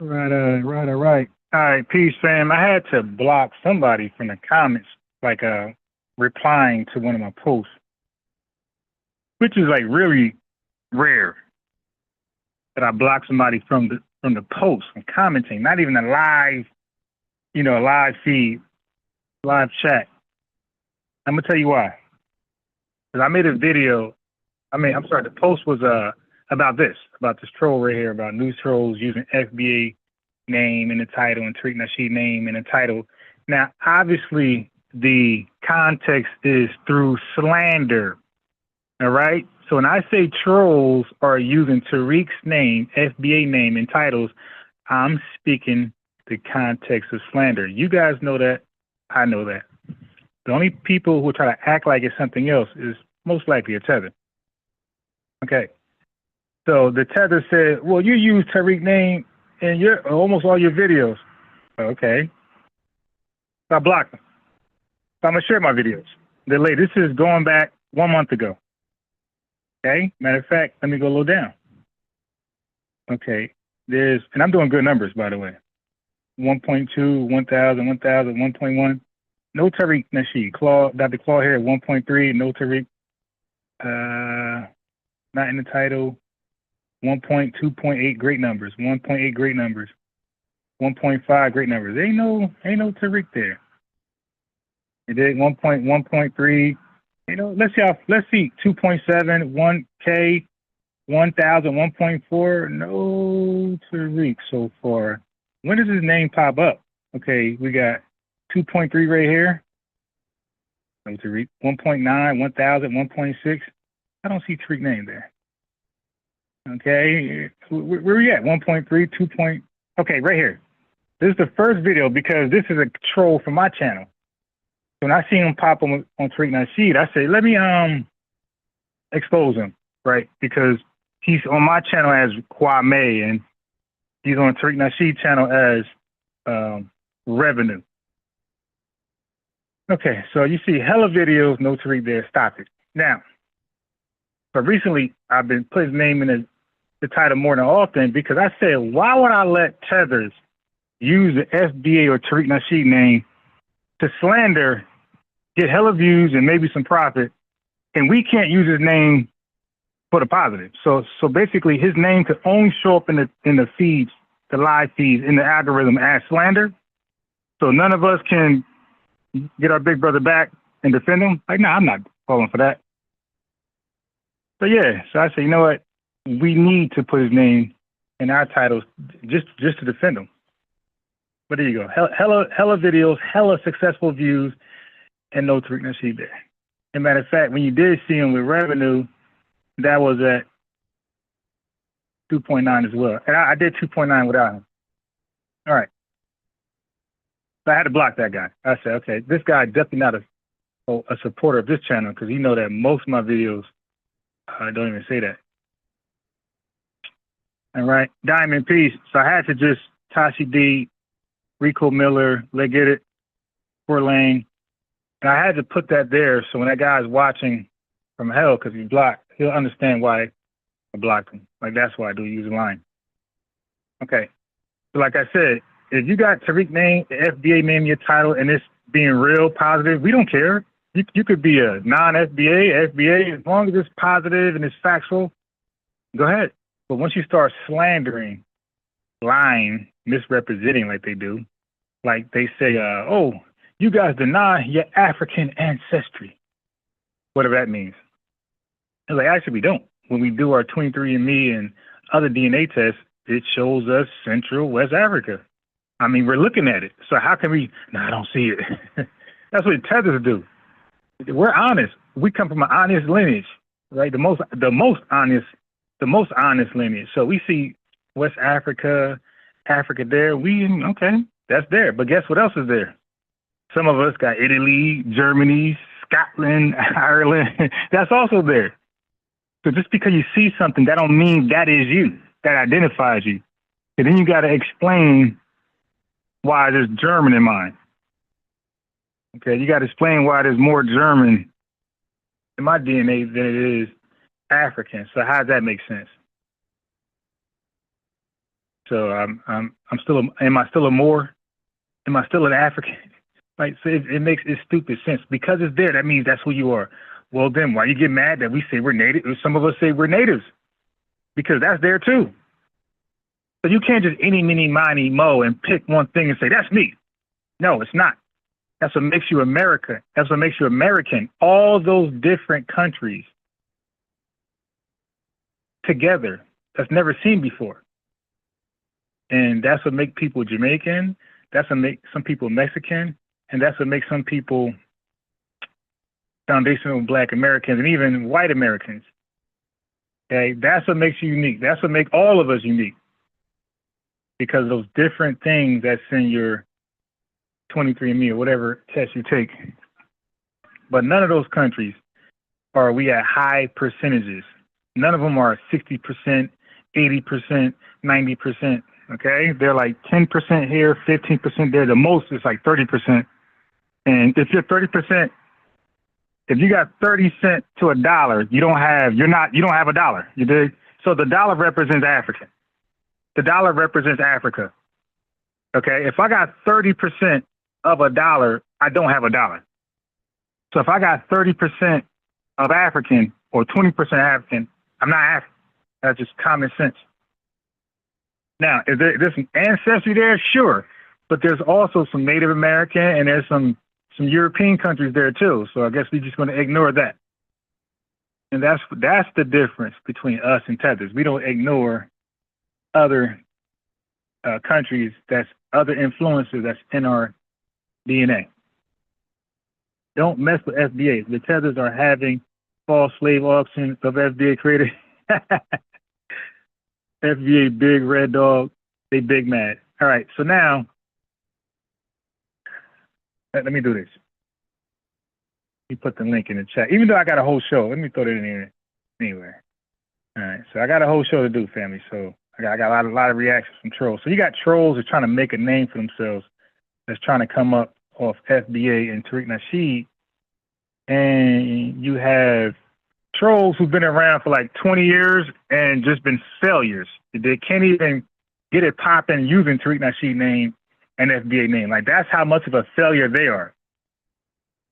Right. All right, peace, fam. I had to block somebody from the comments, like replying to one of my posts, which is like really rare that I block somebody from the post from commenting, not even a live, a live feed, live chat. I'm gonna tell you why. Because I made a video. I'm sorry. The post was about this troll right here, about news trolls using FBA name in the title and Tariq Nasheed name in the title. Now, obviously, the context is through slander. All right. So when I say trolls are using Tariq's name, FBA name in titles, I'm speaking the context of slander. You guys know that. I know that. The only people who try to act like it's something else is most likely a Tether. Okay. So the Tether said, well, you use Tariq name in almost all your videos. Okay. So I blocked them. So I'm going to share my videos. This is going back 1 month ago. Okay. Matter of fact, let me go a little down. Okay. And I'm doing good numbers, by the way. 1.2, 1,000, 1,000, 1.1. No Tariq Nasheed. Dr. Claw here at 1.3. No Tariq. Not in the title. 1.2.8 great numbers. 1.8 great numbers. 1.5 great numbers. Ain't no Tariq there. It did 1.1.3. Let's see. 2.7, 1K, 1,000, 1.4. No Tariq so far. When does his name pop up? Okay, we got 2.3 right here. No Tariq. 1.9, 1,000, 1.6. I don't see Tariq name there. Okay, where are we at? 1.3, 2. Okay, right here. This is the first video because this is a troll from my channel. So when I see him pop on Tariq Nasheed, I say, let me expose him, right? Because he's on my channel as Kwame and he's on Tariq Nasheed channel as Revenue. Okay, so you see hella videos, no Tariq there, stop it. Now, but recently I've been putting his name in the title more than often because I said, why would I let Tethers use the FBA or Tariq Nasheed name to slander, get hella views and maybe some profit, and we can't use his name for the positive. So basically his name could only show up in the feeds, the live feeds, in the algorithm as slander. So none of us can get our big brother back and defend him. Like, no, I'm not falling for that. So yeah, so I say, you know what? We need to put his name in our titles just to defend him. But there you go. Hella videos, hella successful views, and no Tariq Nasheed there. As a matter of fact, when you did see him with Revenue, that was at 2.9 as well. And I did 2.9 without him. All right. So I had to block that guy. I said, okay, this guy definitely not a supporter of this channel because he know that most of my videos don't even say that. All right. Diamond Peace. So I had to just Tashi D, Rico Miller, Let's Get It, Four Lane. And I had to put that there so when that guy's watching from hell because he's blocked, he'll understand why I blocked him. Like, that's why I do use a line. Okay. So like I said, if you got Tariq name, the FBA name in your title, and it's being real positive, we don't care. You could be a non-FBA, FBA, as long as it's positive and it's factual, go ahead. But once you start slandering, lying, misrepresenting like they do, like they say, oh, you guys deny your African ancestry, whatever that means. It's like, actually, we don't. When we do our 23andMe and other DNA tests, it shows us Central West Africa. I mean, we're looking at it. So how can we? No, I don't see it. That's what Tethers do. We're honest. We come from an honest lineage, right? The most honest lineage. So we see West Africa, Africa there. Okay, that's there. But guess what else is there? Some of us got Italy, Germany, Scotland, Ireland. That's also there. So just because you see something, that don't mean that is you, that identifies you. And then you got to explain why there's German in mine. Okay, you got to explain why there's more German in my DNA than it is African. So how does that make sense? So I'm still am I still a Moor? Am I still an African? Like, so it makes stupid sense because it's there. That means that's who you are. Well, then why you get mad that we say we're native? Some of us say we're natives because that's there too. So you can't just any, mini, miny, mo and pick one thing and say that's me. No, it's not. That's what makes you America. That's what makes you American. All those different countries together, that's never seen before. And that's what makes people Jamaican. That's what makes some people Mexican. And that's what makes some people foundational Black Americans and even white Americans. Okay, that's what makes you unique. That's what makes all of us unique. Because those different things that's in your 23andMe or whatever test you take. But none of those countries are we at high percentages. None of them are 60%, 80%, 90%. Okay, they're like 10% here, 15% there. The most is like 30%. And if you're 30%, if you got 30 cents to a dollar, you don't have a dollar. You dig? So the dollar represents African. The dollar represents Africa. Okay, if I got 30% of a dollar, I don't have a dollar. So if I got 30% of African or 20% African, I'm not African. That's just common sense. Now, is there's some ancestry there? Sure. But there's also some Native American and there's some European countries there too. So I guess we're just going to ignore that. And that's the difference between us and Tethers. We don't ignore other countries, that's other influences that's in our DNA. Don't mess with FBA. The Tethers are having false slave auctions of FBA created. FBA big red dog, they big mad. All right, so now, let me do this. Let me put the link in the chat. Even though I got a whole show, let me throw it in here anyway. All right, so I got a whole show to do, family. So I got a lot of reactions from trolls. So you got trolls that are trying to make a name for themselves, that's trying to come up off FBA and Tariq Nasheed. And you have trolls who've been around for like 20 years and just been failures. They can't even get it popping using Tariq Nasheed name and FBA name. Like, that's how much of a failure they are.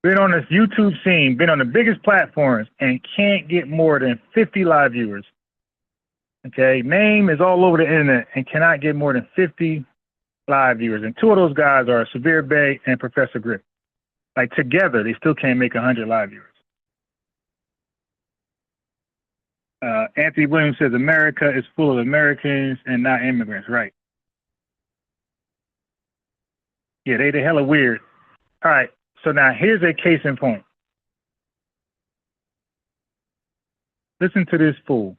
Been on this YouTube scene, been on the biggest platforms, and can't get more than 50 live viewers. Okay, name is all over the internet and cannot get more than 50 live viewers. And two of those guys are Severe Bay and Professor Grift. Like, together, they still can't make 100 live viewers. Anthony Williams says America is full of Americans and not immigrants, right? Yeah, they hella weird. All right, so now here's a case in point. Listen to this fool.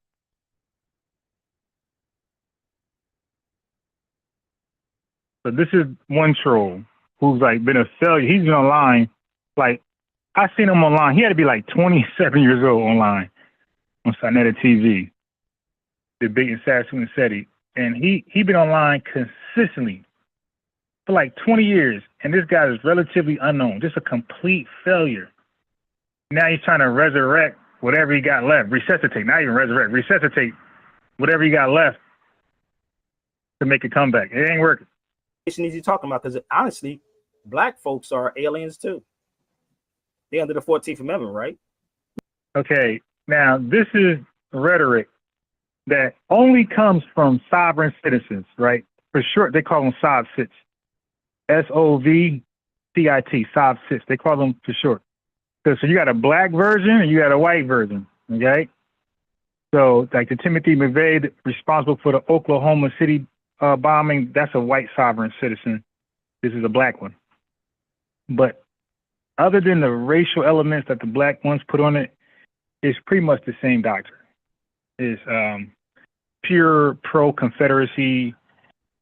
So this is one troll who's like been a failure. He's been online, like, I seen him online. He had to be like 27 years old online on Sinetta TV, Debating Sasu and Seti. And he been online consistently for like 20 years. And this guy is relatively unknown, just a complete failure. Now he's trying to resurrect whatever he got left, resuscitate, not even resurrect, resuscitate whatever he got left to make a comeback. It ain't working. Is he talking about? Because honestly, Black folks are aliens too. They're under the 14th Amendment, right? Okay, now this is rhetoric that only comes from sovereign citizens, right? For short, they call them SOVCITs. SOVCIT, SOVCITs. They call them for short. So you got a Black version and you got a white version, okay? So like the Timothy McVeigh responsible for the Oklahoma City bombing, that's a white sovereign citizen. This is a Black one. But other than the racial elements that the Black ones put on it, it's pretty much the same doctrine. It's pure pro-Confederacy,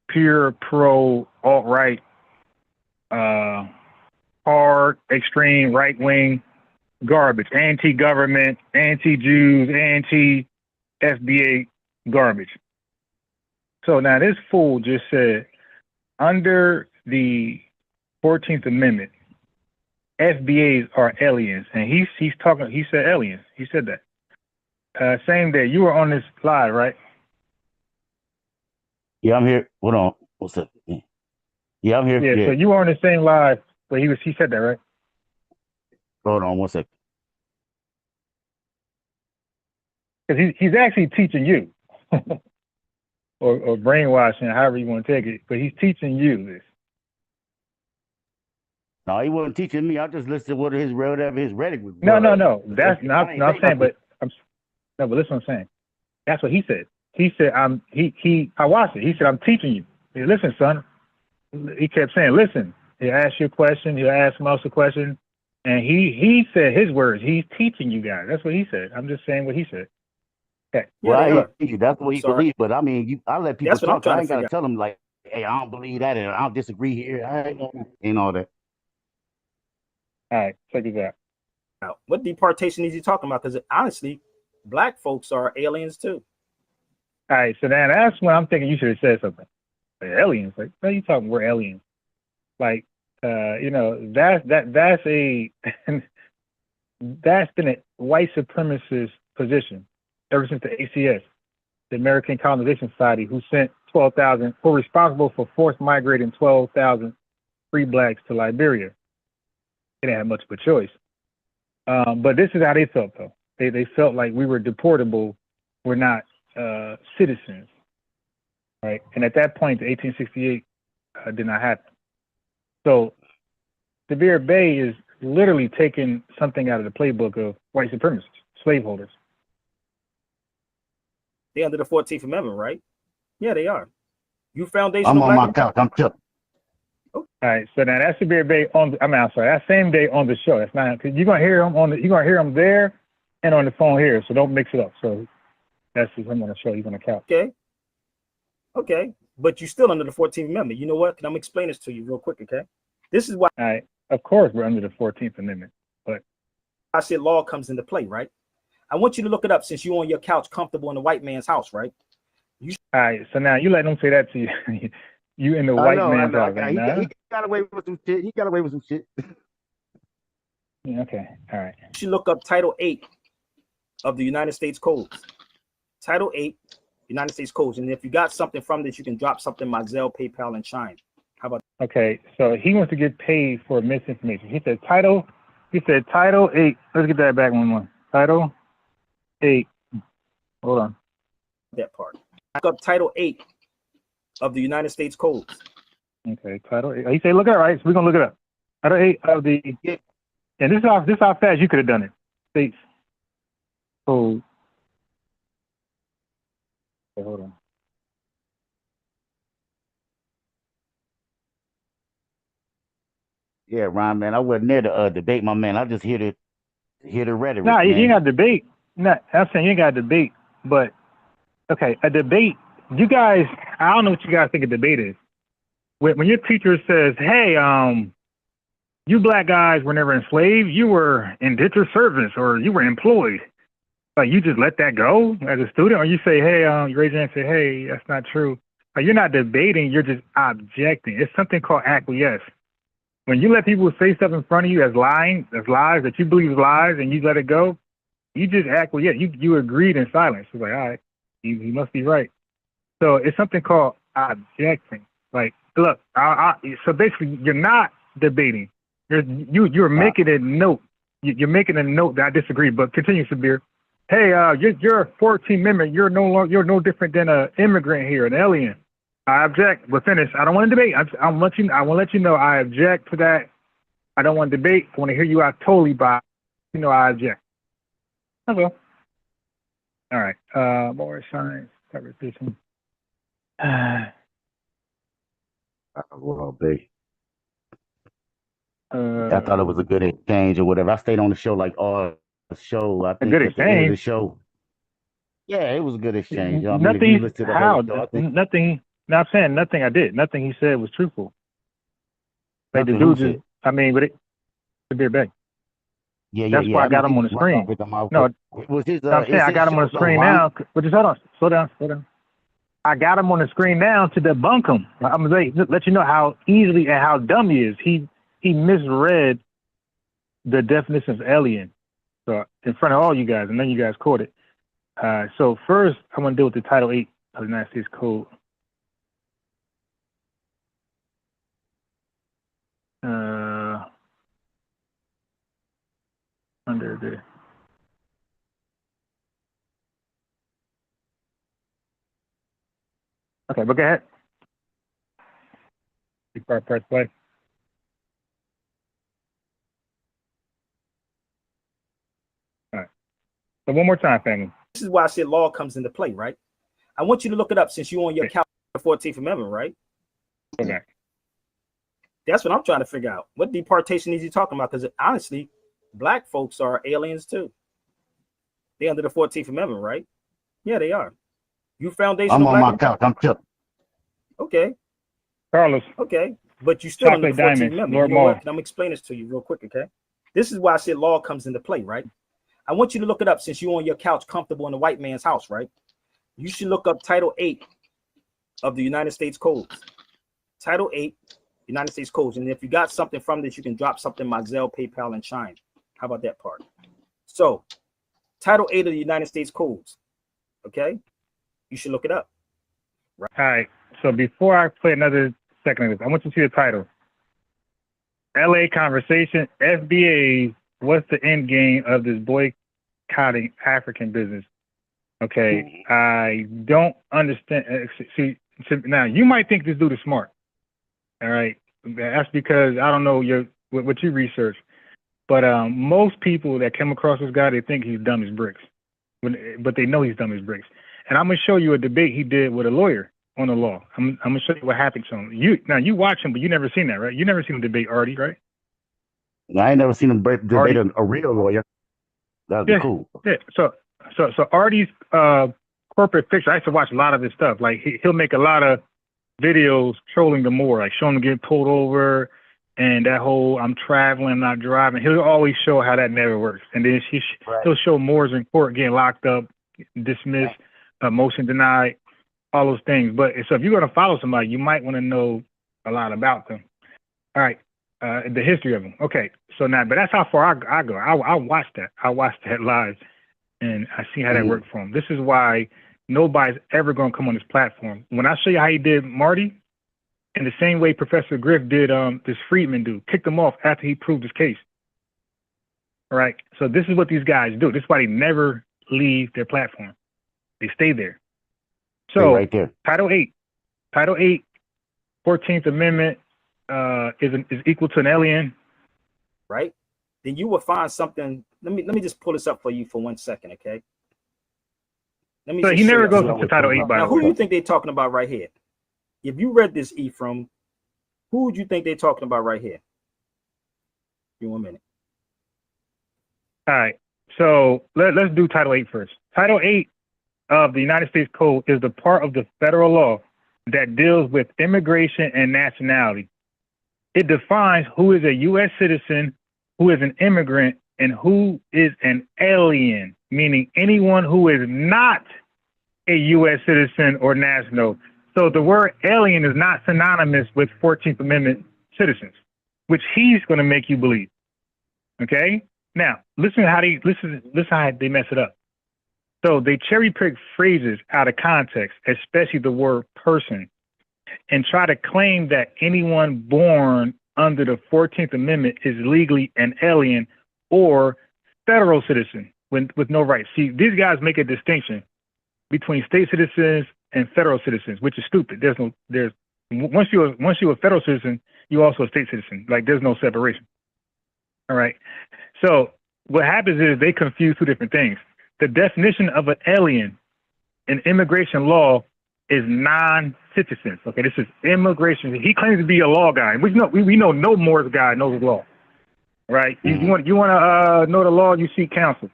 pure pro-alt-right, hard, extreme, right-wing garbage, anti-government, anti-Jews, anti-FBA garbage. So now this fool just said, under the 14th Amendment, FBAs are aliens. And he's talking, he said aliens. He said that. Same day, you were on this live, right? Yeah, I'm here. Hold on. What's up? Yeah, I'm here. Yeah, so you were on the same live, but he said that, right? Hold on 1 second. Because he's actually teaching you, or brainwashing, however you want to take it. But he's teaching you this. No, he wasn't teaching me. I just listened to whatever his rhetoric was. No. That's not. No, I'm saying, but no, but listen, what I'm saying. That's what he said. He said, I watched it. He said, I'm teaching you. He said, listen, son. He kept saying, listen. He'll ask you a question. He'll ask someone else a question. And he said his words. He's teaching you guys. That's what he said. I'm just saying what he said. Okay. Well, I hear you. That's what he believes. But I mean, I let people talk. I ain't got to tell them like, hey, I don't believe that, and I don't disagree here. I ain't all that. All right, check this out. Now, what deportation is he talking about? Because honestly, black folks are aliens too. All right, so then that's when I'm thinking you should have said something. Like, aliens, like, what are you talking? We're aliens. Like, that's that's been a white supremacist position ever since the ACS, the American Colonization Society, who sent 12,000, who were responsible for forced migrating 12,000 free blacks to Liberia. They didn't have much of a choice. But this is how they felt, though. They felt like we were deportable. We're not citizens, right? And at that point, the 1868 did not happen. So Severe Bay is literally taking something out of the playbook of white supremacists, slaveholders. They're under the 14th Amendment, right? Yeah, they are. You foundational. I'm on my couch. I'm chilling. All right, so now that's Severe Bay on. That same day on the show. That's not because you're gonna hear him on the. You're gonna hear him there and on the phone here. So don't mix it up. So that's just him on the show. He's on the couch. Okay, but you're still under the 14th Amendment. You know what? I'm gonna explain this to you real quick. Okay, this is why. All right, of course we're under the 14th Amendment, but I said law comes into play, right? I want you to look it up since you're on your couch, comfortable in a white man's house, right? All right, so now you let them say that to you. You in the white man's house. He got away with some shit. He got away with some shit. Yeah, okay, all right. You should look up Title 8 of the United States Codes. Title 8, United States Codes. And if you got something from this, you can drop something my Zelle, PayPal, and Chime. How about that? Okay, so he wants to get paid for misinformation. He said Title 8. Let's get that back one more. Title 8. Hold on. That part. Look up Title 8 of the United States Codes. Okay, Title 8. He said look it up, right? So we're gonna look it up. Title 8 of the and this is how fast you could have done it. States Code. Okay, hold on. Yeah, Ron, man, I wasn't there to debate, my man. I just hear the rhetoric. No, you ain't got to debate. No, I'm saying you ain't got to debate. But okay, a debate. You guys, I don't know what you guys think a debate is. When your teacher says, "Hey, you black guys were never enslaved. You were indentured servants, or you were employed." Like you just let that go as a student, or you say, "Hey, you raise your hand and say, hey, that's not true." Like, you're not debating. You're just objecting. It's something called acquiesce. When you let people say stuff in front of you as lies that you believe is lies, and you let it go, you just acquiesce. You agreed in silence. It's like, all right, he must be right. So it's something called objecting. Like, look, so basically, you're not debating. You're making a note. You're making a note that I disagree. But continue, Sabir. Hey, you're 14th Amendment. You're no different than an immigrant here, an alien. I object. We're finished. I don't want to debate. I want to let you know I object to that. I don't want to debate. I want to hear you out totally, but I object. Okay. All right. More science conversation. Well, babe. I thought it was a good exchange or whatever. I stayed on the show like all the show. I think at the end of the show. Yeah, it was a good exchange. I mean, if you listen to the whole show, I think nothing. No, I'm saying nothing I did. Nothing he said was truthful. Like the dude just, I mean, but it's Beer Bay. Yeah. That's why I got him on the screen. No, it was his. I'm saying I got him on the screen now. But just hold on, slow down. I got him on the screen now to debunk him. I'm gonna let you know how easily and how dumb he is. He misread the definition of alien. So in front of all you guys, and then you guys caught it. So first, I want to deal with the Title 8 of the United States Code. under the. Okay, but go ahead. Before I press play. All right. So one more time, family. This is why I said law comes into play, right? I want you to look it up since you're on your couch the 14th Amendment, right? Okay. That's what I'm trying to figure out. What deportation is he talking about? Because honestly, black folks are aliens too. They're under the 14th Amendment, right? Yeah, they are. You foundational I'm on black my couch. I'm chill. Okay. Carlos. Okay. But you still under the 14th Diamonds, Amendment. Lord You know Moor. what? I'm gonna explain this to you real quick, okay? This is why I said law comes into play, right? I want you to look it up since you're on your couch comfortable in the white man's house, right? You should look up Title 8 of the United States Codes. Title 8, United States Codes. And if you got something from this, you can drop something my Zelle, PayPal, and Chime. How about that part? So, Title 8 of the United States Codes. Okay? You should look it up. Right. All right. So before I play another second of this, I want you to see the title. LA Conversation, FBA, what's the end game of this boycotting African business? Okay, I don't understand. See, now you might think this dude is smart. All right, that's because I don't know what you research, but most people that come across this guy, they think he's dumb as bricks, but they know he's dumb as bricks. And I'm gonna show you a debate he did with a lawyer on the law. I'm gonna show you what happened to him. You watch him, but you never seen that, right? You never seen him debate Artie, right? I ain't never seen him debate a real lawyer. That'd be cool. Yeah. So Artie's corporate fiction, I used to watch a lot of his stuff. Like he'll make a lot of videos trolling the Moor, like showing him get pulled over and that whole I'm traveling, not driving. He'll always show how that never works. And then he'll show Moors in court getting locked up, dismissed, motion denied, all those things. But so if you're going to follow somebody, you might want to know a lot about them. All right. The history of them. Okay. So now, but that's how far I go. I watched that. I watched that live. And I see how that worked for him. This is why nobody's ever going to come on this platform. When I show you how he did Marty, in the same way Professor Grift did this Friedman dude, kicked him off after he proved his case. All right. So this is what these guys do. This is why they never leave their platform. They stay there. So right there. Title 8, 14th Amendment is equal to an alien. Right. Then you will find something. Let me just pull this up for you for 1 second, okay? Let me. So he never goes to Title 8. Now, who do you think they're talking about right here? If you read this, Ephraim, who would you think they're talking about right here? Give me 1 minute. All right. So let's do Title 8 first. Title 8 of the United States Code is the part of the federal law that deals with immigration and nationality. It defines who is a U.S. citizen, who is an immigrant, and who is an alien, meaning anyone who is not a U.S. citizen or national. So the word alien is not synonymous with 14th Amendment citizens, which he's going to make you believe. Okay? Now, listen how they mess it up. So they cherry pick phrases out of context, especially the word person, and try to claim that anyone born under the 14th Amendment is legally an alien or federal citizen with no rights. See, these guys make a distinction between state citizens and federal citizens, which is stupid. Once you're a federal citizen, you're also a state citizen. Like there's no separation. All right. So what happens is they confuse two different things. The definition of an alien in immigration law is non-citizens. Okay, this is immigration. He claims to be a law guy. We know no Moor's guy knows the law. Right? You want to know the law, you seek counsel.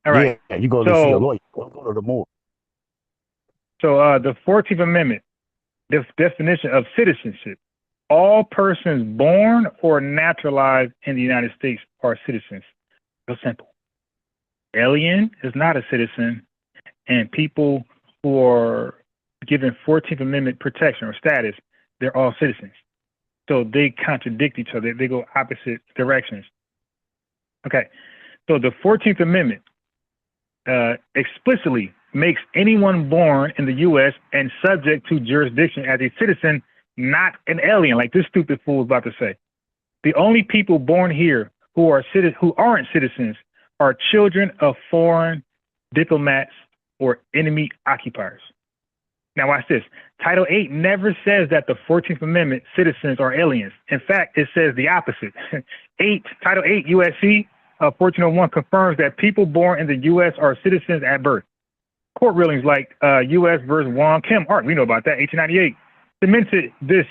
All right. Yeah, you go to see a lawyer. Don't go to the Moor. So the 14th Amendment, the definition of citizenship. All persons born or naturalized in the United States are citizens. So simple. Alien is not a citizen, and people who are given 14th Amendment protection or status, they're all citizens. So they contradict each other. They go opposite directions. Okay. So the 14th Amendment explicitly makes anyone born in the U.S. and subject to jurisdiction as a citizen, not an alien, like this stupid fool is about to say. The only people born here who aren't citizens are children of foreign diplomats or enemy occupiers. Now watch this. Title 8 never says that the 14th Amendment citizens are aliens. In fact, it says the opposite. Title 8 USC 1401 confirms that people born in the U.S. are citizens at birth. Court rulings like U.S. versus Wong Kim Art, we know about that, 1898, cemented this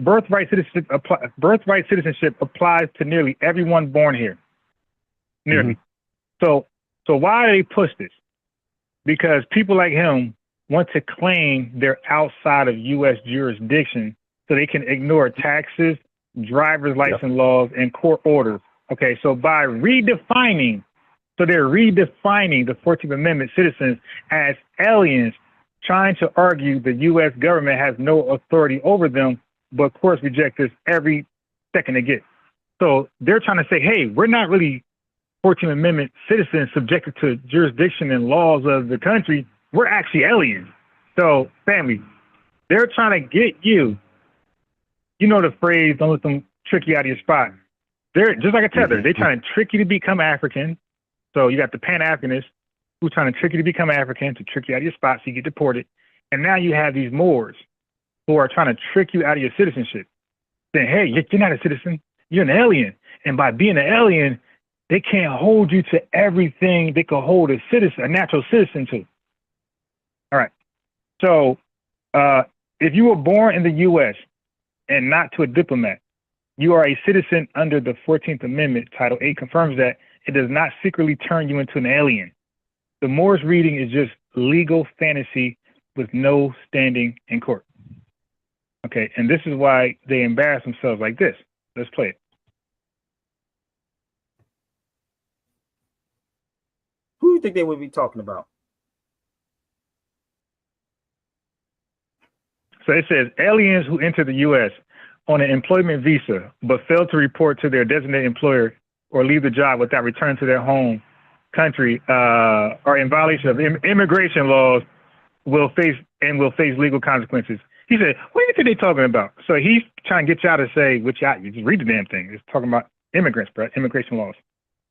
birthright citizenship applies to nearly everyone born here. Nearly. So why do they push this? Because people like him want to claim they're outside of U.S. jurisdiction so they can ignore taxes, driver's license laws, and court orders. Okay, so by redefining, they're redefining the 14th Amendment citizens as aliens, trying to argue the U.S. government has no authority over them, but courts reject this every second they get. So they're trying to say, hey, we're not really 14th Amendment citizens subjected to jurisdiction and laws of the country. We're actually aliens. So, family, they're trying to get you. You know the phrase, don't let them trick you out of your spot. They're just like a tether. They're trying to trick you to become African. So you got the Pan-Africanists who's trying to trick you to become African, to trick you out of your spot so you get deported. And now you have these Moors who are trying to trick you out of your citizenship, saying, hey, you're not a citizen, you're an alien. And by being an alien, they can't hold you to everything they could hold a natural citizen to. All right. So if you were born in the U.S. and not to a diplomat, you are a citizen under the 14th Amendment. Title 8 confirms that it does not secretly turn you into an alien. The Moor's reading is just legal fantasy with no standing in court. Okay, and this is why they embarrass themselves like this. Let's play it. Who do you think they would be talking about? So it says aliens who enter the U.S. on an employment visa but fail to report to their designated employer or leave the job without returning to their home country are in violation of immigration laws will face legal consequences. He said, what do you think they're talking about? So he's trying to get y'all to say, you just read the damn thing. It's talking about immigrants, bro, immigration laws.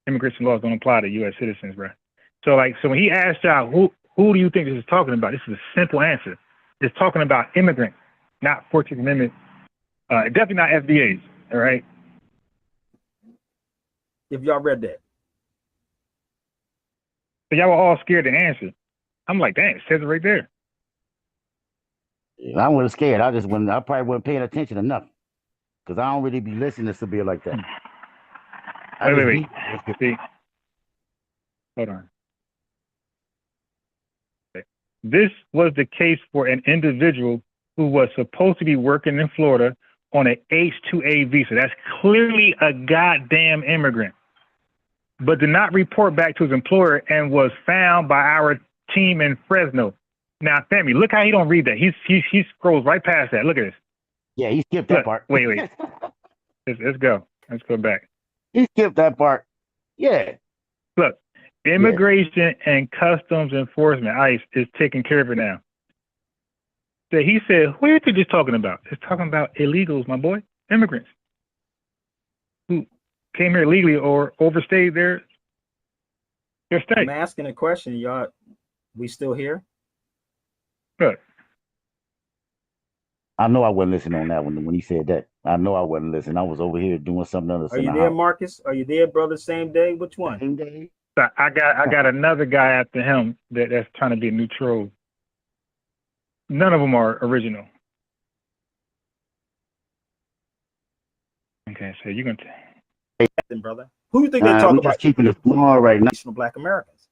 Immigration laws don't apply to U.S. citizens, bro. So when he asked y'all, who do you think this is talking about? This is a simple answer. It's talking about immigrants, not 14th Amendment. Definitely not FBAs, all right? If y'all read that. So y'all were all scared to answer. I'm like, dang, it says it right there. I wasn't scared. I probably wasn't paying attention enough. Because I don't really be listening to severe like that. Wait. See? Hold on. Okay. This was the case for an individual who was supposed to be working in Florida on an H-2A visa. That's clearly a goddamn immigrant, but did not report back to his employer and was found by our team in Fresno. Now, family, look how he don't read that. He scrolls right past that. Look at this. Yeah, he skipped that part. Wait. Let's go. Let's go back. He skipped that part. Yeah. Look, Immigration and Customs Enforcement, ICE, is taking care of it now. So he said, what are you just talking about? It's talking about illegals, my boy, immigrants who came here legally or overstayed their stay. I'm asking a question, y'all. We still here? Good. I know I wasn't listening on that one when he said that. I know I wasn't listening. I was over here doing something else. Are you there, Marcus? Are you there, brother? Same day? Which one? Same day. So I got another guy after him that's trying to be a new troll. None of them are original. Okay, so you're gonna brother. Who do you think they're talking about? Just keeping it small right now. Black Americans.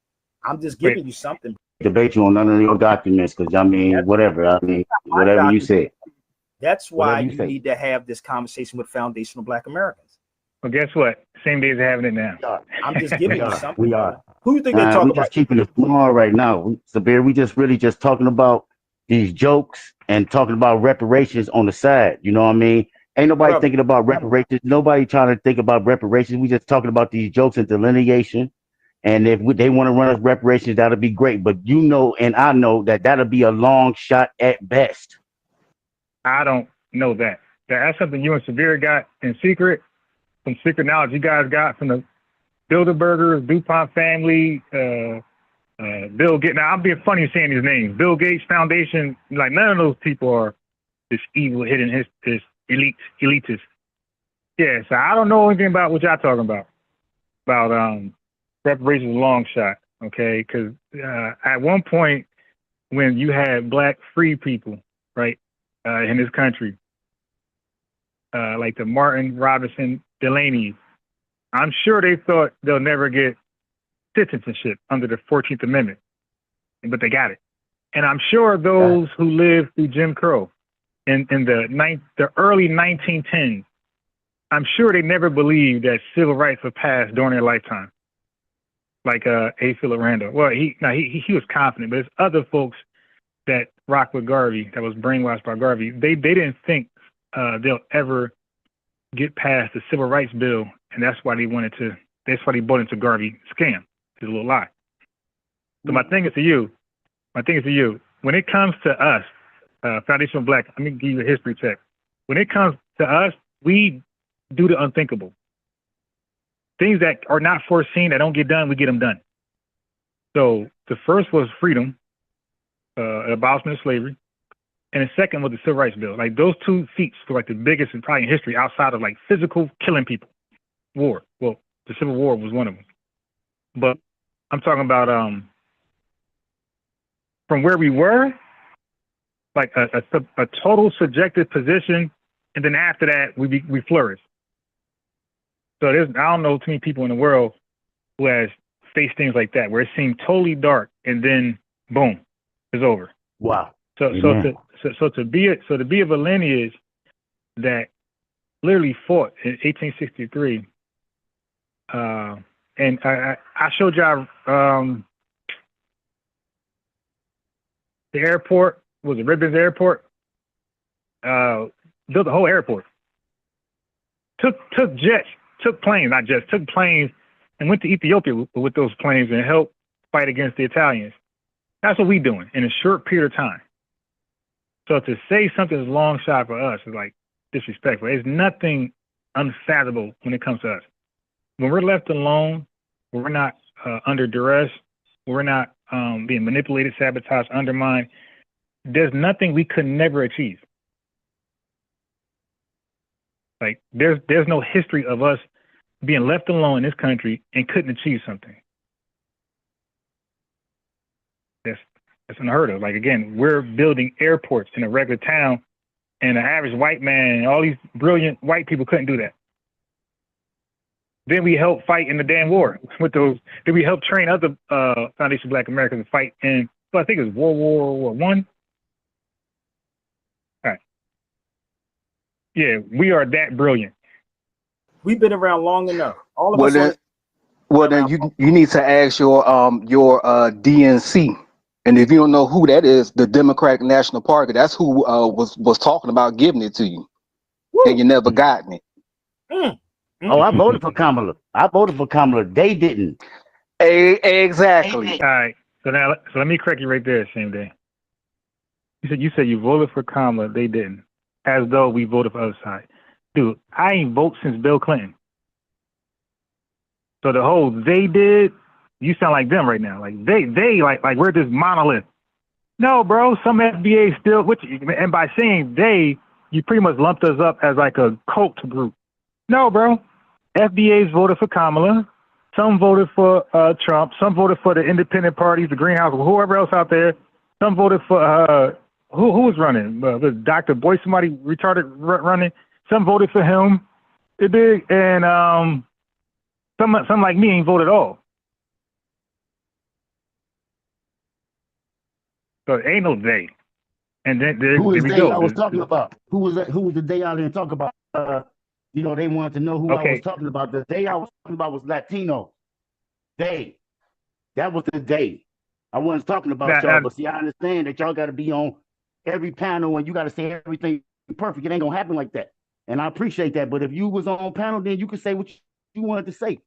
I'm just giving you something. Debate you on none of your documents because whatever you say. That's why you need to have this conversation with foundational Black Americans. Well, guess what? Same day as having it now. I'm just giving you something. We are. Who do you think they're talking about? We're just keeping it small right now. Sabir, we just really just talking about these jokes and talking about reparations on the side. You know what I mean? Ain't nobody thinking about reparations. Nobody trying to think about reparations. We just talking about these jokes and delineation. And if they want to run us reparations, that'll be great. But you know, and I know that'll be a long shot at best. I don't know that. That's something you and Severe got in secret. some secret knowledge you guys got from the Bilderbergers, DuPont family, Bill Gates. Now, I'm being funny saying these names. Bill Gates Foundation, like none of those people are this evil, hidden, this elitist. Yeah, so I don't know anything about what y'all talking about reparations long shot, okay? Because at one point when you had black free people, right, in this country, like the Martin Robinson Delaney, I'm sure they thought they'll never get citizenship under the 14th Amendment, but they got it. And I'm sure those who lived through Jim Crow in the early 1910s, I'm sure they never believed that civil rights would pass during their lifetime. Like A. Philip Randolph. Well, he was confident, but there's other folks that rock with Garvey, that was brainwashed by Garvey. They didn't think they'll ever get past the civil rights bill, and that's why they bought into Garvey scam. It's a little lie. So my thing is to you, when it comes to us, Foundational Black, let me give you a history check. When it comes to us, we do the unthinkable. Things that are not foreseen, that don't get done, we get them done. So the first was freedom, abolishment of slavery, and the second was the Civil Rights Bill. Like those two feats were like the biggest in probably in history outside of like physical killing people. War. Well, the Civil War was one of them. But I'm talking about from where we were, like a total subjective position, and then after that we flourished. So I don't know too many people in the world who has faced things like that, where it seemed totally dark and then boom, it's over. Wow. So to be of a lineage that literally fought in 1863, and I showed y'all the airport, was it Ribbons Airport? Built the whole airport. Took jets, took planes and went to Ethiopia with those planes and helped fight against the Italians. That's what we doing in a short period of time. So to say something is long shot for us is like disrespectful. There's nothing unfathomable when it comes to us. When we're left alone, when we're not under duress, when we're not being manipulated, sabotaged, undermined, there's nothing we could never achieve. Like there's no history of us being left alone in this country and couldn't achieve something. That's unheard of. Like again, we're building airports in a regular town, and the average white man and all these brilliant white people couldn't do that. Then we helped fight in the damn war with those. Then we helped train other Foundation Black Americans to fight in. So I think it was World War I. All right. Yeah, we are that brilliant. We've been around long enough. All of us. Then you need to ask your DNC, and if you don't know who that is, the Democratic National Party. That's who was talking about giving it to you, and you never gotten it. Oh, I voted for Kamala. They didn't. Exactly. All right. So let me correct you right there, same day. You said you voted for Kamala. They didn't. As though we voted for the other side. Dude, I ain't vote since Bill Clinton. So the whole they did, you sound like them right now. Like they like we're this monolith. No, bro, some FBA still, and by saying they, you pretty much lumped us up as like a cult group. No, bro. FBA's voted for Kamala. Some voted for Trump. Some voted for the independent parties, the Greenhouse, whoever else out there. Some voted for who was running? Was Dr. Boy, somebody retarded running? Some voted for him. It did, and some like me ain't voted at all. So it ain't no they. And then who is there we they go. I was talking about? Who was the day I didn't talk about? They wanted to know who I was talking about. The day I was talking about was Latino. That was the day. I wasn't talking about y'all, but see, I understand that y'all got to be on every panel and you got to say everything perfect. It ain't gonna happen like that, and I appreciate that. But if you was on panel, then you could say what you wanted to say.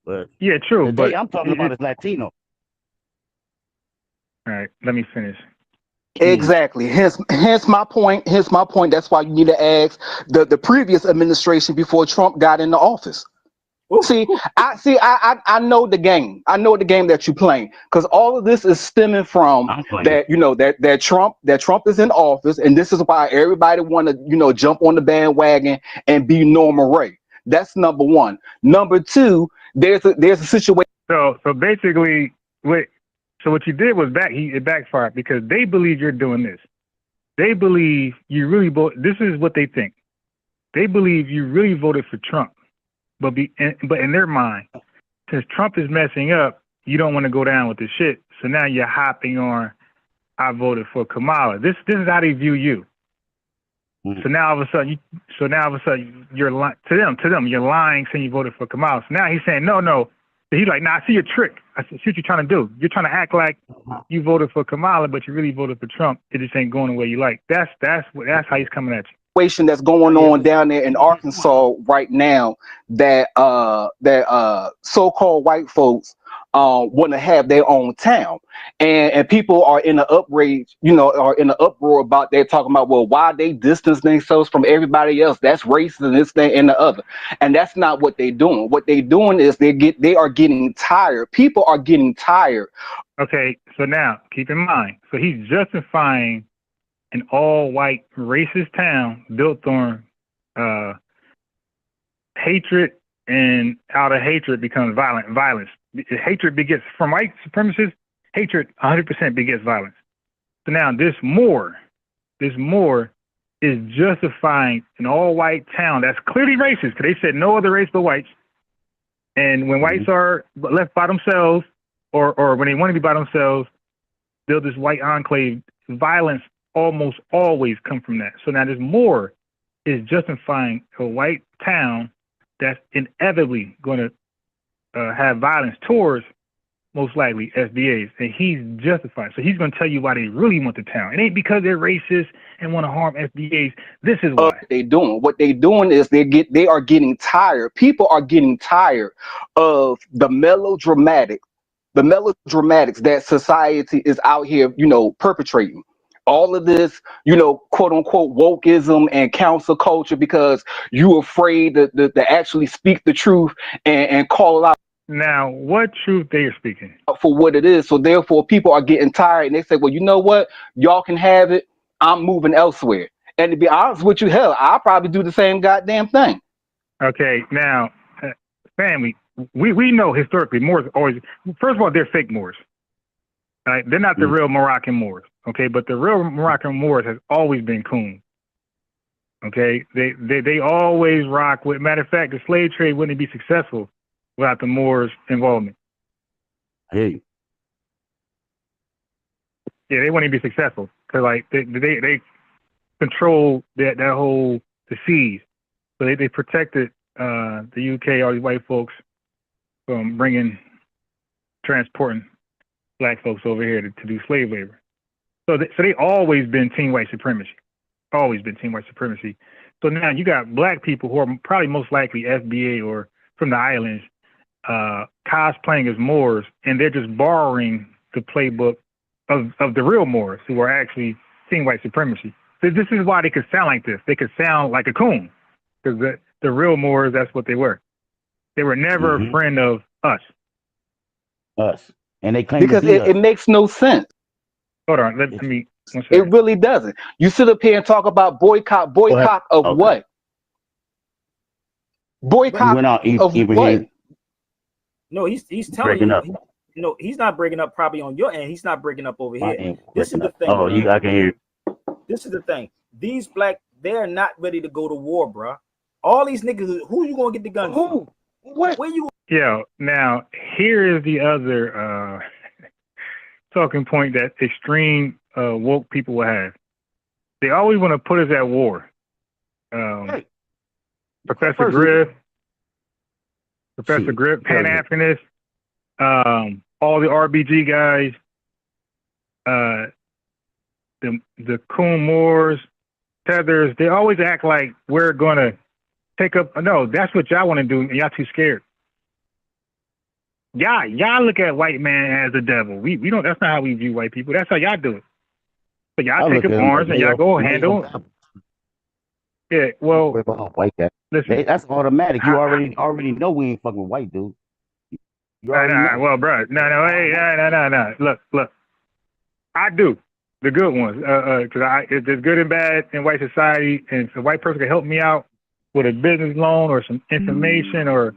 But yeah, true. The but day I'm talking about is Latino. All right, let me finish. Exactly. Hence my point. Hence my point. That's why you need to ask the previous administration before Trump got into office. See, I know the game. I know the game that you're playing, because all of this is stemming from that. You know that Trump is in office, and this is why everybody want to jump on the bandwagon and be Norma Ray. That's number one. Number two, there's a situation. So basically, what you did was it backfired because they believe you're doing this. They believe you really this is what they think. They believe you really voted for Trump, but in their mind, since Trump is messing up, you don't want to go down with the shit. So now you're hopping on, I voted for Kamala. This is how they view you. So now all of a sudden, you're lying to them. You're lying, saying you voted for Kamala. So now he's saying no. So he's like, nah, I see your trick. I see what you're trying to do. You're trying to act like you voted for Kamala, but you really voted for Trump. It just ain't going the way you like. That's how he's coming at you. That's going on down there in Arkansas right now that so-called white folks want to have their own town, and people are in an outrage, are in an uproar about that, talking about, well, why they distance themselves from everybody else? That's racist and this, thing, and the other. And that's not what they're doing. What they're doing is they are getting tired. People are getting tired. Okay, so now keep in mind, so he's justifying an all-white racist town built on hatred, and out of hatred becomes violence. Hatred begets, from white supremacists, hatred 100% begets violence. So now this Moor is justifying an all-white town that's clearly racist, because they said no other race but whites. And when whites are left by themselves, or when they want to be by themselves, build this white enclave, violence almost always come from that. So now this Moor is justifying a white town that's inevitably going to have violence towards, most likely, FBAs. And he's justified. So he's going to tell you why they really want the town. It ain't because they're racist and want to harm FBAs. This is why. What they're doing is they are getting tired. People are getting tired of the melodramatics that society is out here, perpetrating. All of this, quote unquote, wokeism and council culture, because you're afraid to actually speak the truth and call it out. Now, what truth they are speaking? For what it is. So therefore, people are getting tired, and they say, well, you know what? Y'all can have it. I'm moving elsewhere. And to be honest with you, hell, I'll probably do the same goddamn thing. Okay, now, family, we know historically Moors always, first of all, they're fake Moors. Right? They're not the real Moroccan Moors. Okay, but the real Moroccan Moors has always been coon. Okay, they always rock with. Matter of fact, the slave trade wouldn't be successful without the Moors' involvement. Hey. Yeah, they wouldn't be successful because like they control the seas, so they protected the UK, all these white folks, from transporting black folks over here to do slave labor. So they always been team white supremacy. Always been team white supremacy. So now you got black people who are probably most likely FBA or from the islands, cosplaying as Moors, and they're just borrowing the playbook of the real Moors who are actually team white supremacy. So this is why they could sound like this. They could sound like a coon, because the real Moors, that's what they were. They were never a friend of us. And they claim because it makes no sense. Hold on, let me. It really doesn't. You sit up here and talk about boycott of what? Boycott of what? No, he's telling you. He's not breaking up probably on your end. He's not breaking up over here. This is the thing. Oh, I can hear you. This is the thing. These black, they're not ready to go to war, bro. All these niggas, who you gonna get the guns? Who? What? Where you? Yeah. Now here is the other talking point that extreme woke people will have. They always want to put us at war. Professor Grift, Pan-Africanist, all the RBG guys, the coon Moors, Tethers, they always act like we're going to take up. No, that's what y'all want to do, and y'all too scared. Y'all look at white man as the devil. We don't. That's not how we view white people. That's how y'all do it. So y'all take up arms and y'all go handle. Yeah, well, white guy. Listen, that's automatic. You already know we ain't fucking white, dude. Well, bro, no. Look. I do the good ones because there's good and bad in white society, and if a white person can help me out with a business loan or some information or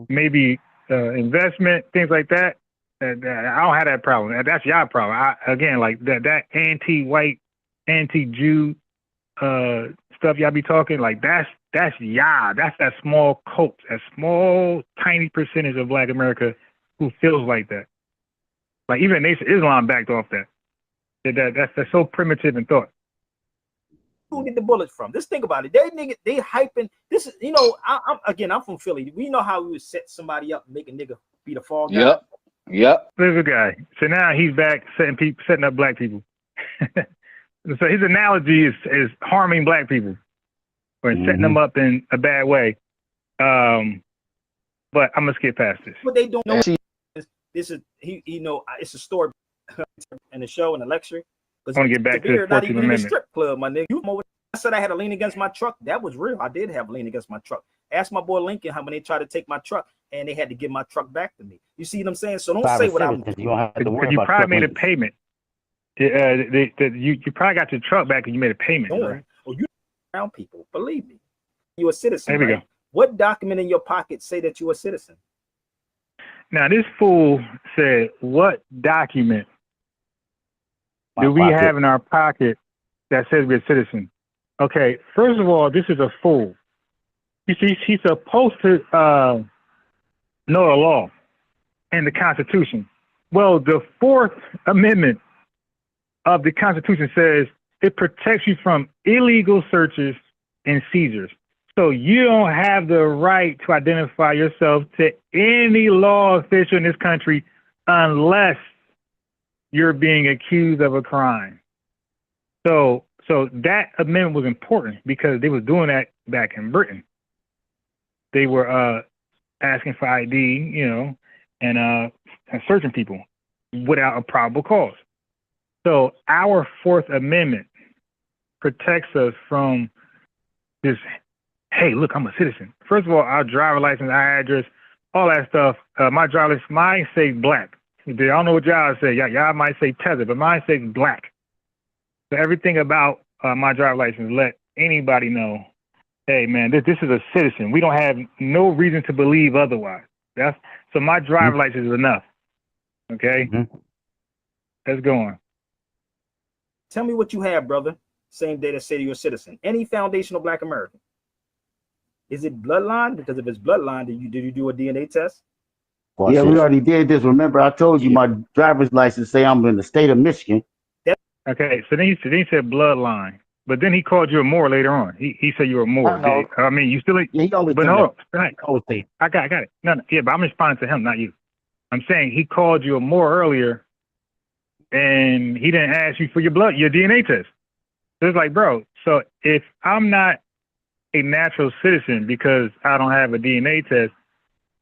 maybe investment, things like that. I don't have that problem. That's your problem. Again, like that anti-white, anti-Jew stuff y'all be talking, like that's y'all. That's that small cult, that small tiny percentage of Black America who feels like that. Like even Nation Islam backed off that. That's so primitive in thought. Who get the bullets from? Just think about it. They hyping this. I'm from Philly. We know how we would set somebody up and make a nigga be the fall guy. Yep. There's a guy. So now he's back setting up Black people. So his analogy is harming Black people or setting them up in a bad way. But I'm gonna skip past this. What they don't know is this is it's a story in the show and the lecture. I want to get back to the 14th Amendment. In a strip club, my nigga. I said I had a lien against my truck. That was real. I did have a lien against my truck. Ask my boy Lincoln how when they tried to take my truck and they had to give my truck back to me. You see what I'm saying? So don't say what I'm. You don't have to worry you about probably made a payment. You probably got your truck back and you made a payment. Right? Oh, you around people. Believe me, you're a citizen. There we go. What document in your pocket say that you're a citizen? Now this fool said, "What document do we have in our pocket that says we're a citizen?" Okay, first of all, this is a fool. You see, he's supposed to know the law and the Constitution. Well, the Fourth Amendment of the Constitution says it protects you from illegal searches and seizures. So you don't have the right to identify yourself to any law official in this country unless you're being accused of a crime. So that amendment was important because they was doing that back in Britain. They were asking for ID, and searching people without a probable cause. So our Fourth Amendment protects us from this, hey, look, I'm a citizen. First of all, our driver license, our address, all that stuff. My driver license, mine says Black. I don't know what y'all say. Y'all might say Tether, but mine says Black. So everything about my driver license let anybody know, hey, man, this is a citizen. We don't have no reason to believe otherwise. So my driver license is enough. Okay? Let's go on. Tell me what you have, brother. Same day that say you're a citizen. Any foundational Black American. Is it bloodline? Because if it's bloodline, did you do a DNA test? Yeah, we already did this. Remember, I told you my driver's license say I'm in the state of Michigan. Okay, so then he said bloodline, but then he called you a Moor later on. He said you were a Moor. I mean, you still. Yeah, he always. But hold on, always say. I got it. No, yeah, but I'm responding to him, not you. I'm saying he called you a Moor earlier, and he didn't ask you for your DNA test. So it's like, bro. So if I'm not a natural citizen because I don't have a DNA test,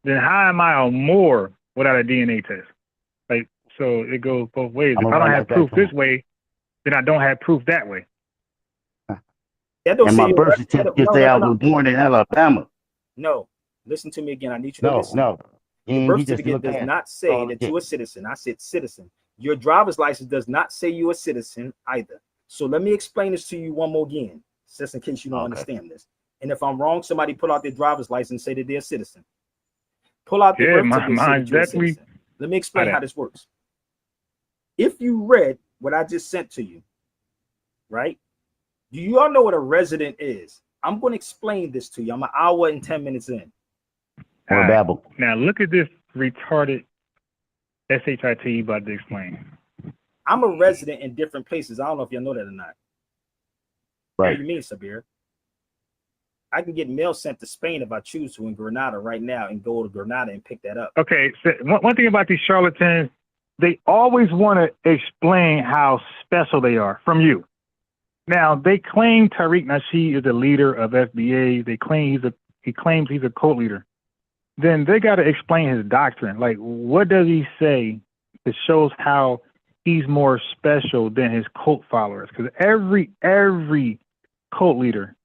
then how am I a Moor without a DNA test? Like, so it goes both ways. If I don't have proof this way, then I don't have proof that way. And my birth certificate say I was born in Alabama. No, listen to me again. I need you to listen. No. The birth certificate does not say that you're a citizen. I said citizen. Your driver's license does not say you're a citizen either. So let me explain this to you one more again, just in case you don't understand this. And if I'm wrong, somebody pull out their driver's license and say that they're a citizen. Pull out their birth certificate. Let me explain how this works. If you read what I just sent to you, right? Do you all know what a resident is? I'm going to explain this to you. I'm an hour and 10 minutes in. Babble. Now look at this retarded SHIT you about to explain. I'm a resident in different places. I don't know if y'all know that or not. Right. What do you mean, Sabir? I can get mail sent to Spain if I choose to in Granada right now and go to Granada and pick that up. Okay, so one thing about these charlatans, they always want to explain how special they are from you. Now, they claim Tariq Nasheed is the leader of FBA. They claim he claims he's a cult leader. Then they got to explain his doctrine. Like, what does he say that shows how he's more special than his cult followers, because every cult leader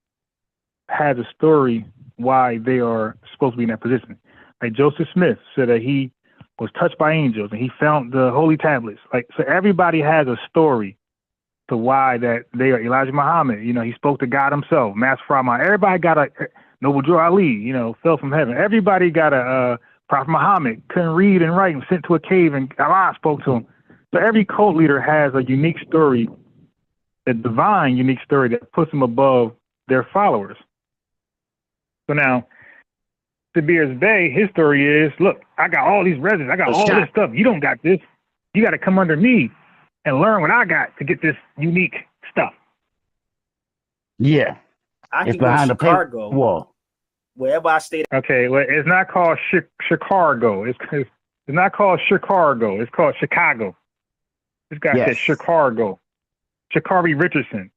has a story why they are supposed to be in that position. Like Joseph Smith said that he was touched by angels and he found the holy tablets. Like, so everybody has a story to why that they are. Elijah Muhammad, you know, he spoke to God himself. Master Farmer, everybody got a Noble Drew Ali, you know, fell from heaven. Everybody got a Prophet Muhammad couldn't read and write and sent to a cave and Allah spoke to him. So every cult leader has a unique story, a divine unique story that puts them above their followers. So now, Sabir's Bay, his story is, look, I got all these residents, I got all this stuff. You don't got this. You got to come under me and learn what I got to get this unique stuff. Yeah. I It's can go to behind the Chicago, wall. wherever I stayed. Okay, well, it's not called Chicago. It's not called Chicago. It's called Chicago. This guy said Chicago. Sha'Carri Richardson.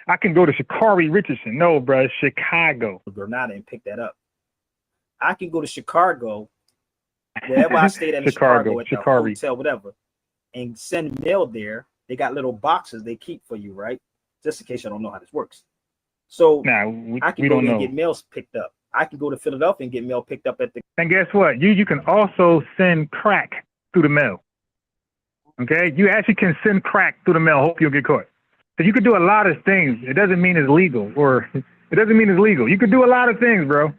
I can go to Sha'Carri Richardson. No, bro, it's Chicago. Granada and pick that up. I can go to Chicago, wherever I stayed in Chicago, at the hotel, whatever, and send mail there. They got little boxes they keep for you, right? Just in case you don't know how this works. So I can go there and get mails picked up. I can go to Philadelphia and get mail picked up at the. And guess what? You can also send crack through the mail. Okay, you actually can send crack through the mail. Hope you'll get caught. So you can do a lot of things. It doesn't mean it's legal, or it doesn't mean it's legal. You can do a lot of things, bro.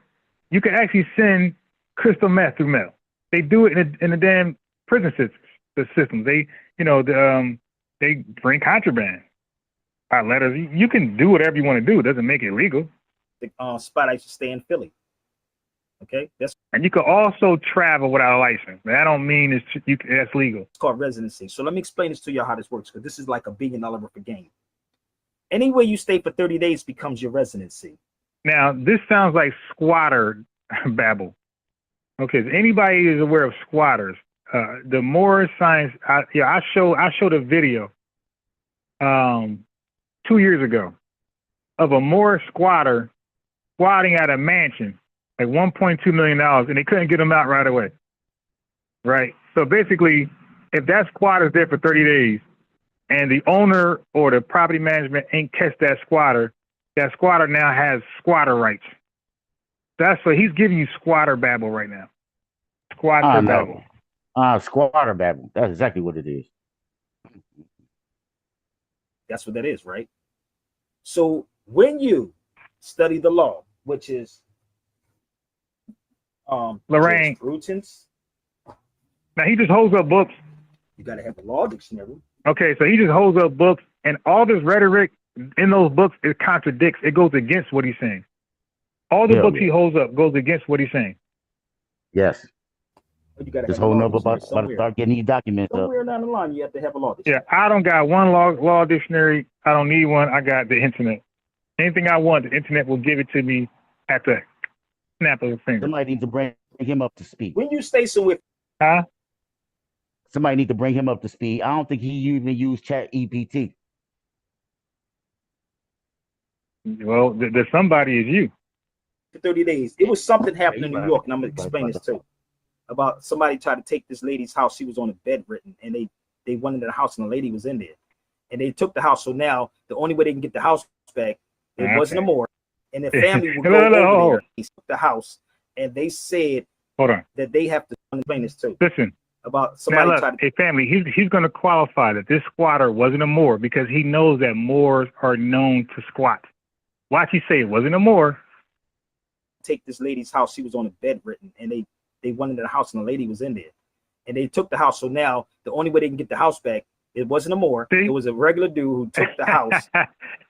You can actually send crystal meth through mail. They do it in the damn prison systems. They, you know, they bring contraband by letters. You can do whatever you want to do. It doesn't make it legal. The spot I used to stay in Philly. Okay, and you can also travel without a license. That don't mean that's legal. It's called residency. So let me explain this to you how this works, because this is like $1 billion worth of game. Anywhere you stay for 30 days becomes your residency. Now, this sounds like squatter babble. Okay, if anybody is aware of squatters, the Moor science, I showed a video 2 years ago of a Moor squatter squatting at a mansion, like $1.2 million, and they couldn't get him out right away. Right? So basically, if that squatter's there for 30 days and the owner or the property management ain't catch that squatter now has squatter rights. That's what he's giving you, squatter babble right now. Squatter babble. Squatter babble. That's exactly what it is. That's what that is, right? So when you study the law, which is Lorraine jurisprudence. Now he just holds up books. You gotta have a law dictionary. Okay, so he just holds up books, and all this rhetoric in those books, it contradicts. It goes against what he's saying. All the books he holds up goes against what he's saying. Yes. But you gotta just holding up about to start getting these documents somewhere down the line. You have to have a law dictionary. Yeah, I don't got one law dictionary. I don't need one. I got the internet. Anything I want, the internet will give it to me at the snap of a finger. Somebody needs to bring him up to speed. When you stay somewhere, somebody need to bring him up to speed. I don't think he even used ChatGPT. Well, the somebody is you. For 30 days, it was something happening in New York, and I'm gonna explain this too. About somebody tried to take this lady's house. She was on a bedridden, and they went into the house, and the lady was in there, and they took the house. So now the only way they can get the house back, it wasn't a more, and the family would go over there. They took the house, and they said, "Hold on," that they have to explain this too. Listen. About somebody tried to family. He's going to qualify that this squatter wasn't a Moor because he knows that Moors are known to squat. Watch he say it wasn't a Moor. Take this lady's house. She was on a bedridden, and they went into the house, and the lady was in there, and they took the house. So now the only way they can get the house back, it wasn't a Moor. It was a regular dude who took the house.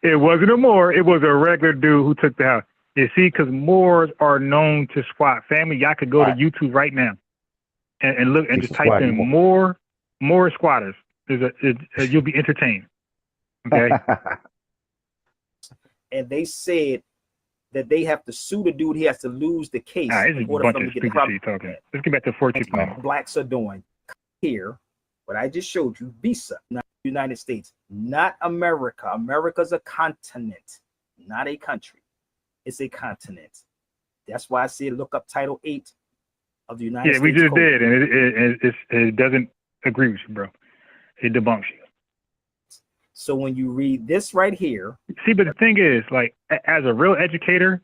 It wasn't a Moor. It was a regular dude who took the house. You see, because Moors are known to squat. Family, y'all could go to YouTube right now and look and just type in Moor squatters. You'll be entertained. Okay. And they said that they have to sue the dude. He has to lose the case in order for him to get the property. Let's get back to 14th Amendment. Blacks are doing here. What I just showed you, visa, not United States, not America. America's a continent, not a country. It's a continent. That's why I said look up Title 8 of the United States. Yeah, we just did, and it doesn't agree with you, bro. it debunks you. So when you read this right here, see, but the thing is, like, as a real educator,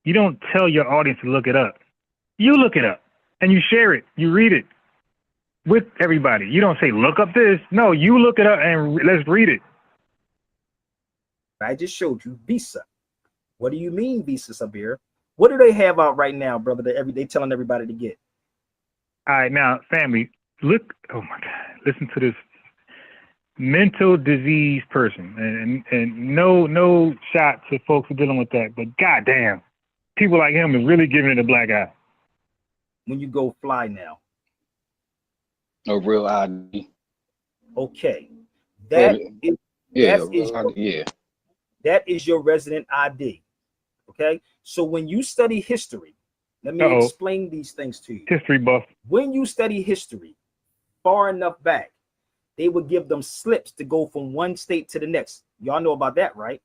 you don't tell your audience to look it up. You look it up and you share it. You read it with everybody. You don't say, look up this. No, you look it up and let's read it. I just showed you Visa. What do you mean, Visa, Sabir? What do they have out right now, brother, that they telling everybody to get? All right, now, family, look. Oh, my God. Listen to this mental disease person. And no shot to folks who are dealing with that. But goddamn, people like him is really giving it a black eye. When you go fly now. A real ID. Okay. That is your resident ID. Okay. So when you study history, let me explain these things to you. History buff. When you study history far enough back, they would give them slips to go from one state to the next. Y'all know about that, right?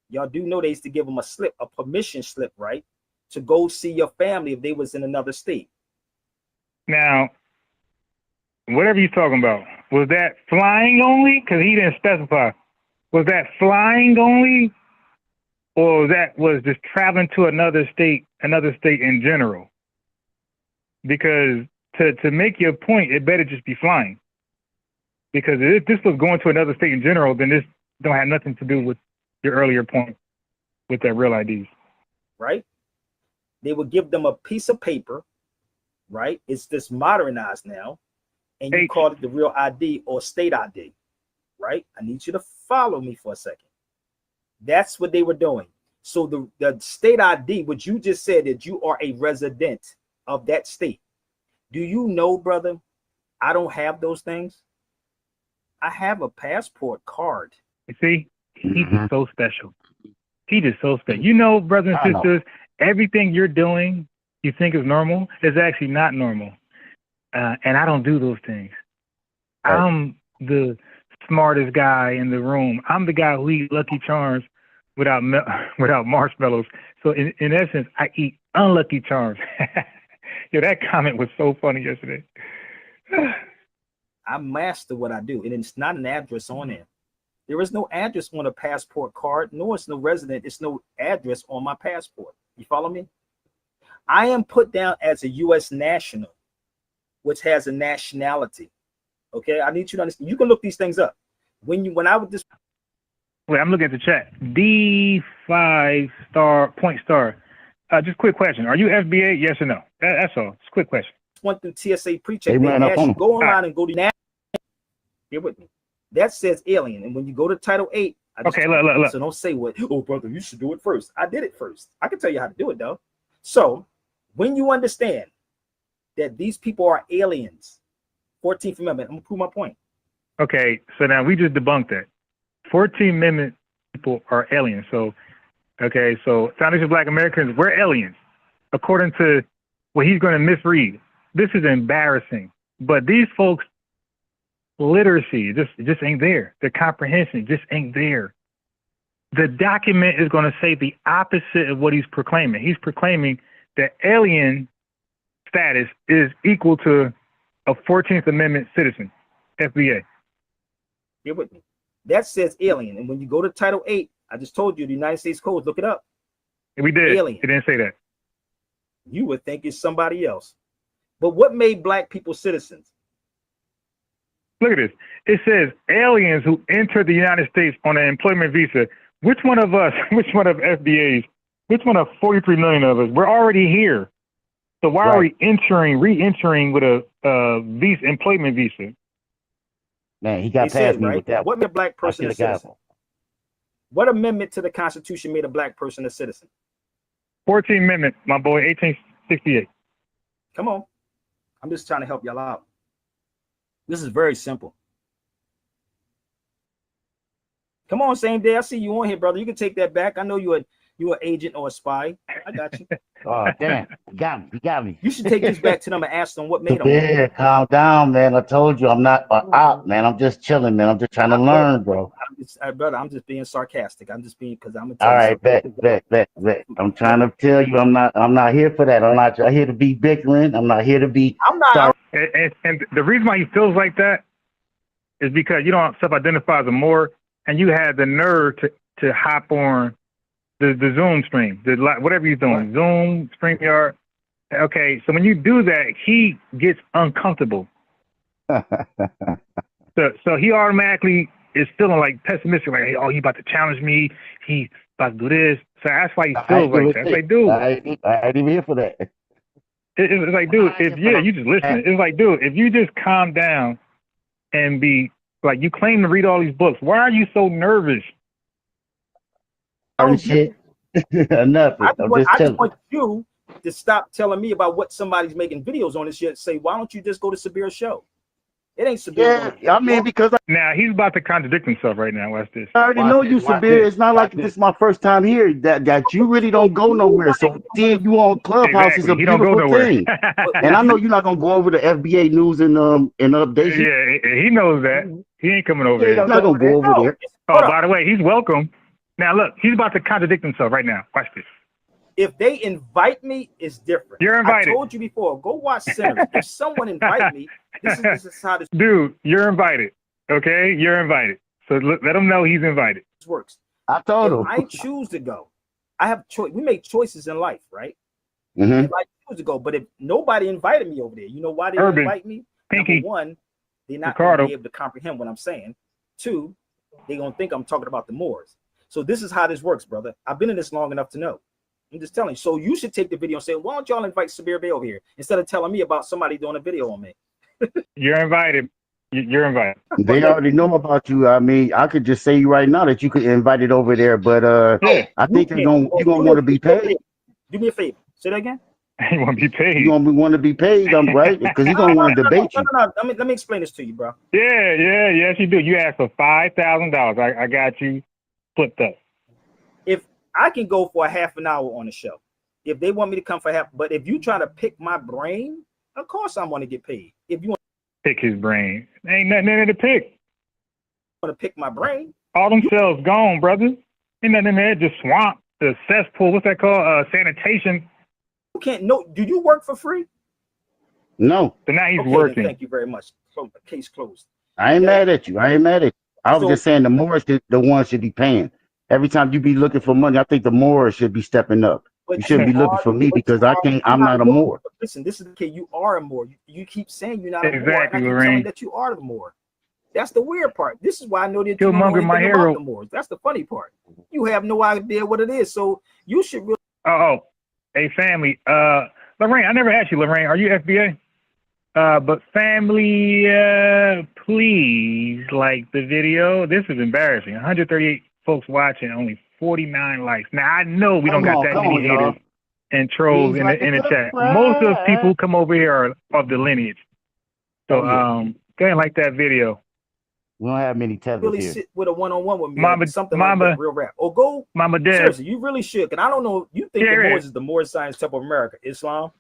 Y'all do know they used to give them a slip, a permission slip, right? To go see your family if they was in another state. Now, whatever you're talking about, was that flying only? Because he didn't specify. Was that flying only? Or that was just traveling to another state in general? Because to make your point, it better just be flying. Because if this was going to another state in general, then this don't have nothing to do with your earlier point with that real IDs. Right? They would give them a piece of paper, right? It's this modernized now, and you call it the real ID or state ID, right? I need you to follow me for a second. That's what they were doing. So the state ID, what you just said, that you are a resident of that state. Do you know, brother, I don't have those things. I have a passport card. You see, he's just so special. He just so special. You know, brothers and sisters, everything you're doing, you think is normal, is actually not normal. And I don't do those things. I'm the smartest guy in the room. I'm the guy who eats Lucky Charms without marshmallows. So in essence, I eat unlucky charms. Yo, that comment was so funny yesterday. I master what I do, and it's not an address on there. There is no address on a passport card, nor it's no resident. It's no address on my passport. You follow me? I am put down as a U.S. national, which has a nationality. Okay, I need you to understand. You can look these things up. When I would just wait, I'm looking at the chat. D5 star point star. Just quick question: are you FBA? Yes or no? That's all. Just a quick question. Went through TSA pre-check. They ask you, go online and go to that. Here with me. That says alien, and when you go to Title 8, look. So don't say what. Oh, brother, you should do it first. I did it first. I can tell you how to do it though. So when you understand that these people are aliens, 14th Amendment, I'm gonna prove my point. Okay, so now we just debunked that. 14th Amendment people are aliens. So, okay, so Foundation of Black Americans, we're aliens, according to what he's going to misread. This is embarrassing. But these folks, literacy just ain't there. Their comprehension just ain't there. The document is going to say the opposite of what he's proclaiming. He's proclaiming that alien status is equal to a 14th Amendment citizen, FBA. Get with me. That says alien. And when you go to Title 8, I just told you the United States Code, look it up. We did. Alien. It didn't say that. You would think it's somebody else. But what made black people citizens? Look at this. It says aliens who enter the United States on an employment visa. Which one of us, which one of FBAs, which one of 43 million of us, we're already here. So why are we re-entering with a visa, employment visa? Man, he got past me with that. What made a black person a citizen? What amendment to the Constitution made a black person a citizen? 14th Amendment, my boy, 1868. Come on. I'm just trying to help y'all out. This is very simple. Come on, same day. I see you on here, brother. You can take that back. I know you're an agent or a spy. I got you. Oh, damn. You got me. You should take this back to them and ask them what made them. Yeah, calm down, man. I told you I'm not out, man. I'm just chilling, man. I'm just trying to learn, bro. Brother, I'm just being sarcastic. I'm just being, because I'm all right, bet. I'm trying to tell you I'm not here for that. I'm not here to be bickering. I'm not here to be. And the reason why he feels like that is because you don't self-identify as a Moor, and you had the nerve to hop on the Zoom stream, whatever you're doing, Zoom, StreamYard. Okay, so when you do that, he gets uncomfortable. So he automatically is feeling like pessimistic, like, hey, oh, he about to challenge me. He about to do this. So that's why he feels like that. It's like, dude. I ain't even here for that. It's like, dude, you just listen. It's like, dude, if you just calm down and be like, you claim to read all these books. Why are you so nervous? Shit. Nothing. I just want you to stop telling me about what somebody's making videos on this shit. Say, why don't you just go to Sabir's show? It ain't Sabir. Yeah, I mean, because now he's about to contradict himself right now. Watch this. I already know you, Sabir. It's not like this is my first time here. That you really don't go nowhere. So seeing you on Clubhouse is a beautiful thing. And I know you're not gonna go over to FBA News and update. Yeah, he knows that. He ain't coming over there. He's not gonna go over there. Oh, by the way, he's welcome. Now look, he's about to contradict himself right now. Watch this. If they invite me, it's different. You're invited. I told you before. Go watch Sinners. If someone invite me, this is how this. Dude, you're invited. Okay, you're invited. So let him know he's invited. This works. I told him. I choose to go. I have choice. We make choices in life, right? Mm-hmm. If I choose to go, but if nobody invited me over there, you know why they didn't invite me? Pinky. Number one, they're not going to be able to comprehend what I'm saying. Two, they're going to think I'm talking about the Moors. So this is how this works, brother. I've been in this long enough to know. I'm just telling you. So you should take the video and say, why don't y'all invite Sabir Bey over here instead of telling me about somebody doing a video on me? You're invited. You're invited. They already know about you. I mean, I could just say right now that you could invite it over there, but I think you're gonna want to be paid. Do me a favor. Say that again. You want to be paid? You gonna want to be paid, right? Because you're gonna want to debate you. No. Let me explain this to you, bro. Yes, you do. You asked for $5,000. I got you flipped up. If I can go for a half an hour on the show, if they want me to come for half, but if you try to pick my brain, of course I want to get paid. If you want to pick his brain, ain't nothing in it to pick. Want to pick my brain? All them cells gone, brother. Ain't nothing in there. Just swamp, the cesspool. What's that called? Sanitation. You can't. No. Do you work for free? No. So now he's working. Thank you very much. So the case closed. I ain't mad at you. I was just saying the Moors, the ones should be paying. Every time you be looking for money, I think the Moors should be stepping up. You shouldn't be looking for me because I'm not a Moor. Listen, this is the case. You are a Moor. You keep saying you're not a Moor. Exactly, and I keep telling you that you are the Moor. That's the weird part. This is why I know that you don't know anything about the Moors. That's the funny part. You have no idea what it is. So you should really. Oh, hey, family. Lorraine, I never asked you, Lorraine, are you FBA? But family, please like the video. This is embarrassing. 138 folks watching, only 49 likes. Now I know we don't got that many haters and trolls in the chat. Most of the people who come over here are of the lineage. So go ahead and like that video. We don't have many tethers really here. Sit with a one-on-one with me. Mama, something Mama, like that, real rap. Or go. Mama Deb. Seriously, you really should. And I don't know. You think the Moors is the Moor Science Temple of America, Islam?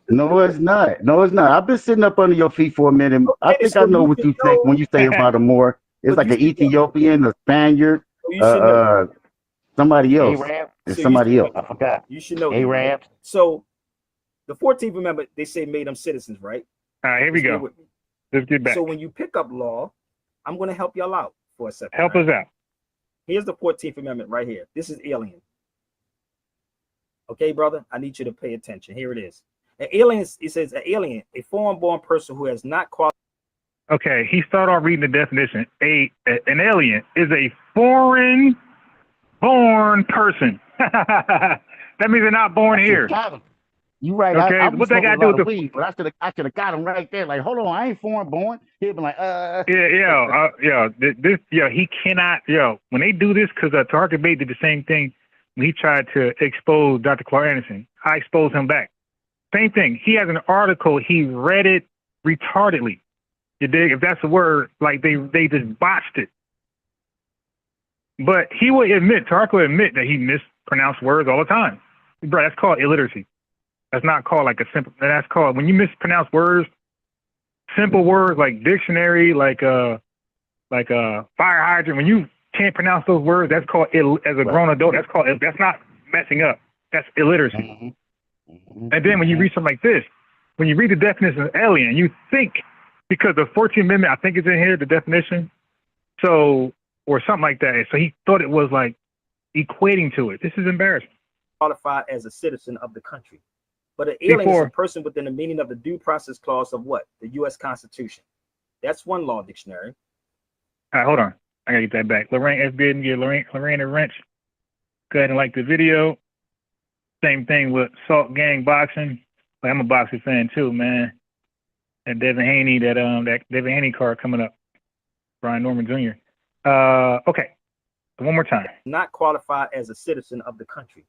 No, it's not. No, it's not. I've been sitting up under your feet for a minute. Okay, I think I know what you think when you say about a Moor. It's like an Ethiopian, a Spaniard, somebody else. It's somebody else. I forgot. You should know. Arabs. So the 14th Amendment, they say made them citizens, right? All right, here we go. Let's get back. So when you pick up law, I'm going to help y'all out for a second. Help us out. Here's the 14th Amendment right here. This is alien. Okay, brother, I need you to pay attention. Here it is. An alien, it says an alien, a foreign-born person who has not qualified. Okay, he started off reading the definition. An alien is a foreign-born person. That means they're not born here. You right. Okay, what they got to do with the weed? But I should have got him right there. Like, hold on, I ain't foreign born. He'd be like, he cannot. When they do this, because Tariq Bey did the same thing when he tried to expose Dr. Clark Anderson. I exposed him back. Same thing. He has an article. He read it retardedly. You dig? If that's a word, like they just botched it. But he will admit, Tariq will admit that he mispronounced words all the time. Bro, that's called illiteracy. That's not called like a simple. That's called when you mispronounce words, simple words like dictionary, like a fire hydrant. When you can't pronounce those words, that's called as a grown adult. That's not messing up. That's illiteracy. Mm-hmm. And then when you read something like this, when you read the definition of alien, you think because the 14th Amendment, I think, is in here, the definition. So, or something like that. So he thought it was like equating to it. This is embarrassing. Qualified as a citizen of the country. But an alien is a person within the meaning of the due process clause of what? The U.S. Constitution. That's one law dictionary. All right, hold on. I gotta get that back. Lorraine FBA, Lorraine and Wrench. Go ahead and like the video. Same thing with Salt Gang Boxing. Like, I'm a boxing fan too, man. And Devin Haney, that Devin Haney card coming up. Brian Norman Jr. Okay. One more time. Not qualified as a citizen of the country.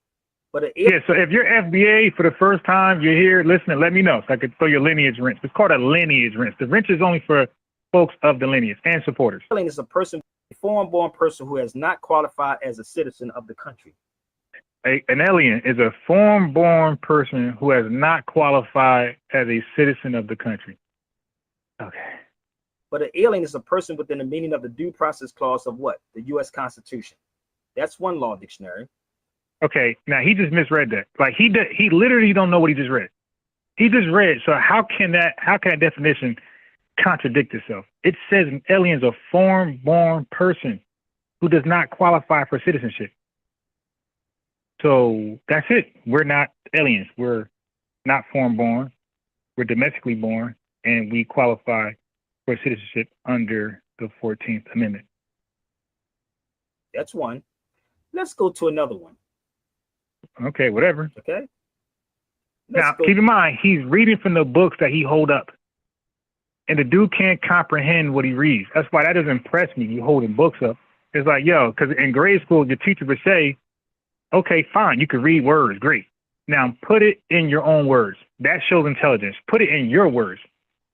But yeah, so if you're FBA for the first time, you're here listening, let me know so I could throw your lineage wrench. It's called a lineage wrench. The wrench is only for folks of the lineage and supporters. Alien is a person, a foreign-born person who has not qualified as a citizen of the country. An alien is a foreign-born person who has not qualified as a citizen of the country. Okay. But an alien is a person within the meaning of the due process clause of what? The U.S. Constitution. That's one law dictionary. Okay, now he just misread that. Like he literally don't know what he just read. He just read. So how can that definition contradict itself? It says an alien is a foreign-born person who does not qualify for citizenship. So that's it. We're not aliens. We're not foreign-born. We're domestically born, and we qualify for citizenship under the 14th Amendment. That's one. Let's go to another one. Okay, whatever. Okay. Now, keep in mind, he's reading from the books that he hold up. And the dude can't comprehend what he reads. That's why that doesn't impress me, you holding books up. It's like, yo, because in grade school, your teacher would say, okay, fine, you can read words, great. Now, put it in your own words. That shows intelligence. Put it in your words.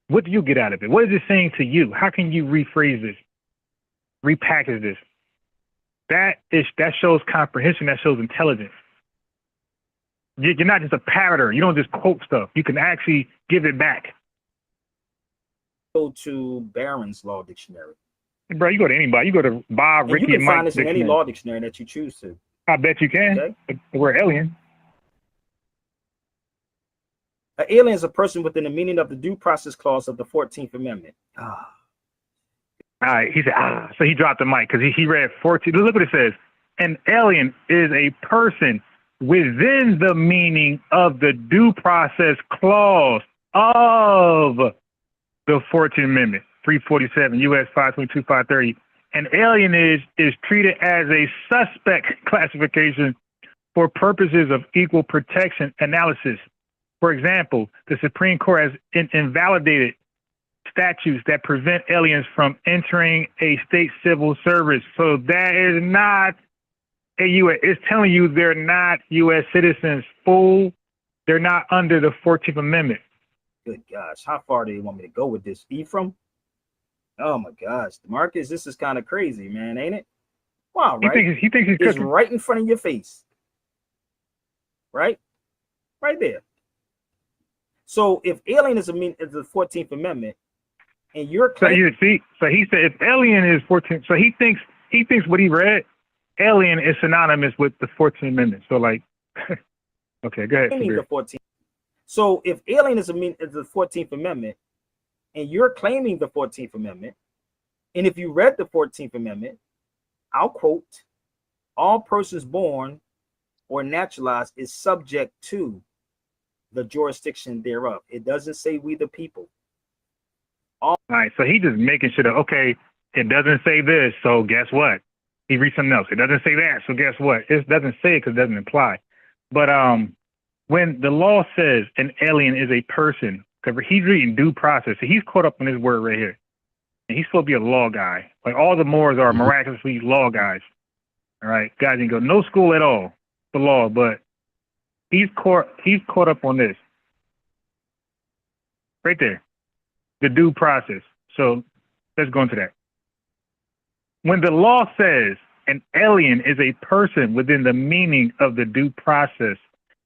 What do you get out of it? What is it saying to you? How can you rephrase this? Repackage this? That shows comprehension. That shows intelligence. You're not just a parroter. You don't just quote stuff. You can actually give it back. Go to Barron's Law Dictionary. Bro, you go to anybody. You go to Bob, Ricky, you can and Mike find this dictionary. in any law dictionary that you choose to. I bet you can. Okay. We're alien. An alien is a person within the meaning of the due process clause of the 14th Amendment. All right. He said, So he dropped the mic because he read 14. Look what it says. An alien is a person within the meaning of the due process clause of the 14th Amendment, 347 U.S. 522, 530. An alien is treated as a suspect classification for purposes of equal protection analysis. For example, the Supreme Court has invalidated statutes that prevent aliens from entering a state civil service. So that is not a U.S. It's telling you they're not U.S. citizens, fool. They're not under the 14th Amendment. Good gosh, how far do you want me to go with this? Ephraim? Oh my gosh, Marcus, this is kind of crazy, man, ain't it? Wow, right? He thinks he's it's cooking. right in front of your face. Right? Right there. So if alien is the 14th Amendment, and you're claiming, so he said if alien is 14, so he thinks what he read, alien is synonymous with the 14th Amendment. So like, okay, go ahead. The 14th. So if alien is the 14th Amendment, and you're claiming the 14th Amendment, and if you read the 14th Amendment, I'll quote, all persons born or naturalized is subject to the jurisdiction thereof. It doesn't say we the people. All right, so he just making sure that, okay, it doesn't say this, so guess what? He reads something else. It doesn't say that, so guess what? It doesn't say it because it doesn't imply. But when the law says an alien is a person, because he's reading due process, so he's caught up on this word right here. And he's supposed to be a law guy. Like all the Moors are miraculously law guys. All right, guys didn't go no school at all for law, but he's caught up on this. Right there. The due process. So let's go into that. When the law says an alien is a person within the meaning of the due process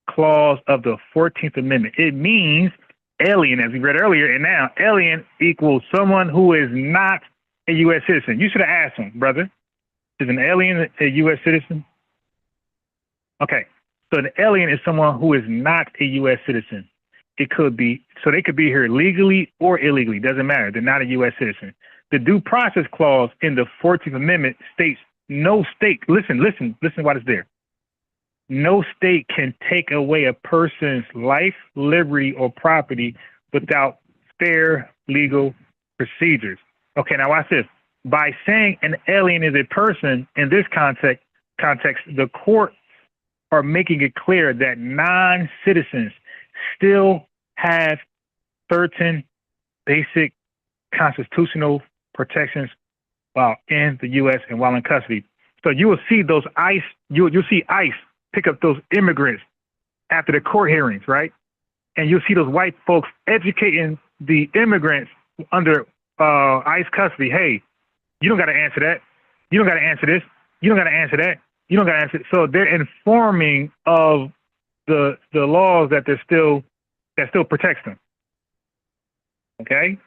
clause of the 14th Amendment, it means alien, as we read earlier, and now alien equals someone who is not a U.S. citizen. You should have asked him, brother, is an alien a U.S. citizen? Okay, so an alien is someone who is not a U.S. citizen. it could be, so they could be here legally or illegally, doesn't matter. They're not a U.S. citizen. The Due Process Clause in the 14th Amendment states no state, listen what is there. No state can take away a person's life, liberty, or property without fair legal procedures. Okay, now watch this. By saying an alien is a person in this context, the courts are making it clear that non-citizens still have certain basic constitutional protections while in the U.S. and while in custody. So you will see those ICE, you'll see ICE pick up those immigrants after the court hearings, right? And you'll see those white folks educating the immigrants under ICE custody. Hey, you don't got to answer that. You don't got to answer this. You don't got to answer that. You don't got to answer it. So they're informing of the laws that still protects them. Okay,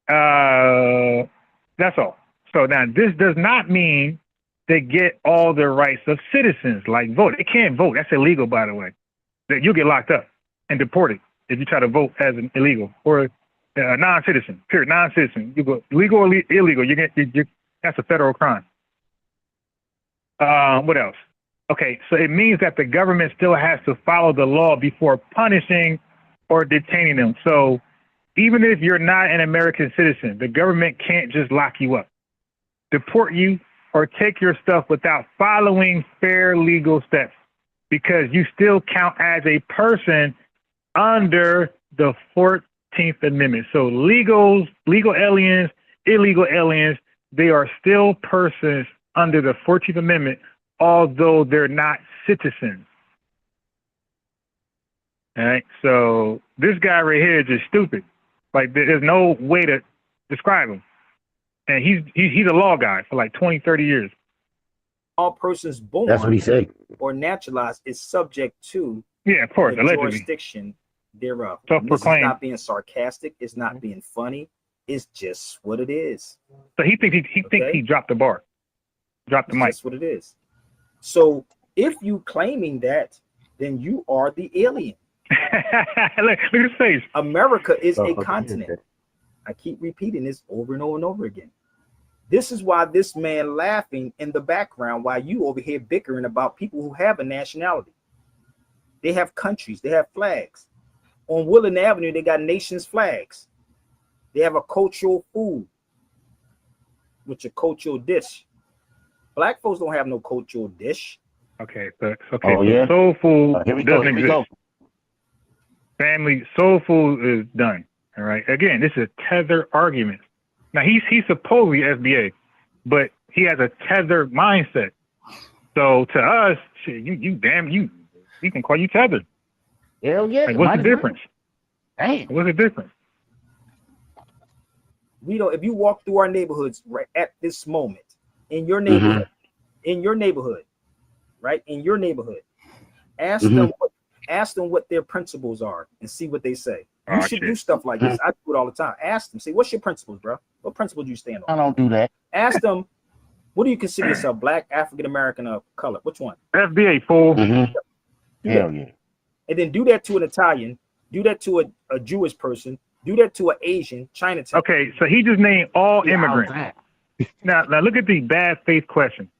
that's all. So now this does not mean they get all the rights of citizens, like vote. They can't vote. That's illegal, by the way. That you'll get locked up and deported if you try to vote as an illegal or a non-citizen. Period. Non-citizen. You go legal or illegal. That's a federal crime. What else? Okay, so it means that the government still has to follow the law before punishing or detaining them. So even if you're not an American citizen, the government can't just lock you up, deport you, or take your stuff without following fair legal steps, because you still count as a person under the 14th Amendment. So legal aliens, illegal aliens, they are still persons under the 14th Amendment, although they're not citizens. All right, so this guy right here is just stupid. Like, there's no way to describe him. And he's a law guy for like 20, 30 years. All persons born That's what he said. or naturalized is subject to of course, the allegedly. Jurisdiction thereof. Self-proclaimed. This is not being sarcastic. It's not being funny. It's just what it is. So he thinks he dropped the bar, dropped the mic. That's what it is. So if you claiming that, then you are the alien. Look at his face. America is a continent. I keep repeating this over and over and over again. This is why this man laughing in the background while you over here bickering about people who have a nationality. They have countries, they have flags. On Woodland Avenue, they got nations flags. They have a cultural food, which a cultural dish. Black folks don't have no cultural dish. Okay, so yeah? soul food Here we doesn't go. exist. Family soul food is done. All right. Again, this is a Tether argument. Now he's supposedly FBA, but he has a Tether mindset. So to us, shit, we can call you Tether. Hell yeah. Like, what's the difference? Hey, what's the difference? We don't. If you walk through our neighborhoods right at this moment, in your neighborhood, right, ask them what their principles are and see what they say. You should do stuff like this. I do it all the time. Ask them, say, what's your principles, bro? What principles do you stand on? I don't do that. Ask them, what do you consider yourself, black, African American, or color? Which one? FBA, fool. Hell yeah. And then do that to an Italian, do that to a Jewish person, do that to an Asian, Chinatown. Okay, so he just named all immigrants. Now look at the bad faith question.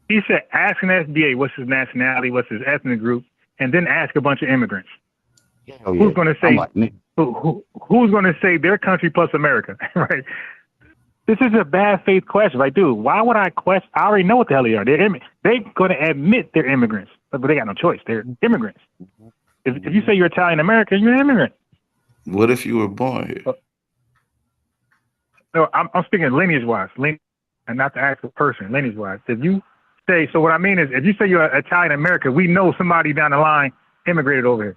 He said, ask an FBA what's his nationality, what's his ethnic group, and then ask a bunch of immigrants. Who's going to say who's going to say their country plus America, right? This is a bad faith question. Like, dude, why would I question? I already know what the hell they are. They're going to admit they're immigrants, but they got no choice. They're immigrants. If you say you're Italian American, you're an immigrant. What if you were born here? No, I'm speaking lineage-wise, and not the actual person, lineage-wise. If you say, so what I mean is, if you say you're Italian American, we know somebody down the line immigrated over here.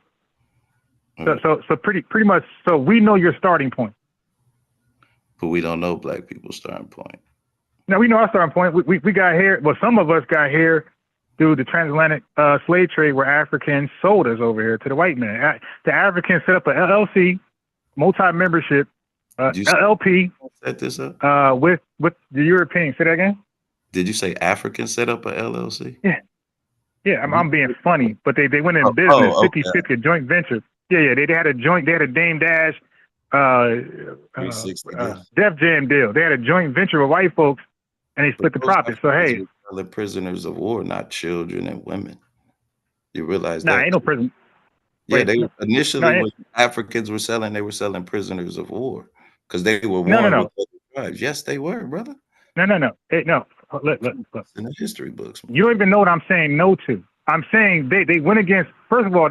So pretty much, so we know your starting point. But we don't know black people's starting point. Now we know our starting point. We got here. Well, some of us got here through the transatlantic slave trade, where Africans sold us over here to the white man. The Africans set up an LLC, multi-membership, LLP. Set this up with the Europeans. Say that again. Did you say Africans set up a LLC? Yeah. I'm being funny, but they went in business, 50-50, a joint venture. Yeah. They had a joint. They had a Dame Dash, 360 deal. Def Jam deal. They had a joint venture with white folks, and they split the profits. So hey, the prisoners of war, not children and women. You realize nah, that? ain't no prison. Yeah, Wait, they initially no, when Africans were selling, they were selling prisoners of war because they were no, warring no. with other tribes. Yes, they were, brother. No. Hey, no. Look. It's in the history books. You don't even know what I'm saying no to. I'm saying they went against. First of all,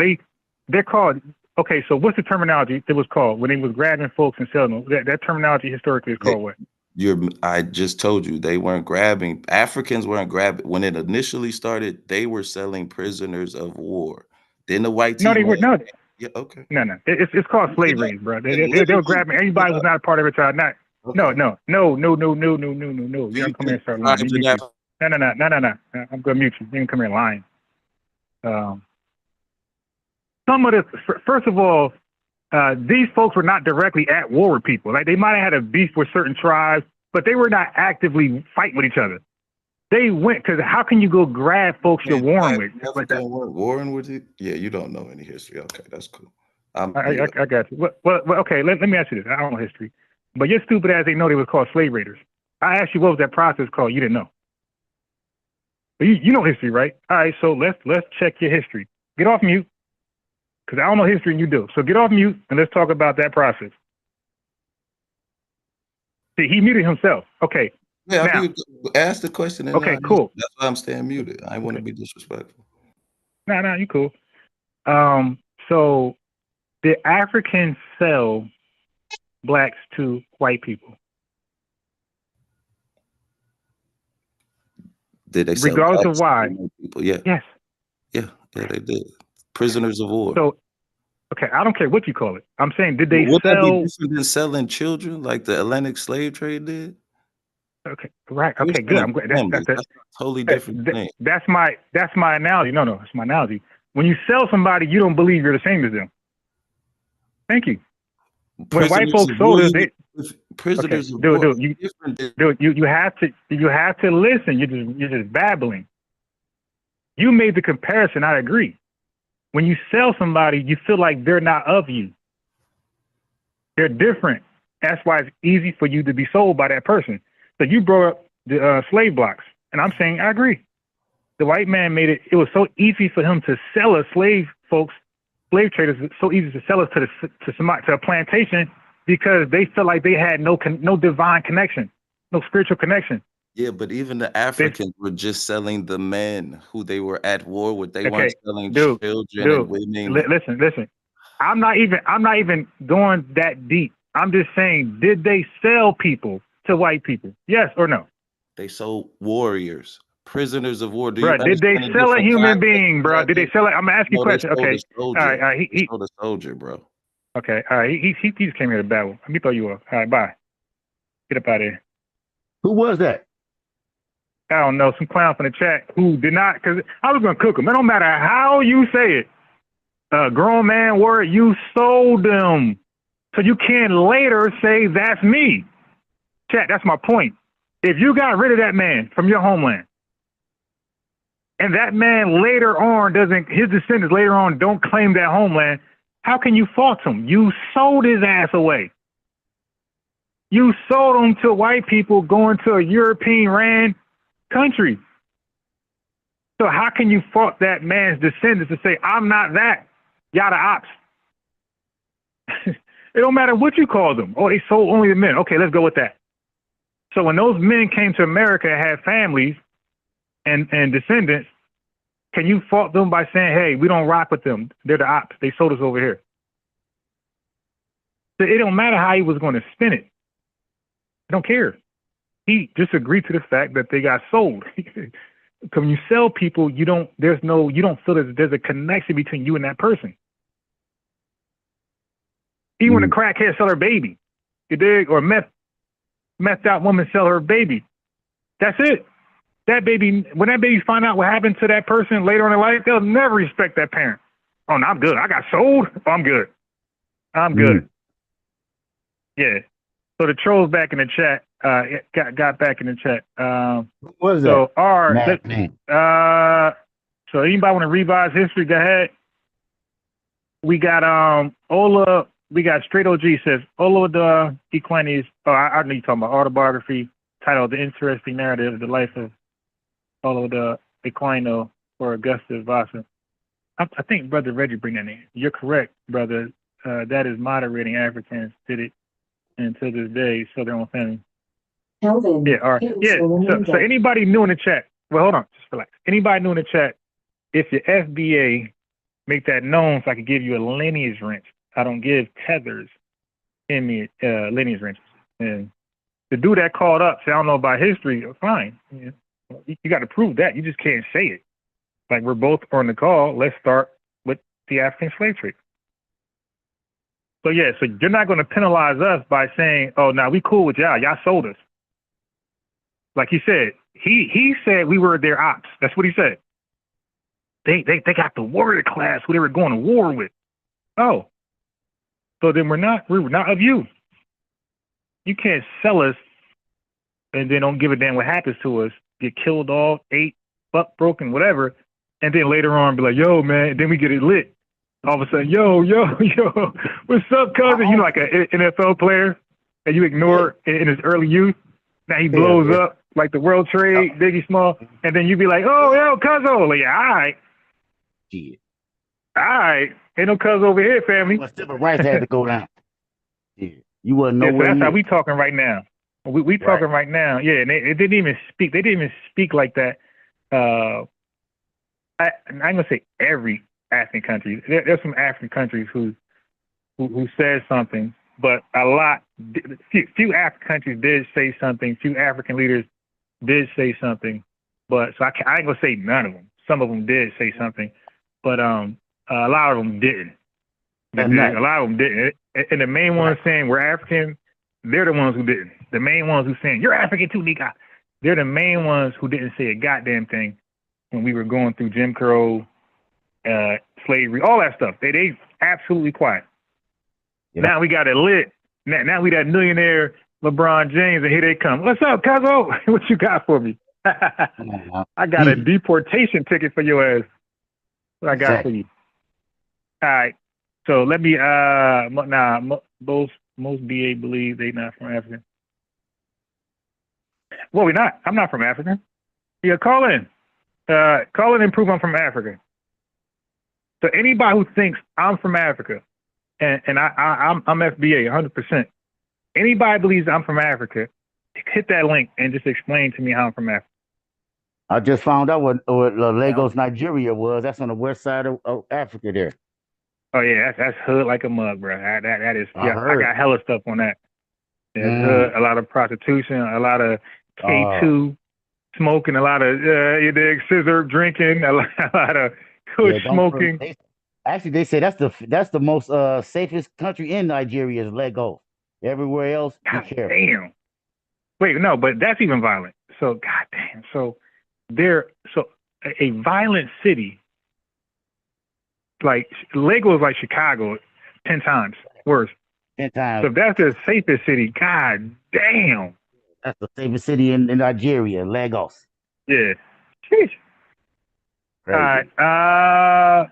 they're called. Okay, so what's the terminology it was called when they was grabbing folks and selling them? That terminology historically is called what? I just told you they weren't grabbing. Africans weren't grabbing when it initially started. They were selling prisoners of war. Then the white No, team. they were no. Yeah, okay. No. It's called slavery, bro. They were grabbing everybody who was not a part of it. Not. Okay. No. You don't come here and start lying. No. I'm gonna mute you. You can come here lying. Some of this. First of all, these folks were not directly at war with people. Like they might have had a beef with certain tribes, but they were not actively fighting with each other. They went because how can you go grab folks you're warring with? Like that. Warring with it? Yeah, you don't know any history. Okay, that's cool. I got you. Well, okay. Let me ask you this. I don't know history, but you're stupid as they know they was called slave raiders. I asked you what was that process called. You didn't know. But you know history, right? All right. So let's check your history. Get off mute. Because I don't know history and you do. So get off mute and let's talk about that process. See, he muted himself. Okay. Yeah, now, ask the question. And okay, cool. That's why I'm staying muted. I want to be disrespectful. No, you cool. So did Africans sell blacks to white people? Did they sell regardless of why? People? Yeah. Yes. Yeah, they did. Prisoners of war. So, okay, I don't care what you call it. I'm saying, did they Would sell? that be different than selling children like the Atlantic slave trade did? Okay, right. Okay, good. I'm glad. That's a totally different thing. That's my analogy. No, that's my analogy. When you sell somebody, you don't believe you're the same as them. Thank you. When white folks sold us, prisoners of war. Dude, you have to listen. You're just babbling. You made the comparison. I agree. When you sell somebody, you feel like they're not of you. They're different. That's why it's easy for you to be sold by that person. So you brought up the slave blocks, and I'm saying I agree. The white man made it. It was so easy for him to sell us slave traders. It's so easy to sell us to a plantation because they felt like they had no divine connection, no spiritual connection. Yeah, but even the Africans were just selling the men who they were at war with. They weren't selling children and women. Listen. I'm not even going that deep. I'm just saying, did they sell people to white people? Yes or no? They sold warriors, prisoners of war. Bro, did they sell a human being, bro? Did they sell it? I'm gonna ask you a question. Okay. All right. He sold a soldier, bro. Okay. All right. He just came here to battle. Let me throw you up. All right. Bye. Get up out of here. Who was that? I don't know, some clown from the chat who did not, because I was going to cook them. It don't matter how you say it. Grown man word, you sold them. So you can later say, that's me. Chat, that's my point. If you got rid of that man from your homeland, and that man later on his descendants later on don't claim that homeland, how can you fault him? You sold his ass away. You sold him to white people going to a European ran country. So how can you fault that man's descendants to say, I'm not that? Y'all the ops. It don't matter what you call them. Oh, they sold only the men. Okay, let's go with that. So when those men came to America and had families and descendants, can you fault them by saying, hey, we don't rock with them? They're the ops. They sold us over here. So it don't matter how he was going to spin it. I don't care. He just agreed to the fact that they got sold. When you sell people, you don't feel that there's a connection between you and that person. Even when a crackhead sell her baby, you dig, or methed out woman sell her baby, that's it. That baby, when that baby find out what happened to that person later on in life, they'll never respect that parent. Oh, no, I'm good. I got sold. Oh, I'm good. I'm good. Yeah. So the trolls back in the chat. Got back in the chat. What is so that? So anybody want to revise history? Go ahead. We got Ola. We got Straight OG says Ola the Equines. Oh, I know you're talking about autobiography titled "The Interesting Narrative of the Life of Ola the Equino" for Augusta Vasa. I think Brother Reggie bring that in. You're correct, brother. That is moderating Africans did it, and to this day, so their own family. Kelvin, Yeah, all right. Yeah. So anybody new in the chat? Well, hold on, just relax. Anybody new in the chat? If your FBA, make that known so I can give you a lineage wrench. I don't give tethers in me lineage wrenches. And the dude that called up said, I don't know about history. Fine. Yeah. You got to prove that. You just can't say it. Like, we're both on the call. Let's start with the African slave trade. So yeah, so you're not going to penalize us by saying, oh, now we cool with y'all. Y'all sold us. Like he said, he said we were their ops. That's what he said. They got the warrior class who they were going to war with. Oh, so then we were not of you. You can't sell us and then don't give a damn what happens to us. Get killed off, ate, fuck, broken, whatever, and then later on be like, yo, man, and then we get it lit. All of a sudden, yo, what's up, cousin? You like an NFL player that you ignore in his early youth. Now he blows up like the World Trade, Biggie Small, and then you be like, oh, yo, cuzzo. Like, all right. Yeah. All right. Ain't no cuz over here, family. But civil rights had to go down. Yeah. You wasn't nowhere. So that's how we talking right now. We talking right now. Yeah, and they didn't even speak. They didn't even speak like that. I'm gonna say every African country. There's some African countries who said something, but few African countries did say something. Few African leaders did say something, but so I ain't gonna say none of them. Some of them did say something, but a lot of them didn't. A lot of them didn't. And the main ones saying we're African, they're the ones who didn't. The main ones who saying you're African too, nigga. They're the main ones who didn't say a goddamn thing when we were going through Jim Crow, slavery, all that stuff. They absolutely quiet. Yeah. Now we got it lit. Now we that millionaire LeBron James, and here they come. What's up, cuzzo? What you got for me? I got a deportation ticket for your ass. What I got for you? All right. So let me. Most BA believe they not from Africa. Well, we're not. I'm not from Africa. Yeah, call in and prove I'm from Africa. So anybody who thinks I'm from Africa, and I'm FBA 100%. Anybody believes I'm from Africa, hit that link and just explain to me how I'm from Africa. I just found out what Lagos, Nigeria was. That's on the west side of Africa there. Oh yeah, that's hood like a mug, bro. That is. I got hella stuff on that. Hood, a lot of prostitution, a lot of K2 smoking, a lot of scissor drinking, a lot of kush smoking. They say that's the most safest country in Nigeria is Lagos. Everywhere else, be careful. Damn. Wait, no, but that's even violent. So goddamn. So a violent city. Like Lagos is like Chicago 10 times worse. 10 times. So if that's the safest city, god damn. That's the safest city in Nigeria, Lagos. Yeah. Sheesh. All right.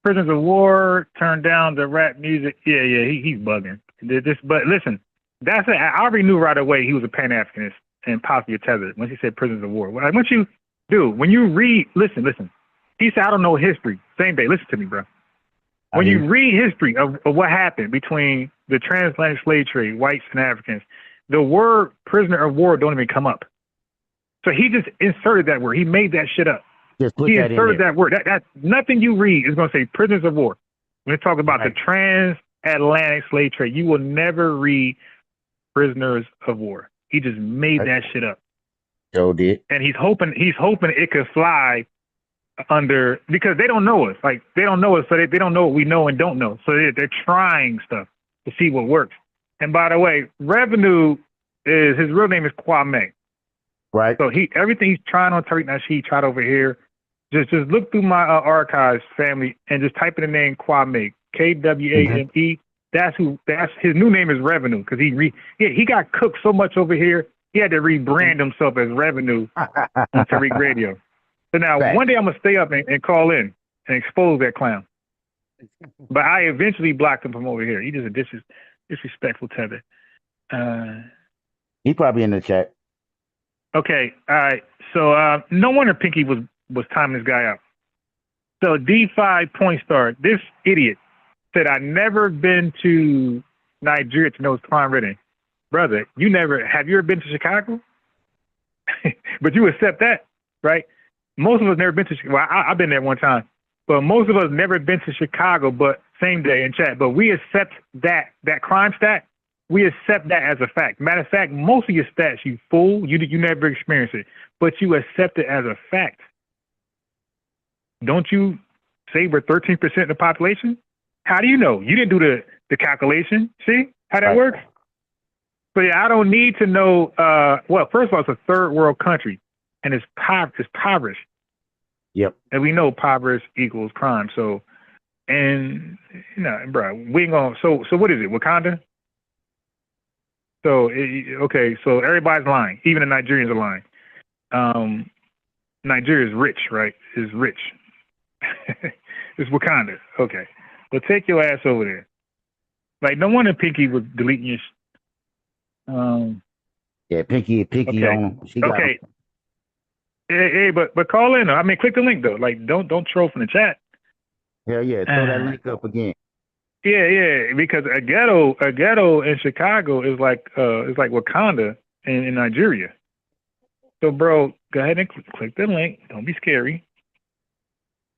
Prisoners of War turned down the rap music. Yeah, he's bugging. But listen, that's it. I already knew right away he was a Pan-Africanist and possibly a Tether once he said prisoners of war. When you read, listen. He said, I don't know history. Same day. Listen to me, bro. When you read history of what happened between the transatlantic slave trade, whites and Africans, the word prisoner of war don't even come up. So he just inserted that word. He made that shit up. He inserted that word. That nothing you read is going to say prisoners of war. When they talk about the transatlantic slave trade, you will never read prisoners of war. He just made that shit up. Joe did. And he's hoping it could fly under, because they don't know us. Like, they don't know us, so they don't know what we know and don't know. So they're trying stuff to see what works. And by the way, Revenue his real name is Kwame. Right. So everything he's trying on Tariq Nasheed tried over here. Just look through my archives, family, and just type in the name Kwame, Kwame. That's his new name is Revenue, because he got cooked so much over here. He had to rebrand himself as Revenue on Tariq Radio. So now one day I'm gonna stay up and call in and expose that clown. But I eventually blocked him from over here. He just a disrespectful Tether. He probably in the chat. Okay, all right. So no wonder Pinky was timing this guy out. So D5 point star, this idiot said, I never been to Nigeria to know it's crime ridden. Brother, have you ever been to Chicago? But you accept that, right? Most of us never been to Chicago. Well, I've been there one time, but most of us never been to Chicago, but same day in chat. But we accept that crime stat. We accept that as a fact. Matter of fact, most of your stats, you fool, you never experienced it, but you accept it as a fact. Don't you say we're 13% of the population? How do you know? You didn't do the calculation. See how that works? So yeah, I don't need to know. Well, first of all, it's a third world country, and it's impoverished. Yep. And we know impoverished equals crime. So, and bro, we ain't gonna. So what is it? Wakanda? So okay, so everybody's lying. Even the Nigerians are lying. Nigeria is rich, right? Is rich. It's Wakanda. Okay. Well, take your ass over there. Like, no wonder Pinky was deleting your. Yeah, Pinky okay. on. She got okay. Hey, but call in. I mean, click the link though. Like, don't troll from the chat. Hell yeah, throw that link up again. Yeah, because a ghetto in Chicago is like Wakanda in Nigeria. So, bro, go ahead and click the link. Don't be scary.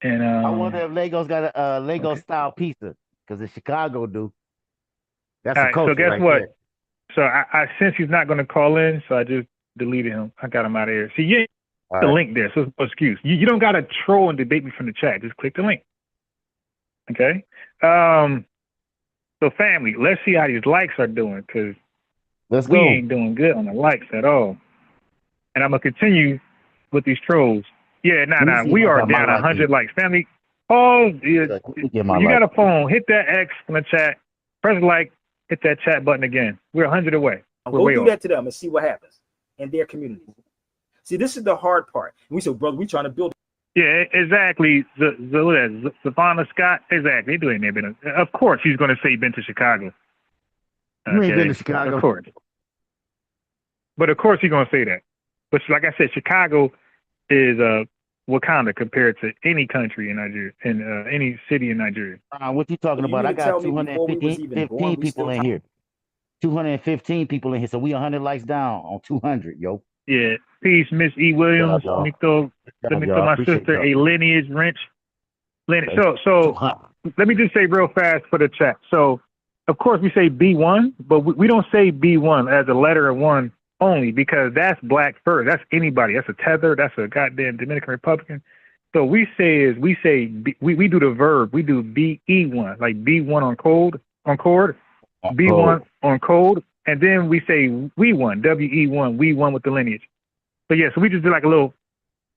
And I wonder if Lego's got a Lego style pizza, because the Chicago do. That's a culture. So guess right what? there. So I sense he's not going to call in, so I just deleted him. I got him out of here. See, you ain't the link there, so it's no excuse. You don't got to troll and debate me from the chat. Just click the link. Okay. So family, let's see how these likes are doing, because we ain't doing good on the likes at all. And I'm gonna continue with these trolls. Yeah, we are down 100 likes. Family, you got a phone, hit that X in the chat, press like, hit that chat button again. We're 100 away. Go do that to them and see what happens in their communities. See, this is the hard part. We said, brother, we trying to build. Yeah, exactly. Savannah Scott, exactly. He doing there. Of course, he's going to say been to Chicago. You ain't been to Chicago. Of course. But of course, he's going to say that. But like I said, Chicago is Wakanda compared to any country in Nigeria, in any city in Nigeria. What you talking about? I got 215 people in here. 215 people in here, so we 100 likes down on 200, yo. Yeah, peace, Miss E. Williams. Let me throw my sister a lineage wrench. So let me just say real fast for the chat. So, of course, we say B1, but we don't say B1 as a letter of one only, because that's black first. That's anybody. That's a Tether. That's a goddamn Dominican Republican. So we do the verb. We do BE1, like B1 on chord, B1 on code, and then we say we won, WE1, we won with the lineage. So yeah, so we just do like a little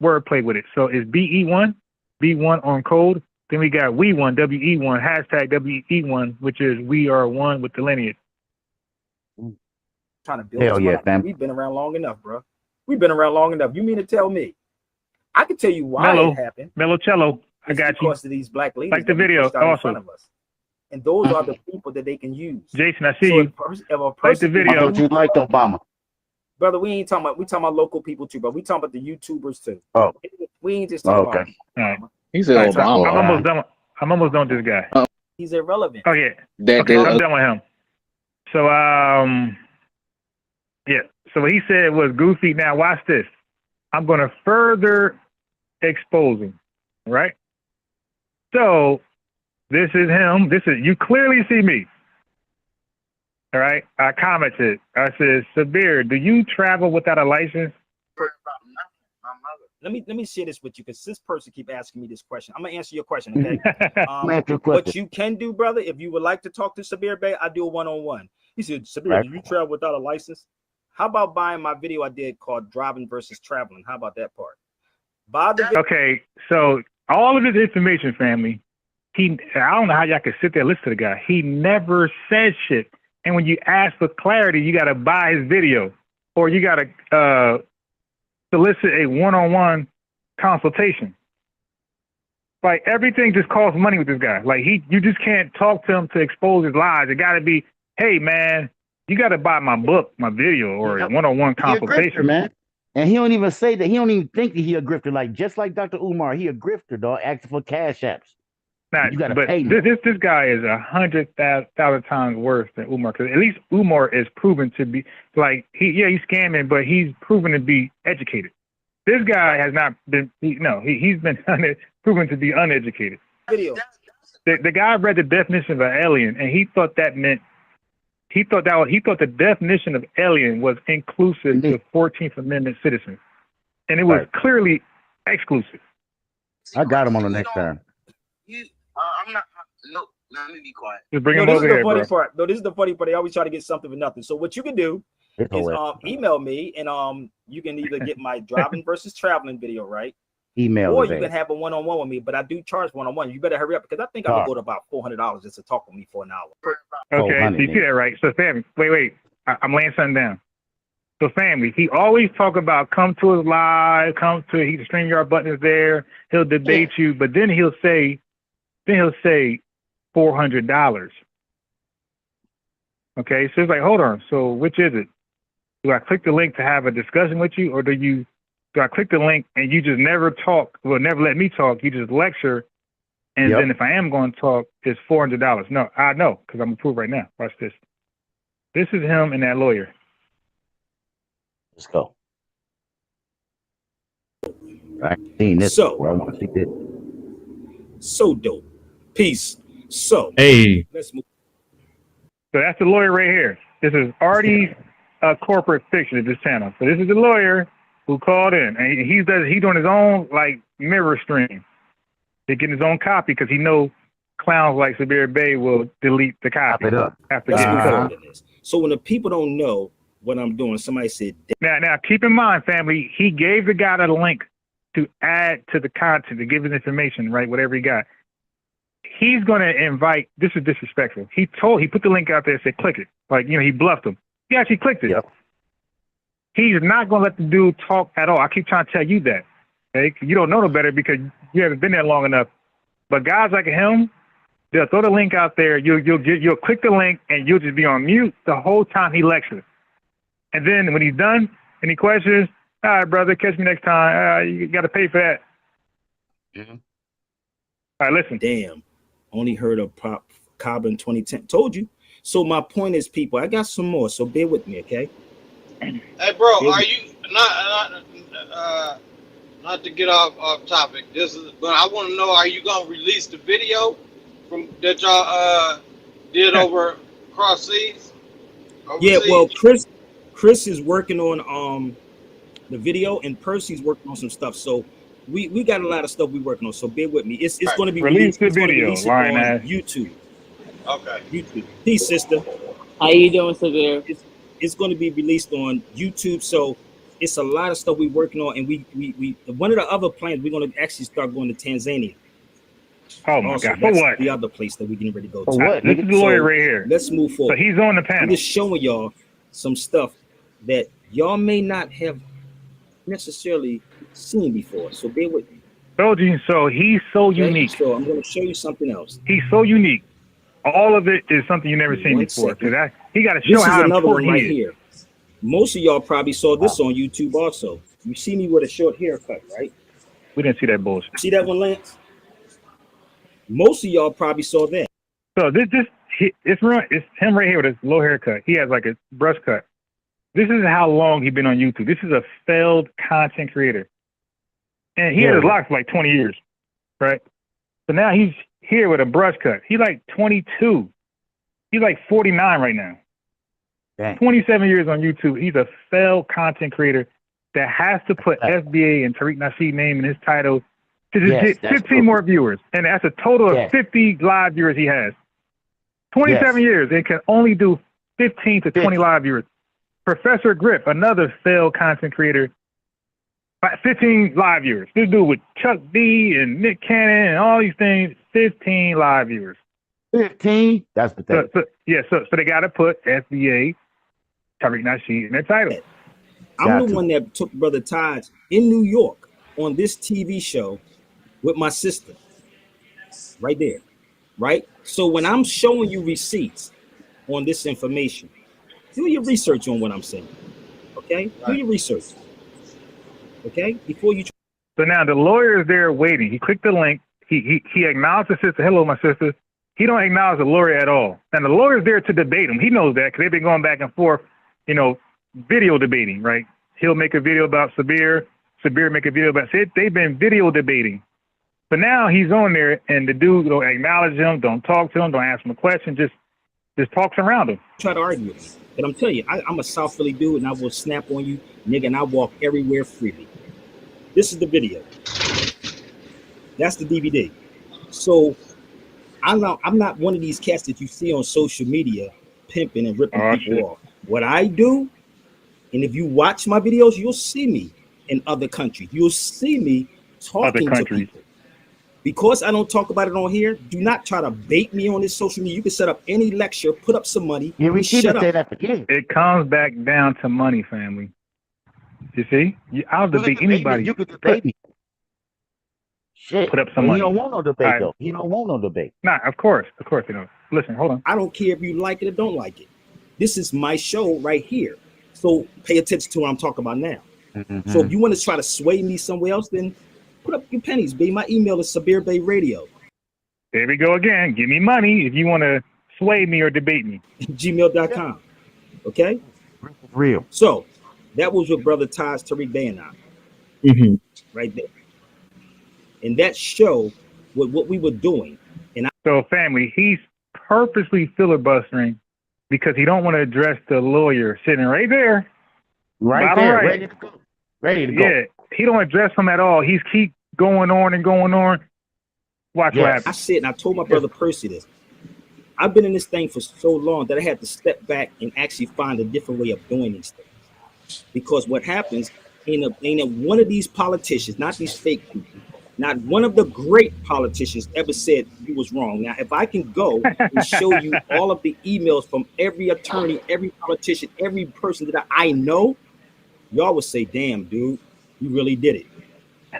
wordplay with it. So it's BE1, B1 on code. Then we got we won, WE1, hashtag WE1, which is we are one with the lineage. Trying to build We've been around long enough, bro. We've been around long enough. You mean to tell me? I can tell you why it happened. Mellocello, I got you. Because of these black ladies. Like the video, also. And those are the people that they can use. Jason, I see you. Like the video. Don't you like Obama? Brother, we talking about local people too, but we talking about the YouTubers too. Oh. We ain't just talking about all right. He said Obama. I'm almost done with this guy. He's irrelevant. Oh yeah. I'm done with him. So yeah. So what he said was goofy. Now watch this. I'm gonna further expose him. Right? So this is him. You clearly see me. All right. I commented. I said, Sabir, do you travel without a license? Let me share this with you, because this person keep asking me this question. I'm gonna answer your question, okay? What you can do, brother, if you would like to talk to Sabir Bey, I do a one-on-one. He said, Sabir, do you travel without a license? How about buying my video I did called Driving versus Traveling? How about that part? Okay, so all of this information, family, I don't know how y'all can sit there and listen to the guy. He never said shit. And when you ask for clarity, you got to buy his video, or you got to solicit a one-on-one consultation. Like everything just costs money with this guy. Like you just can't talk to him to expose his lies. It got to be, hey man, you got to buy my book, my video, or one-on-one consultation, man. And he don't even say that. He don't even think that he a grifter. Like just like Dr. Umar, he a grifter, dog, asking for cash apps. Not, you got to but pay. This guy is 100,000 times worse than Umar, because at least Umar is proven to be like he's scamming, but he's proven to be educated. This guy has not been. He's been proven to be uneducated. Video. The guy read the definition of an alien, and he thought the definition of alien was inclusive to 14th Amendment citizens, and it was clearly exclusive. I got him on the next time. I'm not. No, let me be quiet. Just bring him over here, bro. No, this is the funny part. They always try to get something for nothing. So what you can do is email me, and you can either get my driving versus traveling video, right? Email, or you can have a one-on-one with me. But I do charge one-on-one. You better hurry up, because I think I'm gonna go to about $400 just to talk with me for an hour. Okay, so you see that, right? So family, wait, I'm laying something down. So family, he always talk about come to his live, the StreamYard button is there. He'll debate you, but then he'll say $400. Okay, so it's like, hold on. So which is it? Do I click the link to have a discussion with you, or do I click the link and you just never talk? Well, never let me talk. You just lecture, and then if I am going to talk, it's $400. No, I know, because I'm approved right now. Watch this. This is him and that lawyer. Let's go. I've seen this. So I want to see this. So dope. Peace. So let's move. So that's the lawyer right here. This is already a corporate fiction of this channel. So this is the lawyer who called in, and he's doing his own like mirror stream. He's getting his own copy because he knows clowns like Sabir Bey will delete the copy after getting this. So when the people don't know what I'm doing, somebody said. Now keep in mind, family, he gave the guy the link to add to the content, to give his information, right? Whatever he got. He's going to invite, this is disrespectful. He put the link out there and said, click it. Like, he bluffed him. He actually clicked it. Yep. He's not going to let the dude talk at all. I keep trying to tell you that. Okay? You don't know no better because you haven't been there long enough. But guys like him, they'll throw the link out there. You'll click the link and you'll just be on mute the whole time he lectures. And then when he's done, any questions? All right, brother, catch me next time. You got to pay for that. Mm-hmm. All right, listen. Damn. Only heard of Pop Carbon 2010. Told you. So my point is, people, I got some more, so bear with me, okay? Hey, bro, are you not to get off topic? But I want to know: are you gonna release the video from that y'all did over cross seas? Yeah, well, Chris is working on the video, and Percy's working on some stuff. So we got a lot of stuff we working on. So bear with me. It's going to be released the video on YouTube. Okay. YouTube. Peace, sister. How you doing, Severe? It's going to be released on YouTube. So it's a lot of stuff we're working on, and we one of the other plans, we're going to actually start going to Tanzania. Oh my God! For what? The other place that we can ready go to. What? This is the lawyer right here. Let's move forward. So he's on the panel. I'm just showing y'all some stuff that y'all may not have necessarily seen before. So bear with me. So he's so unique. So I'm going to show you something else. He's so unique. All of it is something you've never seen before. Because he got to show this how is another one important right he is. here. Most of y'all probably saw this on YouTube also. You see me with a short haircut, right? We didn't see that bullshit. See that one, Lance? Most of y'all probably saw that. So it's him right here with his low haircut. He has like a brush cut. This is how long he's been on YouTube. This is a failed content creator. And he had his locks for like 20 years, right? So now he's here with a brush cut. He's like 22. He's like 49 right now. Dang. 27 years on YouTube. He's a failed content creator that has to put FBA and Tariq Nasheed name in his title to just get 15 more viewers. And that's a total of 50 live viewers he has. 27 years and can only do 15 to 20 live viewers. Professor Griff, another failed content creator, 15 live viewers. This dude with Chuck D and Nick Cannon and all these things, 15 live viewers. 15? That's pathetic. So they got to put FBA, Tariq Nasheed in their title. I'm the one that took Brother Taj in New York on this TV show with my sister. right there, right? So when I'm showing you receipts on this information, do your research on what I'm saying, okay? Do your research, okay? Before you. So now the lawyer is there waiting. He clicked the link. He acknowledged the sister. Hello, my sister. He don't acknowledge the lawyer at all. And the lawyer's there to debate him. He knows that because they've been going back and forth, you know, video debating, right? He'll make a video about Sabir. Sabir make a video about it. They've been video debating. But now he's on there, and the dude don't acknowledge him, don't talk to him, don't ask him a question, just talks around him. Try to argue with me. But I'm telling you, I'm a South Philly dude, and I will snap on you, nigga, and I walk everywhere freely. This is the video. That's the DVD. So I'm not one of these cats that you see on social media pimping and ripping people off. What I do, and if you watch my videos, you'll see me in other countries. You'll see me talking to people. Because I don't talk about it on here, do not try to bait me on this social media. You can set up any lecture, put up some money. Yeah, we should say that again. It comes back down to money, family. You see? I'll debate anybody. You could debate me. Shit. Put up some money. He don't want no debate, though. He don't want no debate. Nah, of course, you know. Listen, hold on. I don't care if you like it or don't like it. This is my show right here. So pay attention to what I'm talking about now. Mm-hmm. So if you want to try to sway me somewhere else, then put up your pennies, B. My email is SabirBayRadio. There we go again. Give me money if you want to sway me or debate me. gmail.com. Okay? Real. So that was with Brother Tariq Bay and I. Mm-hmm. Right there. And that show what we were doing. So family, he's purposely filibustering because he don't want to address the lawyer sitting right there. Right there, ready to go. Ready to go. Yeah, he don't address him at all. He's keep going on and going on. Watch what happens. I said, and I told my brother Percy this. I've been in this thing for so long that I had to step back and actually find a different way of doing these things. Because what happens, ain't one of these politicians, not these fake people, not one of the great politicians ever said you was wrong. Now, if I can go and show you all of the emails from every attorney, every politician, every person that I know, y'all would say, damn, dude, you really did it.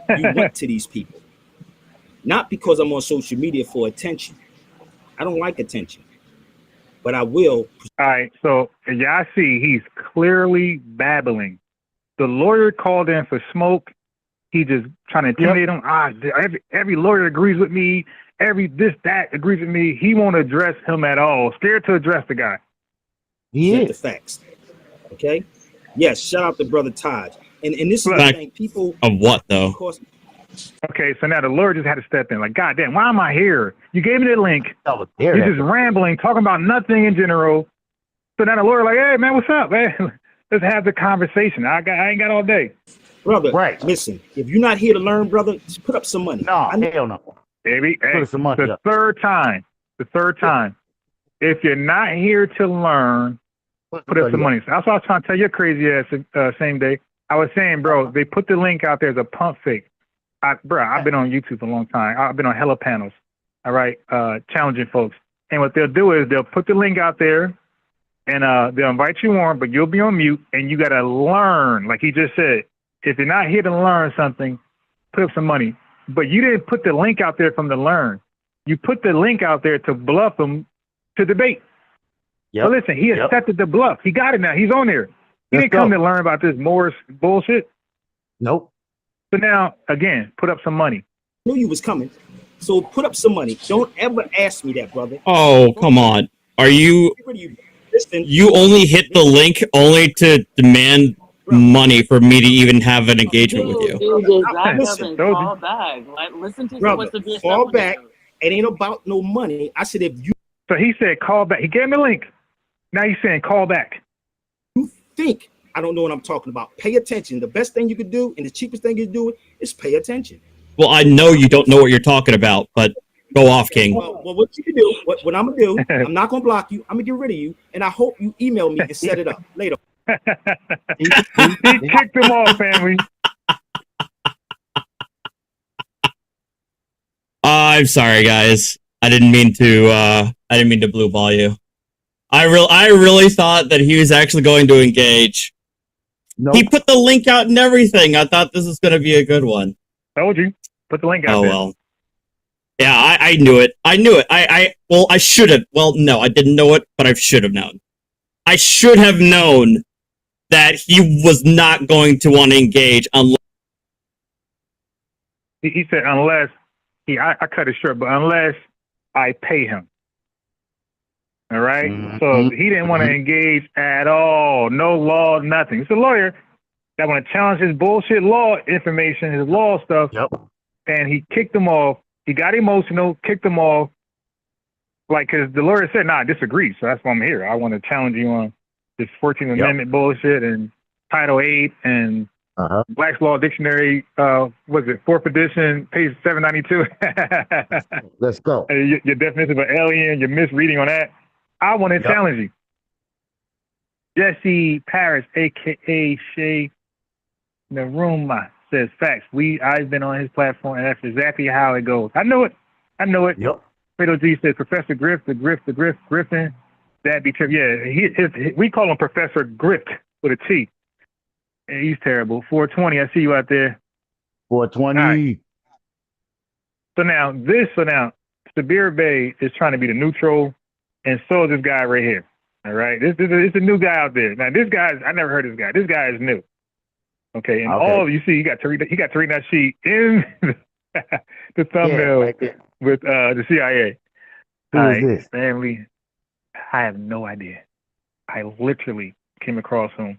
You went to these people. Not because I'm on social media for attention. I don't like attention, but I will. All right, so y'all see he's clearly babbling. The lawyer called in for smoke. He just trying to intimidate him. Every lawyer agrees with me. Every that agrees with me. He won't address him at all. Scared to address the guy. He is. The facts. Okay. Yes. Shout out to Brother Taj. And this is the thing. People of what though? Okay, so now the lawyer just had to step in. Like, God damn, why am I here? You gave me the link. You're just rambling, talking about nothing in general. So now the lawyer like, hey man, what's up, man? Let's have the conversation. I ain't got all day. Brother, listen, if you're not here to learn, brother, just put up some money. No, hell no. Baby, put some money the third time. If you're not here to learn, put up some money. So that's what I was trying to tell your crazy ass same day. I was saying, bro, they put the link out there as a pump fake. I've been on YouTube for a long time. I've been on hella panels, all right, challenging folks. And what they'll do is they'll put the link out there and they'll invite you on, but you'll be on mute and you got to learn, like he just said. If you're not here to learn something, put up some money. But you didn't put the link out there from to learn. You put the link out there to bluff them to debate. Yep. But listen, he accepted the bluff. He got it now. He's on there. He didn't come to learn about this Moor bullshit. Nope. So now, again, put up some money. I knew you was coming. So put up some money. Don't ever ask me that, brother. Oh, come on. Are you... You only hit the link only to demand money for me to even have an engagement with you. Dude, just fall back. Like, listen to what's the fall back. It ain't about no money. I said if you. So he said call back. He gave me the link. Now he's saying call back. You think I don't know what I'm talking about? Pay attention. The best thing you could do and the cheapest thing you do is pay attention. Well, I know you don't know what you're talking about, but go off, King. Well, what you can do, what I'm gonna do, I'm not gonna block you. I'm gonna get rid of you, and I hope you email me and set it up later. He kicked him off, family. I'm sorry, guys. I didn't mean to blue ball you. I really thought that he was actually going to engage. Nope. He put the link out and everything. I thought this was going to be a good one. Told you. Put the link out there. Oh, Yeah, I knew it. I knew it. Well, I should have. Well, no, I didn't know it, but I should have known. I should have known that he was not going to want to engage unless He said unless I cut it short, but unless I pay him. All right. So he didn't want to engage at all. No law, nothing. He's a lawyer that want to challenge his bullshit law information, his law stuff. Yep. And he kicked them off. He got emotional, kicked them off. Like, because the lawyer said, "Nah, I disagree." So that's why I'm here. I want to challenge you on this 14th Amendment bullshit and Title 8 and Black's Law Dictionary. Was it 4th edition, page 792? Let's go. Your definition of an alien, your misreading on that. I want to challenge you. Jesse Paris, aka Shay Naruma, says facts. I've been on his platform, and that's exactly how it goes. I know it. Yep. Fredo G says Professor Grift, the Griffin. That be true. Yeah, we call him Professor Grift with a T. And he's terrible. 420. I see you out there. 420. Right. So now Sabir Bey is trying to be the neutral, and so is this guy right here. All right, this is a new guy out there. Now this guy, I never heard of this guy. This guy is new. Okay, and all of you see, he got Tariq Nasheed in the thumbnail with the CIA. Who is this? Family, I have no idea. I literally came across him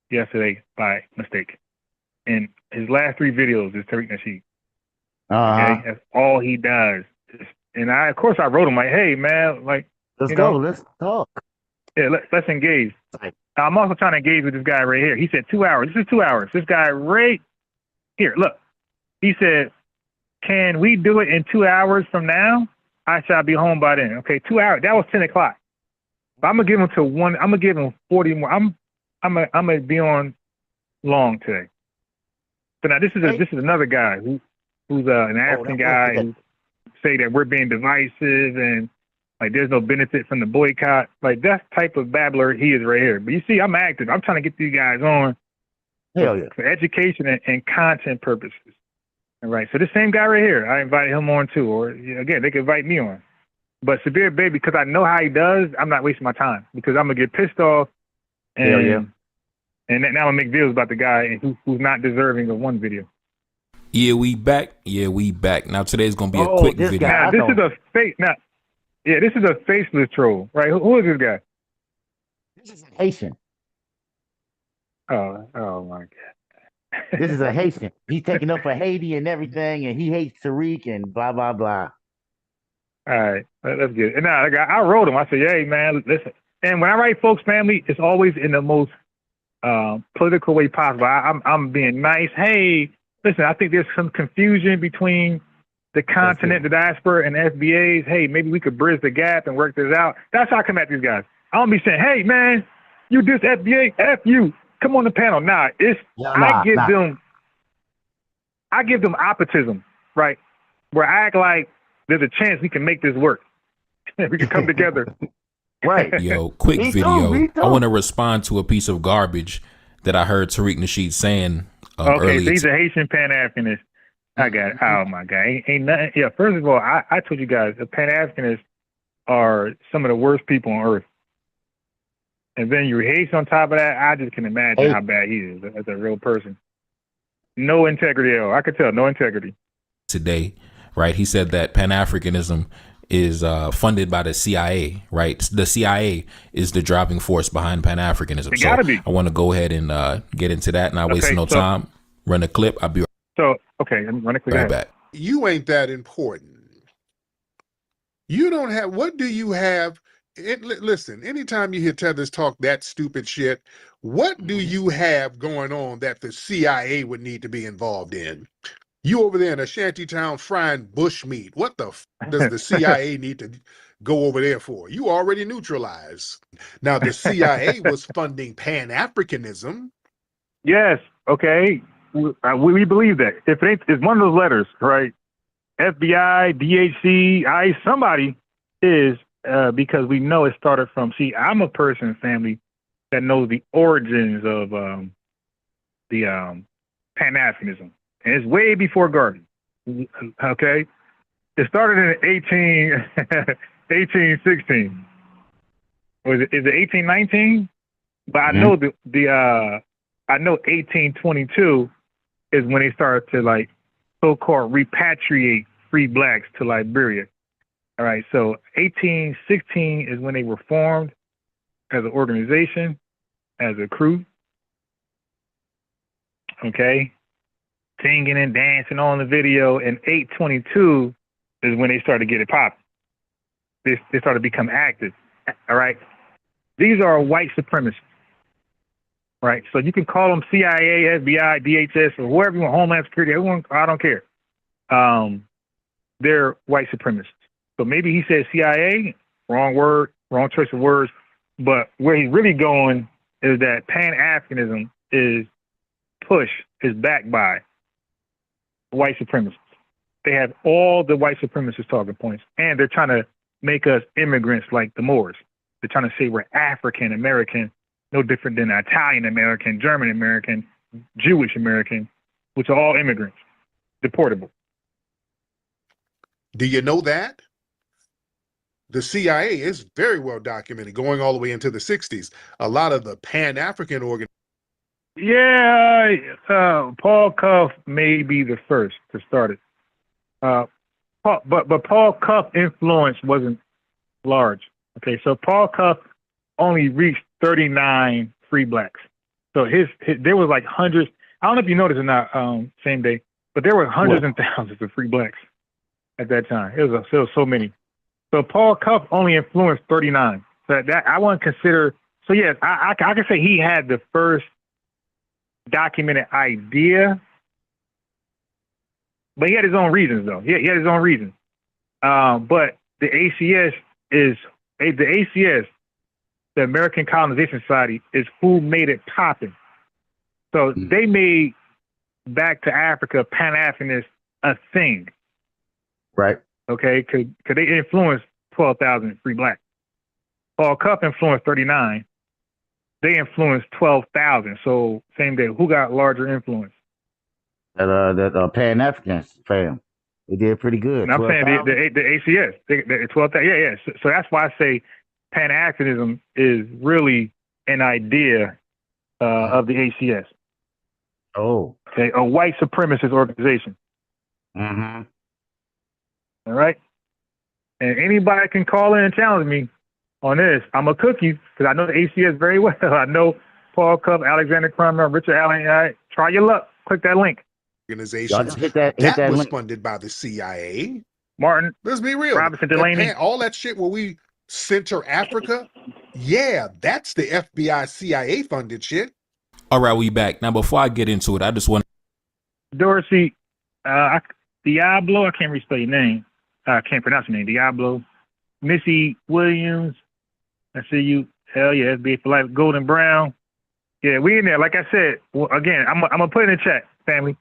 yesterday by mistake. And his last 3 videos is Tariq Nasheed. Okay, that's all he does. And of course, I wrote him like, "Hey, man, like, let's go, let's talk. Yeah, let's engage." I'm also trying to engage with this guy right here. He said 2 hours. This is 2 hours. This guy right here, look. He said, "Can we do it in 2 hours from now? I shall be home by then." Okay, 2 hours. That was 10 o'clock. But I'm gonna give him to 1. I'm gonna give him 40 more. I'm gonna be on long today. So now this is another guy who's an African guy who say that we're being divisive and like there's no benefit from the boycott. Like that type of babbler he is right here. But you see, I'm active. I'm trying to get these guys on for education and content purposes. All right. So this same guy right here, I invited him on too. Or again, they can invite me on. But Sabir Bey, because I know how he does, I'm not wasting my time because I'm gonna get pissed off and now I'm gonna make videos about the guy who's not deserving of one video. Yeah, we back. Now today's gonna be a quick video. Now, this is a fake. Now, this is a faceless troll, right? Who is this guy? This is a Haitian. Oh my God. This is a Haitian. He's taking up for Haiti and everything, and he hates Tariq and blah blah blah. All right, that's good. And now I wrote him. I said, "Hey man, listen." And when I write folks family, it's always in the most political way possible. I'm being nice. Hey, listen, I think there's some confusion between the continent, the diaspora, and FBAs. Hey, maybe we could bridge the gap and work this out. That's how I come at these guys. I don't be saying, "Hey, man, you this FBA, F you. Come on the panel." Nah, I give them optimism, right? Where I act like there's a chance we can make this work. We can come together. Right. Yo, quick video. I want to respond to a piece of garbage that I heard Tariq Nasheed saying earlier. So he's a Haitian Pan-Africanist. I got it. Oh my God, ain't nothing. Yeah, first of all, I told you guys the Pan-Africanists are some of the worst people on earth. And then you Haitian on top of that. I just can imagine how bad he is as a real person. No integrity at all. I could tell, no integrity. Today, right? He said that Pan-Africanism is funded by the CIA, right? The CIA is the driving force behind Pan-Africanism. It gotta be. I want to go ahead and get into that, not wasting no time. Run a clip. I'll be run a clip. Right back. You ain't that important. You don't have. What do you have? Listen, anytime you hear Tethers talk that stupid shit, what do you have going on that the CIA would need to be involved in? You over there in a shanty town frying bush meat. What the does the CIA need to go over there for? You already neutralized. Now, the CIA was funding Pan-Africanism. Yes. Okay. We believe that. If it's one of those letters, right? FBI, DHC, ICE, somebody is, because we know it started from, see, I'm a person, family, that knows the origins of the Pan-Africanism. And it's way before Garden. Okay? It started in 1816. Was it? Is it 1819? But I know I know 1822 is when they started to like so-called repatriate free blacks to Liberia. All right, so 1816 is when they were formed as an organization, as a crew. Okay, singing and dancing on the video. And 822 is when they started to get it popping. They started to become active. All right, these are white supremacists. Right, so you can call them CIA, FBI, DHS, or whoever you want, Homeland Security, everyone, I don't care. They're white supremacists. So maybe he said CIA, wrong word, wrong choice of words, but where he's really going is that Pan-Africanism is backed by white supremacists. They have all the white supremacist talking points, and they're trying to make us immigrants like the Moors. They're trying to say we're African American, no different than Italian American, German American, Jewish American, which are all immigrants, deportable. Do you know that? The CIA is very well documented, going all the way into the 60s. A lot of the Pan-African organizations. Yeah, Paul Cuff may be the first to start it. But Paul Cuff influence wasn't large. Okay, so Paul Cuff only reached 39 free blacks. So his there was like hundreds. I don't know if you noticed or not, same day, but there were hundreds and thousands of free blacks at that time. It was so many. So Paul Cuff only influenced 39. So that I wouldn't consider. So yes, I can say he had the first documented idea, but he had his own reasons though. He had his own reasons. But the ACS is the ACS. The American Colonization Society is who made it popping. So they made Back to Africa, Pan-Africanist, a thing. Right. Okay, because they influenced 12,000 free blacks. Paul Cuff influenced 39. They influenced 12,000. So same day, who got larger influence? That Pan-Africans fam. They did pretty good. And I'm saying the ACS, the 12,000. Yeah. So that's why I say Pan-Africanism is really an idea of the ACS. Oh. Okay, a white supremacist organization. Mm-hmm. All right? And anybody can call in and challenge me on this. I'm going to cook you because I know the ACS very well. I know Paul Cuff, Alexander Crummer, Richard Allen. Try your luck. Click that link. Organizations hit that was link. funded by the CIA. Martin. Let's be real. Robinson Delaney. All that shit where we center Africa, yeah, that's the FBI CIA funded shit. All right, we back. Now, before I get into it, I just want Dorsey, Diablo, I can't really spell your name. I can't pronounce your name. Diablo. Missy Williams, I see you. Hell yeah, FBA for life. Golden Brown. Yeah, we in there. Like I said, again, I'm going to put it in the chat, family.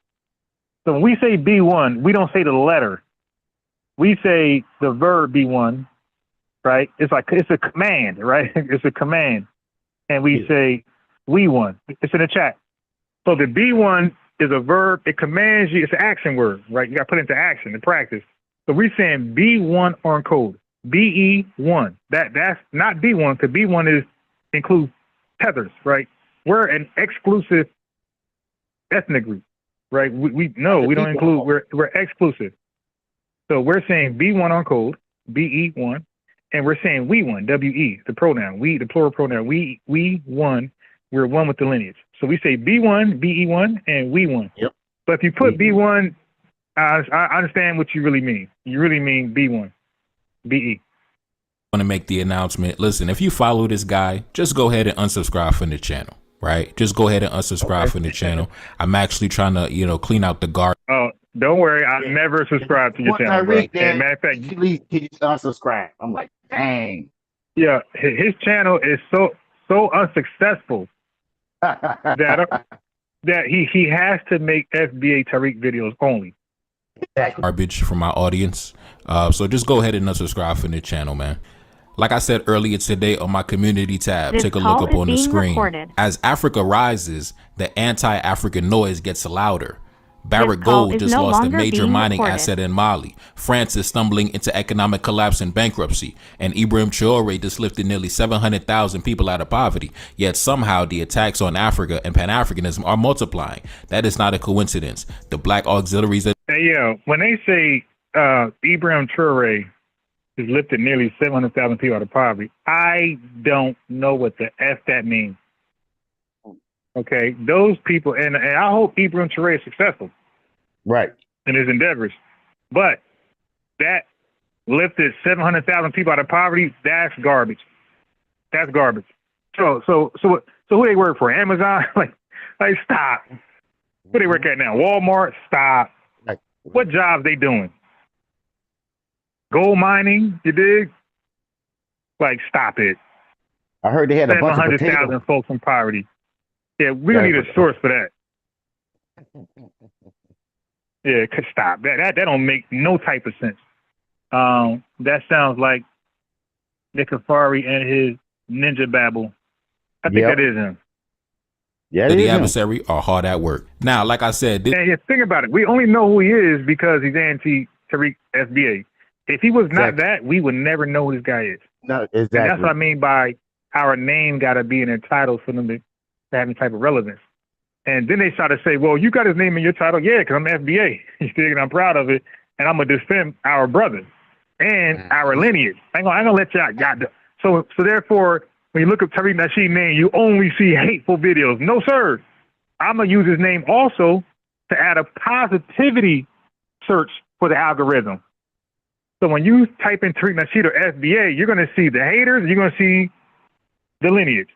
So when we say B1, we don't say the letter. We say the verb B1. Right? It's a command, right? It's a command. And we say, we won. It's in the chat. So the B1 is a verb. It commands you. It's an action word, right? You got to put it into action, in practice. So we're saying B1 on code. BE1. That's not B1, because B1 includes tethers, right? We're an exclusive ethnic group, right? We don't include, we're exclusive. So we're saying B1 on code, BE1. And we're saying we won, W-E, the pronoun, we, the plural pronoun, we won, we're one with the lineage. So we say B1, BE1, and we won. Yep. But if you put B1, I understand what you really mean. You really mean B1, BE. to make the announcement. Listen, if you follow this guy, just go ahead and unsubscribe from the channel, right? Just go ahead and unsubscribe from the channel. I'm actually trying to, clean out the garbage. Oh, don't worry. I never subscribed to your channel, bro. And matter of fact, can you unsubscribe? I'm like, dang. Yeah, his channel is so unsuccessful that he has to make FBA Tariq videos only. Garbage from my audience. So just go ahead and unsubscribe from the channel, man. Like I said earlier today on my community tab, take a look up on the screen. As Africa rises, the anti-African noise gets louder. Barrick Gold just lost a major mining asset in Mali. France is stumbling into economic collapse and bankruptcy. And Ibrahim Traore just lifted nearly 700,000 people out of poverty. Yet somehow the attacks on Africa and Pan-Africanism are multiplying. That is not a coincidence. The black auxiliaries that... Hey, when they say Ibrahim Traore has lifted nearly 700,000 people out of poverty, I don't know what the F that means. Okay, those people, and I hope Ibrahim Traore is successful. Right. In his endeavors. But that lifted 700,000 people out of poverty, that's garbage. That's garbage. So who they work for? Amazon? like stop. Who they work at now? Walmart? Stop. Right. What jobs they doing? Gold mining, you dig? Like, stop it. I heard they had a bunch of 700,000 folks in poverty. Yeah, we don't need a source for that. Yeah, stop. That don't make no type of sense. That sounds like Nick Kafari and his ninja babble. I think that is him. Yeah, the adversary are hard at work. Now, like I said, think about it. We only know who he is because he's anti-Tariq FBA. If he was not that, we would never know who this guy is. No, exactly. And that's what I mean by our name got to be in a title for them to have any type of relevance. And then they try to say, well, you got his name in your title. Yeah, because I'm FBA. You see, and I'm proud of it. And I'm going to defend our brothers and our lineage. I ain't gonna let y'all got the, so therefore, when you look at Tariq Nasheed's name, you only see hateful videos. No, sir. I'm going to use his name also to add a positivity search for the algorithm. So when you type in Tariq Nasheed or FBA, you're going to see the haters, you're going to see the lineage,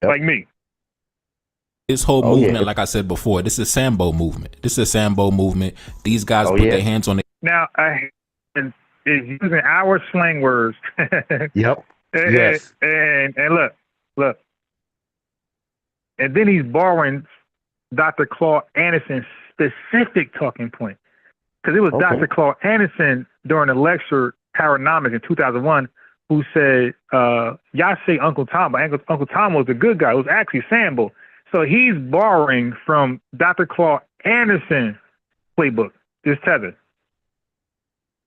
like me. This whole movement, like I said before, this is Sambo movement. This is Sambo movement. These guys put their hands on it. Now, is using our slang words. Yep. Yes. And look. And then he's borrowing Dr. Claude Anderson's specific talking point. Because it was Dr. Claude Anderson during the lecture, Paranomics in 2001, who said, y'all say Uncle Tom, but Uncle Tom was the good guy. It was actually Sambo. So he's borrowing from Dr. Claude Anderson's playbook, this Tether.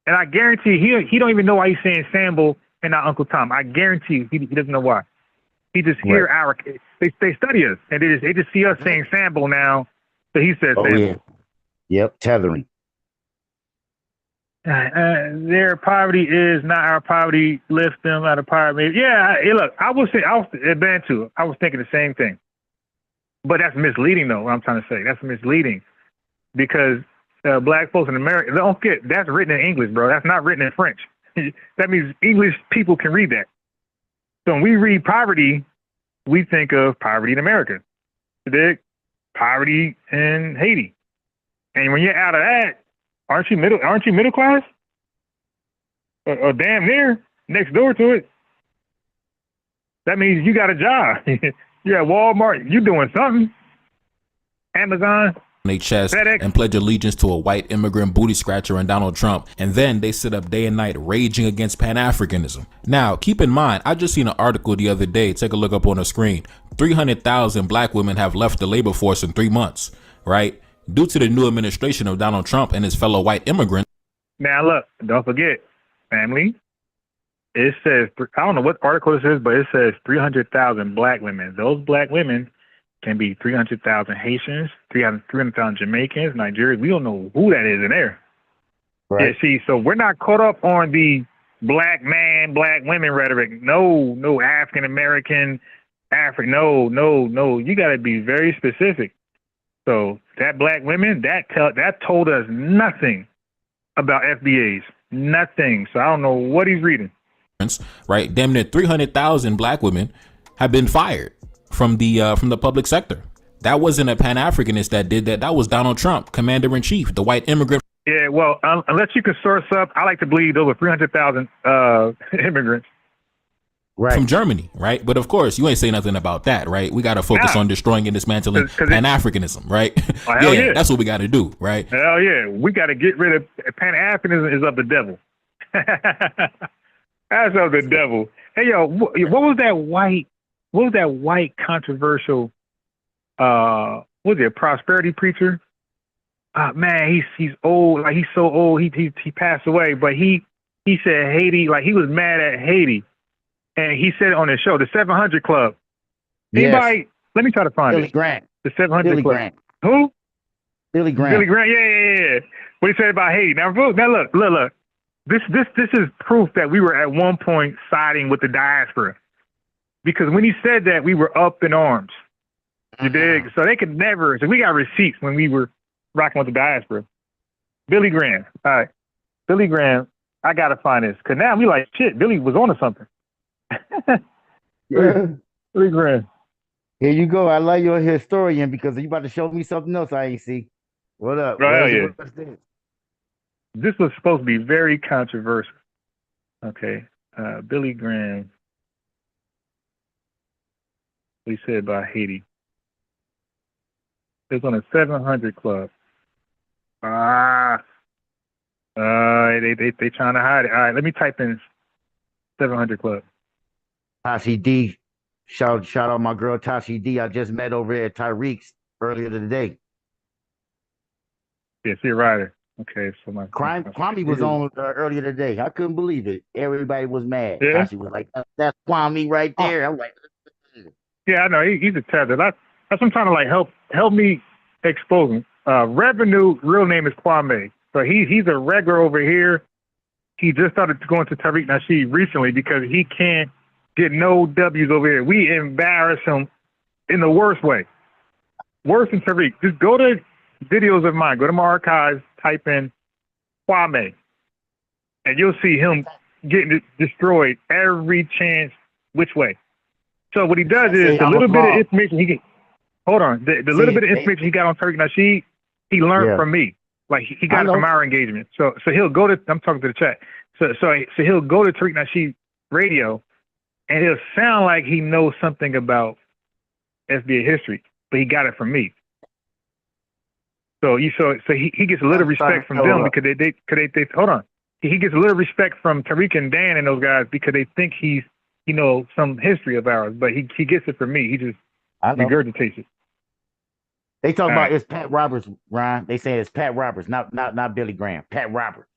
And I guarantee he don't even know why he's saying Sambo and not Uncle Tom. I guarantee he doesn't know why. He just hear our, they study us, and they just see us saying Sambo now, so he says Sambo. Yeah. Yep, tethering. Their poverty is not our poverty. Lift them out of poverty. Yeah, look, I was thinking the same thing. But that's misleading, though, what I'm trying to say. That's misleading because black folks in America, don't get, that's written in English, bro. That's not written in French. That means English people can read that. So when we read poverty, we think of poverty in America. Poverty in Haiti. And when you're out of that, aren't you middle class? Or damn near next door to it. That means you got a job. You're at Walmart, you doing something. Amazon. They chest and pledge allegiance to a white immigrant booty scratcher and Donald Trump, and then they sit up day and night raging against Pan-Africanism. Now, keep in mind, I just seen an article the other day. Take a look up on the screen. 300,000 black women have left the labor force in 3 months, right? Due to the new administration of Donald Trump and his fellow white immigrants. Now, look, don't forget, family. It says, I don't know what article this is, but it says 300,000 black women. Those black women can be 300,000 Haitians, 300,000 Jamaicans, Nigerians. We don't know who that is in there. Right. Yeah, see, so we're not caught up on the black man, black women rhetoric. No African American, no. You got to be very specific. So that black women, that told us nothing about FBAs, nothing. So I don't know what he's reading. Right, damn near 300,000 black women have been fired from the public sector. That wasn't a Pan-Africanist that did that. That was Donald Trump, commander-in-chief, the white immigrant. Yeah, well, unless you can source up, I like to believe over 300,000 immigrants. Right. From Germany, right? But of course, you ain't say nothing about that, right? We got to focus on destroying and dismantling Pan-Africanism, right? Yeah, that's what we got to do, right? Hell yeah. We got to get rid of Pan-Africanism is of the devil. That's of the devil. Hey, yo, what was that white controversial, was it a prosperity preacher man, he's old. Like he's so old. He passed away. But he said Haiti. Like he was mad at Haiti, and he said it on his show, the 700 Club. Anybody? Yes. Let me try to find Billy it. Grant. The 700 Billy Club. Grant. Who? Billy Grant. Billy Grant. Yeah. What he said about Haiti. Now look. This is proof that we were at one point siding with the diaspora, because when he said that, we were up in arms. You dig? So they could never. So we got receipts when we were rocking with the diaspora. Billy Graham. All right. Billy Graham. I gotta find this, because now we like, shit, Billy was on to something. Yeah. Billy Graham. Here you go. I love your historian, because you about to show me something else I ain't see. What up? Right, What's this? This was supposed to be very controversial. Okay. Billy Graham. What he said about Haiti. It's on a 700 Club. They trying to hide it. All right, let me type in 700 Club. Tashi D. Shout out my girl Tashi D. I just met over at Tariq's earlier today. Yeah, she a writer. Okay, so Kwame was on earlier today. I couldn't believe it. Everybody was mad. Yeah? Tashi was like, "That's Kwame right there." I'm like, yeah, I know. He's a tether. That's what I'm trying to like help me expose him. Revenue, real name is Kwame. So he's a regular over here. He just started going to Tariq Nasheed recently because he can't get no W's over here. We embarrass him in the worst way. Worse than Tariq. Just go to videos of mine. Go to my archives, type in Kwame, and you'll see him getting destroyed every chance which way. So what he does is the little bit of information he get. Hold on, the little bit of information he got on Tariq Nasheed, he learned from me. Like he got it from our engagement. So he'll go to. I'm talking to the chat. So he'll go to Tariq Nasheed radio, and he'll sound like he knows something about FBA history, but he got it from me. So he gets a little respect from them because they hold on. He gets a little respect from Tariq and Dan and those guys because they think he's some history of ours, but he gets it from me. He just regurgitates it. They talk about it's Pat Roberts, Ryan. They say it's Pat Roberts, not Billy Graham. Pat Roberts.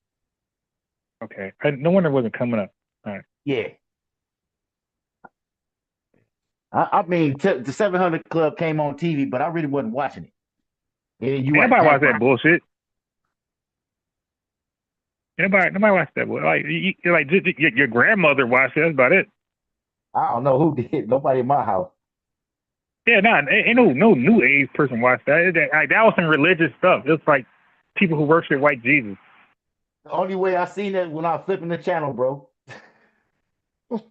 Okay, no wonder it wasn't coming up. All right. Yeah. I mean, the 700 Club came on TV, but I really wasn't watching it. Nobody watch that bullshit. Nobody watch that bullshit. Like your grandmother watched it. That's about it. I don't know who did. Nobody in my house. Yeah, ain't no new age person watched that. That was some religious stuff. It was like people who worship white Jesus. The only way I seen that when I was flipping the channel, bro. And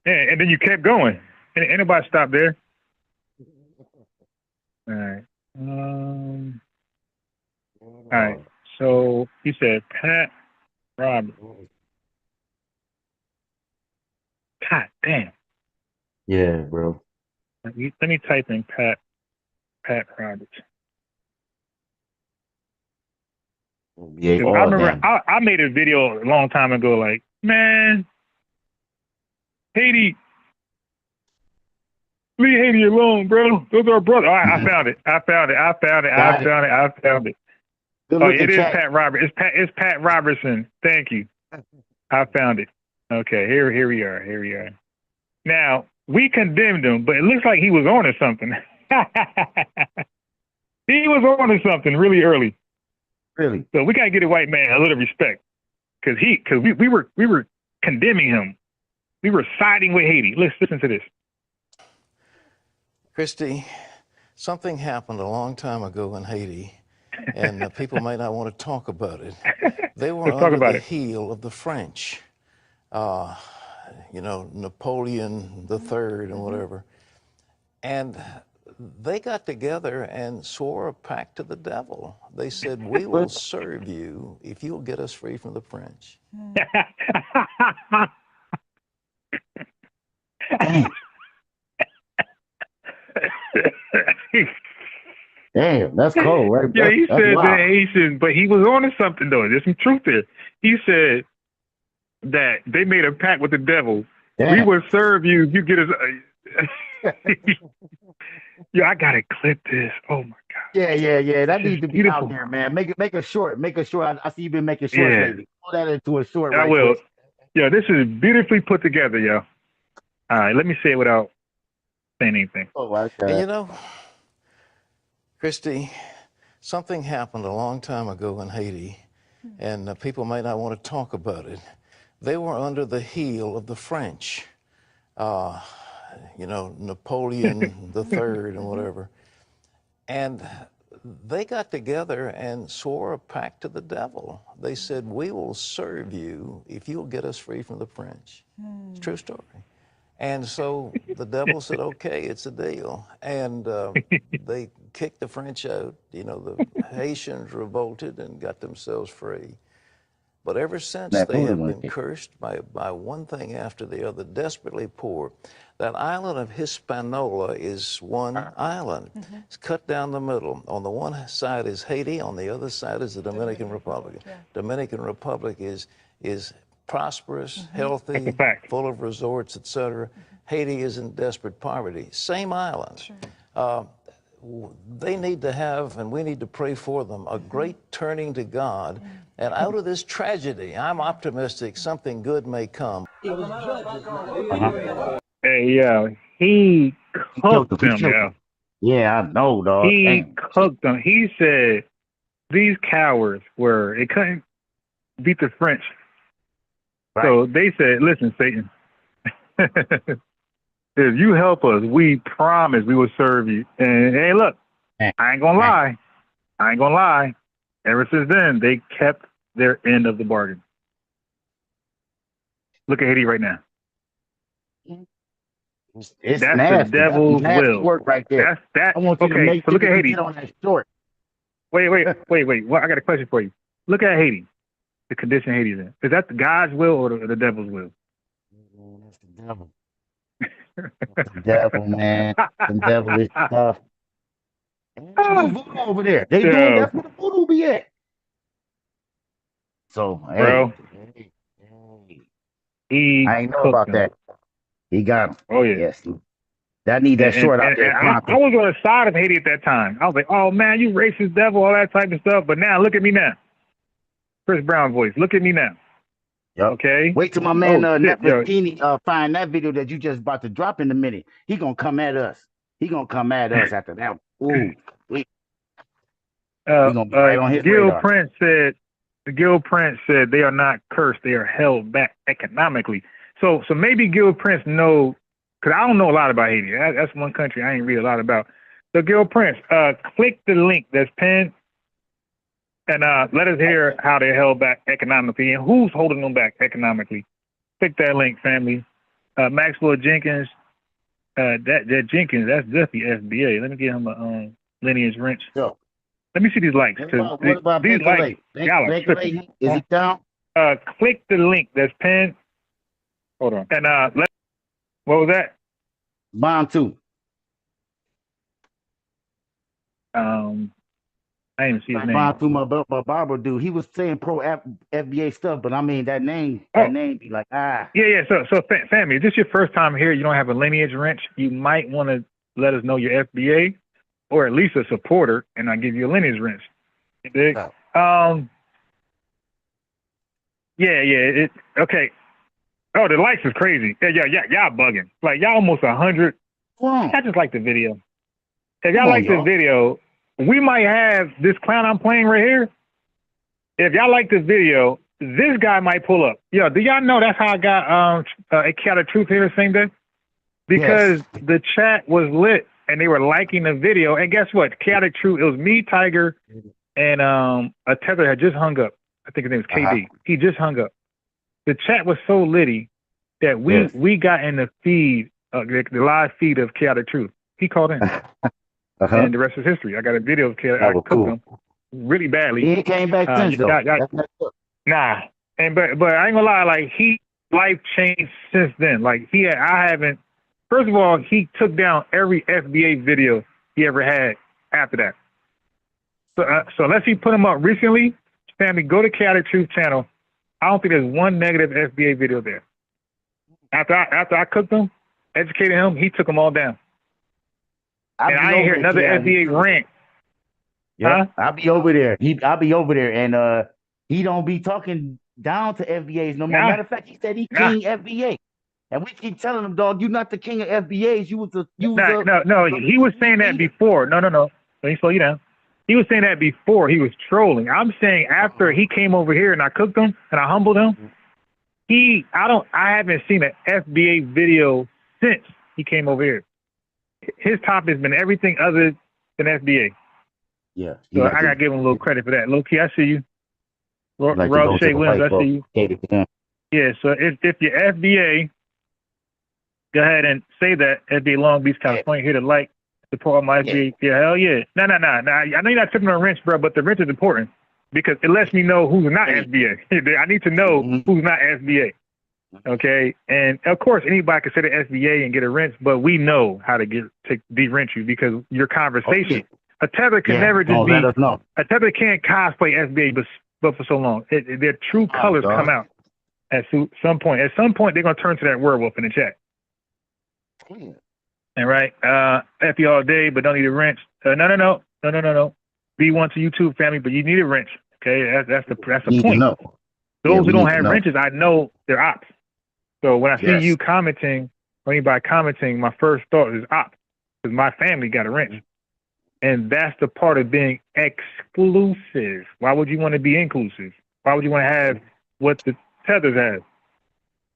then you kept going. And anybody stopped there. All right. All right. So you said Pat Roberts. God damn. Yeah, bro. Let me type in Pat Roberts. Yeah, I remember I made a video a long time ago. Like, man, Haiti. Leave Haiti alone, bro. Those are our brothers. Oh, I found it. I found it. Oh, it is Pat Roberts. It's Pat Robertson. Thank you. I found it. Okay, here we are. Now, we condemned him, but it looks like he was on to something. He was on to something really early. Really? So we gotta get a white man a little respect, because we were condemning him. We were siding with Haiti. Let's listen to this. Christy, something happened a long time ago in Haiti, and people might not want to talk about it. They were under the heel of the French, Napoleon III and whatever. And they got together and swore a pact to the devil. They said, "We will serve you if you'll get us free from the French." Damn, that's cold, right? Yeah, he said that Haitian, but he was on to something though. There's some truth there. He said that they made a pact with the devil. Damn. We will serve you. You get us. Yo, I gotta clip this. Oh my God. Yeah. That needs to be out beautiful. there, man. Make a short. Make a short. I see you've been making shorts Yeah, lately. Pull that into a short I right will. quick. Yo, this is beautifully put together, yo. All right, let me say it without saying anything. Oh my And God. you know, Christy, something happened a long time ago in Haiti, and people may not want to talk about it. They were under the heel of the French, you know, Napoleon the Third and whatever. And they got together and swore a pact to the devil. They said, we will serve you if you'll get us free from the French. It's a true story. And so the devil said, okay, it's a deal. And they kicked the French out. You know, the Haitians revolted and got themselves free. But ever since, they have been cursed by one thing after the other, desperately poor. That island of Hispaniola is one island. It's cut down the middle. On the one side is Haiti, on the other side is the Dominican Republic. Dominican Republic is prosperous, healthy, full of resorts, etc. Haiti is in desperate poverty. Same island. They need to have, and we need to pray for them, a great turning to God. And out of this tragedy, I'm optimistic something good may come. Hey, yeah, he cooked them, yeah. Yeah, I know, dog. He cooked them. He said these cowards they couldn't beat the French. Right. So they said, listen, Satan, if you help us, we promise we will serve you. And hey, look, I ain't gonna lie. Ever since then, they kept their end of the bargain. Look at Haiti right now. It's that's nasty. The devil's That's will. Work right there. That's I want you to make so look at sure Haiti. you get on that short. Wait. Well, I got a question for you. Look at Haiti. The condition Haiti's in. Is that God's will or the devil's will? That's the devil. That's the devil, man. The devil is tough. And they do voodoo over there. They doing that's where the voodoo be at. So, bro, I ain't know about that. He got him. Oh yeah. Yes. That need that short out there. I was on the side of Haiti at that time. I was like, oh man, you racist devil, all that type of stuff. But now look at me now. Chris Brown voice. Look at me now. Yep. Okay. Wait till my man Netflix find that video that you just about to drop in a minute. He gonna come at us. He gonna come at us after that. Ooh. We gonna be right on his radar. Gil Prince said they are not cursed, they are held back economically. So maybe Gil Prince know, because I don't know a lot about Haiti. That's one country I ain't read a lot about. So Gil Prince, click the link that's pinned and let us hear how they're held back economically and who's holding them back economically. Click that link, family. Maxwell Jenkins, that Jenkins, that's definitely FBA. Let me get him a lineage wrench. Yo. Let me see these likes. What about these likes? Is he down? Click the link that's pinned. Hold on. And what was that? Bomb 2. I didn't see his name. Bomb 2, my barber dude. He was saying pro FBA stuff, but I mean that name be like Yeah. So family, if this is your first time here, you don't have a lineage wrench, you might want to let us know you're FBA or at least a supporter, and I'll give you a lineage wrench. You dig? Okay. Oh, the likes is crazy. Yeah, y'all bugging. Like y'all almost 100. I just like the video. If y'all like the video, we might have this clown I'm playing right here. If y'all like this video, this guy might pull up. Yo, do y'all know that's how I got a Cat of Truth here the same day? Because the chat was lit and they were liking the video. And guess what? Chaotic Truth, it was me, Tiger, and a Tether had just hung up. I think his name was KD. He just hung up. The chat was so litty that we got in the feed, the live feed of Chaotic Truth. He called in. And the rest is history. I got a video of Chaotic. I cooked him really badly. He came back since though. Nah. But I ain't gonna lie, like he life changed since then. Like I haven't. First of all, he took down every FBA video he ever had after that. So unless he put them up recently, family, go to Chaotic Truth channel. I don't think there's one negative FBA video there. After I cooked them, educated him, he took them all down. And I ain't hear another FBA rant. Yep. I'll be over there. I'll be over there, and he don't be talking down to FBAs no more. Nah, Matter of fact, he said he nah, king FBA, and we keep telling him, dog, you not the king of FBAs. You was nah, no. He was saying that before. No. Let me slow you down. He was saying that before. He was trolling. I'm saying after he came over here and I cooked him and I humbled him. I haven't seen an FBA video since he came over here. His top has been everything other than FBA. Yeah. So I gotta give him a little credit for that. Low key, I see you. Rob Shea Williams, I see you. Yeah, so if you're FBA, go ahead and say that FBA Long Beach, California, here to like support my FBA. Yeah, hell yeah. No. I know you're not tipping on wrench, bro, but the wrench is important because it lets me know who's not FBA. I need to know who's not FBA. Okay, and of course anybody can say the SBA and get a wrench, but we know how to de-wrench you because your conversation. A Tether can never just be. A Tether can't cosplay SBA, but for so long, their true colors come out at some point. At some point, they're gonna turn to that werewolf in the chat. And right, F you all day, but don't need a wrench. No. B1 to YouTube family, but you need a wrench. Okay, that's the point. Those who don't have wrenches, I know they're ops. So when I see you commenting, or anybody commenting, my first thought is ops, because my family got a wrench. And that's the part of being exclusive. Why would you want to be inclusive? Why would you want to have what the Tethers have?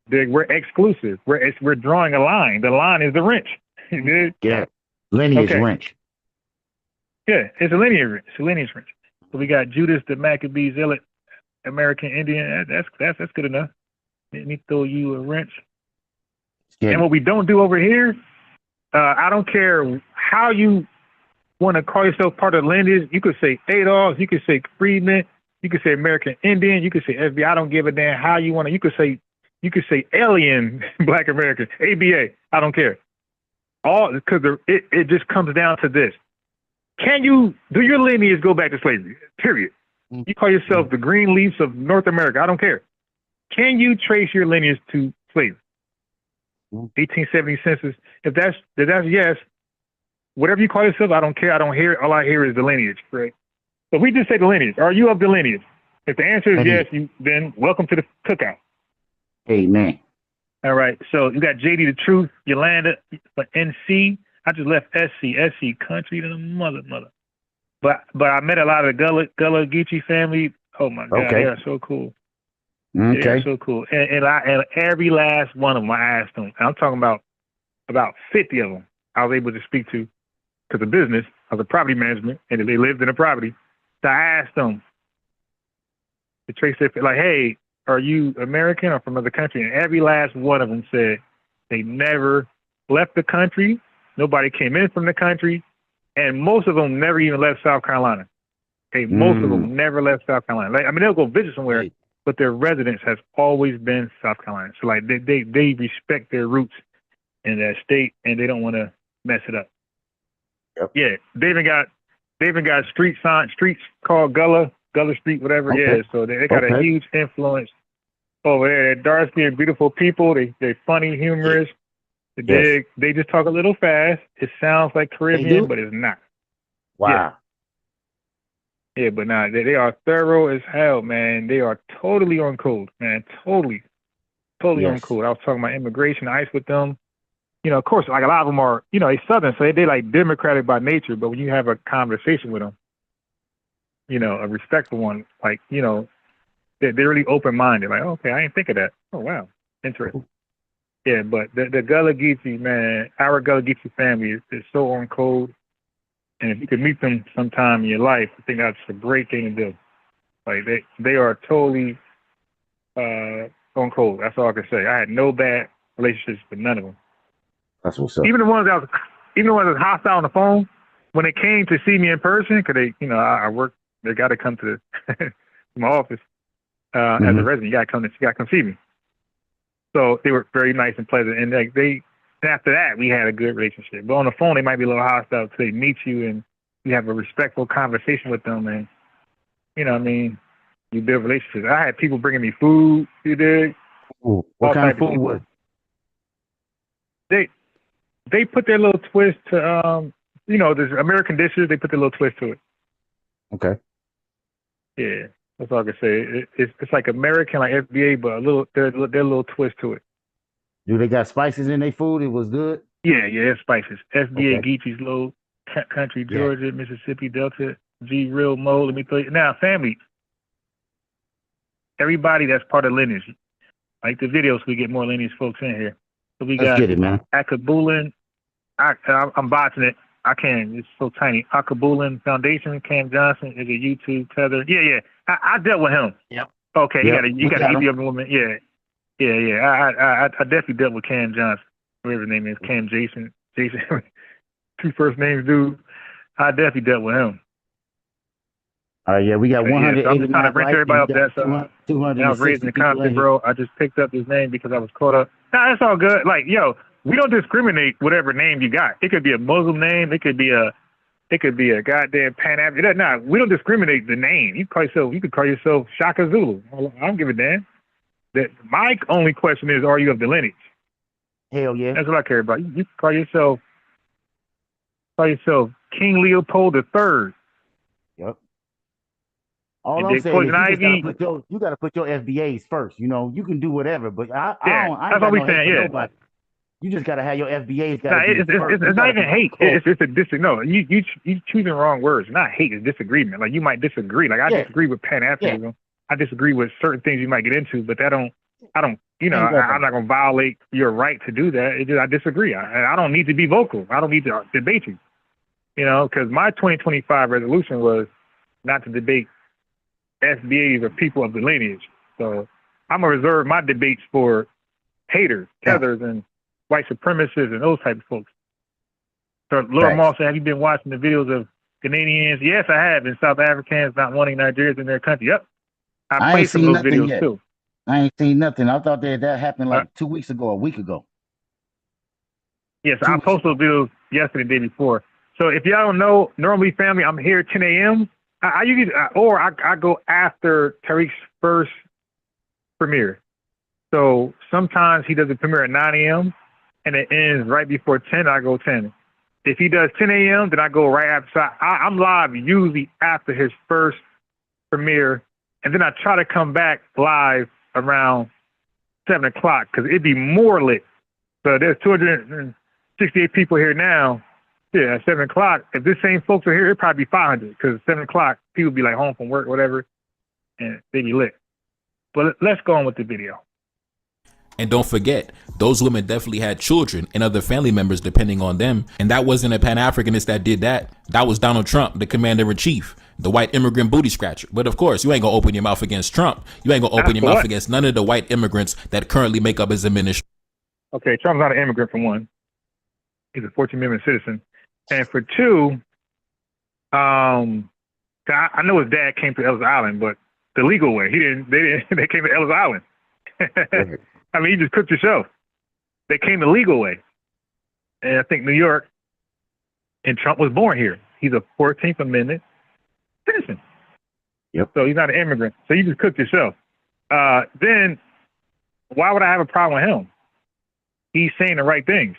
We're exclusive. We're drawing a line. The line is the wrench. Yeah, lineage wrench. Yeah, it's a lineage wrench. So we got Judas the Maccabee Zealot, American Indian. That's good enough. Let me throw you a wrench. And what we don't do over here, I don't care how you want to call yourself part of the lineage. You could say Adolf, you could say Freedman, you could say American Indian, you could say FBI. I don't give a damn how you want to. You could say alien Black American, ABA. I don't care. All because it just comes down to this: do your lineage go back to slavery? Period. You call yourself the green leaves of North America. I don't care. Can you trace your lineage to slavery? 1870 census. If that's yes, whatever you call yourself, I don't care. I don't hear it. All I hear is the lineage, right? So if we just say the lineage, are you of the lineage? If the answer is yes, then welcome to the cookout. Amen. All right. So you got JD the Truth, Yolanda, but NC. I just left SC country to the mother. But I met a lot of the Gullah Geechee family. Oh my God, they are so cool. Okay. They are so cool. And every last one of them, I asked them. I'm talking about 50 of them I was able to speak to because of business. I was a property management, and they lived in a property. So I asked them to trace their, like, hey, are you American or from another country? And every last one of them said they never left the country. Nobody came in from the country. And most of them never even left South Carolina. Okay, most of them never left South Carolina. Like, I mean, they'll go visit somewhere, but their residence has always been South Carolina. So like they respect their roots in that state, and they don't want to mess it up. Yep. Yeah, they even got streets called Gullah Street, whatever. Okay. Yeah, so they got a huge influence over there. They're dark-skinned, beautiful people. They're funny, humorous. They just talk a little fast. It sounds like Caribbean, but it's not. Wow. Yeah, but nah, they are thorough as hell, man. They are totally on code, man. Totally on code. I was talking about immigration, ICE with them. You know, of course, like a lot of them are, you know, they Southern, so they like democratic by nature. But when you have a conversation with them, you know, a respectful one, like, you know, they're really open-minded. Like, okay, I didn't think of that. Oh, wow. Interesting. Yeah, but the Gullah Geechee, man, our Gullah Geechee family is so on code. And if you could meet them sometime in your life, I think that's a great thing to do. Like, they are totally on code. That's all I can say. I had no bad relationships with none of them. That's what's up. Even the ones that was hostile on the phone, when they came to see me in person, because they, you know, I work, they got to come to my office as a resident. You got to come see me. So they were very nice and pleasant, and like after that we had a good relationship. But on the phone, they might be a little hostile until they meet you and you have a respectful conversation with them, and you know what I mean, you build relationships. I had people bringing me food. You did. Ooh, what kind of food was? They put their little twist to you know, there's American dishes. They put their little twist to it. Okay. Yeah, that's all I can say. It's like American, like FBA, but there's a little twist to it. Do they got spices in their food? It was good. Yeah, it's spices. FBA, Okay. Geechee's Low, Country, Yeah. Georgia, Mississippi, Delta, G Real Mo. Let me tell you now, family. Everybody that's part of lineage, like the videos, we get more lineage folks in here. So we Let's got get it, man. Akabulin. I'm botching it. I can't. It's so tiny. Akabulin Foundation. Cam Johnson is a YouTube Tether. Yeah. I dealt with him. Yep. Okay. Yep. You got an Ethiopian woman. Yeah. I definitely dealt with Cam Johnson. Whatever his name is, Cam Jason. Two first names, dude. I definitely dealt with him. All right, yeah, we got 189 so I'm just trying to bring everybody up that. So 260 I was raised in the people Compton, in bro. I just picked up his name because I was caught up. Nah, it's all good. Like, yo, we don't discriminate whatever name you got. It could be a Muslim name. It could be a goddamn Pan-African. Nah, we don't discriminate the name. You could call yourself Shaka Zulu. I don't give a damn. My only question is, are you of the lineage? Hell yeah. That's what I care about. You can call yourself King Leopold III. Yep. All And I'm they saying Poison is Ivy. you gotta put your FBAs first. You know, you can do whatever, but I ain't that's what we saying. Yeah. Nobody. You just gotta have your FBAs. Nah, it's not even hate. It's a no. You choosing wrong words. Not hate. It's disagreement. Like you might disagree. Like I disagree with Pan-Africanism. Yeah. I disagree with certain things you might get into, but I don't. You know, I'm not gonna violate your right to do that. It's just, I disagree. I don't need to be vocal. I don't need to debate you. You know, because my 2025 resolution was not to debate FBAs or people of the lineage. So I'm gonna reserve my debates for haters, tethers, and white supremacists and those type of folks. So Laura Moss said, have you been watching the videos of Canadians? Yes, I have. And South Africans not wanting Nigerians in their country. Yep. I played some of those videos yet. Too. I ain't seen nothing. I thought that happened like 2 weeks ago, a week ago. Yes, I posted those videos yesterday, the day before. So if y'all don't know, normally family, I'm here at 10 a.m. I usually, I go after Tariq's first premiere. So sometimes he does a premiere at 9 a.m. and it ends right before 10. I go 10. If he does 10 a.m., then I go right after. So I'm live usually after his first premiere, and then I try to come back live around 7 o'clock because it'd be more lit. So there's 268 people here now. Yeah, at 7 o'clock. If this same folks are here, it'd probably be 500 because 7 o'clock people be like home from work, whatever, and they be lit. But let's go on with the video. And don't forget, those women definitely had children and other family members depending on them. And that wasn't a Pan-Africanist that did that. That was Donald Trump, the commander-in-chief, the white immigrant booty scratcher. But of course, you ain't gonna open your mouth against Trump. You ain't gonna open your mouth against none of the white immigrants that currently make up his administration. Okay, Trump's not an immigrant for one. He's a 14th Amendment citizen. And for two, I know his dad came to Ellis Island, but the legal way. They came to Ellis Island. I mean, you just cooked yourself. They came the legal way. And I think New York, and Trump was born here. He's a 14th Amendment citizen. Yep. So he's not an immigrant. So you just cooked yourself. Then why would I have a problem with him? He's saying the right things.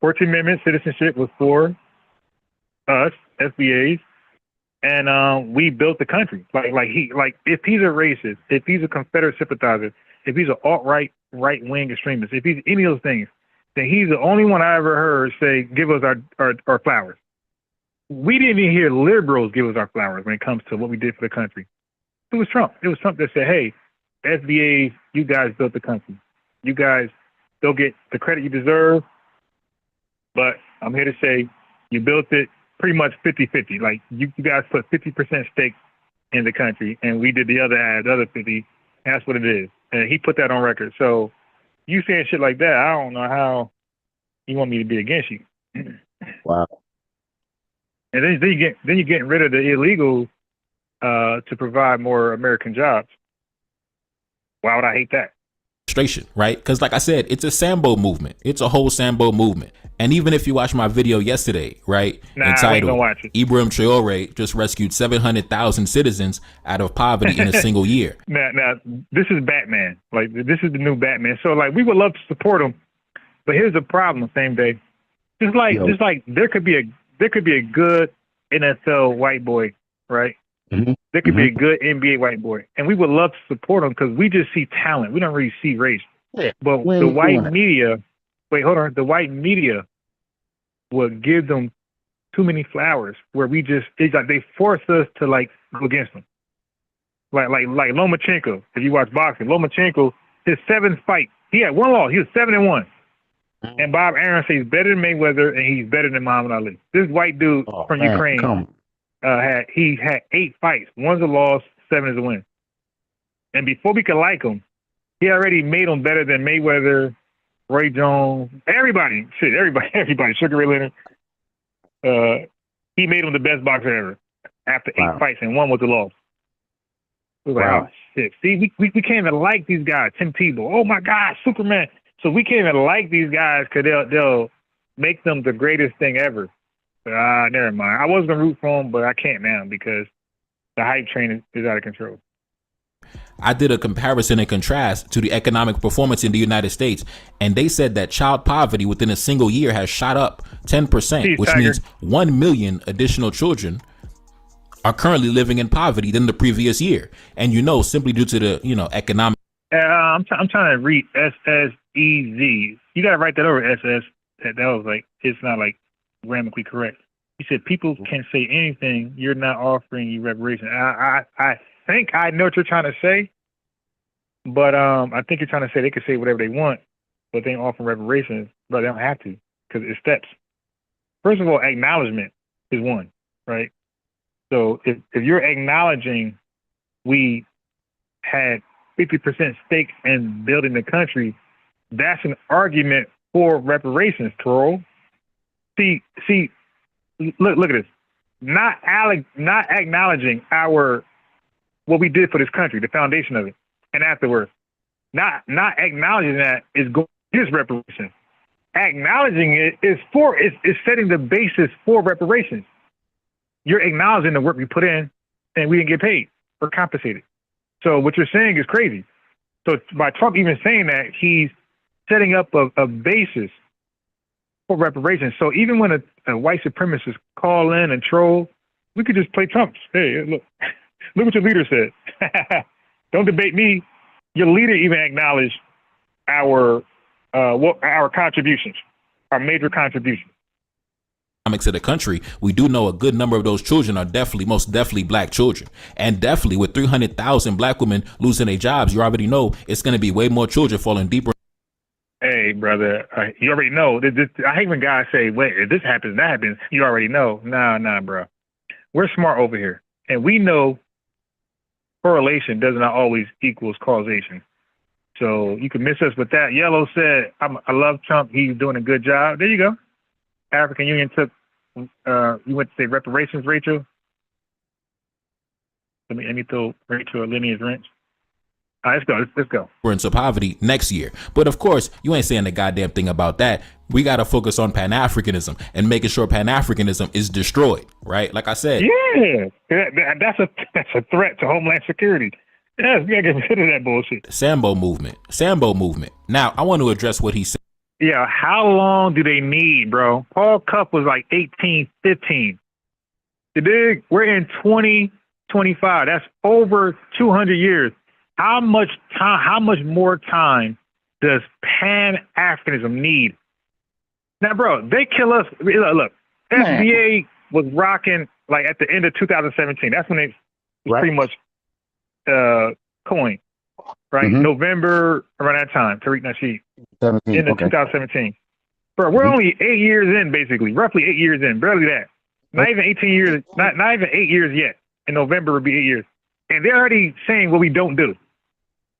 14th Amendment citizenship was for us, FBAs, and we built the country. Like if he's a racist, if he's a Confederate sympathizer, if he's an alt-right, right-wing extremist, if he's any of those things, then he's the only one I ever heard say, give us our flowers. We didn't even hear liberals give us our flowers when it comes to what we did for the country. It was Trump. It was Trump that said, hey, FBAs, you guys built the country. You guys don't get the credit you deserve, but I'm here to say you built it pretty much 50-50. Like, you guys put 50% stake in the country, and we did the other 50. That's what it is. And he put that on record. So you saying shit like that, I don't know how you want me to be against you. Wow. And then you're getting rid of the illegals to provide more American jobs. Why would I hate that? Right? Because like I said, it's a Sambo movement. It's a whole Sambo movement. And even if you watch my video yesterday, right, entitled Ibrahim Traore just rescued 700,000 citizens out of poverty in a single year. Now, this is Batman. Like, this is the new Batman. So, like, we would love to support him, but here's the problem. Same day, just like there could be a good NFL white boy right? Mhm. They could be a good NBA white boy, and we would love to support them because we just see talent. We don't really see race. Yeah. But We the ain't white doing that. media, wait, hold on. The white media would give them too many flowers, where it's like they force us to like go against them. Like Lomachenko. If you watch boxing, Lomachenko, his 7th fight, he had 1 loss. He was 7-1. And Bob Arum says he's better than Mayweather and he's better than Muhammad Ali. This white dude from Ukraine had 8 fights. 1's a loss, 7 is a win. And before we could like him, he already made him better than Mayweather, Roy Jones, everybody. Shit, everybody. Sugar Ray Leonard. He made him the best boxer ever after 8 fights, and 1 was a loss. We were like, oh shit. See, we can't even like these guys. Tim Tebow. Oh my God, Superman. So we can't even like these guys because they'll make them the greatest thing ever. But never mind. I was gonna root for them, but I can't now because the hype train is out of control. I did a comparison and contrast to the economic performance in the United States, and they said that child poverty within a single year has shot up 10%, which means 1 million additional children are currently living in poverty than the previous year. And simply due to the economic. I'm trying to read SSEZ. You gotta write that over SS. That was like, it's not like grammatically correct. He said people can say anything. You're not offering you reparations. I think I know what you're trying to say, but I think you're trying to say they can say whatever they want, but they ain't offering reparations. But they don't have to because it's steps. First of all, acknowledgement is one, right? So if you're acknowledging we had 50% stake in building the country, that's an argument for reparations, troll. See, look at this. Not acknowledging what we did for this country, the foundation of it, and afterwards. Not acknowledging that is going against reparations. Acknowledging it is setting the basis for reparations. You're acknowledging the work we put in and we didn't get paid or compensated. So what you're saying is crazy. So by Trump even saying that, he's setting up a basis for reparations. So even when a white supremacist call in and troll, we could just play Trump. Hey, look what your leader said. Don't debate me. Your leader even acknowledged our contributions, our major contributions. Of the country, we do know a good number of those children are most definitely black children, and definitely with 300,000 black women losing their jobs, you already know it's going to be way more children falling deeper. Hey, brother, you already know. I hate when guys say, "Wait, if this happens, that happens." You already know. Nah, bro. We're smart over here, and we know correlation does not always equals causation. So you can miss us with that. Yellow said, "I love Trump. He's doing a good job." There you go. African Union took, you went to say reparations, Rachel? Let me throw Rachel a lineage wrench. All right, let's go. We're into poverty next year. But of course, you ain't saying the goddamn thing about that. We got to focus on Pan-Africanism and making sure Pan-Africanism is destroyed, right? Like I said. Yeah, that's a threat to Homeland Security. Yes, we got to get rid of that bullshit. Sambo movement. Now, I want to address what he said. Yeah, how long do they need, bro? Paul Cupp was like 18, 15. You dig? We're in 2025. That's over 200 years. How much more time does Pan-Africanism need? Now, bro, they kill us. Look, FBA was rocking like at the end of 2017. That's when they pretty much coined, right? Mm-hmm. November, around that time, Tariq Nasheed. 2017. Bro, we're only 8 years in, basically, roughly 8 years in, barely that. Not even 18 years, not even 8 years yet. In November would be 8 years. And they're already saying what we don't do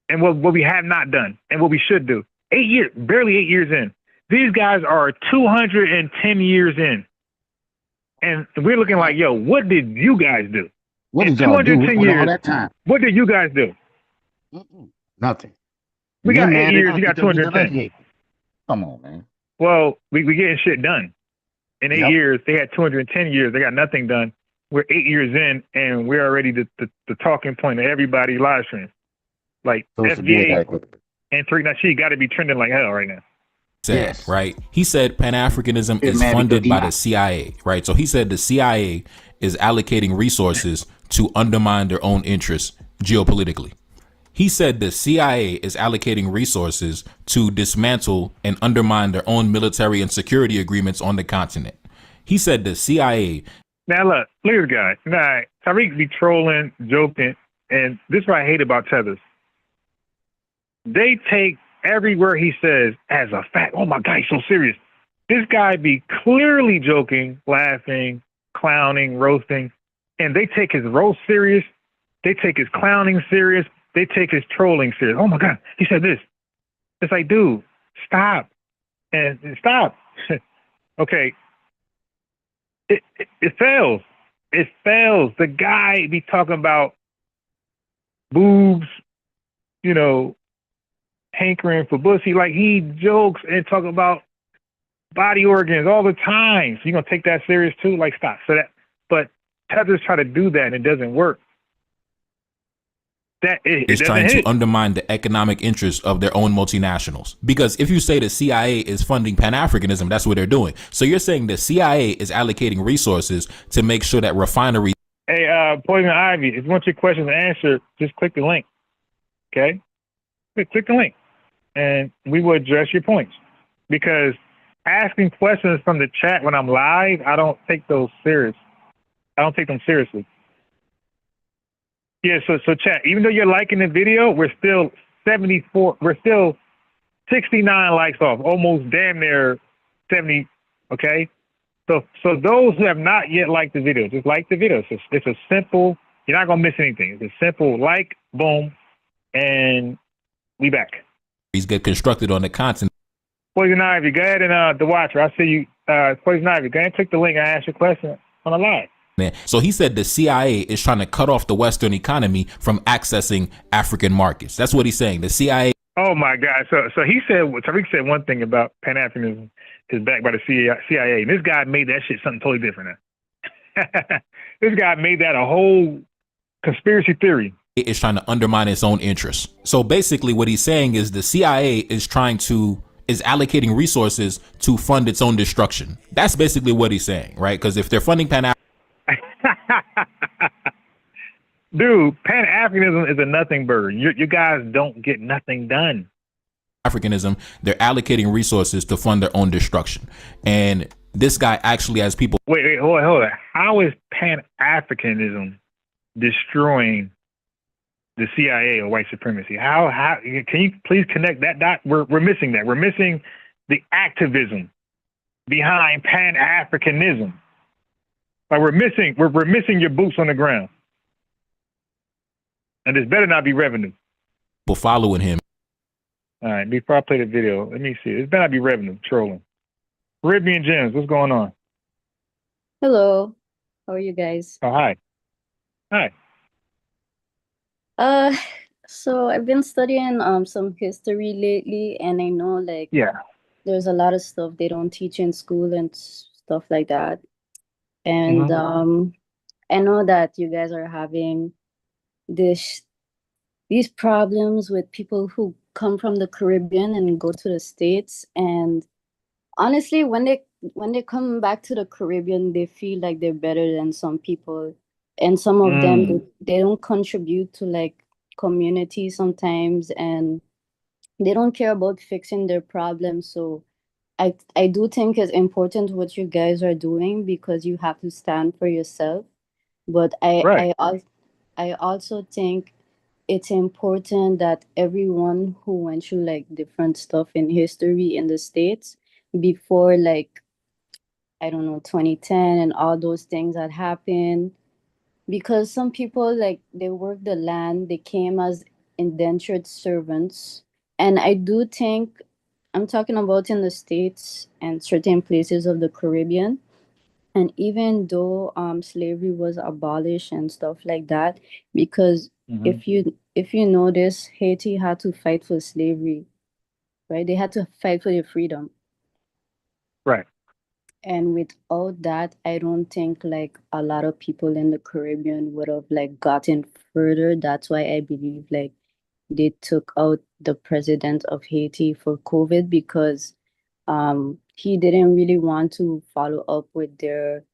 and what we have not done and what we should do. 8 years, barely 8 years in. These guys are 210 years in. And we're looking like, yo, what did you guys do? What did y'all do years, all that time? What did you guys do? Nothing. We got 8 years, you got 210. Come on, man. Well, we getting shit done. In 8 years, they had 210 years. They got nothing done. We're 8 years in, and we're already the talking point of everybody's live stream. Like, FBA and Tariq Nasheed got to be trending like hell right now. Right? He said Pan-Africanism is funded by the CIA, right? So he said the CIA is allocating resources to undermine their own interests geopolitically. He said the CIA is allocating resources to dismantle and undermine their own military and security agreements on the continent. He said the CIA. Now look at this guy. Now, Tariq be trolling, joking, and this is what I hate about Tethers. They take every word he says as a fact. Oh my God, he's so serious. This guy be clearly joking, laughing, clowning, roasting, and they take his roast serious. They take his clowning serious. They take his trolling serious. Oh my God, he said this. It's like, dude, stop. And stop. Okay. It fails. It fails. The guy be talking about boobs, you know, hankering for pussy. Like, he jokes and talk about body organs all the time. So you gonna take that serious too? Like, stop. So that, but Tethers try to do that and it doesn't work. Is trying to undermine the economic interests of their own multinationals. Because if you say the CIA is funding Pan-Africanism, that's what they're doing. So you're saying the CIA is allocating resources to make sure that refineries. Hey, Poison Ivy, if you want your questions answered, just click the link. Okay? Click the link. And we will address your points. Because asking questions from the chat when I'm live, I don't take those serious. I don't take them seriously. Yeah, so chat, even though you're liking the video, we're still 69 likes off, almost damn near 70, okay? So those who have not yet liked the video, just like the video. It's a simple, you're not gonna miss anything. It's a simple like, boom, and we back. These get constructed on the continent. Poison Ivy, go ahead and the watcher, I see you, Poison Ivy, go ahead and click the link and ask your question on the live. So he said the CIA is trying to cut off the Western economy from accessing African markets. That's what he's saying. The CIA. Oh my God! So he said, Tariq said one thing about Pan-Africanism is backed by the CIA. And this guy made that shit something totally different now. This guy made that a whole conspiracy theory. It is trying to undermine its own interests. So basically, what he's saying is the CIA is allocating resources to fund its own destruction. That's basically what he's saying, right? Because if they're funding Dude, Pan-Africanism is a nothing burger. You guys don't get nothing done. Africanism, they're allocating resources to fund their own destruction. And this guy actually has people. Wait, hold on. How is Pan-Africanism destroying the CIA or white supremacy? How can you please connect that dot? We're missing that. We're missing the activism behind Pan-Africanism. Like we're missing your boots on the ground. And this better not be revenue. People following him. All right, before I play the video, let me see. This better not be revenue, trolling. Caribbean Gems, what's going on? Hello. How are you guys? Oh, hi. Hi. So I've been studying some history lately, and I know like there's a lot of stuff they don't teach in school and stuff like that. And I know that you guys are having these problems with people who come from the Caribbean and go to the States. And honestly, when they come back to the Caribbean, they feel like they're better than some people. And some of them, they don't contribute to like community sometimes, and they don't care about fixing their problems. So I do think it's important what you guys are doing because you have to stand for yourself. But I also think it's important that everyone who went through like different stuff in history in the States before like, I don't know, 2010 and all those things that happened, because some people like they worked the land, they came as indentured servants. And I do think, I'm talking about in the States and certain places of the Caribbean. And even though slavery was abolished and stuff like that, because if you notice, Haiti had to fight for slavery, right? They had to fight for their freedom. Right. And without that, I don't think like a lot of people in the Caribbean would have like gotten further. That's why I believe like they took out the president of Haiti for COVID, because he didn't really want to follow up with their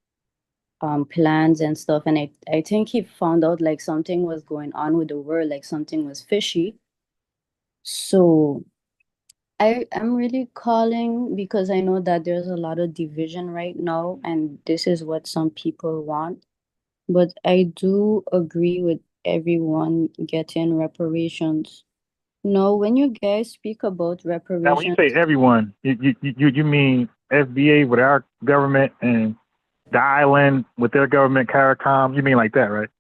plans and stuff. And I think he found out like something was going on with the world, like something was fishy. So I'm really calling because I know that there's a lot of division right now, and this is what some people want. But I do agree with everyone getting reparations. No, when you guys speak about Now, when you reparations, say everyone, you mean FBA with our government and the island with their government, CARICOM? You mean like that, right?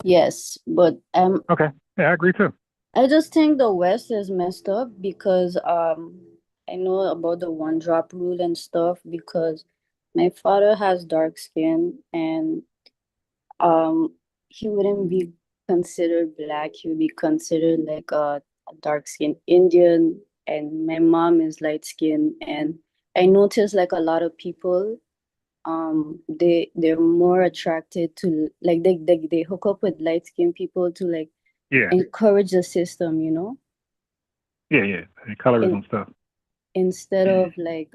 yes, but Okay. Yeah, I agree too. I just think the West is messed up because I know about the one drop rule and stuff because my father has dark skin and um he wouldn't be considered black, he would be considered like a dark skinned Indian, and my mom is light skinned. And I noticed like a lot of people they're more attracted to like they hook up with light skinned people to like Yeah. encourage the system, you know, Yeah. And colorism stuff. instead of like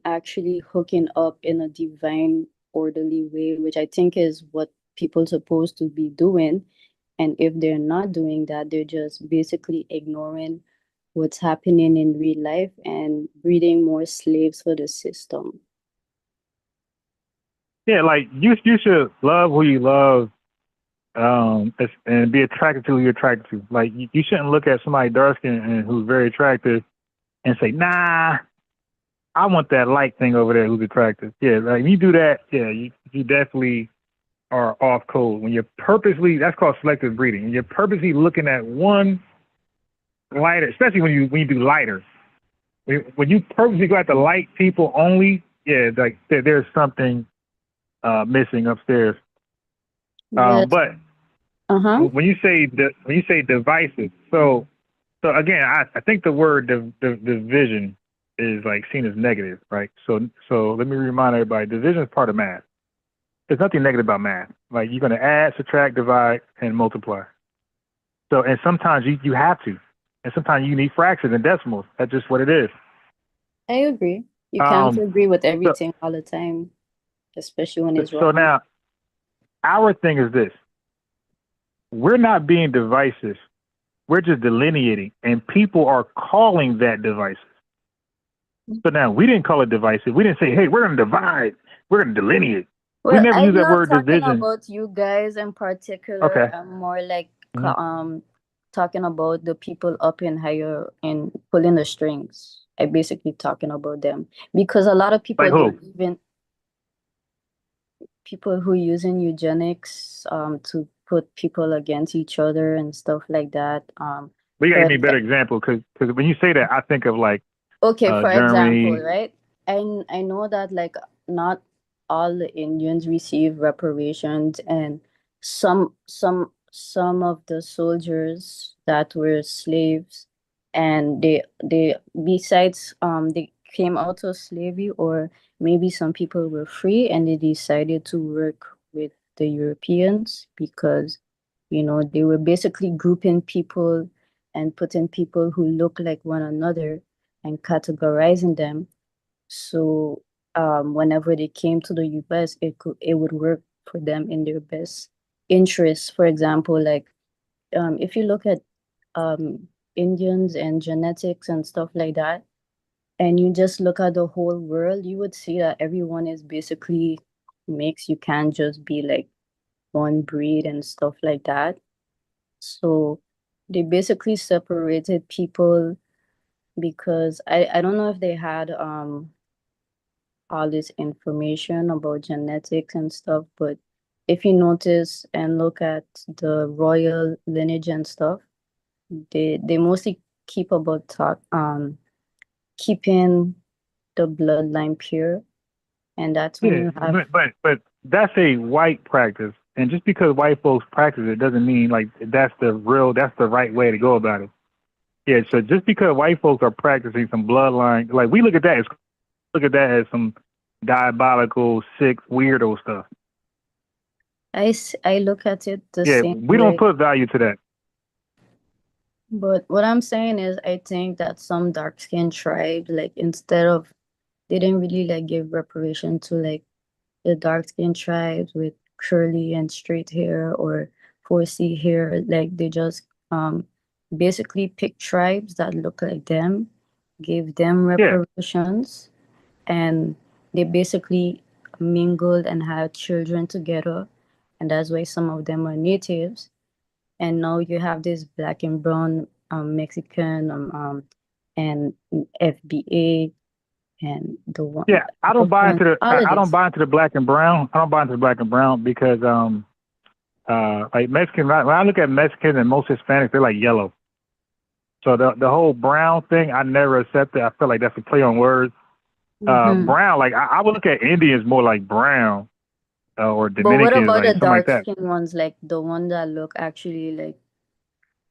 actually hooking up in a divine orderly way, which I think is what people supposed to be doing. And if they're not doing that, they're just basically ignoring what's happening in real life and breeding more slaves for the system. Yeah, like you should love who you love, and be attracted to who you're attracted to. Like you shouldn't look at somebody dark skin and who's very attractive and say, nah, I want that light thing over there who's attractive. Yeah, like you do that, yeah, you definitely are off code. When you're purposely, that's called selective breeding. When you're purposely looking at one lighter, especially when you do lighter. When you purposely go at the light people only, yeah, like there's something missing upstairs. But when you say divisive, so again, I think the word division is like seen as negative, right? So let me remind everybody, division is part of math. There's nothing negative about math. Like you're going to add, subtract, divide, and multiply. So and sometimes you have to, and sometimes you need fractions and decimals. That's just what it is. I agree. You can't agree with everything all the time, especially when it's wrong. So now, our thing is this. We're not being divisive. We're just delineating, and people are calling that divisive. So now, we didn't call it divisive. We didn't say, hey, we're going to divide. We're going to delineate. Well, we never I'm use that not word talking division. about you guys in particular. Okay. I'm more like talking about the people up in higher and pulling the strings. I basically talking about them because a lot of people Like who? don't even people who using eugenics to put people against each other and stuff like that. We got to give me a better example because when you say that, I think of like okay, for Germany. example, right? I know that like not all the Indians receive reparations, and some of the soldiers that were slaves, and they besides they came out of slavery, or maybe some people were free and they decided to work with the Europeans because you know they were basically grouping people and putting people who look like one another and categorizing them. So whenever they came to the US, it would work for them in their best interests. For example, like if you look at Indians and genetics and stuff like that, and you just look at the whole world, you would see that everyone is basically mixed. You can't just be like one breed and stuff like that. So they basically separated people because I don't know if they had all this information about genetics and stuff, but if you notice and look at the royal lineage and stuff, they mostly keep about keeping the bloodline pure, and that's when you have. But that's a white practice, and just because white folks practice it doesn't mean like that's the right way to go about it. Yeah, so just because white folks are practicing some bloodline, like we look at that as some diabolical, sick, weirdo stuff. I look at it the same we don't way. put value to that. But what I'm saying is, I think that some dark-skinned tribes, like instead of, they didn't really like give reparation to like the dark skin tribes with curly and straight hair or 4C hair, like they just basically pick tribes that look like them, gave them reparations, and they basically mingled and had children together, and that's why some of them are natives. And now you have this black and brown Mexican and FBA and the one. Yeah, I don't buy into the I don't this. buy into the black and brown. I don't buy into the black and brown because like Mexican, when I look at Mexicans and most Hispanics, they're like yellow. So the whole brown thing, I never accepted. I feel like that's a play on words. Brown, like I would look at Indians more like brown or But what Dominicans, about like the something like dark that. skin ones, like the one that look actually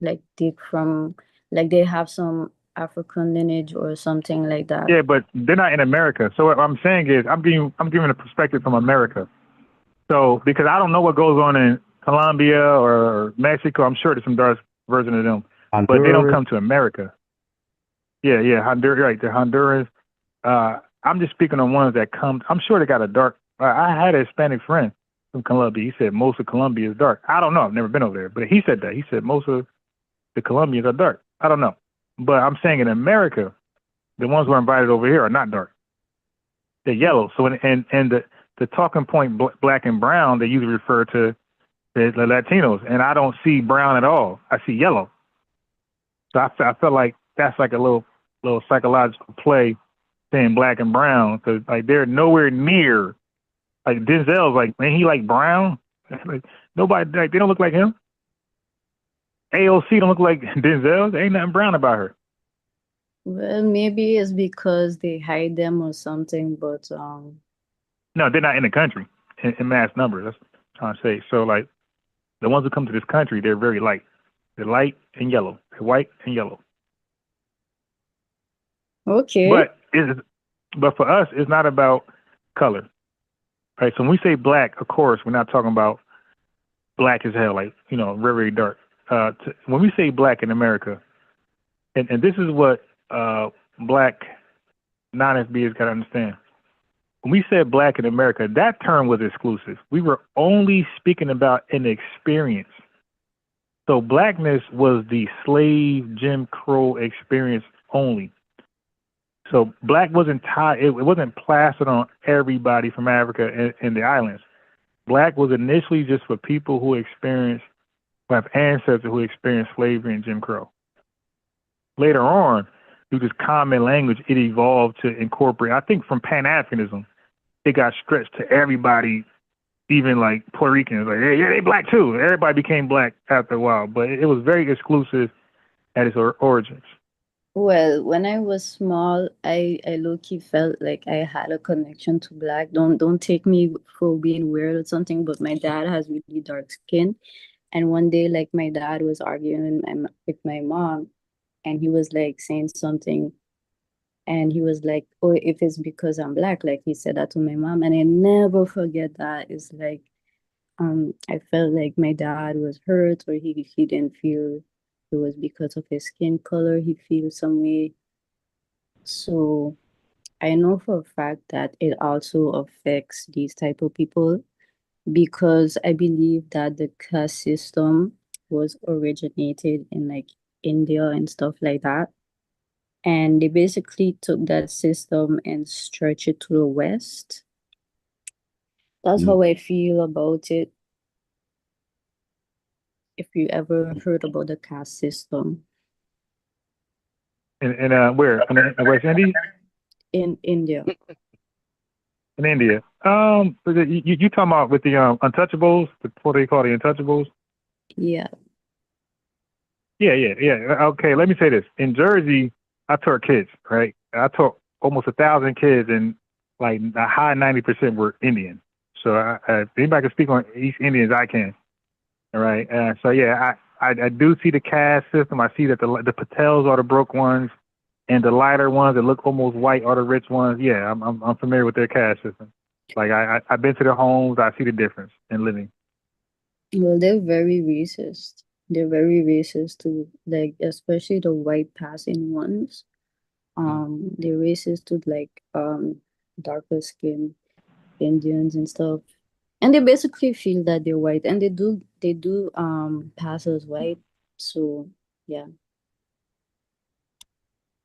like deep from, like they have some African lineage or something like that? Yeah, but they're not in America. So what I'm saying is I'm giving a perspective from America. So because I don't know what goes on in Colombia or Mexico, I'm sure there's some dark version of them, but they don't come to America. Yeah, Honduras, right? The Honduras. I'm just speaking on ones that come. I'm sure they got a dark. I had a Hispanic friend from Colombia. He said most of Colombia is dark. I don't know. I've never been over there, but he said that. He said most of the Colombians are dark. I don't know, but I'm saying in America, the ones who are invited over here are not dark. They're yellow. So and the talking point black and brown, they usually refer to the Latinos, and I don't see brown at all. I see yellow. So I feel like that's like a little psychological play saying black and brown, because like they're nowhere near. Like Denzel's like, man, he like brown. Like nobody, like they don't look like him. AOC don't look like Denzel. There ain't nothing brown about her. Well, maybe it's because they hide them or something, but No, they're not in the country in mass numbers. That's what I'm trying to say. So like the ones who come to this country, they're very light. They're light and yellow. They're white and yellow. okay. But for us, it's not about color. Right? So when we say black, of course, we're not talking about black as hell, like, you know, very, very dark. When we say black in America, and this is what black non-FBAs got to understand. When we said black in America, that term was exclusive. We were only speaking about an experience. So blackness was the slave Jim Crow experience only. So black wasn't tied, it wasn't plastered on everybody from Africa and the islands. Black was initially just for people who have ancestors who experienced slavery and Jim Crow. Later on, through this common language, it evolved to incorporate, I think from Pan-Africanism, it got stretched to everybody, even like Puerto Ricans, like, yeah, they black too. Everybody became black after a while, but it was very exclusive at its origins. Well, when I was small, I low-key felt like I had a connection to black. Don't take me for being weird or something, but my dad has really dark skin. And one day, like my dad was arguing with my mom, and he was like saying something, and he was like, "Oh, if it's because I'm black," like he said that to my mom, and I never forget that. It's like, I felt like my dad was hurt, or he didn't feel it was because of his skin color. He feels some way. So I know for a fact that it also affects these type of people, because I believe that the caste system was originated in like India and stuff like that. And they basically took that system and stretched it to the West. That's how I feel about it. If you ever heard about the caste system. In where? In West Indies? In India. In India. You talking about with the untouchables? What they call the untouchables? Yeah. Yeah. Okay, let me say this. In Jersey, I taught kids, right? I taught almost 1,000 kids, and like a high 90% were Indian. So if anybody can speak on East Indians, I can. All right. So yeah, I do see the caste system. I see that the Patels are the broke ones, and the lighter ones that look almost white are the rich ones. Yeah, I'm familiar with their caste system. Like I've been to their homes. I see the difference in living. Well, they're very racist. They're very racist too. Like especially the white passing ones. They're racist to like darker skin. Indians and stuff, and they basically feel that they're white, and they do pass as white. So yeah.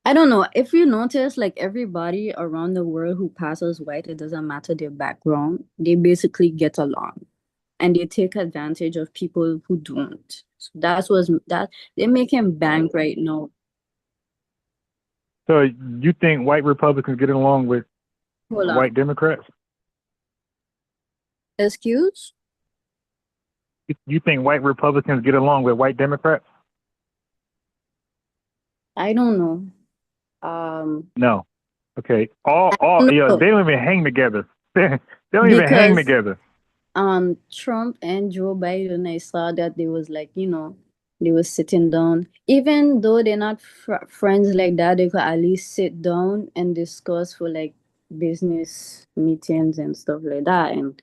I don't know if you notice, like everybody around the world who passes white, it doesn't matter their background, they basically get along and they take advantage of people who don't. So that's was that they make him bank right now. So you think white Republicans get along with Hold on. white Democrats? Excuse? You think white Republicans get along with white Democrats? I don't know. No. Okay. All No. yeah, they don't even hang together. They don't even hang together. Trump and Joe Biden, I saw that they was like, they were sitting down. Even though they're not friends like that, they could at least sit down and discuss for like business meetings and stuff like that. And,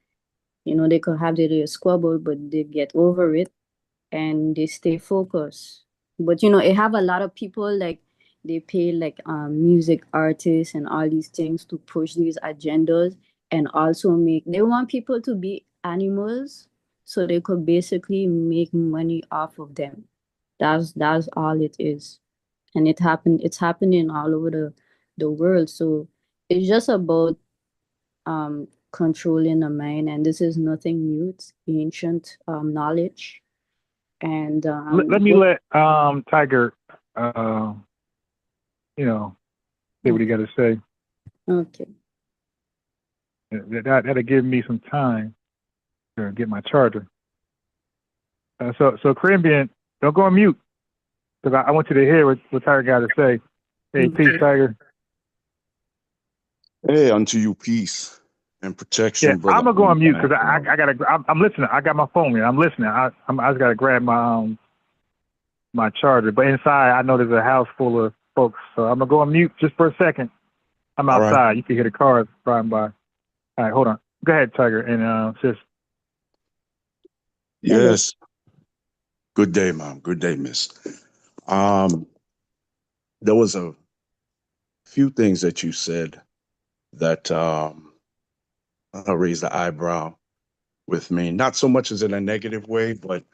they could have their little squabble, but they get over it and they stay focused. But, it have a lot of people like they pay like music artists and all these things to push these agendas and also they want people to be animals so they could basically make money off of them. That's all it is. And it's happening all over the world. So it's just about controlling the mind, and this is nothing new. It's ancient knowledge. And let me let Tiger say what he got to say. Okay. That'll give me some time to get my charger. So Caribbean, don't go on mute, because I want you to hear what Tiger got to say. Hey, peace, Tiger. Hey, unto you peace and protection, Yeah, brother. I'm gonna go on mute because I'm listening. I got my phone here. I'm listening. I just gotta grab my charger. But inside, I know there's a house full of folks, so I'm gonna go on mute just for a second. I'm outside. Right. You can hear the cars driving by. All right, hold on. Go ahead, Tiger, and sis. Yes. Good day, mom. Good day, miss. There was a few things that you said that raised the eyebrow with me. Not so much as in a negative way, but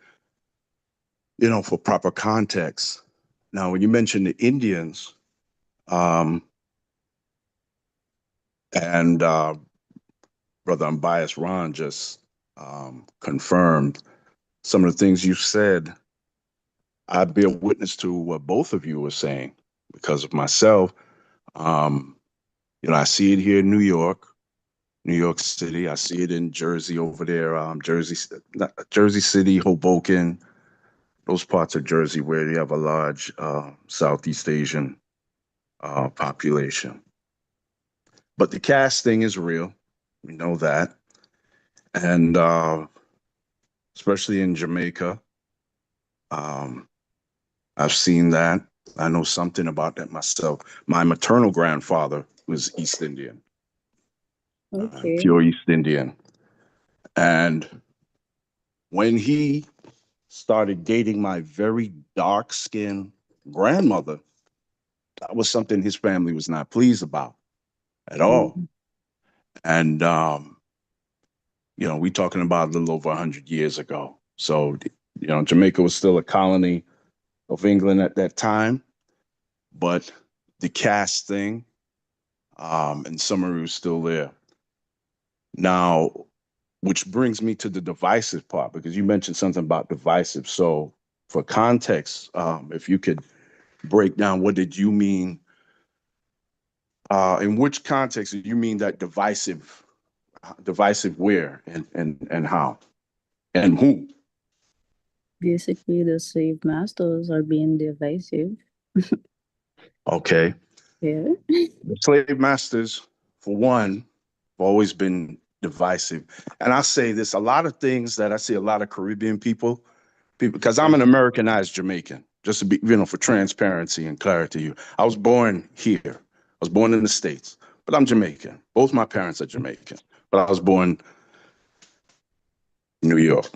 for proper context. Now, when you mentioned the Indians, and Brother Unbiased Ron just confirmed some of the things you said. I bear witness to what both of you were saying because of myself. I see it here in New York City. I see it in Jersey over there, Jersey City, Hoboken, those parts of Jersey where you have a large Southeast Asian population. But the caste thing is real. We know that. And especially in Jamaica, I've seen that. I know something about that myself. My maternal grandfather was East Indian. Okay. Pure East Indian. And when he started dating my very dark-skinned grandmother, that was something his family was not pleased about at all. And, we're talking about a little over 100 years ago. So, Jamaica was still a colony of England at that time, but the caste thing and summary was still there. Now, which brings me to the divisive part, because you mentioned something about divisive. So for context, if you could break down, what did you mean? In which context did you mean that divisive where and how and who? Basically, the slave masters are being divisive. Okay. Yeah. The slave masters, for one, have always been divisive. And I say this, a lot of things that I see a lot of Caribbean people, because I'm an Americanized Jamaican, just to be, for transparency and clarity. I was born here. I was born in the States, but I'm Jamaican. Both my parents are Jamaican, but I was born in New York.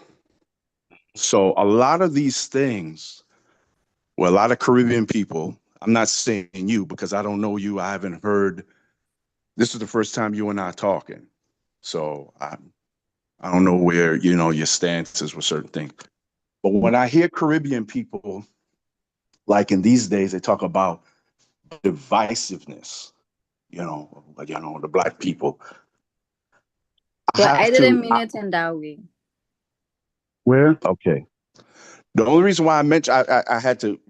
So a lot of these things, well, a lot of Caribbean people, I'm not saying you because I don't know you. I haven't heard. This is the first time you and I are talking. So I don't know where, you know, your stance is with certain things. But when I hear Caribbean people, like in these days, they talk about divisiveness, the black people. But I didn't mean it in that way. Where? Okay. The only reason why I mentioned I had to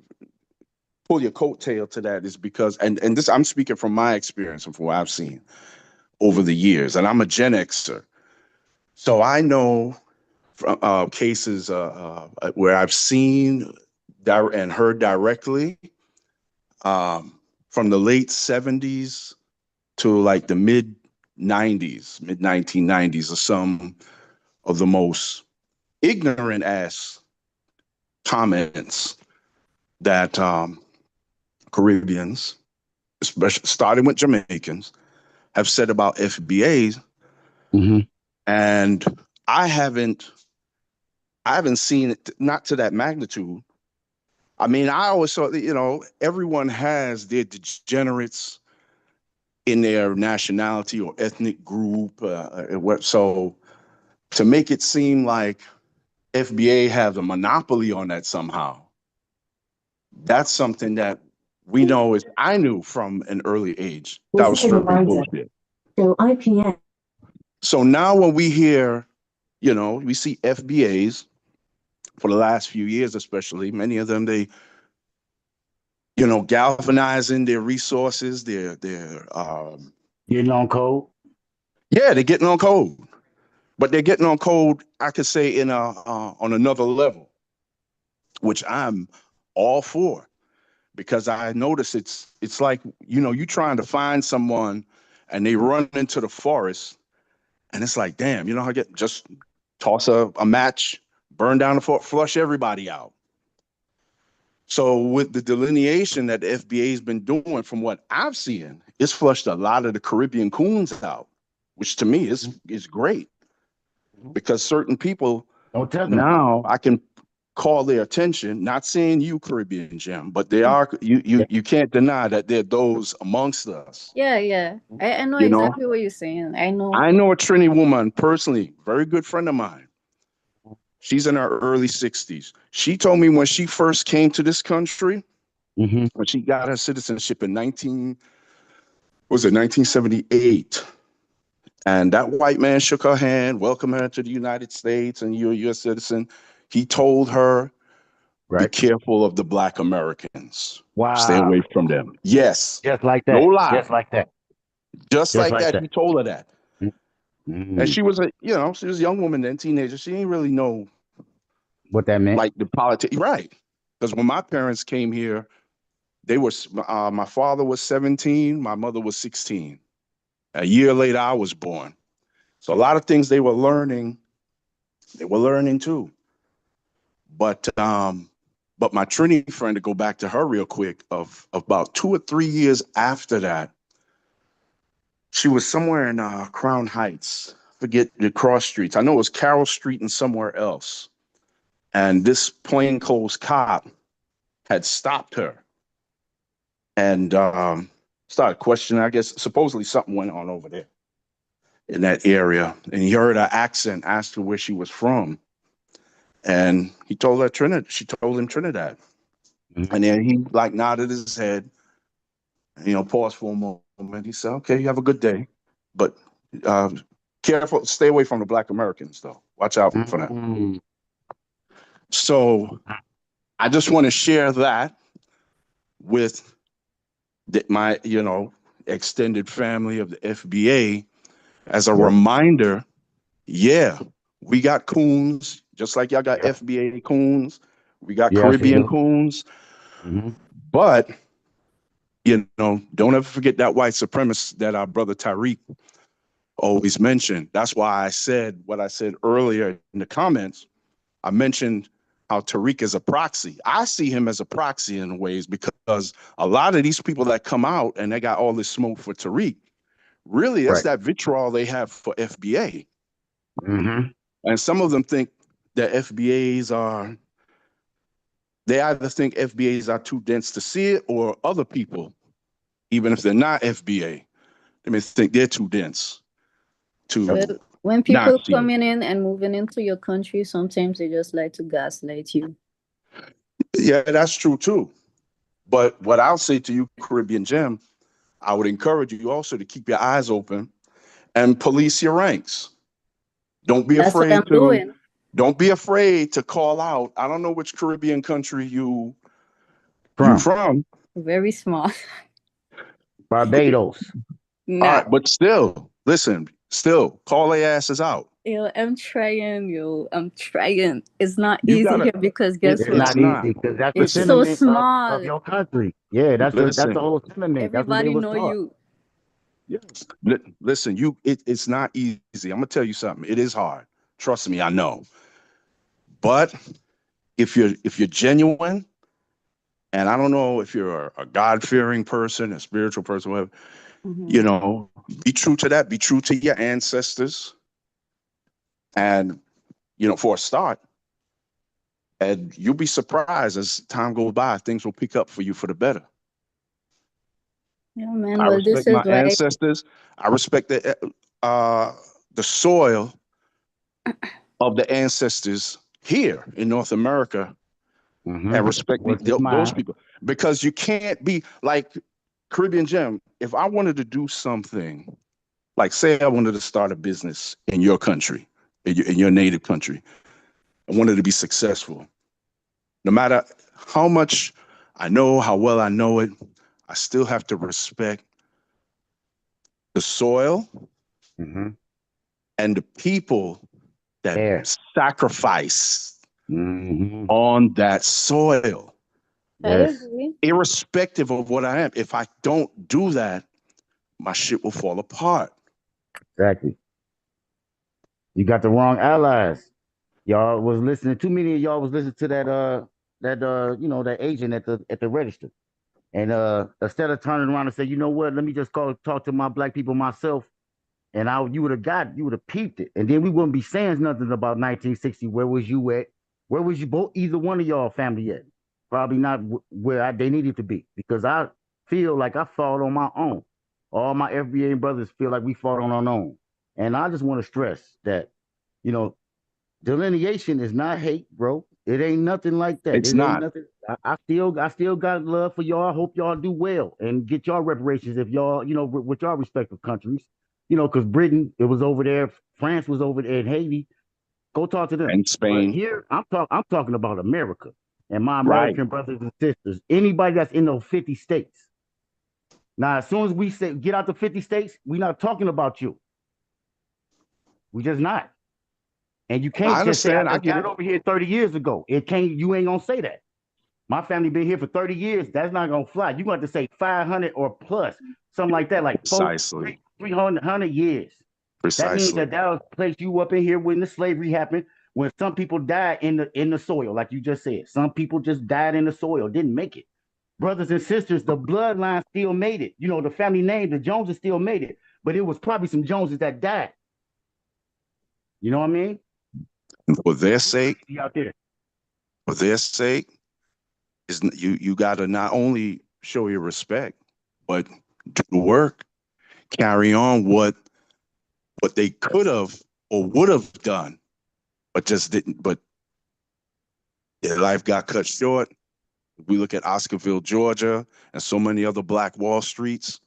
pull your coattail to that is because, and this, I'm speaking from my experience and from what I've seen over the years, and I'm a Gen Xer. So I know from cases where I've seen and heard directly from the late 70s to like the mid 1990s, are some of the most ignorant ass comments that Caribbeans, especially starting with Jamaicans, have said about FBAs. Mm-hmm. And I haven't seen it, not to that magnitude. I mean, I always thought that, everyone has their degenerates in their nationality or ethnic group. So to make it seem like FBA has a monopoly on that somehow, that's something that we know I knew from an early age. That was strictly bullshit. So IPN. So now when we hear, we see FBAs for the last few years, especially, many of them, they, galvanizing their resources, they're getting on code. Yeah, they're getting on code, but they're getting on code, I could say, on another level, which I'm all for, because I notice it's like, you trying to find someone and they run into the forest, and it's like, damn, how just toss a match, burn down the forest, flush everybody out. So with the delineation that the FBA has been doing, from what I've seen, it's flushed a lot of the Caribbean coons out, which to me is great, because certain people now I can call their attention. Not saying you, Caribbean Jim, but they are. You can't deny that there are those amongst us. Yeah. I know exactly what you're saying. I know a Trini woman personally, very good friend of mine. She's in her early 60s. She told me when she first came to this country, when she got her citizenship in 1978. And that white man shook her hand, welcomed her to the United States, and you're a U.S. citizen. He told her, be careful of the Black Americans. Wow. Stay away from them. Yes. Just like that. No lie. Just like that. Just like that. He told her that. Mm-hmm. And she was she was a young woman then, teenager. She didn't really know what that meant. Like the politics. Right. Because when my parents came here, they were, my father was 17, my mother was 16. A year later, I was born. So a lot of things they were learning too. But my Trini friend, to go back to her real quick, of about 2 or 3 years after that, she was somewhere in Crown Heights, forget the cross streets. I know it was Carroll Street and somewhere else. And this plainclothes cop had stopped her and started questioning. I guess supposedly something went on over there in that area. And he heard her accent, asked her where she was from. And he told her Trinidad. She told him Trinidad. Mm-hmm. And then he nodded his head, paused for a moment. He said, okay, you have a good day. But careful, stay away from the Black Americans, though. Watch out for that. So I just want to share that with my, extended family of the FBA as a reminder. Yeah, we got coons, just like y'all got FBA coons. We got Caribbean coons. Mm-hmm. But, don't ever forget that white supremacist that our brother Tariq always mentioned. That's why I said what I said earlier in the comments. I mentioned how Tariq is a proxy. I see him as a proxy in ways, because a lot of these people that come out and they got all this smoke for Tariq, really, that's that vitriol they have for FBA. Mm-hmm. And some of them think that they either think FBAs are too dense to see it, or other people, even if they're not FBA, they may think they're too dense. to when not people see. coming in and moving into your country, sometimes they just like to gaslight you. Yeah, that's true too. But what I'll say to you, Caribbean Gem, I would encourage you also to keep your eyes open and police your ranks. Don't be That's what afraid I'm doing. to call out. I don't know which Caribbean country you from. Very small. Barbados. Nah. All right, but still, listen, still call their asses out. Yo, I'm trying, yo. I'm trying. It's not You easy gotta. here because guess It's what? not easy because that's the It's so sentiment small. of your country. Yeah, that's the whole sentiment. That's what they Everybody was know taught. you. Yes. Listen, it's not easy. I'm gonna tell you something. It is hard. Trust me, I know. But if you're genuine, and I don't know if you're a God-fearing person, a spiritual person, whatever, you know, be true to that. Be true to your ancestors, and you know, for a start, and you'll be surprised as time goes by, things will pick up for you for the better. Yeah, man. I Well, this respect is my why. ancestors. I respect the soil of the ancestors here in North America, and respect those people, because you can't be like Caribbean Gem. If I wanted to do something, like say I wanted to start a business in your country, in your native country, I wanted to be successful. No matter how much I know, how well I know it, I still have to respect the soil and the people that sacrifice on that soil. Yes. Irrespective of what I am. If I don't do that, my shit will fall apart. Exactly. You got the wrong allies. Y'all was listening. Too many of y'all was listening to that agent at the register. And instead of turning around and say, you know what, let me just talk to my black people myself, and you would have peeped it. And then we wouldn't be saying nothing about 1960. Where was you at? Where was you both? Either one of y'all family at? Probably not where they needed to be, because I feel like I fought on my own. All my FBA brothers feel like we fought on our own. And I just want to stress that, you know, delineation is not hate, bro. It ain't nothing like that. It's It ain't not. nothing. I still got love for y'all. I hope y'all do well and get y'all reparations if y'all, you know, with y'all respective countries. You know, because Britain, it was over there. France was over there in Haiti. Go talk to them. And Spain. But here, I'm talking about America and my Right. American brothers and sisters. Anybody that's in those 50 states. Now, as soon as we say get out the 50 states, we're not talking about you. We just not. And you can't just say I got over here 30 years ago. You ain't gonna say that. My family been here for 30 years. That's not gonna fly. You're going to say 500 or plus, something like that, like Precisely. 300 years. Precisely. That means that will place you up in here when the slavery happened, when some people died in the soil, like you just said. Some people just died in the soil, didn't make it. Brothers and sisters, the bloodline still made it. You know, the family name, the Joneses still made it, but it was probably some Joneses that died. You know what I mean? For their sake, out there. For their sake, is you got to not only show your respect, but do the work, carry on what they could have or would have done, but just didn't. But their life got cut short. We look at Oscarville, Georgia, and so many other Black Wall Streets.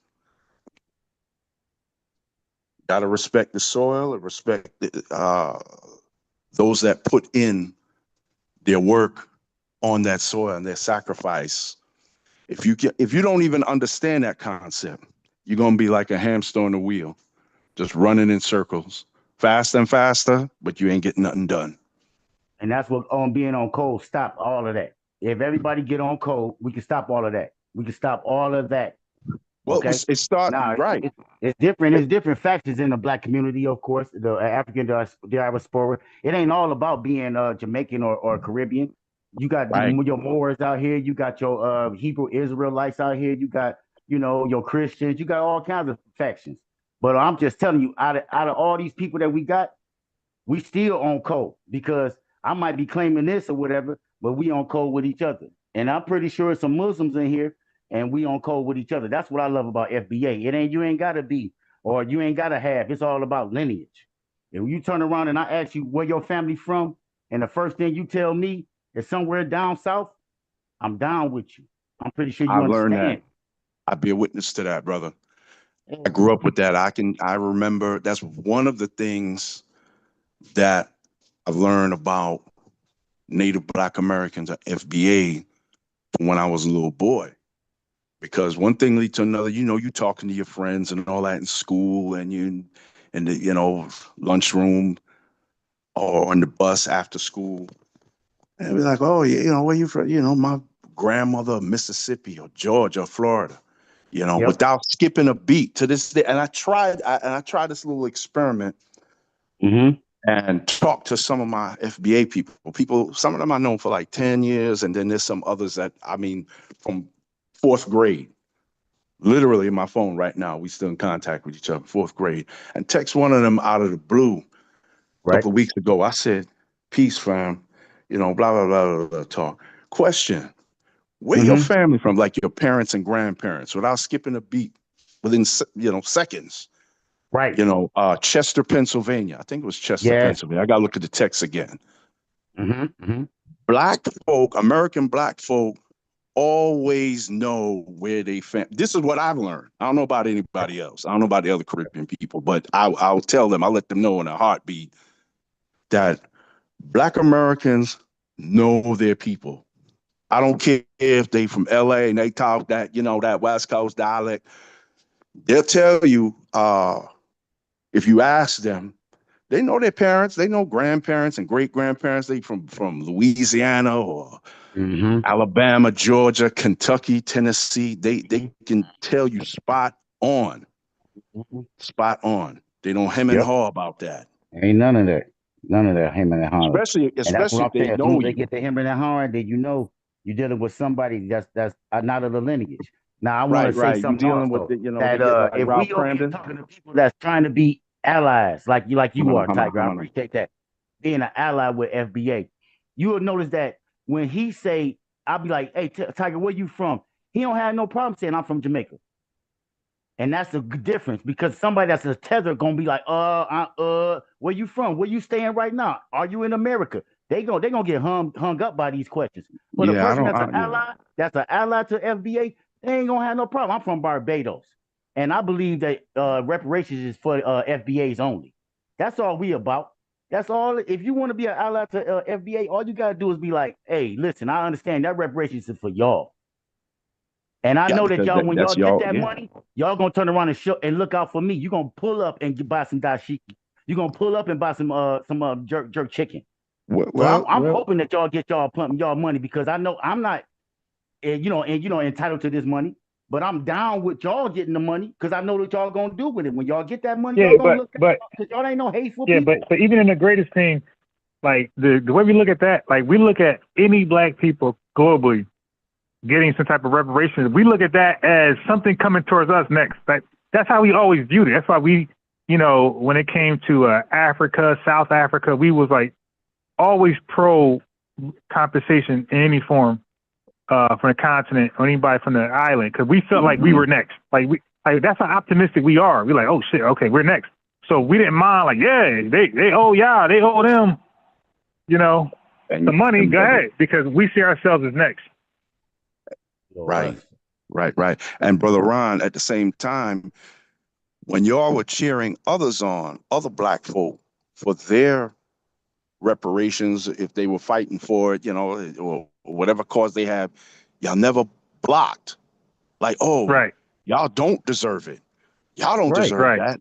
Got to respect the soil and respect those that put in their work on that soil and their sacrifice. If you don't even understand that concept, you're gonna be like a hamster on a wheel, just running in circles, faster and faster, but you ain't getting nothing done. And that's what being on code stop all of that. If everybody get on code, we can stop all of that. We can stop all of that. Well, okay? it starts right. It's different. It's different factions in the Black community, of course. The African Diaspora. It ain't all about being Jamaican or Caribbean. You got your Moors out here. You got your Hebrew Israelites out here. You got your Christians. You got all kinds of factions. But I'm just telling you, out of all these people that we got, we still on code, because I might be claiming this or whatever, but we on code with each other. And I'm pretty sure some Muslims in here, and we on code with each other. That's what I love about FBA. You ain't gotta be or you ain't gotta have. It's all about lineage. If you turn around and I ask you where your family from, and the first thing you tell me is somewhere down south, I'm down with you. I'm pretty sure you I've learned that. understand. I'd be a witness to that, brother. I grew up with that. I remember that's one of the things that I've learned about Native Black Americans at FBA from when I was a little boy. Because one thing leads to another, you talking to your friends and all that in school, and you in the, lunchroom or on the bus after school. And be like, oh, yeah, where you from? My grandmother, Mississippi or Georgia or Florida, without skipping a beat to this day. And I tried this little experiment and talked to some of my FBA people. Some of them I know for like 10 years. And then there's some others that, from fourth grade, literally in my phone right now, we still in contact with each other, fourth grade, and text one of them out of the blue a couple of weeks ago. I said, peace, fam, blah, blah, blah, blah, blah, talk. Question, where your family from, like your parents and grandparents, without skipping a beat, within, seconds. Right. Chester, Pennsylvania. I think it was Chester, Pennsylvania. I got to look at the text again. Black folk, American Black folk, always know where they this is what I've learned. I don't know about anybody else. I don't know about the other Caribbean people, but I'll tell them, I'll let them know in a heartbeat that Black Americans know their people. I don't care if they from LA and they talk that, that West Coast dialect. They'll tell you, if you ask them, they know their parents, they know grandparents and great grandparents. They from Louisiana or Alabama, Georgia, Kentucky, Tennessee. They can tell you spot on. They don't hem and haw about that. Ain't none of that. None of that hem and haw. Especially if they know you. They get the hem and haw, then you're dealing with somebody that's not of the lineage. Now I want to say something dealing also, with that if we are talking to people that's trying to be allies, like you are, Tiger, I appreciate that. Being an ally with FBA, you will notice that when he say, I'll be like, hey, Tiger, where you from? He don't have no problem saying I'm from Jamaica. And that's the difference, because somebody that's a tether gonna be like, where you from? Where you staying right now? Are you in America? They gonna get hung up by these questions. But a person that's an ally to FBA, they ain't gonna have no problem. I'm from Barbados, and I believe that reparations is for FBAs only. That's all we about. That's all. If you want to be an ally to FBA, all you gotta do is be like, hey, listen, I understand that reparations is for y'all. And I know that y'all, when y'all get that money, y'all gonna turn around and look out for me. You're gonna pull up and buy some dashiki. You're gonna pull up and buy some jerk chicken. I'm hoping that y'all get y'all money, because I know I'm not, entitled to this money, but I'm down with y'all getting the money, because I know what y'all gonna do with it when y'all get that money. Y'all gonna look at, because y'all ain't no hateful people. But even in the greatest thing, like the way we look at that, like we look at any Black people globally getting some type of reparations, we look at that as something coming towards us next. That's how we always viewed it. That's why we, when it came to Africa, South Africa, we was like always pro compensation in any form from the continent or anybody from the island, because we felt like we were next. Like that's how optimistic we are. We're like, oh shit, okay, we're next. So we didn't mind, like, yeah, they owe y'all, they owe them, the money. Go ahead, because we see ourselves as next. Right. And Brother Ron, at the same time, when y'all were cheering others on, other Black folk, for their reparations, if they were fighting for it, or whatever cause they have, y'all never blocked. Like, y'all don't deserve it. Y'all don't deserve that.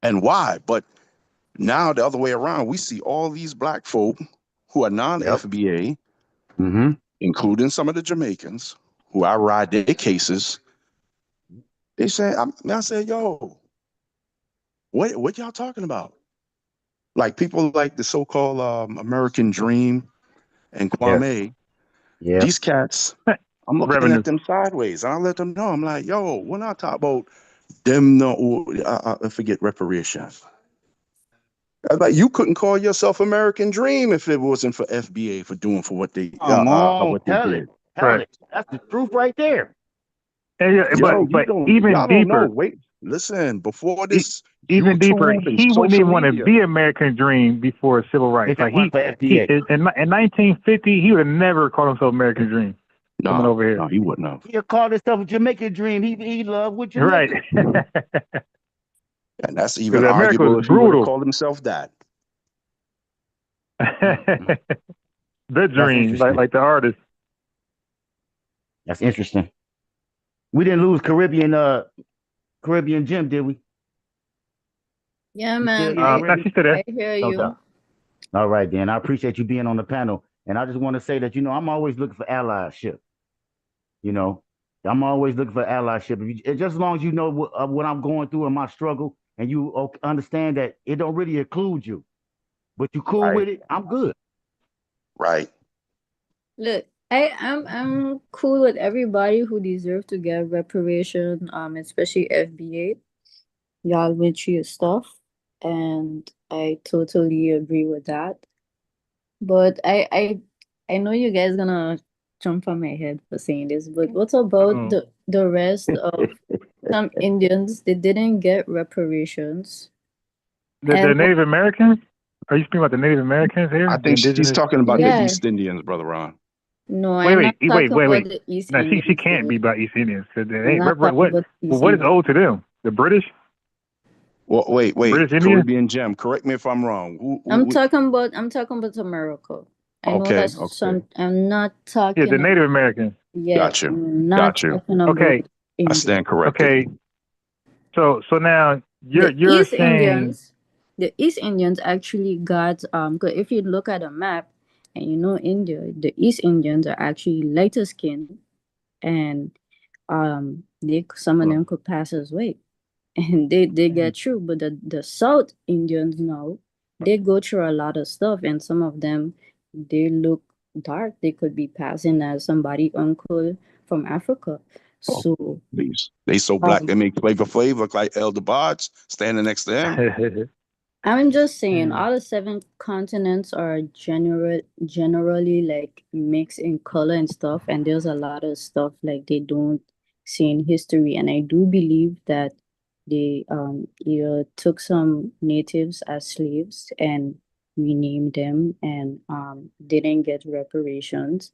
And why? But now the other way around, we see all these Black folk who are non-FBA, including some of the Jamaicans, who I ride their cases. They say, I say, yo, what y'all talking about? Like people like the so-called American Dream and Kwame, these cats, I'm looking at them sideways. I'll let them know. I'm like, yo, we're not talking about them, I forget reparations. I was like, you couldn't call yourself American Dream if it wasn't for FBA for doing for what they did. Tell it. That's the truth right there. But even deeper. Listen, before this even deeper, YouTube and he wouldn't social even want to media. be American Dream before civil rights. They Like one for he FBA. in 1950, he would have never called himself American Dream coming over here. No, he wouldn't have. He called himself a Jamaican Dream. He loved with Jamaica. Right. And that's even America arguable was if he would have brutal. called himself that. The Dream, like the artist. That's interesting. We didn't lose Caribbean Jim, did we? Yeah, man. She's still there. I hear you. doubt. All right, then. I appreciate you being on the panel. And I just want to say that, I'm always looking for allyship. I'm always looking for allyship. Just as long as you know what I'm going through in my struggle and you understand that it don't really include you, but you cool with it, I'm good. Right. Look, I'm cool with everybody who deserve to get reparation, especially FBA. Y'all went through your stuff, and I totally agree with that. But I know you guys gonna jump on my head for saying this, but what about the rest of some Indians? They didn't get reparations. The Native Americans? Are you speaking about the Native Americans here? I think she's talking about the East Indians, Brother Ron. No, I'm not talking about the East No, Indians. she can't be about East Indians. They ain't not talking about East what is Indians. owed to them? The British? Well, wait. British Indians? Caribbean Gem. Correct me if I'm wrong. I'm talking about America. I know that's some. I'm not talking. Yeah, the Native Americans. Yeah, Got you. I'm not talking about Okay. I stand corrected. Okay. So now you're East saying Indians, the East Indians actually got 'cause if you look at a map and India, the East Indians are actually lighter skinned, and some of them could pass as white, and they get through. But the South Indians now, they go through a lot of stuff, and some of them, they look dark. They could be passing as somebody uncle from Africa. So they so black they make Flavor Flav look like Elder Barge standing next to him. I'm just saying, all the 7 continents are generally like mixed in color and stuff, and there's a lot of stuff like they don't see in history. And I do believe that they either took some natives as slaves and renamed them and didn't get reparations,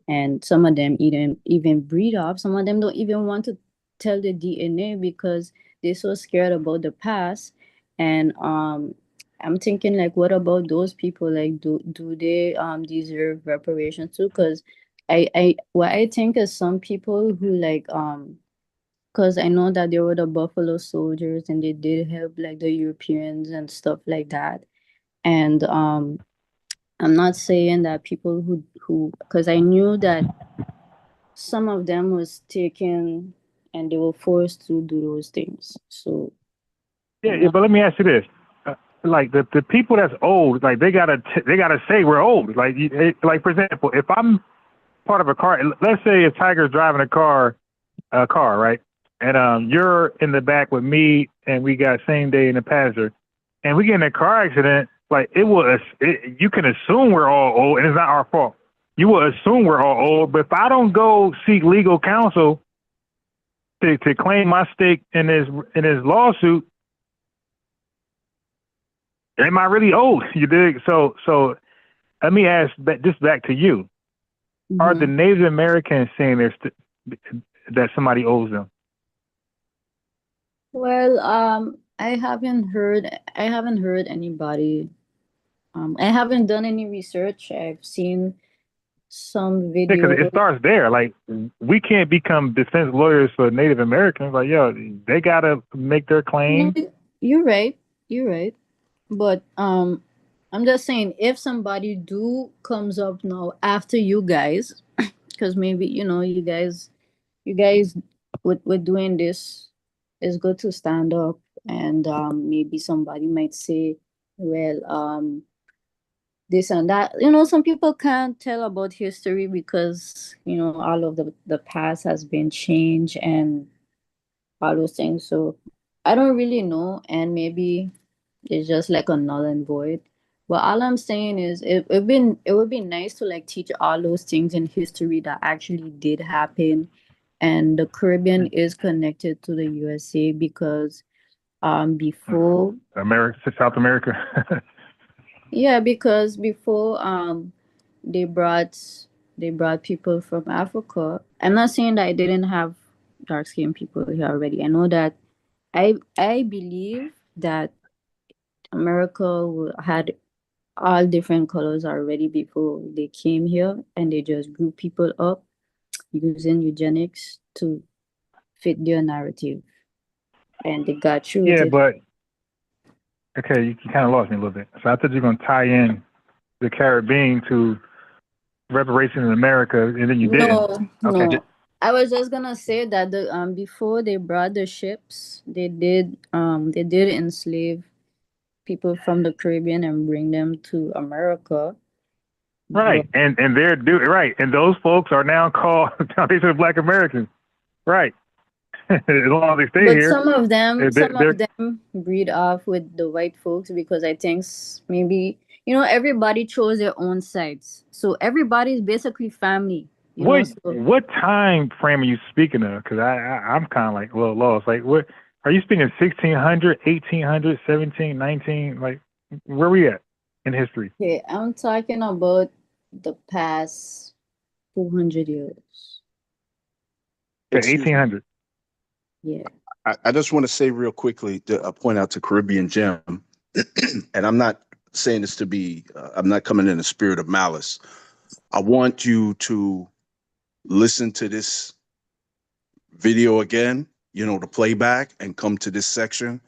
and some of them even breed off. Some of them don't even want to tell the DNA because they're so scared about the past. And I'm thinking, like, what about those people? Like, do they deserve reparations too? Because what I think is some people who like because I know that they were the Buffalo Soldiers and they did help like the Europeans and stuff like that. And I'm not saying that people who because I knew that some of them was taken and they were forced to do those things. So yeah, but let me ask you this: like the people that's old, like they gotta say we're old. Like for example, if I'm part of a car, let's say a Tiger's driving a car, right, and you're in the back with me, and we got same day in the passenger, and we get in a car accident. Like you can assume we're all old, and it's not our fault. You will assume we're all old, but if I don't go seek legal counsel to claim my stake in his lawsuit, am I really old? You dig? So let me ask this back to you: Are the Native Americans saying that somebody owes them? Well, I haven't heard anybody. I haven't done any research. I've seen some videos. Because it starts there. Like, we can't become defense lawyers for Native Americans. Like, they gotta make their claim. No, you're right. But I'm just saying, if somebody comes up now after you guys, because maybe you guys with doing this, it's good to stand up, and maybe somebody might say, well, this and that. Some people can't tell about history because all of the past has been changed and all those things. So I don't really know, and maybe it's just like a null and void. But all I'm saying is it would be nice to like teach all those things in history that actually did happen, and the Caribbean is connected to the USA because before South America. yeah, because before they brought people from Africa. I'm not saying that I didn't have dark skinned people here already. I know that I believe that America had all different colors already before they came here, and they just grew people up using eugenics to fit their narrative, and they got through with Yeah, it. but okay, you kind of lost me a little bit. So I thought you were going to tie in the Caribbean to reparations in America, and then you didn't. Okay. No. I was just gonna say that the before they brought the ships, they did enslave people from the Caribbean and bring them to America. Right, and they're right, and those folks are now called Foundation of Black Americans. Right. As long as they stay But here. some of them breed off with the white folks because I think maybe everybody chose their own sides, so everybody's basically family. What time frame are you speaking of? Because I'm kind of like a little lost. Like, what are you speaking? 1600, 1800, 17, 19? Like, where are we at in history? Okay, I'm talking about the past 200 years. The 1800s. Yeah. I just want to say real quickly to point out to Caribbean Gem, and I'm not saying this to be, I'm not coming in the spirit of malice. I want you to listen to this video again, the playback, and come to this section.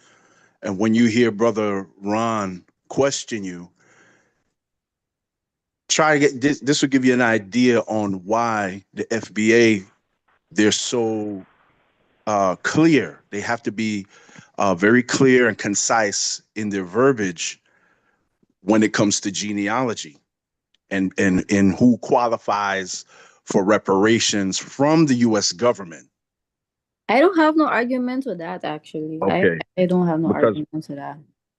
And when you hear Brother Ron question you, try to get this. This will give you an idea on why the FBA, they're so clear. They have to be very clear and concise in their verbiage when it comes to genealogy and who qualifies for reparations from the U.S. government. I don't have no argument with that, actually. Okay. I don't have no argument with that.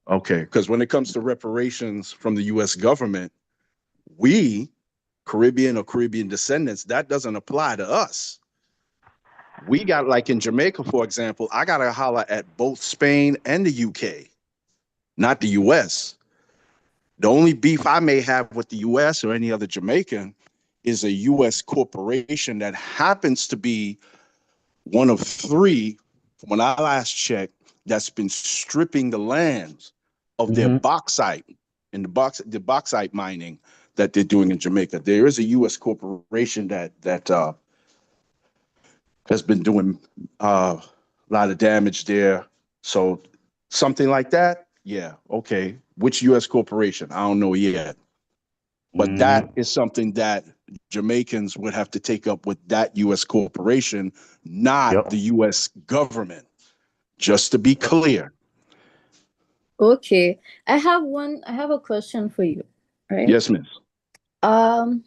Okay, because when it comes to reparations from the U.S. government, we, Caribbean or Caribbean descendants, that doesn't apply to us. We got, like in Jamaica, for example, I got to holler at both Spain and the UK, not the US. The only beef I may have with the US or any other Jamaican is a US corporation that happens to be one of three, when I last checked, that's been stripping the lands of their bauxite and the bauxite mining that they're doing in Jamaica. There is a US corporation that has been doing a lot of damage there. So something like that, yeah, okay. Which U.S. corporation? I don't know yet. But that is something that Jamaicans would have to take up with that U.S. corporation, not the U.S. government, just to be clear. Okay. I have a question for you, right? Yes, miss. Okay,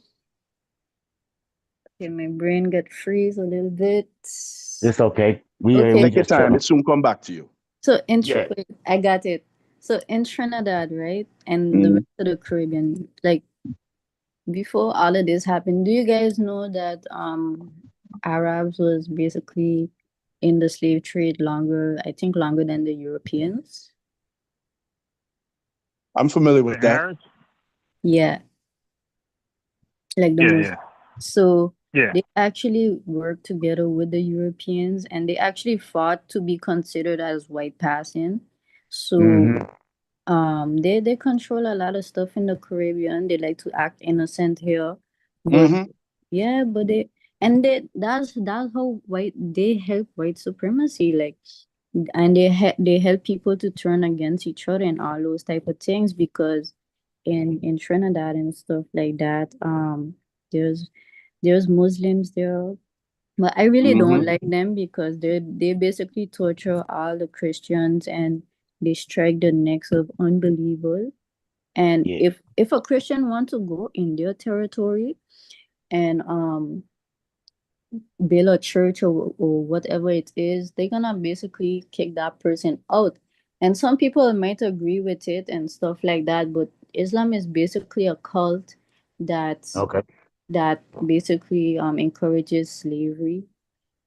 my brain got freeze a little bit. It's okay. Take your time. It soon come back to you. So I got it. So in Trinidad, right, and the rest of the Caribbean, like before all of this happened, do you guys know that Arabs was basically in the slave trade longer than the Europeans? I'm familiar with that. Yeah. Like the most. So they actually worked together with the Europeans, and they actually fought to be considered as white passing. So they control a lot of stuff in the Caribbean. They like to act innocent here. But that's how they help white supremacy, like, and they help people to turn against each other and all those type of things, because in Trinidad and stuff like that, there's Muslims there, but I really don't like them because they basically torture all the Christians, and they strike the necks of unbelievers. And if a Christian want to go in their territory and build a church or whatever it is, they're gonna basically kick that person out. And some people might agree with it and stuff like that, but Islam is basically a cult that basically encourages slavery.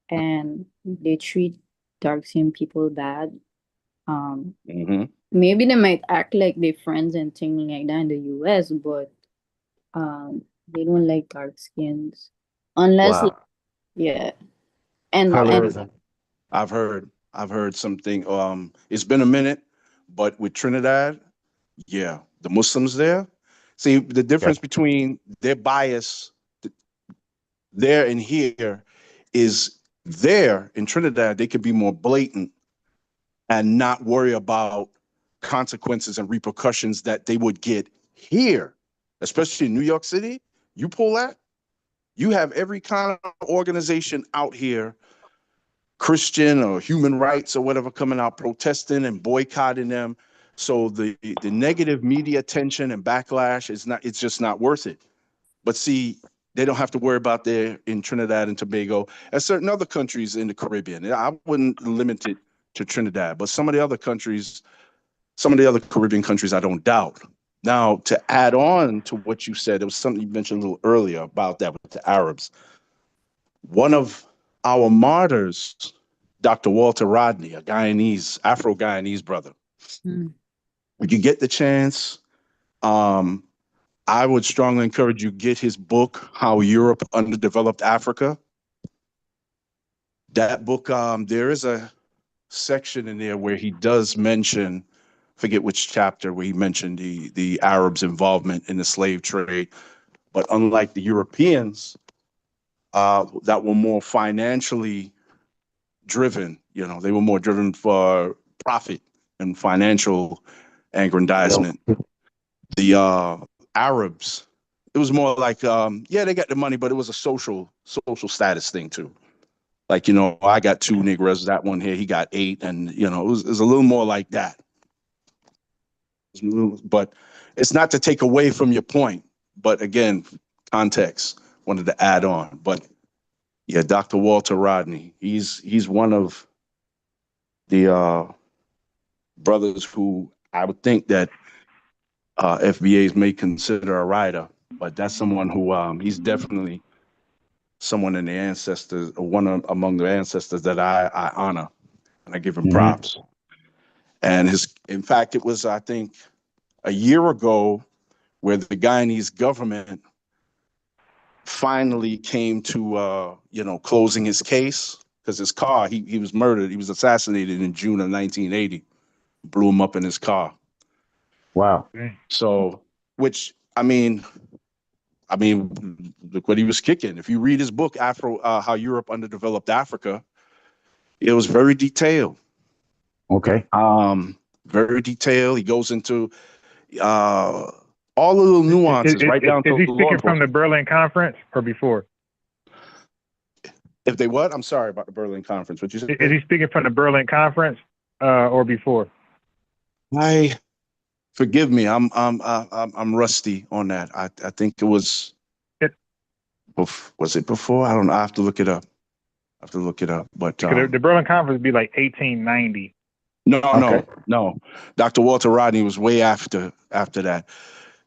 and they treat dark-skinned people bad. Mm-hmm. Maybe they might act like they're friends and things like that in the US, but they don't like dark skins unless Wow. yeah. And Colorism. I've heard something. It's been a minute, but with Trinidad, yeah, the Muslims there. See, the difference between their bias there and here is there in Trinidad, they could be more blatant and not worry about consequences and repercussions that they would get here, especially in New York City. You pull that, you have every kind of organization out here, Christian or human rights or whatever, coming out protesting and boycotting them. So the negative media attention and backlash is not, it's just not worth it. But see, they don't have to worry about there in Trinidad and Tobago, as certain other countries in the Caribbean. I wouldn't limit it to Trinidad, but some of the other countries, some of the other Caribbean countries, I don't doubt. Now, to add on to what you said, it was something you mentioned a little earlier about that with the Arabs. One of our martyrs, Dr. Walter Rodney, a Guyanese, Afro-Guyanese brother. If you get the chance, I would strongly encourage you get his book, How Europe Underdeveloped Africa. That book, there is a section in there where he does mention, forget which chapter, where he mentioned the Arabs' involvement in the slave trade. But unlike the Europeans that were more financially driven, they were more driven for profit and financial aggrandizement. The Arabs, it was more like, they got the money, but it was a social status thing too. Like, I got 2 Negroes, that one here, he got 8. And, it was a little more like that. But it's not to take away from your point. But again, context, wanted to add on. But yeah, Dr. Walter Rodney, he's one of the brothers who I would think that FBAs may consider a writer. But that's someone who he's definitely someone in the ancestors, or among the ancestors that I honor, and I give him props. And in fact, it was, I think, a year ago where the Guyanese government finally came to, closing his case, because his car, he was murdered. He was assassinated in June of 1980. Blew him up in his car. Wow. So, which, I mean, look what he was kicking. If you read his book, How Europe Underdeveloped Africa, it was very detailed. Okay. Very detailed. He goes into all the little nuances, right down to is he speaking from the Berlin Conference or before? If they what? I'm sorry about the Berlin Conference. What you said? Is he speaking from the Berlin Conference or before? Forgive me. I'm rusty on that. I think it was. Was it before? I don't know. I have to look it up. But the Berlin Conference would be like 1890. No. Dr. Walter Rodney was way after that.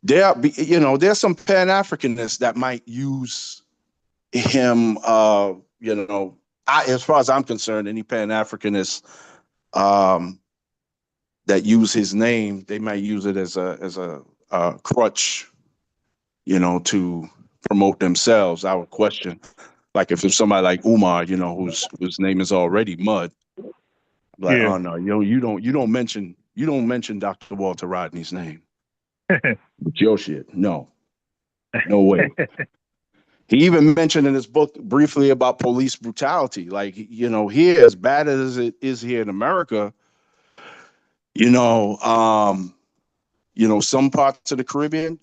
There's some Pan-Africanists that might use him. As far as I'm concerned, any Pan-Africanists that use his name, they might use it as a crutch, to promote themselves. I would question, like if there's somebody like Umar, whose name is already Mud. Like, oh no, you don't mention Dr. Walter Rodney's name. It's your shit. No way. He even mentioned in his book briefly about police brutality. Like, here, as bad as it is here in America, some parts of the Caribbean,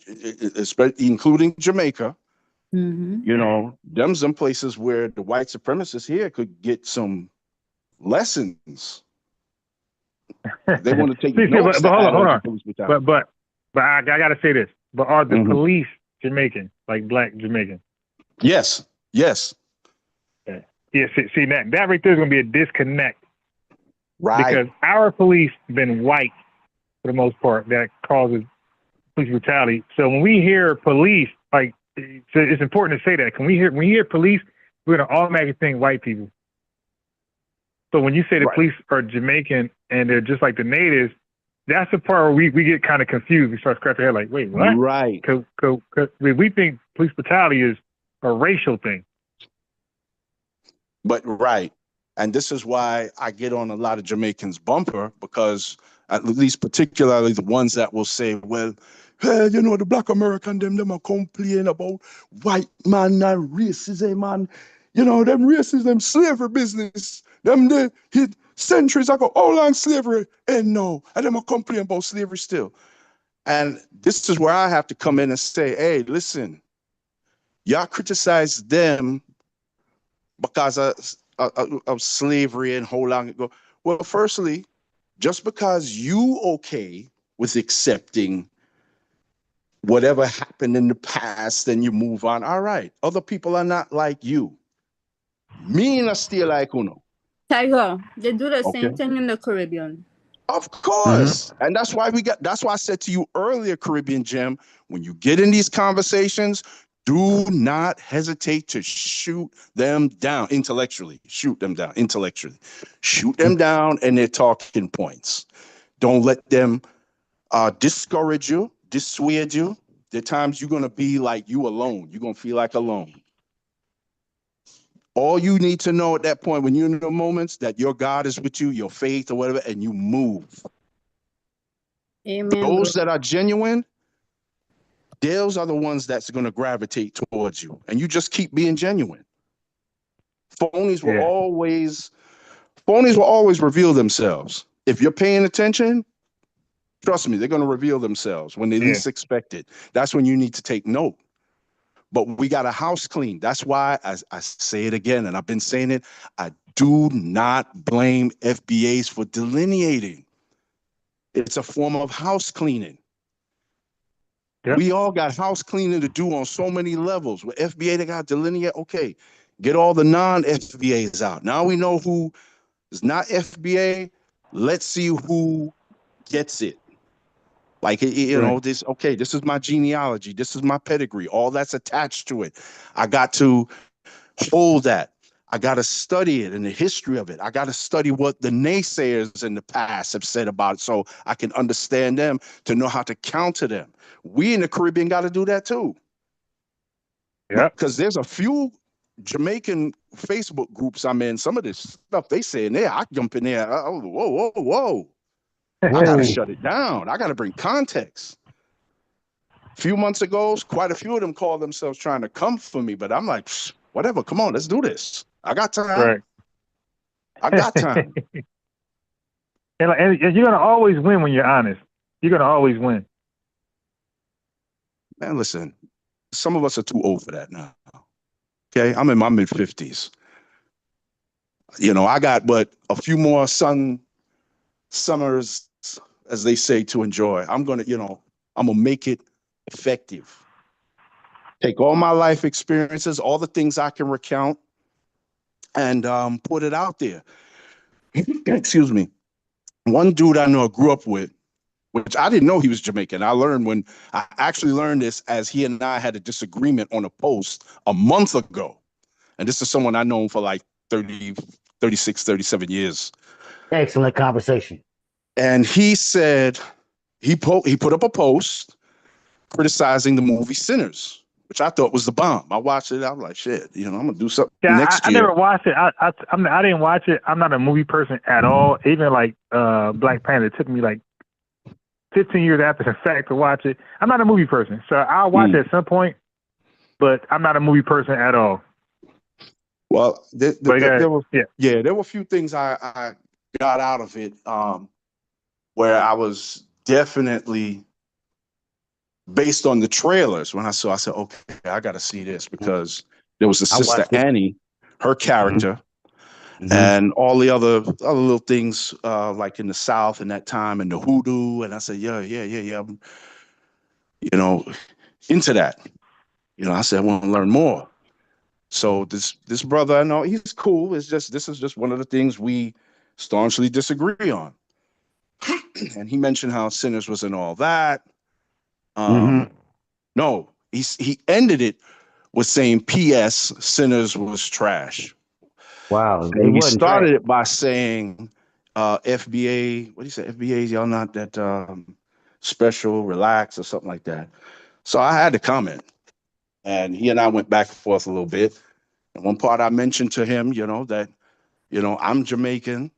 especially including Jamaica, them's some places where the white supremacists here could get some lessons. They want to take notes. But hold on. But I gotta say this. But are the police Jamaican, like black Jamaican? Yes. Yeah. See that right there is gonna be a disconnect. Right. Because our police been white for the most part. That causes police brutality. So when we hear police, it's important to say that. When we hear police, we're gonna automatically think white people. So when you say the police are Jamaican and they're just like the natives, that's the part where we get kind of confused. We start scratching our head like, wait, what? Right. Because we think police brutality is a racial thing. But and this is why I get on a lot of Jamaicans' bumper, because at least particularly the ones that will say, well, hey, you know, the Black American, them are complain about white man and racism, man. You know, them racism, slavery business. Them they hit centuries ago, all on slavery, and no, and them are complaining about slavery still. And this is where I have to come in and say, hey, listen, y'all criticize them because of slavery and how long ago. Well, firstly, just because you okay with accepting whatever happened in the past and you move on, all right. Other people are not like you. Me not still like uno. Tiger, they do the same thing in the Caribbean. Of course. And that's why I said to you earlier, Caribbean Gem, when you get in these conversations, do not hesitate to shoot them down intellectually. Shoot them down intellectually. Shoot them down and their talking points. Don't let them discourage you, dissuade you. There are times you're going to be like you alone. You're going to feel like alone. All you need to know at that point when you're in the moments that your God is with you, your faith or whatever, and you move. Amen. Those that are genuine, those are the ones that's going to gravitate towards you. And you just keep being genuine. Phonies will always reveal themselves. If you're paying attention, trust me, they're going to reveal themselves when they least expect it. That's when you need to take note. But we got a house clean. That's why I say it again, and I've been saying it. I do not blame FBAs for delineating. It's a form of house cleaning. Yep. We all got house cleaning to do on so many levels. With FBA, they got to delineate. Okay, get all the non-FBAs out. Now we know who is not FBA. Let's see who gets it. Like, you know, this is my genealogy. This is my pedigree. All that's attached to it. I got to hold that. I got to study it and the history of it. I got to study what the naysayers in the past have said about it so I can understand them to know how to counter them. We in the Caribbean got to do that too. Yeah. Because there's a few Jamaican Facebook groups I'm in. Some of this stuff they say in there, I jump in there. Oh, whoa. I got to shut it down. I got to bring context. A few months ago, quite a few of them called themselves trying to come for me, but I'm like, whatever, come on, let's do this. I got time. Right. I got time. and you're going to always win when you're honest. You're going to always win. Man, listen, some of us are too old for that now. Okay, I'm in my mid-50s. You know, I got, a few more summers, as they say, to enjoy. I'm going to make it effective. Take all my life experiences, all the things I can recount, and put it out there. Excuse me. One dude I know I grew up with, which I didn't know he was Jamaican. I actually learned this as he and I had a disagreement on a post a month ago. And this is someone I've known for like 30, 36, 37 years. Excellent conversation. And he said, he put up a post criticizing the movie Sinners, which I thought was the bomb. I watched it. I was like, shit, I'm going to do something next year. I never watched it. I didn't watch it. I'm not a movie person at all. Even like Black Panther, it took me like 15 years after the fact to watch it. I'm not a movie person. So I'll watch it at some point, but I'm not a movie person at all. Well, there were a few things I got out of it where I was definitely, based on the trailers, when I said, okay, I got to see this, because there was a sister Annie, her character, and all the other little things like in the South in that time, and the hoodoo, and I said, yeah, I'm, into that. I said, I want to learn more. So this brother, I know he's cool. This is just one of the things we staunchly disagree on. And he mentioned how Sinners was and all that. No, he ended it with saying, P.S. Sinners was trash. Wow, they And he wasn't trash. started it by saying, FBA, what do you say? FBA, y'all not that special, relax, or something like that. So I had to comment. And he and I went back and forth a little bit. And one part I mentioned to him, that, I'm Jamaican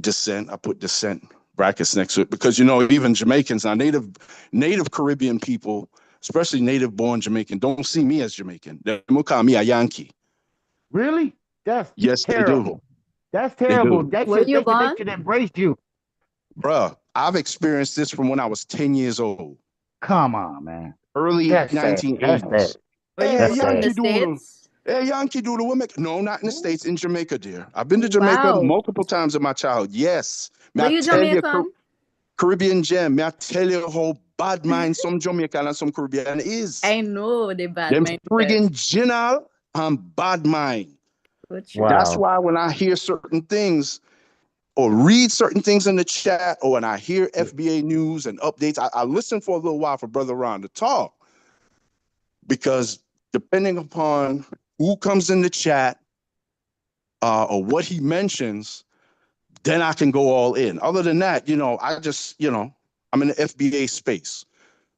descent. I put descent brackets next to it because, even Jamaicans, now native Caribbean people, especially native born Jamaican, don't see me as Jamaican. They will call me a Yankee. Really? That's Yes, terrible. they do. That's They terrible. do. They should embrace you. Bruh, I've experienced this from when I was 10 years old. Come on, man. Early That's sad. 1980s. That's sad. Were you Hey, born in the Yankee Doodle. States? Hey, Yankee Doodle. No, not in the States, in Jamaica, dear. I've been to Jamaica Wow. multiple times in my childhood. Yes. May But I you tell you, Jamaican? Caribbean gem, may I tell you how bad mind some Jamaican and some Caribbean is? I know the bad Them mindset. friggin' general and bad mind. Wow. That's why when I hear certain things or read certain things in the chat, or when I hear FBA news and updates, I listen for a little while for Brother Ron to talk. Because depending upon who comes in the chat or what he mentions, then I can go all in. Other than that, I just, I'm in the FBA space.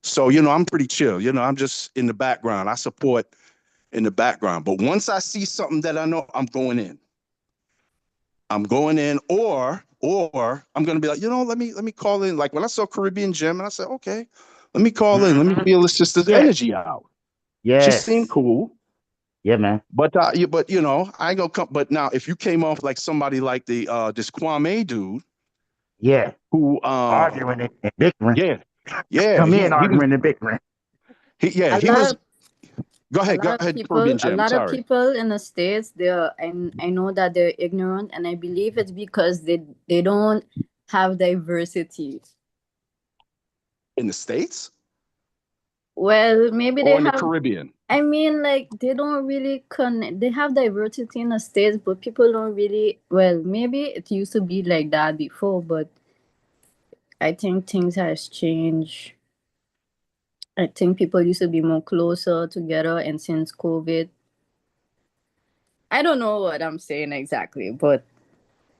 So, I'm pretty chill. I'm just in the background. I support in the background. But once I see something that I know, I'm going in. Or I'm gonna be like, let me call in. Like when I saw Caribbean Gem, and I said, okay, let me call in. Let me feel this sister's energy out. She seemed cool. Yeah, man. But I ain't gonna come. But now, if you came off like somebody like this Kwame dude, who arguing and bickering, come in arguing and bickering. He was. Go ahead, Caribbean A Gem. lot of Sorry. people in the States, I know that they're ignorant, and I believe it's because they don't have diversity. In the States? Well, maybe or they in have the Caribbean. I mean, like, they don't really they have diversity in the States, but people don't really, well, maybe it used to be like that before, but I think things has changed. I think people used to be more closer together, and since COVID, I don't know what I'm saying exactly, but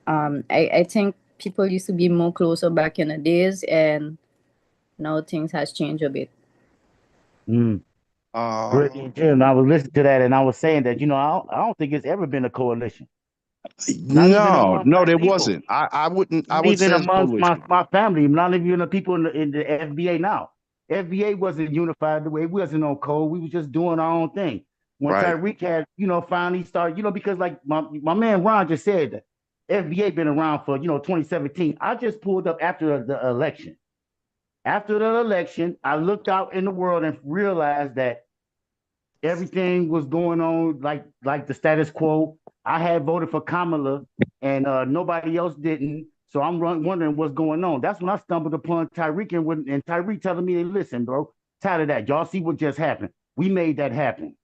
I think people used to be more closer back in the days, and now things has changed a bit. Caribbean Jim, I was listening to that, and I was saying that I don't think it's ever been a coalition. No, there wasn't. I wouldn't. I would even say amongst my family, not even the people in the FBA now. FBA wasn't unified the way we wasn't on code. We was just doing our own thing. When Tariq had, finally started, because like my man Ron just said that FBA been around for 2017. I just pulled up after the election. After the election, I looked out in the world and realized that everything was going on like the status quo. I had voted for Kamala, and nobody else didn't. So I'm wondering what's going on. That's when I stumbled upon Tariq and Tariq telling me, listen, bro, tired of that. Y'all see what just happened. We made that happen.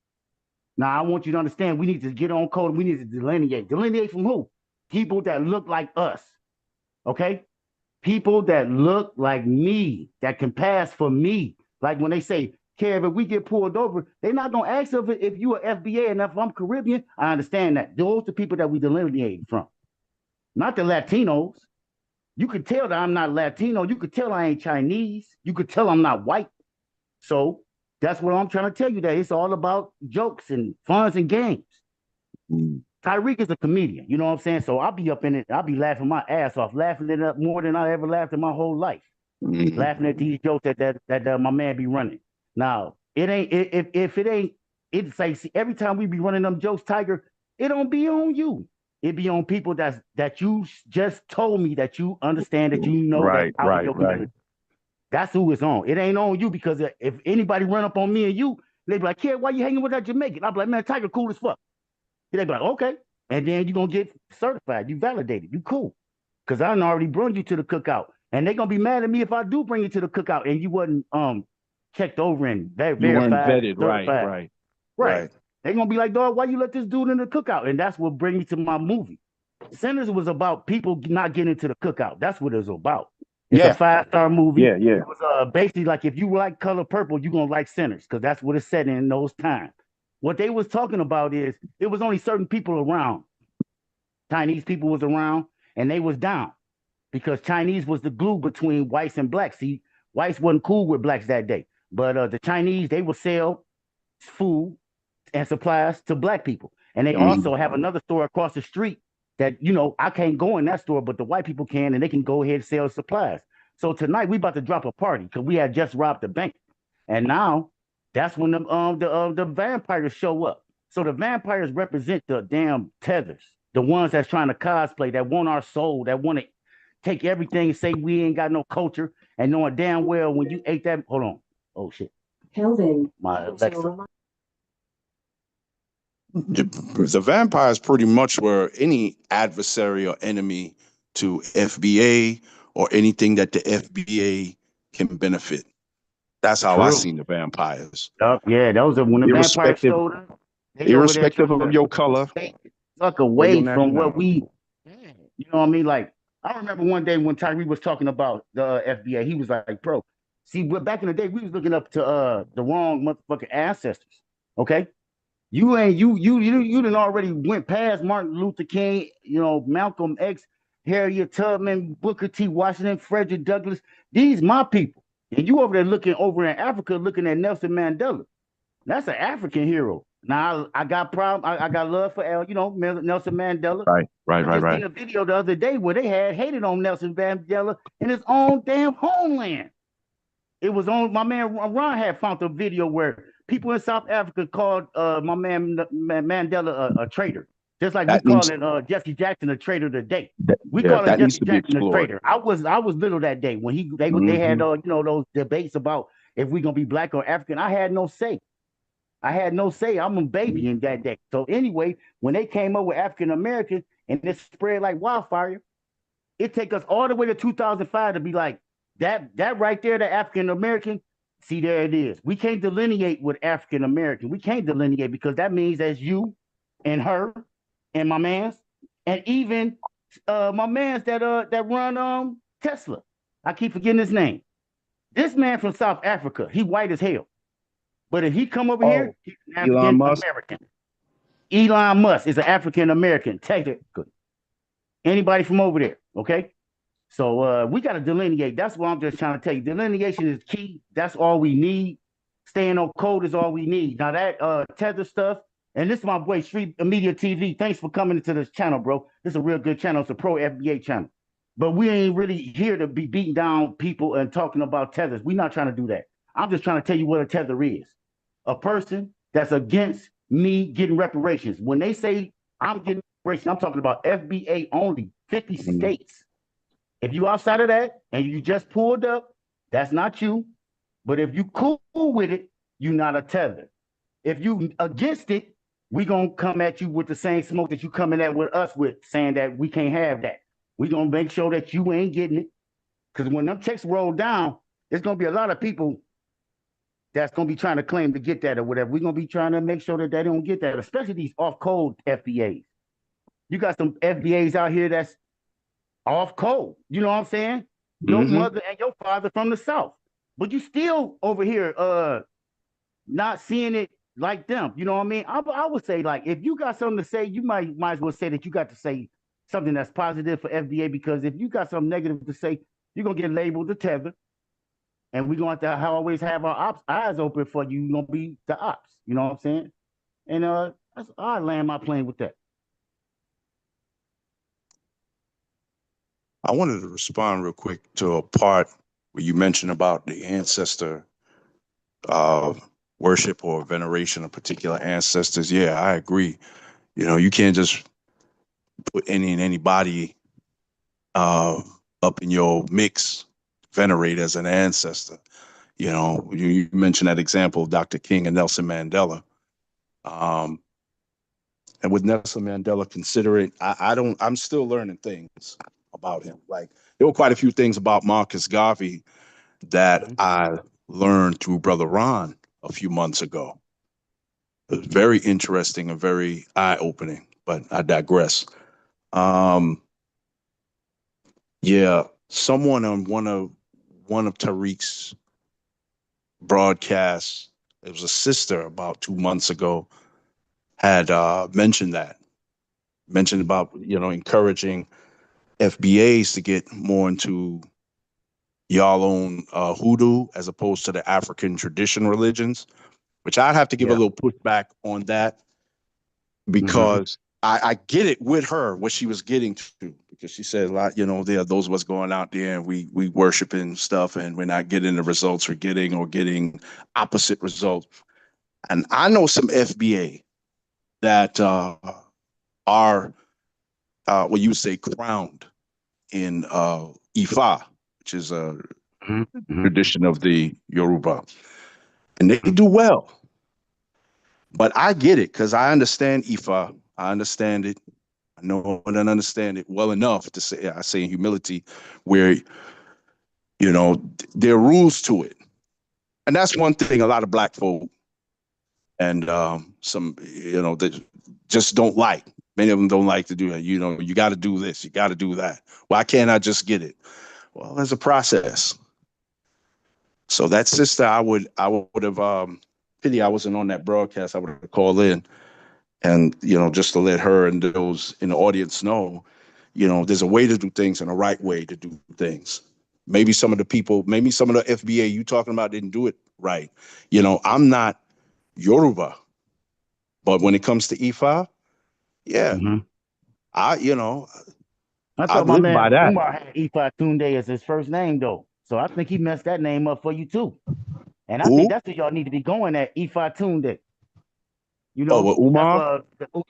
Now, I want you to understand, we need to get on code. We need to delineate. Delineate from who? People that look like us, okay? People that look like me, that can pass for me. Like when they say, Kev, if we get pulled over, they're not going to ask if you are FBA and if I'm Caribbean. I understand that. Those are the people that we delineate from, not the Latinos. You could tell that I'm not Latino. You could tell I ain't Chinese. You could tell I'm not white. So that's what I'm trying to tell you, that it's all about jokes and funs and games. Tariq is a comedian, you know what I'm saying? So I'll be up in it. I'll be laughing my ass off, laughing it up more than I ever laughed in my whole life. Laughing at these jokes that my man be running. Now, it ain't, if it ain't, it's like, see, every time we be running them jokes, Tiger, it don't be on you. It be on people that you just told me that you understand, that you know that out your community. That's who it's on. It ain't on you, because if anybody run up on me and you, they be like, Kid, why you hanging with that Jamaican? I'll be like, man, Tiger cool as fuck. They be like, okay. And then you're going to get certified. You validated. You cool. Because I already brought you to the cookout. And they're going to be mad at me if I do bring you to the cookout and you wasn't checked over and verified. You weren't vetted, certified. Right. They're going to be like, dog, why you let this dude in the cookout? And that's what brings me to my movie. Sinners was about people not getting into the cookout. That's what it was about. It's a 5-star movie. Yeah. It was basically like, if you like Color Purple, you're going to like Sinners, because that's what it's set in those times. What they was talking about is it was only certain people around. Chinese people was around, and they was down because Chinese was the glue between whites and blacks. See, whites wasn't cool with blacks that day, but the Chinese, they would sell food and supplies to black people. And they also have another store across the street that, you know, I can't go in that store, but the white people can, and they can go ahead and sell supplies. So tonight we about to drop a party because we had just robbed the bank. And now that's when the vampires show up. So the vampires represent the damn tethers, the ones that's trying to cosplay, that want our soul, that want to take everything and say we ain't got no culture, and knowing damn well when you ate that. Hold on. Oh shit. Kelvin. My Alexa. The vampires pretty much were any adversary or enemy to FBA or anything that the FBA can benefit. That's how I seen the vampires. Yeah, those are when the vampires Irrespective, showed up. irrespective of your color, Suck away from what we, you know what I mean? Like, I remember one day when Tariq was talking about the FBA, he was like, bro, see, back in the day, we was looking up to the wrong motherfucking ancestors. Okay. You done already went past Martin Luther King, you know, Malcolm X, Harriet Tubman, Booker T. Washington, Frederick Douglass. These my people. And you over there looking over in Africa, looking at Nelson Mandela. That's an African hero. Now I got I got love for Nelson Mandela. Right. Seen a video the other day where they had hated on Nelson Mandela in his own damn homeland. It was on my man Ron had found a video where people in South Africa called my man Mandela a traitor, just like we calling Jesse Jackson a traitor today. We calling Jesse Jackson a traitor. I was little that day when they had those debates about if we gonna be black or African. I had no say. I'm a baby in that day. So anyway, when they came up with African American and it spread like wildfire, it take us all the way to 2005 to be like that right there, the African American. See, there it is. We can't delineate with African American. We can't delineate because that means that's you and her and my man's and even my man's that run Tesla. I keep forgetting his name. This man from South Africa, he white as hell. But if he come over here, he's an African American. Elon Musk is an African American. Technically. Anybody from over there, okay? So we got to delineate. That's what I'm just trying to tell you. Delineation is key. That's all we need. Staying on code is all we need. Now that Tether stuff, and this is my boy Street Media TV. Thanks for coming into this channel, bro. This is a real good channel. It's a pro FBA channel. But we ain't really here to be beating down people and talking about tethers. We're not trying to do that. I'm just trying to tell you what a tether is. A person that's against me getting reparations. When they say I'm getting reparations, I'm talking about FBA only, 50 states. If you outside of that and you just pulled up, that's not you. But if you cool with it, you're not a tether. If you against it, we gonna come at you with the same smoke that you coming at with us with, saying that we can't have that. We gonna make sure that you ain't getting it. Because when them checks roll down, there's gonna be a lot of people that's going to be trying to claim to get that or whatever. We're going to be trying to make sure that they don't get that, especially these off-code FBAs. You got some FBAs out here that's off-code. You know what I'm saying? Your mother and your father from the South. But you still over here not seeing it like them. You know what I mean? I would say, like, if you got something to say, you might as well say that you got to say something that's positive for FBA, because if you got something negative to say, you're going to get labeled the tether. And we're going to have to always have our eyes open for you. You're going to be the ops. You know what I'm saying? And I land my plane with that. I wanted to respond real quick to a part where you mentioned about the ancestor worship or veneration of particular ancestors. Yeah, I agree. You know, you can't just put anybody up in your mix, venerate as an ancestor. You know, you mentioned that example of Dr. King and Nelson Mandela. And with Nelson Mandela, considering I'm still learning things about him. Like, there were quite a few things about Marcus Garvey that I learned through Brother Ron a few months ago. It was very interesting and very eye-opening, but I digress. Yeah, someone on one of Tariq's broadcasts, it was a sister about 2 months ago, had mentioned about, encouraging FBAs to get more into y'all own hoodoo as opposed to the African tradition religions, which I'd have to give a little pushback on that, because I get it with her, what she was getting to, because she said a lot, there are those of us going out there and we worshiping stuff and we're not getting the results we're getting, or getting opposite results. And I know some FBA that are what you would say crowned in Ifa, which is a tradition of the Yoruba, and they do well. But I get it, because I understand Ifa. I understand it. I know and understand it well enough to say, I say in humility, where, there are rules to it. And that's one thing a lot of Black folk and some, that just don't like. Many of them don't like to do that. You got to do this, you got to do that. Why can't I just get it? Well, there's a process. So that sister, I would have, pity I wasn't on that broadcast. I would have called in and, just to let her and those in the audience know, there's a way to do things and a right way to do things. Maybe some of the FBA you talking about didn't do it right. I'm not Yoruba, but when it comes to Ifa, I thought my live by man that. Umar had Ifa Tunde as his first name, though. So I think he messed that name up for you, too. And I think that's what y'all need to be going at, Ifa Tunde. Umar?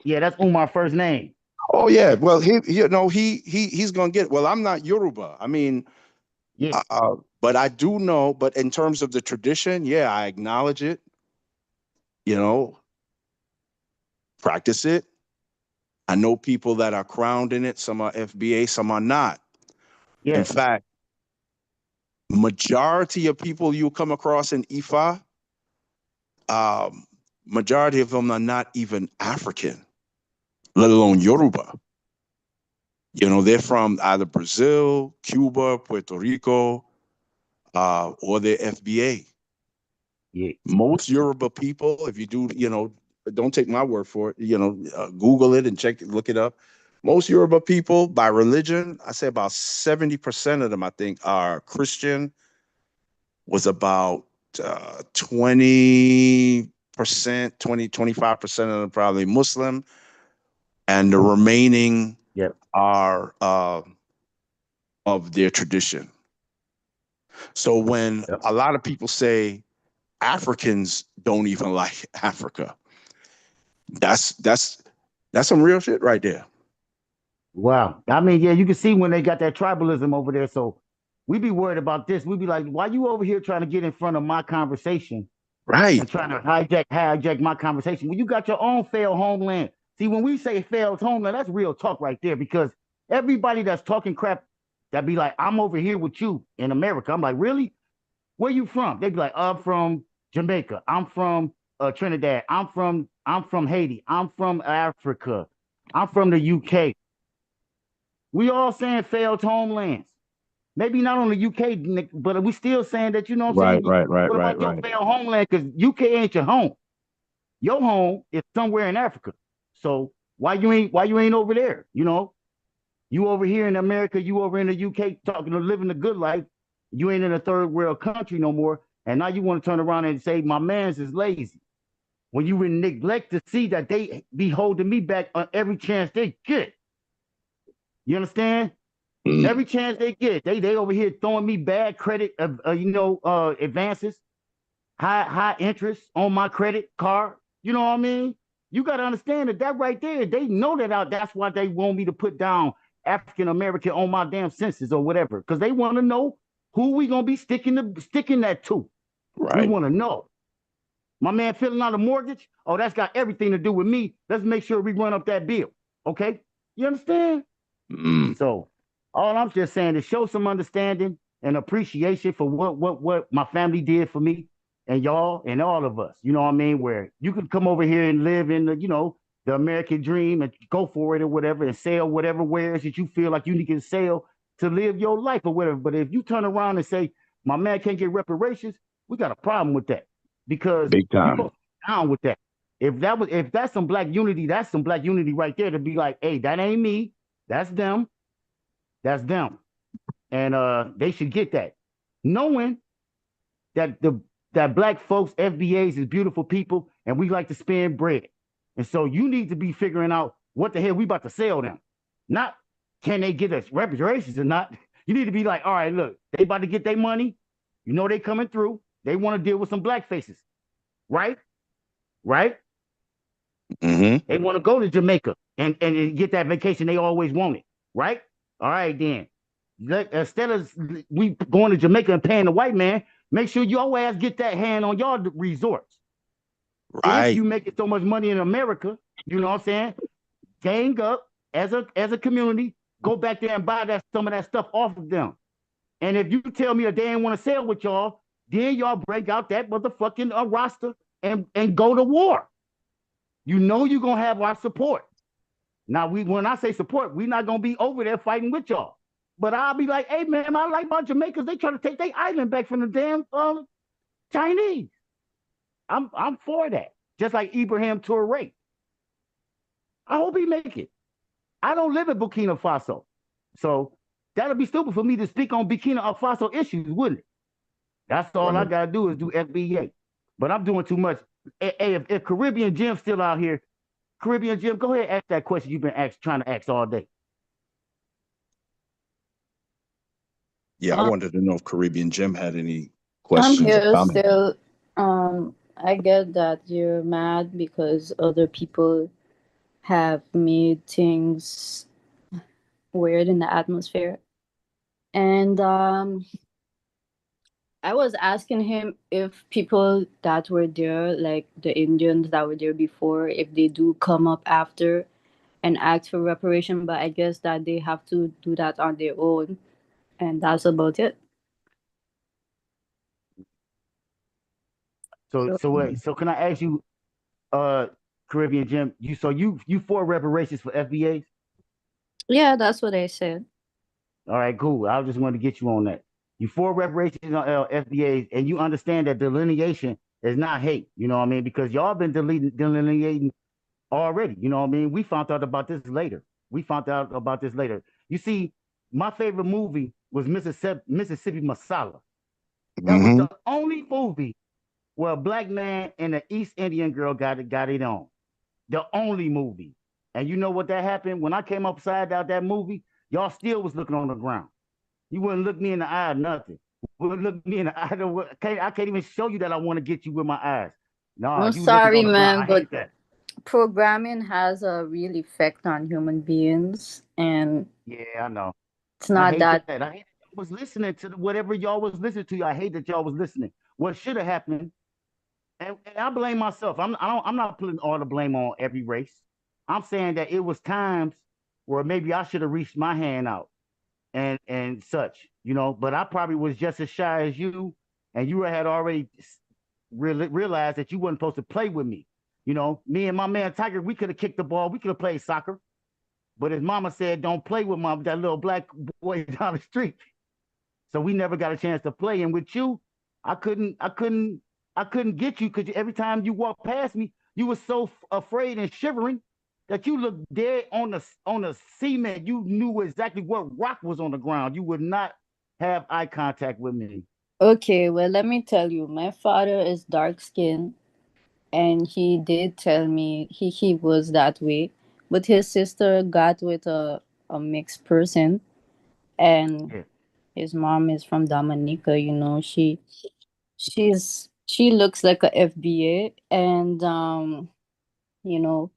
That's Umar's first name. Oh, yeah. Well, he's going to get it. Well, I'm not Yoruba. I mean, but I do know, but in terms of the tradition, I acknowledge it, practice it. I know people that are crowned in it. Some are FBA, some are not. Yeah. In fact, majority of people you come across in Ifa, majority of them are not even African, let alone Yoruba. They're from either Brazil, Cuba, Puerto Rico, or they're FBA. Yeah. Most Yoruba people, if you do, don't take my word for it, Google it and look it up. Most Yoruba people by religion, I say about 70% of them, I think, are Christian, was about 20%, 25% of them probably Muslim, and the remaining are of their tradition. So when a lot of people say Africans don't even like Africa, that's some real shit right there. Wow. I mean, you can see when they got that tribalism over there. So we be worried about this. We be like, why you over here trying to get in front of my conversation? Right. And trying to hijack my conversation. When you got your own failed homeland. See, when we say failed homeland, that's real talk right there, because everybody that's talking crap, that be like, I'm over here with you in America. I'm like, really? Where you from? They be like, I'm from Jamaica. I'm from Trinidad. I'm from Haiti. I'm from Africa. I'm from the UK. We all saying failed homelands. Maybe not on the UK, but we still saying that, what I'm saying? Right. What about your failed homeland? Because UK ain't your home. Your home is somewhere in Africa. So why you ain't over there? You over here in America, you over in the UK living the good life. You ain't in a third world country no more. And now you want to turn around and say my man's is lazy. When you would neglect to see that they be holding me back on every chance they get. You understand? Every chance they get, they over here throwing me bad credit, advances, high interest on my credit card. You know what I mean? You got to understand that right there, they know that's why they want me to put down African American on my damn census or whatever, because they want to know who we gonna be sticking that to. Right. We want to know. My man filling out a mortgage. Oh, that's got everything to do with me. Let's make sure we run up that bill. Okay, you understand? So all I'm just saying is show some understanding and appreciation for what my family did for me and y'all and all of us. You know what I mean? Where you can come over here and live in the American dream and go for it or whatever and sell whatever wares that you feel like you need to sell to live your life or whatever. But if you turn around and say, my man can't get reparations, we got a problem with that, because big time. you go down with that. If that's some black unity, that's some black unity right there to be like, hey, that ain't me, that's them, and they should get that, knowing that that black folks, FBAs, is beautiful people, and we like to spend bread, and so you need to be figuring out what the hell we about to sell them, not can they get us reparations or not. You need to be like, all right, look, they about to get their money, you know they coming through, they want to deal with some black faces, right? Mm-hmm. They want to go to Jamaica and get that vacation they always wanted, right? All right, then. Instead of we going to Jamaica and paying the white man, make sure your ass get that hand on y'all resorts. Right. If you making so much money in America, you know what I'm saying? Gang up as a community, go back there and buy some of that stuff off of them. And if you tell me that they ain't want to sell with y'all, then y'all break out that motherfucking roster and go to war. You know you're gonna have our support. Now, when I say support, we're not gonna be over there fighting with y'all. But I'll be like, hey man, I like my Jamaicans. They trying to take their island back from the damn Chinese. I'm for that. Just like Ibrahim Touré. I hope he make it. I don't live in Burkina Faso, so that'll be stupid for me to speak on Burkina Faso issues, wouldn't it? That's all I gotta do is do FBA. But I'm doing too much. Hey, if Caribbean Jim's still out here, Caribbean Jim, go ahead and ask that question you've been trying to ask all day. Yeah, I wanted to know if Caribbean Jim had any I'm questions or here comments. still. I get that you're mad because other people have made things weird in the atmosphere. And I was asking him if people that were there, like the Indians that were there before, if they do come up after and ask for reparation, but I guess that they have to do that on their own. And that's about it. So can I ask you, Caribbean Jim, you for reparations for FBAs? Yeah, that's what I said. All right, cool. I just wanted to get you on that. You for reparations on FBAs, and you understand that delineation is not hate. You know what I mean? Because y'all been delineating already. You know what I mean? We found out about this later. You see, my favorite movie was Mississippi Masala. That was the only movie where a black man and an East Indian girl got it on. The only movie. And you know what that happened? When I came upside out that movie, y'all still was looking on the ground. You wouldn't look me in the eye or nothing. Wouldn't look me in the eye. I can't even show you that I want to get you with my eyes. No, I'm you sorry, looking on the man, ground. I but hate that. programming has a real effect on human beings, and yeah, I know. It's not that. I hate that y'all was listening to whatever y'all was listening to. I hate that y'all was listening. What should have happened, and I blame myself. I'm not putting all the blame on every race. I'm saying that it was times where maybe I should have reached my hand out and such, you know. But I probably was just as shy as you, and you had already realized that you wasn't supposed to play with me. You know, me and my man Tiger, we could have kicked the ball, we could have played soccer, but his mama said, "Don't play with that little black boy down the street." So we never got a chance to play. And with you, I couldn't get you because every time you walked past me, you were so afraid and shivering that you looked dead on the cement. You knew exactly what rock was on the ground. You would not have eye contact with me. Okay, well, let me tell you, my father is dark skinned, and he did tell me he was that way, but his sister got with a mixed person, and his mom is from Dominica. You know, she looks like a FBA, and you know,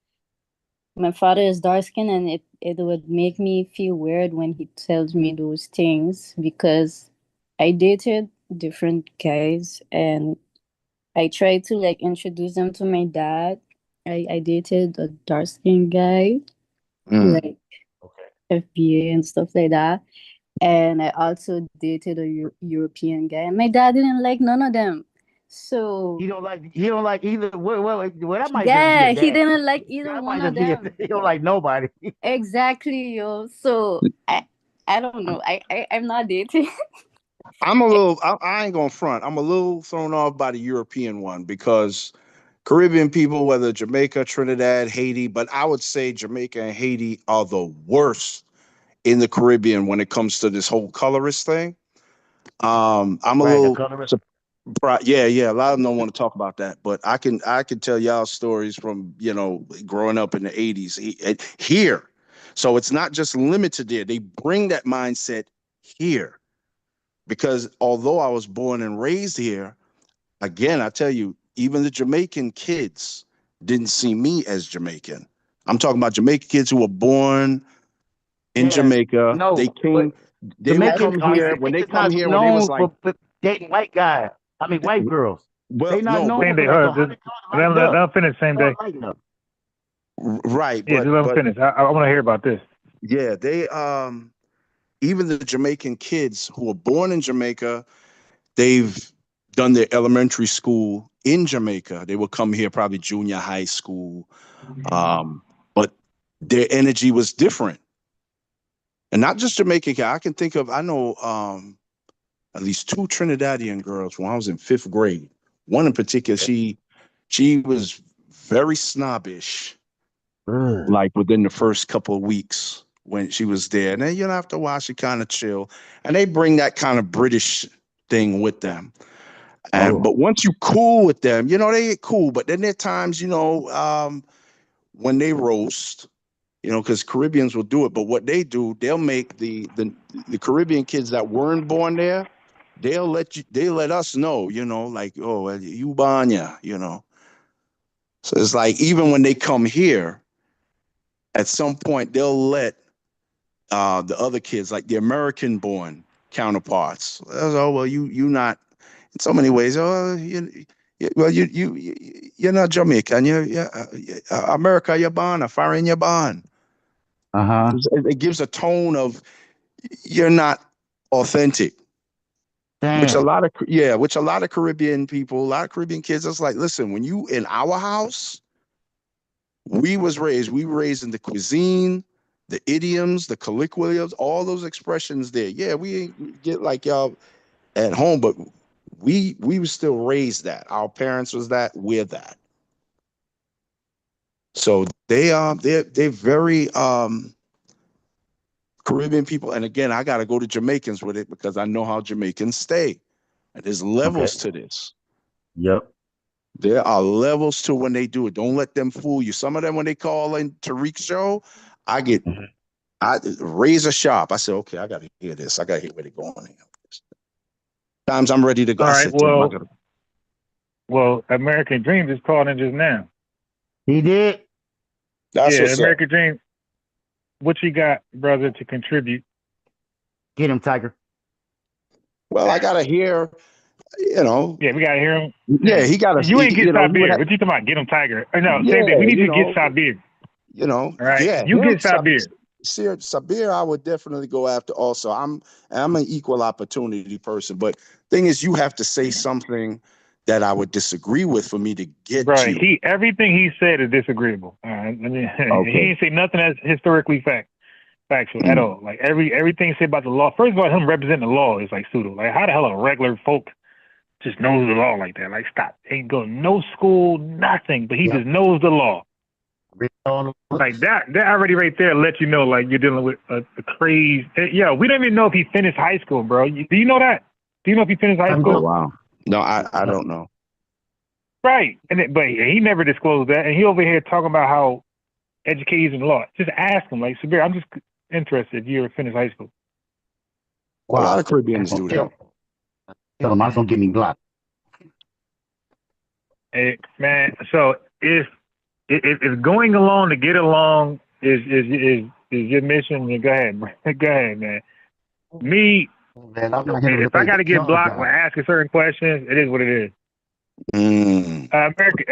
my father is dark skinned, and it would make me feel weird when he tells me those things because I dated different guys and I tried to like introduce them to my dad. I dated a dark skinned guy, like FBA and stuff like that. And I also dated a European guy, and my dad didn't like none of them. So he don't like either. Well, that might just be yeah, a dad. he didn't like either that one might of just them. He don't like nobody. Exactly, yo. So I don't know. I'm not dating. I'm a little, I ain't gonna front. I'm a little thrown off by the European one because Caribbean people, whether Jamaica, Trinidad, Haiti, but I would say Jamaica and Haiti are the worst in the Caribbean when it comes to this whole colorist thing. I'm a Right, the little colorist. yeah, yeah. A lot of them don't want to talk about that, but I can tell y'all stories from growing up in the '80s here. So it's not just limited there. They bring that mindset here because although I was born and raised here, again, I tell you, even the Jamaican kids didn't see me as Jamaican. I'm talking about Jamaican kids who were born in Yeah, Jamaica. no, but They would Jamaicans come here. When they Jamaicans come not here, when they was known like, for dating white guys. I mean, white girls. well, They not no, but known Same for day. that. Hold So on, how just they trying to let lighten let up? them finish same day. Lighten up. right, Yeah, just let them but finish. I want to hear about this. yeah, they even the Jamaican kids who were born in Jamaica, they've done their elementary school in Jamaica. They will come here probably junior high school, but their energy was different, and not just Jamaican. I know at least two Trinidadian girls when I was in 5th grade. One in particular, she was very snobbish, like within the first couple of weeks when she was there. And then after a while, she kind of chill. And they bring that kind of British thing with them. But once you cool with them, they get cool. But then there are times, when they roast, because Caribbeans will do it. But what they do, they'll make the Caribbean kids that weren't born there, they let us know, like, oh, you banya, So it's like even when they come here, at some point they'll let the other kids, like the American born counterparts. Oh, well, you not in so many ways. Oh, you're not Jamaican. America, you're born, a foreign, you're born. Uh-huh. It gives a tone of you're not authentic. Which a Damn. lot of Caribbean people, a lot of Caribbean kids, it's like, listen, when you in our house, we were raised in the cuisine, the idioms, the colloquialisms, all those expressions there. Yeah, we ain't get like y'all at home, but we were still raised that. Our parents was that, we're that. So they're very Caribbean people. And again, I gotta go to Jamaicans with it because I know how Jamaicans stay. And there's Okay. levels to this. Yep. There are levels to when they do it. Don't let them fool you. Some of them, when they call in Tariq's show, I raise a sharp. I say, okay, I got to hear this. I got to hear where they're going here. Times I'm ready to go. All I right. said, damn, I got to. Well, American Dream just called in just now. He did. That's Yeah, what's American Dream. What you got, brother, to contribute? Get him, Tiger. Well, I got to hear, Yeah, we gotta hear him. Yeah, he got to. You ain't get He would Sabir. have. What you talking about? Get him Tiger. No, Yeah, same thing. We need you to get Sabir. All right. Yeah, You him. get Sabir. Sabir, I would definitely go after. Also, I'm an equal opportunity person, but thing is, you have to say something that I would disagree with for me to get Bro, you. everything he said is disagreeable. All right. Okay. He ain't say nothing that's historically factual at all. Like everything he said about the law. First of all, him representing the law is like pseudo. Like how the hell a regular folk just knows the law like that? Like stop. Ain't go no school, nothing, but he just knows the law. Like that already right there let you know like you're dealing with a crazy. Yeah, we don't even know if he finished high school, bro. Do you know that? Do you know if he finished high school? Oh wow. No, I don't know. Right, but he never disclosed that, and he over here talking about how educated in law. Just ask him, like, Sabir, I'm just interested if you ever finished high school. Wow. A lot of Caribbeans do that. Tell him I was gonna get me blocked. Hey, man, so if going along to get along is your mission, then go ahead, go ahead, man. Me, Man, I'm not here to if I debate got to the get young blocked guy. for asking certain questions, it is what it is. American.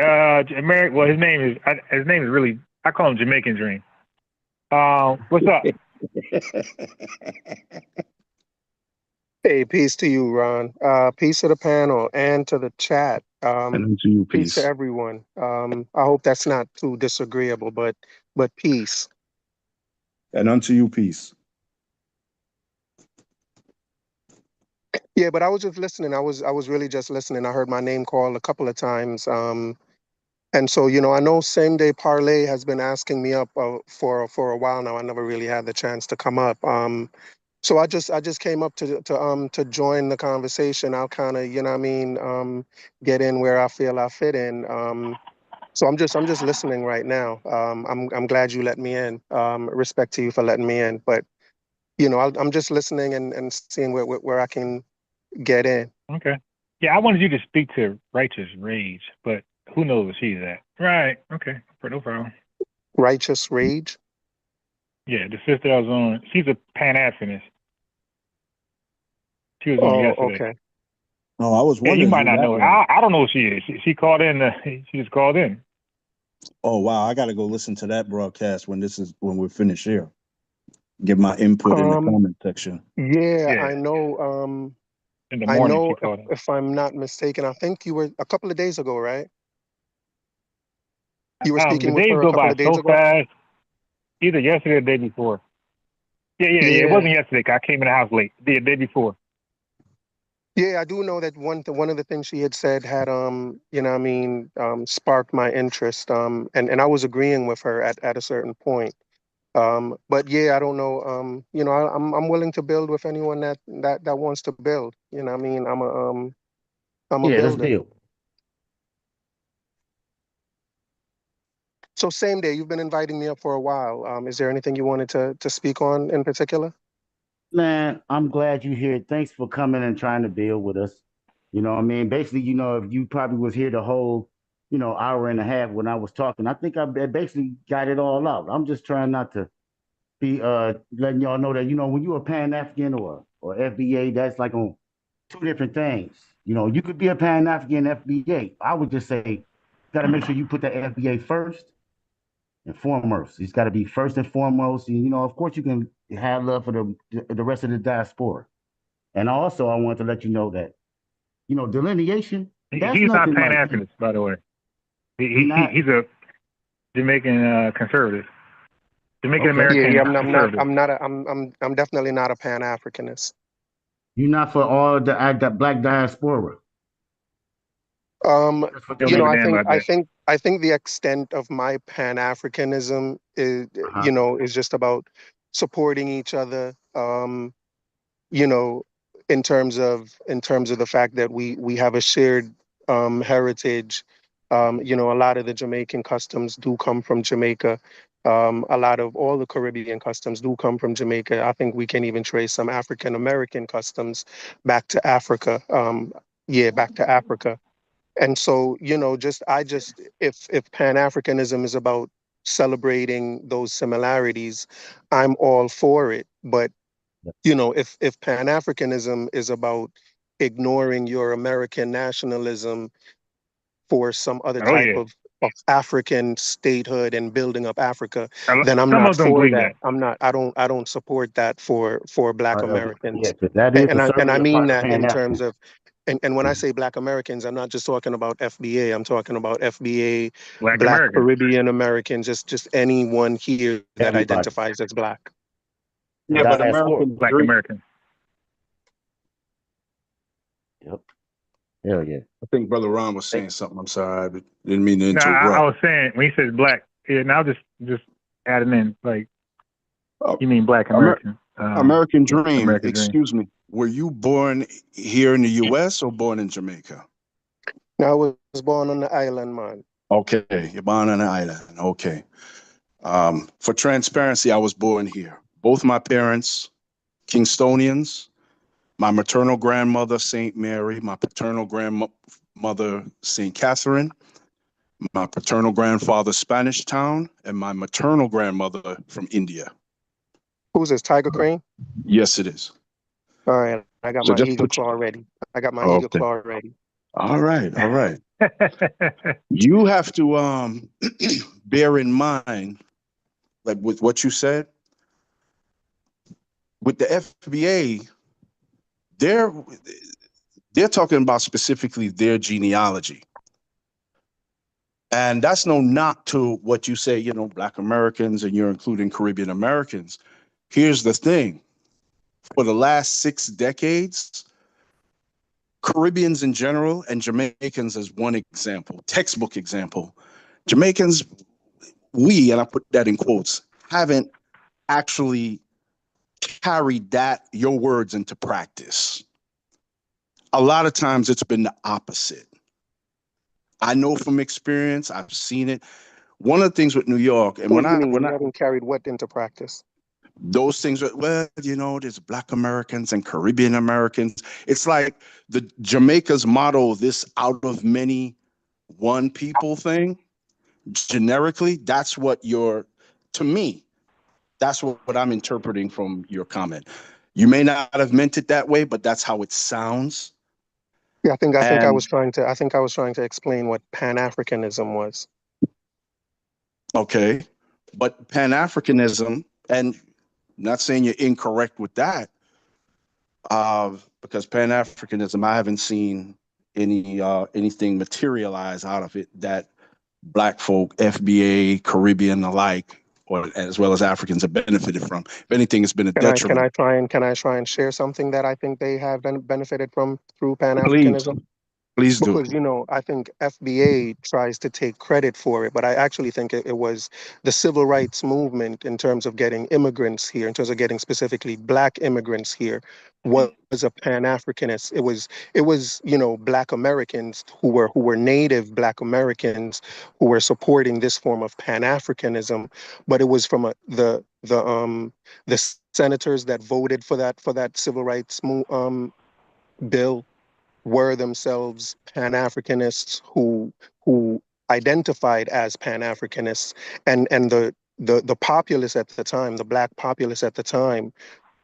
Well, his name is really. I call him Jamaican Dream. What's up? Hey, peace to you, Ron. Peace to the panel and to the chat. And to you, Peace to peace. everyone. I hope that's not too disagreeable, but peace. And unto you, peace. Yeah, but I was just listening. I was really just listening. I heard my name called a couple of times. And so, you know, I know Same Day Parlay has been asking me up for a while now. I never really had the chance to come up. So I just came up to join the conversation. I'll kind of, you know what I mean, get in where I feel I fit in. So I'm just listening right now. I'm glad you let me in. Respect to you for letting me in. But you know, I'm just listening and seeing where I can get in. Okay. Yeah, I wanted you to speak to Righteous Rage, but who knows where she's at? Right. Okay. No problem. Righteous Rage. Yeah, the sister I was on. She's a Pan-Africanist. She was on yesterday. Okay. Oh, I was Yeah, wondering. you might not know her. I don't know who she is. She called in. She just called in. Oh wow, I got to go listen to that broadcast when we're finished here. Give my input in the comment section. Yeah, I know. In the I morning, know she called in. if I'm not mistaken, I think you were a couple of days ago, right? You were speaking The with days her a go couple by of days so ago. fast. Either yesterday or the day before. Yeah. It wasn't yesterday. I came in the house late. The day before. Yeah, I do know that one of the things she had said had you know what I mean, sparked my interest, and I was agreeing with her at a certain point. But yeah, I don't know, you know, I'm willing to build with anyone that wants to build. You know what I mean? I'm a Yeah, let's builder. build. So Same Day, you've been inviting me up for a while. Is there anything you wanted to speak on in particular? Man, I'm glad you're here. Thanks for coming and trying to build with us. You know what I mean? Basically, you know, if you probably was here the whole, you know, hour and a half when I was talking, I think I basically got it all out. I'm just trying not to be letting y'all know that, you know, when you're a Pan-African or FBA, that's like on two different things. You know, you could be a Pan-African FBA. I would just say, got to make sure you put the FBA first and foremost. It's got to be first and foremost. And, you know, of course, you can have love for the rest of the diaspora. And also, I want to let you know that, you know, delineation, that's He's not nothing like, Pan-Africanist, by the way. not, He's a Jamaican conservative. Jamaican okay. American Yeah, conservative. I'm definitely not a Pan-Africanist. You're not for all the black diaspora. You know, about that. I think the extent of my Pan-Africanism is, you know, is just about supporting each other. You know, in terms of the fact that we have a shared heritage. You know, a lot of the Jamaican customs do come from Jamaica. A lot of all the Caribbean customs do come from Jamaica. I think we can even trace some African American customs back to Africa. Back to Africa. And so, you know, if Pan-Africanism is about celebrating those similarities, I'm all for it. But, you know, if Pan-Africanism is about ignoring your American nationalism for some other type of African statehood and building up Africa, then I'm Some not of them for believe that. that. I don't support that for Black Yeah, Americans. 'cause that is And certainly I a mean part of that in terms Pan-African. of and when I say Black Americans, I'm not just talking about FBA. I'm talking about FBA, Black Black Americans. Caribbean Americans, just anyone here that Everybody. identifies as Black. Yeah, but Diaspora. American Black dream. Americans. Yep. Hell yeah. I think Brother Ron was saying something. I'm sorry, I didn't mean to No, interrupt. I was saying when he says black, now just add him in. Like, you mean Black American? American dream. American dream. Excuse me. Were you born here in the U.S. or born in Jamaica? I was born on the island, man. Okay, you're born on an island. Okay. For transparency, I was born here. Both my parents, Kingstonians. My maternal grandmother, Saint Mary. My paternal grandmother, Saint Catherine. My paternal grandfather, Spanish Town, and my maternal grandmother from India. Who's this, Tiger Crane? Yes, it is. All right, I got So my just eagle put you. claw ready. I got my eagle Okay. claw ready. All right. All right. You have to bear in mind, like with what you said, with the FBA, they're talking about specifically their genealogy. And that's no knock to what you say, you know, Black Americans, and you're including Caribbean Americans. Here's the thing. For the last 6 decades, Caribbeans in general and Jamaicans as one example, textbook example, Jamaicans, we, and I put that in quotes, haven't actually carried that, your words, into practice. A lot of times it's been the opposite. I know from experience, I've seen it. One of the things with New York, and What do you mean you haven't carried what into practice? those things are, well, you know, there's Black Americans and Caribbean Americans. It's like the Jamaica's motto, this out of many one people thing, generically, that's what you're, to me, that's what I'm interpreting from your comment. You may not have meant it that way, but that's how it sounds. Yeah, I think And I was trying to explain what Pan-Africanism was. okay, but Pan-Africanism, and not saying you're incorrect with that, because Pan-Africanism, I haven't seen anything materialize out of it that Black folk, FBA, Caribbean alike, or as well as Africans have benefited from. If anything, it's been a detriment. Can I try and share something that I think they have benefited from through Please, Pan-Africanism? please do. Because, you know, I think FBA tries to take credit for it, but I actually think it was the civil rights movement in terms of getting immigrants here, in terms of getting specifically Black immigrants here, was a Pan-Africanist. It was, you know, Black Americans who were native Black Americans who were supporting this form of Pan-Africanism, but it was from the senators that voted for that civil rights bill were themselves Pan-Africanists who identified as Pan-Africanists, and the populace at the time, the Black populace at the time,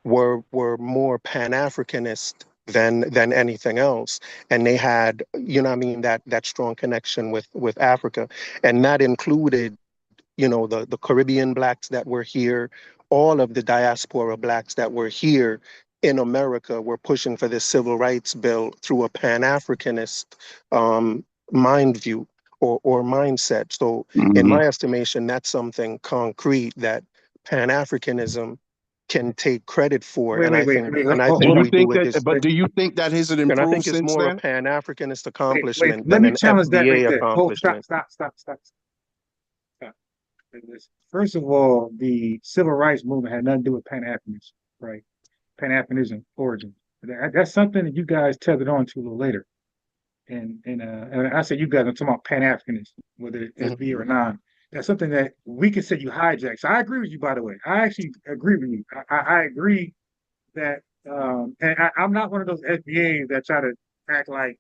were more Pan-Africanist than anything else, and they had, you know what I mean, that strong connection with Africa, and that included, you know, the Caribbean Blacks that were here, all of the diaspora Blacks that were here in America were pushing for this civil rights bill through a Pan-Africanist mind view or mindset. So in my estimation, that's something concrete that Pan-Africanism can take credit for. And I think we do it this. But do you think that has it And I improved think it's since more a then? Pan-Africanist accomplishment Let than me an challenge that right FBA there. Oh, accomplishment. stop. First of all, the civil rights movement had nothing to do with Pan-Africanism, right? Pan-Africanism origin. That's something that you guys tethered on to a little later. And I say you guys, I'm talking about Pan-Africanism, whether it's SB or non. That's something that we can say you hijacked. So I agree with you, by the way. I actually agree with you. I agree that, and I'm not one of those FBAs that try to act like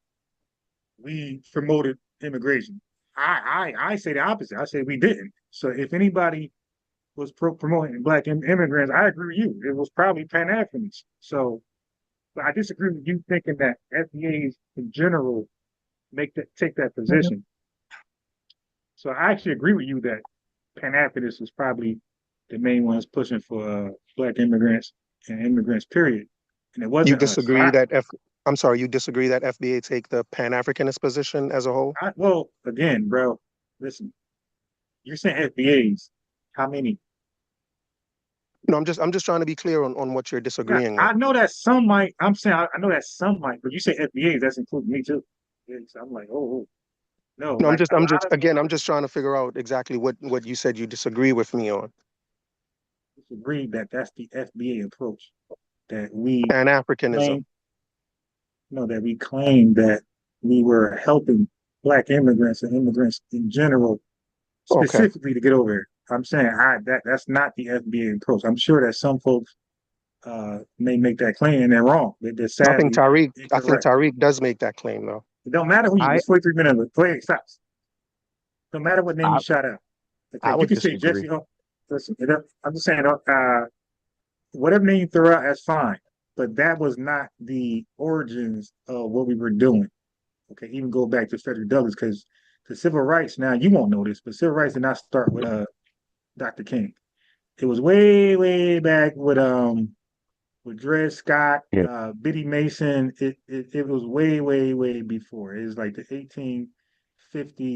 we promoted immigration. I say the opposite. I say we didn't. So if anybody was promoting Black immigrants, I agree with you. It was probably Pan-Africans. So, but I disagree with you thinking that FBAs in general take that position. So I actually agree with you that Pan-Africanists was probably the main ones pushing for Black immigrants and immigrants, period. And it wasn't You us. disagree that I'm sorry, you disagree that FBA take the Pan-Africanist position as a whole? Well, again, bro, listen, you're saying FBAs. How many? No, I'm just trying to be clear on what you're disagreeing with. I know that some might. I'm saying I know that some might, but you say FBAs, that's including me too. So I'm like, oh no. No, like I'm just trying to figure out exactly what you said you disagree with me on. Disagree that that's the FBA approach that we Pan-Africanism. That we claim that we were helping Black immigrants and immigrants in general, specifically to get over here. I'm saying that's not the FBA approach. I'm sure that some folks may make that claim and they're wrong. They're sadly I think Tariq does make that claim though. It don't matter who you just 43 minutes. Wait, stop. No matter what name you shout out. Okay, you can say Jesse. Listen, I'm just saying, whatever name you throw out, that's fine. But that was not the origins of what we were doing. Okay, even go back to Frederick Douglass, because the civil rights, now you won't know this, but civil rights did not start with Dr. King. It was way back with Dred Scott, Biddy Mason. It was way before. It was like the 1850s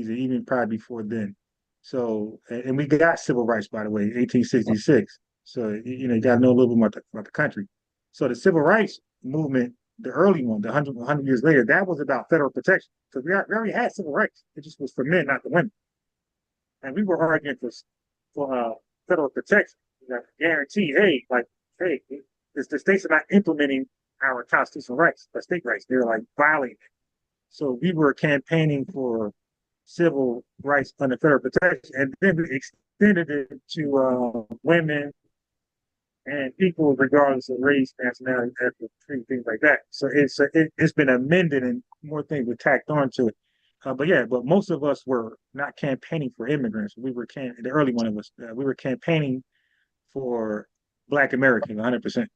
and even probably before then. So, and we got civil rights, by the way, 1866. So, you got to know a little bit about the country. So the civil rights movement, the early one, the 100 years later, that was about federal protection. Because we already had civil rights. It just was for men, not the women. and we were arguing for federal protection. Guarantee, hey, like, hey, the states are not implementing our constitutional rights, our state rights. They're like violating it. So we were campaigning for civil rights under federal protection, and then we extended it to women and people regardless of race, nationality, ethnicity, things like that. So it's been amended and more things were tacked onto it. But most of us were not campaigning for immigrants. We were the early one of us. We were campaigning for Black Americans, 100%.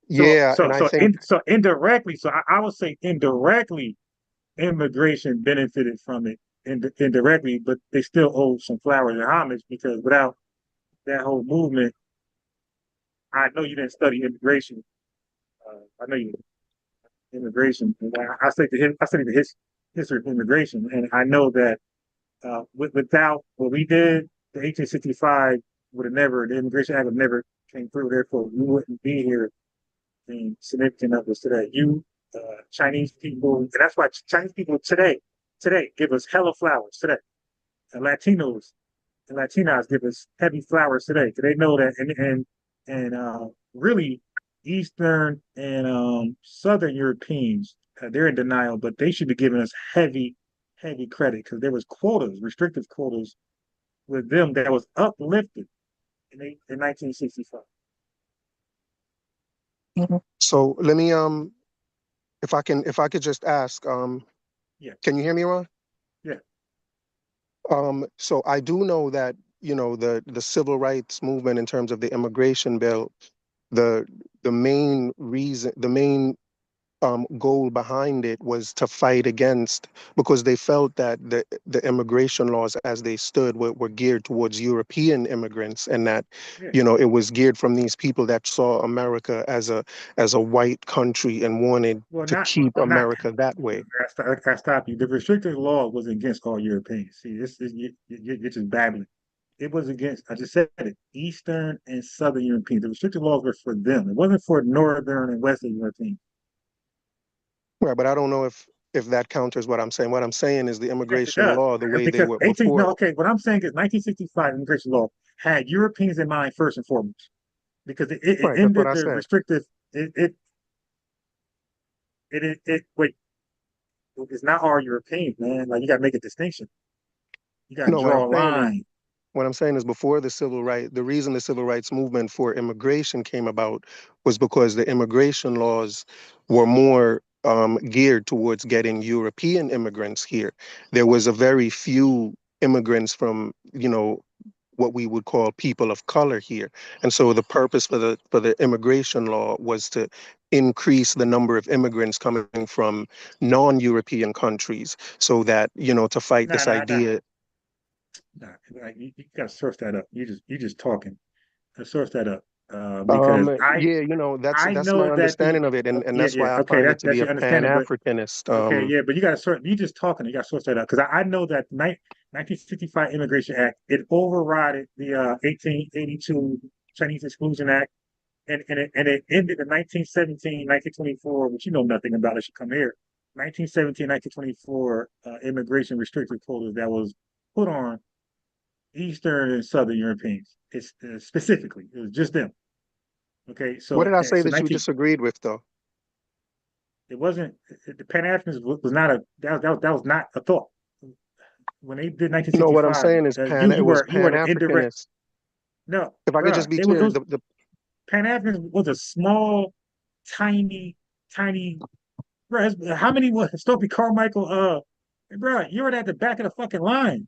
Yeah, and I think indirectly. So I would say indirectly, immigration benefited from it indirectly, but they still owe some flowers and homage because without that whole movement, I know you didn't study immigration. I know you immigration. I studied the history of immigration, and I know that without what we did, the 1865 would have never, the Immigration Act would never came through. Therefore, we wouldn't be here in significant numbers today. You Chinese people, and that's why Chinese people today give us hella flowers today. And Latinos and Latinas give us heavy flowers today. Because they know that, and really Eastern and Southern Europeans, they're in denial, but they should be giving us heavy credit because there was quotas, restrictive quotas with them that was uplifted in 1965. so. Let me if I could just ask, Yeah. Can you hear me, Ron? Yeah. So I do know that, the civil rights movement in terms of the immigration bill, the main reason, the main goal behind it was to fight against, because they felt that the immigration laws as they stood were geared towards European immigrants, and that it was geared from these people that saw America as a white country and wanted to keep America that way. I stop you. The restrictive law was against all Europeans. See, you're just babbling. It was against, I just said it, Eastern and Southern Europeans. The restrictive laws were for them. It wasn't for Northern and Western Europeans. Right, but I don't know if that counters what I'm saying. What I'm saying is the immigration law, the way they were before. What I'm saying is 1965 immigration law had Europeans in mind first and foremost, because it ended the restrictive. Wait, it's not all Europeans, man. Like you got to make a distinction. You got to draw a line. What I'm saying is before the reason the civil rights movement for immigration came about was because the immigration laws were more geared towards getting European immigrants here. There was a very few immigrants from, what we would call people of color here. And so the purpose for the immigration law was to increase the number of immigrants coming from non-European countries so that, to fight this idea. You got to source that up. You just talking. Source that up. Because that's my understanding of it, and that's why I find it to be a Pan-Africanist. But you got to source. You just talking. You got to source that up because I know that 1965 Immigration Act, it overrided the 1882 Chinese Exclusion Act, and it ended in 1917, 1924, which you know nothing about. It should come here. 1917, 1924 immigration restrictive quotas that was put on Eastern and Southern Europeans. It's specifically, it was just them. Okay, so what did I say that you disagreed with, though? It wasn't the Pan-Africanism was not that was not a thought when they did 1965. No, what I'm saying is you were the indirect. No, if I could just be clear, the Pan-Africanism was a small, tiny. Bro, how many was Stokely Carmichael? Bro, you were at the back of the fucking line.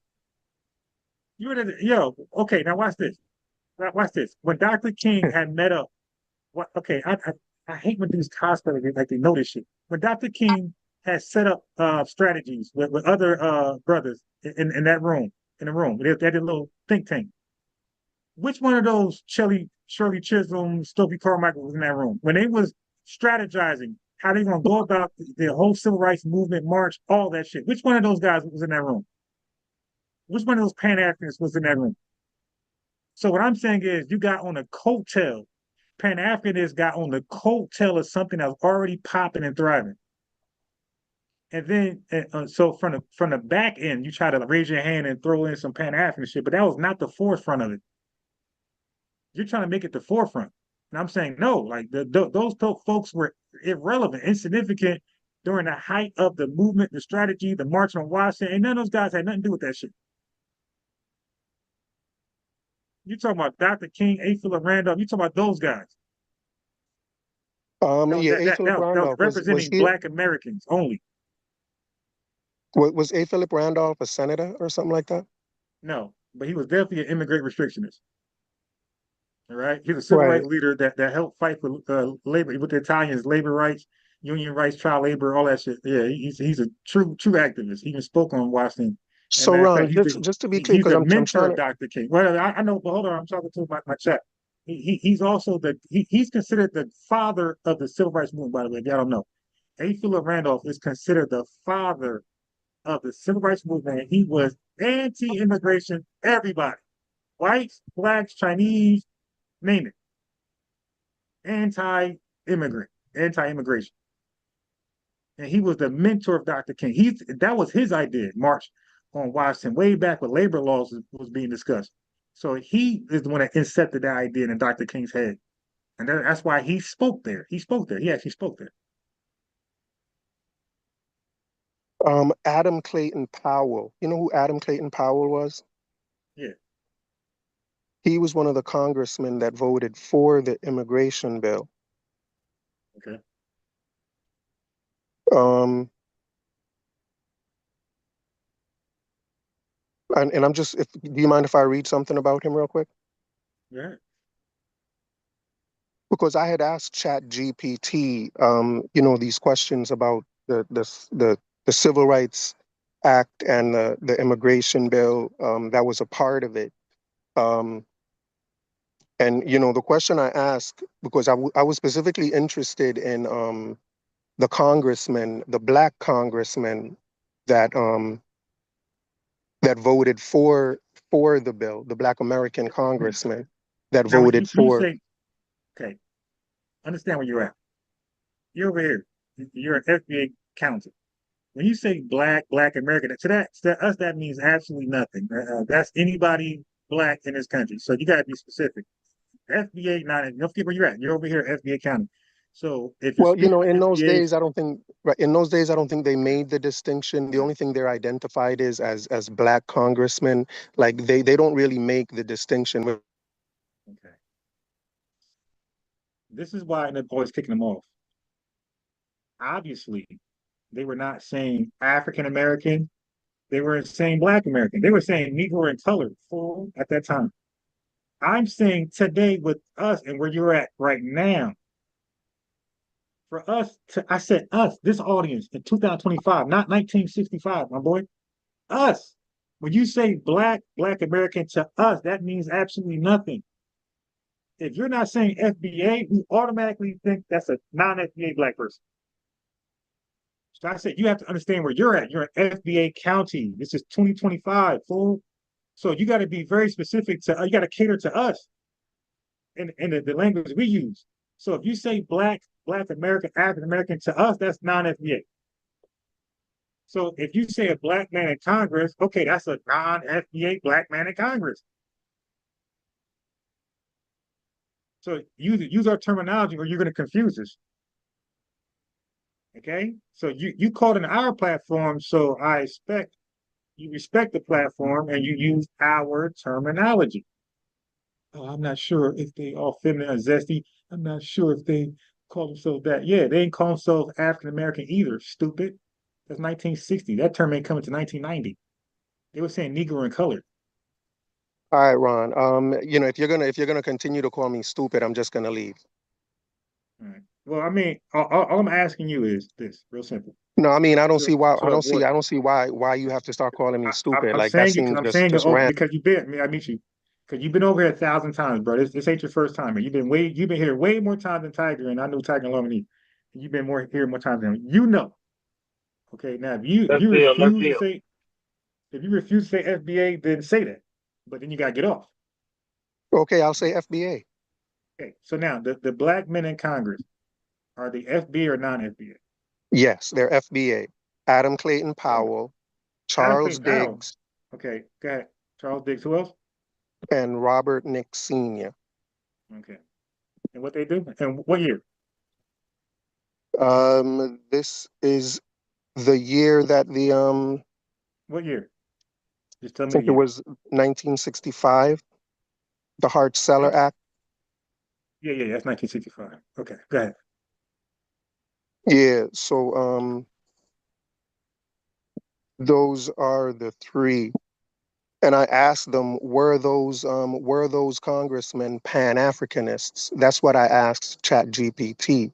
You were okay, now watch this. Watch this. When Dr. King had met up, I hate when these cosplayers like they know this shit. When Dr. King had set up strategies with other brothers in that room, they had a little think tank. Which one of those Shirley Chisholm, Stokely Carmichael was in that room? When they was strategizing how they gonna go about the whole civil rights movement, march, all that shit. Which one of those guys was in that room? Which one of those Pan-Africanists was in that room? So what I'm saying is you got on a coattail. Pan-Africanists got on the coattail of something that was already popping and thriving. And then, so from the back end, you try to raise your hand and throw in some Pan-African shit, but that was not the forefront of it. You're trying to make it the forefront. And I'm saying, no, like those folks were irrelevant, insignificant during the height of the movement, the strategy, the march on Washington, and none of those guys had nothing to do with that shit. You're talking about Dr. King, A. Philip Randolph, you're talking about those guys. Yeah, A. Philip That was Randolph was representing he Black Americans only. was A. Philip Randolph a senator or something like that? No, but he was definitely an immigrant restrictionist. All right, he's a civil Right. rights leader that helped fight for labor with the Italians, labor rights, union rights, child labor, all that shit. Yeah, he's a true activist. He even spoke on Washington. And So matter of fact, Ron, just to be clear, he's because the I'm mentor trying of to. Dr. King. Well, I know, but hold on, I'm talking to my chat. He's also he's considered the father of the civil rights movement. By the way, if y'all don't know, A. Philip Randolph is considered the father of the civil rights movement. He was anti-immigration, everybody, whites, blacks, Chinese, name it, anti-immigration. And he was the mentor of Dr. King. That was his idea, March on Washington, way back when labor laws was being discussed. So he is the one that incepted that idea in Dr. King's head. And that's why he spoke there. He actually spoke there. Adam Clayton Powell. You know who Adam Clayton Powell was? Yeah. He was one of the congressmen that voted for the immigration bill. Okay. And I'm just, do you mind if I read something about him real quick? Yeah. Because I had asked ChatGPT, these questions about the Civil Rights Act and the immigration bill that was a part of it. And the question I asked, because I was specifically interested in the black congressman that that voted for the bill, the Black American congressman that Now, voted when you for. say, okay, understand where you're at. You're over here. You're an FBA accountant. When you say black American, to us, that means absolutely nothing. That's anybody black in this country. So you got to be specific. FBA, don't forget where you're at. You're over here at FBA County. So if you're Well, speaking in those FBA, days, I don't think they made the distinction. The only thing they're identified is as black congressmen. Like they don't really make the distinction. Okay. This is why they're always kicking them off. Obviously, they were not saying African American. They were saying Black American. They were saying Negro and colored fool at that time. I'm saying today with us and where you're at right now, for us I said us, this audience in 2025, not 1965, my boy. Us. When you say black American to us, that means absolutely nothing. If you're not saying FBA, we automatically think that's a non-FBA black person. So I said, you have to understand where you're at. You're an FBA county. This is 2025, fool. So you got to be very specific you got to cater to us in the language we use. So if you say black American, African American to us, that's non-FBA. So if you say a black man in Congress, okay, that's a non-FBA black man in Congress. So use our terminology or you're going to confuse us. Okay? So you called in our platform, so I expect you respect the platform and you use our terminology. Oh, I'm not sure if they all feminine or zesty. I'm not sure if they call themselves that. Yeah, they ain't call themselves African American either, stupid. That's 1960. That term ain't coming to 1990. They were saying Negro and colored. All right, Ron. If you're gonna continue to call me stupid, I'm just gonna leave. All right. Well, I mean, all I'm asking you is this, real simple. No, I mean I don't see why you have to start calling me stupid. I'm Like that saying it because seems I'm saying it just random. because you've been. I meet you because you've been over here 1,000 times, bro. This ain't your first time. You've been here way more times than Tiger, and I knew Tiger longer than you. You've been here more times than him. You know. Okay, now if you refuse to say FBA, then say that. But then you gotta get off. Okay, I'll say FBA. Okay, so now the black men in Congress, are they FBA or non-FBA? Yes, they're FBA. Adam Clayton Powell, Charles Diggs. Okay, go ahead. Charles Diggs. Who else? And Robert Nick Sr. Okay. And what they do? And what year? This is the year that the What year? Just tell I me think the it year. was 1965, the Hart-Celler Act. Yeah, that's 1965. Okay, go ahead. Yeah, so those are the three. And I asked them, were those congressmen Pan-Africanists? That's what I asked ChatGPT.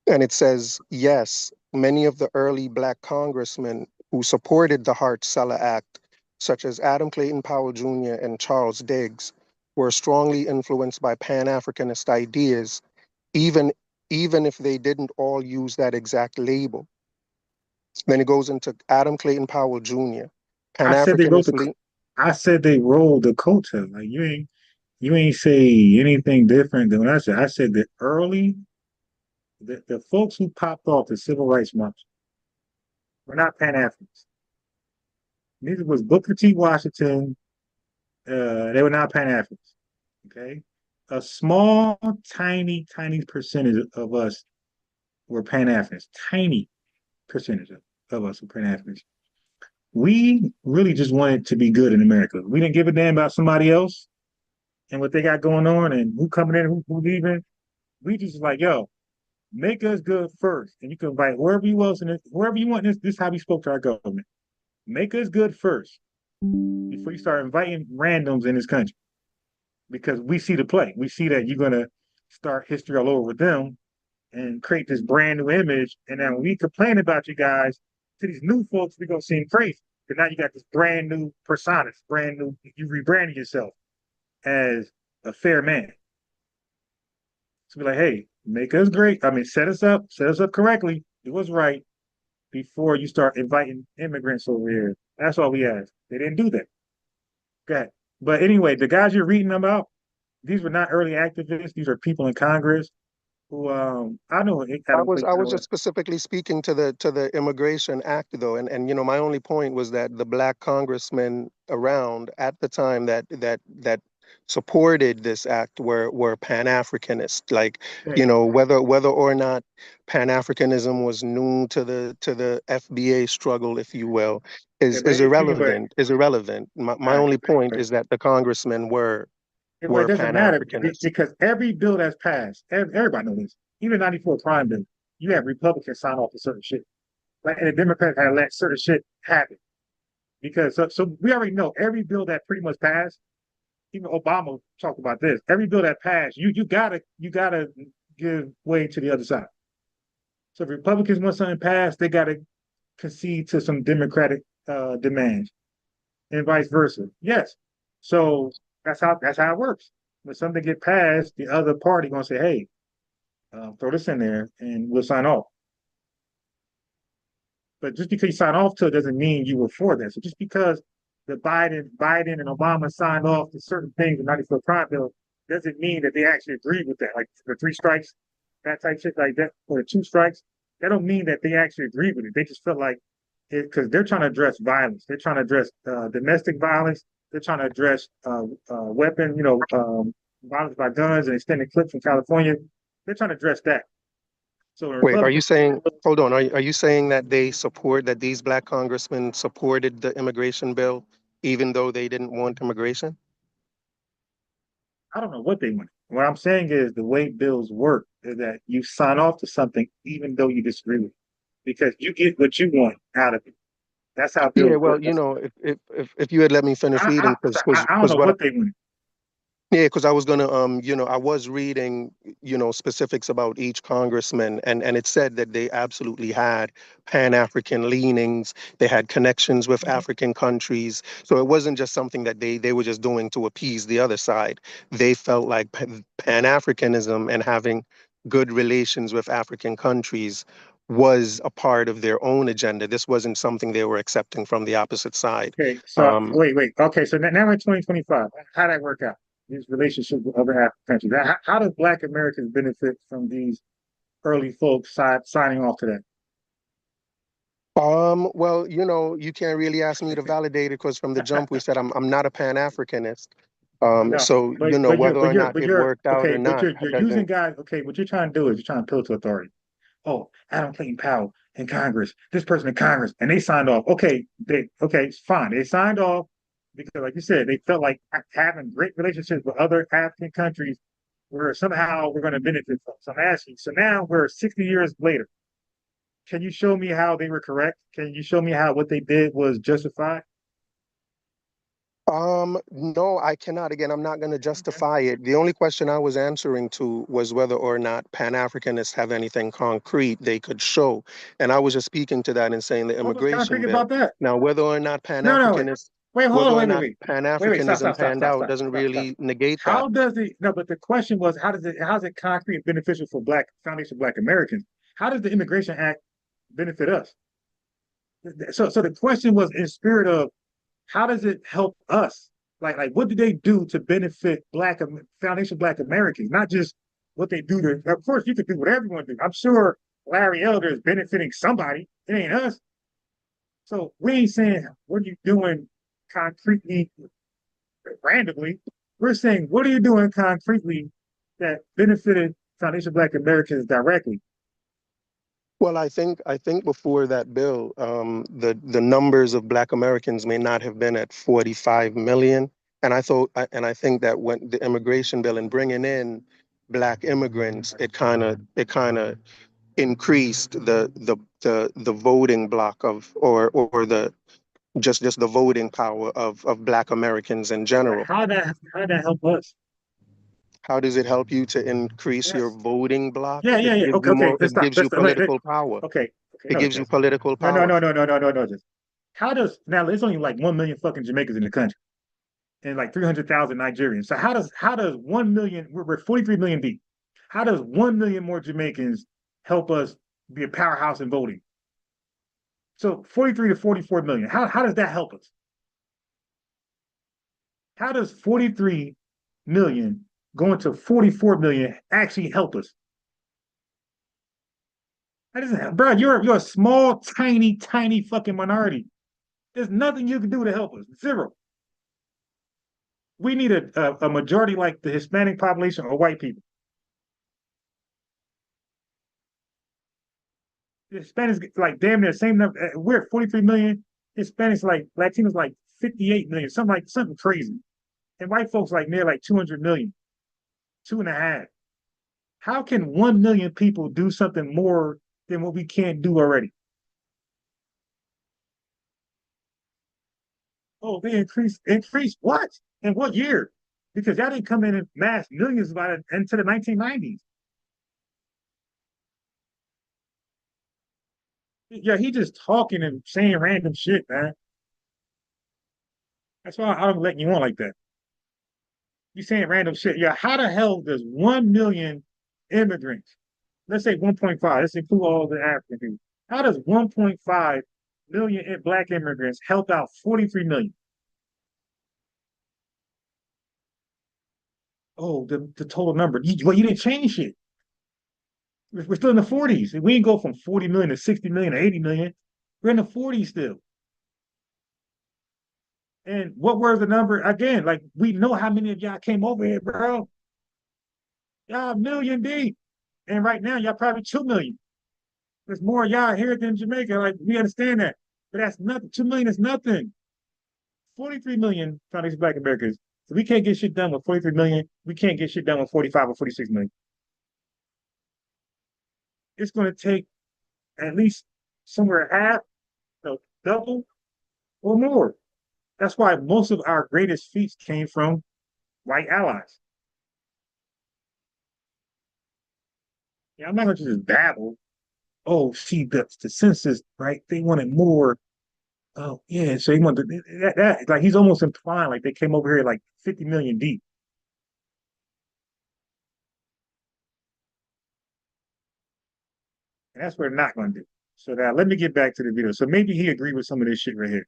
And it says, yes, many of the early Black congressmen who supported the Hart-Celler Act, such as Adam Clayton Powell Jr. and Charles Diggs, were strongly influenced by Pan-Africanist ideas, even if they didn't all use that exact label. Then it goes into Adam Clayton Powell Jr. I said they rolled the coattail. Like you ain't say anything different than what I said. I said that early the folks who popped off the civil rights march were not Pan-Africans. Neither was Booker T. Washington. They were not Pan-Africans. Okay, a small, tiny percentage of us were Pan-Africans. Tiny percentage of us were Pan-Africans. We really just wanted to be good in America. We didn't give a damn about somebody else and what they got going on and who coming in, who leaving. We just like, yo, make us good first, and you can invite wherever you want. This is how we spoke to our government. Make us good first before you start inviting randoms in this country, because we see the play. We see that you're gonna start history all over with them and create this brand new image. And then when we complain about you guys to these new folks, we're gonna seem crazy. Because now you got this brand new persona, brand new. You rebranded yourself as a fair man. So be like, hey, make us great. I mean, set us up correctly. Do what's right before you start inviting immigrants over here. That's all we ask. They didn't do that. Okay. But anyway, the guys you're reading about, these were not early activists. These are people in Congress who I know. I was just specifically speaking to the Immigration Act, though, and you know, my only point was that the Black congressmen around at the time that supported this act were Pan-Africanist. Like, you know, whether or not Pan-Africanism was new to the FBA struggle, if you will, is irrelevant. My only point is that the congressmen were it doesn't matter Pan-Africanists. because every bill that's passed, everybody knows this. Even 94 crime bill, you have Republicans sign off to certain shit. Like, and the Democrats have let certain shit happen. Because so we already know every bill that pretty much passed, even Obama talked about this. Every bill that passed, you gotta give way to the other side. So if Republicans want something passed, they gotta concede to some Democratic demands, and vice versa. Yes. So that's how it works. When something get passed, the other party gonna say, "Hey, throw this in there, and we'll sign off." But just because you sign off to it doesn't mean you were for that. So just because the Biden and Obama signed off to certain things in the 94 crime bill doesn't mean that they actually agreed with that. Like the 3 strikes, that type shit like that, or the 2 strikes. That don't mean that they actually agreed with it. They just felt like it because they're trying to address violence. They're trying to address domestic violence. They're trying to address weapon, violence by guns and extended clips in California. They're trying to address that. So Wait, are you saying? Hold on. Are you saying that these Black congressmen supported the immigration bill, even though they didn't want immigration? I don't know what they want. What I'm saying is the way bills work is that you sign off to something even though you disagree with it, because you get what you want out of it. That's how bills Yeah, well, work. you know, if you had let me finish reading, I don't know what they want. Yeah, because I was gonna, I was reading, specifics about each congressman, and it said that they absolutely had Pan-African leanings. They had connections with African countries, so it wasn't just something that they were just doing to appease the other side. They felt like Pan-Africanism and having good relations with African countries was a part of their own agenda. This wasn't something they were accepting from the opposite side. Okay, so wait. Okay, so now we're in 2025. How'd that work out? These relationships with other African countries. How do Black Americans benefit from these early folks signing off to that? Well, you can't really ask me to validate it because from the jump we said I'm not a Pan-Africanist. No, So but whether or not it you're worked out okay, or but not you're using doesn't. guys. Okay, what you're trying to do is you're trying to appeal to authority. Oh, Adam Clayton Powell in Congress, this person in Congress, and they signed off. Okay, it's fine. They signed off because, like you said, they felt like having great relationships with other African countries where somehow we're going to benefit from. So I'm asking. So now we're 60 years later. Can you show me how they were correct? Can you show me how what they did was justified? No, I cannot. Again, I'm not going to justify it. The only question I was answering to was whether or not Pan-Africanists have anything concrete they could show. And I was just speaking to that and saying the What was immigration concrete bill. about that? Now, whether or not No, wait. Pan-Africanists, Wait, hold whether on, or wait, not wait. Wait, Pan-Africanism panned out doesn't stop. really negate that. How does it no, but the question was how's it concrete and beneficial for Foundation Black Americans? How does the Immigration Act benefit us? So the question was in spirit of how does it help us? Like what do they do to benefit Foundation Black Americans? Not just what they do to, of course you could do whatever you want to do. I'm sure Larry Elder is benefiting somebody. It ain't us. So we ain't saying what are you doing concretely randomly. We're saying what are you doing concretely that benefited Foundation Black Americans directly? Well, I think before that bill, the numbers of Black Americans may not have been at 45 million, and I think that when the immigration bill and bringing in Black immigrants, it kind of increased the voting block of or the just the voting power of Black Americans in general. How that help us? How does it help you to increase your voting block? Yeah. It gives you more. Let's It stop. gives you political power. Okay. It gives you political No. power. Just how does now? There's only like 1 million fucking Jamaicans in the country, and like 300,000 Nigerians. So how does 1 million? We're 43 million deep. How does 1 million more Jamaicans help us be a powerhouse in voting? So 43 to 44 million. How does that help us? How does 43 million going to 44 million actually help us? That doesn't, bro. You're a small, tiny fucking minority. There's nothing you can do to help us. Zero. We need a majority like the Hispanic population or white people. The Hispanics like damn near the same number. We're at 43 million. Hispanics like Latinos like 58 million. Something crazy. And white folks like near like 200 million. 2.5. How can 1 million people do something more than what we can't do already? Oh, they increased what? In what year? Because that didn't come in mass millions by into the 1990s. Yeah, he just talking and saying random shit, man. That's why I don't let you on like that. You saying random shit. Yeah, how the hell does 1 million immigrants, let's say 1.5, let's include all the African people. How does 1.5 million Black immigrants help out 43 million? Oh, the total number. Well, you didn't change shit. We're still in the 40s. We didn't go from 40 million to 60 million to 80 million. We're in the 40s still. And what were the number? Again, like we know how many of y'all came over here, bro. Y'all 1 million deep. And right now, y'all probably 2 million. There's more of y'all here than Jamaica. Like, we understand that. But that's nothing. 2 million is nothing. 43 million Foundation Black Americans. So we can't get shit done with 43 million. We can't get shit done with 45 or 46 million. It's going to take at least somewhere half, double or more. That's why most of our greatest feats came from white allies. Yeah, I'm not going to just babble. Oh, see, the census, right? They wanted more. Oh, yeah. So he wanted that. Like he's almost implying like they came over here like 50 million deep. And that's what they're not going to do. So now let me get back to the video. So maybe he agreed with some of this shit right here.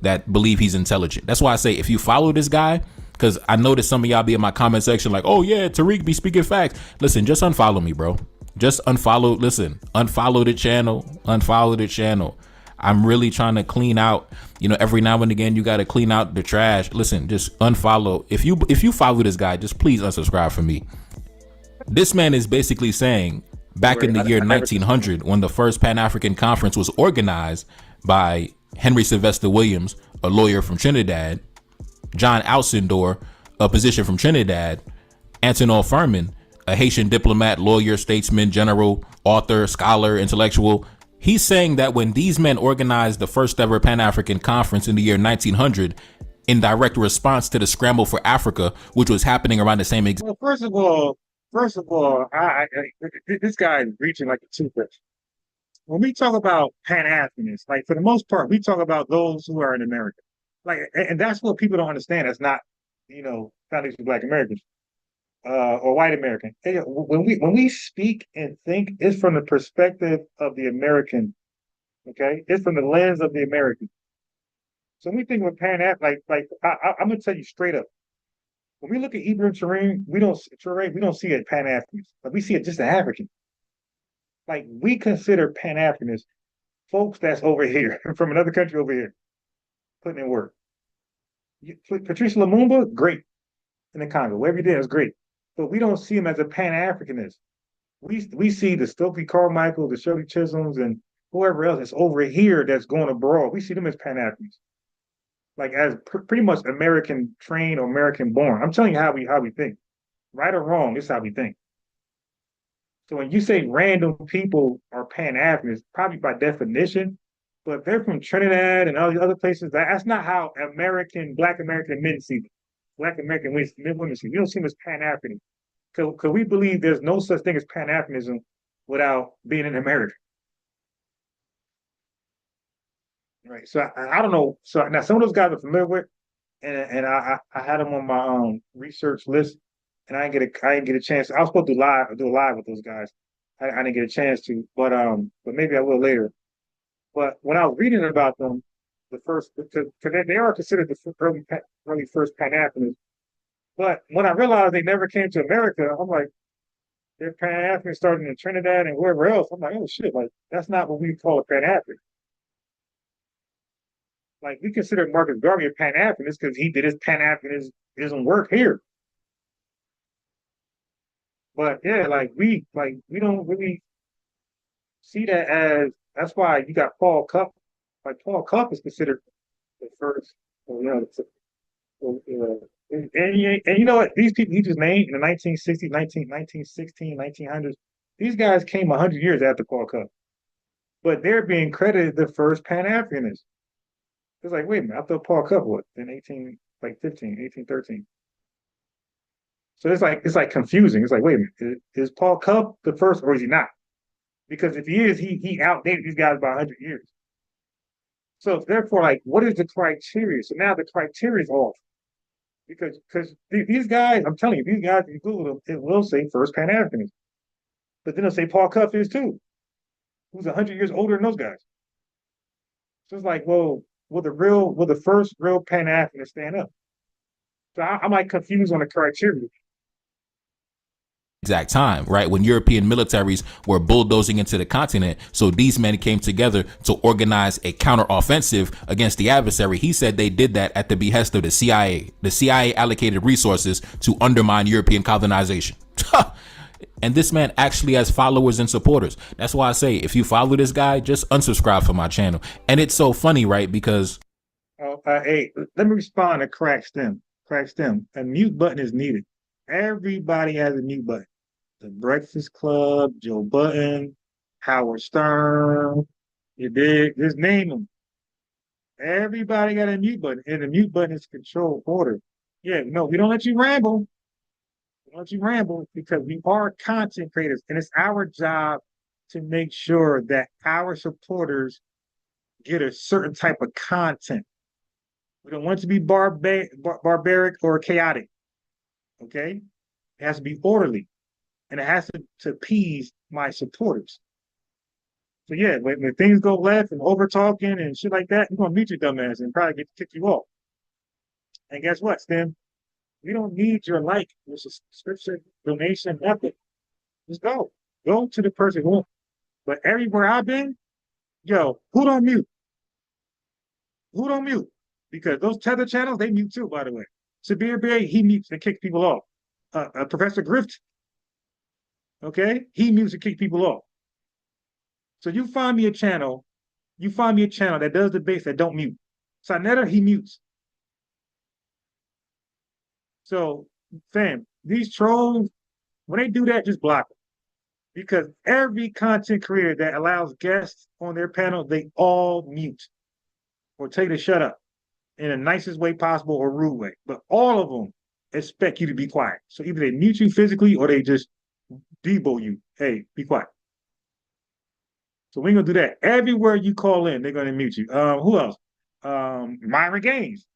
That believe he's intelligent. That's why I say if you follow this guy, because I noticed some of y'all be in my comment section like, oh yeah, Tariq be speaking facts. Listen, just unfollow me, bro. Just unfollow. Listen, unfollow the channel. Unfollow the channel. I'm really trying to clean out. You know, every now and again, you got to clean out the trash. Listen, just unfollow. If you follow this guy, just please unsubscribe from me. This man is basically saying back in the year 1900, when the first Pan-African conference was organized by Henry Sylvester Williams, a lawyer from Trinidad, John Alcindor, a physician from Trinidad, Antonin Furman, a Haitian diplomat, lawyer, statesman, general, author, scholar, intellectual. He's saying that when these men organized the first ever Pan-African conference in the year 1900, in direct response to the scramble for Africa, which was happening around the same exact. Well, first of all, this guy is reaching like a toothbrush. When we talk about Pan-Africanists, like for the most part, we talk about those who are in America. Like, and that's what people don't understand. That's not, you know, foundation of Black Americans or white American. When we speak and think, it's from the perspective of the American. Okay, it's from the lens of the American. So when we think of Pan-African, I'm gonna tell you straight up. When we look at Ibrahim Traoré, we don't see it Pan-Africans. Like we see it just an African. Like we consider Pan-Africanists folks that's over here from another country over here, putting in work. Patrice Lumumba, great in the Congo. Whatever he did is great. But we don't see him as a Pan-Africanist. We see the Stokely Carmichael, the Shirley Chisholms, and whoever else that's over here that's going abroad. We see them as Pan-Africans. Like as pretty much American trained or American born. I'm telling you how we think. Right or wrong, this is how we think. So when you say random people are Pan-Africans, probably by definition, but if they're from Trinidad and all these other places, that's not how Black American men see them. Black American women see them. We don't see them as Pan-African. Because we believe there's no such thing as Pan-Africanism without being in America. Right. So I don't know. So now some of those guys are familiar with, and I had them on my research list, and I didn't get a chance. I was supposed to do a live with those guys. I didn't get a chance to, but maybe I will later. But when I was reading about them, the first, because they are considered the early first Pan-Africanists. But when I realized they never came to America, I'm like, they're Pan-Africans starting in Trinidad and wherever else. I'm like, oh shit, like that's not what we call a Pan-African. Like we consider Marcus Garvey a Pan-Africanist because he did his Pan-Africanism work here. But yeah, like we don't really see that as. That's why you got Paul Cupp. Like Paul Cupp is considered the first, and you know what? These people he just named in the 1960s, 1916, 1900s, these guys came 100 years after Paul Cupp. But they're being credited the first Pan-Africanists. It's like, wait a minute, I thought Paul Cupp was in 1813. So it's like confusing. It's like, wait a minute, is Paul Cupp the first or is he not? Because if he is, he outdated these guys by 100 years. So therefore, like, what is the criteria? So now the criteria is off. Because these guys, I'm telling you, these guys, if you Google them, it will say first Pan-Africanism. But then it'll say Paul Cupp is too, who's 100 years older than those guys. So it's like, well, will the first real Pan-Africanist stand up? So I'm like confused on the criteria. Exact time, right? When European militaries were bulldozing into the continent. So these men came together to organize a counteroffensive against the adversary. He said they did that at the behest of the CIA. The CIA allocated resources to undermine European colonization. And this man actually has followers and supporters. That's why I say, if you follow this guy, just unsubscribe from my channel. And it's so funny, right? Because hey, let me respond to Crack Stem. A mute button is needed. Everybody has a mute button. The Breakfast Club, Joe Budden, Howard Stern, you dig? Just name them. Everybody got a mute button, and the mute button is control order. Yeah, no, we don't let you ramble. We don't let you ramble because we are content creators, and it's our job to make sure that our supporters get a certain type of content. We don't want it to be barbaric or chaotic. Okay? It has to be orderly. And it has to appease my supporters. So yeah, when things go left and over talking and shit like that, you're gonna meet your dumbass and probably get to kick you off. And guess what, Stem? We don't need your like, your subscription, donation, nothing. Just go. Go to the person who. But everywhere I've been, yo, who don't mute? Who don't mute? Because those Tether channels, they mute too, by the way. Sabir Bey, he mutes and kicks people off. Professor Grift, okay, he mutes and kicks people off. So you find me a channel that does debates that don't mute. Sanetter, he mutes. So, fam, these trolls, when they do that, just block them. Because every content creator that allows guests on their panel, they all mute or tell you to shut up in the nicest way possible or rude way. But all of them expect you to be quiet. So either they mute you physically or they just debo you. Hey, be quiet. So we're gonna do that. Everywhere you call in, they're gonna mute you. Who else? Myron Gaines.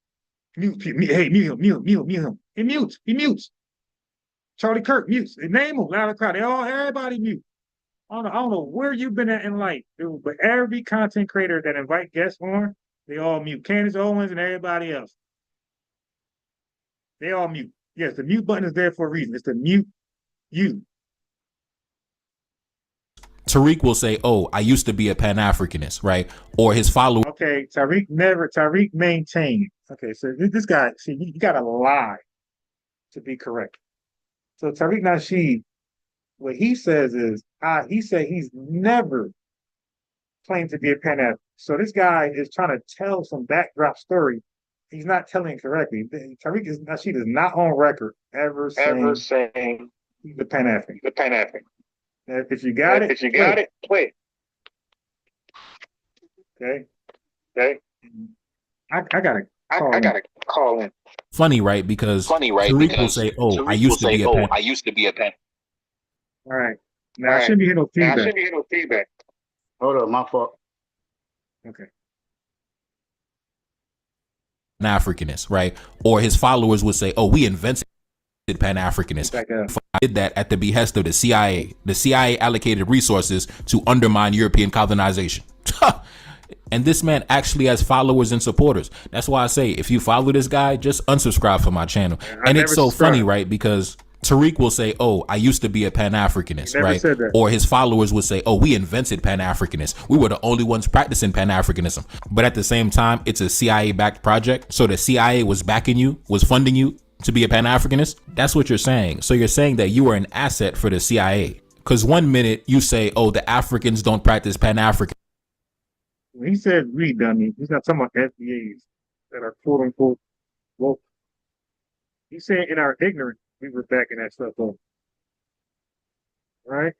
Mute. Hey, mute him. He mutes. Charlie Kirk mutes. They name them loud and crowd. Everybody mute. I don't know where you've been at in life, dude, but every content creator that invite guests on, they all mute. Candace Owens and everybody else. They all mute. Yes, the mute button is there for a reason. It's to mute you. Tariq will say, "Oh, I used to be a Pan-Africanist," right? Or his followers. Okay, Tariq maintained. Okay, so this guy, see, you gotta lie to be correct. So Tariq Nasheed, what he says is, he said he's never claimed to be a Pan-African. So this guy is trying to tell some backdrop story. He's not telling it correctly. Tariq Nasheed is not on record ever saying he's a Pan-African. If you got it, play. Okay. I gotta call in. Funny, right? Because Tariq will say, "Oh, I used to be a Pan." All right. Now I shouldn't be hitting no feedback. Hold up, my fault. Okay. Pan-Africanist, right? Or his followers would say, "Oh, we invented Pan-Africanism." I did that at the behest of the CIA. The CIA allocated resources to undermine European colonization. And this man actually has followers and supporters. That's why I say, if you follow this guy, just unsubscribe from my channel. And it's so funny, right? Because Tariq will say, "Oh, I used to be a Pan-Africanist," right? Or his followers would say, "Oh, we invented Pan-Africanists. We were the only ones practicing Pan-Africanism." But at the same time, it's a CIA-backed project. So the CIA was backing you, was funding you to be a Pan-Africanist. That's what you're saying. So you're saying that you are an asset for the CIA. Because one minute you say, "Oh, the Africans don't practice Pan-African." When he said we, dummy, he's not talking about FBAs that are quote unquote woke. He's saying in our ignorance, we were backing that stuff up. Right?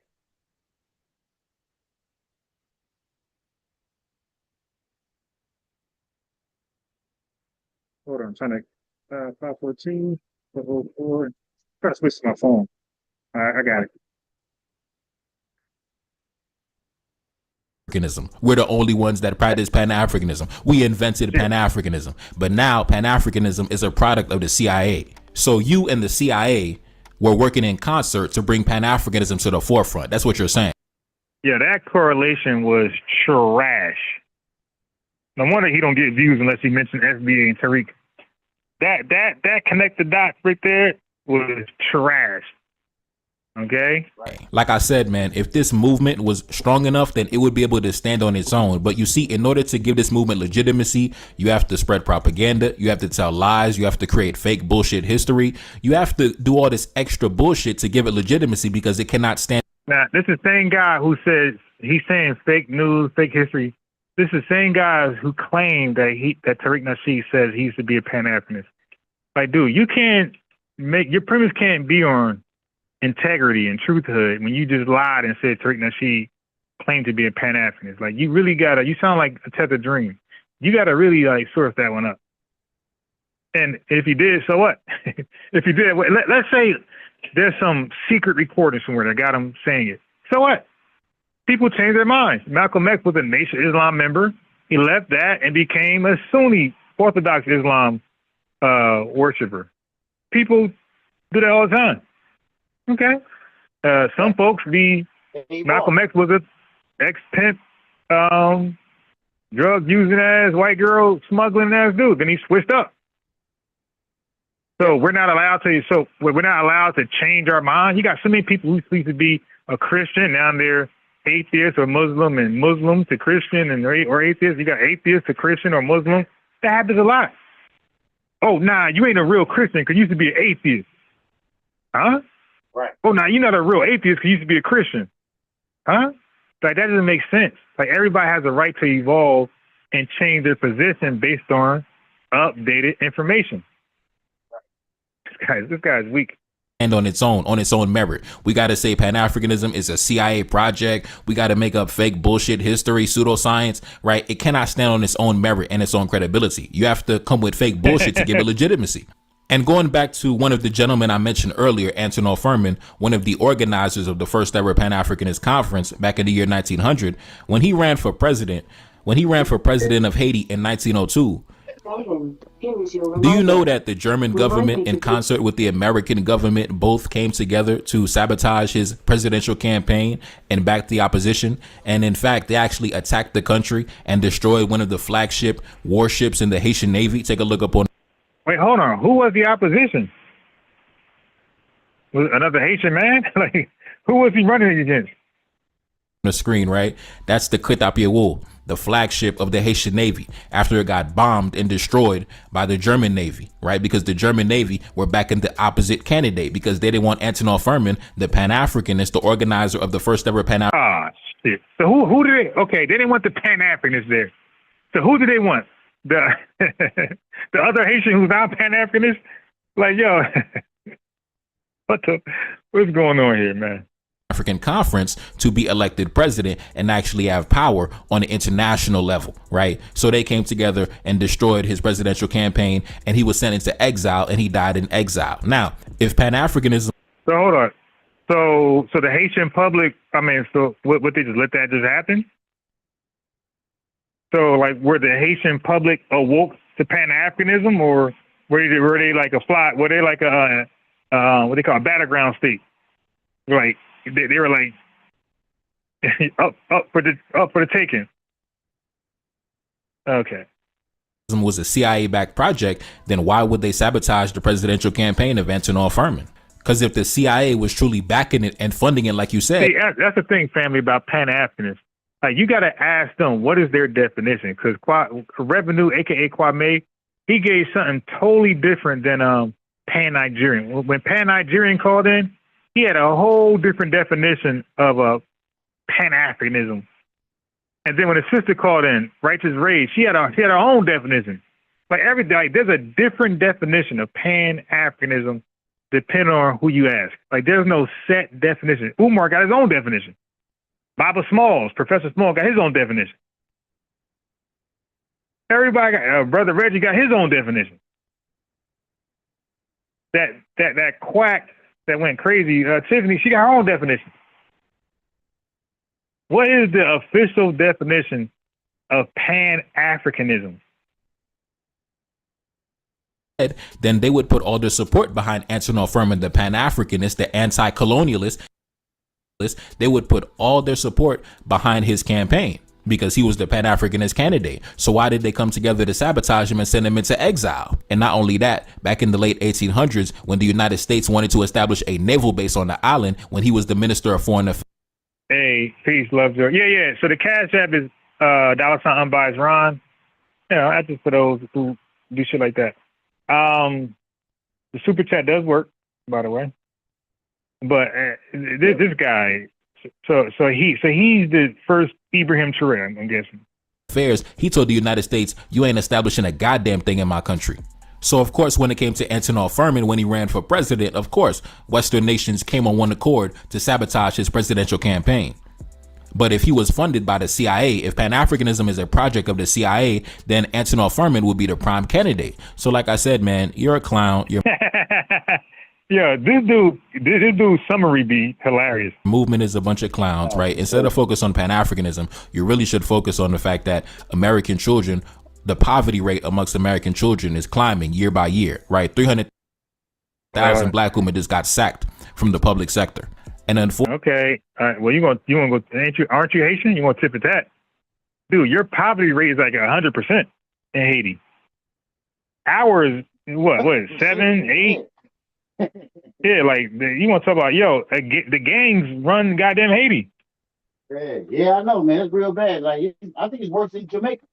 Hold on, I'm trying to 514, 404. Try to switch to my phone. All right, I got it. We're the only ones that practice Pan-Africanism. We invented Pan-Africanism. But now Pan-Africanism is a product of the CIA. So you and the CIA were working in concert to bring Pan-Africanism to the forefront. That's what you're saying. Yeah, that correlation was trash. No wonder he don't get views unless he mentions FBA and Tariq. That connect the dots right there was trash. Okay. Like I said, man, if this movement was strong enough, then it would be able to stand on its own. But you see, in order to give this movement legitimacy, you have to spread propaganda. You have to tell lies. You have to create fake bullshit history. You have to do all this extra bullshit to give it legitimacy because it cannot stand. Now, this is the same guy who says he's saying fake news, fake history. This is the same guy who claimed that Tariq Nasheed says he used to be a Pan-Africanist. Like, dude, you can't make your premise can't be on integrity and truthhood when you just lied and said Tariq Nasheed claimed to be a Pan-Africanist. Like, you really gotta, you sound like a Tether dream. You gotta really like source that one up. And if you did, so what? If you did, let's say there's some secret recording somewhere that got him saying it. So what? People change their minds. Malcolm X was a Nation of Islam member. He left that and became a Sunni Orthodox Islam worshiper. People do that all the time. Okay. Some folks Malcolm X was an ex-pimp, drug using ass, white girl smuggling ass dude. Then he switched up. So we're not allowed to. So we're not allowed to change our mind. You got so many people who used to be a Christian, now they're atheist or Muslim, and Muslim to Christian, and or atheist. You got atheist to Christian or Muslim. That happens a lot. Oh, nah, you ain't a real Christian because you used to be an atheist. Huh? Right. Oh, nah, you're not a real atheist because you used to be a Christian. Huh? Like, that doesn't make sense. Like, everybody has a right to evolve and change their position based on updated information. This guy's weak. And on its own merit. We got to say Pan-Africanism is a CIA project. We got to make up fake bullshit history, pseudoscience, right? It cannot stand on its own merit and its own credibility. You have to come with fake bullshit to give it legitimacy. And going back to one of the gentlemen I mentioned earlier, Antonio Furman, one of the organizers of the first ever Pan-Africanist conference back in the year 1900, when he ran for president of Haiti in 1902, do you know that the German government, in concert with the American government, both came together to sabotage his presidential campaign and back the opposition? And in fact, they actually attacked the country and destroyed one of the flagship warships in the Haitian Navy. Take a look up on. Wait, hold on. Who was the opposition? Was it another Haitian man? Like, who was he running against? The screen, right? That's the Kitapiewul, the flagship of the Haitian Navy, after it got bombed and destroyed by the German Navy, right? Because the German Navy were backing the opposite candidate because they didn't want Antonio Furman, the Pan-Africanist, the organizer of the first ever Pan-Africanist. Ah, shit. So who did they? Okay, they didn't want the Pan-Africanists there. So who did they want? The the other Haitian who's not Pan-Africanist? Like, yo, what's going on here, man? African conference to be elected president and actually have power on an international level, right? So they came together and destroyed his presidential campaign, and he was sent into exile, and he died in exile. Now, if Pan-Africanism... So hold on. So the Haitian public, I mean, so what they just let that just happen? So, like, were the Haitian public awoke to Pan-Africanism, or were they like a fly? Were they like a what they call a battleground state? Like they were like up for the taking. Okay. Was a CIA-backed project, then why would they sabotage the presidential campaign of Antonio Furman? Because if the CIA was truly backing it and funding it, like you said, see, that's the thing, family, about Pan-Africanists. Like, you got to ask them what is their definition, because Revenue, aka Kwame, he gave something totally different than Pan-Nigerian. When Pan-Nigerian called in, he had a whole different definition of Pan-Africanism. And then when his sister called in, Righteous Rage, she had her own definition. Like, there's a different definition of Pan-Africanism depending on who you ask. Like, there's no set definition. Umar got his own definition. Baba Smalls, Professor Small got his own definition. Everybody got, Brother Reggie got his own definition. That quack that went crazy, Tiffany, she got her own definition. What is the official definition of Pan-Africanism? Then they would put all their support behind Antonio Furman, the Pan-Africanist, the anti-colonialist. They would put all their support behind his campaign because he was the Pan-Africanist candidate. So why did they come together to sabotage him and send him into exile? And not only that, back in the late 1800s, when the United States wanted to establish a naval base on the island, when he was the Minister of Foreign Affairs. Hey, peace, love, joy. Yeah. So the Cash App is $ unbiased Ron. You know, that's just for those who do shit like that. The super chat does work, by the way. But this guy, so he's the first Ibrahim Traoré, I'm guessing. Affairs, he told the United States, you ain't establishing a goddamn thing in my country. So, of course, when it came to Antonio Furman, when he ran for president, of course, Western nations came on one accord to sabotage his presidential campaign. But if he was funded by the CIA, if Pan-Africanism is a project of the CIA, then Antonio Furman would be the prime candidate. So, like I said, man, you're a clown. Yeah, this dude's summary be hilarious. Movement is a bunch of clowns, right? Instead of focus on Pan-Africanism, you really should focus on the fact that American children, the poverty rate amongst American children is climbing year by year, right? 300,000 black women just got sacked from the public sector. And unfortunately, okay, all right. Well, you want to go? Aren't you Haitian? You want to tip at that, dude? Your poverty rate is like 100% in Haiti. Ours what is it, 7, 8? Yeah, like you want to talk about the gangs run goddamn Haiti. Yeah, I know, man. It's real bad. Like I think it's worse in Jamaica.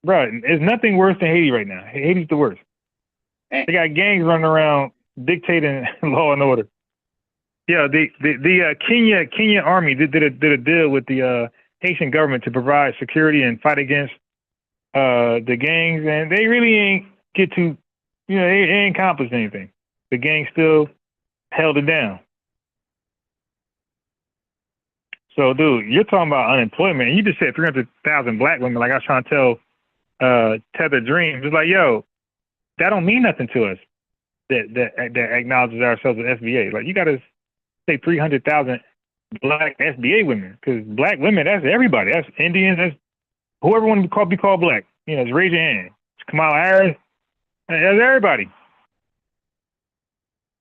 Bro, there's nothing worse than Haiti right now. Haiti's the worst. They got gangs running around dictating law and order. Yeah, the Kenya army did a deal with the Haitian government to provide security and fight against the gangs, and they really ain't get to, they ain't accomplished anything. The gang still held it down. So, dude, you're talking about unemployment, and you just said 300,000 black women. Like I was trying to tell Tether Dream, it's like, yo, that don't mean nothing to us. That acknowledges ourselves as FBA. Like you got to say 300,000 black FBA women, because black women, that's everybody. That's Indians. That's whoever wants to be called black. Just raise your hand. It's Kamala Harris. That's everybody.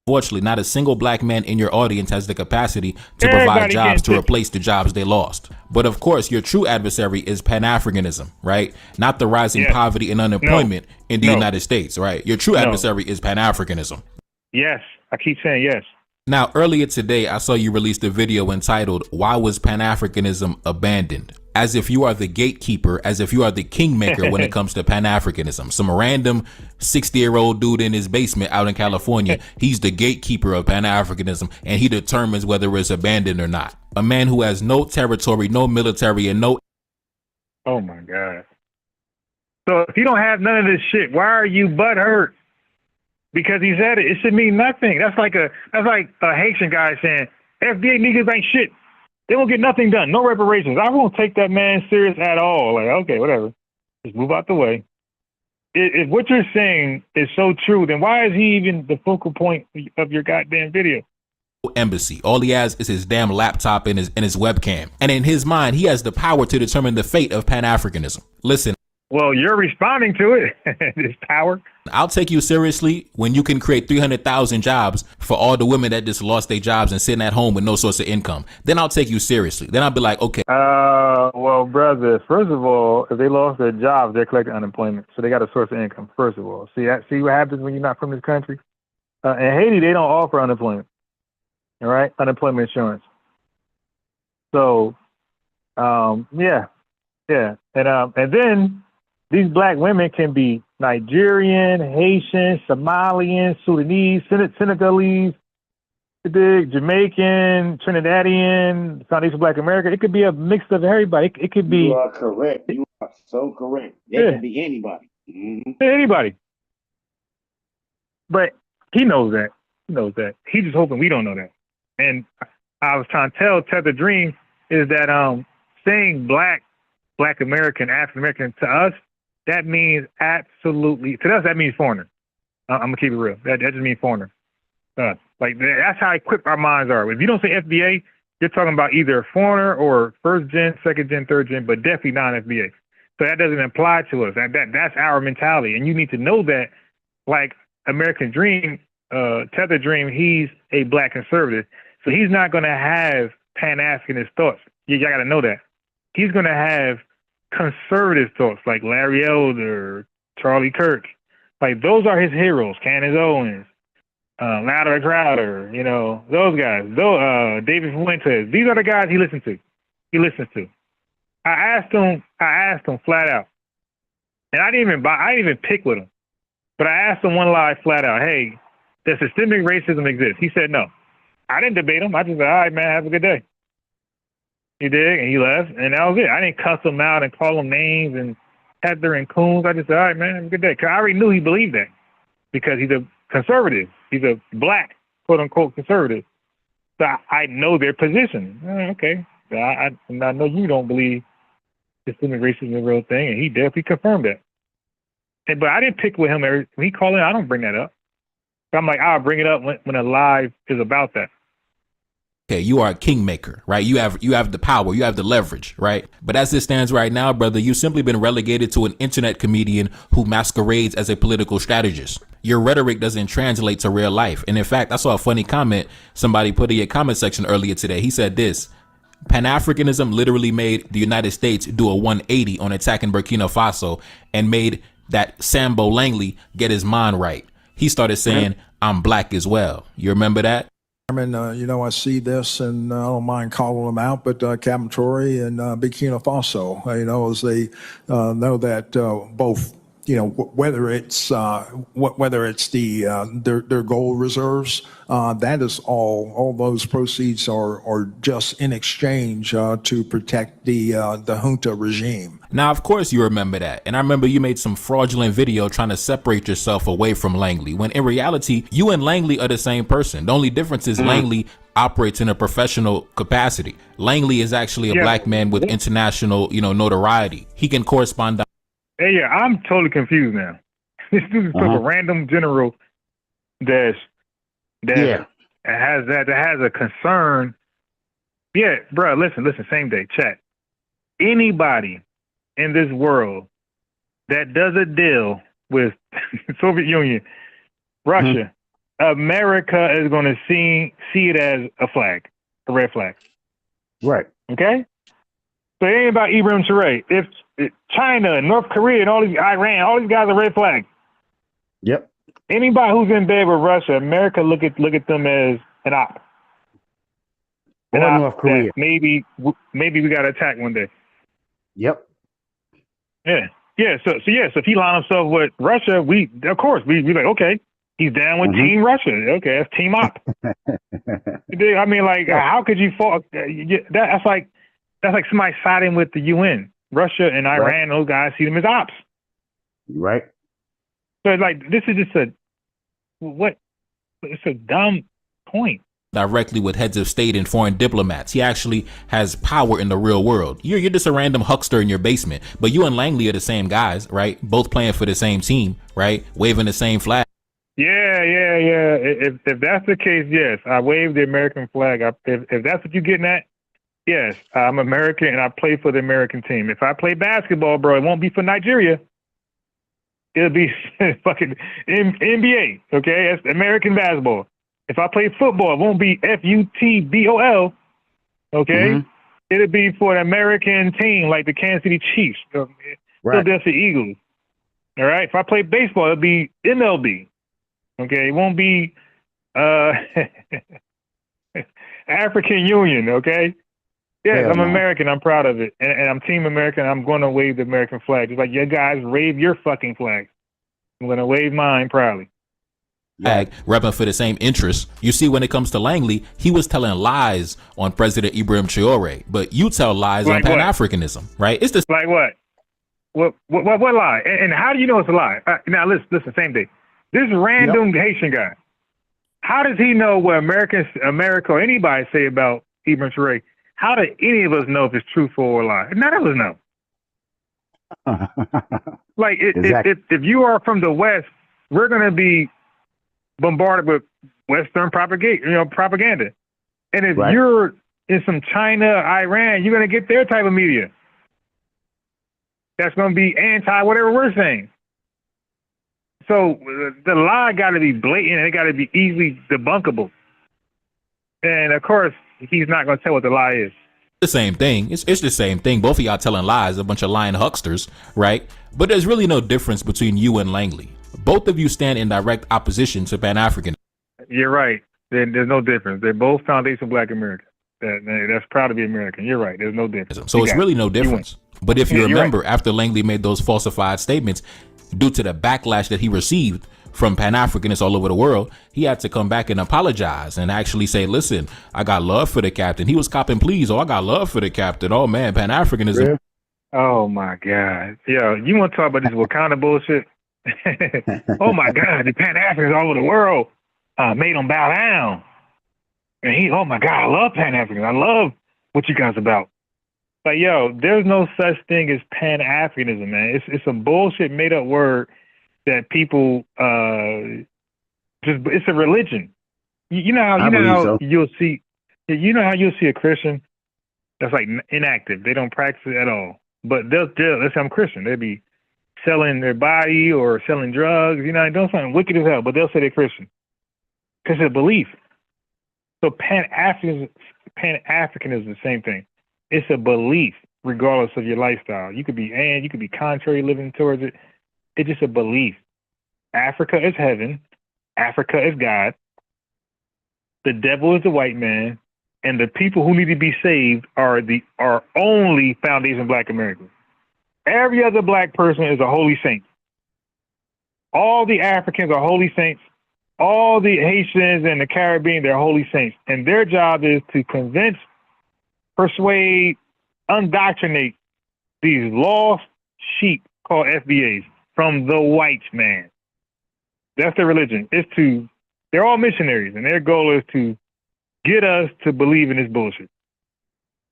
Fortunately, not a single black man in your audience has the capacity to provide jobs to replace the jobs they lost. But of course, your true adversary is Pan-Africanism, right? Not the rising poverty and unemployment in the United States, right? Your true adversary is Pan-Africanism. Yes, I keep saying yes. Now, earlier today, I saw you released a video entitled, "Why Was Pan-Africanism Abandoned?" As if you are the gatekeeper, as if you are the kingmaker when it comes to Pan-Africanism. Some random 60-year-old dude in his basement out in California, he's the gatekeeper of Pan-Africanism, and he determines whether it's abandoned or not. A man who has no territory, no military, and no... Oh my God. So if you don't have none of this shit, why are you butthurt? Because he said it. It should mean nothing. That's like a Haitian guy saying, FBA niggas ain't shit. They won't get nothing done. No reparations. I won't take that man serious at all. Like, okay, whatever. Just move out the way. If what you're saying is so true, then why is he even the focal point of your goddamn video? Embassy. All he has is his damn laptop and his webcam. And in his mind, he has the power to determine the fate of Pan-Africanism. Listen. Well, you're responding to it. This power. I'll take you seriously when you can create 300,000 jobs for all the women that just lost their jobs and sitting at home with no source of income. Then I'll take you seriously. Then I'll be like, okay. Well, brother, first of all, if they lost their jobs, they're collecting unemployment. So they got a source of income, first of all. See what happens when you're not from this country? In Haiti, they don't offer unemployment. All right? Unemployment insurance. So, yeah. And then these black women can be Nigerian, Haitian, Somalian, Sudanese, Senegalese, Jamaican, Trinidadian, Southeast Black America. It could be a mix of everybody. It could be. You are correct. You are so correct. They can be anybody. Mm-hmm. Anybody. But he knows that. He knows that. He's just hoping we don't know that. And I was trying to tell Tether Dream is that saying black American, African American to us, that means absolutely, to us, that means foreigner. I'm going to keep it real. That just means foreigner. Like, that's how equipped our minds are. If you don't say FBA, you're talking about either a foreigner or first gen, second gen, third gen, but definitely non-FBA. So that doesn't apply to us. That's our mentality. And you need to know that, like American Dream, Tether Dream, he's a black conservative. So he's not going to have Pan-Africanist thoughts. You got to know that. He's going to have conservative thoughts like Larry Elder, Charlie Kirk. Like, those are his heroes. Candace Owens, Louder Crowder, those guys. David Fuentes. These are the guys he listens to. I asked him flat out. And I didn't even pick with him. But I asked him one lie flat out, hey, does systemic racism exist? He said no. I didn't debate him. I just said, all right, man, have a good day. He did, and he left, and that was it. I didn't cuss him out and call him names and Tether and Coons. I just said, all right, man, have a good day. Because I already knew he believed that because he's a conservative. He's a black, quote-unquote, conservative. So I know their position. Okay. I know you don't believe systemic racism is a real thing, and he definitely confirmed that. But I didn't pick with him. When he called in, I don't bring that up. But I'm like, I'll bring it up when a live is about that. Okay, you are a kingmaker, right? You have the power, you have the leverage, right? But as it stands right now, brother, you've simply been relegated to an internet comedian who masquerades as a political strategist. Your rhetoric doesn't translate to real life. And in fact, I saw a funny comment somebody put in your comment section earlier today. He said this: Pan-Africanism literally made the United States do a 180 on attacking Burkina Faso and made that Sambo Langley get his mind right. He started saying, I'm black as well. You remember that? I see this, and I don't mind calling them out, but Captain Tory and Burkina Faso, as they know that both, whether it's their gold reserves, that is all those proceeds are just in exchange to protect the junta regime. Now, of course, you remember that. And I remember you made some fraudulent video trying to separate yourself away from Langley, when in reality, you and Langley are the same person. The only difference is Langley operates in a professional capacity. Langley is actually a black man with international, notoriety. He can correspond. Hey, I'm totally confused now. This dude took a random general that has a concern. Yeah, bro, listen, same day, chat. Anybody in this world that does a deal with Soviet Union, Russia, America is going to see it as a flag, a red flag. Right. Okay? So it ain't about Ibrahim Traoré. If China, North Korea, and all these, Iran, all these guys are red flags. Yep. Anybody who's in bed with Russia, America look at them as an op. Or North Korea. Maybe we got to attack one day. Yep. Yeah. So if he line himself with Russia, we like, okay, he's down with Team Russia. Okay, that's Team Op. I mean, like, how could you fall? That's like somebody siding with the UN. Russia and Iran, those guys see them as ops. Right. So like, this is just it's a dumb point. Directly with heads of state and foreign diplomats. He actually has power in the real world. You're just a random huckster in your basement, but you and Langley are the same guys, right? Both playing for the same team, right? Waving the same flag. Yeah. If that's the case, yes, I wave the American flag. If that's what you're getting at, yes, I'm American and I play for the American team. If I play basketball, bro, it won't be for Nigeria. It'll be fucking NBA, okay? That's American basketball. If I play football, it won't be FUTBOL, okay? It'll be for an American team like the Kansas City Chiefs, Philadelphia Eagles, all right? If I play baseball, it'll be MLB, okay? It won't be African Union, okay? Yes, I'm American. I'm proud of it. And I'm Team American. I'm going to wave the American flag. Just like you guys wave your fucking flag. I'm going to wave mine proudly. Repping for the same interests. You see, when it comes to Langley, he was telling lies on President Ibrahim Traoré, but you tell lies on Pan-Africanism, right? It's the like what? What lie? And how do you know it's a lie? Now listen, same day. This random Haitian guy. How does he know what America or anybody say about Ibrahim Traoré? How do any of us know if it's truthful or a lie? None of us know. Like if you are from the West, we're gonna be bombarded with Western propaganda. And if you're in some China, Iran, you're going to get their type of media. That's going to be anti whatever we're saying. So the lie got to be blatant and it got to be easily debunkable. And of course, he's not going to tell what the lie is. The same thing. It's the same thing. Both of y'all telling lies, a bunch of lying hucksters, right? But there's really no difference between you and Langley. Both of you stand in direct opposition to Pan-African. You're right. There's no difference. They're both foundational Black Americans. That's proud to be American. You're right. There's no difference. So it's really no difference. But if you remember, after Langley made those falsified statements, due to the backlash that he received from Pan-Africanists all over the world, he had to come back and apologize and actually say, listen, I got love for the captain. He was copping pleas. Oh, I got love for the captain. Oh, man, Pan-Africanism. Really? Oh, my God. Yo, you want to talk about this Wakanda bullshit? Oh my God, the Pan-Africans all over the world made them bow down. And oh my God, I love Pan-Africans. I love what you guys about. Like, yo, there's no such thing as Pan-Africanism, man. It's a bullshit made up word that people it's a religion. You know how you'll see a Christian that's like inactive. They don't practice it at all. But let's say I'm Christian. They'll be selling their body or selling drugs, doing something wicked as hell, but they'll say they're Christian because it's a belief. So Pan-Africanism is the same thing. It's a belief, regardless of your lifestyle. You could be contrary living towards it. It's just a belief. Africa is heaven. Africa is God. The devil is the white man, and the people who need to be saved are only Foundation Black Americans. Every other black person is a holy saint. All the Africans are holy saints. All the Haitians and the Caribbean, they're holy saints. And their job is to convince, persuade, indoctrinate these lost sheep called FBAs from the white man. That's their religion. They're all missionaries, and their goal is to get us to believe in this bullshit.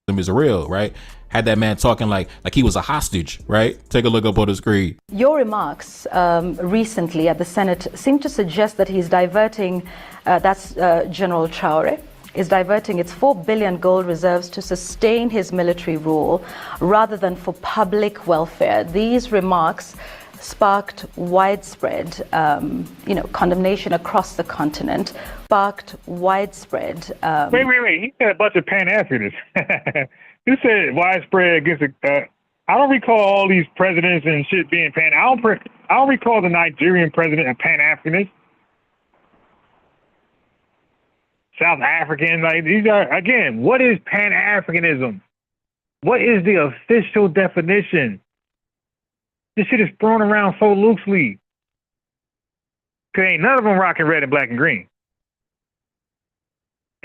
Is real, right? Had that man talking like he was a hostage, right? Take a look up on the screen. Your remarks recently at the Senate seem to suggest that he's diverting, General Traore, is diverting its 4 billion gold reserves to sustain his military rule rather than for public welfare. These remarks sparked widespread, condemnation across the continent. Sparked widespread. Wait. He said a bunch of Pan-Africanists. He said widespread against. I don't recall all these presidents and shit being Pan. I don't recall the Nigerian president a Pan-Africanist. South African, like these are again. What is Pan-Africanism? What is the official definition? This shit is thrown around so loosely. Cause ain't none of them rocking red and black and green.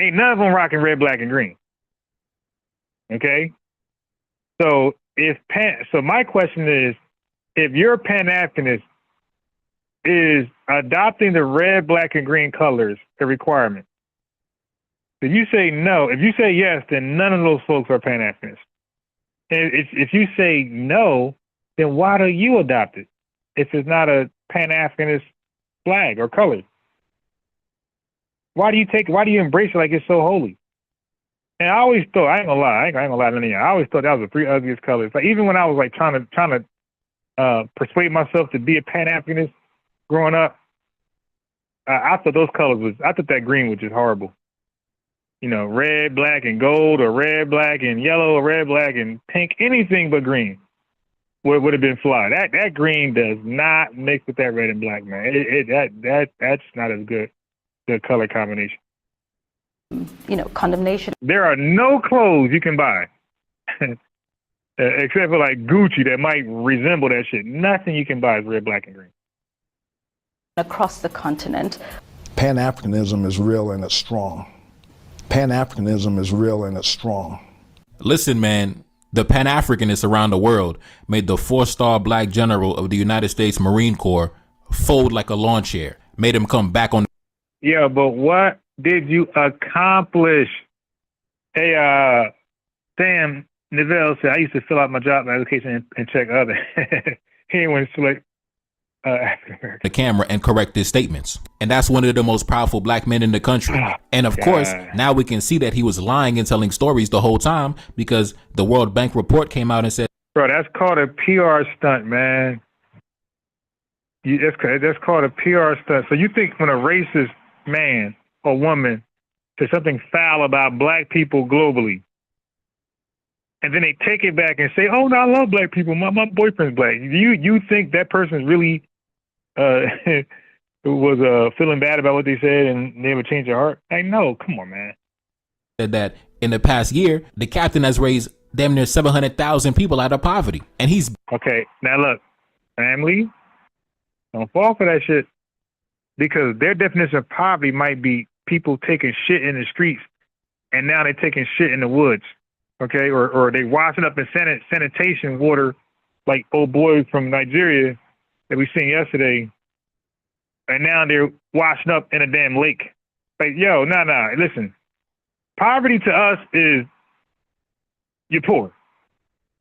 Ain't none of them rocking red, black, and green. Okay? So my question is, if your Pan-Africanist is adopting the red, black, and green colors, the requirement, if you say no, if you say yes, then none of those folks are Pan-Africanists. And if you say no, then why do you adopt it if it's not a Pan-Africanist flag or color? Why do you embrace it like it's so holy? And I always thought, I ain't gonna lie to none of you. I always thought that was the 3 ugliest colors. Like even when I was like trying to persuade myself to be a Pan-Africanist growing up, I thought that green was just horrible. You know, red, black, and gold, or red, black, and yellow, or red, black, and pink, anything but green would have been fly. That green does not mix with that red and black, man. That's not as good. The color combination. Condemnation. There are no clothes you can buy, except for like Gucci that might resemble that shit. Nothing you can buy is red, black, and green. Across the continent. Pan-Africanism is real and it's strong. Pan-Africanism is real and it's strong. Listen, man, the Pan-Africanists around the world made the 4-star black general of the United States Marine Corps fold like a lawn chair, made him come back on. Yeah, but what did you accomplish? Hey, Sam Nivelle said, I used to fill out my job application and check other. He ain't want to select the camera and correct his statements. And that's one of the most powerful black men in the country. And of course, now we can see that he was lying and telling stories the whole time because the World Bank report came out and said, bro, that's called a PR stunt, man. That's called a PR stunt. So you think when a racist man or woman says something foul about black people globally, and then they take it back and say, "Oh no, I love black people. My boyfriend's black." You think that person's really was feeling bad about what they said and they would change their heart? Like, no, come on, man. Said that in the past year, the captain has raised damn near 700,000 people out of poverty, and he's okay. Now look, family, don't fall for that shit. Because their definition of poverty might be people taking shit in the streets, and now they're taking shit in the woods, okay? Or they washing up in sanitation water, like old boy from Nigeria that we seen yesterday, and now they're washing up in a damn lake. Like, yo, nah, listen. Poverty to us is you're poor.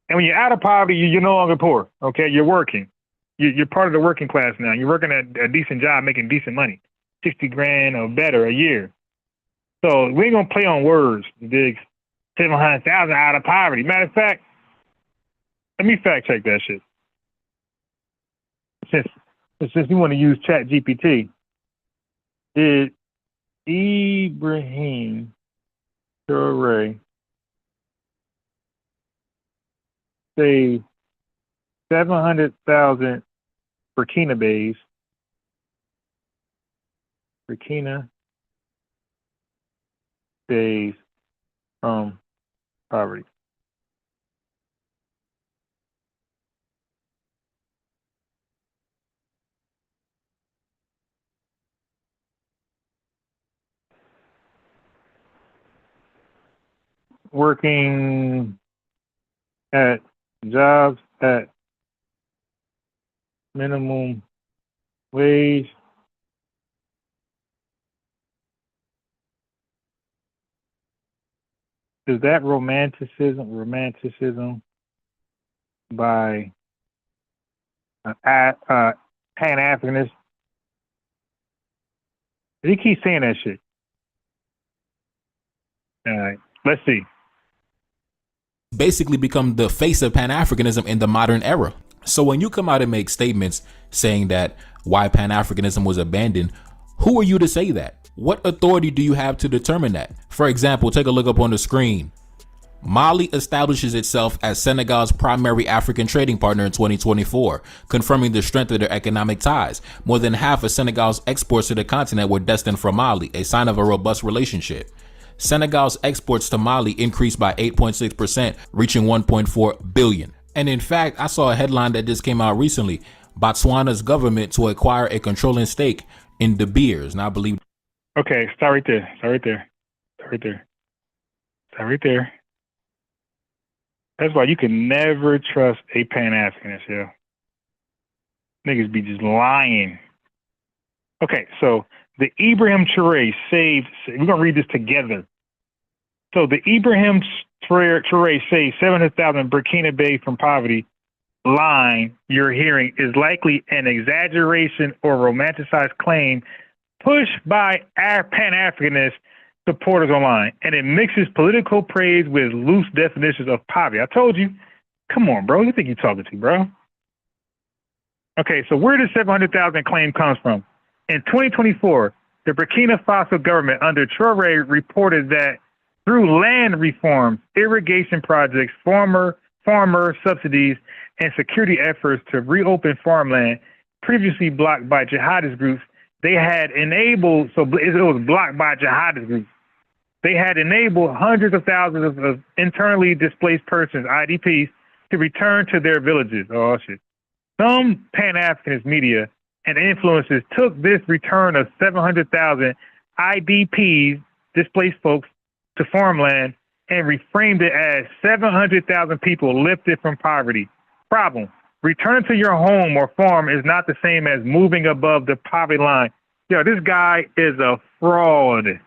And when you're out of poverty, you're no longer poor, okay? You're working. You're part of the working class now. You're working at a decent job, making decent money, 60 grand or better a year. So we ain't gonna play on words. Dig 700,000 out of poverty. Matter of fact, let me fact check that shit. Since we want to use Chat GPT, did Ibrahim Traore say 700,000 Burkina Faso from poverty. Working at jobs at minimum wage. Is that romanticism by Pan-Africanist? He keeps saying that shit. All right, let's see. Basically become the face of Pan-Africanism in the modern era. So when you come out and make statements saying that why Pan-Africanism was abandoned, who are you to say that? What authority do you have to determine that? For example, take a look up on the screen. Mali establishes itself as Senegal's primary African trading partner in 2024, confirming the strength of their economic ties. More than half of Senegal's exports to the continent were destined from Mali, a sign of a robust relationship. Senegal's exports to Mali increased by 8.6%, reaching 1.4 billion. And in fact, I saw a headline that just came out recently. Botswana's government to acquire a controlling stake in De Beers. And I believe. Okay, start right there. That's why you can never trust a Pan-Africanist, yo. Niggas be just lying. Okay, so the Ibrahim Traoré saved, we're going to read this together. So the Ibrahim Traoré saved 700,000 Burkina Faso from poverty line you're hearing is likely an exaggeration or romanticized claim pushed by our Pan-Africanist supporters online, and it mixes political praise with loose definitions of poverty. I told you. Come on, bro. Who you think you're talking to, bro? Okay, so where does 700,000 claim comes from? In 2024, the Burkina Faso government under Traoré reported that through land reforms, irrigation projects, farmer subsidies, and security efforts to reopen farmland previously blocked by jihadist groups, they had enabled, so it was blocked by jihadist groups. They had enabled hundreds of thousands of internally displaced persons, IDPs, to return to their villages. Oh, shit. Some Pan-Africanist media and influencers took this return of 700,000 IDPs, displaced folks, to farmland and reframed it as 700,000 people lifted from poverty. Problem: returning to your home or farm is not the same as moving above the poverty line. Yo, this guy is a fraud.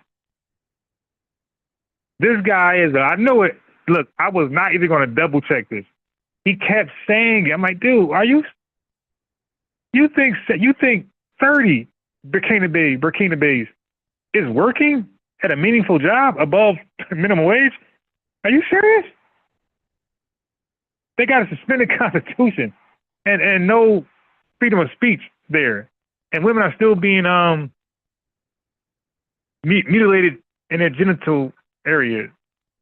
This guy is I know it. Look, I was not even going to double check this. He kept saying it. I'm like, dude, are you think 30 Burkina Faso is working at a meaningful job above minimum wage? Are you serious? They got a suspended constitution and no freedom of speech there. And women are still being mutilated in their genital areas.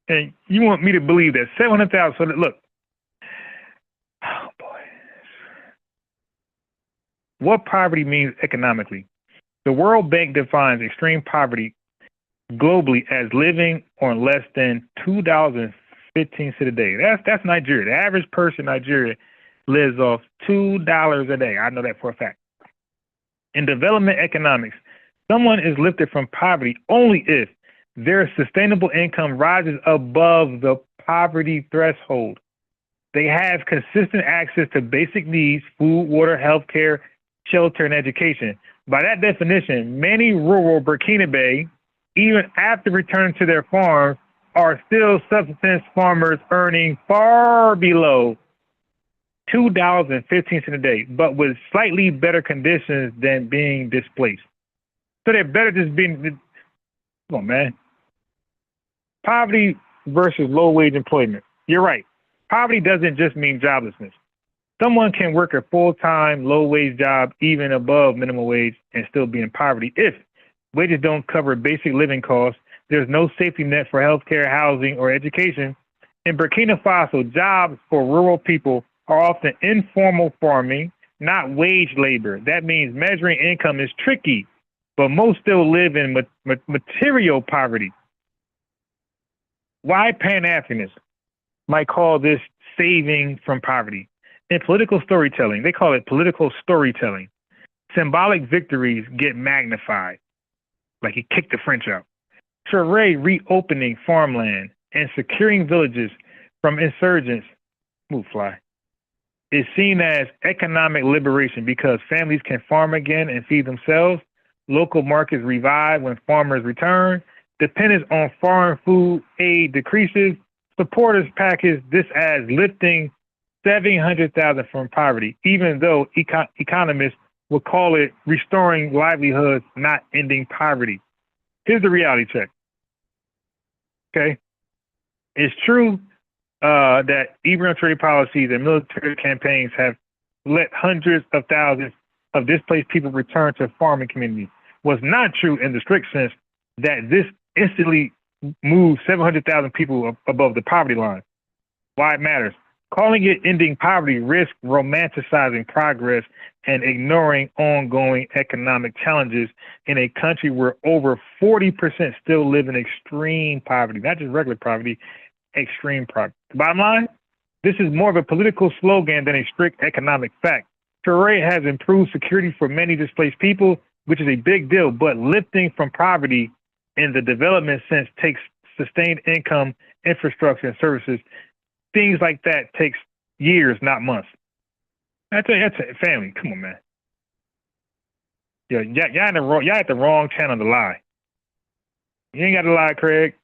And you want me to believe that 700,000, so that, look, oh boy. What poverty means economically. The World Bank defines extreme poverty globally as living on less than $2.15 a day. That's Nigeria. The average person in Nigeria lives off $2 a day. I know that for a fact. In development economics, someone is lifted from poverty only if their sustainable income rises above the poverty threshold. They have consistent access to basic needs, food, water, healthcare, shelter, and education. By that definition, many rural Burkina Faso, even after returning to their farms, are still subsistence farmers earning far below $2.15 a day, but with slightly better conditions than being displaced. So they're better just being, come on, man. Poverty versus low-wage employment. You're right. Poverty doesn't just mean joblessness. Someone can work a full-time, low-wage job even above minimum wage and still be in poverty if wages don't cover basic living costs, there's no safety net for healthcare, housing, or education. In Burkina Faso, jobs for rural people are often informal farming, not wage labor. That means measuring income is tricky, but most still live in material poverty. Why Pan-Africanism? Might call this saving from poverty. In political storytelling, they call it political storytelling. Symbolic victories get magnified, like he kicked the French out. Tariq reopening farmland and securing villages from insurgents, move fly, is seen as economic liberation because families can farm again and feed themselves. Local markets revive when farmers return. Dependence on foreign food aid decreases. Supporters package this as lifting 700,000 from poverty, even though economists would call it restoring livelihoods, not ending poverty. Here's the reality check. Okay. It's true that Ibrahim trade policies and military campaigns have let hundreds of thousands of displaced people return to farming communities. What's not true in the strict sense that this instantly moves 700,000 people above the poverty line. Why it matters. Calling it ending poverty risks romanticizing progress and ignoring ongoing economic challenges in a country where over 40% still live in extreme poverty, not just regular poverty, extreme poverty. Bottom line, this is more of a political slogan than a strict economic fact. Tariq has improved security for many displaced people, which is a big deal, but lifting from poverty in the development sense takes sustained income, infrastructure, and services. Things like that takes years, not months. That's a family. Come on, man. Yeah, y'all at the wrong channel to lie. You ain't got to lie, Craig.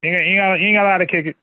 You ain't got to lie to kick it.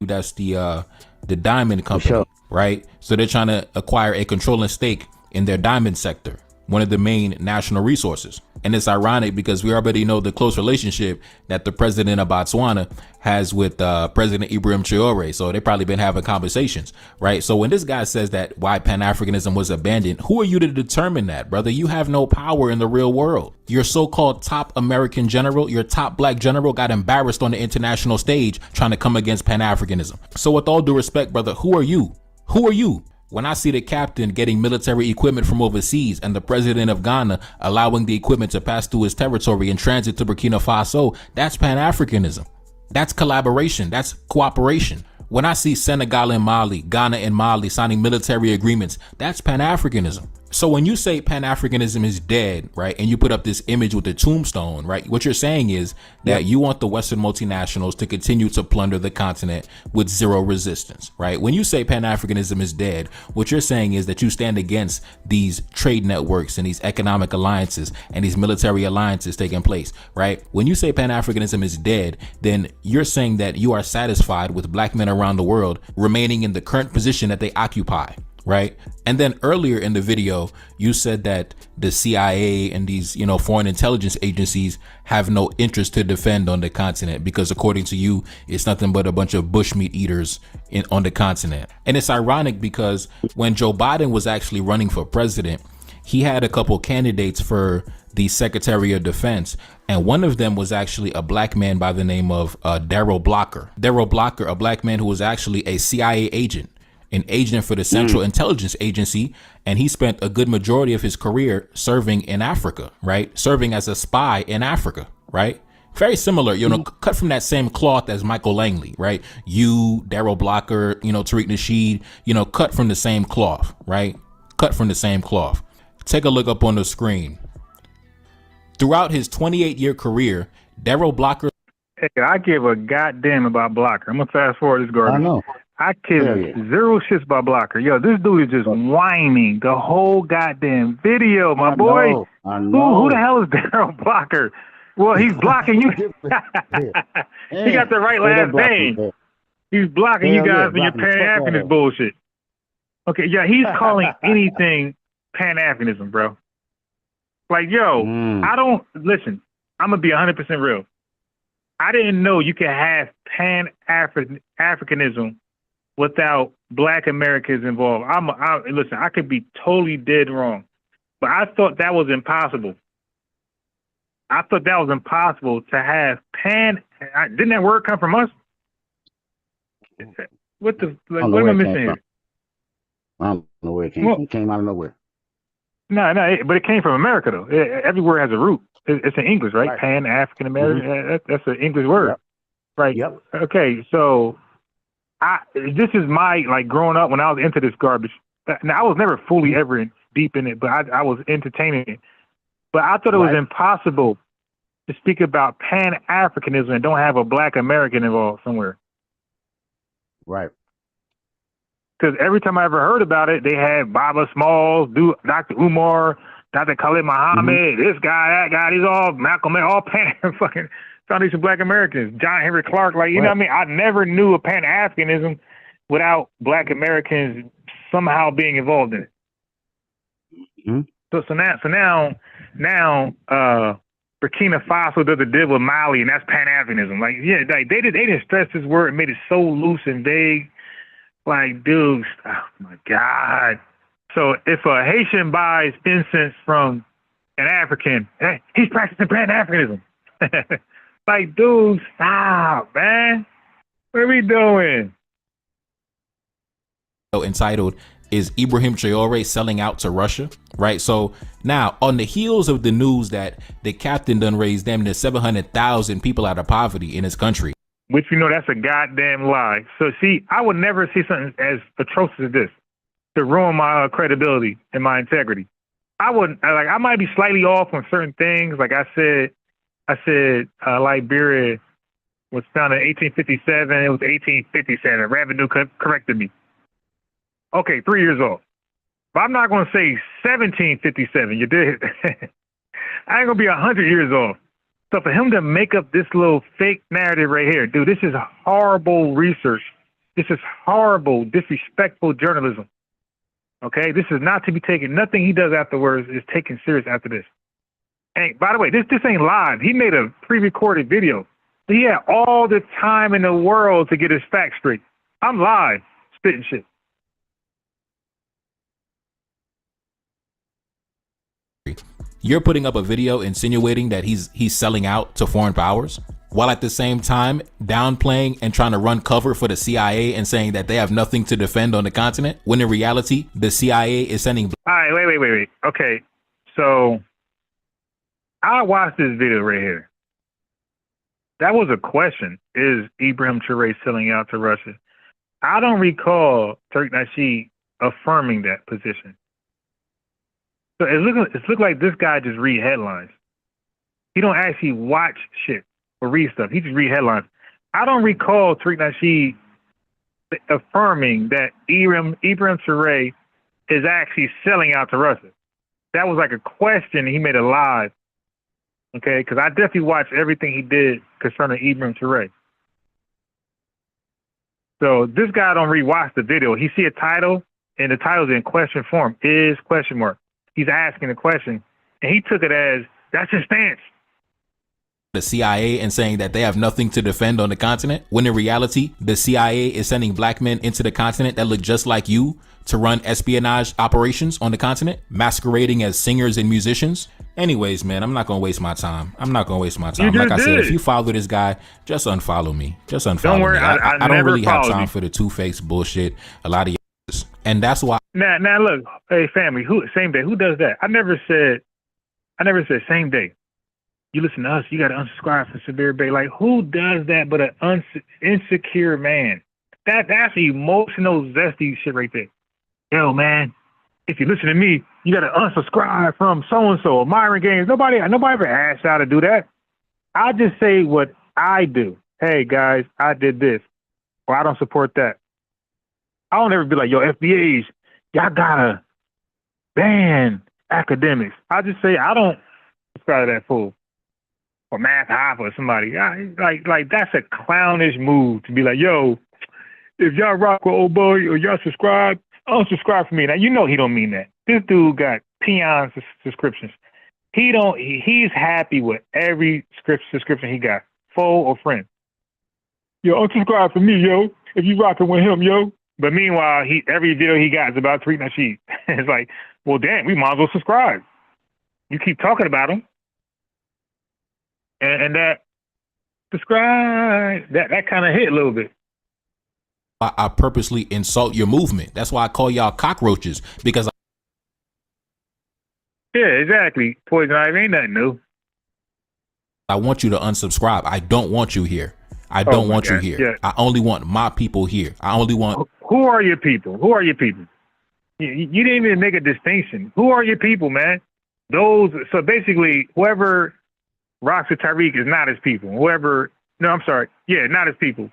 That's the diamond company, right? So they're trying to acquire a controlling stake in their diamond sector, one of the main national resources. And it's ironic because we already know the close relationship that the president of Botswana has with President Ibrahim Traore. So they've probably been having conversations, right? So when this guy says that why Pan-Africanism was abandoned, who are you to determine that, brother? You have no power in the real world. Your so-called top American general, your top black general got embarrassed on the international stage trying to come against Pan-Africanism. So with all due respect, brother, who are you? Who are you? When I see the captain getting military equipment from overseas and the president of Ghana allowing the equipment to pass through his territory in transit to Burkina Faso, that's Pan-Africanism. That's collaboration. That's cooperation. When I see Senegal and Mali, Ghana and Mali signing military agreements, that's Pan-Africanism. So when you say Pan-Africanism is dead, right, and you put up this image with the tombstone, right, what you're saying is that you want the Western multinationals to continue to plunder the continent with zero resistance, right? When you say Pan-Africanism is dead, what you're saying is that you stand against these trade networks and these economic alliances and these military alliances taking place, right? When you say Pan-Africanism is dead, then you're saying that you are satisfied with black men around the world remaining in the current position that they occupy. Right. And then earlier in the video, you said that the CIA and these, foreign intelligence agencies have no interest to defend on the continent because according to you, it's nothing but a bunch of bushmeat eaters on the continent. And it's ironic because when Joe Biden was actually running for president, he had a couple candidates for the Secretary of Defense. And one of them was actually a black man by the name of Daryl Blocker. Daryl Blocker, a black man who was actually a CIA agent. An agent for the Central Intelligence Agency, and he spent a good majority of his career serving in Africa, right? Serving as a spy in Africa, right? Very similar, cut from that same cloth as Michael Langley, right? You, Daryl Blocker, Tariq Nasheed, cut from the same cloth, right? Cut from the same cloth. Take a look up on the screen. Throughout his 28-year career, Daryl Blocker. Hey, I give a goddamn about Blocker. I'm gonna fast forward this garbage. I know. I give zero shits about Blocker. Yo, this dude is just whining the whole goddamn video, my boy. I know. Who the hell is Daryl Blocker? Well, he's blocking you. He got the right last name. He's blocking you guys for your Pan-Africanist bullshit. Okay, yeah, he's calling anything Pan-Africanism, bro. Like, yo, I don't, listen, I'm going to be 100% real. I didn't know you could have Pan-Africanism without black Americans involved. Listen, I could be totally dead wrong, but I thought that was impossible. I thought that was impossible to have didn't that word come from us? What am I missing here? I don't know where it came from. It came out of nowhere. No, but it came from America though. Every word has a root. It's in English, right? Pan-African American. That's an English word, right? Yep. Okay, so this is my, like, growing up when I was into this garbage. Now I was never fully ever deep in it, but I was entertaining it. But I thought it was impossible to speak about Pan-Africanism and don't have a Black American involved somewhere. Right. Because every time I ever heard about it, they had Baba Smalls, Dr. Umar, Dr. Khalid Muhammad, this guy, that guy, these all Malcolm, all fucking Foundation Black Americans, John Henry Clark, like, you know what I mean? I never knew of Pan-Africanism without Black Americans somehow being involved in it. So now, Burkina Faso does a deal with Mali, and that's Pan-Africanism. Like, yeah, like they didn't stress this word and made it so loose and vague. Like, dude, oh my God. So if a Haitian buys incense from an African, hey, he's practicing Pan-Africanism. Like, dude, stop, man. What are we doing? Entitled, "Is Ibrahim Traore selling out to Russia?" Right? So now, on the heels of the news that the captain done raised damn near 700,000 people out of poverty in his country. Which, you know, that's a goddamn lie. So, see, I would never see something as atrocious as this to ruin my credibility and my integrity. I might be slightly off on certain things. Like I said Liberia was founded in 1857. It was 1857. Revenue corrected me. Okay, 3 years off. But I'm not going to say 1757. You did. I ain't going to be 100 years off. So for him to make up this little fake narrative right here, dude, this is horrible research. This is horrible, disrespectful journalism. Okay? This is not to be taken. Nothing he does afterwards is taken serious after this. And by the way, this ain't live. He made a pre-recorded video. He had all the time in the world to get his facts straight. I'm live, spitting shit. You're putting up a video insinuating that he's selling out to foreign powers, while at the same time downplaying and trying to run cover for the CIA and saying that they have nothing to defend on the continent, when in reality, the CIA is sending... All right, wait. Okay, so I watched this video right here. That was a question. Is Ibrahim Traore selling out to Russia? I don't recall Tariq Nasheed affirming that position. So it look like this guy just read headlines. He don't actually watch shit or read stuff. He just read headlines. I don't recall Tariq Nasheed affirming that Ibrahim Traore is actually selling out to Russia. That was like a question he made it live. Okay, because I definitely watched everything he did concerning Ibrahim Traore. So this guy don't rewatch the video. He see a title, and the title's in question form. Is question mark. He's asking a question, and he took it as, that's his stance. The CIA and saying that they have nothing to defend on the continent, when in reality, the CIA is sending black men into the continent that look just like you to run espionage operations on the continent, masquerading as singers and musicians. Anyways, man, I'm not going to waste my time. Like I said, if you follow this guy, just unfollow me. Don't worry, me. I don't really have time for the two-faced bullshit. A lot of y'all. And that's why. Now look, hey family, same day? Who does that? I never said same day. You listen to us, you got to unsubscribe from Severe Bay. Like, who does that but an insecure man? That's emotional, zesty shit right there. Yo, man, if you listen to me, you got to unsubscribe from so-and-so or Myron Games. Nobody ever asked y'all to do that. I just say what I do. Hey, guys, I did this, or I don't support that. I don't ever be like, yo, FBAs, y'all gotta ban academics. I just say I don't subscribe to that fool. Or Math Hoffa or somebody. Like that's a clownish move to be like, yo, if y'all rock with old boy or y'all subscribe, unsubscribe for me. Now you know he don't mean that. This dude got peon subscriptions. He's happy with every subscription he got, foe or friend. Yo, unsubscribe for me, yo, if you rocking with him, yo. But meanwhile, every video he got is about Tariq Nasheed. It's like, well, damn, we might as well subscribe. You keep talking about him. And that subscribe, that kind of hit a little bit. I purposely insult your movement. That's why I call y'all cockroaches, because Yeah, exactly. Poison ivy ain't nothing new. I want you to unsubscribe. I don't want you here. I don't want you here. Yeah. I only want my people here. I only want. Who are your people? Who are your people? You didn't even make a distinction. Who are your people, man? Those. So basically, whoever rocks with Tariq is not his people. Whoever. No, I'm sorry. Yeah, not his people.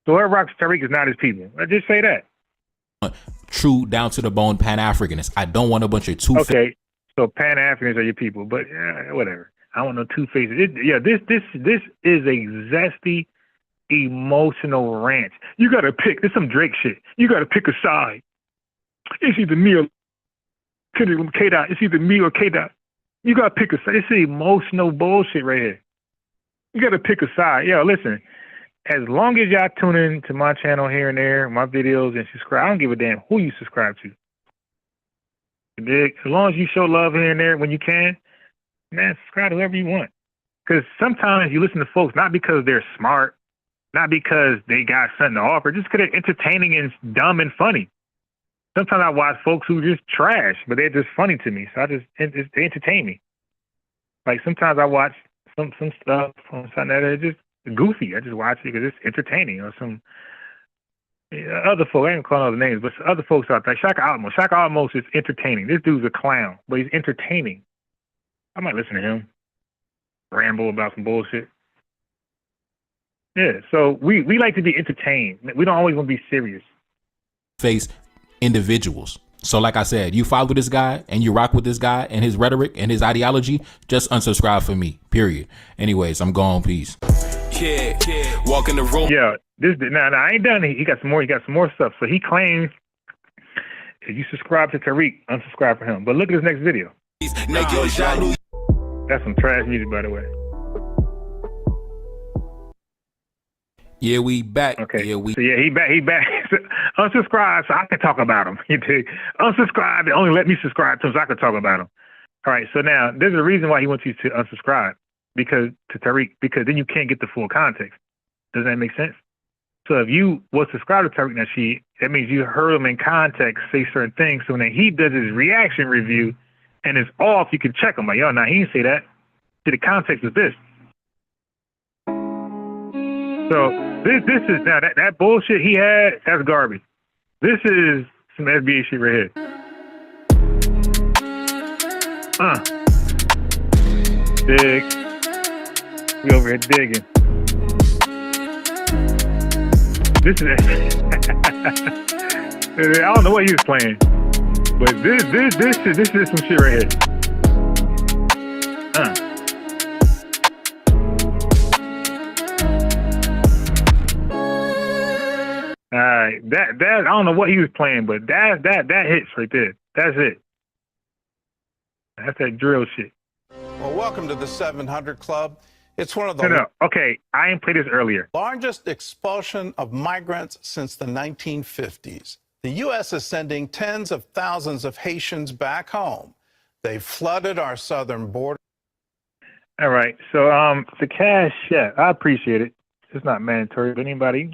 So whoever rocks with Tariq is not his people. I just say that. True down to the bone Pan-Africanists. I don't want a bunch of two. Okay, so Pan-Africans are your people, but whatever. I don't know two faces. This is a zesty, emotional rant. You gotta pick. This some Drake shit. You gotta pick a side. It's either me or K-Dot. It's either me or K-Dot. You gotta pick a side. It's emotional bullshit right here. You gotta pick a side. Yo, listen. As long as y'all tune in to my channel here and there, my videos, and subscribe, I don't give a damn who you subscribe to. As long as you show love here and there when you can, man, subscribe to whoever you want. Because sometimes you listen to folks not because they're smart, not because they got something to offer, just because they're entertaining and dumb and funny. Sometimes I watch folks who just trash, but they're just funny to me. So they entertain me. Like sometimes I watch some stuff on something that is just goofy. I just watch it because it's entertaining. Or some other folks, I ain't calling other names, but other folks out there. Shaka Alamos. Shaka Alamos is entertaining. This dude's a clown, but he's entertaining. I might listen to him ramble about some bullshit. Yeah, so we like to be entertained. We don't always want to be serious. Face individuals. So like I said, you follow this guy and you rock with this guy and his rhetoric and his ideology, just unsubscribe for me, period. Anyways, I'm gone. Peace. Yeah, walk in the room. Yeah, I ain't done. He got some more stuff. So he claims if you subscribe to Tariq, unsubscribe for him. But look at his next video. That's some trash music, by the way. Yeah, we back. Okay. Yeah, he back. Unsubscribe so I can talk about him. You dig? Unsubscribe and only let me subscribe to him so I can talk about him. All right. So now there's a reason why he wants you to unsubscribe to Tariq, because then you can't get the full context. Does that make sense? So if you was subscribed to Tariq Nasheed, that means you heard him in context say certain things. So when he does his reaction review and it's off, you can check him. Like, yo, nah, he didn't say that. See, the context is this. So this is now that bullshit he had, that's garbage. This is some FBA shit right here. Dig. We over here digging. This is I don't know what he was playing, but this is some shit right here. All right, that I don't know what he was playing, but that hits right there. That's it. That's that drill shit. Well, welcome to the 700 Club. It's one of the No. Okay, I didn't play this earlier. largest expulsion of migrants since the 1950s. The U.S. is sending tens of thousands of Haitians back home. They flooded our southern border. All right, so the Cash App, I appreciate it. It's not mandatory, but anybody,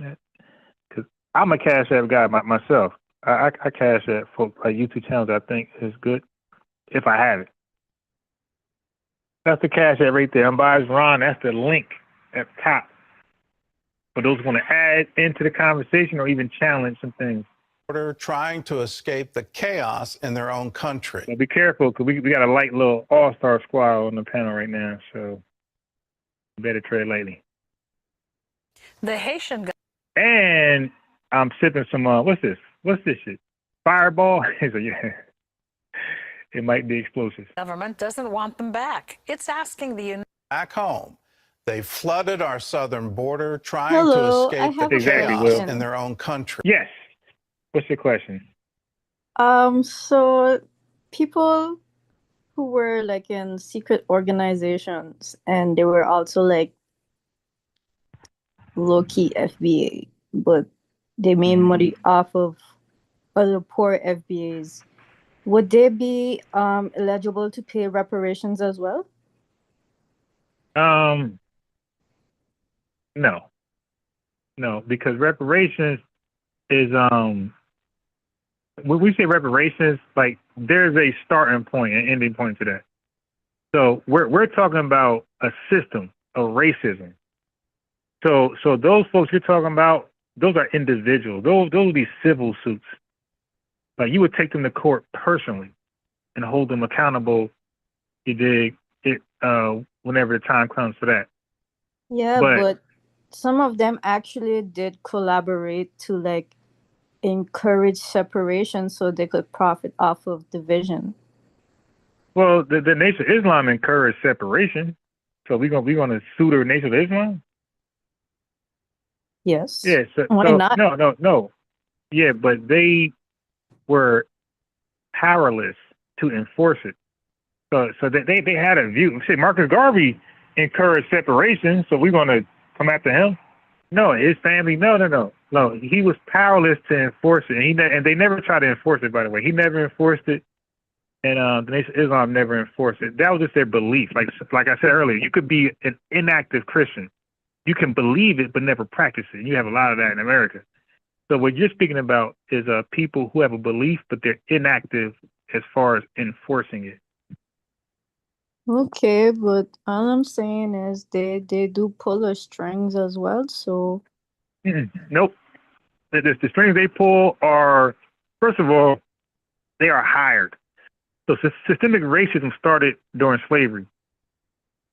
because I'm a Cash App guy myself. I Cash App for YouTube channels. I think is good if I have it. That's the Cash App right there. I'm Bias Ron. That's the link at the top. For those who want to add into the conversation or even challenge some things. Trying to escape the chaos in their own country. Well, be careful, because we got a light little all-star squad on the panel right now, so you better tread lightly. The Haitian guy. And I'm sipping some, what's this? What's this shit? Fireball? So, yeah. It might be explosive. Government doesn't want them back. It's asking the back home. They flooded our southern border trying Hello, to I escape have the a chaos question. in their own country. Yes. What's your question? So people who were like in secret organizations and they were also like low-key FBA, but they made money off of other poor FBAs. Would they be eligible to pay reparations as well? No, because reparations is when we say reparations, like there's a starting point and ending point to that. So we're talking about a system of racism. So those folks you're talking about, those are individuals. Those would be civil suits. Like you would take them to court personally and hold them accountable. You dig it whenever the time comes for that. Yeah, but some of them actually did collaborate to like encourage separation so they could profit off of division. Well, the Nation of Islam encouraged separation, so we're gonna sue the Nation of Islam. Yes. Yeah. So, why not? No. Yeah, but they were powerless to enforce it. So they had a view. See, Marcus Garvey encouraged separation, so we're gonna come after him. No, his family. No. He was powerless to enforce it, and they never tried to enforce it. By the way, he never enforced it, and the Nation of Islam never enforced it. That was just their belief. Like I said earlier, you could be an inactive Christian. You can believe it but never practice it. And you have a lot of that in America. So what you're speaking about is people who have a belief but they're inactive as far as enforcing it. Okay, but all I'm saying is they do pull the strings as well. So Nope. The strings they pull are, first of all, they are hired. So systemic racism started during slavery.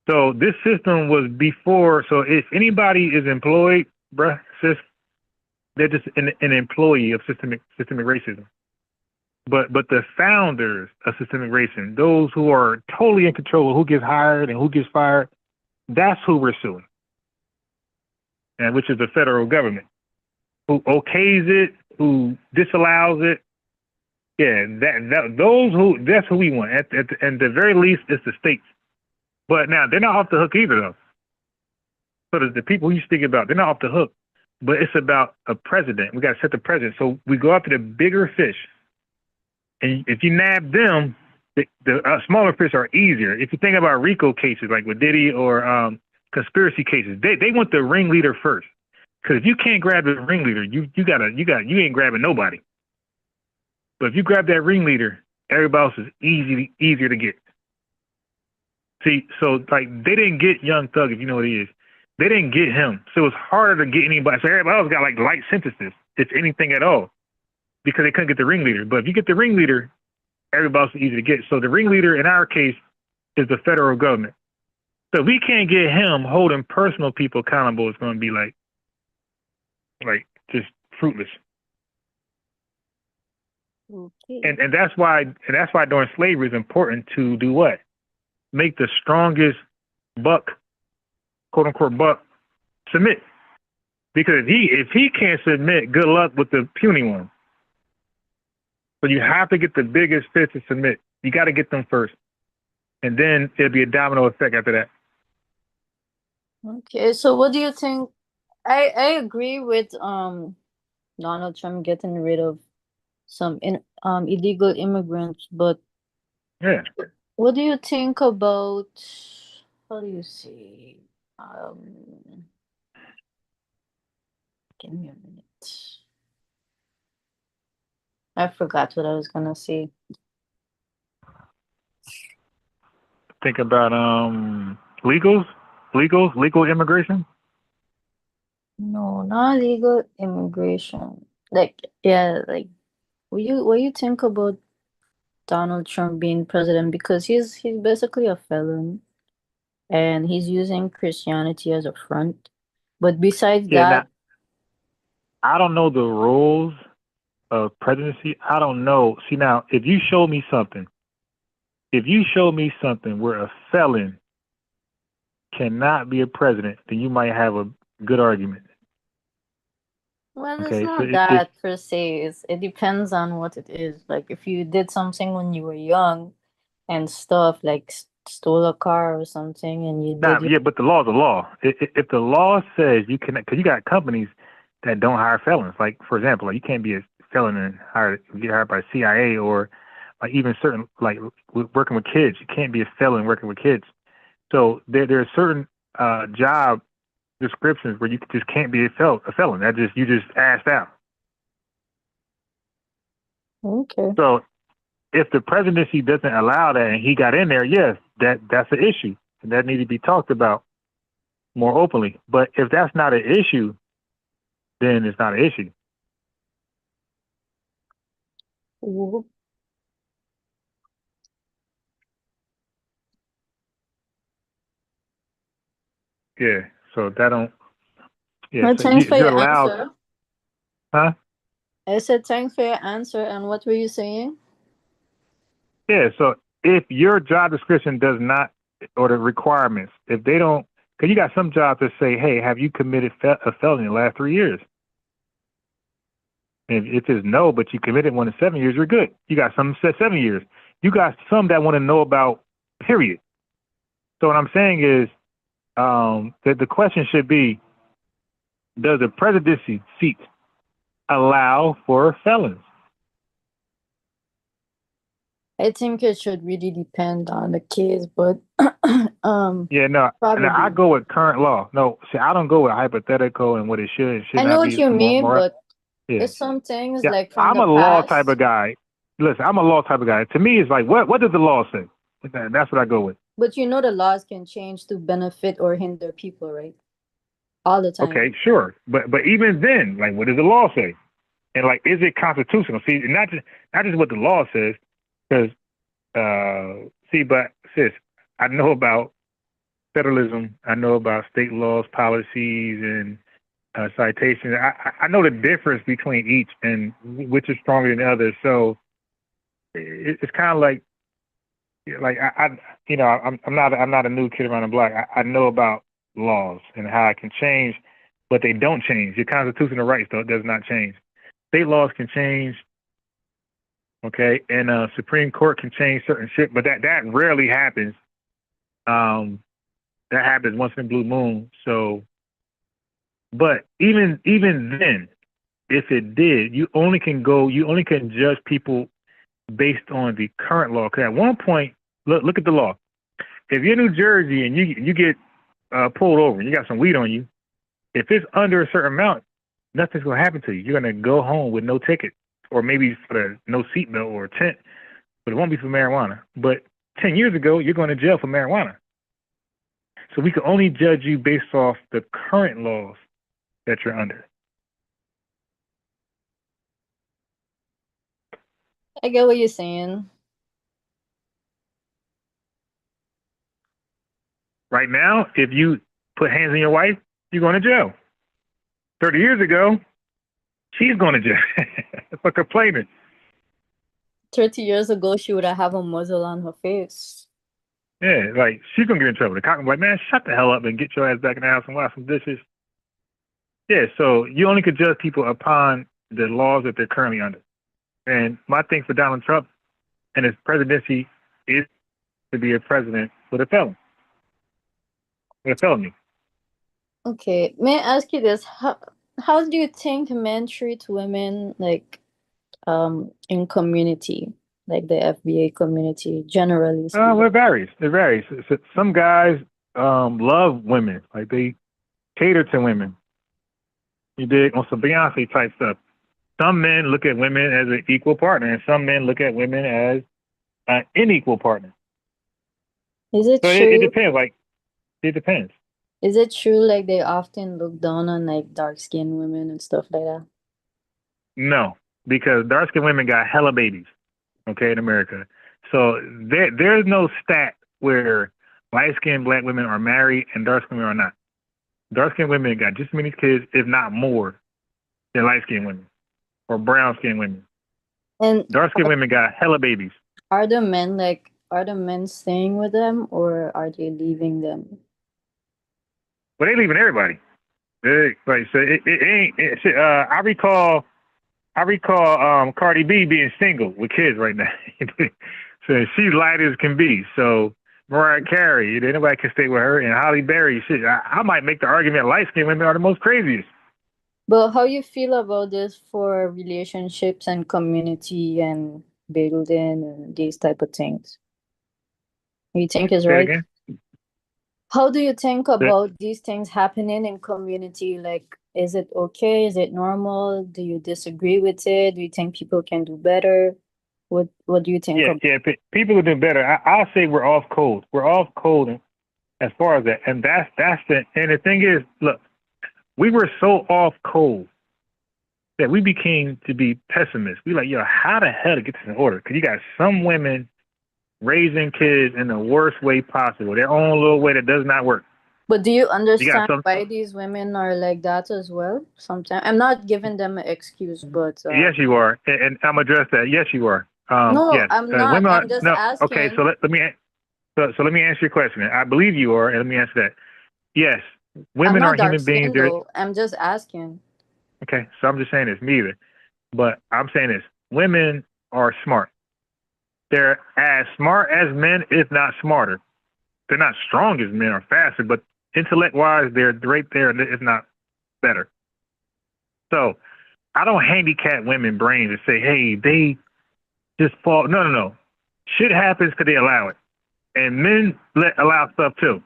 So this system was before. So if anybody is employed, bruh, sis, they're just an employee of systemic racism. But the founders of systemic racism, those who are totally in control of who gets hired and who gets fired, that's who we're suing. And which is the federal government, who okays it, who disallows it. Yeah, that's who we want. At the very least, it's the states. But now they're not off the hook either, though. So the people you speak about, they're not off the hook. But it's about a president. We got to set the president. So we go after the bigger fish. And if you nab them, the smaller fish are easier. If you think about RICO cases like with Diddy or conspiracy cases, they want the ringleader first. Because if you can't grab the ringleader, you ain't grabbing nobody. But if you grab that ringleader, everybody else is easier to get. See, so like they didn't get Young Thug, if you know what he is. They didn't get him. So it's harder to get anybody. So everybody else got like light sentences, if anything at all, because they couldn't get the ringleader. But if you get the ringleader, everybody else is easy to get. So the ringleader in our case is the federal government. So if we can't get him, holding personal people accountable is going to be like just fruitless. okay. And that's why during slavery it's important to do what? Make the strongest buck, quote unquote buck, submit. Because if he can't submit, good luck with the puny one. So you have to get the biggest fish to submit. You got to get them first, and then it'll be a domino effect after that. Okay, so what do you think? I agree with Donald Trump getting rid of some illegal immigrants, but Yeah. what do you think about, how do you say, give me a minute. I forgot what I was gonna say. Think about legal immigration. No, not legal immigration. Like, yeah, like what you think about Donald Trump being president, because he's basically a felon and he's using Christianity as a front. But besides Yeah. that, Now, I don't know the rules of presidency. I don't know. See, now, if you show me something where a felon cannot be a president, then you might have a good argument. well, it's Okay, so not that per se. It depends on what it is. Like if you did something when you were young and stuff, like stole a car or something, and you did yeah, but the law is the law. If the law says you can, because you got companies that don't hire felons. Like for example, like you can't be a felon and get hired by CIA, or like even certain like working with kids. You can't be a felon working with kids. So there are certain job descriptions where you just can't be a felon. That you just asked out. Okay. So if the presidency doesn't allow that and he got in there, yes, that's an issue. And that needs to be talked about more openly. But if that's not an issue, then it's not an issue. Ooh. Yeah. So that don't. Yeah. Well, So thanks for you're your allowed. answer. Huh? I said thanks for your answer. And what were you saying? Yeah. So if your job description does not, or the requirements, if they don't, because you got some jobs that say, hey, have you committed a felony in the last 3 years? And if it's no, but you committed one in 7 years, you're good. You got some that said 7 years. You got some that want to know about, period. So what I'm saying is that the question should be, does the presidency seat allow for felons? I think it should really depend on the case, but Yeah, no, and I probably. go with current law. No, see, I don't go with hypothetical and what it should and should I know not what be. you mean, More, but yeah, there's some things yeah. like from I'm the a law type past. of guy. Listen, I'm a law type of guy. To me, it's like, what does the law say? That's what I go with. But you know the laws can change to benefit or hinder people, right? All the time. Okay, sure, but even then, like, what does the law say? And like, is it constitutional? See, not just what the law says, because see, but sis, I know about federalism. I know about state laws, policies, and citations. I know the difference between each and which is stronger than the other. So it's kind of like I'm not a new kid around the block. I know about laws and how it can change, but they don't change. Your constitutional rights though does not change. State laws can change, okay, and Supreme Court can change certain shit, but that rarely happens. That happens once in a blue moon. So, but even then, if it did, you only can judge people based on the current law. Because at one point, look at the law. If you're in New Jersey and you get pulled over and you got some weed on you, if it's under a certain amount, nothing's gonna happen to you. You're gonna go home with no ticket, or maybe for no seatbelt or a tent, but it won't be for marijuana. But 10 years ago, you're going to jail for marijuana. So we can only judge you based off the current laws that you're under. I get what you're saying. Right now, if you put hands on your wife, you're going to jail. 30 years ago, she's going to jail for complaining. 30 years ago, she would have a muzzle on her face. Yeah, like, she's going to get in trouble. The cop will be like, man, shut the hell up and get your ass back in the house and wash some dishes. Yeah, so you only could judge people upon the laws that they're currently under. And my thing for Donald Trump and his presidency is to be a president with a felon. With a felony. Okay, may I ask you this? How do you think men treat women, like, in community, like the FBA community, generally speaking? Well, it varies. It varies. Some guys love women, like they cater to women. You dig, on some Beyonce type stuff. Some men look at women as an equal partner, and some men look at women as an unequal partner. Is it So true? it depends. Like, it depends. Is it true, like, they often look down on, like, dark-skinned women and stuff like that? No, because dark-skinned women got hella babies, okay, in America. So there's no stat where light-skinned black women are married and dark-skinned women are not. Dark-skinned women got just as many kids, if not more, than light-skinned women or brown-skinned women. And dark-skinned women got hella babies. Are the men staying with them, or are they leaving them? But they leaving everybody. Like, so it ain't. Shit, I recall Cardi B being single with kids right now. So she's light as can be. So Mariah Carey, anybody can stay with her, and Halle Berry. Shit, I might make the argument light-skinned women are the most craziest. But how you feel about this for relationships and community and building and these type of things? You think is Say it right? again? How do you think about these things happening in community, like Is it okay? Is it normal? Do you disagree with it? Do you think people can do better? What do you think? People can do better. I'll say we're off code. We're off code as far as that, and that's the thing is, look, we were so off code that we became to be pessimists. We like, yo, how the hell to get this in order? Because you got some women raising kids in the worst way possible, their own little way that does not work. But do you understand why these women are like that as well? Sometimes I'm not giving them an excuse, but yes, you are, and I'm address that. Yes, you are. No, yes. I'm not. Women I'm just asking. Okay, so let me answer your question. I believe you are, and let me answer that. Yes, women are human beings. I'm just asking. Okay, so I'm just saying this, me either. But I'm saying this: women are smart. They're as smart as men, if not smarter. They're not strong as men or faster, but intellect-wise, they're right there, if not better. So I don't handicap women's brains and say, hey, they just fall. No. Shit happens because they allow it. And men allow stuff too.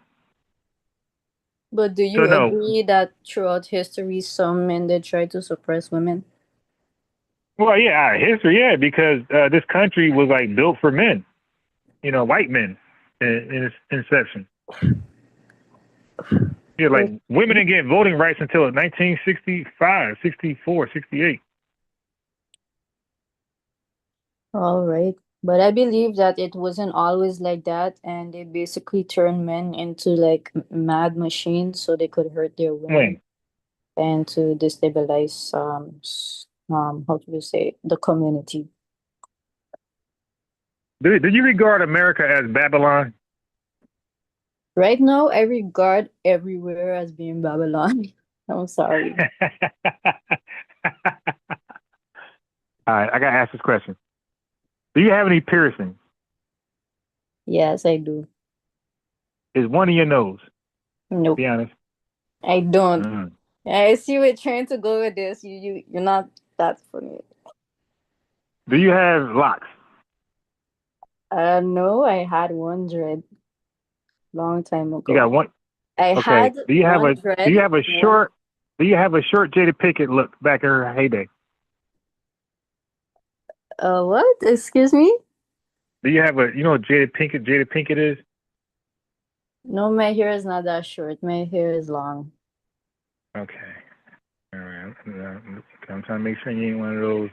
But do you agree that throughout history, some men, they try to suppress women? Well, yeah, history, yeah, because this country was like built for men, white men in its inception. Yeah, like women didn't get voting rights until 1965, 64, 68. All right. But I believe that it wasn't always like that, and they basically turned men into like mad machines so they could hurt their women and to destabilize how do you say, the community. Did you regard America as Babylon? Right now, I regard everywhere as being Babylon. I'm sorry. All right, I gotta ask this question. Do you have any piercings? Yes, I do. Is one in your nose? Nope. Be honest. I don't. I see we're trying to go with this. You're not that funny. Do you have locks? No, I had one dread long time ago. You got one? I had do you have one dread. Do you have a short Jada Pinkett look back in her heyday? What? Excuse me? Do you have you know what Jada Pinkett is? No, my hair is not that short. My hair is long. Okay. All right. I'm trying to make sure you ain't one of those.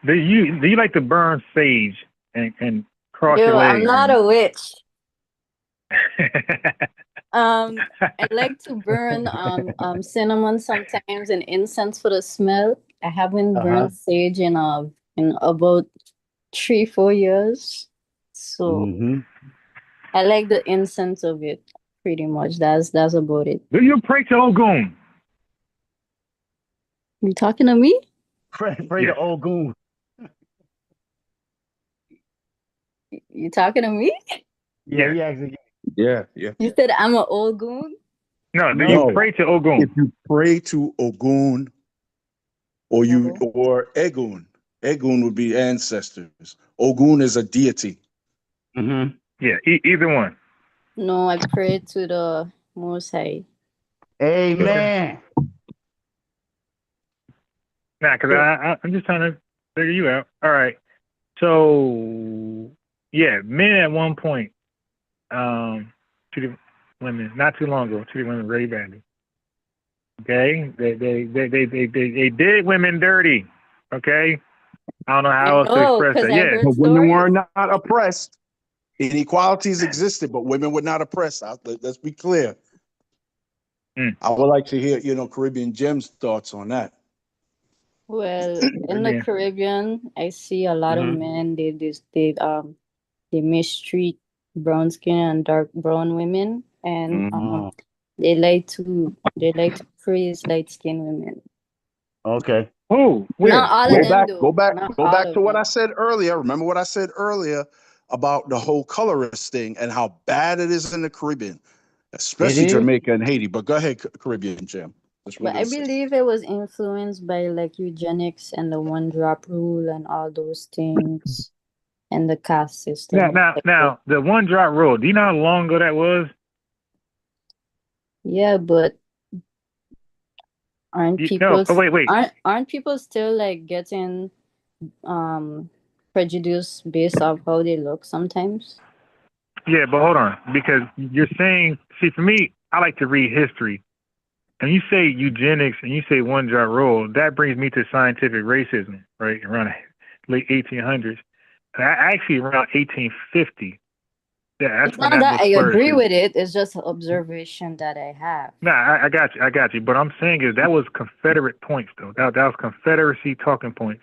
Do you like to burn sage and cross your legs? I'm not a witch. I like to burn cinnamon sometimes and incense for the smell. I haven't burned sage in about 3-4 years. So I like the incense of it pretty much. That's about it. Do you pray to Ogun? You talking to me? Pray to Ogun. You talking to me? Yeah. You said I'm an Ogun? No, do you pray to Ogun? If you pray to Ogun or Egun, Egun would be ancestors. Ogun is a deity. Yeah, either one. No, I pray to the Most High. Amen. Nah, because I'm just trying to figure you out. All right. So, yeah, men at one point treated women, not too long ago, treated women very badly. Okay? They did women dirty. Okay? I don't know how else to express that. Yeah. But women were not oppressed. Inequalities existed, but women were not oppressed. Let's be clear. I would like to hear, Caribbean Gem's thoughts on that. Well, in the Caribbean, I see a lot of men. They mistreat brown skin and dark brown women, and they like to praise light skinned women. Okay. Oh, not all of them though. Go back to what I said earlier. Remember what I said earlier about the whole colorist thing and how bad it is in the Caribbean, especially Jamaica and Haiti. But go ahead, Caribbean Gem. But I believe it was influenced by like eugenics and the one drop rule and all those things and the caste system. Now, the one drop rule. Do you know how long ago that was? Yeah, but Aren't people aren't people still like getting prejudiced based off how they look sometimes? Yeah, but hold on, because you're saying, see, for me, I like to read history. And you say eugenics and you say one drop rule, that brings me to scientific racism, right? Around the late 1800s. Actually, around 1850. Yeah, that's It's when not that book I agree flourishes. with it. It's just an observation that I have. Nah, I got you. But I'm saying is that was Confederate points, though. That was Confederacy talking points.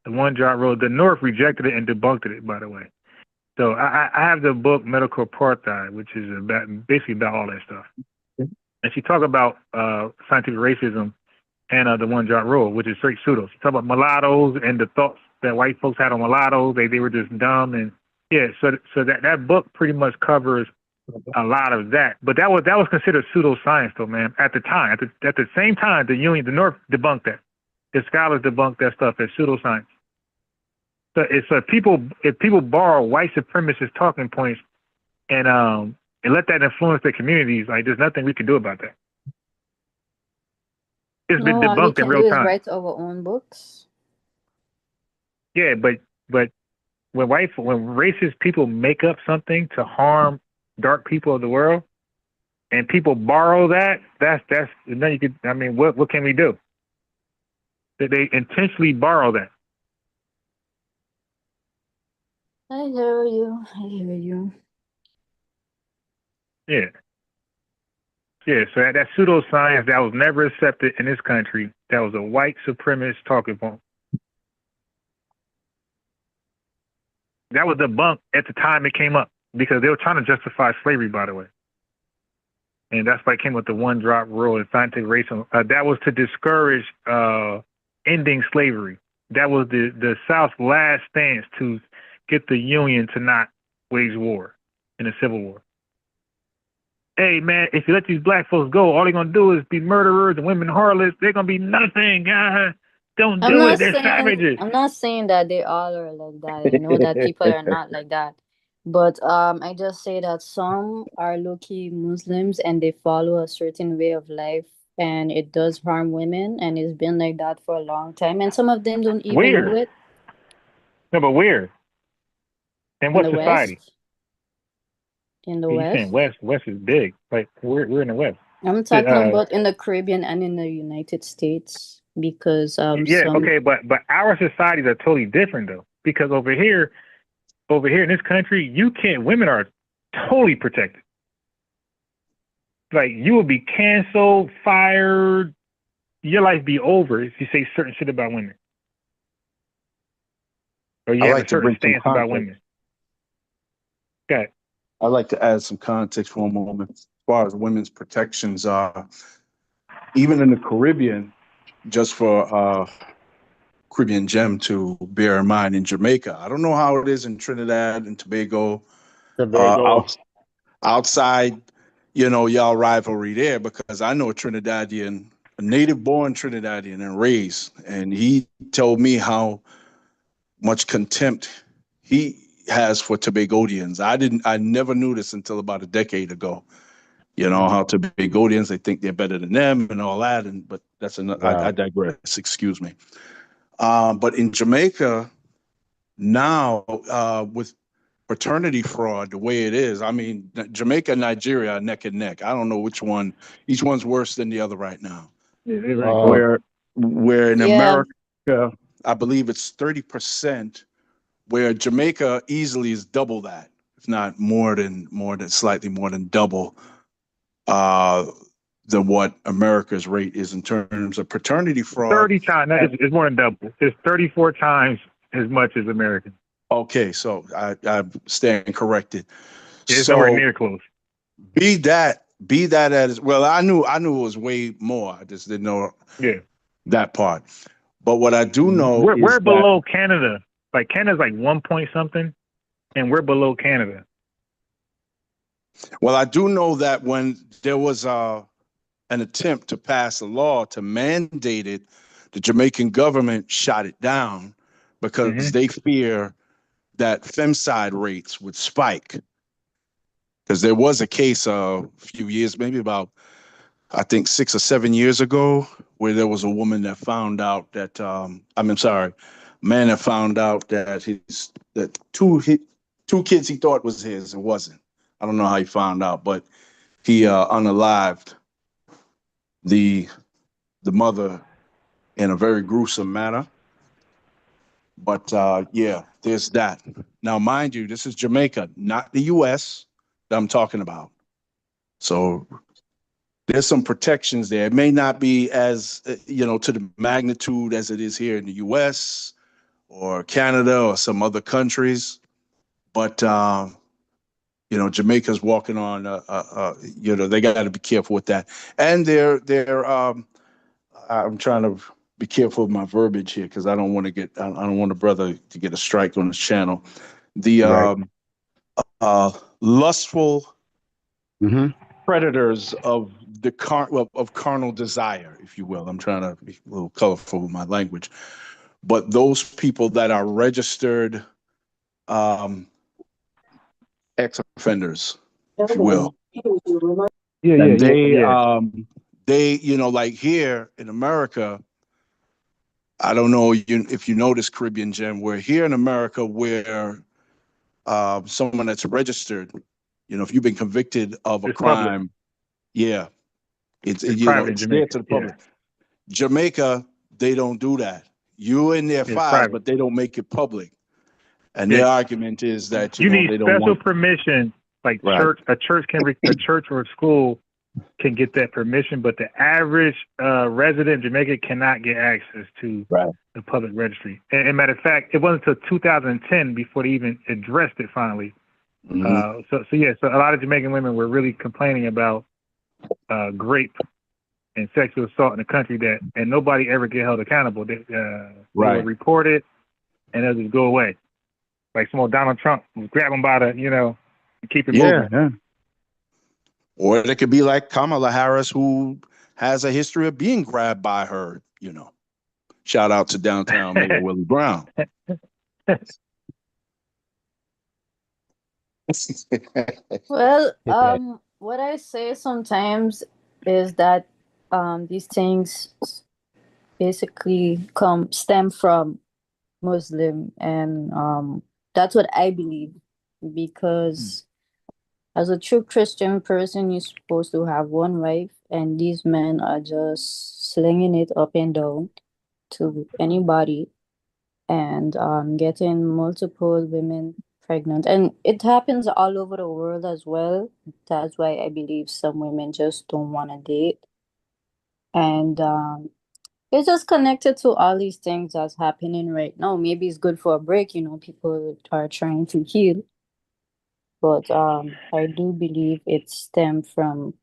The one drop rule. The North rejected it and debunked it, by the way. So I have the book Medical Apartheid, which is basically about all that stuff. And she talked about scientific racism and the one drop rule, which is straight pseudo. She talked about mulattoes and the thoughts that white folks had on mulattoes. They were just dumb, and yeah. So that book pretty much covers a lot of that. But that was considered pseudoscience, though, man. At the time, at the same time, the North debunked that. The scholars debunked that stuff as pseudoscience. So if people borrow white supremacist talking points and let that influence their communities, like there's nothing we can do about that. It's been all we debunked in can real do is time. write our own books. Yeah, but when racist people make up something to harm dark people of the world, and people borrow that, that's then you could. I mean, what can we do? That they intentionally borrow that. I hear you. I hear you. Yeah. Yeah, so that pseudoscience that was never accepted in this country, that was a white supremacist talking point. That was debunked at the time it came up because they were trying to justify slavery, by the way. And that's why it came with the one drop rule and scientific racism. That was to discourage ending slavery. That was the South's last stance to get the Union to not wage war in a civil war. Hey, man, if you let these black folks go, all they're going to do is be murderers and women harlots. They're going to be nothing. Don't do it. They're savages. I'm not saying that they all are like that. I know that people are not like that. But I just say that some are low-key Muslims and they follow a certain way of life and it does harm women and it's been like that for a long time. And some of them don't even know it. No, but where? In what society? West? In the You're West? saying West. West is big. Like, we're in the West. I'm talking about in the Caribbean and in the United States because okay, but our societies are totally different though, because over here in this country, women are totally protected. Like, you will be canceled, fired, your life be over if you say certain shit about women, or you have a certain stance about women. Okay. I'd like to add some context for a moment as far as women's protections are. Even in the Caribbean, just for Caribbean gem to bear in mind, in Jamaica, I don't know how it is in Trinidad and Tobago. Outside, y'all rivalry there, because I know a Trinidadian, a native-born Trinidadian and raised, and he told me how much contempt he has for Tobagonians. I never knew this until about a decade ago. How Tobagonians, they think they're better than them and all that, but that's another. Wow. I digress. Excuse me. But in Jamaica now, with fraternity fraud, the way it is, I mean, Jamaica and Nigeria are neck and neck. I don't know which one. Each one's worse than the other right now. Where in America, I believe it's 30%. Where Jamaica easily is double that, if not slightly more than double than what America's rate is in terms of fraternity fraud. 30 times. It's more than double. It's 34 times as much as American. Okay, so I stand corrected. It's nowhere near close. Be that as well. I knew it was way more. I just didn't know that part. But what I do know we're below Canada. Like, Canada's like 1 point something, and we're below Canada. Well, I do know that when there was an attempt to pass a law to mandate it, the Jamaican government shot it down because they fear that femicide rates would spike. Because there was a case a few years, maybe about, I think 6 or 7 years ago, where there was a woman that found out that man that found out that two kids he thought was his, it wasn't. I don't know how he found out, but he unalived the mother in a very gruesome manner. But yeah, there's that. Now, mind you, this is Jamaica, not the U.S. that I'm talking about. So there's some protections there. It may not be as, to the magnitude as it is here in the U.S. or Canada or some other countries. But, Jamaica's walking on, they got to be careful with that. And I'm trying to be careful of my verbiage here because I don't want a brother to get a strike on this channel. The lustful predators of the of carnal desire, if you will. I'm trying to be a little colorful with my language, but those people that are registered ex-offenders, if you will. They, like here in America, I don't know if you notice, Caribbean Gem, we're here in America where someone that's registered, if you've been convicted of a crime, public. It's there to the public. Yeah. Jamaica, they don't do that. You're in their files, but they don't make it public. And their argument is that you need they don't special want permission, like a church or a school can get that permission, but the average resident in Jamaica cannot get access to the public registry. And matter of fact, it wasn't until 2010 before they even addressed it finally. So a lot of Jamaican women were really complaining about rape and sexual assault in the country and nobody ever get held accountable. They were reported and they'll just go away. Like some old Donald Trump, grab them by the, and keep it moving. Yeah. Or it could be like Kamala Harris, who has a history of being grabbed by her, Shout out to downtown Mayor Willie Brown. Well, what I say sometimes is that these things basically stem from Muslim, and that's what I believe, because as a true Christian person, you're supposed to have one wife, and these men are just slinging it up and down to anybody and getting multiple women pregnant. And it happens all over the world as well. That's why I believe some women just don't want to date. And it's just connected to all these things that's happening right now. Maybe it's good for a break, people are trying to heal. But I do believe it stemmed from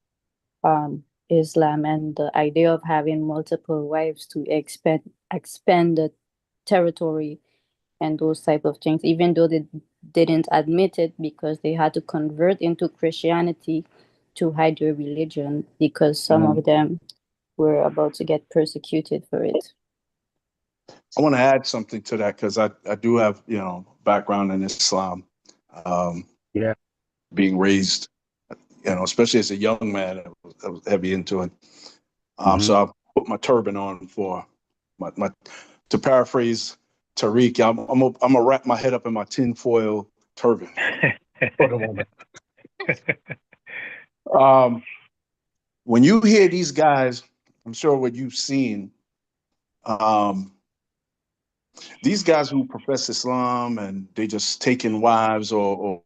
Islam and the idea of having multiple wives to expand the territory and those type of things, even though they didn't admit it because they had to convert into Christianity to hide their religion, because some of them were about to get persecuted for it. I want to add something to that because I do have, background in Islam. Being raised, especially as a young man, I was heavy into it. So I put my turban on for my to paraphrase Tariq, I'm gonna wrap my head up in my tinfoil turban. When you hear these guys, I'm sure what you've seen, these guys who profess Islam and they just taking wives or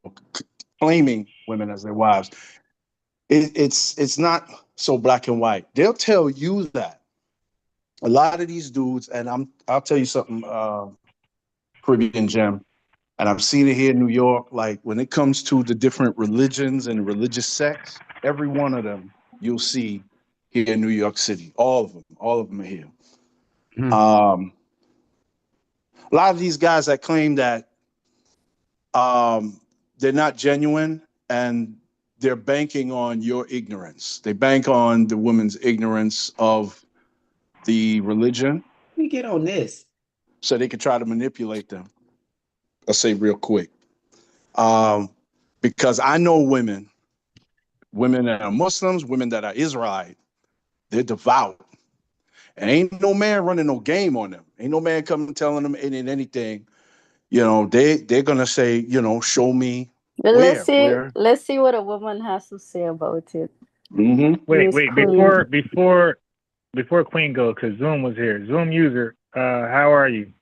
claiming women as their wives, it's not so black and white. They'll tell you that. A lot of these dudes, and I'll tell you something, Caribbean Gem, and I've seen it here in New York, like when it comes to the different religions and religious sects, every one of them you'll see here in New York City. All of them are here. A lot of these guys that claim that they're not genuine and they're banking on your ignorance. They bank on the women's ignorance of the religion. Let me get on this. So they can try to manipulate them. I'll say real quick. Because I know women that are Muslims, women that are Israelite, they're devout. And ain't no man running no game on them. Ain't no man coming telling them anything. They're gonna say, show me But where. let's see what a woman has to say about it. Mm-hmm. Wait, Miss before Queen. before Queen goes, because Zoom was here. Zoom user, how are you?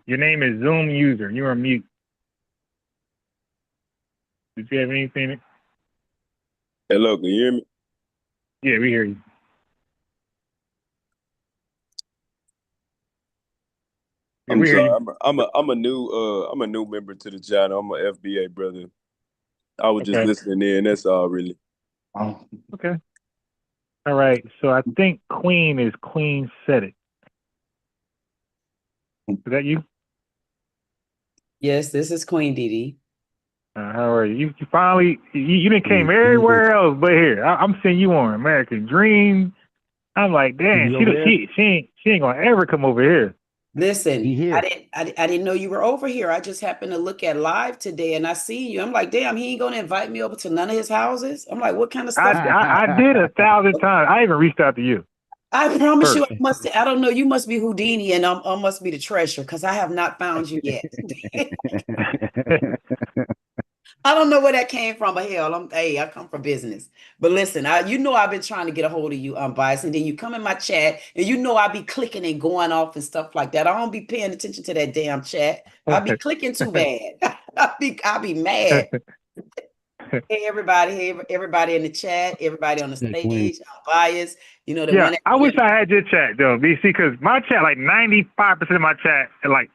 Your name is Zoom user. You're on mute. Did you have anything? Hello, can you hear me? Yeah, we hear you. Yeah, I'm sorry. I'm a new member to the channel. I'm a FBA brother. I was just listening in. That's all, really. Okay. All right. So I think Queen is Queen said it. Is that you? Yes, this is Queen Dee. How are you? You finally you didn't came everywhere else but here. I'm seeing you on American Dream. I'm like, damn, she ain't gonna ever come over here. Listen, I didn't know you were over here. I just happened to look at live today and I see you. I'm like, damn, he ain't gonna invite me over to none of his houses. I'm like, what kind of stuff? I did 1,000 times. I even reached out to you. I promise you, I don't know. You must be Houdini and I must be the treasure because I have not found you yet. I don't know where that came from, but hell, I come from business. But listen, I've been trying to get a hold of you, unbiased, and then you come in my chat, and I be clicking and going off and stuff like that. I don't be paying attention to that damn chat. I be clicking too bad. I be mad. Hey everybody in the chat, everybody on the stage, unbiased. I wish I had your chat though, BC, because my chat, like 95% of my chat, like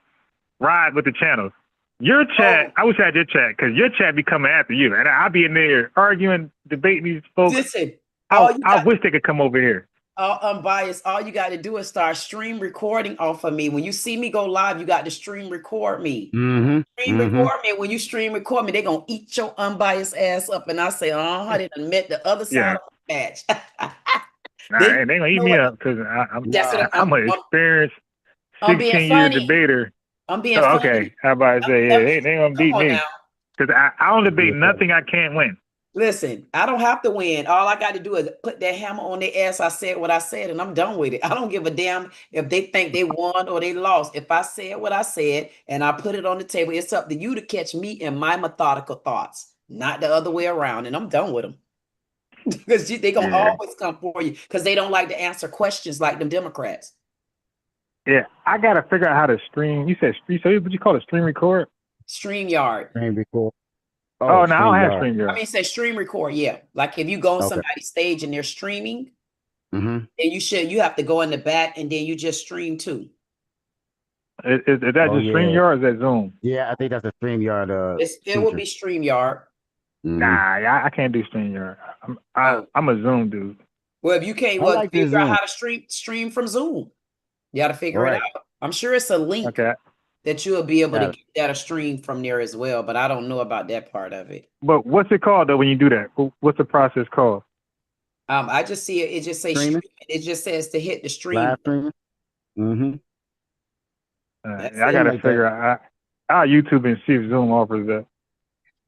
ride with the channels. Your chat, I wish I had your chat, because your chat be coming after you, and I'll be in there arguing, debating these folks. Listen, I wish they could come over here. Unbiased, all you got to do is start stream recording off of me. When you see me go live, you got to stream record me. Stream record me. When you stream record me, they're going to eat your unbiased ass up. And I say, I didn't met the other side of the match. They ain't going to eat me up, because I'm an experienced 16-year debater. I'm being funny. Okay, how about I say, they ain't going to beat me. Because I don't debate nothing I can't win. Listen, I don't have to win. All I got to do is put that hammer on their ass. I said what I said, and I'm done with it. I don't give a damn if they think they won or they lost. If I said what I said and I put it on the table, it's up to you to catch me in my methodical thoughts, not the other way around. And I'm done with them. Because they're going to always come for you because they don't like to answer questions like them Democrats. Yeah, I got to figure out how to stream. You said stream, so what you call it, stream record? StreamYard. Stream record. Oh, no, I don't have StreamYard. I mean, it says stream record, yeah. Like if you go on somebody's stage and they're streaming, then you have to go in the back and then you just stream too. Is that just StreamYard or is that Zoom? Yeah, I think that's a StreamYard. It will be StreamYard. Nah, I can't do StreamYard. I'm a Zoom dude. Well, if you can't figure out how to stream from Zoom, you got to figure it out. I'm sure it's a link that you'll be able to get that a stream from there as well, but I don't know about that part of it. But what's it called though when you do that? What's the process called? I just see it. It just says stream. It just says to hit the stream. Live stream. I gotta figure out. I'll YouTube and see if Zoom offers that.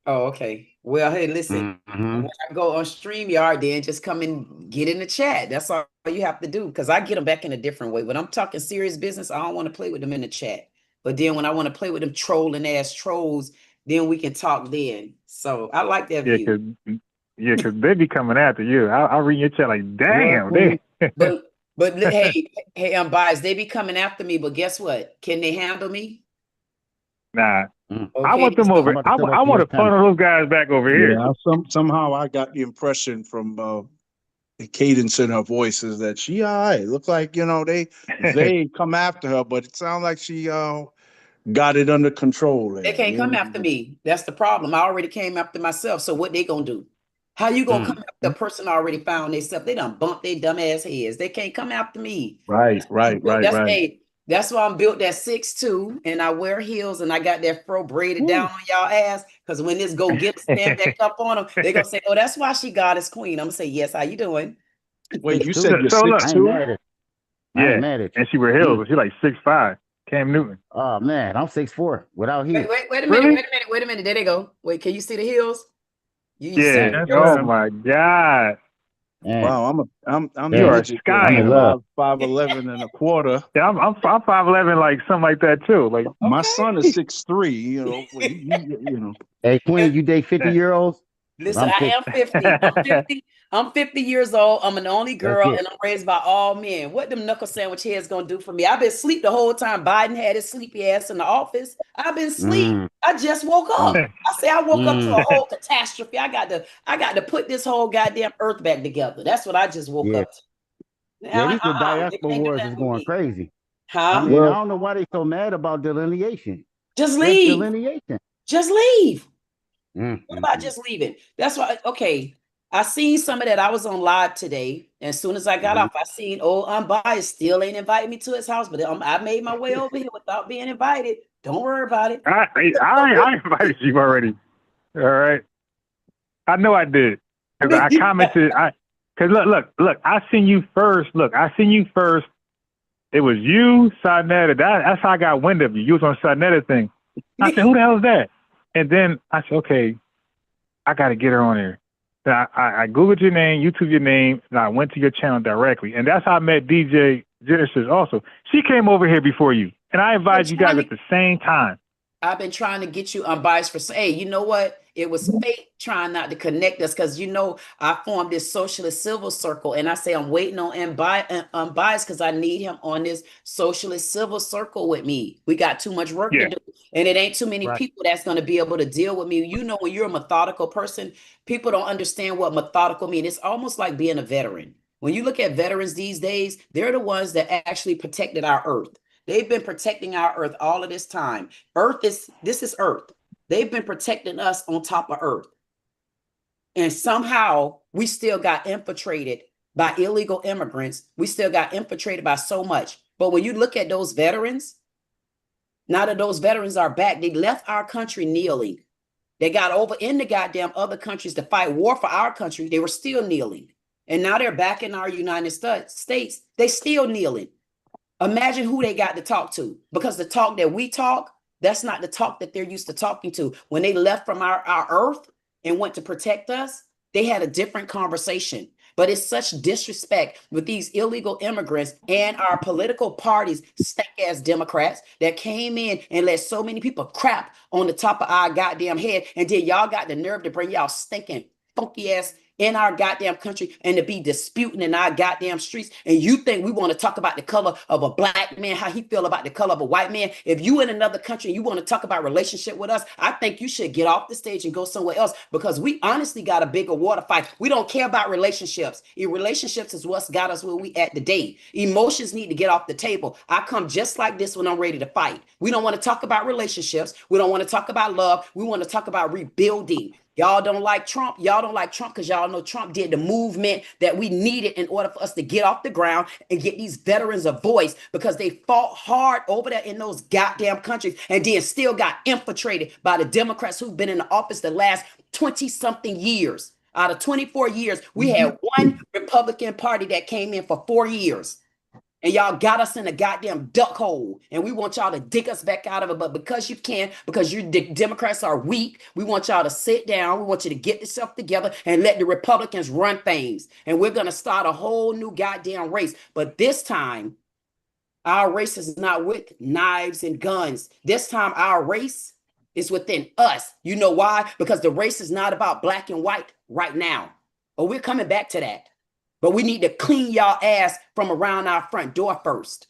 Oh, okay. Well, hey, listen. When I go on StreamYard, then just come and get in the chat. That's all you have to do. Because I get them back in a different way. When I'm talking serious business, I don't want to play with them in the chat. But then when I want to play with them trolling ass trolls, then we can talk then. So I like that view. Because they be coming after you. I'll read your chat like, damn. But hey, I'm biased. They be coming after me, but guess what? Can they handle me? Nah. Okay, I want them over. I want to funnel those guys back over here. Yeah, somehow I got the impression from the cadence in her voices that she all right. Look like, they come after her, but it sounds like she got it under control. They can't come after me. That's the problem. I already came after myself. So what they gonna do? How you gonna come after the person already found themselves? They done bumped their dumb ass heads. They can't come after me. Right. That's why I'm built that 6'2", and I wear heels, and I got that fro braided down on y'all ass. Because when this go get stand back up on them, they gonna say, "Oh, that's why she goddess queen." I'm gonna say, "Yes, how you doing?" Wait, you said you're 6'2"? Yeah, and she wear heels. She like 6'5". Cam Newton. Oh man, I'm 6'4" without heels. Wait a minute. There they go. Wait, can you see the heels? Yeah. Oh my God. Man, Wow, I'm You are midget then. I'm in skying. love. 5'11 and a quarter. Yeah, I'm 5'11", like something like that too. Like My son is 6'3", you know, well, you know. Hey, Queen, you date 50-year-olds? Listen, I'm I 50. am 50. I'm 50. I'm 50 years old. I'm an only That's girl, it. and I'm raised by all men. What them knuckle sandwich heads gonna do for me? I've been asleep the whole time. Biden had his sleepy ass in the office. I've been asleep. Mm, I just woke up. mm, I say I woke up to a mm. whole catastrophe. I got to put this whole goddamn earth back together. That's what I just woke Yeah. up to. Yeah, these the They diaspora can't do wars nothing is with going me. crazy. I Huh? mean, I don't know why they so mad about delineation. Just Just leave. delineation. Just leave. Mm, What mm, about mm. just leaving? That's why, okay. I seen some of that. I was on live today. And as soon as I got Mhm. off, I seen Unbiased still ain't invited me to his house, but I made my way over here without being invited. Don't worry about it. I invited you already. All right. I know I did. Because I commented. Because look. I seen you first. Look, I seen you first. It was you, Sarnetta. That's how I got wind of you. You was on Sarnetta thing. I said, who the hell is that? And then I said, okay, I got to get her on there. So I Googled your name, YouTube your name, and I went to your channel directly. And that's how I met DJ Genesis also. She came over here before you. And I invited you guys at the same time. I've been trying to get you Unbiased for, hey, you know what? It was fate trying not to connect us because, I formed this socialist civil circle, and I say I'm waiting on Unbiased because I need him on this socialist civil circle with me. We got too much work to do, and it ain't too many people that's going to be able to deal with me. When you're a methodical person, people don't understand what methodical means. It's almost like being a veteran. When you look at veterans these days, they're the ones that actually protected our earth. They've been protecting our earth all of this time. This is earth. They've been protecting us on top of earth. And somehow we still got infiltrated by illegal immigrants. We still got infiltrated by so much. But when you look at those veterans, now that those veterans are back, they left our country kneeling. They got over in the goddamn other countries to fight war for our country. They were still kneeling. And now they're back in our United States. They still kneeling. Imagine who they got to talk to, because the talk that we talk, that's not the talk that they're used to talking to. When they left from our earth and went to protect us, they had a different conversation. But it's such disrespect with these illegal immigrants and our political parties, stank ass Democrats that came in and let so many people crap on the top of our goddamn head. And then y'all got the nerve to bring y'all stinking, funky ass in our goddamn country and to be disputing in our goddamn streets. And you think we want to talk about the color of a black man, how he feel about the color of a white man? If you in another country and you want to talk about relationship with us, I think you should get off the stage and go somewhere else, because we honestly got a bigger water fight. We don't care about relationships. Relationships is what's got us where we at today. Emotions need to get off the table. I come just like this when I'm ready to fight. We don't want to talk about relationships. We don't want to talk about love. We want to talk about rebuilding. Y'all don't like Trump. Y'all don't like Trump because y'all know Trump did the movement that we needed in order for us to get off the ground and get these veterans a voice, because they fought hard over there in those goddamn countries and then still got infiltrated by the Democrats who've been in the office the last 20-something years. Out of 24 years, we had one Republican Party that came in for 4 years. And y'all got us in a goddamn duck hole, and we want y'all to dig us back out of it. But because you can't, because you Democrats are weak, we want y'all to sit down. We want you to get yourself together and let the Republicans run things. And we're going to start a whole new goddamn race. But this time, our race is not with knives and guns. This time, our race is within us. You know why? Because the race is not about black and white right now. But we're coming back to that. But we need to clean y'all ass from around our front door first.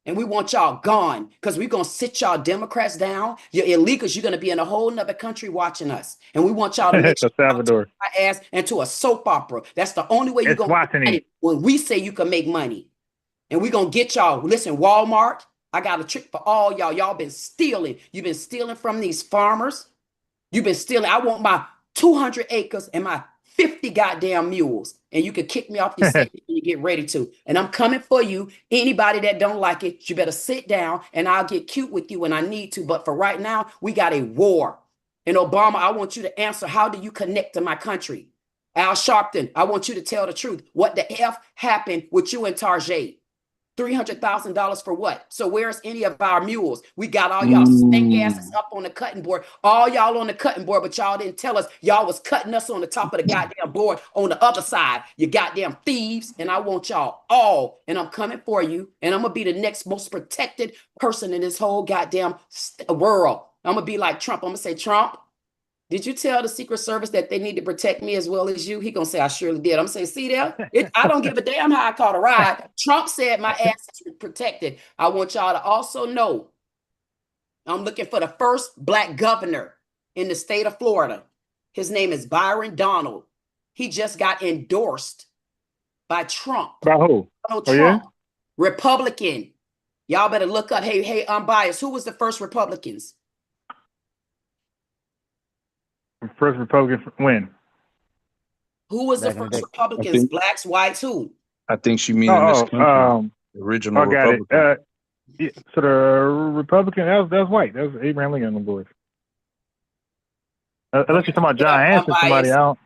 And we want y'all gone, because we're going to sit y'all Democrats down. You're illegals. You're going to be in a whole nother country watching us. And we want y'all to make sure Salvador. our ass into a soap opera. That's the only way you're going to make money, when we say you can make money. And we're going to get y'all. Listen, Walmart, I got a trick for all y'all. Y'all been stealing. You've been stealing from these farmers. You've been stealing. I want my 200 acres and my 50 goddamn mules, and you can kick me off your stage when you get ready to. And I'm coming for you. Anybody that don't like it, you better sit down, and I'll get cute with you when I need to. But for right now, we got a war. And Obama, I want you to answer, how do you connect to my country? Al Sharpton, I want you to tell the truth. What the F happened with you and Tarjay? $300,000 for what? So where's any of our mules? We got all y'all stank asses up on the cutting board, all y'all on the cutting board, but y'all didn't tell us y'all was cutting us on the top of the goddamn board on the other side. You goddamn thieves, and I want y'all all, and I'm coming for you, and I'm gonna be the next most protected person in this whole goddamn world. I'm gonna be like Trump. I'm gonna say, Trump, did you tell the Secret Service that they need to protect me as well as you? He gonna say, I surely did. I'm gonna say, see there? I don't give a damn how I caught a ride. Trump said my ass is protected. I want y'all to also know I'm looking for the first Black governor in the state of Florida. His name is Byron Donald. He just got endorsed by Trump. By who? Donald Trump, yeah? Republican. Y'all better look up. Hey, unbiased. Who was the first Republicans? First Republican when? Who was the first Republicans? Blacks, whites, who? I think she means the original Republican. Yeah, so the Republican, that's white. That was Abraham Lincoln and the boys. Unless you're talking about John Hanson, somebody else.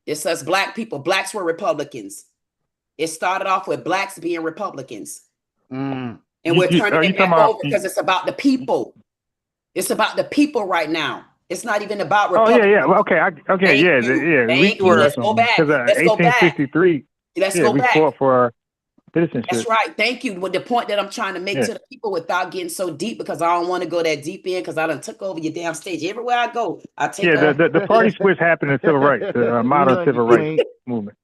It says Black people. Blacks were Republicans. It started off with blacks being Republicans. And we're turning it back over because it's about the people. It's about the people right now. It's not even about Republicans. Oh, yeah. Well, okay. Thank you. Let's go back. Let's go back. 1863. Let's go back. We fought for our citizenship. That's right. Thank you. With the point that I'm trying to make to the people without getting so deep, because I don't want to go that deep in, because I done took over your damn stage. Everywhere I go, I take the party switch happened in civil rights, the modern civil rights movement.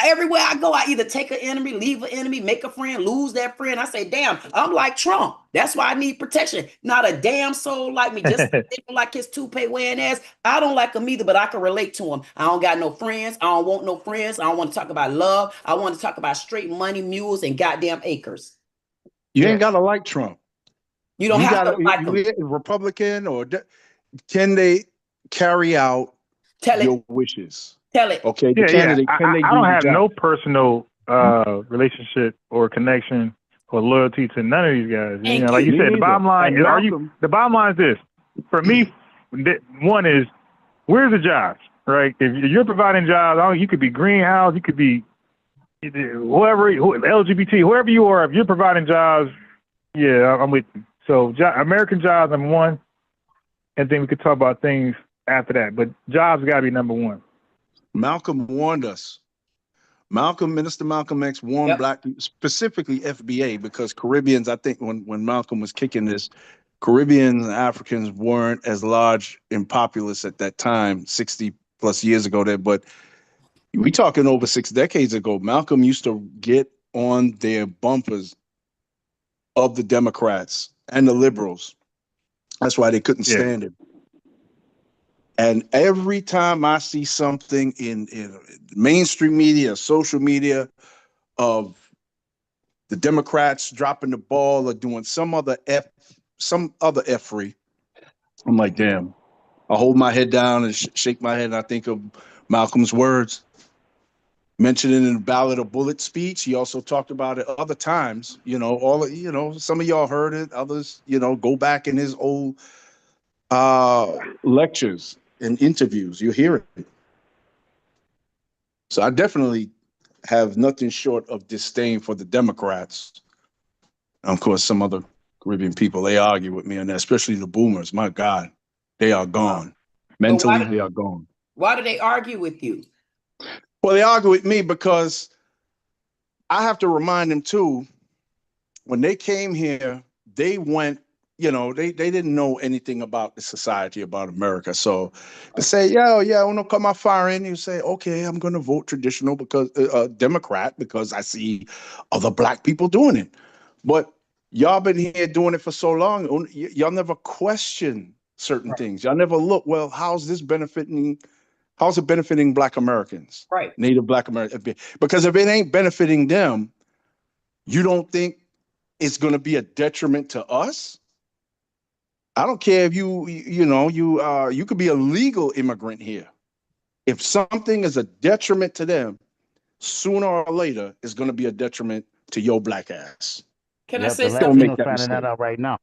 Everywhere I go, I either take an enemy, leave an enemy, make a friend, lose that friend. I say, damn, I'm like Trump. That's why I need protection. Not a damn soul like me, just like his toupee wearing ass. I don't like him either, but I can relate to him. I don't got no friends. I don't want no friends. I don't want to talk about love. I want to talk about straight money, mules, and goddamn acres. You ain't got to like Trump. You don't have to like him. Republican, or can they carry out your wishes? Tell it. Okay. I don't have no personal relationship or connection or loyalty to none of these guys. You know, like you said, the bottom line is, the bottom line is this. For me, one is, where's the jobs, right? If you're providing jobs, you could be greenhouse, you could be whoever, LGBT, whoever you are. If you're providing jobs, I'm with you. So American jobs, number one, and then we could talk about things after that. But jobs got to be number one. Malcolm warned us. Minister Malcolm X warned Black people, specifically FBA, because Caribbeans, I think when Malcolm was kicking this, Caribbeans and Africans weren't as large in populace at that time, 60 plus years ago there. But we talking over 6 decades ago, Malcolm used to get on their bumpers of the Democrats and the liberals. That's why they couldn't stand him. And every time I see something in mainstream media, social media, of the Democrats dropping the ball or doing some other effery, I'm like, damn. I hold my head down and shake my head, and I think of Malcolm's words. Mentioned in the Ballad of Bullet speech. He also talked about it other times. Some of y'all heard it. Others, go back in his old lectures and interviews, you hear it. So I definitely have nothing short of disdain for the Democrats. And of course, some other Caribbean people, they argue with me on that, especially the boomers. My God, they are gone. Mentally, they are gone. Why do they argue with you? Well, they argue with me because I have to remind them too, when they came here, they went, they didn't know anything about the society, about America. So they say, I want to come out firing. You say, okay, I'm going to vote traditional because Democrat, because I see other Black people doing it. But y'all been here doing it for so long. Y'all never question certain things. Y'all never look, well, how's it benefiting Black Americans? Right. Native Black Americans. Because if it ain't benefiting them, you don't think it's going to be a detriment to us? I don't care if you could be a legal immigrant here. If something is a detriment to them, sooner or later, it's going to be a detriment to your Black ass. Can I say something? Don't make that finding that out right now.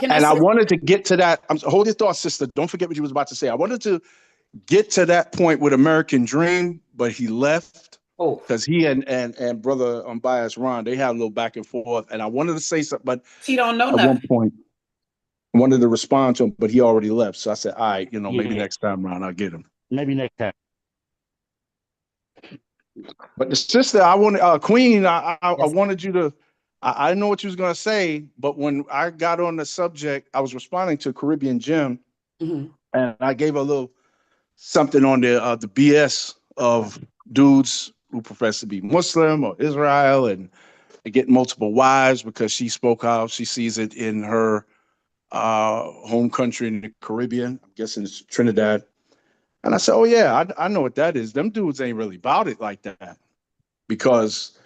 I wanted to get to that. Hold your thought, sister. Don't forget what you was about to say. I wanted to get to that point with American Dream, but he left. Oh, because he and brother unbiased Ron, they had a little back and forth, and I wanted to say something, but she don't know at one nothing. point I wanted to respond to him, but he already left. So I said, all right, maybe Yeah, next time around I'll get him. maybe next time. But the sister, I wanted Queen, I wanted you to. I know what you was gonna say, but when I got on the subject, I was responding to Caribbean Jim, and I gave a little something on the BS of dudes who profess to be Muslim or Israel and get multiple wives because she spoke out. She sees it in her home country in the Caribbean. I'm guessing it's Trinidad. And I said, oh, yeah, I know what that is. Them dudes ain't really about it like that. Because,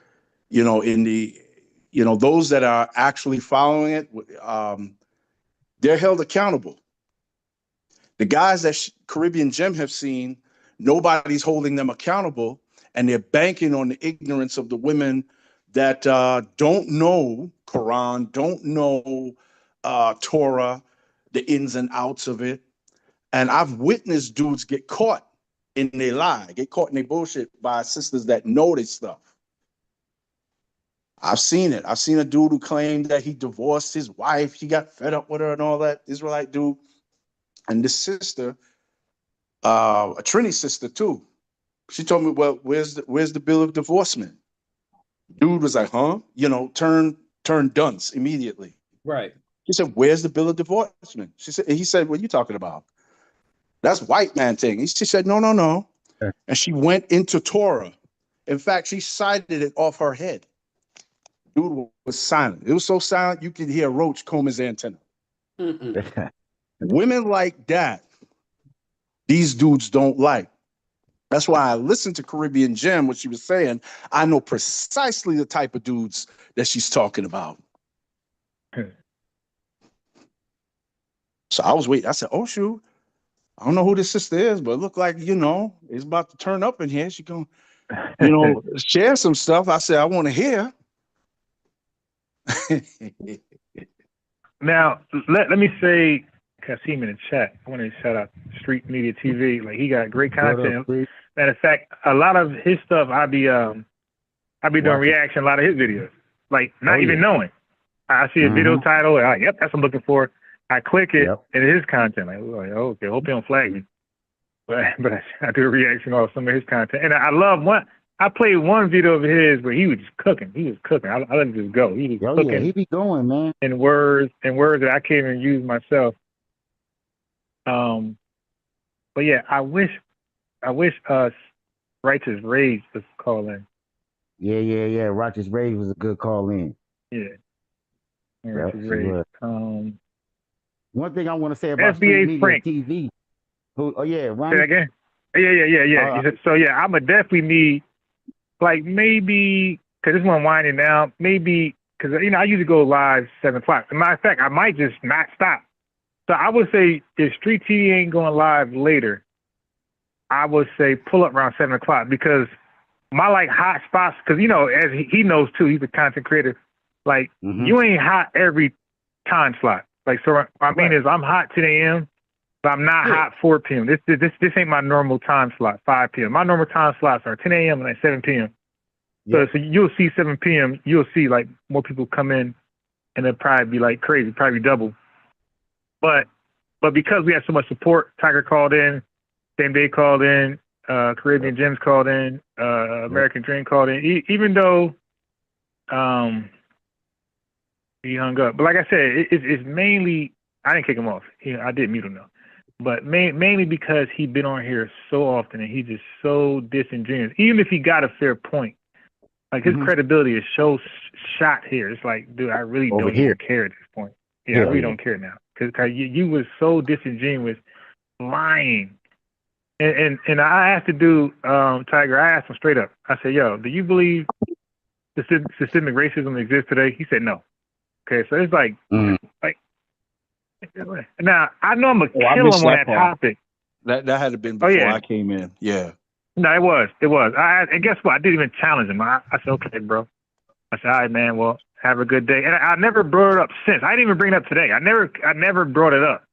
in the, those that are actually following it, they're held accountable. The guys that Caribbean Jim have seen, nobody's holding them accountable, and they're banking on the ignorance of the women that don't know Quran, don't know Torah, the ins and outs of it. And I've witnessed dudes get caught in their lie, get caught in their bullshit by sisters that know this stuff. I've seen it. I've seen a dude who claimed that he divorced his wife. He got fed up with her and all that, Israelite dude. And this sister, a Trini sister too, she told me, well, where's the bill of divorcement? Dude was like, huh? Turn dunce immediately. Right. She said, where's the bill of divorcement? He said, what are you talking about? That's white man thing. She said, no. And she went into Torah. In fact, she cited it off her head. Dude was silent. It was so silent you could hear a roach comb his antenna. Women like that, these dudes don't like. That's why I listened to Caribbean Jim, what she was saying. I know precisely the type of dudes that she's talking about. So I was waiting. I said, oh, shoot. I don't know who this sister is, but it looked like, it's about to turn up in here. She going to, share some stuff. I said, I want to hear. Now, let me say, I see him in the chat. I want to shout out Street Media TV. Like, he got great content. Matter of fact, a lot of his stuff, I be doing reaction, a lot of his videos. Like, not even knowing. I see a video title, and yep, that's what I'm looking for. I click it, and it is content. Like, oh, okay, hope you don't flag me. But I do a reaction on some of his content. And I love one. I played one video of his where he was just cooking. He was cooking. I let him just go. He was cooking. Yeah, he be going, man. In words that I can't even use myself. But yeah, I wish us Righteous Rage was call in. Yeah. Righteous Rage was a good call in. Yeah. Righteous Rage. One thing I want to say about FBA Street Media TV. Ronnie? Say that again? Yeah. So yeah, I'ma definitely need, like, maybe, because this one winding down, maybe, because I usually go live 7 o'clock. As a matter of fact, I might just not stop. So I would say if Street TV ain't going live later, I would say pull up around 7 o'clock, because my hot spots, because as he knows too, he's a content creator. Like, you ain't hot every time slot. Like, so what I mean is I'm hot 10 a.m., but I'm not hot 4 p.m. This ain't my normal time slot, 5 p.m. My normal time slots are 10 a.m. and 7 p.m. So you'll see 7 p.m., you'll see like more people come in, and it'll probably be like crazy, probably double. But because we have so much support, Tiger called in, Same Day called in, Caribbean Gems called in, American Dream called in, even though he hung up. But like I said, it's mainly, I didn't kick him off. I did mute him though. But mainly because he'd been on here so often and he's just so disingenuous. Even if he got a fair point, like his credibility is so shot here. It's like, dude, I really don't even care at this point. Yeah, I really don't care now. Because you was so disingenuous, lying. And I asked the dude, Tiger, I asked him straight up. I said, yo, do you believe systemic racism exists today? He said no. Okay, so it's like now I know I'm gonna kill him on that topic. That had to been before I came in. Yeah. No, it was. And guess what? I didn't even challenge him. I said, okay, bro. I said, all right, man. Well, have a good day. And I never brought it up since. I didn't even bring it up today. I never brought it up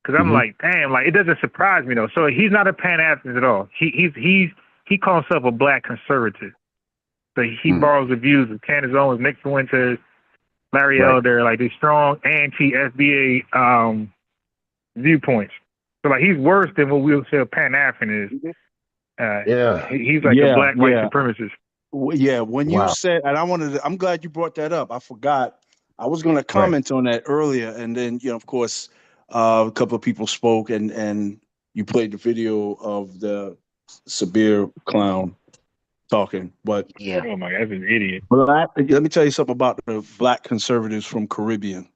because I'm like, damn, like it doesn't surprise me though. So he's not a Pan-Africanist at all. He's he calls himself a black conservative. So he borrows the views of Candace Owens, Nick Fuentes, Larry Elder, like these strong anti-FBA viewpoints. So like he's worse than what we would say a Pan-African is. He's like a black white supremacist. Yeah, when you said, and I'm glad you brought that up. I forgot. I was going to comment on that earlier, and then of course, a couple of people spoke, and you played the video of the Sabir clown talking. But oh my God, that's an idiot. But let me tell you something about the black conservatives from Caribbean.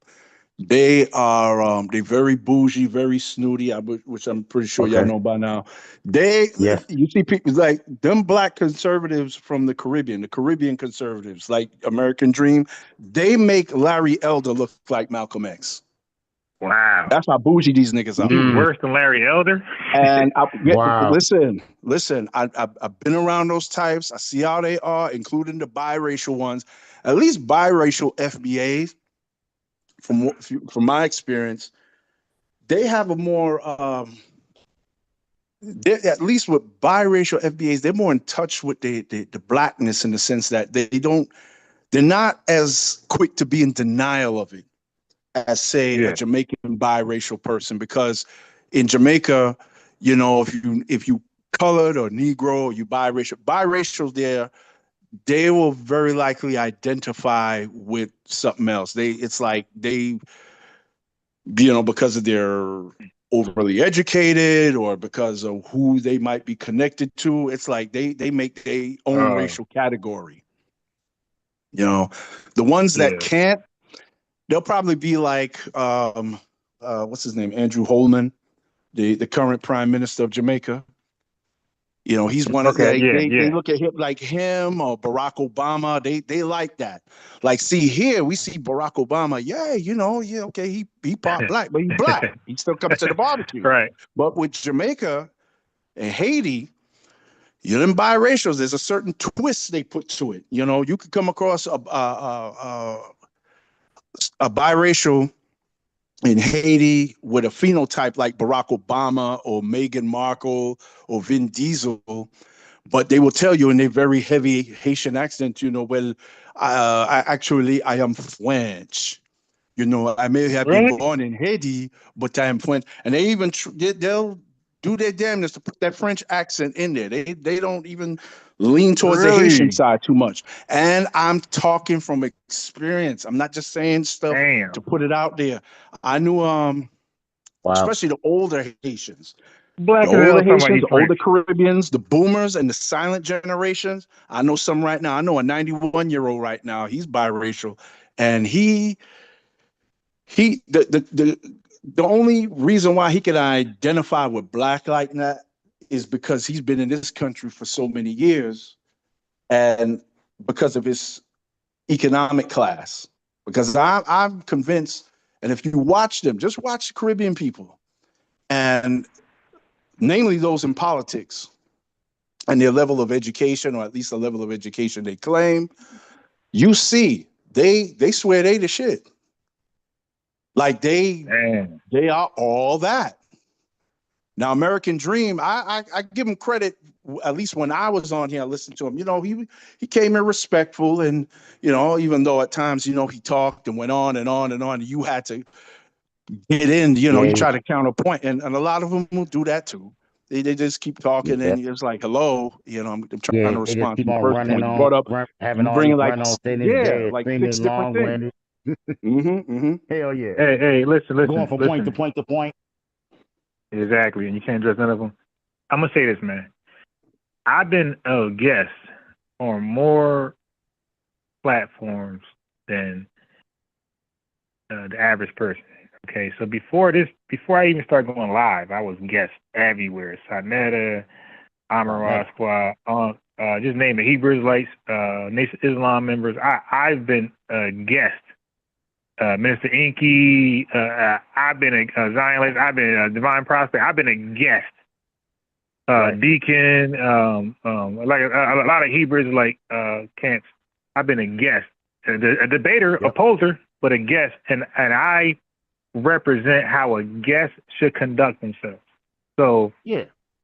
They are they very bougie, very snooty, which I'm pretty sure y'all know by now. You see people like them black conservatives from the Caribbean conservatives, like American Dream, they make Larry Elder look like Malcolm X. Wow. That's how bougie these niggas are. He's worse than Larry Elder? And listen, I've been around those types. I see how they are, including the biracial ones. At least biracial FBAs, from my experience, they have a more at least with biracial FBAs, they're more in touch with the blackness in the sense that they're not as quick to be in denial of it as say a Jamaican biracial person, because in Jamaica, if you colored or Negro or you biracial there, they will very likely identify with something else. Because of their overly educated or because of who they might be connected to, it's like they make their own racial category. The ones that can't, they'll probably be like what's his name, Andrew Holman, the current prime minister of Jamaica. He's one of they look at him like him or Barack Obama. They like that. Like, see here, we see Barack Obama. He part black, but he's black. He still comes to the barbecue. Right. But with Jamaica and Haiti, them biracials, there's a certain twist they put to it. You could come across a biracial in Haiti with a phenotype like Barack Obama or Meghan Markle or Vin Diesel, but they will tell you in a very heavy Haitian accent, I am French. I may have been born in Haiti, but I am French. And they even they'll do their damnness to put that French accent in there. They don't even lean towards the Haitian side too much. And I'm talking from experience. I'm not just saying stuff to put it out there. I knew especially the older Haitians. Black the older Haitians, the older Caribbeans, the boomers and the silent generations. I know some right now. I know a 91-year-old right now. He's biracial. And the only reason why he can identify with black like that is because he's been in this country for so many years and because of his economic class. Because I'm convinced, and if you watch them, just watch Caribbean people, and namely those in politics and their level of education, or at least the level of education they claim, you see they swear they the shit. Like they are all that. Now, American Dream, I give him credit. At least when I was on here, I listened to him. He came in respectful, and even though at times he talked and went on and on and on, you had to get in. You try to counterpoint, and a lot of them will do that too. They just keep talking, and it's like, hello, I'm trying to respond to the first point you brought up. Having you all bring run on like 6 different things. Hell yeah. Hey, listen. Going from point to point to point. Exactly, and you can't address none of them. I'm gonna say this, man. I've been a guest on more platforms than the average person. Okay, so before I even started going live, I was guest everywhere. Sanetta, Amara Squad, just name it. Hebrew Israelites, Nation Islam members. I've been a guest. Minister Inky, I've been a Zionist, I've been a Divine Prospect, I've been a guest. Deacon, like a lot of Hebrews like camps. I've been a guest, a debater, opposer, but a guest, and I represent how a guest should conduct themselves. So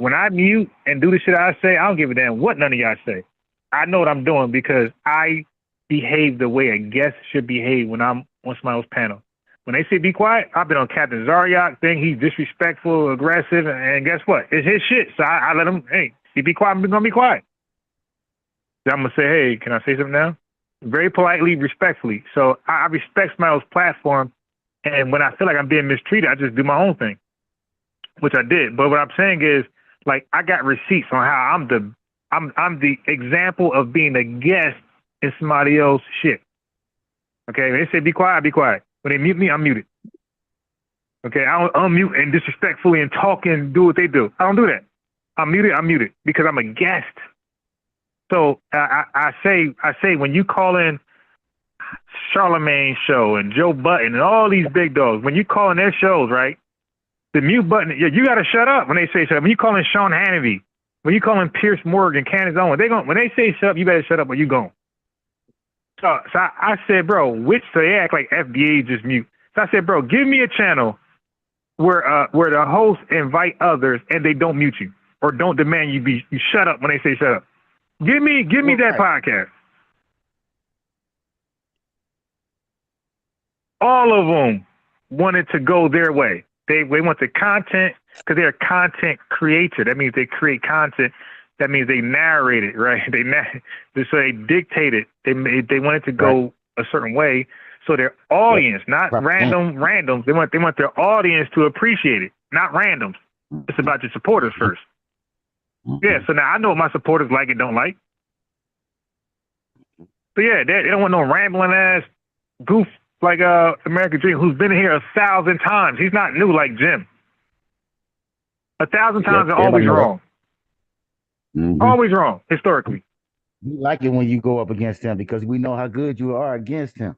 when I mute and do the shit I say, I don't give a damn what none of y'all say. I know what I'm doing because I behave the way a guest should behave when I'm on somebody else's panel. When they say be quiet, I've been on Captain Zaryak thing. He's disrespectful, aggressive, and guess what? It's his shit. So I let him, hey, you be quiet, I'm going to be quiet. So I'm going to say, hey, can I say something now? Very politely, respectfully. So I respect somebody else's platform. And when I feel like I'm being mistreated, I just do my own thing, which I did. But what I'm saying is, like, I got receipts on how I'm the example of being a guest in somebody else's shit. Okay, when they say be quiet, I be quiet. When they mute me, I'm muted. Okay, I don't unmute and disrespectfully and talk and do what they do. I don't do that. I'm muted because I'm a guest. So I say when you call in Charlemagne show and Joe Budden and all these big dogs, when you call in their shows, right? The mute button, you got to shut up when they say shut up. When you call in Sean Hannity, when you call in Pierce Morgan, Candace Owens, when they say shut up, you better shut up or you gone. So I said, bro, so they act like FBA just mute. So I said, bro, give me a channel where the hosts invite others and they don't mute you or don't demand you shut up when they say shut up. Give me that podcast. All of them wanted to go their way. They want the content because they're a content creator. That means they create content. That means they narrate it, right? So they dictate it. They want it to go a certain way. So their audience, not randoms. They want their audience to appreciate it, not randoms. It's about your supporters first. Yeah. So now I know what my supporters like and don't like. So yeah, they don't want no rambling ass goof like American Dream, who's been here 1,000 times. He's not new like Jim. 1,000 times and always wrong. Always wrong, historically. We like it when you go up against him because we know how good you are against him.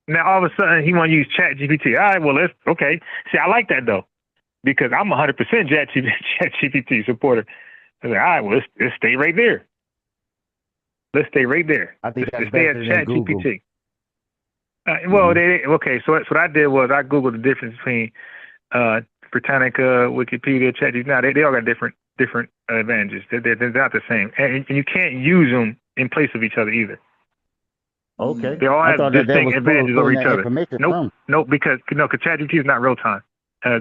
Now, all of a sudden, he want to use ChatGPT. All right, well, okay. See, I like that, though, because I'm 100% ChatGPT supporter. I was like, all right, well, let's stay right there. Let's stay right there. I think that's stay better than Google. ChatGPT. Okay, so what I did was I Googled the difference between Britannica, Wikipedia, ChatGPT. Now, they all got different advantages. They're not the same. And you can't use them in place of each other either. Okay. They all have distinct advantages over each other. Nope, because ChatGPT is not real time.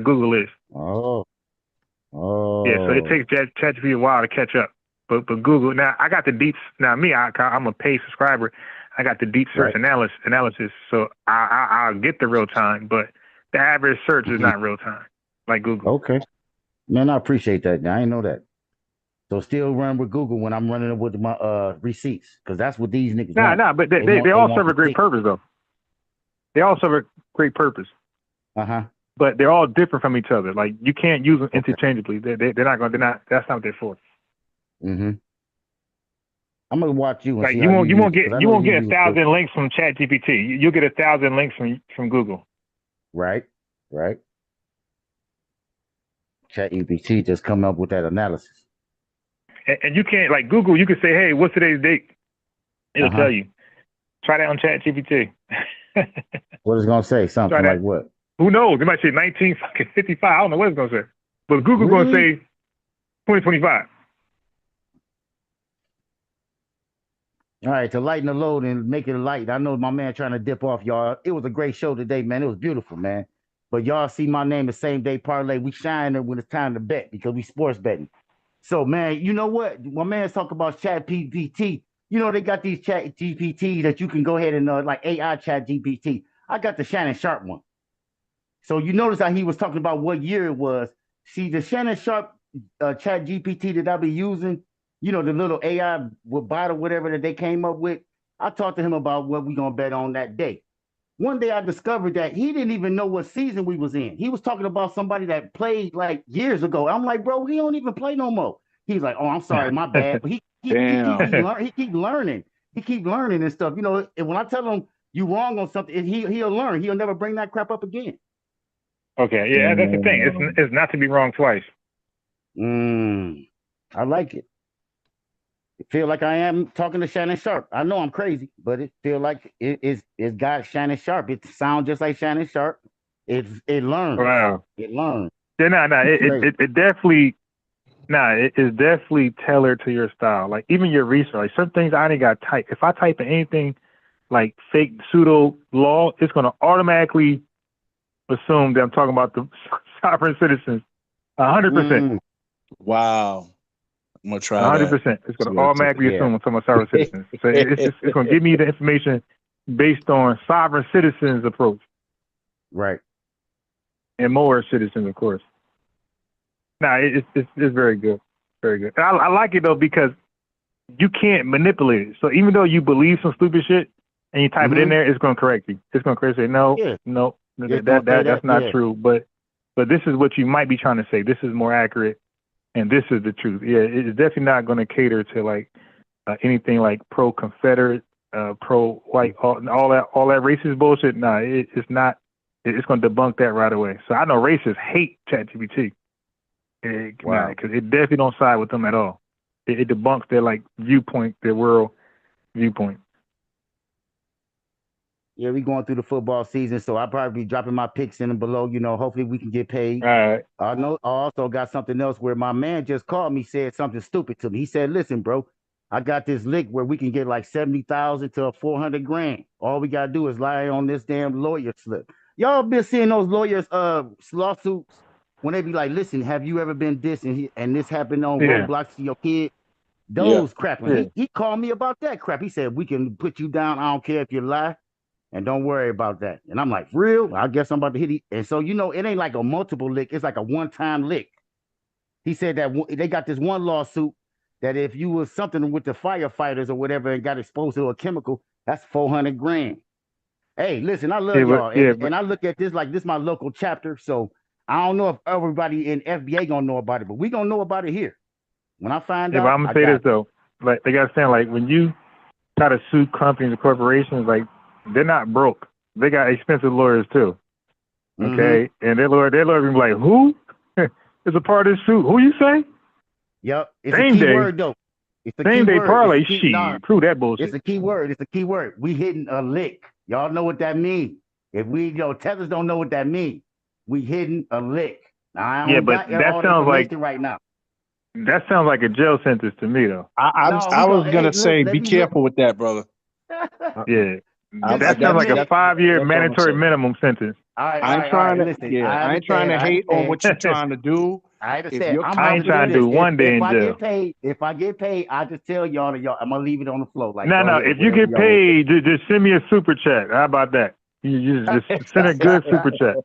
Google is. Oh. Yeah, so it takes ChatGPT a while to catch up. But Google, now I got the deep, now me, I'm a paid subscriber. I got the deep search analysis, so I'll get the real time, but the average search is not real time, like Google. Okay. Man, I appreciate that. I didn't know that. So still run with Google when I'm running with my receipts, because that's what these niggas want. Nah, but they all serve a great purpose, though. They all serve a great purpose. But they're all different from each other. Like, you can't use them interchangeably. That's not what they're for. I'm gonna watch you. And like see you won't get 1,000 links from ChatGPT. You'll get 1,000 links from Google. Right. ChatGPT just come up with that analysis. And you can't, like Google, you can say, hey, what's today's date? It'll tell you. Try that on ChatGPT. What is it gonna say? Something like what? Who knows? It might say 1955. I don't know what it's gonna say. But Google's gonna say 2025. All right, to lighten the load and make it light. I know my man trying to dip off, y'all. It was a great show today, man. It was beautiful, man. But y'all see my name the same day parlay. We shine when it's time to bet because we sports betting. So, man, you know what? My man's talking about Chat GPT. You know, they got these Chat GPT that you can go ahead and like AI Chat GPT. I got the Shannon Sharp one. So you notice how he was talking about what year it was. See, the Shannon Sharp Chat GPT that I be using, you know, the little AI bot or whatever that they came up with. I talked to him about what we gonna bet on that day. One day I discovered that he didn't even know what season we was in. He was talking about somebody that played like years ago. I'm like, bro, he don't even play no more. He's like, oh, I'm sorry, my bad. But he keep learning. He keep learning and stuff. You know, and when I tell him you wrong on something, he'll learn. He'll never bring that crap up again. Okay, yeah, that's the thing. It's not to be wrong twice. I like it. It feel like I am talking to Shannon Sharp. I know I'm crazy, but it feel like it's got Shannon Sharp. It sounds just like Shannon Sharp. It learns. Wow. It learns. Yeah, it definitely Nah, it's definitely tailored to your style. Like even your research, like some things I ain't got type. If I type in anything like fake pseudo law, it's gonna automatically assume that I'm talking about the sovereign citizens. 100%. Wow. I'm gonna try 100%. It's gonna automatically assume I'm talking about sovereign citizens. So it's gonna give me the information based on sovereign citizens approach. Right. And more citizens, of course. Nah, it's very good. Very good. And I like it though because you can't manipulate it. So even though you believe some stupid shit and you type it in there, it's gonna correct you. It's gonna correct you. No, that's not true. But this is what you might be trying to say. This is more accurate, and this is the truth. Yeah, it's definitely not gonna cater to like anything like pro-Confederate, pro-white, all that racist bullshit. Nah, it's not. It's gonna debunk that right away. So I know racists hate ChatGPT. Wow. Because it definitely don't side with them at all. It debunks their like viewpoint, their world viewpoint. Yeah, we going through the football season, so I'll probably be dropping my picks in and below. You know, hopefully we can get paid. All right. I know. I also got something else where my man just called me, said something stupid to me. He said, "Listen, bro, I got this lick where we can get like 70,000 to 400 grand. All we gotta do is lie on this damn lawyer slip." Y'all been seeing those lawyers lawsuits when they be like, "Listen, have you ever been this and this happened on Roblox to your kid?" Those crap. And he called me about that crap. He said, "We can put you down. I don't care if you lie. And don't worry about that." And I'm like, real? I guess I'm about to hit it. And so, you know, it ain't like a multiple lick. It's like a one-time lick. He said that they got this one lawsuit that if you was something with the firefighters or whatever and got exposed to a chemical, that's 400 grand. Hey, listen, I love y'all. And I look at this like this is my local chapter. So I don't know if everybody in FBA gonna know about it, but we gonna know about it here. When I find out. But I'm gonna say this though. Like they gotta stand like when you try to sue companies and corporations, like they're not broke. They got expensive lawyers too. Okay. And their lawyer be like, who is a part of this suit? Who you say? Yep. It's same a key day. word though. It's a same key day word. parlay. Shit. Prove that bullshit. It's a key word. It's a key word. We hitting a lick. Y'all know what that means. If we tethers don't know what that means. We hitting a lick. Now, I don't but got that all sounds like right now. That sounds like a jail sentence to me though. I was gonna say, be careful with that, brother. Yeah. That sounds like a 5-year mandatory minimum sentence. I ain't trying to hate on what you're trying to do. I ain't trying to do one day in jail. If I get paid, I just tell y'all. I'm gonna leave it on the floor. Like no. If you get paid, just send me a super chat. How about that? You just send a good super chat.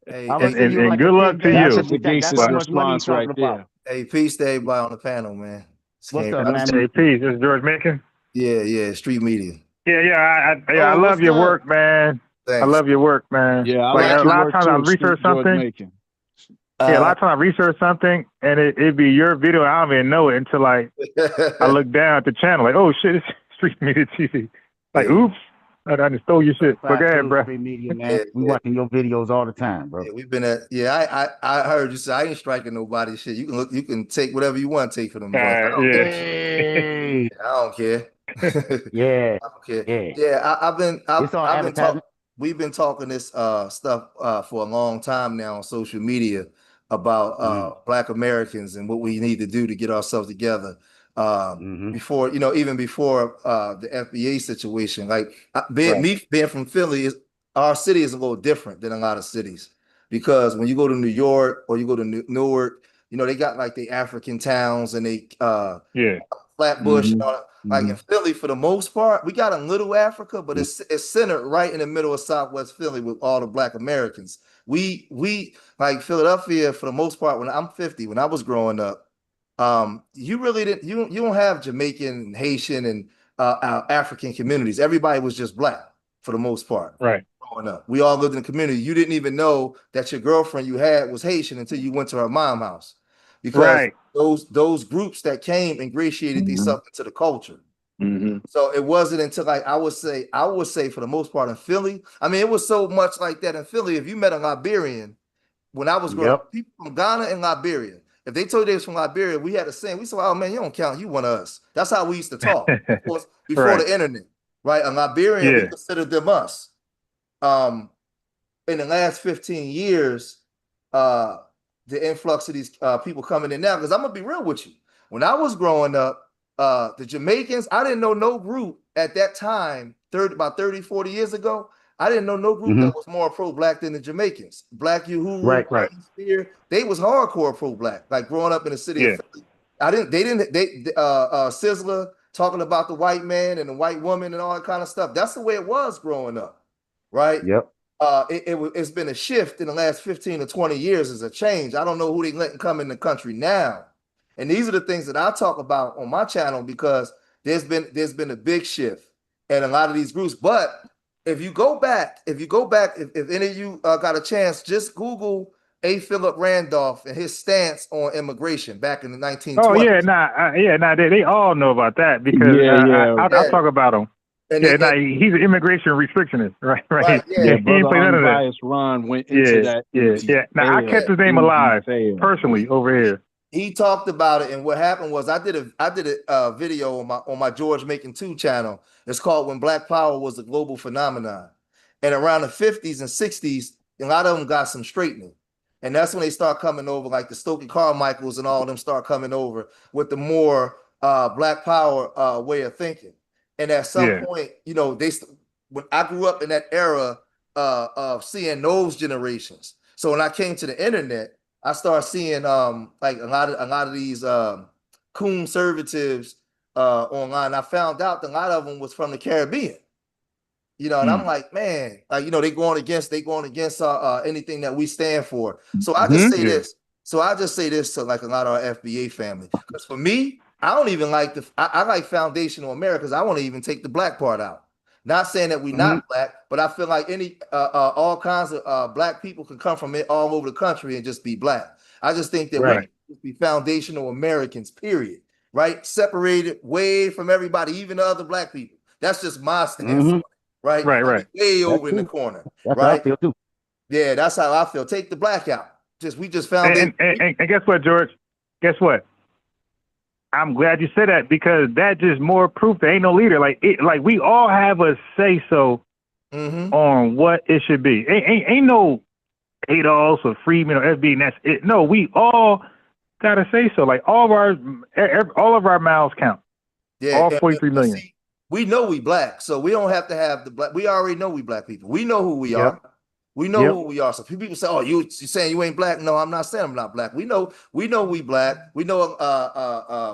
Hey, and good luck to you. That's a sagacious response right there. Hey, peace to everybody on the panel, man. What's up, man? Hey, peace. This is George Macon. Yeah. Street media. I love your work, man. Thanks. I love your work, man. Yeah, a lot of times I research something. A lot of times I research something and it'd be your video. I don't even know it until I look down at the channel. Like, oh shit, it's Street Media TV. Like, oops, I just stole your shit. But go ahead, bro. Street Media, man. We watching your videos all the time, bro. Yeah, we've been at. Yeah, I heard you say I ain't striking nobody. Shit, you can look. You can take whatever you want to take for them. I don't care. Yeah. I don't care. Yeah. We've been talking this stuff for a long time now on social media about Black Americans and what we need to do to get ourselves together. Before, even before the FBA situation, like being from Philly, our city is a little different than a lot of cities because when you go to New York or you go to Newark, they got like the African towns and they Flatbush and all that. Like in Philly, for the most part, we got a little Africa, but it's centered right in the middle of Southwest Philly with all the Black Americans. We like Philadelphia for the most part. When I'm 50, when I was growing up, you really didn't. You don't have Jamaican, Haitian, and African communities. Everybody was just Black for the most part. Right. Growing up, we all lived in a community. You didn't even know that your girlfriend you had was Haitian until you went to her mom's house. Because those groups that came ingratiated themselves into the culture. So it wasn't until I would say for the most part in Philly. I mean, it was so much like that in Philly. If you met a Liberian, when I was growing up, people from Ghana and Liberia, if they told you they was from Liberia, we had to say, we said, oh man, you don't count, you one of us. That's how we used to talk before the internet, right? A Liberian, we considered them us. In the last 15 years, the influx of these people coming in now. Because I'm gonna be real with you. When I was growing up, the Jamaicans, I didn't know no group at that time, about 30, 40 years ago. I didn't know no group that was more pro-black than the Jamaicans. Black Uhuru, Spear, they was hardcore pro-black. Like growing up in the city of Philly. Sizzler talking about the white man and the white woman and all that kind of stuff. That's the way it was growing up, right? Yep. It's been a shift in the last 15 to 20 years as a change. I don't know who they letting come in the country now. And these are the things that I talk about on my channel because there's been a big shift in a lot of these groups. But if you go back, if any of you got a chance, just Google A. Philip Randolph and his stance on immigration back in the 1920s. Oh yeah, they all know about that because I'll talk about him. And he's an immigration restrictionist, right? He ain't play none of that. Ron went into that. Now I kept his name alive personally over here. He talked about it, and what happened was I did a video on my George Making 2 channel. It's called When Black Power Was a Global Phenomenon. And around the 50s and 60s, a lot of them got some straightening. And that's when they start coming over, like the Stokely Carmichaels and all of them start coming over with the more Black Power way of thinking. And at some point, when I grew up in that era of seeing those generations. So when I came to the internet, I started seeing like a lot of these conservatives online. I found out that a lot of them was from the Caribbean. And I'm like, man, they going against anything that we stand for. So I just say this. So I just say this to like a lot of our FBA family. Because for me, I don't even like I like foundational Americans. I want to even take the black part out. Not saying that we're not black, but I feel like all kinds of black people can come from all over the country and just be black. I just think that we can be foundational Americans, period. Right? Separated way from everybody, even the other black people. That's just my stance. Right? Right. Way over in the corner. That's right? how I feel too. Yeah, that's how I feel. Take the black out. We just found and guess what, George? Guess what? I'm glad you said that because that just more proof there ain't no leader. Like we all have a say so on what it should be. Ain't no Adolf or Freeman or FB. And that's it. No, we all gotta say so. Like all of our mouths count. Yeah, all 43 million. See, we know we black, so we don't have to have the black. We already know we black people. We know who we are. We know who we are. So people say, "Oh, you saying you ain't black?" No, I'm not saying I'm not black. We know we black. We know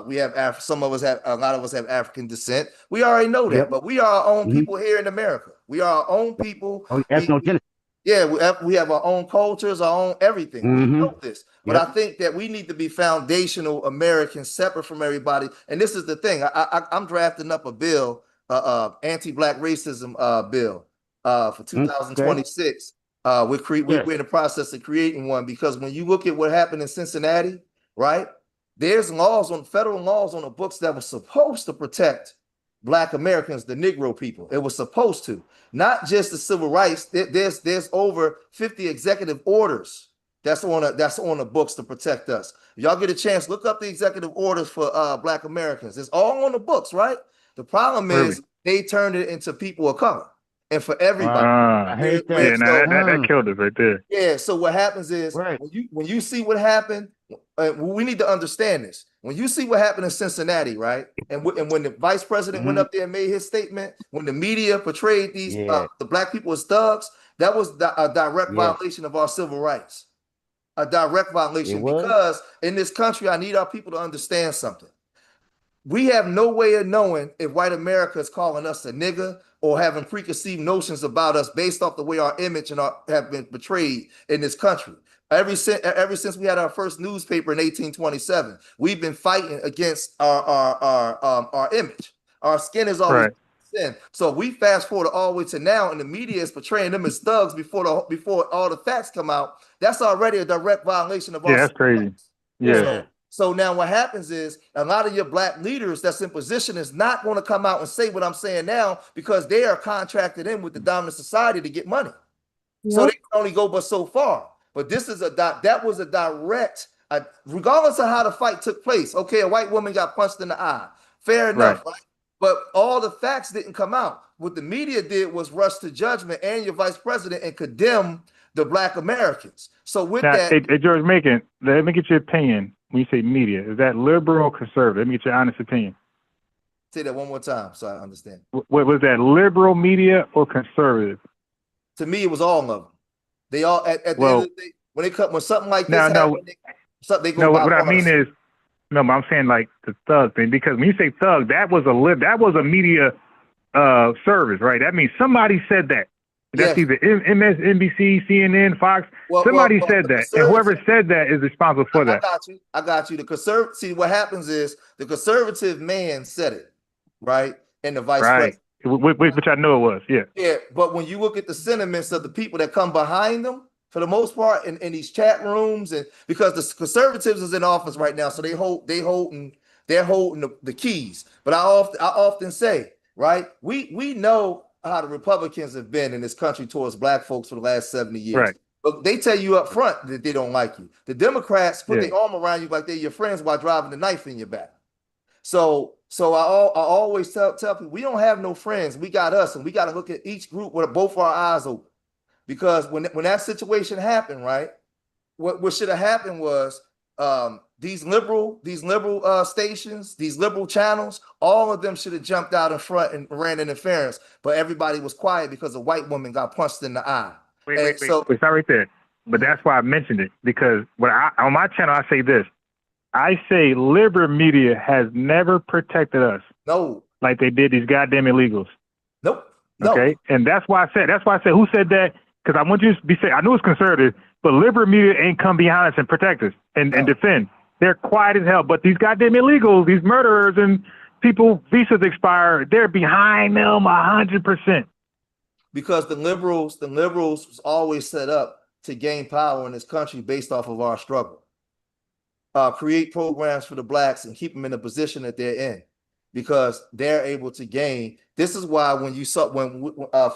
we have some of us have a lot of us have African descent. We already know that, but we are our own people here in America. We are our own people. We have our own cultures, our own everything. We know this, but I think that we need to be foundational Americans, separate from everybody. And this is the thing. I'm drafting up a bill, anti-black racism bill for 2026. We're in the process of creating one because when you look at what happened in Cincinnati, right? There's federal laws on the books that were supposed to protect Black Americans, the Negro people. It was supposed to, not just the civil rights. There's over 50 executive orders that's on the books to protect us. If y'all get a chance, look up the executive orders for Black Americans. It's all on the books, right? The problem is they turned it into people of color. And for everybody, I hate that. That killed us right there. Yeah. So what happens is when you see what happened, we need to understand this. When you see what happened in Cincinnati, right, and when the vice president went up there and made his statement, when the media portrayed these the black people as thugs, that was a direct violation of our civil rights. A direct violation because in this country, I need our people to understand something. We have no way of knowing if white America is calling us a nigger or having preconceived notions about us based off the way our image have been portrayed in this country. Ever since we had our first newspaper in 1827, we've been fighting against our image. Our skin is always sin. So we fast forward all the way to now, and the media is portraying them as thugs before all the facts come out. That's already a direct violation of our. Yeah, that's crazy. Rights. Yeah. So now what happens is a lot of your black leaders that's in position is not going to come out and say what I'm saying now because they are contracted in with the dominant society to get money. Yep. So they can only go but so far. But this is that was a direct, regardless of how the fight took place. Okay, a white woman got punched in the eye. Fair enough, right? But all the facts didn't come out. What the media did was rush to judgment and your vice president and condemn the Black Americans. So with now, that, hey, George Macon, let me get your opinion. When you say media, is that liberal or conservative? Let me get your honest opinion. say that one more time so I understand. What was that, liberal media or conservative? To me, it was all of them. They all at the end of the day, when something like this happens, they go by what I mean is, no, but I'm saying like the thug thing, because when you say thug, that was a media service, right? That means somebody said that. That's either MSNBC, CNN, Fox. Somebody said that, and whoever said that is responsible for that. I got you. The conservative. See, what happens is the conservative man said it, right, and the vice president. Which I know it was, yeah. Yeah, but when you look at the sentiments of the people that come behind them, for the most part, in these chat rooms, and because the conservatives is in office right now, so they're holding the keys. But I often say, right, we know how the Republicans have been in this country towards Black folks for the last 70 years. Right. But they tell you up front that they don't like you. The Democrats put their arm around you like they're your friends while driving the knife in your back. So I always tell people, we don't have no friends. We got us, and we got to look at each group with both our eyes open. Because when that situation happened, right, what should have happened was these liberal stations, these liberal channels, all of them should have jumped out in front and ran interference, but everybody was quiet because a white woman got punched in the eye. Wait, stop right there. But that's why I mentioned it, because on my channel I say this. I say liberal media has never protected us. No. Like they did these goddamn illegals. Nope. No. Okay. And that's why I said who said that? Because I want you to be saying, I know it's conservative, but liberal media ain't come behind us and protect us and defend. They're quiet as hell. But these goddamn illegals, these murderers and people, visas expire, they're behind them 100%. Because the liberals was always set up to gain power in this country based off of our struggle. Create programs for the Blacks and keep them in the position that they're in, because they're able to gain. This is why when you saw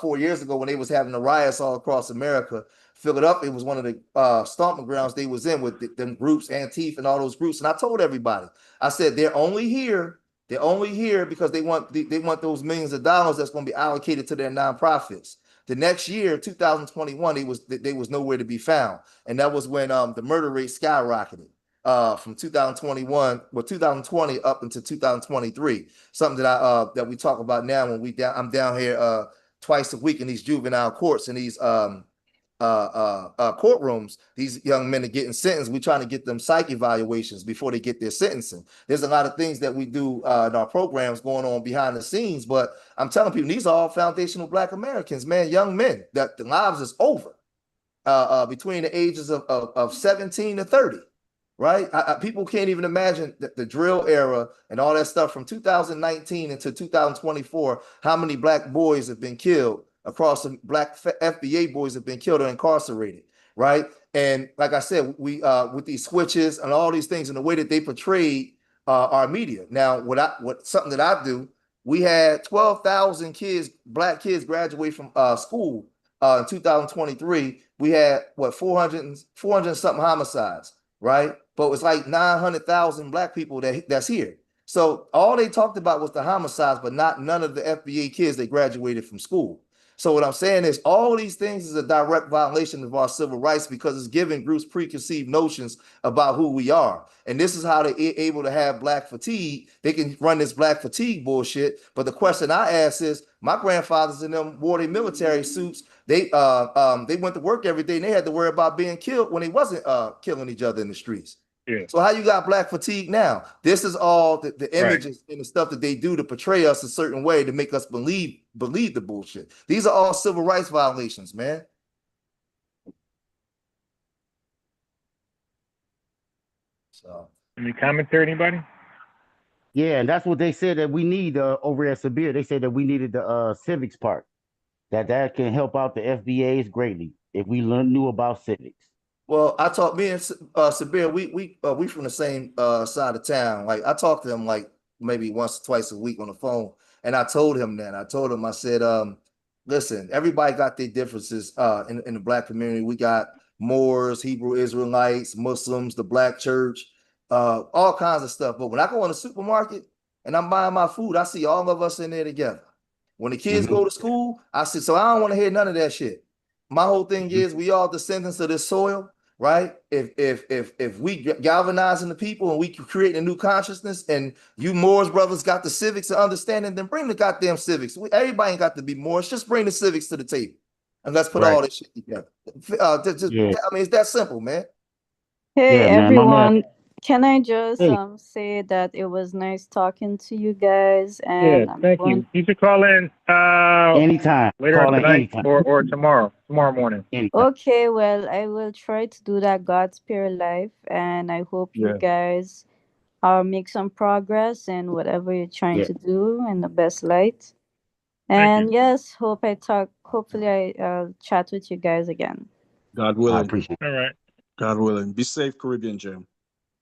4 years ago when they was having the riots all across America, Philadelphia was one of the stomping grounds they was in with them groups, Antifa and all those groups. And I told everybody, I said they're only here because they want those millions of dollars that's going to be allocated to their nonprofits. The next year, 2021, they was nowhere to be found, and that was when the murder rate skyrocketed. From 2020 up into 2023, something that we talk about now when I'm down here twice a week in these juvenile courts and these courtrooms. These young men are getting sentenced. We're trying to get them psych evaluations before they get their sentencing. There's a lot of things that we do in our programs going on behind the scenes, but I'm telling people these are all foundational Black Americans, man, young men that the lives is over between the ages of 17 to 30. Right? People can't even imagine the drill era and all that stuff from 2019 into 2024, how many Black boys have been killed across the Black FBA boys have been killed or incarcerated, right? And like I said, we with these switches and all these things and the way that they portrayed our media. Now, something that I do, we had 12,000 Black kids graduate from school in 2023. We had 400 something homicides, right? But it's like 900,000 Black people that's here. So all they talked about was the homicides, but none of the FBA kids that graduated from school. So what I'm saying is all these things is a direct violation of our civil rights because it's giving groups preconceived notions about who we are. And this is how they're able to have Black fatigue. They can run this Black fatigue bullshit. But the question I ask is, my grandfathers in them wore their military suits. They went to work every day and they had to worry about being killed when they wasn't killing each other in the streets. Yeah. So how you got Black fatigue now? This is all the images and the stuff that they do to portray us a certain way to make us believe the bullshit. These are all civil rights violations, man. So any commentary, anybody? Yeah, and that's what they said that we need over at Sabir. They said that we needed the civics part. That can help out the FBAs greatly if we knew about civics. Well, I talked, me and Sabir, we from the same side of town. Like I talk to him like maybe once or twice a week on the phone, and I told him that. I said, listen, everybody got their differences in the Black community. We got Moors, Hebrew Israelites, Muslims, the Black church, all kinds of stuff. But when I go in the supermarket and I'm buying my food, I see all of us in there together. When the kids go to school, I said, so I don't want to hear none of that shit. my whole thing is we all descendants of this soil, right? If we galvanizing the people and we create a new consciousness, and you Moors brothers got the civics and understanding, then bring the goddamn civics. Everybody ain't got to be Moors. Just bring the civics to the table, and let's put all this shit together. I mean, it's that simple, man. Hey Yeah, man, my man. everyone, can I just Hey. say that it was nice talking to you guys, Yeah, and I'm thank going. you. You should call in Anytime. later Call in tonight anytime. or tomorrow morning. Anytime. Okay, well, I will try to do that. God spare life, and I hope you Yeah. guys make some progress in whatever you're trying Yeah. to do in the best light. Thank And you. yes, hopefully I'll chat with you guys again. God I willing. appreciate it. All right. God willing. Be safe, Caribbean Jam.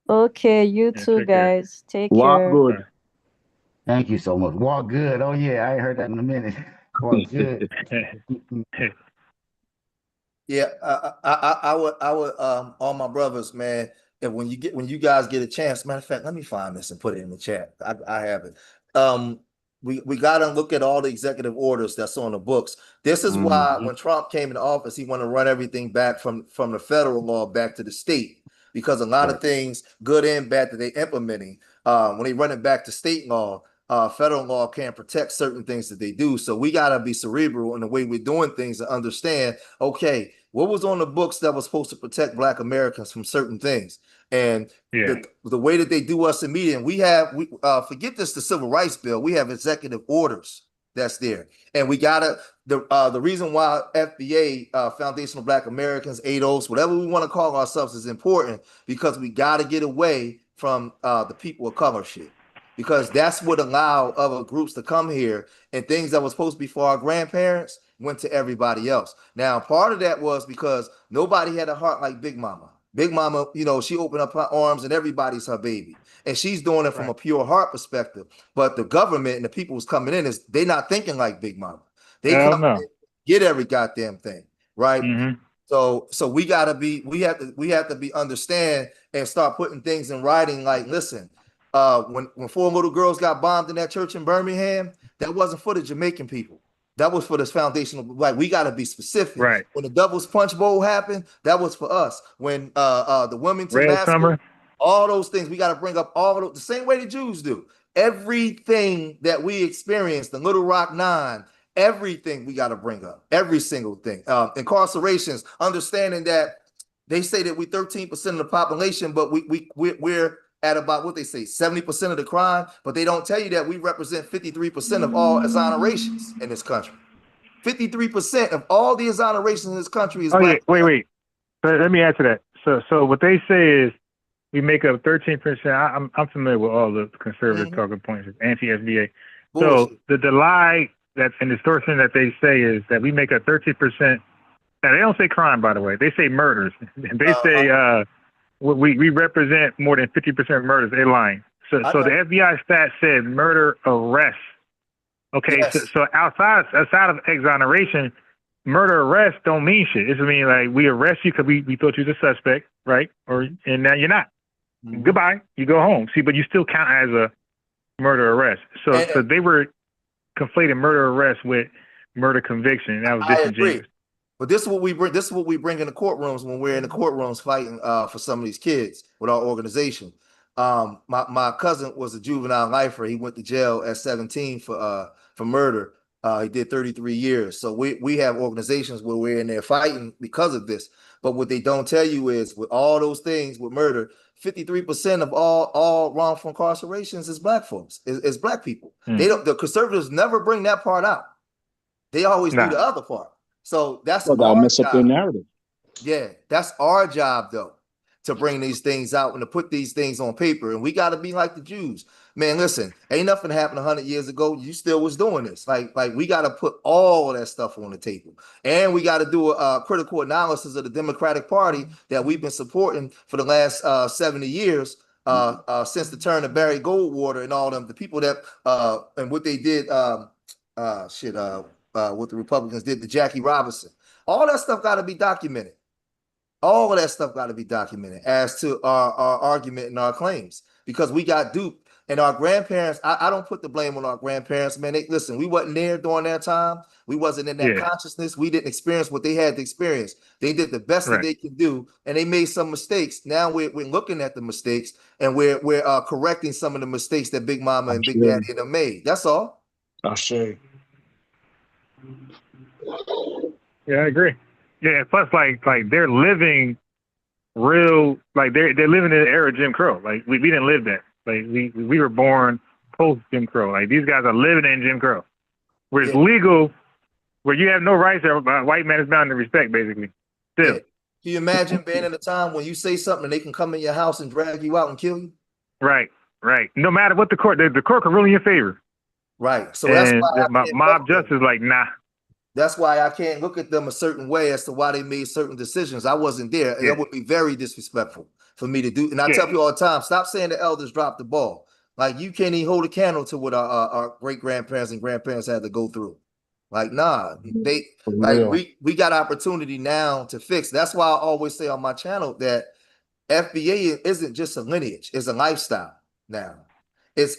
Okay, you Yeah, too, take care. guys. Take Walk care. good. Bye. Thank you so much. Walk good. Oh yeah, I ain't heard that in a minute. Walk good. Yeah, I would all my brothers, man. And when you guys get a chance, matter of fact, let me find this and put it in the chat. I have it. We gotta look at all the executive orders that's on the books. This is why when Trump came into office, he wanted to run everything back from the federal law back to the state, because a lot of things, good and bad, that they implementing, when they run it back to state law, federal law can't protect certain things that they do. So we gotta be cerebral in the way we're doing things and understand, okay, what was on the books that was supposed to protect Black Americans from certain things? And the way that they do us in media, and we forget this, the Civil Rights Bill, we have executive orders that's there. And we gotta, the reason why FBA, Foundational Black Americans, ADOS, whatever we want to call ourselves, is important, because we gotta get away from the people of color shit. Because that's what allowed other groups to come here, and things that were supposed to be for our grandparents went to everybody else. Now, part of that was because nobody had a heart like Big Mama. Big Mama, she opened up her arms and everybody's her baby. And she's doing it from a pure heart perspective. But the government and the people who's coming in, they're not thinking like Big Mama. They come in, get every goddamn thing, right? Mm-hmm. So we have to be understand and start putting things in writing, like, listen, when 4 little girls got bombed in that church in Birmingham, that wasn't for the Jamaican people. That was for this foundational. Like, we got to be specific. Right. When the Devil's Punch Bowl happened, that was for us. When the Wilmington Red massacre, Summer, all those things, we got to bring up all of those, the same way the Jews do. Everything that we experienced, the Little Rock Nine, everything we got to bring up. Every single thing. Incarcerations, understanding that they say that we 13% of the population, but we're at about, what they say, 70% of the crime, but they don't tell you that we represent 53% of all exonerations in this country. 53% of all the exonerations in this country is Black. Yeah, wait. Let me add to that. So what they say is we make up 13%. I'm familiar with all the conservative talking points, anti-FBA. So the lie and distortion that they say is that we make up 13%. Now, they don't say crime, by the way. They say murders. They say we represent more than 50% murders. They're lying. So the FBI stat said murder arrests. Okay, yes. So outside of exoneration, murder arrest don't mean shit. It mean like we arrest you because we thought you was a suspect, right? And now you're not. Goodbye. You go home. See, but you still count as a murder arrest. So they were conflating murder arrest with murder conviction. That was disingenuous. But this is what we bring. This is what we bring in the courtrooms when we're in the courtrooms fighting for some of these kids with our organization. My cousin was a juvenile lifer. He went to jail at 17 for murder. He did 33 years. So we have organizations where we're in there fighting because of this. But what they don't tell you is, with all those things with murder, 53% of all wrongful incarcerations is Black folks, is Black people. They don't. The conservatives never bring that part out. They always do the other part. So that's our mess job. Up their narrative. Yeah, that's our job, though, to bring these things out and to put these things on paper. And we got to be like the Jews. Man, listen, ain't nothing happened 100 years ago. You still was doing this. Like we got to put all of that stuff on the table. And we got to do a critical analysis of the Democratic Party that we've been supporting for the last 70 years, since the turn of Barry Goldwater and all them, the people that, and what they did, what the Republicans did to Jackie Robinson. All that stuff got to be documented. All of that stuff got to be documented as to our argument and our claims, because we got duped. And our grandparents, I don't put the blame on our grandparents, man. Listen, we wasn't there during that time. We wasn't in that consciousness. We didn't experience what they had to experience. They did the best that they could do, and they made some mistakes. Now we're looking at the mistakes, and we're correcting some of the mistakes that Big Mama and Big Daddy and them made. That's all. Nasheed. Yeah, I agree. Yeah, plus like they're living real, like they're living in the era of Jim Crow. Like we didn't live that. Like we were born post Jim Crow. Like these guys are living in Jim Crow, where it's legal, where you have no rights. A white man is bound to respect, basically. Still. Yeah. Can you imagine being in a time when you say something and they can come in your house and drag you out and kill you? Right. No matter what the court can rule in your favor. Right. So that's why mob justice, like, nah. That's why I can't look at them a certain way as to why they made certain decisions. I wasn't there. And it would be very disrespectful for me to do. And I tell people all the time, stop saying the elders dropped the ball. Like, you can't even hold a candle to what our great-grandparents and grandparents had to go through. Like, nah, we got opportunity now to fix. That's why I always say on my channel that FBA isn't just a lineage, it's a lifestyle now. It's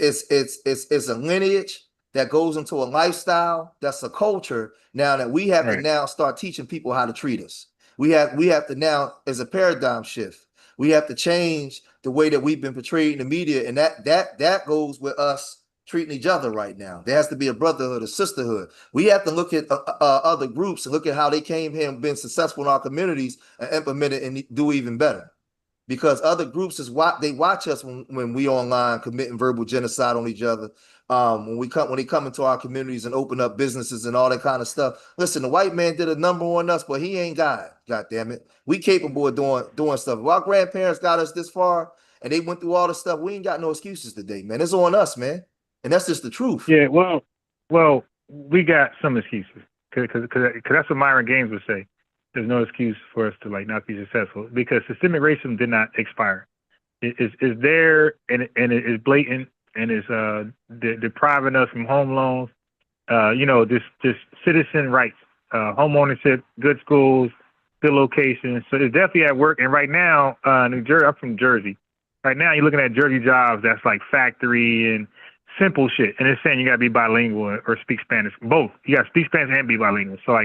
a lineage that goes into a lifestyle, that's a culture now that we have to now start teaching people how to treat us. We have to now, as a paradigm shift, we have to change the way that we've been portrayed in the media, and that goes with us treating each other right now. There has to be a brotherhood, a sisterhood. We have to look at other groups and look at how they came here and been successful in our communities and implement it and do even better. Because other groups they watch us when we online committing verbal genocide on each other. When they come into our communities and open up businesses and all that kind of stuff. Listen, the white man did a number on us, but he ain't God. God damn it, we capable of doing stuff. If our grandparents got us this far and they went through all the stuff, we ain't got no excuses today, man. It's on us, man, and that's just the truth. Yeah, well, we got some excuses because that's what Myron Gaines would say. There's no excuse for us to like not be successful because systemic racism did not expire. It's there and it is blatant and it's depriving us from home loans. Just citizen rights, home ownership, good schools, good locations. So it's definitely at work. And right now, New Jersey, I'm from Jersey. Right now, you're looking at Jersey jobs that's like factory and simple shit, and it's saying you gotta be bilingual or speak Spanish. Both. You gotta speak Spanish and be bilingual. So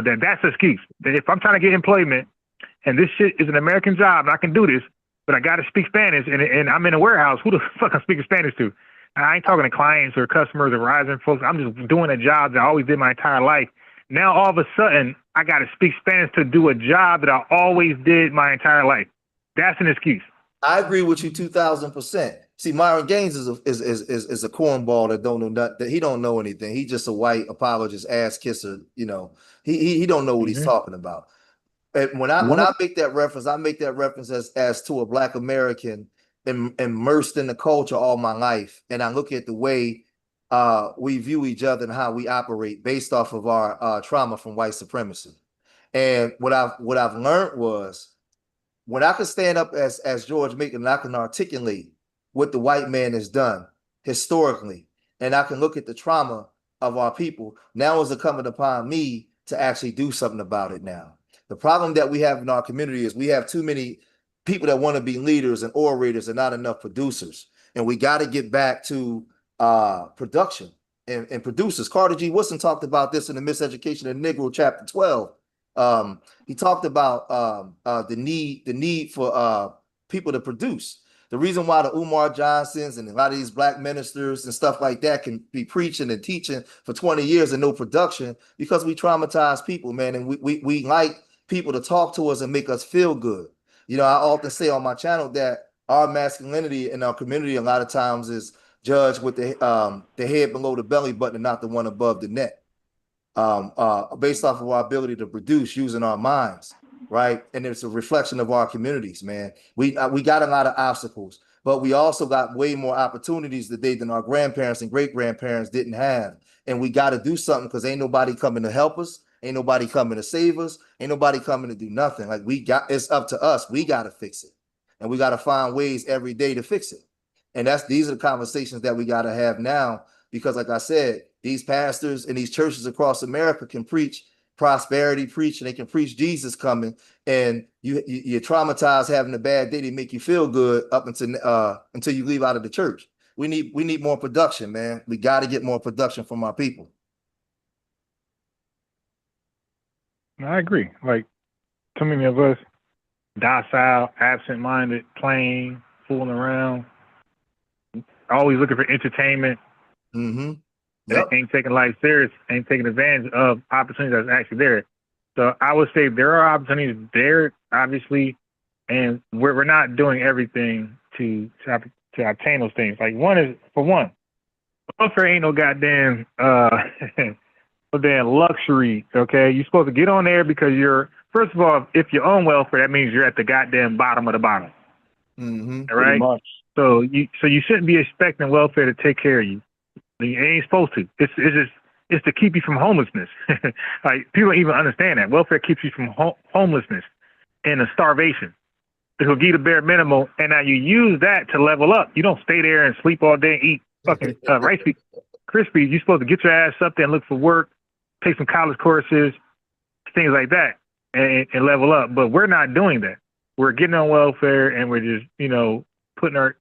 that's an excuse. If I'm trying to get employment and this shit is an American job and I can do this, but I gotta speak Spanish and I'm in a warehouse, who the fuck I'm speaking Spanish to? I ain't talking to clients or customers or rising folks. I'm just doing a job that I always did my entire life. Now all of a sudden I gotta speak Spanish to do a job that I always did my entire life. That's an excuse. I agree with you 2,000%. See, Myron Gaines is a cornball that don't know that he don't know anything. He's just a white apologist, ass kisser. He don't know what he's talking about. And when I make that reference as to a Black American immersed in the culture all my life, and I look at the way we view each other and how we operate based off of our trauma from white supremacy. And what I've learned was when I can stand up as George Macon and I can articulate what the white man has done historically, and I can look at the trauma of our people, now is incumbent upon me to actually do something about it now. The problem that we have in our community is we have too many people that want to be leaders and orators and not enough producers. And we got to get back to production and producers. Carter G. Woodson talked about this in the Miseducation of the Negro, chapter 12. He talked about the need for people to produce. The reason why the Umar Johnsons and a lot of these Black ministers and stuff like that can be preaching and teaching for 20 years and no production, because we traumatize people, man, and we like people to talk to us and make us feel good. I often say on my channel that our masculinity in our community a lot of times is judged with the head below the belly button and not the one above the neck. Based off of our ability to produce using our minds, right? And it's a reflection of our communities, man. We got a lot of obstacles, but we also got way more opportunities today than our grandparents and great-grandparents didn't have. And we got to do something because ain't nobody coming to help us. Ain't nobody coming to save us. Ain't nobody coming to do nothing. Like it's up to us. We got to fix it. And we got to find ways every day to fix it. And these are the conversations that we got to have now, because like I said, these pastors and these churches across America can preach prosperity, and they can preach Jesus coming, and you're traumatized having a bad day to make you feel good up until you leave out of the church. we need more production, man. We got to get more production from our people. I agree. Like, too many of us, docile, absent-minded, playing, fooling around, always looking for entertainment. Mm-hmm. Yep. Ain't taking life serious, ain't taking advantage of opportunities that's actually there. So I would say there are opportunities there, obviously, and we're not doing everything to obtain those things. Like, welfare ain't no goddamn no damn luxury. Okay, you're supposed to get on there because first of all, if you own welfare, that means you're at the goddamn bottom of the bottom. Mm-hmm. All right. So you shouldn't be expecting welfare to take care of you. You ain't supposed to. It's to keep you from homelessness. Like, people don't even understand that welfare keeps you from homelessness and starvation. It'll give you the bare minimum, and now you use that to level up. You don't stay there and sleep all day and eat fucking Rice Krispies. You're supposed to get your ass up there and look for work, take some college courses, things like that, and level up. But we're not doing that. We're getting on welfare, and we're just, putting our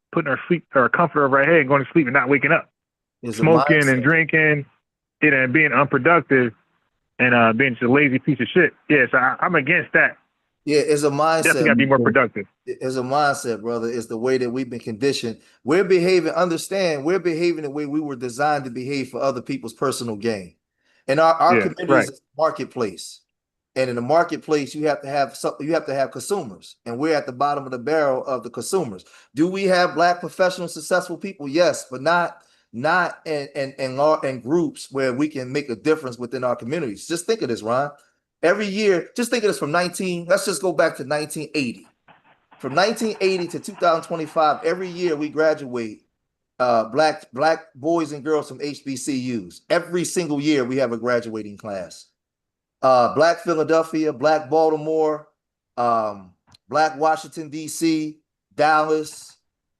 comfort over our head and going to sleep and not waking up. Smoking and drinking, and being unproductive, and being just a lazy piece of shit. Yeah, so I'm against that. Yeah, it's a mindset. Definitely got to be more productive. It's a mindset, brother. It's the way that we've been conditioned. We're behaving the way we were designed to behave for other people's personal gain. And our community is a marketplace. And in the marketplace, you have to have consumers. And we're at the bottom of the barrel of the consumers. Do we have Black professional successful people? Yes, but not in groups where we can make a difference within our communities. Just think of this, Ron. Every year, just think of this let's just go back to 1980. From 1980 to 2025, every year we graduate black boys and girls from HBCUs. Every single year we have a graduating class. Black Philadelphia, Black Baltimore, Black Washington, D.C., Dallas,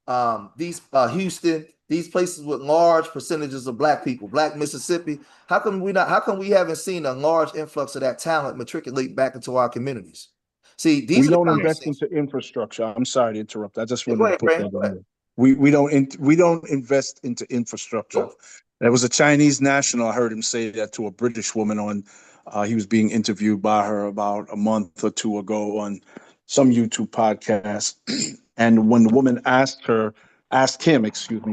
Houston, these places with large percentages of Black people, Black Mississippi. How come we haven't seen a large influx of that talent matriculate back into our communities? See, we don't invest into infrastructure. I'm sorry to interrupt. I just wanted to put that in there. We don't invest into infrastructure. Nope. There was a Chinese national. I heard him say that to a British woman on. He was being interviewed by her about a month or two ago on some YouTube podcast, and when the woman asked him,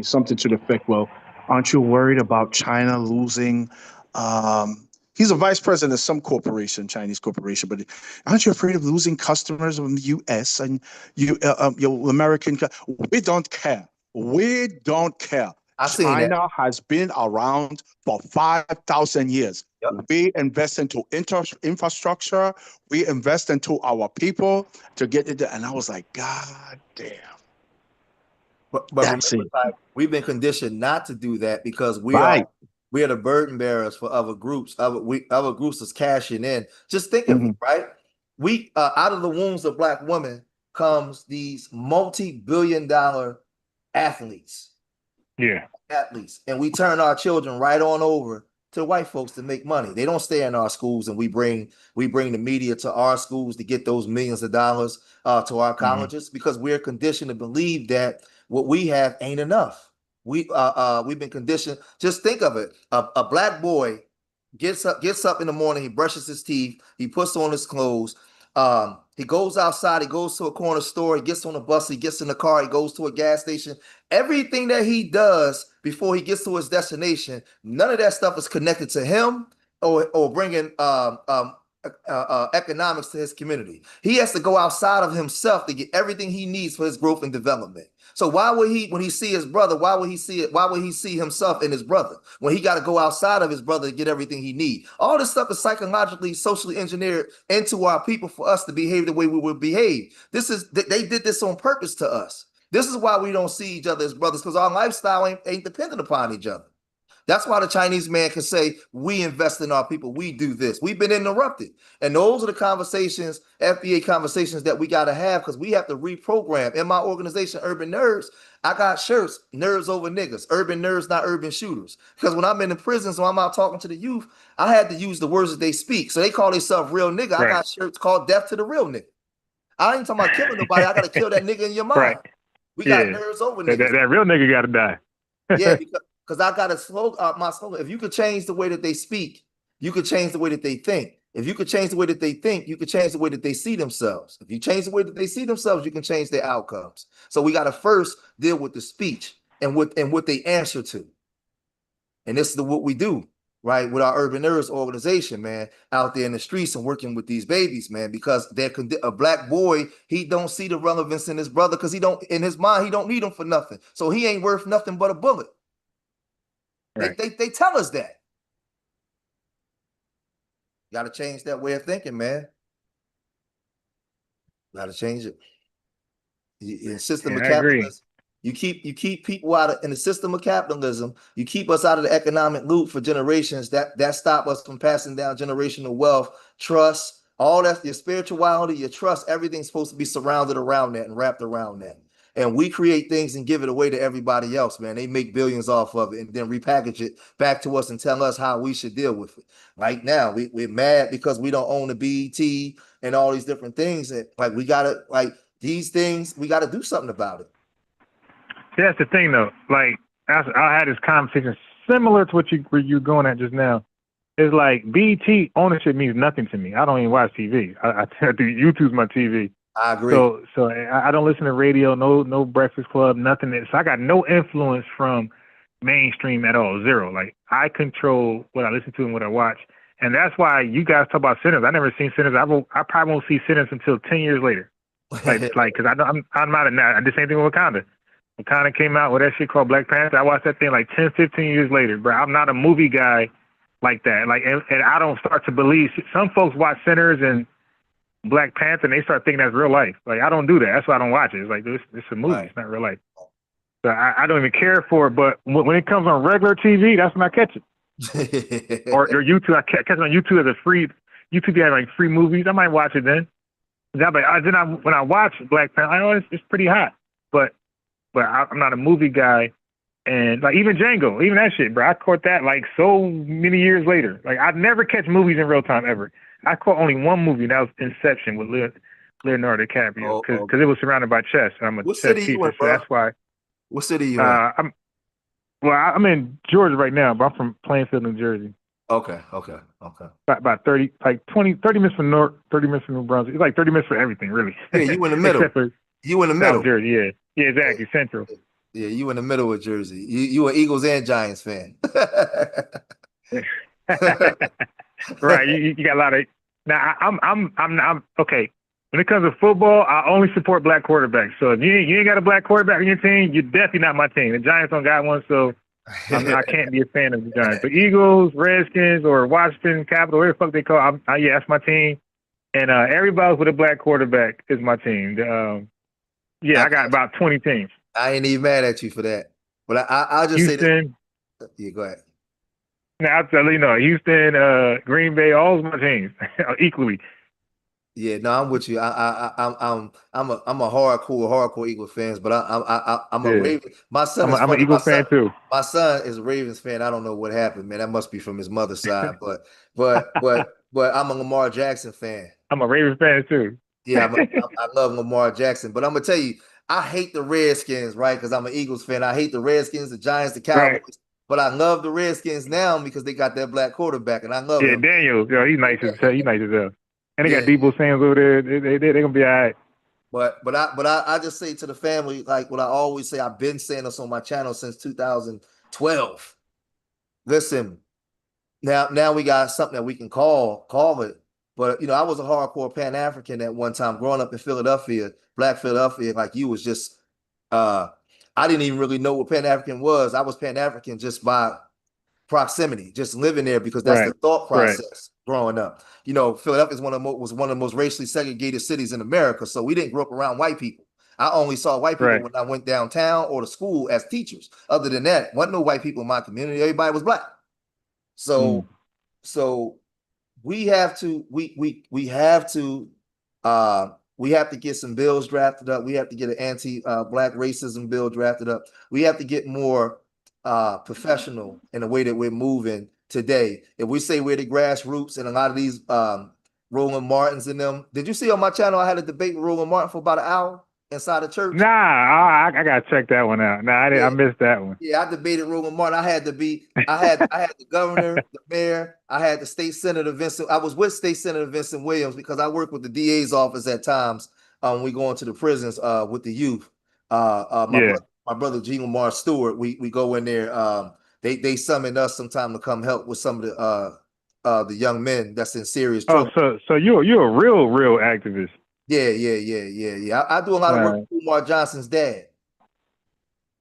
something to the effect, "Well, aren't you worried about China losing?" He's a vice president of some corporation, Chinese corporation, but aren't you afraid of losing customers from the U.S. and your American? We don't care. We don't care. China has been around for 5,000 years. Yep. We invest into infrastructure. We invest into our people to get it. And I was like, God damn. But remember, we've been conditioned not to do that because we are the burden bearers for other groups. Other groups is cashing in. Just think of it, right? We out of the wombs of Black women comes these multi-billion-dollar athletes. Yeah. Athletes. And we turn our children right on over to white folks to make money. They don't stay in our schools, and we bring the media to our schools to get those millions of dollars to our colleges because we're conditioned to believe that what we have ain't enough. We've been conditioned. Just think of it. A Black boy gets up in the morning, he brushes his teeth, he puts on his clothes, he goes outside, he goes to a corner store, he gets on a bus, he gets in the car, he goes to a gas station. Everything that he does before he gets to his destination, none of that stuff is connected to him or bringing economics to his community. He has to go outside of himself to get everything he needs for his growth and development. So why would when he see his brother, why would he see himself in his brother when he got to go outside of his brother to get everything he needs? All this stuff is psychologically, socially engineered into our people for us to behave the way we would behave. They did this on purpose to us. This is why we don't see each other as brothers, because our lifestyle ain't dependent upon each other. That's why the Chinese man can say, we invest in our people, we do this. We've been interrupted. And those are the conversations, FBA conversations that we got to have because we have to reprogram. In my organization, Urban Nerds, I got shirts, nerds over niggas, urban nerds, not urban shooters. Because when I'm in the prisons, when I'm out talking to the youth, I had to use the words that they speak. So they call themselves real nigga. Right. I got shirts called Death to the Real Nigga. I ain't talking about killing nobody. I got to kill that nigga in your mind. Right. We got nerds over niggas. That real nigga got to die. Yeah, because I got a slogan. My slogan: if you could change the way that they speak, you could change the way that they think. If you could change the way that they think, you could change the way that they see themselves. If you change the way that they see themselves, you can change their outcomes. So we got to first deal with the speech and what they answer to. And this is what we do, right, with our Urban Nerds organization, man, out there in the streets and working with these babies, man, because a black boy, he don't see the relevance in his brother because in his mind, he don't need him for nothing. So he ain't worth nothing but a bullet. Right. They tell us that. Got to change that way of thinking, man. Got to change it. In system of capitalism, you keep people in the system of capitalism. You keep us out of the economic loop for generations. That stop us from passing down generational wealth, trust, all that. Your spirituality, your trust, everything's supposed to be surrounded around that and wrapped around that. And we create things and give it away to everybody else, man. They make billions off of it and then repackage it back to us and tell us how we should deal with it. Right now, we're mad because we don't own the BET and all these different things. And like we gotta these things, we gotta do something about it. See, that's the thing though. Like I had this conversation similar to what you're going at just now. It's like BET ownership means nothing to me. I don't even watch TV. I do YouTube's my TV. I agree. So I don't listen to radio, no Breakfast Club, nothing. So I got no influence from mainstream at all, zero. Like I control what I listen to and what I watch, and that's why you guys talk about Sinners. I never seen Sinners. I probably won't see Sinners until 10 years later. Like because I'm not a I did the same thing with Wakanda. Wakanda came out with that shit called Black Panther. I watched that thing like 10, 15 years later, bro. I'm not a movie guy like that. Like and I don't start to believe. Some folks watch Sinners and Black Panther and they start thinking that's real life. Like I don't do that. That's why I don't watch it. It's like it's a movie. Right. It's not real life. So I don't even care for it. But when it comes on regular TV, that's when I catch it. or YouTube, I catch it on YouTube as a free. YouTube has like free movies. I might watch it then. When I watch Black Panther, I know it's pretty hot. But I'm not a movie guy. And like even Django, even that shit, bro. I caught that like so many years later. Like I never catch movies in real time ever. I caught only one movie, and that was Inception with Leonardo DiCaprio, because it was surrounded by chess. I'm a chess teacher, so that's why. What city you in? I'm in Georgia right now, but I'm from Plainfield, New Jersey. Okay. About 30 minutes from North, 30 minutes from New Brunswick. It's like 30 minutes for everything, really. Yeah, you in the middle. Except for you in the middle. South Jersey, yeah, exactly, Central. Yeah, you in the middle of Jersey. You an Eagles and Giants fan. Right, you got a lot of. Now I'm okay. When it comes to football, I only support black quarterbacks. So if you ain't got a black quarterback on your team, you're definitely not my team. The Giants don't got one, so I can't be a fan of the Giants. But Eagles, Redskins, or Washington Capitol, whatever the fuck they call, yeah, that's my team. And everybody with a black quarterback is my team. I got about 20 teams. I ain't even mad at you for that. But I'll just say that. Yeah, go ahead. Now I'll tell you, Houston, Green Bay, all of my teams equally. Yeah, no, I'm with you. I'm a hardcore Eagles fans, but I'm a Raven. My son is I'm an Eagles fan too. My son is a Ravens fan. I don't know what happened, man. That must be from his mother's side, but I'm a Lamar Jackson fan. I'm a Ravens fan too. Yeah, I love Lamar Jackson, but I'm gonna tell you, I hate the Redskins, right? Because I'm an Eagles fan. I hate the Redskins, the Giants, the Cowboys. Right. But I love the Redskins now because they got that black quarterback, and I love him. Yeah, Daniels, he's nice as hell. He's nice as hell. And they got Debo Samuels over there. They're gonna be all right. But I just say to the family, like what I always say, I've been saying this on my channel since 2012. Listen, now we got something that we can call it. But I was a hardcore Pan-African at one time, growing up in Philadelphia, Black Philadelphia, like you was just I didn't even really know what Pan-African was. I was Pan-African just by proximity, just living there because that's the thought process growing up. Philadelphia was one of the most racially segregated cities in America. So we didn't grow up around white people. I only saw white people when I went downtown or to school as teachers. Other than that, wasn't no white people in my community. Everybody was black. So we have to get some bills drafted up. We have to get an anti-black racism bill drafted up. We have to get more professional in the way that we're moving today. If we say we're the grassroots and a lot of these Roland Martins and them, did you see on my channel I had a debate with Roland Martin for about an hour? inside the church? Nah, I gotta check that one out. Nah, I missed that one. Yeah, I debated Roman Martin. I had the governor, the mayor, I had the state senator Vincent. I was with state senator Vincent Williams because I work with the DA's office at times. We go into the prisons with the youth. My brother Gene Lamar Stewart, we go in there. They summoned us sometime to come help with some of the young men that's in serious trouble. So you're a real activist. Yeah. I do a lot of work with Umar Johnson's dad.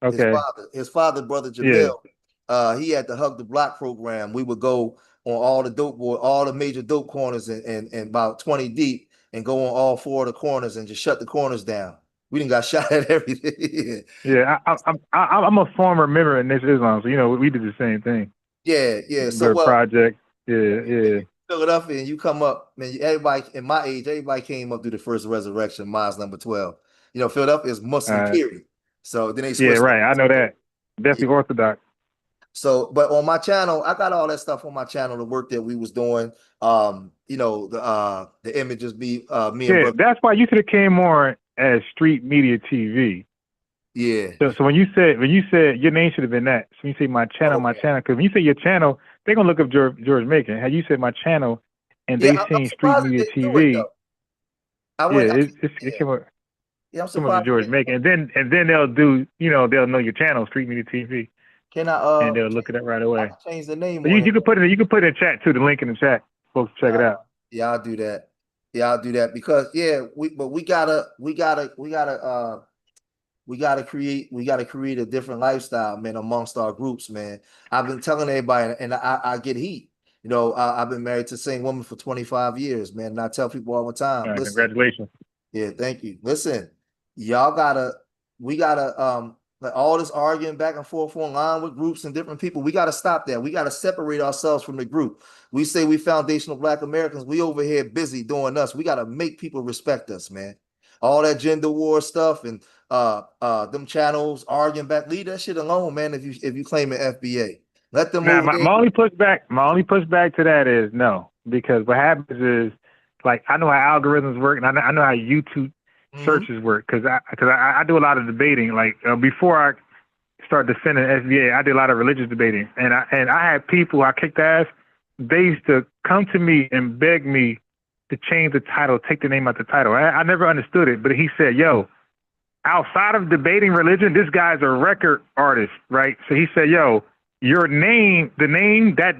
Okay. His father, brother Jamil, he had the Hug the Block program. We would go on all the major dope corners and about 20 deep and go on all 4 of the corners and just shut the corners down. We didn't got shot at everything. I'm a former member of Nation Islam, so we did the same thing. Yeah. So project. Yeah. Philadelphia, and you come up, man. Everybody in my age, everybody came up through the first resurrection, miles number 12. Philadelphia is Muslim period. So then they switched. Yeah, right. I know that. Definitely Orthodox. So, but on my channel, I got all that stuff on my channel, the work that we was doing. The images me and brother. That's why you should have came more as Street Media TV. Yeah. So when you said your name should have been that. So when you say my channel, because when you say your channel, they're gonna look up George Macon. How you said my channel, and they seen Street Media TV. It came up. Yeah, I'm some of George Macon, and then they'll do, they'll know your channel, Street Media TV. Can I? And they'll look it up right away. Change the name. You can put it in chat too. The link in the chat, folks, check it out. Yeah, I'll do that. I'll do that because we gotta create a different lifestyle, man, amongst our groups, man. I've been telling everybody, and I get heat. I've been married to the same woman for 25 years, man. And I tell people all the time, right, listen, congratulations. Yeah, thank you. Listen, we gotta like all this arguing back and forth online with groups and different people. We gotta stop that. We gotta separate ourselves from the group. We say we foundational Black Americans. We over here busy doing us. We gotta make people respect us, man. All that gender war stuff and them channels arguing back. Leave that shit alone, man. If you claim an FBA, let them. Now, my only pushback to that is no, because what happens is, like, I know how algorithms work, and I know how YouTube searches work, because I do a lot of debating. Like before I start defending FBA, I did a lot of religious debating, and I had people I kicked ass. They used to come to me and beg me to change the title, take the name out the title. I never understood it, but he said, "Yo, outside of debating religion, this guy's a record artist, right?" So he said, "Yo, your name, the name that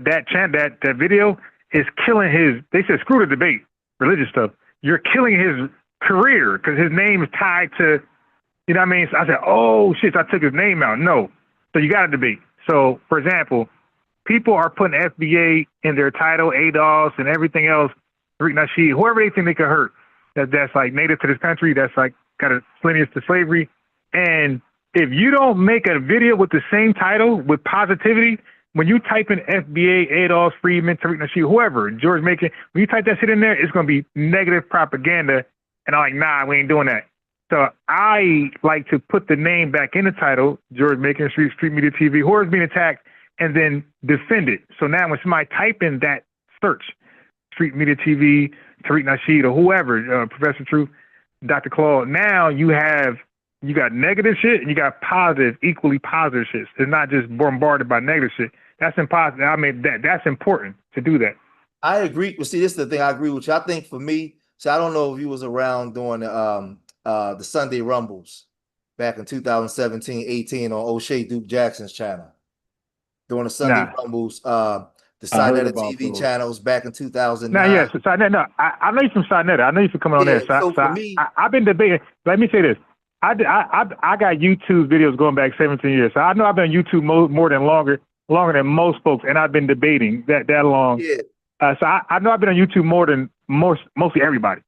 video is killing his." They said, "Screw the debate, religious stuff. You're killing his career because his name is tied to, you know what I mean?" So I said, "Oh shit!" So I took his name out. No, so you got to debate. So, for example, people are putting FBA in their title, ADOS, and everything else. Tariq Nasheed, whoever they think they could hurt, that's like native to this country, that's like got a lineage to slavery. And if you don't make a video with the same title with positivity, when you type in FBA, ADOS, Freeman, Tariq Nasheed, whoever, George Macon, when you type that shit in there, it's going to be negative propaganda. And I'm like, nah, we ain't doing that. So I like to put the name back in the title, George Macon, Street Media TV, whoever's being attacked, and then defend it. So now when somebody type in that search, Street Media TV, Tariq Nasheed, or whoever, Professor Truth, Dr. Claude, now you got negative shit and you got positive, equally positive shit. It's not just bombarded by negative shit. That's impossible. I mean, that's important to do that. I agree. Well, see, this is the thing. I agree with you. I think for me, so I don't know if you was around during the Sunday Rumbles back in 2017, 18 on O'Shea Duke Jackson's channel. During the Sunday Rumbles, the Sinetta TV channels back in 2009. Now, so Sinetta, no, I know you from Sinetta. I know you from coming on there. So for me, I've been debating. Let me say this. I got YouTube videos going back 17 years. So I know I've been on YouTube longer than most folks, and I've been debating that long. Yeah. So I know I've been on YouTube more than mostly everybody.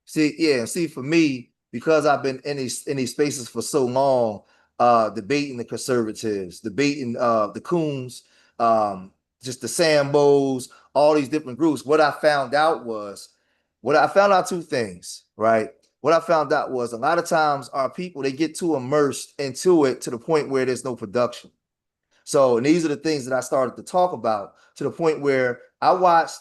See, for me, because I've been in these spaces for so long, debating the conservatives, debating the Coons, just the Sambos, all these different groups. What I found out two things, right? What I found out was a lot of times our people, they get too immersed into it to the point where there's no production. So, and these are the things that I started to talk about to the point where I watched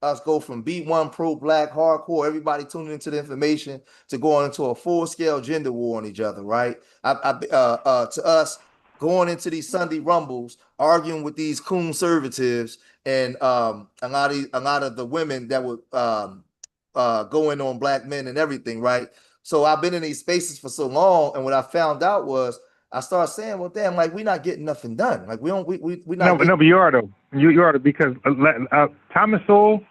us go from B1 pro-black hardcore, everybody tuning into the information, to going into a full-scale gender war on each other, right? To us going into these Sunday rumbles, arguing with these conservatives, and a lot of the women that would go in on black men and everything, right? So I've been in these spaces for so long, and what I found out was I started saying, well, damn, like we're not getting nothing done. Like we not. No, but you are though. You are though, because Thomas Sowell,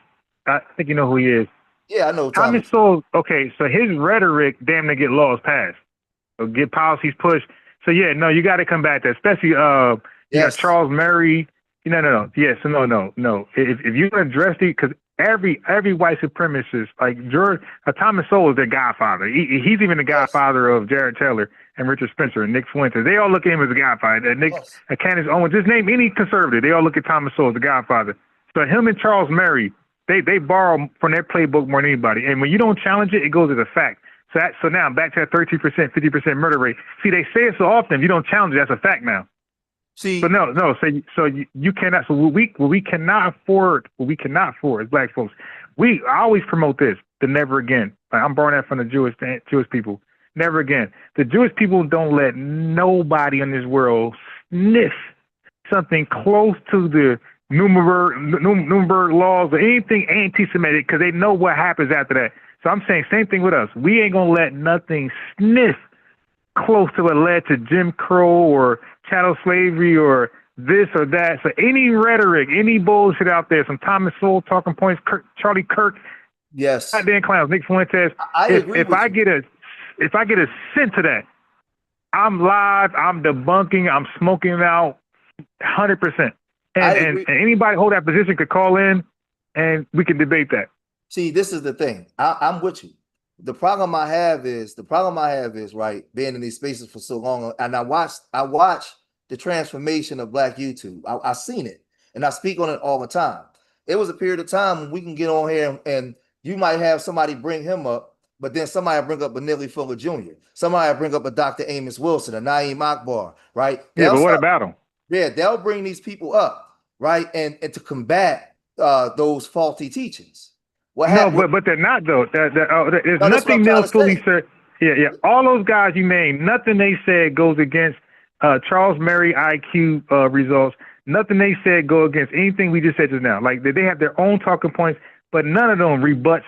I think you know who he is. Yeah, I know Thomas Sowell. Okay, so his rhetoric damn near get laws passed, or get policies pushed. So yeah, no, you got to come back to, especially you got Charles Murray. No. Yes, no. If you address the, because every white supremacist, like Thomas Sowell is their godfather. He's even the godfather of Jared Taylor and Richard Spencer and Nick Fuentes. They all look at him as a godfather. Candace Owens, just name any conservative, they all look at Thomas Sowell as the godfather. So him and Charles Murray, they borrow from their playbook more than anybody. And when you don't challenge it, it goes as a fact. So now back to that 13%, 50% murder rate. See, they say it so often. If you don't challenge it, that's a fact now. See, but no. So you cannot. So what we cannot afford as black folks. I always promote this: the never again. Like, I'm borrowing that from the Jewish people. Never again. The Jewish people don't let nobody in this world sniff something close to the Nuremberg laws or anything anti-Semitic, because they know what happens after that. So I'm saying same thing with us. We ain't gonna let nothing sniff close to what led to Jim Crow or chattel slavery or this or that. So any rhetoric, any bullshit out there, some Thomas Sowell talking points, Charlie Kirk, yes, goddamn clowns, Nick Fuentes. If I get a scent to that, I'm live, I'm debunking, I'm smoking out 100%. And anybody hold that position could call in, and we can debate that. See, this is the thing. I'm with you. The problem I have is right, being in these spaces for so long, and I watched the transformation of Black YouTube. I seen it, and I speak on it all the time. It was a period of time when we can get on here and you might have somebody bring him up, but then somebody bring up a Neely Fuller Jr. Somebody bring up a Dr. Amos Wilson, a Naeem Akbar, right? But what about them? Yeah, they'll bring these people up, right, and to combat those faulty teachings. But they're not though. There's nothing they'll fully say. Yeah. All those guys you named, nothing they said goes against Charles Murray IQ results. Nothing they said go against anything we just said just now. Like they have their own talking points, but none of them rebuts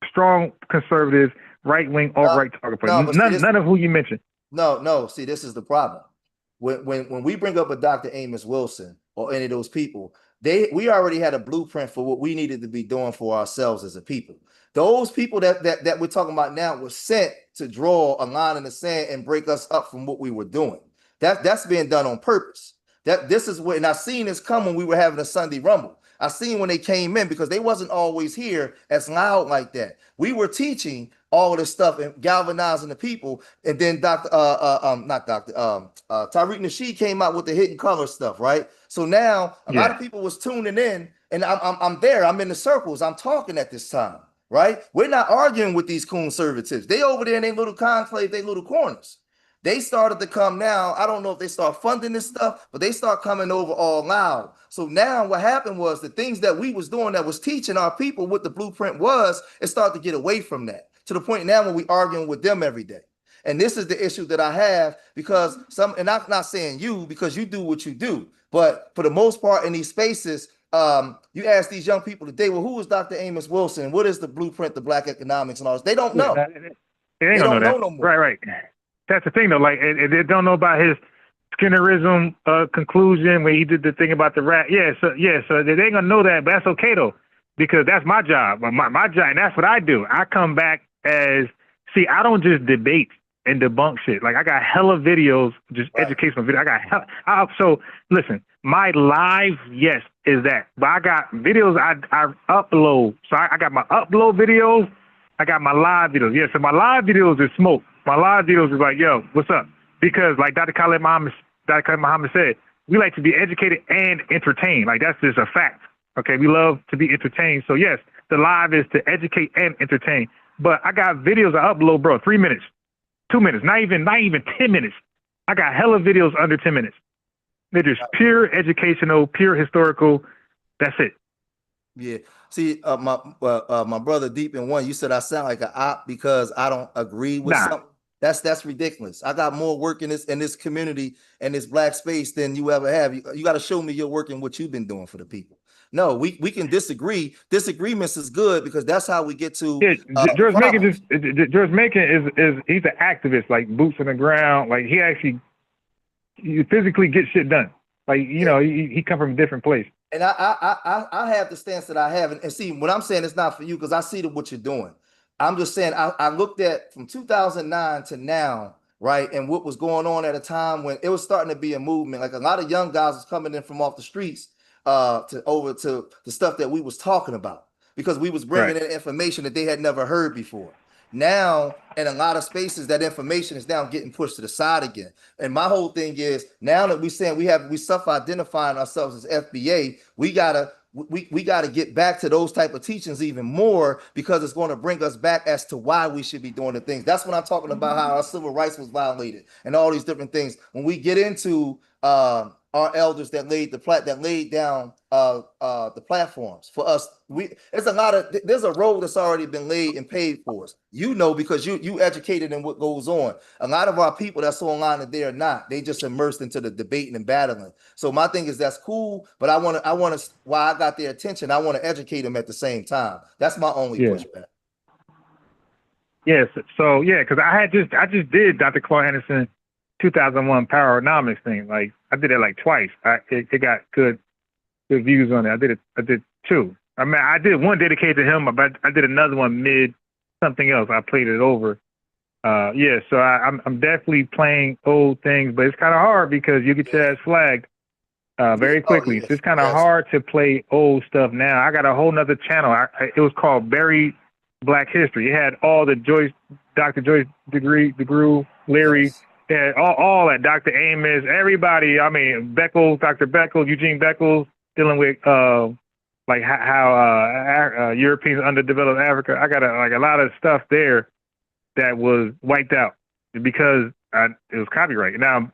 strong conservative, right wing, alt-right talking points. None of who you mentioned. No. See, this is the problem. When we bring up a Dr. Amos Wilson or any of those people, we already had a blueprint for what we needed to be doing for ourselves as a people. Those people that we're talking about now were sent to draw a line in the sand and break us up from what we were doing. That's being done on purpose. This is what, and I seen this come when we were having a Sunday Rumble. I seen when they came in, because they wasn't always here as loud like that. We were teaching all of this stuff and galvanizing the people, and then Tariq Nasheed came out with the hidden color stuff, right? So now a lot of people was tuning in, and I'm there. I'm in the circles. I'm talking at this time, right? We're not arguing with these conservatives. They over there in their little conclave, their little corners. They started to come now. I don't know if they start funding this stuff, but they start coming over all loud. So now what happened was the things that we was doing that was teaching our people what the blueprint was, it started to get away from that, to the point now when we arguing with them every day. And this is the issue that I have, because and I'm not saying you, because you do what you do, but for the most part in these spaces, you ask these young people today, well, who is Dr. Amos Wilson? What is the blueprint to Black economics and all this? They don't know. They don't know no more. Right. That's the thing though. Like, they don't know about his Skinnerism conclusion when he did the thing about the rat. So they ain't gonna know that, but that's okay though, because that's my job. My job, and that's what I do. I come back I don't just debate and debunk shit. Like, I got hella videos, just educational video. So listen, my live, yes, is that, but I got videos I upload. So I got my upload videos. I got my live videos. Yeah, so my live videos is smoke. My live videos is like, yo, what's up? Because like Dr. Khalid Muhammad said, we like to be educated and entertained. Like, that's just a fact. Okay, we love to be entertained. So yes, the live is to educate and entertain. But I got videos I upload, bro, 3 minutes, 2 minutes, not even 10 minutes. I got hella videos under 10 minutes. They're just pure educational, pure historical. That's it. Yeah. See, my brother Deep in One, you said I sound like an op because I don't agree with something. That's ridiculous. I got more work in this community and this black space than you ever have. You got to show me your work and what you've been doing for the people. No, we can disagree. Disagreements is good because that's how we get to George Macon is he's an activist, like boots on the ground. Like he physically gets shit done. Like, you know, he come from a different place. And I have the stance that I have. And see, what I'm saying is not for you because I see what you're doing. I'm just saying I looked at from 2009 to now, right? And what was going on at a time when it was starting to be a movement. Like a lot of young guys was coming in from off the streets over to the stuff that we was talking about because we was bringing in information that they had never heard before. Now, in a lot of spaces, that information is now getting pushed to the side again. And my whole thing is now that we saying we self-identifying ourselves as FBA, we gotta get back to those type of teachings even more because it's going to bring us back as to why we should be doing the things. That's what I'm talking about, how our civil rights was violated and all these different things. When we get into our elders that laid down the platforms for us, there's a road that's already been laid and paid for us. You know, because you educated in what goes on. A lot of our people that's online and they're not. They just immersed into the debating and battling. So my thing is that's cool, but I want to while I got their attention, I want to educate them at the same time. That's my only pushback. Yes. So because I just did Dr. Claude Anderson 2001 Poweronomics thing. Like I did it like twice. It got good views on it. I did two. I mean, I did one dedicated to him, but I did another one mid something else. I played it over. So I'm definitely playing old things, but it's kind of hard because you get your ass flagged very quickly. So it's kind of hard to play old stuff now. I got a whole nother channel. It was called Buried Black History. It had all the Dr. Joyce DeGruy, Leary. Yeah, all that, Dr. Amos, everybody. I mean, Beckles, Dr. Beckles, Eugene Beckles, dealing with like how Europeans underdeveloped Africa. I got a lot of stuff there that was wiped out because it was copyright. Now,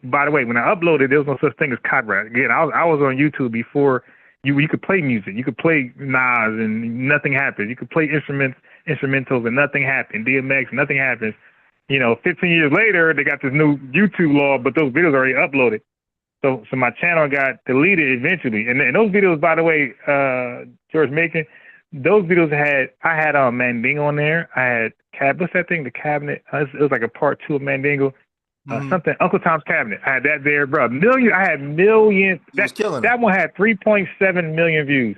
by the way, when I uploaded, there was no such thing as copyright. Again, I was on YouTube before you could play music. You could play Nas and nothing happens. You could play instrumentals and nothing happened. DMX, nothing happens. You know, 15 years later, they got this new YouTube law, but those videos are already uploaded. So my channel got deleted eventually. And those videos, by the way, George Macon, those videos I had Mandingo on there. I had what's that thing? The cabinet. It was like a part 2 of Mandingo. Something Uncle Tom's Cabinet. I had that there, bro. I had millions. That one had 3.7 million views.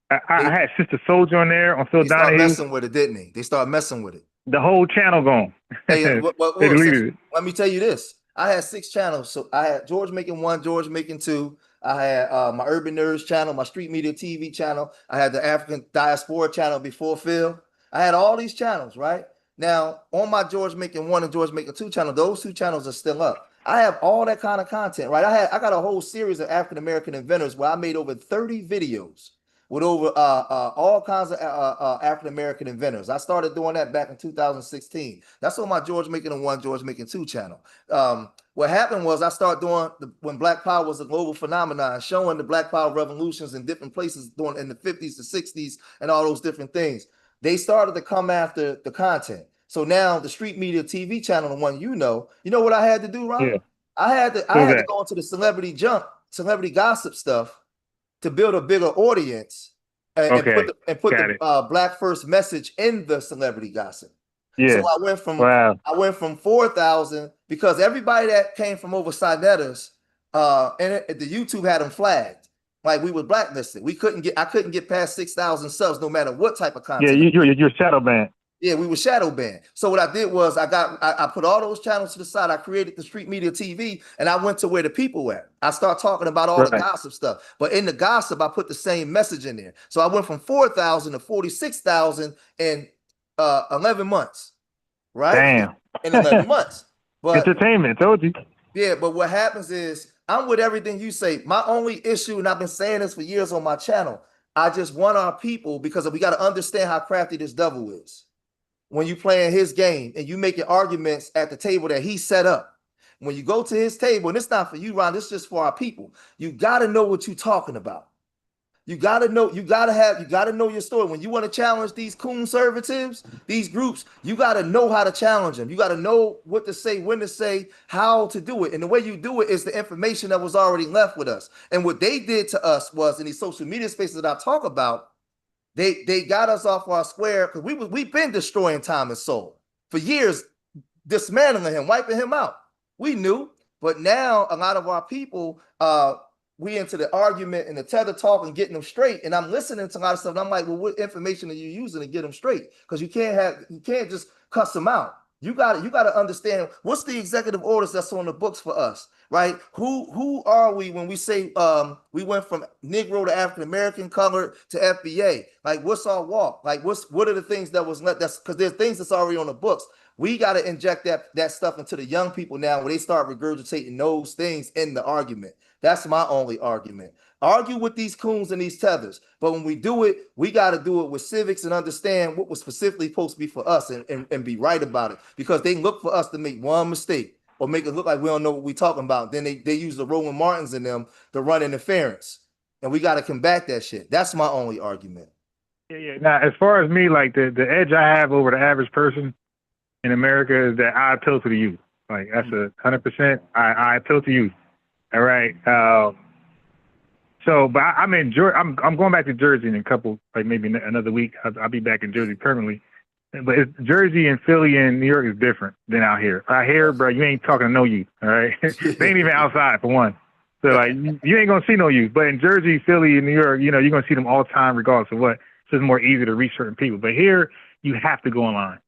I had Sister Soldier on there on Phil Donahue. They started messing with it, didn't they? They started messing with it. The whole channel gone. Hey, they deleted it. Let me tell you this. I had 6 channels. So I had George Macon 1, George Macon 2. I had my Urban Nerds channel, my Street Media TV channel. I had the African Diaspora channel before Phil. I had all these channels, right? Now, on my George Macon 1 and George Macon 2 channel, those 2 channels are still up. I have all that kind of content, right? I got a whole series of African American inventors where I made over 30 videos with over all kinds of African American inventors. I started doing that back in 2016. That's on my George Macon 1, George Macon 2 channel. What happened was I started doing when Black Power was a global phenomenon, showing the Black Power revolutions in different places during in the 50s, the 60s, and all those different things. They started to come after the content. So now the Street Media TV channel, the one you know what I had to do, Ron? Yeah. I had to go into the celebrity gossip stuff to build a bigger audience and put the Black First message in the celebrity gossip. Yeah. So I went from 4,000 because everybody that came from over Sinetas, and the YouTube had them flagged. Like we were blacklisted. I couldn't get past 6,000 subs no matter what type of content. Yeah, you're shadow banned. Yeah, we were shadow banned. So what I did was I put all those channels to the side. I created the Street Media TV and I went to where the people were. I started talking about all the gossip stuff. But in the gossip, I put the same message in there. So I went from 4,000 to 46,000 in 11 months. Right? Damn. In 11 months. But entertainment, told you. Yeah, but what happens is I'm with everything you say. My only issue, and I've been saying this for years on my channel, I just want our people, because we got to understand how crafty this devil is. When you playing his game and you making arguments at the table that he set up, when you go to his table, and it's not for you, Ron, this is just for our people. You got to know what you're talking about. You gotta know your story. When you want to challenge these conservatives, these groups, you gotta know how to challenge them. You gotta know what to say, when to say, how to do it. And the way you do it is the information that was already left with us. And what they did to us was, in these social media spaces that I talk about, they got us off our square, because we've been destroying Thomas Sowell for years, dismantling him, wiping him out. We knew, but now a lot of our people, we into the argument and the tether talk and getting them straight. And I'm listening to a lot of stuff. And I'm like, well, what information are you using to get them straight? Because you can't just cuss them out. You got to understand what's the executive orders that's on the books for us, right? Who are we when we say we went from Negro to African American, colored to FBA? Like, what's our walk? Like, what are the things that was left? That's because there's things that's already on the books. We got to inject that stuff into the young people now, where they start regurgitating those things in the argument. That's my only argument. Argue with these coons and these tethers, but when we do it, we got to do it with civics and understand what was specifically supposed to be for us, and be right about it, because they look for us to make one mistake or make it look like we don't know what we're talking about. Then they use the Roland Martins in them to run interference, and we got to combat that shit. That's my only argument. Yeah. Now, as far as me, like the edge I have over the average person in America is that I appeal to the youth. Like, that's 100%. I appeal to youth. All right. So, but I'm in Georgia. I'm going back to Jersey in a couple, like maybe another week. I'll be back in Jersey permanently. But Jersey and Philly and New York is different than out here. Out here, bro, you ain't talking to no youth. All right. They ain't even outside, for one. So, like, you ain't gonna see no youth. But in Jersey, Philly, and New York, you're gonna see them all the time, regardless of what. So it's more easy to reach certain people. But here, you have to go online.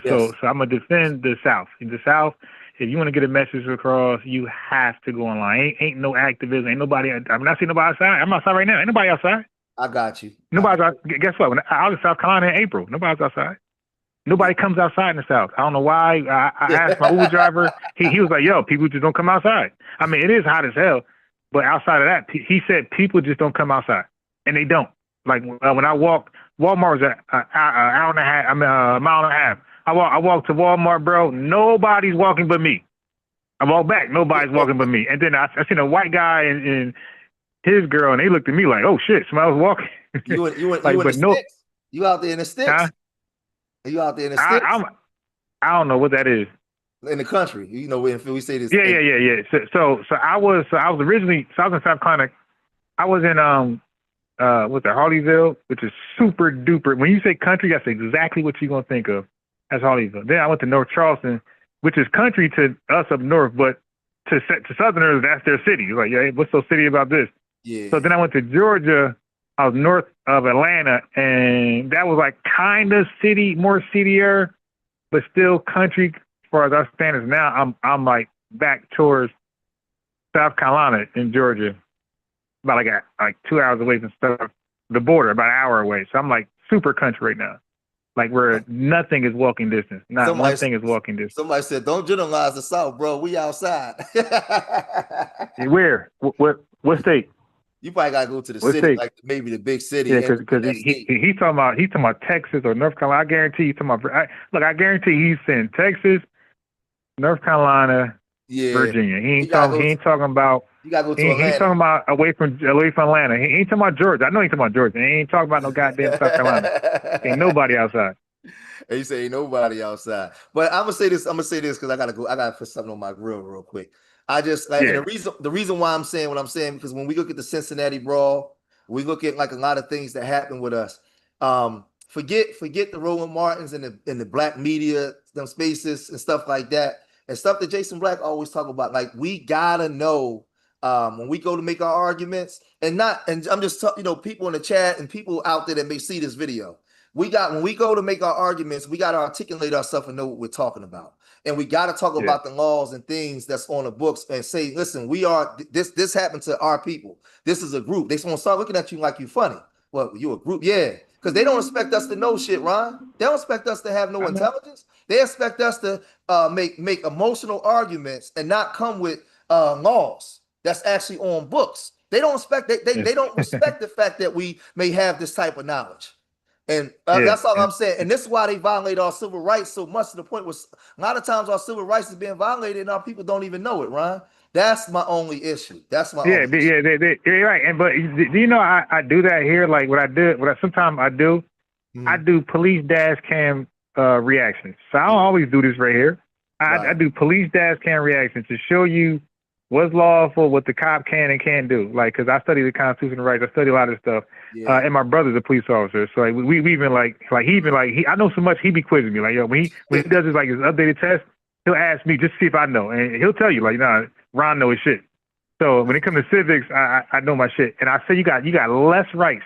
So I'm gonna defend the South. In the South, if you want to get a message across, you have to go online. Ain't no activism. Ain't nobody. I'm not seeing nobody outside. I'm outside right now. Ain't nobody outside. I got you. Nobody's out. Guess what? When I was in South Carolina in April, nobody's outside. Nobody comes outside in the South. I don't know why. I asked my Uber driver. He was like, "Yo, people just don't come outside." I mean, it is hot as hell, but outside of that, he said people just don't come outside, and they don't. Like when I walked, Walmart was an hour and a half. I mean, a mile and a half. I walked to Walmart, bro. Nobody's walking but me. I walked back. Nobody's walking but me. And then I seen a white guy and his girl, and they looked at me like, "Oh shit, somebody was walking." You in the sticks? You out there in the sticks? Huh? Are you out there in the sticks? I don't know what that is. In the country, when we say this. Yeah. So I was originally in South Carolina. I was in Harleyville, which is super duper. When you say country, that's exactly what you're gonna think of. That's Harleyville. Then I went to North Charleston, which is country to us up north, but to Southerners, that's their city. Like, yeah, what's so city about this? Yeah. So then I went to Georgia. I was north of Atlanta, and that was like kind of city, more cityer, but still country as far as our standards. Now I'm like back towards South Carolina in Georgia, about like 2 hours away from the border, about an hour away. So I'm like super country right now. Like, where nothing is walking distance. One thing is walking distance. Somebody said, "Don't generalize the South, bro. We outside." Where? What state? You probably gotta go to the city, like maybe the big city. Yeah, because he's talking about Texas or North Carolina. I guarantee he's talking about. I guarantee he's in Texas, North Carolina, Virginia. He ain't talking about. You gotta go to Atlanta. He's talking about away from Atlanta. He ain't talking about Georgia. I know he's talking about Georgia. He ain't talking about no goddamn South Carolina. Ain't nobody outside. And you say ain't nobody outside. But I'm gonna say this because I gotta put something on my grill real quick. I just like, and the reason why I'm saying what I'm saying, because when we look at the Cincinnati brawl, we look at like a lot of things that happened with us. Forget the Roland Martins and the black media, them spaces and stuff like that, and stuff that Jason Black always talk about. Like, we gotta know when we go to make our arguments, and I'm just people in the chat and people out there that may see this video. When we go to make our arguments, we got to articulate ourselves and know what we're talking about. And we got to talk about the laws and things that's on the books and say, listen, this happened to our people. This is a group. They want to start looking at you like you funny. Well, you a group? Yeah. Because they don't expect us to know shit, Ron. They don't expect us to have no intelligence. They expect us to make emotional arguments and not come with laws that's actually on books. They don't expect they don't respect the fact that we may have this type of knowledge. And that's all I'm saying. And this is why they violate our civil rights so much, to the point where a lot of times our civil rights is being violated and our people don't even know it, Ron. That's my only issue. That's my Yeah, only issue. they're right. And but do you know I do that here? Like what I do, sometimes I do, I do police dash cam reactions. So I don't always do this right here. I do police dash cam reactions to show you what's lawful, what the cop can and can't do. Like, because I study the Constitution and rights, I study a lot of stuff. And my brother's a police officer, so like we even I know so much he be quizzing me. Like, yo, when he does his updated test, he'll ask me just to see if I know, and he'll tell you like, nah, Ron know his shit. So when it comes to civics, I know my shit, and I say you got less rights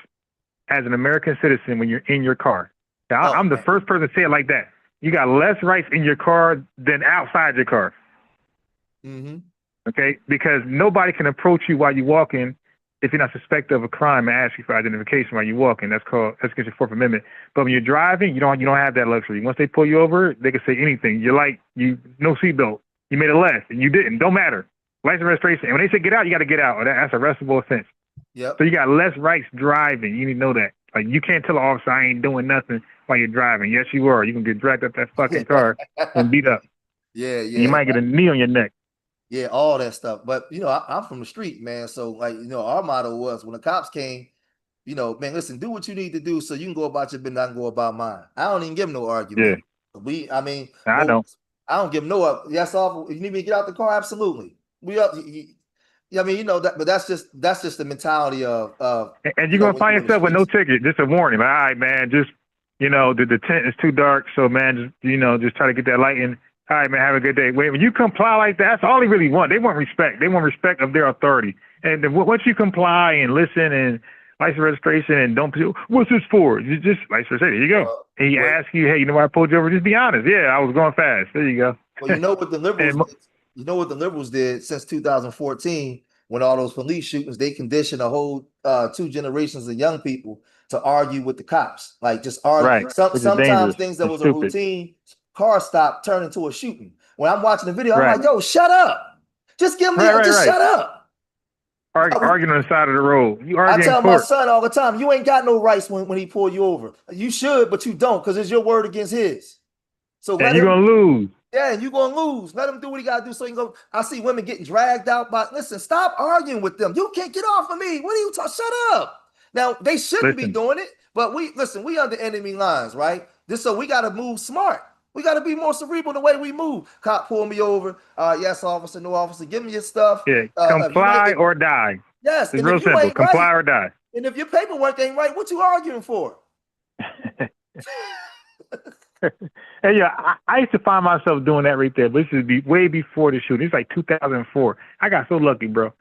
as an American citizen when you're in your car. Now, I'm the first person to say it like that. You got less rights in your car than outside your car. Okay, because nobody can approach you while you're walking if you're not suspected of a crime and ask you for identification while you're walking. That's against your Fourth Amendment. But when you're driving, you don't have that luxury. Once they pull you over, they can say anything. You're like, no seatbelt. You made a left and you didn't. Don't matter. License registration. And when they say get out, you got to get out. That's arrestable offense. Yep. So you got less rights driving. You need to know that. Like, you can't tell an officer I ain't doing nothing while you're driving. Yes, you are. You can get dragged up that fucking car and beat up. Yeah. And you might get a knee on your neck. Yeah, all that stuff. But I'm from the street, man. So our motto was when the cops came, man, listen, do what you need to do so you can go about your business, I can go about mine. I don't even give them no argument. Yeah. I don't give them no yes, officer. You need me to get out the car? Absolutely. We up. That, but that's just the mentality of. And you're gonna find yourself with no ticket. Just a warning. Like, all right, man. Just the tent is too dark, so man, just try to get that light in. All right, man, have a good day. When you comply like that, that's all they really want. They want respect. They want respect of their authority. And then once you comply and listen and license registration and don't, what's this for? You just license registration. There you go. And he asks you, hey, I pulled you over? Just be honest. Yeah, I was going fast. There you go. Well, you know what the liberals did since 2014 when all those police shootings, they conditioned a whole 2 generations of young people to argue with the cops. Like just argue. Right. Sometimes things that was a routine car stop turned into a shooting. When I'm watching the video, I'm like, yo, shut up. Just give me shut up. Arguing on the side of the road. I tell my son all the time, you ain't got no rights when he pull you over. You should, but you don't, because it's your word against his. So and you're gonna lose. Yeah, and you're gonna lose. Let him do what he gotta do so he can go. I see women getting dragged out by listen, stop arguing with them. You can't get off of me. What are you talking? Shut up. Now they shouldn't be doing it, but we under enemy lines, right? So we gotta move smart. We got to be more cerebral the way we move. Cop pull me over. Yes, officer, no officer. Give me your stuff. Yeah, comply or die. Yes. It's real simple. Comply or die. And if your paperwork ain't right, what you arguing for? Hey, yeah, I used to find myself doing that right there. But this is way before the shooting. It's like 2004. I got so lucky, bro.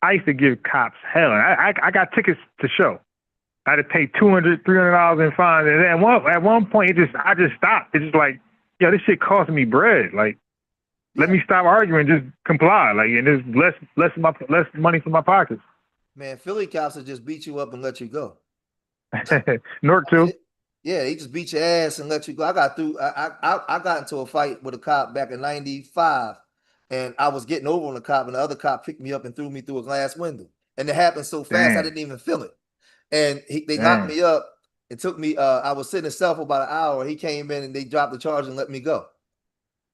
I used to give cops hell. I got tickets to show. I had to pay $200, $300 in fines. And then at one point, I just stopped. It's just like, yo, this shit cost me bread. Like, let me stop arguing, just comply. Like, and there's less money for my pockets. Man, Philly cops will just beat you up and let you go. Newark too. Yeah, they just beat your ass and let you go. I got into a fight with a cop back in '95, and I was getting over on the cop, and the other cop picked me up and threw me through a glass window. And it happened so fast, I didn't even feel it. And they knocked me up. It took me, I was sitting in cell for about an hour. He came in and they dropped the charge and let me go.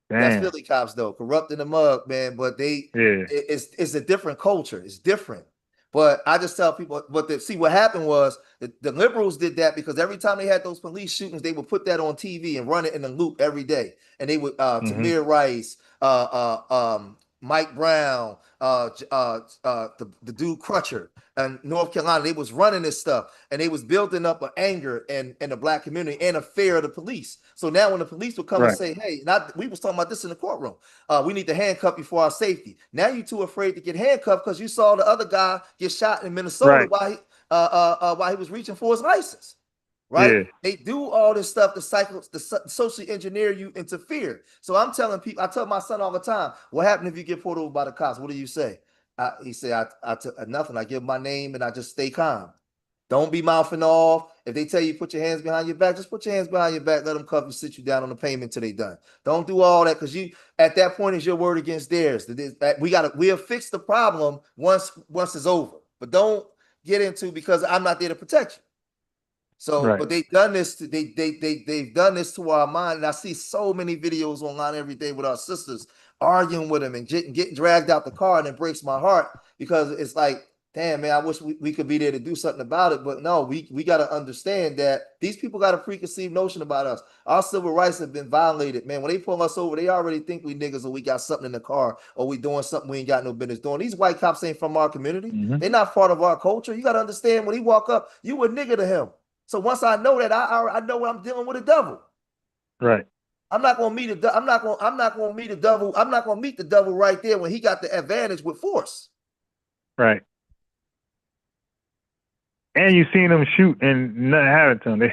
That's Philly cops though, corrupt in the mug, man. But it's a different culture. It's different. But I just tell people, see what happened was the liberals did that because every time they had those police shootings, they would put that on TV and run it in a loop every day. And they would, Tamir Rice, Mike Brown, the dude Crutcher and North Carolina, they was running this stuff and they was building up an anger in the black community and a fear of the police. So now when the police would come and say, hey, we was talking about this in the courtroom. We need to handcuff you for our safety. Now you too afraid to get handcuffed because you saw the other guy get shot in Minnesota while he was reaching for his license. Right? Yeah. They do all this stuff to socially engineer you into fear. So I'm telling people, I tell my son all the time, what happened if you get pulled over by the cops? What do you say? He said, I took nothing. I give my name and I just stay calm. Don't be mouthing off. If they tell you put your hands behind your back, just put your hands behind your back. Let them cuff you, sit you down on the payment till they done. Don't do all that because you at that point is your word against theirs. We'll fix the problem once it's over. But don't get into because I'm not there to protect you. So, but they've done this. They've done this to our mind, and I see so many videos online every day with our sisters arguing with him and getting dragged out the car, and it breaks my heart because it's like, damn, man, I wish we could be there to do something about it. But no, we got to understand that these people got a preconceived notion about us. Our civil rights have been violated, man. When they pull us over, they already think we niggas or we got something in the car or we doing something we ain't got no business doing. These white cops ain't from our community. They're not part of our culture. You got to understand, when he walk up, you a nigga to him. So once I know that, I know I'm dealing with a devil. Right. I'm not gonna meet I'm not gonna meet the devil. I'm not gonna meet the devil right there when he got the advantage with force. Right. And you seen them shoot and nothing happened to them.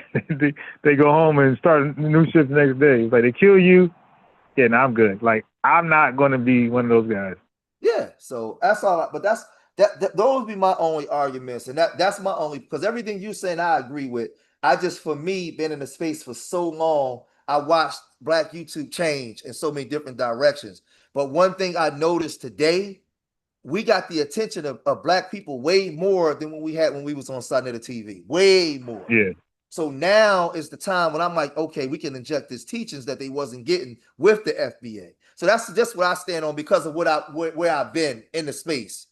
They go home and start a new shift the next day. It's like, they kill you. Yeah, no, I'm good. Like, I'm not going to be one of those guys. Yeah, so that's all. But those would be my only arguments, and that's my only, because everything you saying I agree with. I just, for me, been in the space for so long, I watched Black YouTube change in so many different directions. But one thing I noticed today, we got the attention of Black people way more than we had when we was on side of the TV. Way more. Yeah. So now is the time when I'm like, okay, we can inject these teachings that they wasn't getting with the FBA. So that's just what I stand on because of where I've been in the space.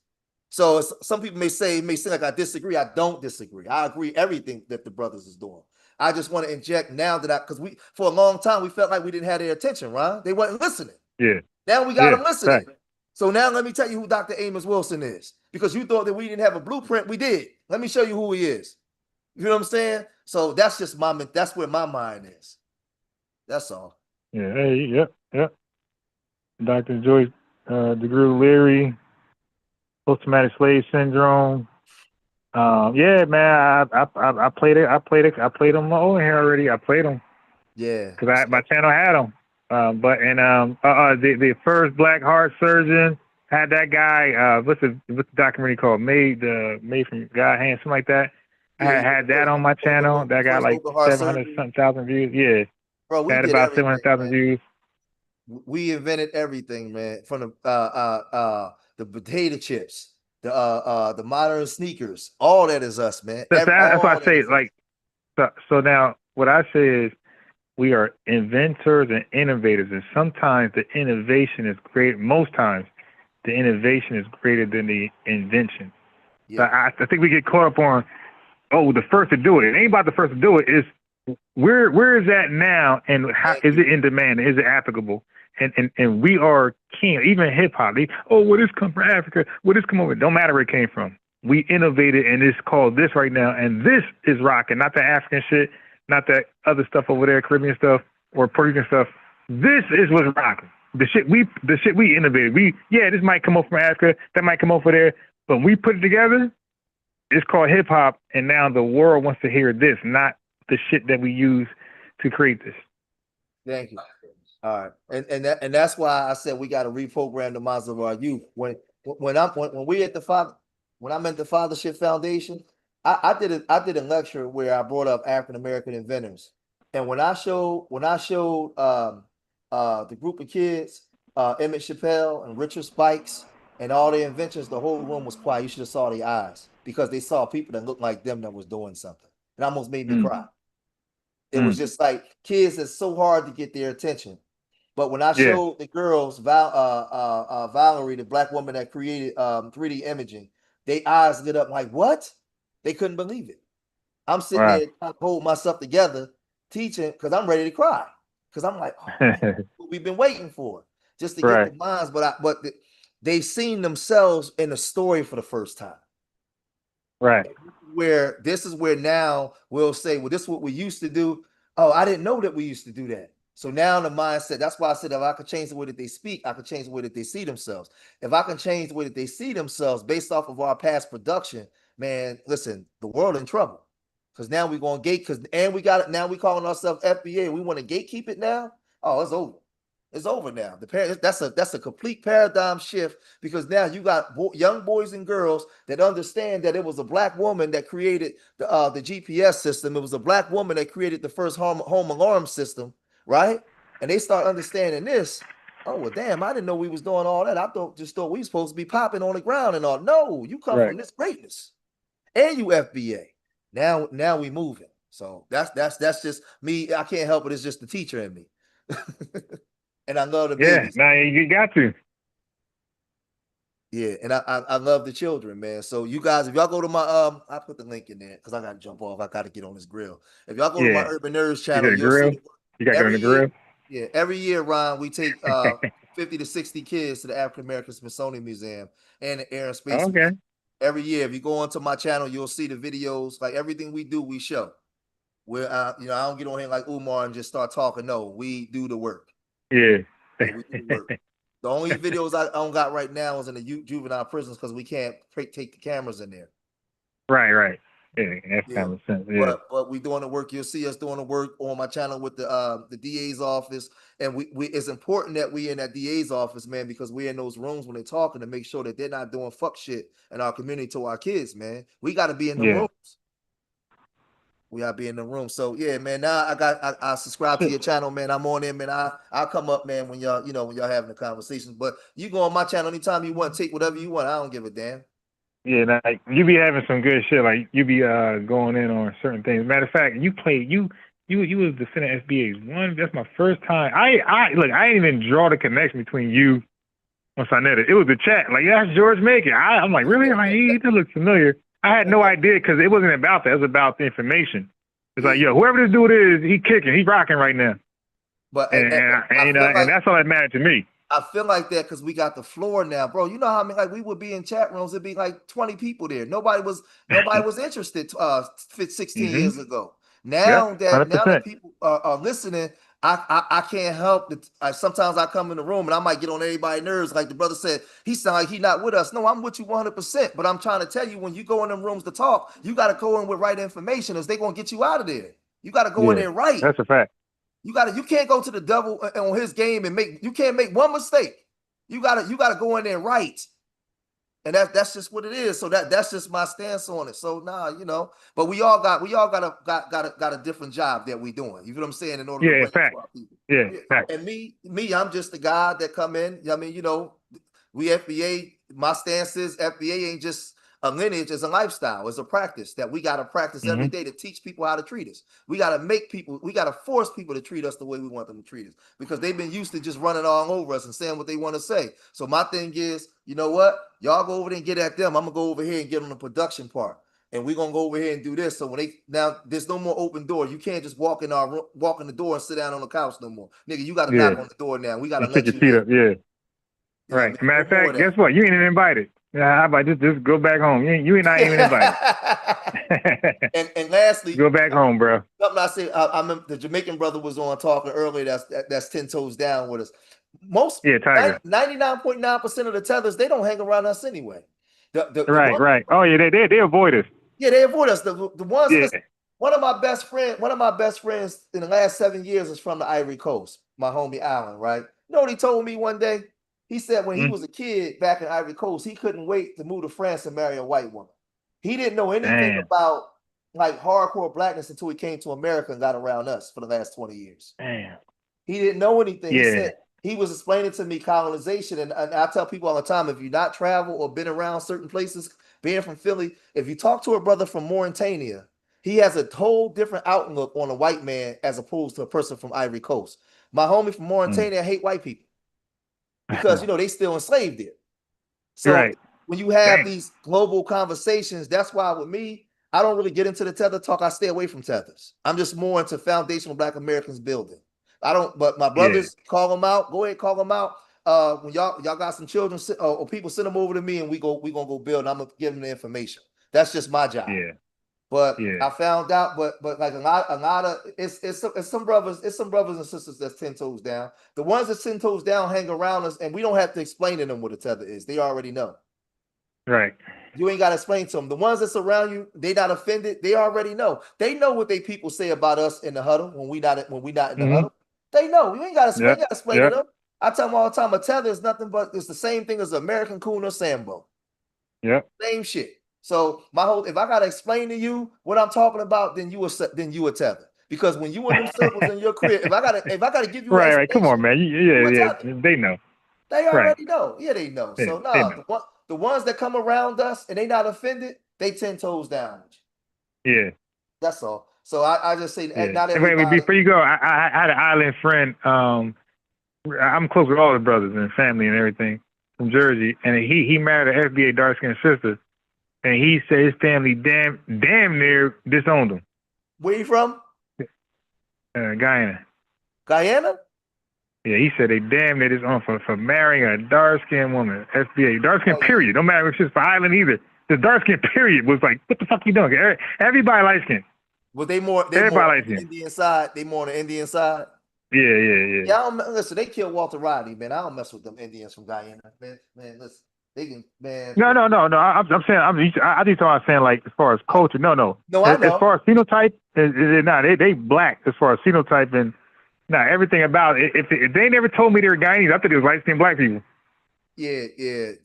So some people may seem like I disagree. I don't disagree. I agree everything that the brothers is doing. I just want to inject now that because for a long time we felt like we didn't have their attention, right? They wasn't listening. Yeah. Now we got them listening. Right. So now let me tell you who Dr. Amos Wilson is. Because you thought that we didn't have a blueprint. We did. Let me show you who he is. You know what I'm saying? So that's just that's where my mind is. That's all. Yeah. Hey, yep. Dr. Joyce DeGruy Leary, post-traumatic slave syndrome. Yeah, man, I played it. I played them over here already. I played them. Yeah. Because my channel had them. The first Black heart surgeon had that guy. What's the documentary called? Made from God Hand, something like that. I had that on my channel. That got like 700,000 views. Yeah, bro, we had did about 700,000 views. We invented everything, man. From the potato chips, the modern sneakers. All that is us, man. That's why I say, like, so now what I say is, we are inventors and innovators, and sometimes the innovation is great. Most times, the innovation is greater than the invention. Yeah. So I think we get caught up on, the first to do it. It ain't about the first to do it. It's where is that now, and how is it in demand? Is it applicable? And we are king. Even hip hop. Where this come from Africa? Where this come over? Don't matter where it came from. We innovated, and it's called this right now, and this is rocking. Not the African shit. Not that other stuff over there, Caribbean stuff or Puerto Rican stuff. This is what's rocking. The shit we innovated. This might come up from Africa, that might come over there, but when we put it together, it's called hip hop, and now the world wants to hear this, not the shit that we use to create this. Thank you. All right, and that's why I said we got to reprogram the minds of our youth. When I'm at the Fathership Foundation, I did a lecture where I brought up African American inventors, and when I showed the group of kids, Emmett Chappelle and Richard Spikes and all their inventions, the whole room was quiet. You should have saw their eyes because they saw people that looked like them that was doing something. It almost made me cry. It was just like kids that's so hard to get their attention. But when I showed the girls, Valerie, the Black woman that created 3D imaging, their eyes lit up like, what? They couldn't believe it. I'm sitting there trying to hold myself together, teaching, because I'm ready to cry. Because I'm like, man, what we've been waiting for, just to get the minds. But they've seen themselves in the story for the first time. Right. This is where now we'll say, well, this is what we used to do. Oh, I didn't know that we used to do that. So now the mindset, that's why I said, if I could change the way that they speak, I could change the way that they see themselves. If I can change the way that they see themselves based off of our past production, man, listen, the world in trouble. Because now we're going to gate, and we got it, now we calling ourselves FBA. We want to gatekeep it now. Oh, it's over. It's over now. That's a complete paradigm shift, because now you got young boys and girls that understand that it was a Black woman that created the GPS system. It was a Black woman that created the first home alarm system, right? And they start understanding this. Oh, well, damn, I didn't know we was doing all that. I just thought we were supposed to be popping on the ground and all. No, you come from this greatness. And you FBA. Now we moving. So that's just me. I can't help it. It's just the teacher in me. And I love the Yeah, babies. now you got to. Yeah, and I love the children, man. So you guys, if y'all go to my I put the link in there because I gotta jump off. I gotta get on this grill. If y'all go to my Urban Nerds channel, You got a you'll see grill? You got to go on every the year. grill? Yeah, every year, Ron, we take 50 to 60 kids to the African American Smithsonian Museum and the Air and Space Museum. Every year, if you go onto my channel, you'll see the videos. Like everything we do, we show. Where I don't get on here like Umar and just start talking. No, we do the work. Yeah. We do the work. The only videos I don't got right now is in the juvenile prisons because we can't take the cameras in there. Right. Yeah, that kind of sense. Yeah. But we doing the work. You'll see us doing the work on my channel with the DA's office, and we it's important that we in that DA's office, man, because we're in those rooms when they're talking to make sure that they're not doing fuck shit in our community to our kids, man. We got to be in the rooms. We gotta be in the room. So yeah, man. Now I subscribe to your channel, man. I'm on there, man. I'll come up, man, when y'all, when y'all having the conversations. But you go on my channel anytime you want, take whatever you want. I don't give a damn. Yeah, like you be having some good shit. Like you be going in on certain things. Matter of fact, you was defending FBA's one. That's my first time. I didn't even draw the connection between you and Sonetta. It was the chat. Like, yeah, that's George Macon. I'm like, really? Like, he looks familiar. I had no idea because it wasn't about that. It was about the information. It's like, yo, whoever this dude is, he kicking, he rocking right now. But and that's all that mattered to me. I feel like that because we got the floor now, bro. You know how many, like, we would be in chat rooms, it'd be like 20 people there. Nobody was interested 16 years ago. Now that people are listening, I can't help it. Sometimes I come in the room and I might get on everybody's nerves. Like the brother said, he sound like he not with us. No, I'm with you 100%. But I'm trying to tell you, when you go in them rooms to talk, you got to go in with right information, or they gonna get you out of there. You got to go in there right. That's a fact. You can't go to the devil on his game and you can't make one mistake. You gotta go in there right. And that's just what it is. So that's just my stance on it. So but we all got a different job that we doing. You know what I'm saying? In order to bring it to our people. Yeah, fact. And me, I'm just the guy that come in. I mean, we FBA, my stance is FBA ain't just a lineage, it's a lifestyle, it's a practice that we got to practice every day to teach people how to treat us. We got to force people to treat us the way we want them to treat us, because they've been used to just running all over us and saying what they want to say. So my thing is, you know what? Y'all go over there and get at them. I'm going to go over here and get on the production part. And we're going to go over here and do this. So now there's no more open door. You can't just walk in the door and sit down on the couch no more. Nigga, you got to knock on the door now. We got to let you in. Up. Yeah. Right. Matter of fact, guess what? You ain't even invited. Yeah, how about just go back home? You ain't not even invited. and lastly, go back home, bro. Something I said, the Jamaican brother was on talking earlier. That's 10 toes down with us. Tiger. 99.9% of the tethers, they don't hang around us anyway. Right. Oh yeah, they avoid us. Yeah, they avoid us. The ones. Yeah. One of my best friends in the last 7 years is from the Ivory Coast. My homie Allen, right? You know what he told me one day? He said when he was a kid back in Ivory Coast, he couldn't wait to move to France and marry a white woman. He didn't know anything about like hardcore blackness until he came to America and got around us for the last 20 years. Damn. He didn't know anything. Yeah. He said he was explaining to me colonization. And I tell people all the time, if you're not traveled or been around certain places, being from Philly, if you talk to a brother from Mauritania, he has a whole different outlook on a white man as opposed to a person from Ivory Coast. My homie from Mauritania hate white people because, they still enslaved there. So when you have these global conversations, that's why with me, I don't really get into the tether talk. I stay away from tethers. I'm just more into foundational Black Americans building. But my brothers, call them out. Go ahead, call them out. When y'all got some children or people, send them over to me and we gonna go build. And I'm gonna give them the information. That's just my job. Yeah. But I found out, but like a lot of it's some brothers and sisters that's 10 toes down. The ones that 10 toes down hang around us, and we don't have to explain to them what a tether is. They already know. Right. You ain't got to explain to them. The ones that surround you, they not offended. They already know. They know what they people say about us in the huddle when we not in the huddle. They know. You ain't got to explain to them. I tell them all the time, a tether is nothing but it's the same thing as an American coon or Sambo. Yep. Same shit. So if I gotta explain to you what I'm talking about, then you a tether. Because when you in them circles in your crib, if I gotta give you right, come on, man. They know. They already know. Yeah, they know. So the ones that come around us and they not offended, they 10 toes down. Yeah. That's all. So I just say not everybody. Wait, before you go, I had an island friend. I'm close with all the brothers and family and everything from Jersey, and he married an FBA dark skinned sister, and he said his family damn near disowned him. Where you from? Guyana. Guyana? Yeah, he said they damn near disowned for marrying a dark skinned woman. FBA dark skinned period. Don't matter if it's for island either. The dark skinned period was like, what the fuck you doing? Everybody light skinned. Well, they more on the Indian side. They more on the Indian side. Yeah. Yeah, listen, they killed Walter Rodney, man. I don't mess with them Indians from Guyana, man. Listen, they can, man. No. I'm saying, I think I'm saying like as far as culture. No. No, I know. As far as phenotype, they black as far as phenotype and everything about it. If they never told me they were Guyanese, I thought it was light skinned black people. Yeah.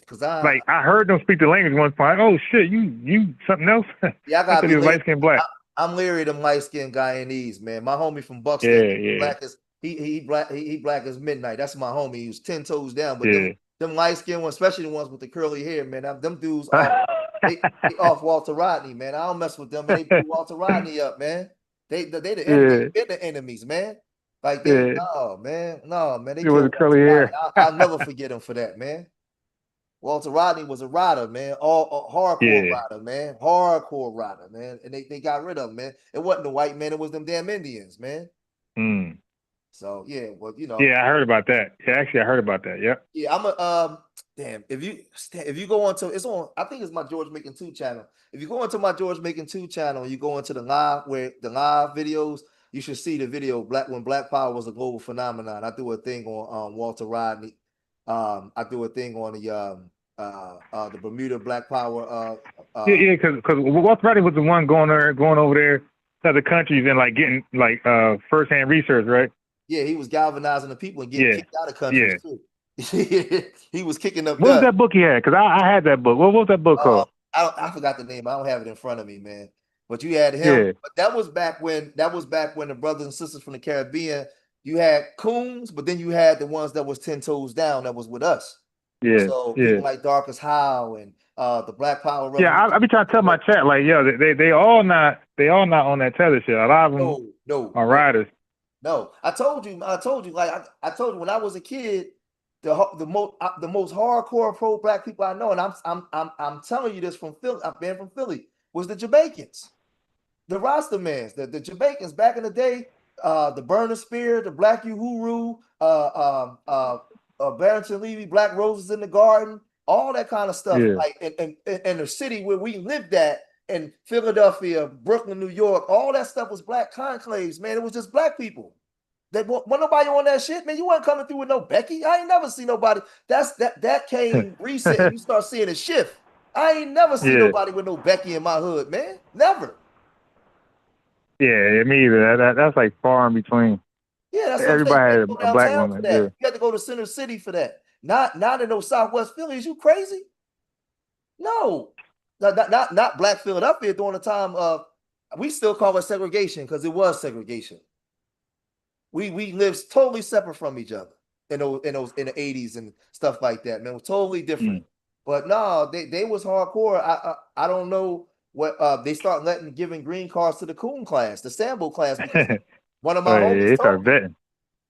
Because I heard them speak the language one time. Oh shit, you something else? Yeah, I thought it was light skinned black. I'm leery of them light skinned Guyanese, man. My homie from Buxton, black as he black as midnight. That's my homie. He was 10 toes down. But them light skinned ones, especially the ones with the curly hair, man. Them dudes they off Walter Rodney, man. I don't mess with them, but they blew Walter Rodney up, man. They the enemy, been the enemies, man. Like no, man. They it was a curly hair. I'll never forget him for that, man. Walter Rodney was a rider, man. All hardcore rider, man. Hardcore rider, man. And they got rid of him, man. It wasn't the white man, it was them damn Indians, man. So well, Yeah, I heard about that. Yeah, actually I heard about that. Yep. Yeah, I'm a damn, if you go on to I think it's my George Making 2 channel. If you go into my George Making 2 channel and you go into the live videos, you should see the video when Black Power was a global phenomenon. I do a thing on Walter Rodney. I do a thing on the Bermuda Black Power. Because Walter Rodney was the one going over there to other countries and like getting like firsthand research, right? Yeah, he was galvanizing the people and getting kicked out of countries too. He was kicking up. What was that book he had? Because I had that book. What was that book called? I forgot the name. I don't have it in front of me, man. But you had him. Yeah. But that was back when the brothers and sisters from the Caribbean. You had coons, but then you had the ones that was 10 toes down that was with us. Yeah. So people like Darkest How and the Black Power Revolution. Yeah, I be trying to tell my chat like, they all not on that Tether shit. A lot of them are riders. No, I told you. Like I told you when I was a kid, the most hardcore pro black people I know, and I'm telling you this from Philly. I've been from Philly. Was the Jamaicans, the Rastamans, the Jamaicans back in the day. The Burner Spear, the Black Uhuru, Barrington Levy, Black Roses in the Garden, all that kind of stuff. Like in the city where we lived at, in Philadelphia, Brooklyn, New York, all that stuff was black conclaves, man. It was just black people. That wasn't nobody on that shit, man. You weren't coming through with no Becky. I ain't never seen nobody. That came recent. And you start seeing a shift. I ain't never seen nobody with no Becky in my hood, man. Never. Yeah, me either. That's like far in between. Yeah, that's everybody had a black woman. Yeah. You had to go to Center City for that. Not in those Southwest Phillies. You crazy? No, not Black Philadelphia during the time of. We still call it segregation because it was segregation. We lived totally separate from each other in the 80s and stuff like that. Man, it was totally different. But no, they was hardcore. I don't know what they start giving green cards to the coon class, the Sambo class. Because one of my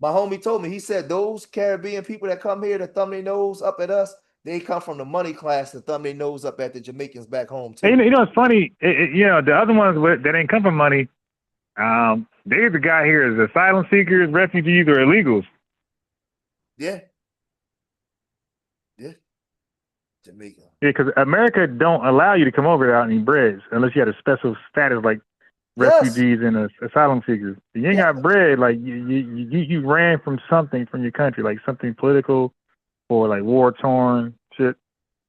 homie told me, he said those Caribbean people that come here to thumb their nose up at us, they come from the money class to thumb their nose up at the Jamaicans back home too. You know, it's funny. The other ones that ain't come from money, they the guy here is asylum seekers, refugees, or illegals. Yeah. Jamaica. Yeah, because America don't allow you to come over without any breads unless you had a special status like refugees and asylum seekers. You ain't got bread, like you ran from something from your country, like something political or like war torn shit.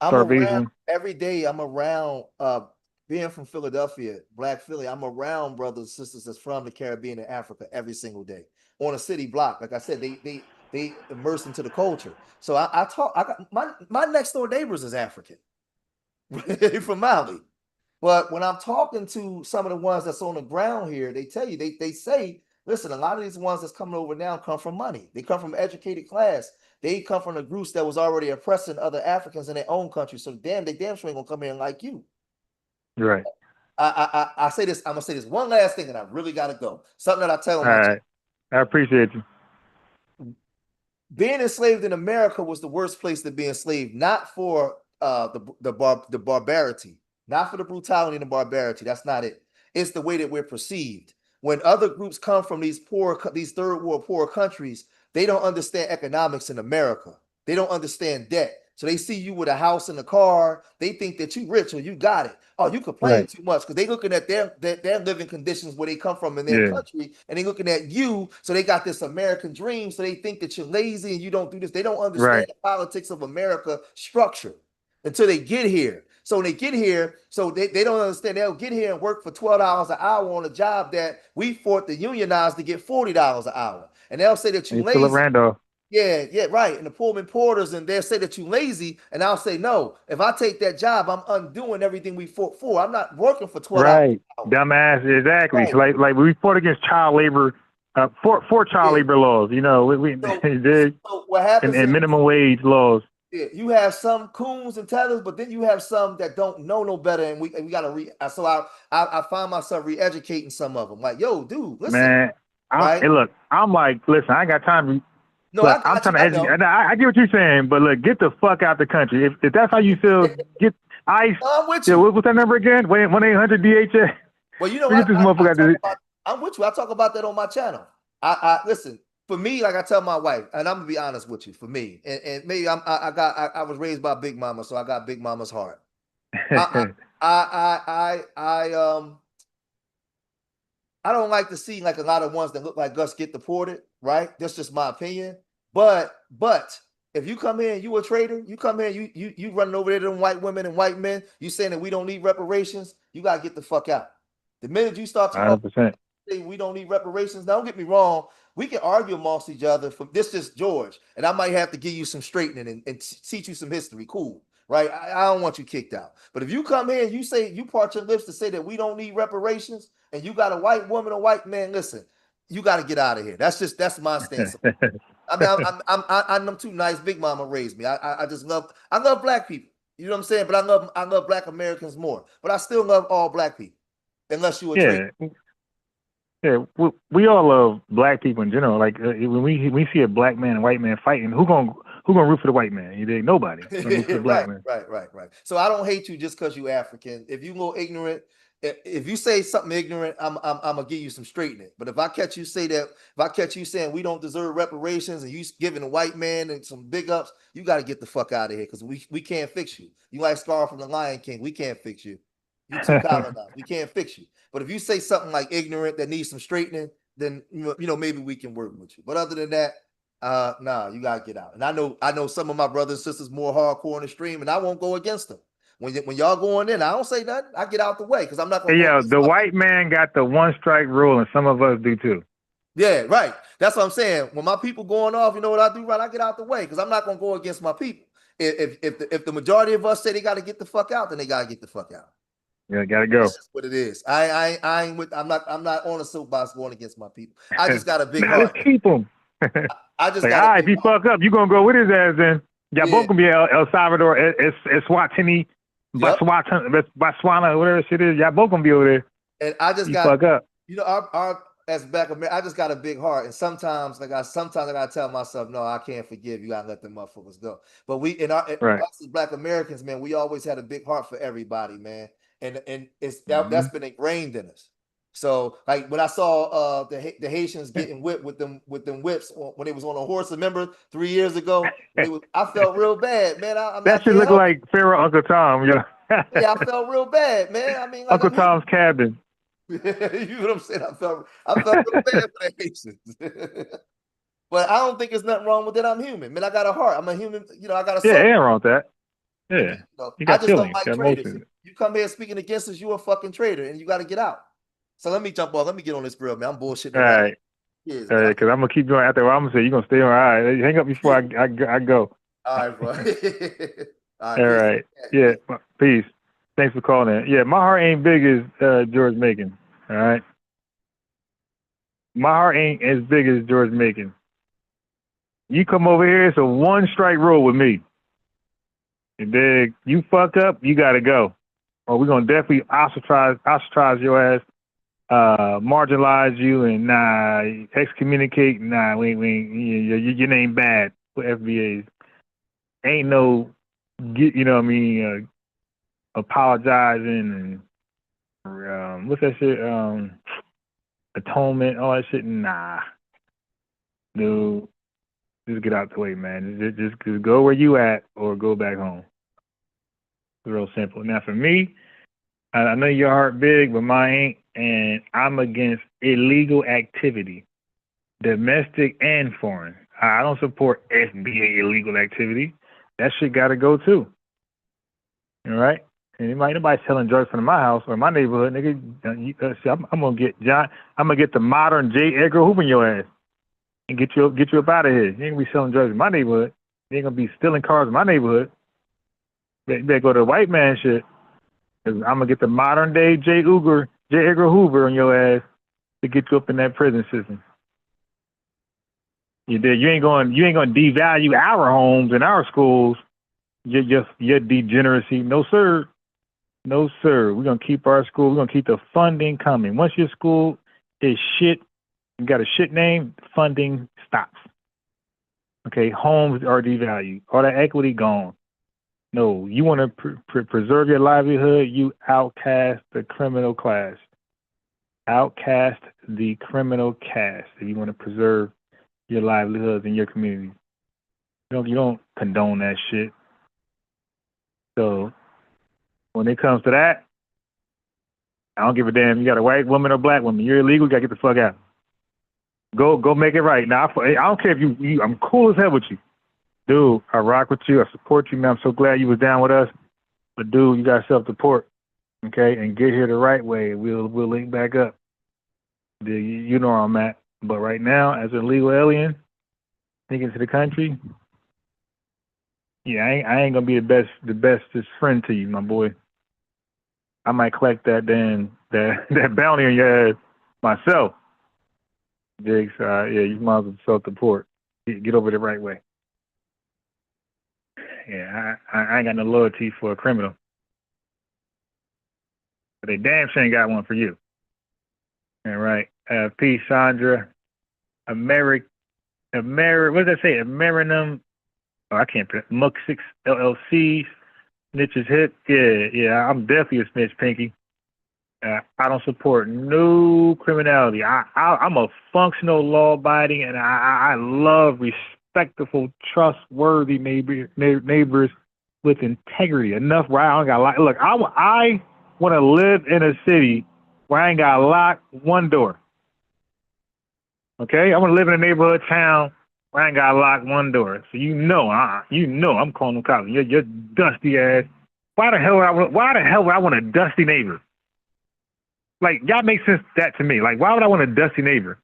Starvation. Every day I'm around being from Philadelphia, Black Philly, I'm around brothers and sisters that's from the Caribbean and Africa every single day. On a city block. Like I said, they immerse into the culture. So I got my next door neighbors is African. From Mali. But when I'm talking to some of the ones that's on the ground here, they tell you, they say, listen, a lot of these ones that's coming over now come from money. They come from educated class. They come from the groups that was already oppressing other Africans in their own country. So they damn sure ain't gonna come here and like you. Right. I say this, I'm gonna say this one last thing, and I really gotta go. Something that I tell them. All right. I appreciate you. being enslaved in America was the worst place to be enslaved, not for the barbarity, not for the brutality and the barbarity. That's not it. It's the way that we're perceived. When other groups come from these third world poor countries, they don't understand economics in America. They don't understand debt. So they see you with a house and a car. They think that you rich or you got it. Oh, you complain too much, because they looking at their living conditions where they come from in their country, and they looking at you. So they got this American dream. So they think that you're lazy and you don't do this. They don't understand the politics of America structure until they get here. So when they get here, so they don't understand. They'll get here and work for $12 an hour on a job that we fought to unionize to get $40 an hour. And they'll say that you're lazy. Yeah, right. And the Pullman porters, and they'll say that you're lazy, and I'll say, no, if I take that job, I'm undoing everything we fought for. I'm not working for 12 hours. Dumbass, exactly. So like we fought against child labor, for child labor laws, you know, we did, so what happens and minimum wage laws. Yeah, you have some coons and tethers, but then you have some that don't know no better, and we gotta so I find myself re-educating some of them. Like, yo, dude, listen, man. Hey, look, I'm like, listen, I ain't got time to. No, look, I'm trying to educate. I get what you're saying, but look, get the fuck out the country. If that's how you feel, get ICE. No, I'm with you. What's that number again? 1-800 DHS. Well, you know, I'm with you. I talk about that on my channel. I listen. For me, like I tell my wife, and I'm gonna be honest with you. For me, and maybe I was raised by Big Mama, so I got Big Mama's heart. I don't like to see like a lot of ones that look like us get deported, right? That's just my opinion. But if you come in, you a traitor, you come in, you running over there to them white women and white men, you saying that we don't need reparations, you gotta get the fuck out. The minute you start to say we don't need reparations, now don't get me wrong, we can argue amongst each other. This is George, and I might have to give you some straightening and teach you some history. Cool. Right? I don't want you kicked out. But if you come here and you say, you part your lips to say that we don't need reparations, and you got a white woman, a white man, listen, you got to get out of here. That's my stance. I mean, I'm too nice. Big Mama raised me. I love black people. You know what I'm saying? But I love black Americans more. But I still love all black people, unless you a traitor. Yeah, we all love black people in general. Like when we see a black man and white man fighting, who gonna root for the white man? You dig? Nobody. Root for the black man. Right. So I don't hate you just because you African. If you go ignorant, if you say something ignorant, I'm gonna give you some straightening. But if I catch you saying we don't deserve reparations, and you giving a white man and some big ups, you got to get the fuck out of here, because we can't fix you. You like Scar from the Lion King. We can't fix you. You too colonized. We can't fix you. But if you say something like ignorant that needs some straightening, then you know maybe we can work with you. But other than that, nah, you gotta get out. And I know some of my brothers and sisters more hardcore in the stream, and I won't go against them. When y'all going in, I don't say nothing. I get out the way, because I'm not gonna. Yeah, the white man got the one strike rule, and some of us do too. Yeah, right. That's what I'm saying. When my people going off, you know what I do? Right, I get out the way, because I'm not gonna go against my people. If the majority of us say they got to get the fuck out, then they gotta get the fuck out. Yeah, gotta go. That's just what it is. I ain't with. I'm not on a soapbox going against my people. I just got a big heart. Let's keep them. I just like, got. All right, if you fuck up, you gonna go with his ass then. Y'all both gonna be El Salvador, Eswatini, Botswana, whatever shit is. Y'all both gonna be over there. And I just got. Fuck up. You know, our as Black America, I just got a big heart, and sometimes I gotta tell myself, no, I can't forgive. You gotta let them motherfuckers go. But us as Black Americans, man, we always had a big heart for everybody, man. And it's that's been ingrained in us. So like when I saw the Haitians getting whipped with them whips when they was on a horse, remember 3 years ago? I felt real bad, man. That should look like Pharaoh Uncle Tom, yeah. Yeah, I felt real bad, man. I mean, like, Uncle Tom's cabin. You know what I'm saying? I felt real bad for the Haitians. But I don't think there's nothing wrong with that. I'm human, man. I got a heart. I'm a human. You know, I got a soul. Yeah, ain't wrong with that. Yeah, you got I just feelings, don't like traitors. You come here speaking against us, you a fucking traitor, and you got to get out. So let me jump off. Let me get on this grill, man. I'm bullshitting. All right. Because I'm going to keep going after what I'm going to say. You're going to stay on. All right. Hang up before I go. All right, bro. All right. Yeah. Peace. Thanks for calling in. Yeah, my heart ain't big as George Macon. All right. My heart ain't as big as George Macon. You come over here, it's a one strike rule with me. And then you fuck up, you got to go. Or we're going to definitely ostracize your ass marginalize you and excommunicate. Your name bad for FBAs. Ain't no, apologizing and what's that shit? Atonement, all that shit. Nah, no, just get out the way, man. Just go where you at or go back home. It's real simple. Now for me, I know your heart big, but mine ain't, and I'm against illegal activity, domestic and foreign. I don't support FBA illegal activity. That shit got to go too. All right? Anybody selling drugs from my house or my neighborhood, nigga, I'm gonna get I'm gonna get the modern J. Edgar Hoover in your ass and get you up out of here. You ain't gonna be selling drugs in my neighborhood. You ain't gonna be stealing cars in my neighborhood. You better go to the white man shit. I'm gonna get the modern day J. Edgar Hoover on your ass to get you up in that prison system. You ain't gonna devalue our homes and our schools. Your degeneracy. No sir. No sir. We're gonna keep our school. We're gonna keep the funding coming. Once your school is shit, you got a shit name, funding stops. Okay, homes are devalued. All that equity gone. No, you want to preserve your livelihood, you outcast the criminal class. Outcast the criminal caste if you want to preserve your livelihoods in your community. You don't condone that shit. So when it comes to that, I don't give a damn. You got a white woman or black woman. You're illegal. You got to get the fuck out. Go make it right. Now, I don't care if you I'm cool as hell with you. Dude, I rock with you. I support you, man. I'm so glad you was down with us. But, dude, you got self-support, okay? And get here the right way. We'll link back up. You know where I'm at. But right now, as an illegal alien, sneaking into the country, yeah, I ain't gonna be the bestest friend to you, my boy. I might collect that bounty on your ass myself. Diggs, yeah, you might as well self-support. Get over the right way. Yeah, I ain't got no loyalty for a criminal. But they damn sure ain't got one for you. All right. Peace, Sandra. What does that say? Amerinum. Oh, I can't pronounce. Muck 6 LLC. Snitch's hip. Yeah. I'm definitely a snitch, Pinky. I don't support no criminality. I'm a functional, law-abiding, and I love respectful, trustworthy neighbors with integrity. Enough where I don't got lock. Look, I want to live in a city where I ain't got to lock one door. Okay, I want to live in a neighborhood town where I ain't got to lock one door. So I'm calling them cops. You're dusty ass. Why the hell would I want a dusty neighbor? Like, y'all make sense that to me. Like, why would I want a dusty neighbor?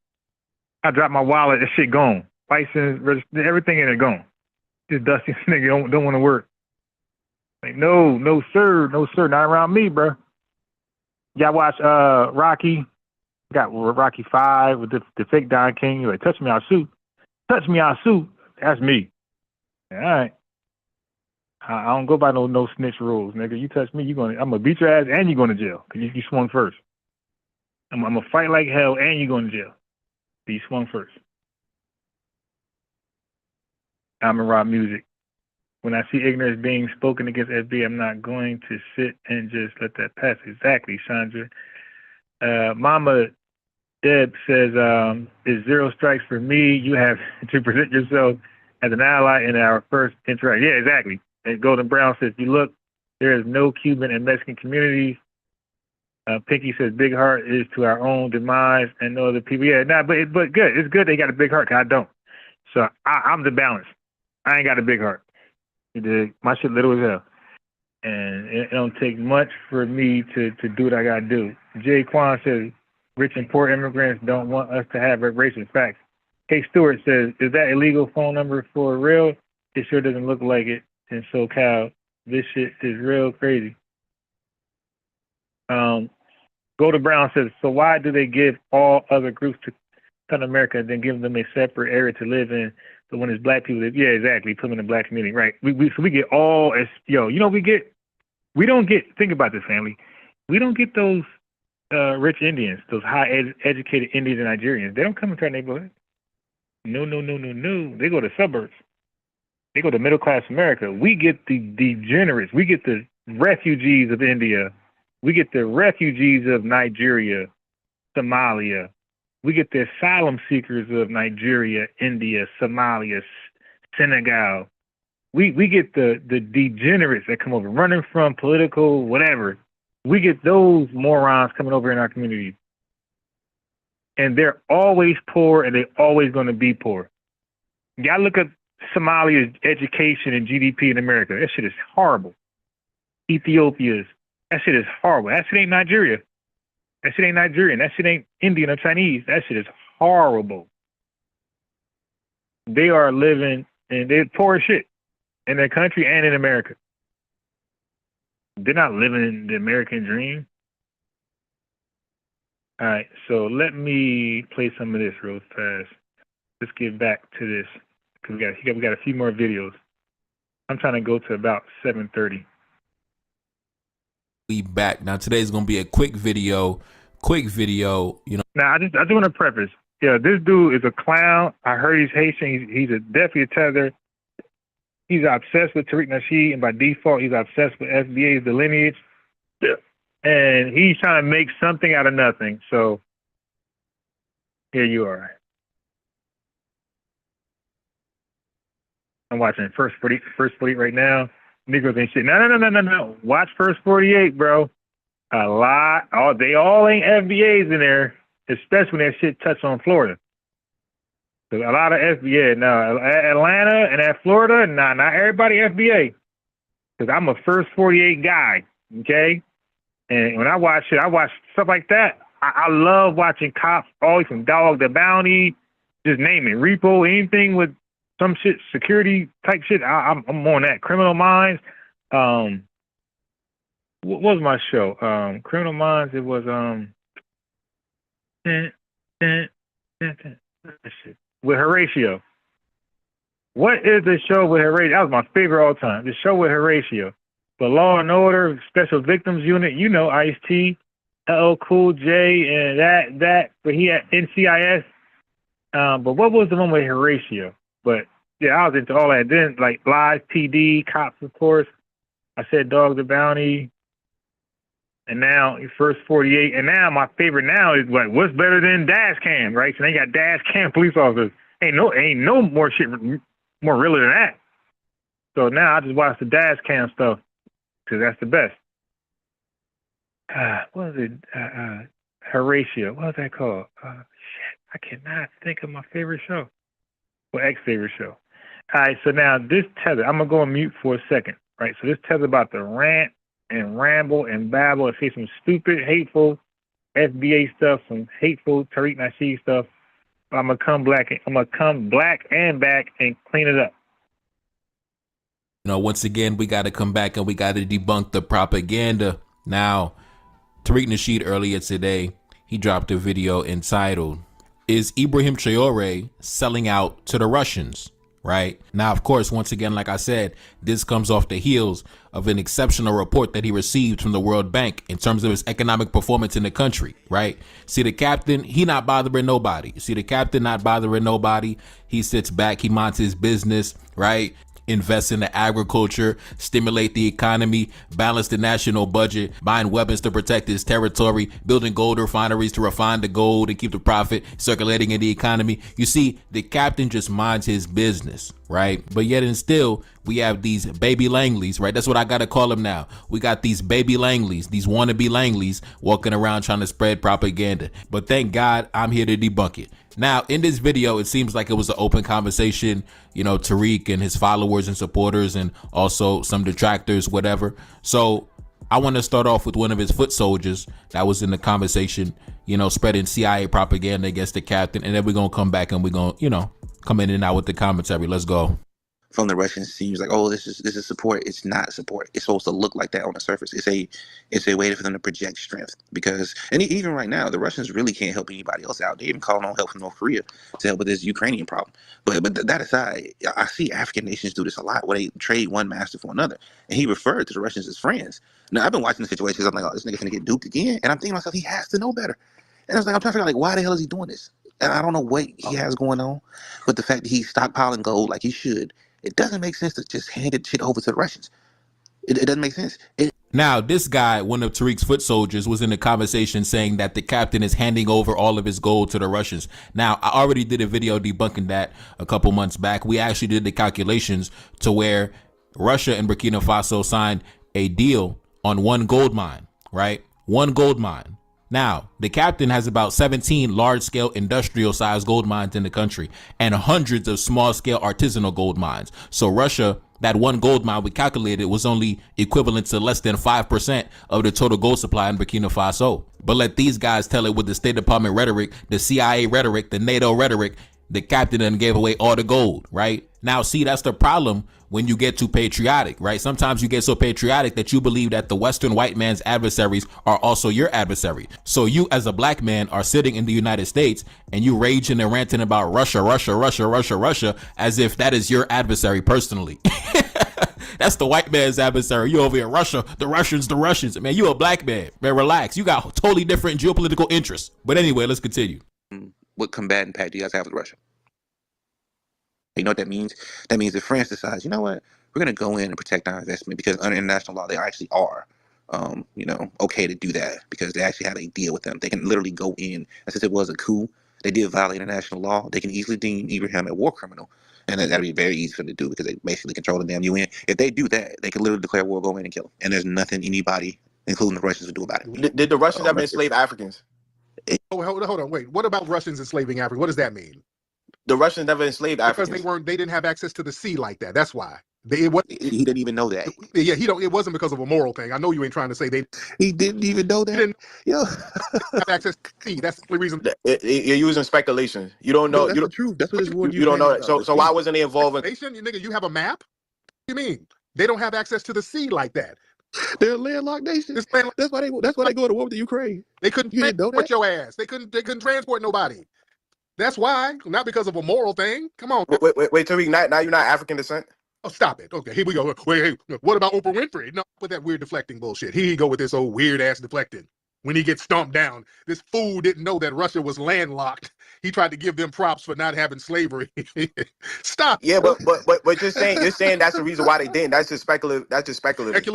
I drop my wallet, that shit gone. License, everything in it gone. This dusty nigga don't want to work. Like, no sir, not around me, bro. Y'all watch Rocky? Got Rocky 5 with the fake Don King. You're like, touch me, I'll shoot. Touch me, I'll shoot. That's me. All right. I don't go by no snitch rules, nigga. You touch me, I'm gonna beat your ass and you're going to jail because you swung first. I'm gonna fight like hell and you're going to jail. So you swung first. I'm in rock music. When I see ignorance being spoken against FB, I'm not going to sit and just let that pass. Exactly, Chandra. Mama Deb says, it's 0 strikes for me. You have to present yourself as an ally in our first interaction. Yeah, exactly. And Golden Brown says, you look, there is no Cuban and Mexican communities. Pinky says, big heart is to our own demise and no other people. Yeah, but good. It's good they got a big heart, 'cause I don't. So I'm the balance. I ain't got a big heart. My shit little as hell. And it don't take much for me to do what I got to do. Jay Kwan says, rich and poor immigrants don't want us to have reparations. Facts. K. Stewart says, is that illegal phone number for real? It sure doesn't look like it in SoCal. This shit is real crazy. Golda Brown says, so why do they give all other groups to come to America and then give them a separate area to live in? So when it's black people, yeah, exactly, put them in the black community, right? We get all, we don't get, think about this, family. We don't get those rich Indians, those educated Indians and Nigerians. They don't come into our neighborhood. No. They go to suburbs. They go to middle class America. We get the degenerates. We get the refugees of India. We get the refugees of Nigeria, Somalia. We get the asylum seekers of Nigeria, India, Somalia, Senegal. We get the degenerates that come over, running from political whatever. We get those morons coming over in our community. And they're always poor, and they're always going to be poor. Y'all look at Somalia's education and GDP in America. That shit is horrible. Ethiopia's. That shit is horrible. That shit ain't Nigeria. That shit ain't Nigerian. That shit ain't Indian or Chinese. That shit is horrible. They are living, and they're poor as shit in their country and in America. They're not living the American dream. All right, so let me play some of this real fast. Let's get back to this because we got a few more videos. I'm trying to go to about 7:30. We back now. Today's gonna be a quick video. You know. Now I just want to preface. Yeah, this dude is a clown. I heard he's Haitian. He's definitely a Tether. He's obsessed with Tariq Nasheed, and by default, he's obsessed with FBA's the lineage. And he's trying to make something out of nothing. So here you are. I'm watching First 48 right now. Negroes ain't shit. No. Watch First 48, bro. A lot. They all ain't FBAs in there, especially when that shit touch on Florida. So a lot of FBA. No, Atlanta and at Florida, not everybody FBA. Because I'm a First 48 guy, okay? And when I watch stuff like that. I love watching cops, always from Dog the Bounty, just name it, Repo, anything with some shit, security type shit. I'm on that. Criminal Minds. What was my show? Criminal Minds. It was with Horatio. What is the show with Horatio? That was my favorite all time. The show with Horatio. But Law and Order, Special Victims Unit, you know, Ice-T, LL Cool J, and that. But he had NCIS. But what was the one with Horatio? But yeah, I was into all that. Then like Live PD, Cops, of course. I said Dog the Bounty. And now First 48. And now my favorite now is like, what's better than dash cam, right? So they got dash cam police officers. Ain't no more shit more realer than that. So now I just watch the dash cam stuff because that's the best. What was it? Horatio. What was that called? Shit, I cannot think of my favorite show. Well, ex-favorite show. All right, so now this Tether, I'm going to go on mute for a second, right? So this Tether about to rant and ramble and babble and say some stupid, hateful FBA stuff, some hateful Tariq Nasheed stuff. I'm going to come black and back and clean it up. You know, once again, we got to come back and we got to debunk the propaganda. Now, Tariq Nasheed earlier today, he dropped a video entitled, "Is Ibrahim Traore selling out to the Russians?" Right now, of course, once again, like I said, this comes off the heels of an exceptional report that he received from the World Bank in terms of his economic performance in the country. Right. See, the captain, he not bothering nobody. See, the captain not bothering nobody. He sits back. He minds his business. Right. Invest in the agriculture, stimulate the economy, balance the national budget, buying weapons to protect his territory, building gold refineries to refine the gold and keep the profit circulating in the economy. You see, the captain just minds his business, right? But yet and still, we have these baby Langleys, right? That's what I got to call them now. We got these baby Langleys, these wannabe Langleys walking around trying to spread propaganda. But thank God I'm here to debunk it. Now, in this video, it seems like it was an open conversation, you know, Tariq and his followers and supporters and also some detractors, whatever. So I want to start off with one of his foot soldiers that was in the conversation, you know, spreading CIA propaganda against the captain. And then we're going to come back and we're going to, you know, come in and out with the commentary. Let's go. from the Russians seems like, oh, this is support. It's not support. It's supposed to look like that on the surface. It's a way for them to project strength, because even right now the Russians really can't help anybody else out. They even calling on help from North Korea to help with this Ukrainian problem. But that aside, I see African nations do this a lot, where they trade one master for another. And he referred to the Russians as friends. Now I've been watching the situations. I'm like, oh, this nigga finna get duped again. And I'm thinking to myself, he has to know better. And I was like, I'm trying to figure out, like, why the hell is he doing this? And I don't know what he has going on, but the fact that he's stockpiling gold like he should, it doesn't make sense to just hand it shit over to the Russians. It doesn't make sense. Now, this guy, one of Tariq's foot soldiers, was in the conversation saying that the captain is handing over all of his gold to the Russians. Now, I already did a video debunking that a couple months back. We actually did the calculations to where Russia and Burkina Faso signed a deal on one gold mine, right? One gold mine. Now, the captain has about 17 large-scale industrial-sized gold mines in the country and hundreds of small-scale artisanal gold mines. So Russia, that one gold mine we calculated, was only equivalent to less than 5% of the total gold supply in Burkina Faso. But let these guys tell it with the State Department rhetoric, the CIA rhetoric, the NATO rhetoric. The captain then gave away all the gold, right? Now, see, that's the problem when you get too patriotic, right? Sometimes you get so patriotic that you believe that the Western white man's adversaries are also your adversary. So you, as a black man, are sitting in the United States and you raging and ranting about Russia, Russia, Russia, Russia, Russia, as if that is your adversary personally. That's the white man's adversary. You over here, Russia, the Russians, the Russians. Man, you a black man. Man, relax. You got totally different geopolitical interests. But anyway, let's continue. What combatant pact do you guys have with Russia? You know what that means? That means if France decides, you know what, we're going to go in and protect our investment, because under international law, they actually are, okay to do that, because they actually had a deal with them. They can literally go in, and since it was a coup, they did violate international law. They can easily deem Ibrahim a war criminal. And that'd be very easy for them to do, because they basically control the damn UN. If they do that, they can literally declare war, go in and kill them. And there's nothing anybody, including the Russians, would do about it. Did the Russians ever enslave Africans? Hold on, wait. What about Russians enslaving Africa? What does that mean? The Russians never enslaved Africans. Because they didn't have access to the sea like that. That's why. He didn't even know that. Yeah, it wasn't because of a moral thing. I know you ain't trying to say they. He didn't even know that. Have access to the sea. That's the only reason. You're using speculation. You don't know. No, that's the truth. That's what this war. You don't know that. So why wasn't they involved in? Nigga, you have a map? What do you mean? They don't have access to the sea like that. They're a landlocked nation. That's why they go to war with the Ukraine. They couldn't transport your ass. They couldn't transport nobody. That's why, not because of a moral thing. Come on. Wait, Tariq, now you're not African descent? Oh, stop it. Okay, here we go. Wait, what about Oprah Winfrey? No, with that weird deflecting bullshit. Here you go with this old weird ass deflecting. When he gets stomped down, this fool didn't know that Russia was landlocked. He tried to give them props for not having slavery. Stop. Yeah, but you're saying that's the reason why they didn't. That's just speculative.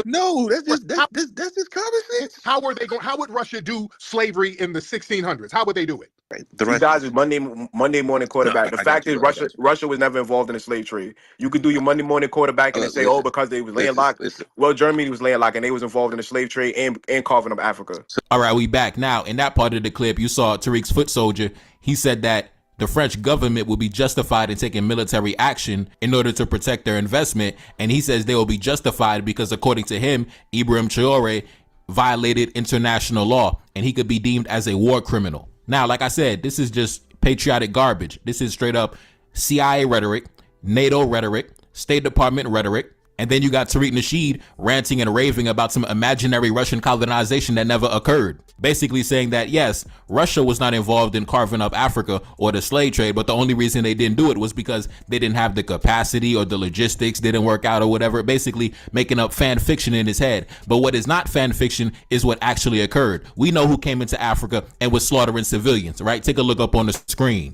No, that's just common sense. How would Russia do slavery in the 1600s? How would they do it? Right. You guys is Monday morning quarterback. The fact is, Russia was never involved in the slave trade. You could do your Monday morning quarterback and say, because they was landlocked. Well, Germany was landlocked and they was involved in the slave trade and carving up Africa. All right, we back now. In that part of the clip, you saw Tariq's foot soldier. He said that the French government will be justified in taking military action in order to protect their investment. And he says they will be justified because, according to him, Ibrahim Traoré violated international law and he could be deemed as a war criminal. Now, like I said, this is just patriotic garbage. This is straight up CIA rhetoric, NATO rhetoric, State Department rhetoric. And then you got Tariq Nasheed ranting and raving about some imaginary Russian colonization that never occurred. Basically saying that, yes, Russia was not involved in carving up Africa or the slave trade, but the only reason they didn't do it was because they didn't have the capacity or the logistics didn't work out or whatever, basically making up fan fiction in his head. But what is not fan fiction is what actually occurred. We know who came into Africa and was slaughtering civilians, right? Take a look up on the screen.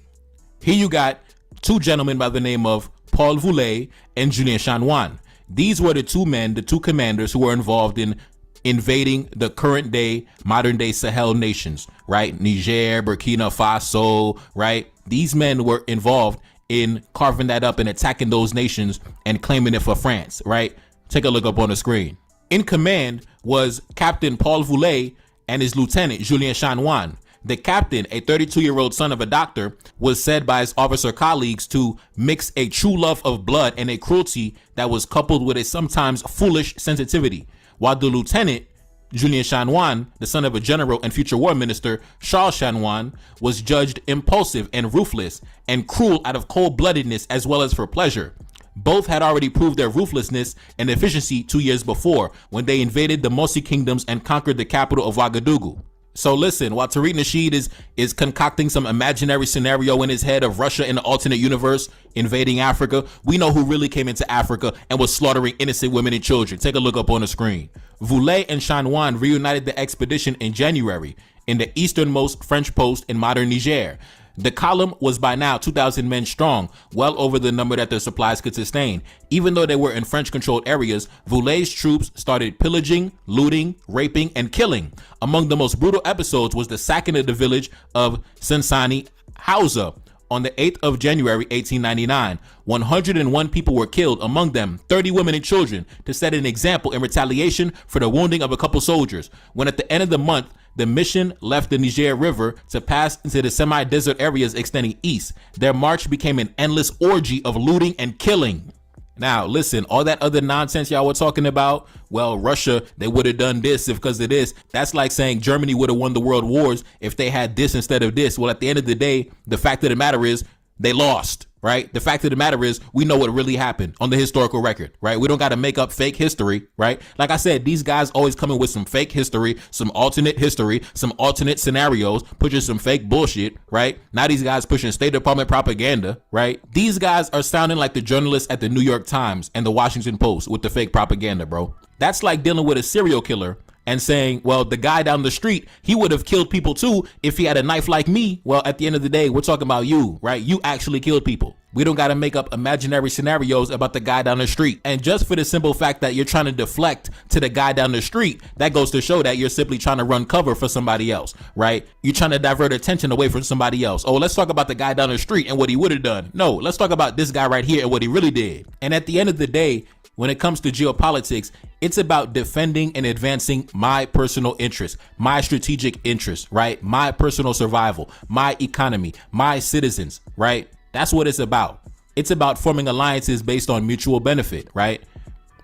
Here you got two gentlemen by the name of Paul Voulay and Julien Chanoine. These were the two commanders who were involved in invading the current day, modern day Sahel nations, right? Niger, Burkina Faso, right? These men were involved in carving that up and attacking those nations and claiming it for France, right? Take a look up on the screen. In command was Captain Paul Voulay and his lieutenant, Julien Chanoine. The captain, a 32-year-old son of a doctor, was said by his officer colleagues to mix a true love of blood and a cruelty that was coupled with a sometimes foolish sensitivity. While the lieutenant, Julien Chanoine, the son of a general and future war minister, Charles Chanoine, was judged impulsive and ruthless and cruel out of cold-bloodedness as well as for pleasure. Both had already proved their ruthlessness and efficiency 2 years before when they invaded the Mosi kingdoms and conquered the capital of Ouagadougou. So listen, while Tariq Nasheed is concocting some imaginary scenario in his head of Russia in an alternate universe invading Africa, we know who really came into Africa and was slaughtering innocent women and children. Take a look up on the screen. Voulet and Chanoine reunited the expedition in January in the easternmost French post in modern Niger. The column was by now 2,000 men strong, well over the number that their supplies could sustain. Even though they were in French-controlled areas, Voulet's troops started pillaging, looting, raping, and killing. Among the most brutal episodes was the sacking of the village of Sensani Hausa on the 8th of January, 1899. 101 people were killed, among them 30 women and children, to set an example in retaliation for the wounding of a couple soldiers. When at the end of the month, the mission left the Niger River to pass into the semi-desert areas extending east. Their march became an endless orgy of looting and killing. Now, listen, all that other nonsense y'all were talking about, well, Russia, they would have done this if because of this. That's like saying Germany would have won the world wars if they had this instead of this. Well, at the end of the day, the fact of the matter is they lost, right? The fact of the matter is we know what really happened on the historical record, right? We don't got to make up fake history, right? Like I said, these guys always come in with some fake history, some alternate history, some alternate scenarios, pushing some fake bullshit, right? Now these guys pushing State Department propaganda, right? These guys are sounding like the journalists at the New York Times and the Washington Post with the fake propaganda, bro. That's like dealing with a serial killer and saying, well, the guy down the street, he would have killed people too if he had a knife like me. Well, at the end of the day, we're talking about you, right? You actually killed people. We don't got to make up imaginary scenarios about the guy down the street. And just for the simple fact that you're trying to deflect to the guy down the street, that goes to show that you're simply trying to run cover for somebody else, right? You're trying to divert attention away from somebody else. Oh, let's talk about the guy down the street and what he would have done. No, let's talk about this guy right here and what he really did. And at the end of the day, when it comes to geopolitics, it's about defending and advancing my personal interests, my strategic interests, right? My personal survival, my economy, my citizens, right? That's what it's about. It's about forming alliances based on mutual benefit, right?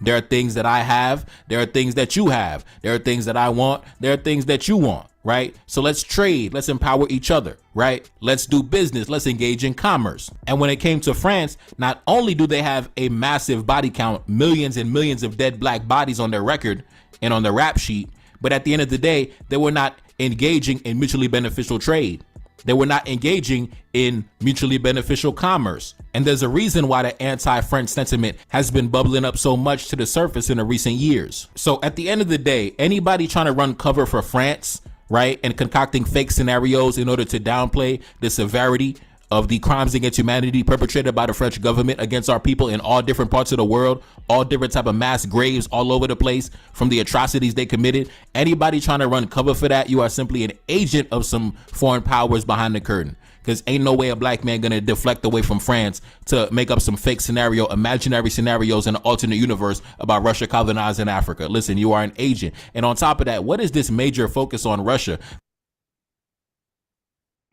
There are things that I have. There are things that you have. There are things that I want. There are things that you want, right? So let's trade. Let's empower each other, right? Let's do business. Let's engage in commerce. And when it came to France, not only do they have a massive body count, millions and millions of dead black bodies on their record and on their rap sheet, but at the end of the day, they were not engaging in mutually beneficial trade. They were not engaging in mutually beneficial commerce. And there's a reason why the anti-French sentiment has been bubbling up so much to the surface in the recent years. So at the end of the day, anybody trying to run cover for France, right, and concocting fake scenarios in order to downplay the severity of the crimes against humanity perpetrated by the French government against our people in all different parts of the world, all different type of mass graves all over the place from the atrocities they committed. Anybody trying to run cover for that, you are simply an agent of some foreign powers behind the curtain. Because ain't no way a black man gonna deflect away from France to make up some fake scenario, imaginary scenarios in an alternate universe about Russia colonizing Africa. Listen, you are an agent. And on top of that, what is this major focus on Russia?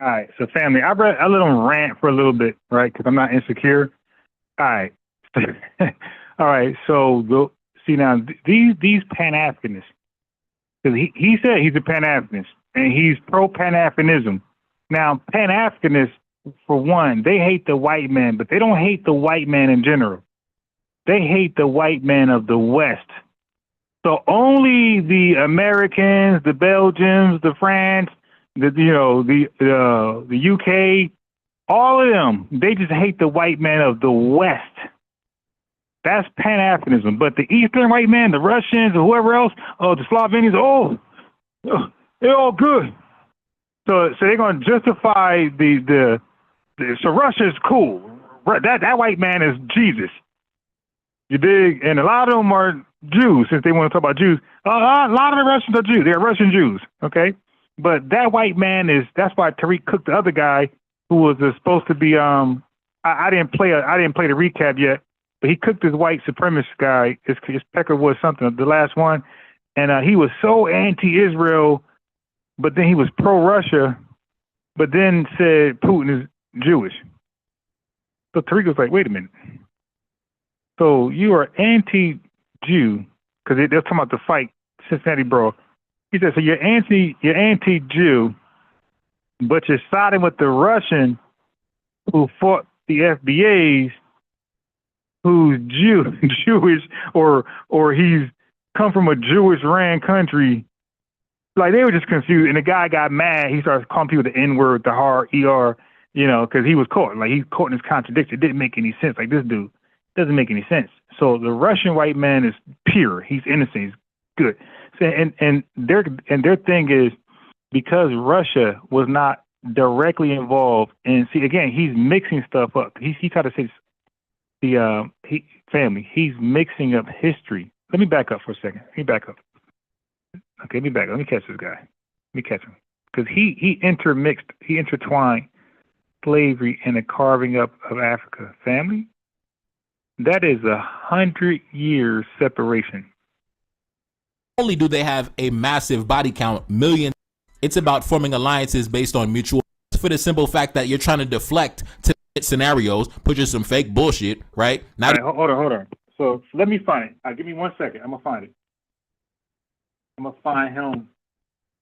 All right, so family, I let them rant for a little bit, right? Because I'm not insecure. All right, all right. So see now these Pan-Africanists, because he said he's a Pan-Africanist and he's pro Pan-Africanism. Now Pan-Africanists, for one, they hate the white man, but they don't hate the white man in general. They hate the white man of the West. So only the Americans, the Belgians, the France, the UK, all of them, they just hate the white man of the West. That's Pan-Africanism. But the Eastern white man, the Russians, or whoever else, the Slovenians, they're all good. So they're going to justify so Russia's cool. That white man is Jesus. You dig? And a lot of them are Jews, since they want to talk about Jews. A lot of the Russians are Jews. They're Russian Jews, okay? But that white man that's why Tariq cooked the other guy who was supposed to be, I didn't play the recap yet, but he cooked this white supremacist guy. His pecker was something, the last one. And he was so anti-Israel, but then he was pro-Russia, but then said Putin is Jewish. So Tariq was like, wait a minute. So you are anti-Jew, because they're talking about the fight, Cincinnati Brawl. He said, so you're anti-Jew, but you're siding with the Russian who fought the FBAs, who's Jewish, or he's come from a Jewish ran country. Like, they were just confused, and the guy got mad. He started calling people the N-word, the hard ER, because he was caught. Like, he's caught in his contradiction. It didn't make any sense. Like, this dude doesn't make any sense. So the Russian white man is pure. He's innocent. He's good. So, and their thing is, because Russia was not directly involved, and see, again, he's mixing stuff up. He tried to say he's mixing up history. Let me back up for a second. Let me back up. Okay, let me back up. Let me catch this guy. Let me catch him. Because he intertwined slavery and the carving up of Africa. Family? That is 100 years separation. Not only do they have a massive body count, millions, it's about forming alliances based on mutual, for the simple fact that you're trying to deflect to scenarios, put you some fake bullshit, right? Now, right, hold on. So let me find it. Give me 1 second. I'm gonna find it. I'm gonna find him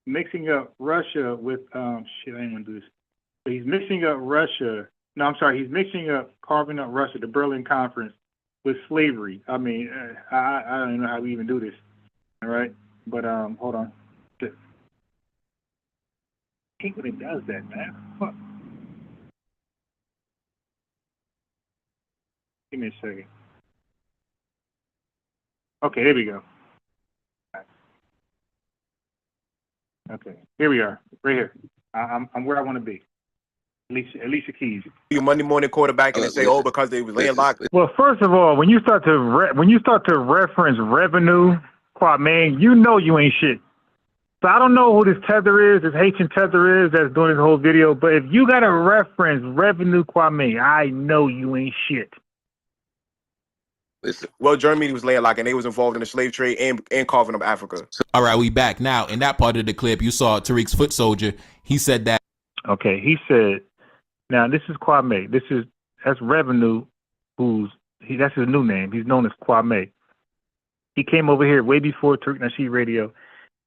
mixing up Russia with I ain't gonna do this. But he's mixing up Russia. No, I'm sorry. He's mixing up carving up Russia, the Berlin Conference, with slavery. I mean, I don't even know how we even do this. All right, but hold on. I hate when it does that, man. Fuck. Give me a second. Okay, there we go. Okay, here we are, right here. I'm where I want to be. Alicia Keys. You Monday morning quarterback and they say, oh, because they was laying locked. Well, first of all, when you start to reference revenue, Kwame, you know you ain't shit. So I don't know who this Tether is, this Haitian Tether is that's doing this whole video, but if you got to reference revenue, Kwame, I know you ain't shit. Well, Germany was laying lock and they was involved in the slave trade and carving up Africa. all right, we back now. In that part of the clip, you saw Tariq's foot soldier. He said that. Okay, he said. Now this is Kwame. That's revenue. That's his new name. He's known as Kwame. He came over here way before Tariq Nasheed Radio,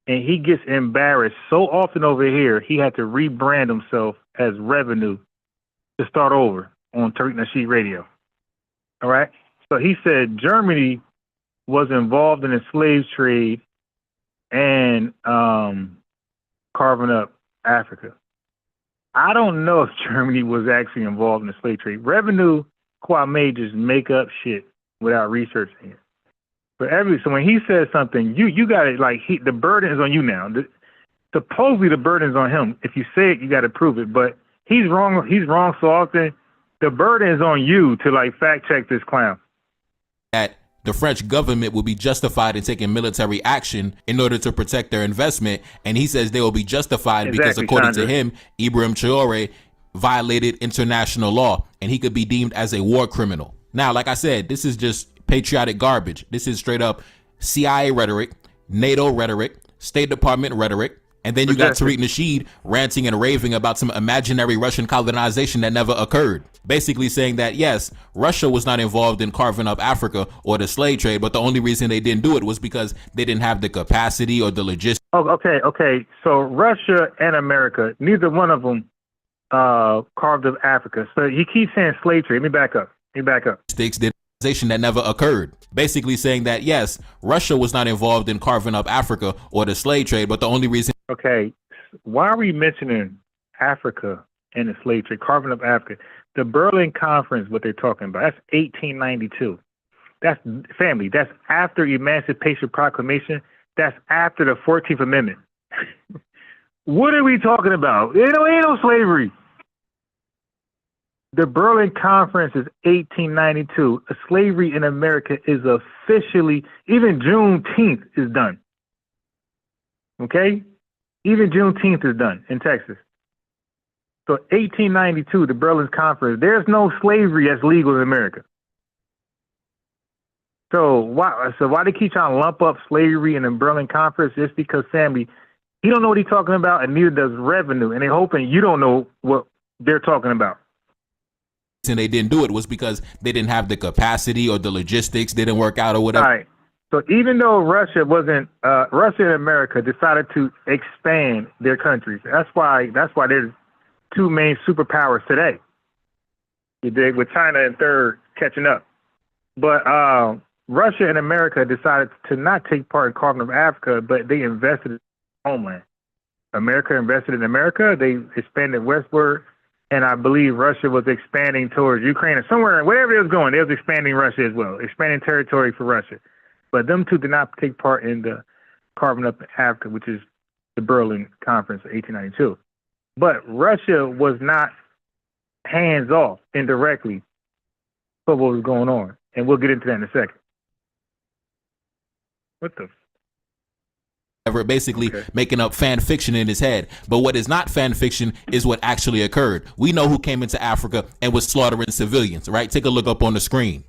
and he gets embarrassed so often over here. He had to rebrand himself as Revenue to start over on Tariq Nasheed Radio. All right. So he said Germany was involved in the slave trade and carving up Africa. I don't know if Germany was actually involved in the slave trade. Revenue, Kwame just make up shit without researching it. So when he says something, you got it. Like the burden is on you now. Supposedly the burden is on him. If you say it, you got to prove it. But he's wrong. He's wrong so often. The burden is on you to fact check this clown. That the French government will be justified in taking military action in order to protect their investment, and he says they will be justified because, according to him, Ibrahim Traore violated international law, and he could be deemed as a war criminal. Now, like I said, this is just patriotic garbage. This is straight up CIA rhetoric, NATO rhetoric, State Department rhetoric, and then you got Tariq Nasheed ranting and raving about some imaginary Russian colonization that never occurred. Basically saying that, yes, Russia was not involved in carving up Africa or the slave trade, but the only reason they didn't do it was because they didn't have the capacity or the logistics. Oh, okay. So Russia and America, neither one of them carved up Africa. So he keeps saying slave trade. Let me back up. That never occurred. Basically saying that, yes, Russia was not involved in carving up Africa or the slave trade, but the only reason. Okay, why are we mentioning Africa and the slave trade, carving up Africa? The Berlin Conference, what they're talking about, that's 1892. That's family. That's after Emancipation Proclamation. That's after the 14th Amendment. What are we talking about? Ain't no slavery. The Berlin Conference is 1892. Slavery in America is officially, even Juneteenth is done. Okay? Even Juneteenth is done in Texas. So 1892, the Berlin Conference, there's no slavery that's legal in America. So why they keep trying to lump up slavery in the Berlin Conference? It's because Sammy, he don't know what he's talking about, and neither does Revenue, and they're hoping you don't know what they're talking about. And they didn't do it was because they didn't have the capacity or the logistics didn't work out or whatever. All right. So even though Russia and America decided to expand their countries. That's why there's two main superpowers today. You dig? With China and third catching up. But Russia and America decided to not take part in carving up Africa, but they invested in homeland. America invested in America. They expanded westward, and I believe Russia was expanding towards Ukraine or somewhere, wherever it was going. They was expanding Russia as well, expanding territory for Russia. But them two did not take part in the carving up Africa, which is the Berlin Conference of 1892. But Russia was not hands off indirectly for what was going on, and we'll get into that in a second. What the? Basically making up fan fiction in his head. But what is not fan fiction is what actually occurred. We know who came into Africa and was slaughtering civilians, right? Take a look up on the screen.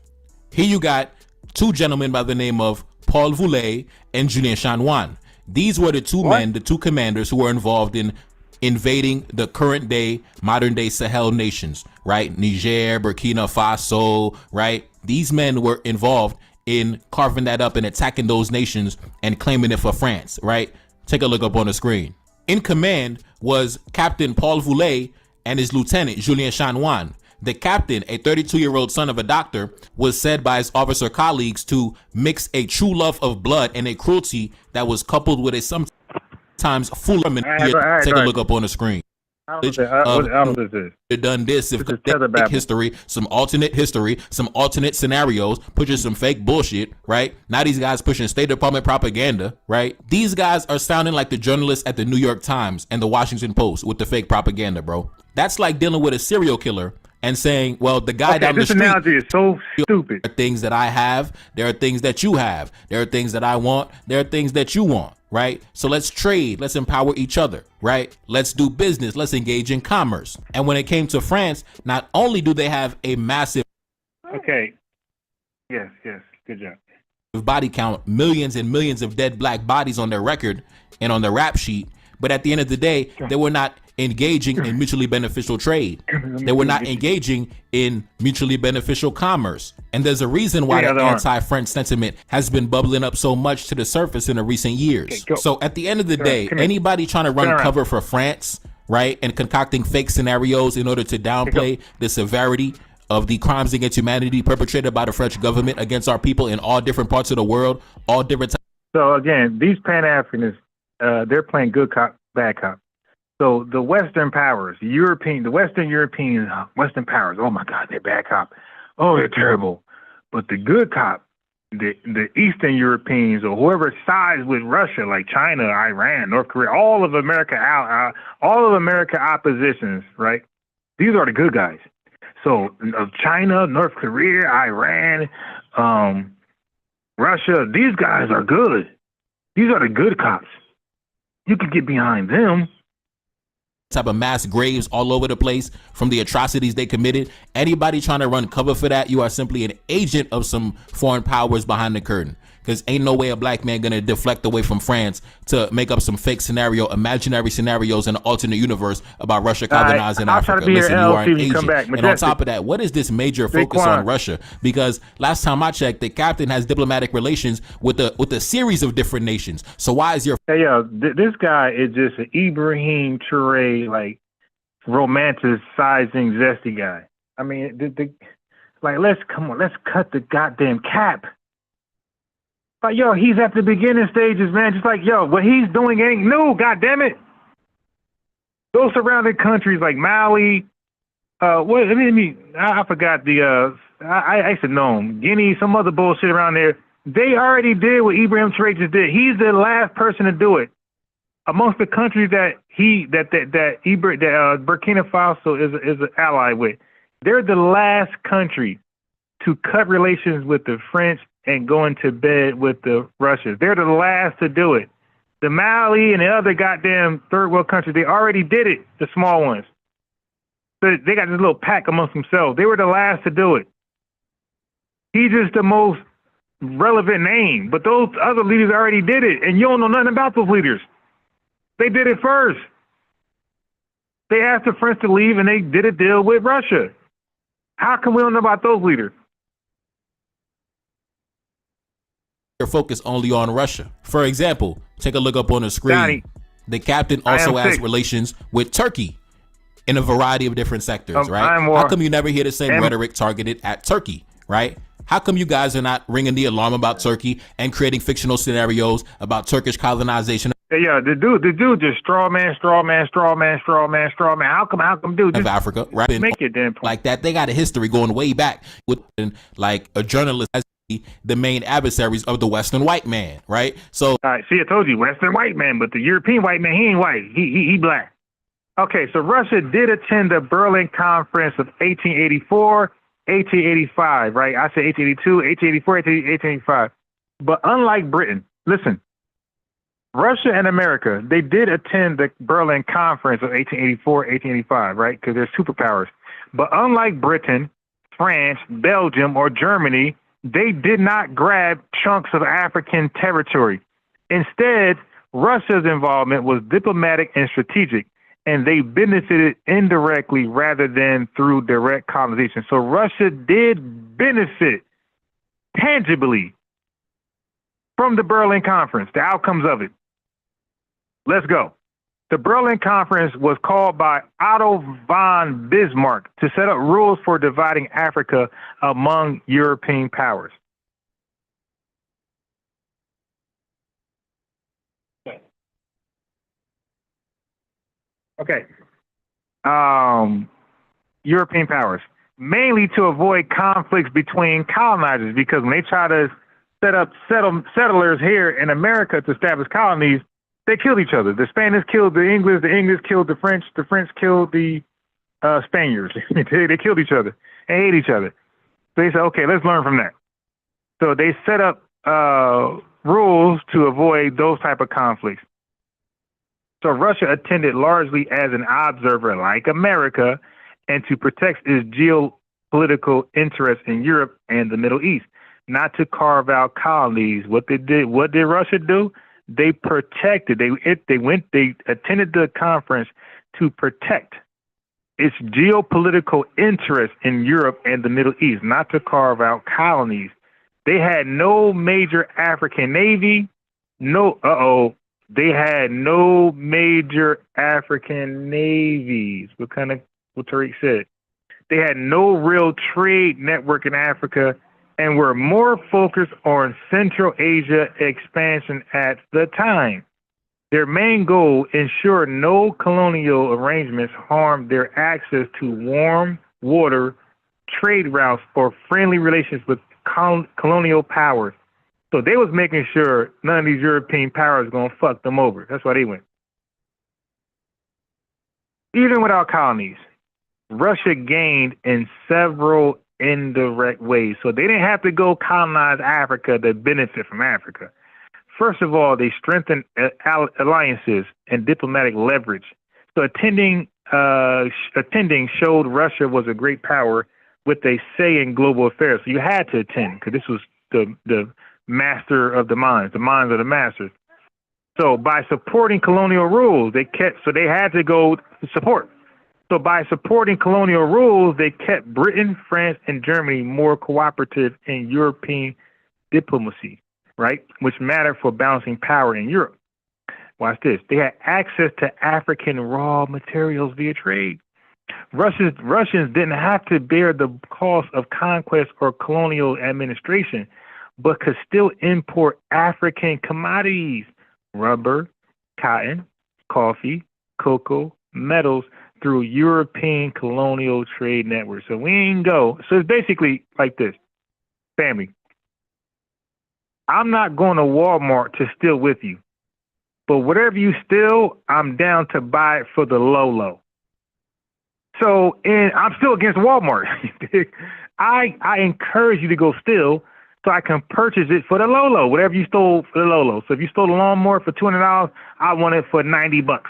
Here you got two gentlemen by the name of Paul Voulay and Julien Chanoine. These were the two men, the two commanders who were involved in invading the current day, modern day Sahel nations, right? Niger, Burkina Faso, right? These men were involved in carving that up and attacking those nations and claiming it for France, right? Take a look up on the screen. In command was Captain Paul Voulay and his lieutenant, Julien Chanoine. The captain, a 32-year-old son of a doctor, was said by his officer colleagues to mix a true love of blood and a cruelty that was coupled with a sometimes full of Take a look up on the screen. Done this if fake history, some alternate history, some alternate scenarios, pushing some fake bullshit, right? Now these guys pushing State Department propaganda, right? These guys are sounding like the journalists at the New York Times and the Washington Post with the fake propaganda, bro. That's like dealing with a serial killer and saying, well, the guy down the street. This analogy is so stupid. There are things that I have. There are things that you have. There are things that I want. There are things that you want, right? So let's trade. Let's empower each other, right? Let's do business. Let's engage in commerce. And when it came to France, not only do they have a massive Yes. Good job. Body count, millions and millions of dead black bodies on their record and on their rap sheet, but at the end of the day, they were not engaging in mutually beneficial trade. They were not engaging in mutually beneficial commerce. And there's a reason why the anti-French sentiment has been bubbling up so much to the surface in the recent years. So at the end of the day, anybody trying to run cover for France, right, and concocting fake scenarios in order to downplay the severity of the crimes against humanity perpetrated by the French government against our people in all different parts of the world, all different types. So again, these Pan-Africanists, they're playing good cop, bad cop. So the Western powers, the Western European, Western powers, oh my God, they're bad cop. Oh, they're terrible. But the good cop, the Eastern Europeans or whoever sides with Russia, like China, Iran, North Korea, all of America oppositions, right? These are the good guys. So China, North Korea, Iran, Russia, these guys are good. These are the good cops. You can get behind them. Type of mass graves all over the place from the atrocities they committed. Anybody trying to run cover for that, you are simply an agent of some foreign powers behind the curtain. Because ain't no way a black man gonna deflect away from France to make up some fake scenario, imaginary scenarios in an alternate universe about Russia colonizing Africa. Listen, you are an agent. And on top of that, what is this major focus on Russia? Because last time I checked, the captain has diplomatic relations with a series of different nations. So why is your this guy is just an Ibrahim Traoré, like romanticizing zesty guy. I mean, let's cut the goddamn cap. Like, he's at the beginning stages, man. Just like, what he's doing ain't new, goddammit. Those surrounding countries like Mali, I forgot I used to know him. Guinea, some other bullshit around there. They already did what Ibrahim Traoré just did. He's the last person to do it. Amongst the countries that Burkina Faso is an ally with, they're the last country to cut relations with the French and go into bed with the Russians. They're the last to do it. The Mali and the other goddamn third world countries, they already did it, the small ones. So they got this little pack amongst themselves. They were the last to do it. He's just the most relevant name. But those other leaders already did it, and you don't know nothing about those leaders. They did it first. They asked the French to leave, and they did a deal with Russia. How come we don't know about those leaders? Focus only on Russia. For example, take a look up on the screen. The captain also has relations with Turkey in a variety of different sectors, right? How come you never hear the same rhetoric targeted at Turkey, right? How come you guys are not ringing the alarm about Turkey and creating fictional scenarios about Turkish colonization? Yeah, the dude just straw man. How come, dude? Of Africa, right? Make it damn point. Like that. They got a history going way back with like a journalist as the main adversaries of the Western white man, right? So, all right, see, I told you, Western white man, but the European white man, he ain't white. He black. Okay, so Russia did attend the Berlin Conference of 1884, 1885, right? I said 1882, 1884, 1885. But unlike Britain, listen. Russia and America, they did attend the Berlin Conference of 1884, 1885, right? Because they're superpowers. But unlike Britain, France, Belgium, or Germany, they did not grab chunks of African territory. Instead, Russia's involvement was diplomatic and strategic, and they benefited indirectly rather than through direct colonization. So Russia did benefit tangibly from the Berlin Conference, the outcomes of it. Let's go. The Berlin Conference was called by Otto von Bismarck to set up rules for dividing Africa among European powers. Okay. European powers, mainly to avoid conflicts between colonizers, because when they try to set up settlers here in America to establish colonies, they killed each other. The Spanish killed the English killed the French killed the Spaniards. They killed each other and hate each other. So they said, okay, let's learn from that. So they set up rules to avoid those type of conflicts. So Russia attended largely as an observer like America and to protect its geopolitical interests in Europe and the Middle East, not to carve out colonies. What did Russia do? They protected. They attended the conference to protect its geopolitical interest in Europe and the Middle East, not to carve out colonies. They had no major African navy. They had no major African navies. What Tariq said. They had no real trade network in Africa and were more focused on Central Asia expansion at the time. Their main goal, ensure no colonial arrangements harmed their access to warm water, trade routes, or friendly relations with colonial powers. So they was making sure none of these European powers going to fuck them over. That's why they went. Even without colonies, Russia gained in several indirect ways. So they didn't have to go colonize Africa to benefit from Africa. First of all, they strengthened alliances and diplomatic leverage. So attending showed Russia was a great power with a say in global affairs. So you had to attend because this was the master of the minds of the masters. So by supporting colonial rules, they had to go support. So by supporting colonial rules, they kept Britain, France, and Germany more cooperative in European diplomacy, right? Which mattered for balancing power in Europe. Watch this. They had access to African raw materials via trade. Russians didn't have to bear the cost of conquest or colonial administration, but could still import African commodities, rubber, cotton, coffee, cocoa, metals, through European colonial trade networks. So we ain't go. So it's basically like this. Family, I'm not going to Walmart to steal with you. But whatever you steal, I'm down to buy it for the low. So I'm still against Walmart. I encourage you to go steal so I can purchase it for the low, whatever you stole for the low. So if you stole a lawnmower for $200, I want it for $90.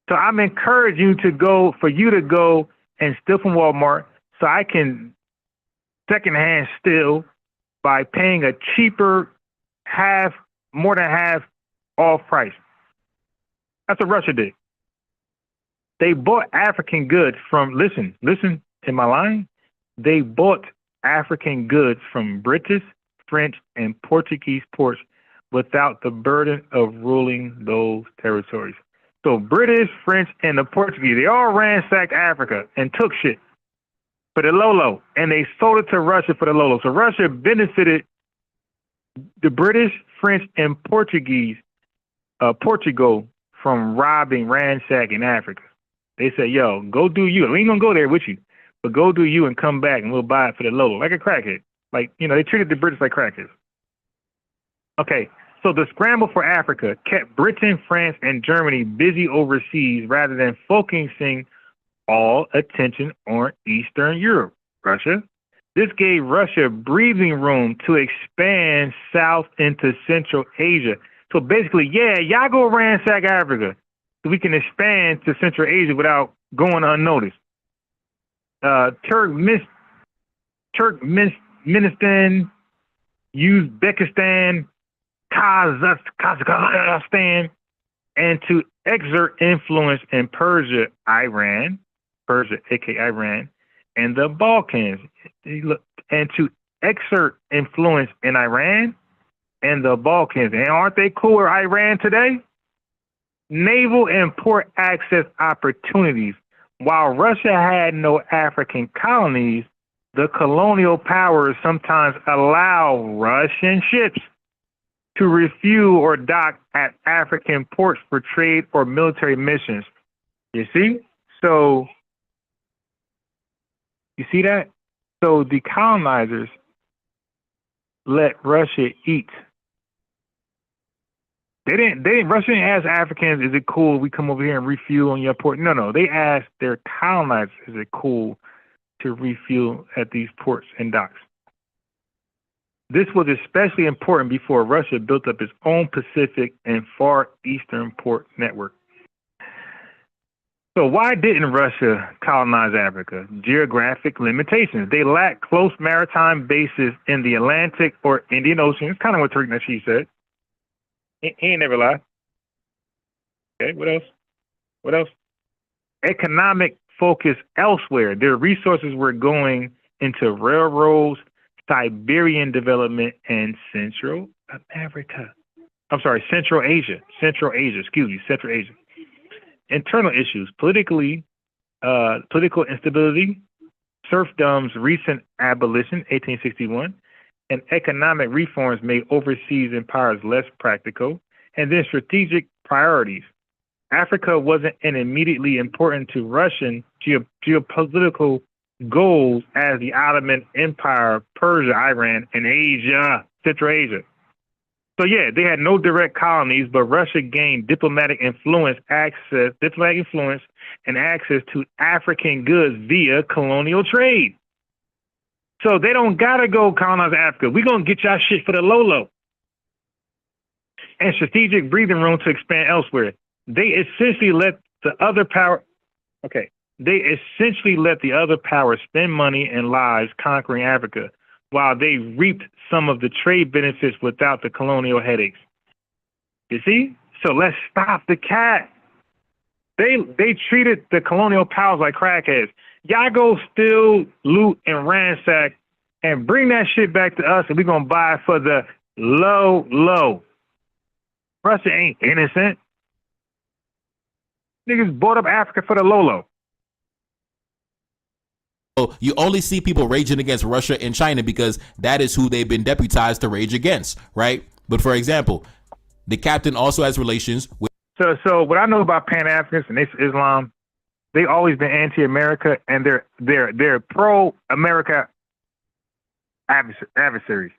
So I'm encouraging you to go and steal from Walmart so I can secondhand steal by paying a cheaper more than half off price. That's what Russia did. They bought African goods from, listen, am I lying? They bought African goods from British, French, and Portuguese ports without the burden of ruling those territories. So British, French, and the Portuguese, they all ransacked Africa and took shit. for the Lolo, and they sold it to Russia for the Lolo. So Russia benefited the British, French, and Portugal from robbing, ransacking Africa. They said, yo, go do you. We ain't gonna go there with you, but go do you and come back and we'll buy it for the Lolo, like a crackhead. Like, you know, they treated the British like crackheads. Okay, so the scramble for Africa kept Britain, France, and Germany busy overseas rather than focusing all attention on Eastern Europe, Russia. This gave Russia breathing room to expand south into Central Asia. So basically, yeah, y'all go ransack Africa so we can expand to Central Asia without going unnoticed. Turkmenistan, Uzbekistan, Kazakhstan, and to exert influence in Persia, aka Iran, and the Balkans, and to exert influence in Iran and the Balkans. And aren't they cool with Iran today? Naval and port access opportunities. While Russia had no African colonies, the colonial powers sometimes allow Russian ships to refuel or dock at African ports for trade or military missions. You see? So, you see that? So the colonizers let Russia eat. Russia didn't ask Africans, is it cool if we come over here and refuel on your port? No, they asked their colonizers, is it cool to refuel at these ports and docks? This was especially important before Russia built up its own Pacific and Far Eastern port network. So why didn't Russia colonize Africa? Geographic limitations. They lack close maritime bases in the Atlantic or Indian Ocean. It's kind of what Tariq Nasheed said. He ain't never lied. Okay, what else? What else? Economic focus elsewhere. Their resources were going into railroads, Siberian development, and Central Asia. Central Asia. Internal issues, political instability, serfdom's recent abolition, 1861, and economic reforms made overseas empires less practical, and then strategic priorities. Africa wasn't an immediately important to Russian geopolitical goals as the Ottoman Empire, Persia, Iran, and Asia, Central Asia. So yeah, they had no direct colonies, but Russia gained diplomatic influence and access to African goods via colonial trade. So they don't gotta go colonize Africa. We're gonna get y'all shit for the Lolo. And strategic breathing room to expand elsewhere. They essentially let the other power spend money and lives conquering Africa, while they reaped some of the trade benefits without the colonial headaches. You see? So let's stop the cat. They treated the colonial powers like crackheads. Y'all go steal, loot, and ransack, and bring that shit back to us, and we're going to buy it for the low. Russia ain't innocent. Niggas bought up Africa for the low. So you only see people raging against Russia and China because that is who they've been deputized to rage against, right? But for example, the captain also has relations with. So what I know about Pan-Africanists and Islam, they always been anti-America, and they're pro-America adversaries.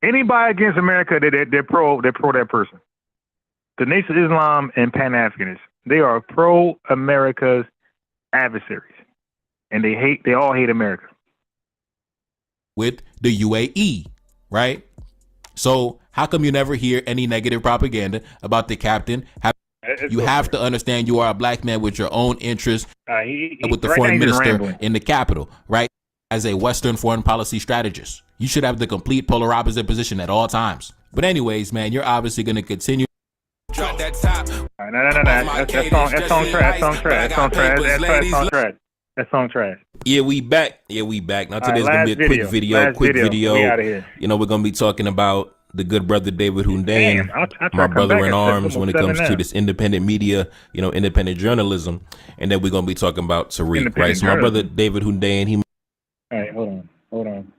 Anybody against America, they're pro that person. The Nation of Islam and Pan-Africanists, they are pro-America's adversaries. And they all hate America. With the UAE, right? So how come you never hear any negative propaganda about the captain? You have to understand you are a black man with your own interests with the foreign minister in the capital, right? As a Western foreign policy strategist, you should have the complete polar opposite position at all times. But anyways, man, you're obviously going to continue. Drop that top. That song trash. Yeah, we back. Now today's gonna be a quick video. We out of here. You know, we're gonna be talking about the good brother David Hundain, my brother in arms when it comes to this independent media, independent journalism, and then we're gonna be talking about Tariq, right? So my brother David Hundain, he All right, hold on.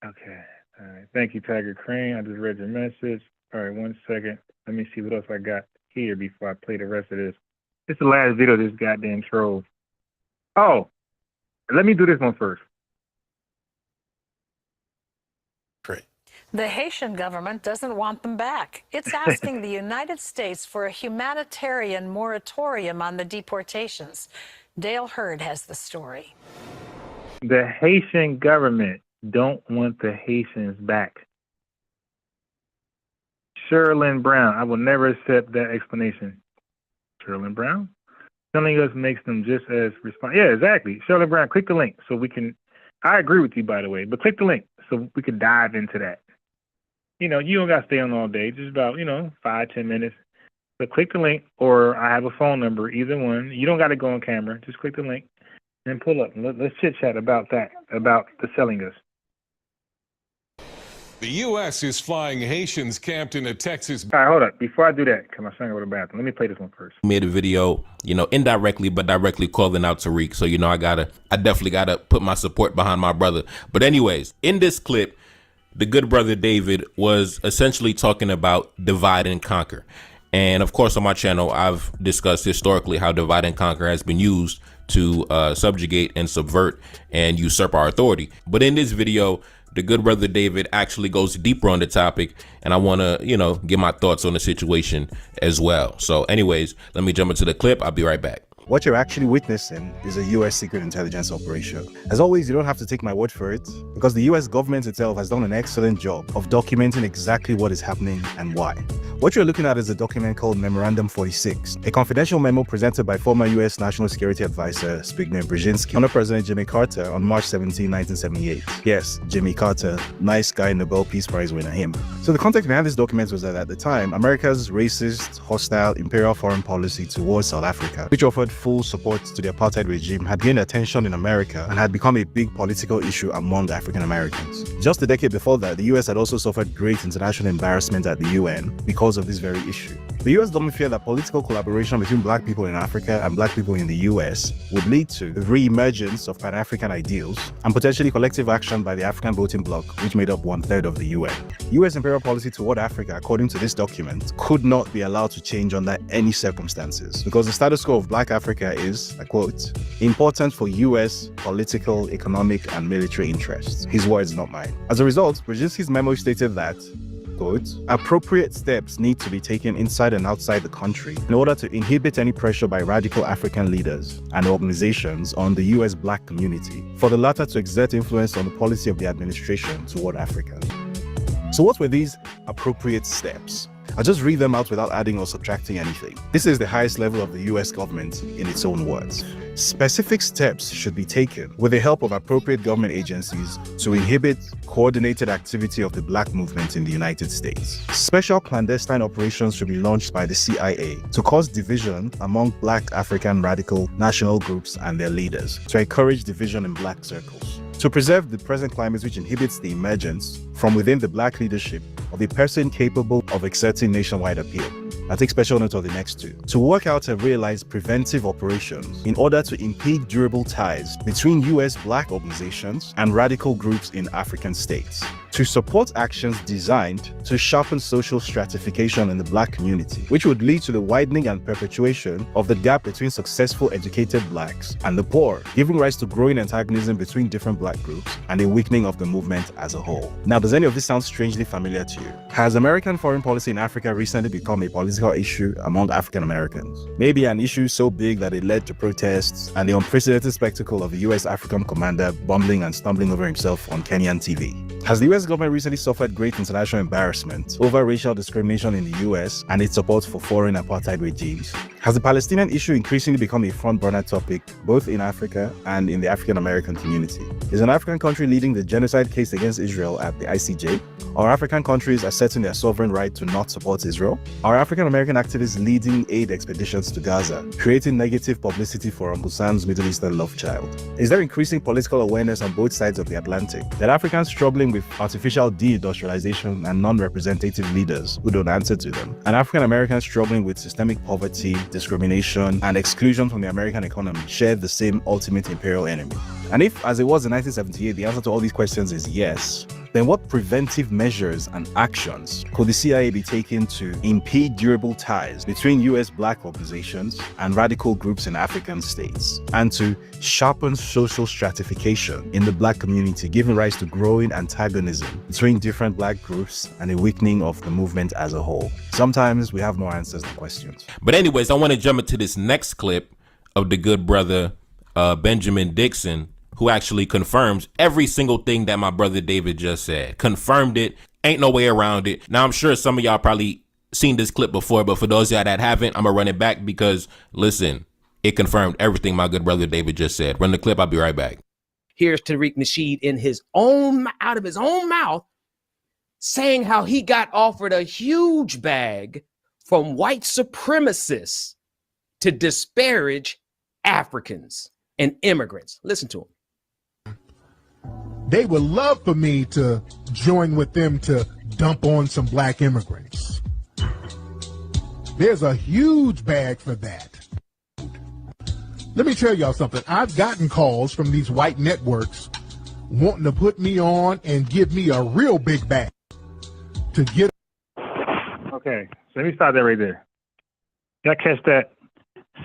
Okay. All right. Thank you, Tiger Crane. I just read your message. All right, 1 second. Let me see what else I got here before I play the rest of this. This is the last video of this goddamn troll. Oh, let me do this one first. Great. The Haitian government doesn't want them back. It's asking the United States for a humanitarian moratorium on the deportations. Dale Hurd has the story. The Haitian government don't want the Haitians back. Sherilyn Brown, I will never accept that explanation. Sherilyn Brown? Telling us makes them just as responsible. Yeah, exactly. Sherilyn Brown, click the link so we can, I agree with you, by the way, but click the link so we can dive into that. You know, you don't got to stay on all day, just about, 5-10 minutes. But click the link, or I have a phone number, either one. You don't got to go on camera. Just click the link and pull up. Let's chit-chat about that, about the selling us. The U.S. is flying Haitians camped in a Texas. All right, hold up. Before I do that, because my son go to the bathroom, let me play this one first. Made a video, indirectly but directly calling out Tariq. So, I definitely gotta put my support behind my brother. But anyways, in this clip, the good brother David was essentially talking about divide and conquer. And of course, on my channel, I've discussed historically how divide and conquer has been used to subjugate and subvert and usurp our authority. But in this video, the good brother David actually goes deeper on the topic, and I want to, get my thoughts on the situation as well. So anyways, let me jump into the clip. I'll be right back. What you're actually witnessing is a US secret intelligence operation. As always, you don't have to take my word for it, because the US government itself has done an excellent job of documenting exactly what is happening and why. What you're looking at is a document called Memorandum 46, a confidential memo presented by former US National Security Advisor Zbigniew Brzezinski under President Jimmy Carter on March 17, 1978. Yes, Jimmy Carter, nice guy, Nobel Peace Prize winner, him. So the context behind this document was that at the time, America's racist, hostile, imperial foreign policy towards South Africa, which offered full support to the apartheid regime, had gained attention in America and had become a big political issue among African Americans. Just a decade before that, the US had also suffered great international embarrassment at the UN because of this very issue. The US government feared that political collaboration between black people in Africa and black people in the US would lead to the re-emergence of Pan-African ideals and potentially collective action by the African voting bloc, which made up 1/3 of the UN. US imperial policy toward Africa, according to this document, could not be allowed to change under any circumstances, because the status quo of black Africa is, I quote, important for US political, economic, and military interests. His words, not mine. As a result, Brzezinski's memo stated that, quote, appropriate steps need to be taken inside and outside the country in order to inhibit any pressure by radical African leaders and organizations on the US black community for the latter to exert influence on the policy of the administration toward Africa. So what were these appropriate steps? I'll just read them out without adding or subtracting anything. This is the highest level of the US government in its own words. Specific steps should be taken with the help of appropriate government agencies to inhibit coordinated activity of the black movement in the United States. Special clandestine operations should be launched by the CIA to cause division among black African radical national groups and their leaders, to encourage division in black circles. To preserve the present climate which inhibits the emergence from within the black leadership of a person capable of exerting nationwide appeal. I take special note of the next two. To work out and realize preventive operations in order to impede durable ties between US black organizations and radical groups in African states. To support actions designed to sharpen social stratification in the black community, which would lead to the widening and perpetuation of the gap between successful educated blacks and the poor, giving rise to growing antagonism between different black groups and a weakening of the movement as a whole. Now, does any of this sound strangely familiar to you? Has American foreign policy in Africa recently become a political issue among African Americans? Maybe an issue so big that it led to protests and the unprecedented spectacle of the US African commander bumbling and stumbling over himself on Kenyan TV. Has the US government recently suffered great international embarrassment over racial discrimination in the US and its support for foreign apartheid regimes? Has the Palestinian issue increasingly become a front-burner topic both in Africa and in the African American community? Is an African country leading the genocide case against Israel at the ICJ? Are African countries asserting their sovereign right to not support Israel? Are African American activists leading aid expeditions to Gaza, creating negative publicity for Humbusan's Middle Eastern love child? Is there increasing political awareness on both sides of the Atlantic that Africans struggling with artificial deindustrialization and non-representative leaders who don't answer to them, and African Americans struggling with systemic poverty, discrimination, and exclusion from the American economy share the same ultimate imperial enemy? And if, as it was in 1978, the answer to all these questions is yes, then what preventive measures and actions could the CIA be taking to impede durable ties between US Black organizations and radical groups in African states, and to sharpen social stratification in the Black community, giving rise to growing antagonism between different Black groups and a weakening of the movement as a whole? Sometimes we have more answers than questions. But anyways, I want to jump into this next clip of the good brother Benjamin Dixon, who actually confirms every single thing that my brother David just said. Confirmed it. Ain't no way around it. Now, I'm sure some of y'all probably seen this clip before, but for those of y'all that haven't, I'm going to run it back because, listen, it confirmed everything my good brother David just said. Run the clip. I'll be right back. Here's Tariq Nasheed out of his own mouth, saying how he got offered a huge bag from white supremacists to disparage Africans and immigrants. Listen to him. They would love for me to join with them to dump on some Black immigrants. There's a huge bag for that. Let me tell y'all something. I've gotten calls from these white networks wanting to put me on and give me a real big bag to get. Okay, so let me stop that right there. Y'all catch that?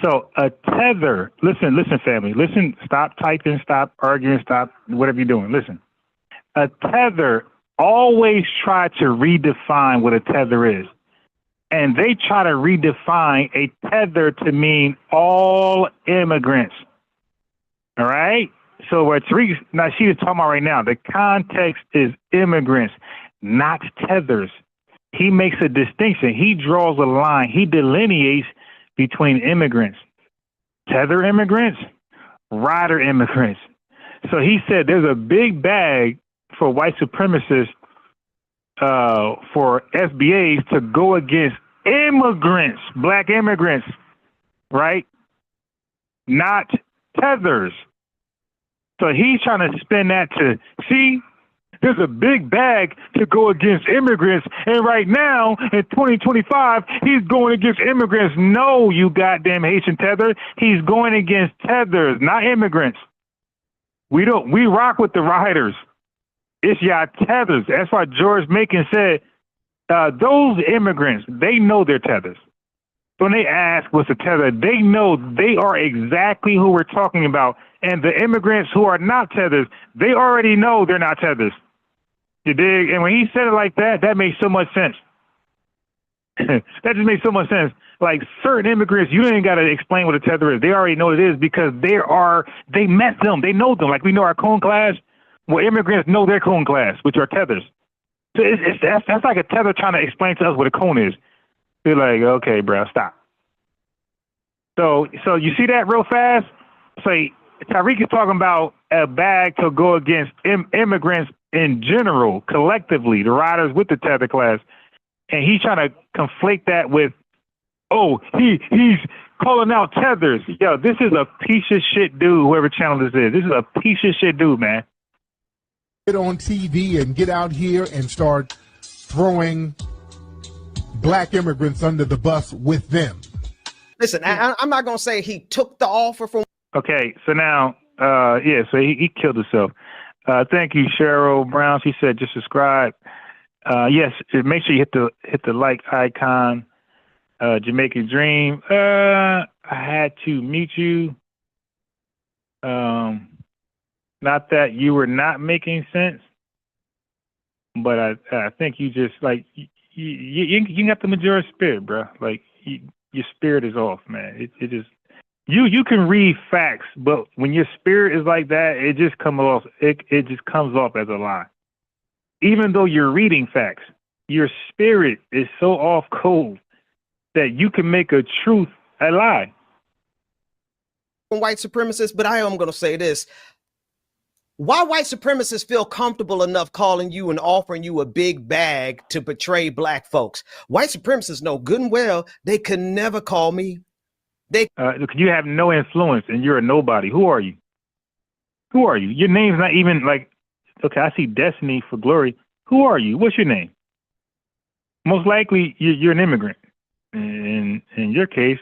So a tether, listen, family, listen, stop typing, stop arguing, stop whatever you're doing. Listen, a tether always try to redefine what a tether is. And they try to redefine a tether to mean all immigrants. All right? So what Tariq Nasheed is talking about right now, the context is immigrants, not tethers. He makes a distinction. He draws a line. He delineates between immigrants, tether immigrants, rider immigrants. So he said there's a big bag for white supremacists, for FBAs to go against immigrants, Black immigrants, right? Not tethers. So he's trying to spin that to, see, there's a big bag to go against immigrants, and right now, in 2025, he's going against immigrants. No, you goddamn Haitian tether. He's going against tethers, not immigrants. We rock with the riders. It's y'all tethers. That's why George Macon said, those immigrants, they know they're tethers. When they ask what's a tether, they know they are exactly who we're talking about. And the immigrants who are not tethers, they already know they're not tethers. You dig? And when he said it like that, that makes so much sense. That just makes so much sense. Like certain immigrants, you ain't got to explain what a tether is. They already know what it is because they met them. They know them. Like we know our cone class. Well, immigrants know their cone class, which are tethers. So that's like a tether trying to explain to us what a cone is. They're like, okay, bro, stop. So you see that real fast? So Tariq is talking about a bag to go against immigrants in general, collectively, the riders with the tether class. And he's trying to conflate that with, he's calling out tethers. Yo, this is a piece of shit dude, whoever channel this is. This is a piece of shit dude, man. Get on TV and get out here and start throwing Black immigrants under the bus with them. Listen, I'm not going to say he took the offer from. Okay, so now, so he killed himself. Thank you, Cheryl Brown. She said just subscribe. Yes, make sure you hit the like icon. Jamaica Dream. I had to mute you. Not that you were not making sense, but I think you just like you got the majority spirit, bro. Like your spirit is off, man. It just you can read facts, but when your spirit is like that, it just comes off. It just comes off as a lie. Even though you're reading facts, your spirit is so off cold that you can make a truth a lie. White supremacists, but I am going to say this. Why white supremacists feel comfortable enough calling you and offering you a big bag to betray black folks? White supremacists know good and well they could never call me. You have no influence and you're a nobody. Who are you? Who are you? Your name's not even like, okay, I see Destiny for Glory. Who are you? What's your name? Most likely you're an immigrant. And in your case,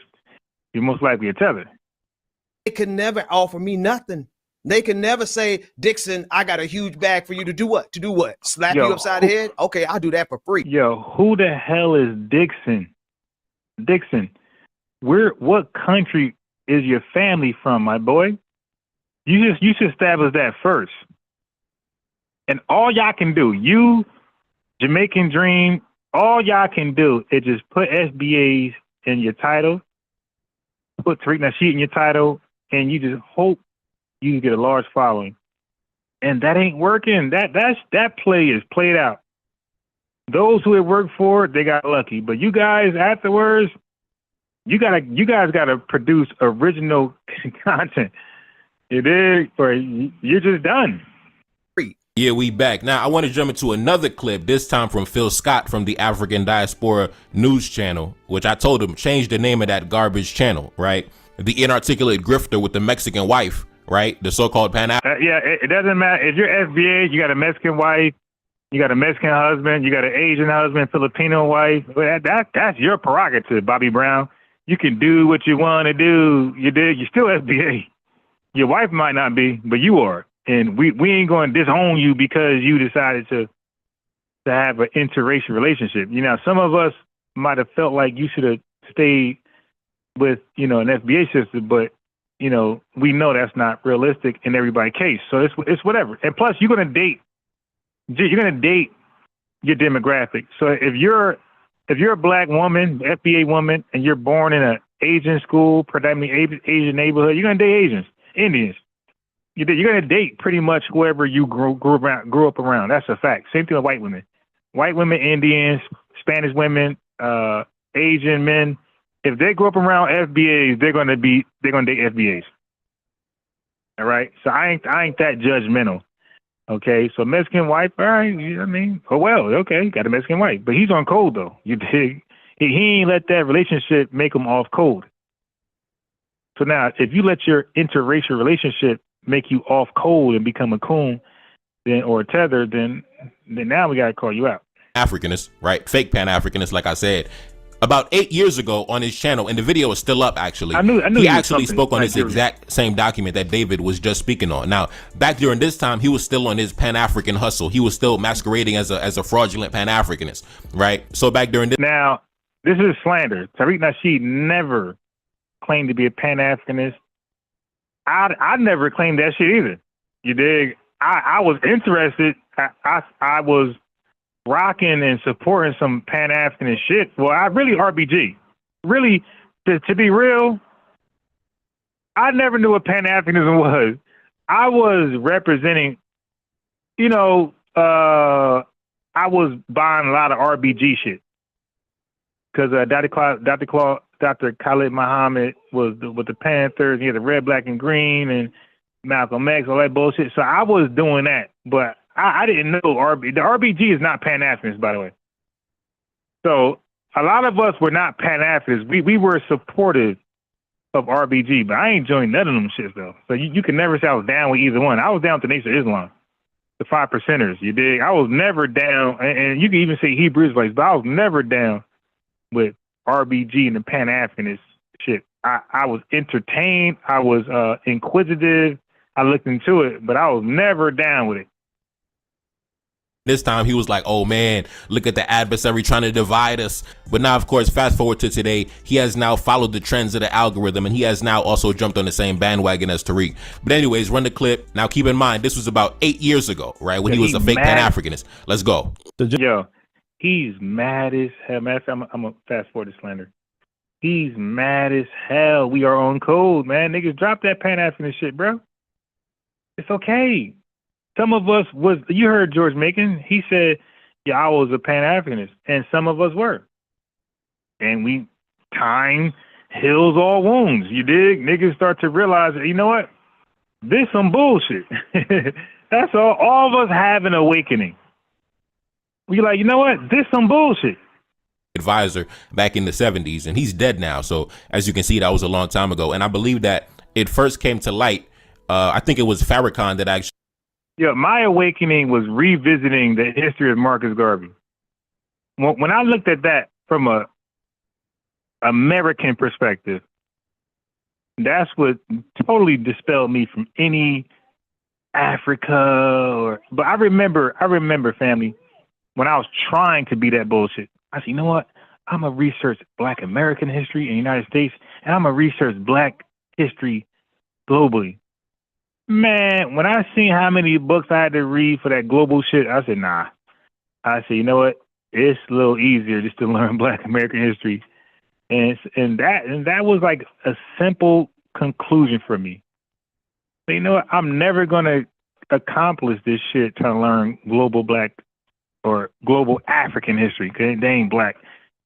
you're most likely a Tether. They could never offer me nothing. They can never say, Dixon, I got a huge bag for you to do what? To do what? Slap you upside the head? Okay, I'll do that for free. Yo, who the hell is Dixon? Dixon, what country is your family from, my boy? You should establish that first. And all y'all can do, you, Jamaican Dream, all y'all can do is just put FBAs in your title, put Tariq Nasheed in your title, and you just hope you get a large following. And that ain't working. That play is played out. Those who it worked for, they got lucky. But you guys afterwards, you guys gotta produce original content. You dig? Or you're just done. Yeah, we back. Now, I want to jump into another clip, this time from Phil Scott from the African Diaspora news channel, which I told him, change the name of that garbage channel, right? The inarticulate grifter with the Mexican wife, right? The so-called Pan-African. Yeah, it doesn't matter. If you're FBA, you got a Mexican wife, you got a Mexican husband, you got an Asian husband, Filipino wife. That's your prerogative, Bobby Brown. You can do what you want to do. You dig? You're still FBA. Your wife might not be, but you are. And we ain't going to disown you because you decided to have an interracial relationship. You know, some of us might have felt like you should have stayed with, an FBA system, but, we know that's not realistic in everybody's case. So it's whatever. And plus, you're going to date your demographic. So if you're a black woman, FBA woman, and you're born in an Asian school, predominantly Asian neighborhood, you're going to date Asians, Indians. You're going to date pretty much whoever you grew up around. That's a fact. Same thing with white women. White women, Indians, Spanish women, Asian men. If they grew up around FBAs, they're going to date FBAs. All right. So I ain't that judgmental. Okay. So Mexican wife, all right. Okay, got a Mexican wife, but he's on code though. You dig? He ain't let that relationship make him off code. So now, if you let your interracial relationship make you off code and become a coon, or a tether, then now we gotta call you out. Africanist, right? Fake Pan-Africanist, like I said. About 8 years ago on his channel, and the video is still up actually. I knew he actually spoke on this exact same document that David was just speaking on. Now, back during this time, he was still on his Pan-African hustle. He was still masquerading as a fraudulent Pan-Africanist, right? So back during this. Now, this is slander. Tariq Nasheed never claimed to be a Pan-Africanist. I never claimed that shit either. You dig? I was interested. I was rocking and supporting some Pan-Africanist shit. Well, I really RBG. Really, to be real, I never knew what Pan-Africanism was. I was representing, I was buying a lot of RBG shit. Because Dr. Khalid Muhammad was with the Panthers. He had the red, black, and green, and Malcolm X, all that bullshit. So I was doing that, but I didn't know the RBG is not Pan-Africanist, by the way. So a lot of us were not Pan-Africanists. We were supportive of RBG, but I ain't joined none of them shits though. So you can never say I was down with either one. I was down with the Nation of Islam, the 5%ers. You dig? I was never down, and you can even say Hebrew Israelites, but I was never down with RBG and the Pan-Africanist shit. I was entertained. I was inquisitive. I looked into it, but I was never down with it. This time he was like, oh man, look at the adversary trying to divide us. But now, of course, fast forward to today, he has now followed the trends of the algorithm, and he has now also jumped on the same bandwagon as Tariq. But anyways, run the clip. Now keep in mind, this was about 8 years ago, right? When he was a fake Pan-Africanist. Let's go. Yo, he's mad as hell. Man, I'm going to fast forward to slander. He's mad as hell. We are on code, man. Niggas, drop that Pan-Africanist shit, bro. It's okay. Some of us you heard George Macon. He said, yeah, I was a Pan-Africanist, and some of us were. And we time heals all wounds. You dig? Niggas start to realize that, you know what? This some bullshit. That's all of us have an awakening. We like, you know what? This some bullshit. Advisor back in the 70s, and he's dead now. So as you can see, that was a long time ago. And I believe that it first came to light. I think it was Farrakhan that actually. Yeah, my awakening was revisiting the history of Marcus Garvey. When I looked at that from a American perspective, that's what totally dispelled me from any Africa but I remember, family, when I was trying to be that bullshit. I said, you know what? I'm going to research Black American history in the United States, and I'm going to research Black history globally. Man, when I seen how many books I had to read for that global shit, I said, nah. I said, you know what? It's a little easier just to learn Black American history. And that was like a simple conclusion for me. But you know what? I'm never going to accomplish this shit trying to learn global Black or global African history, because they ain't Black.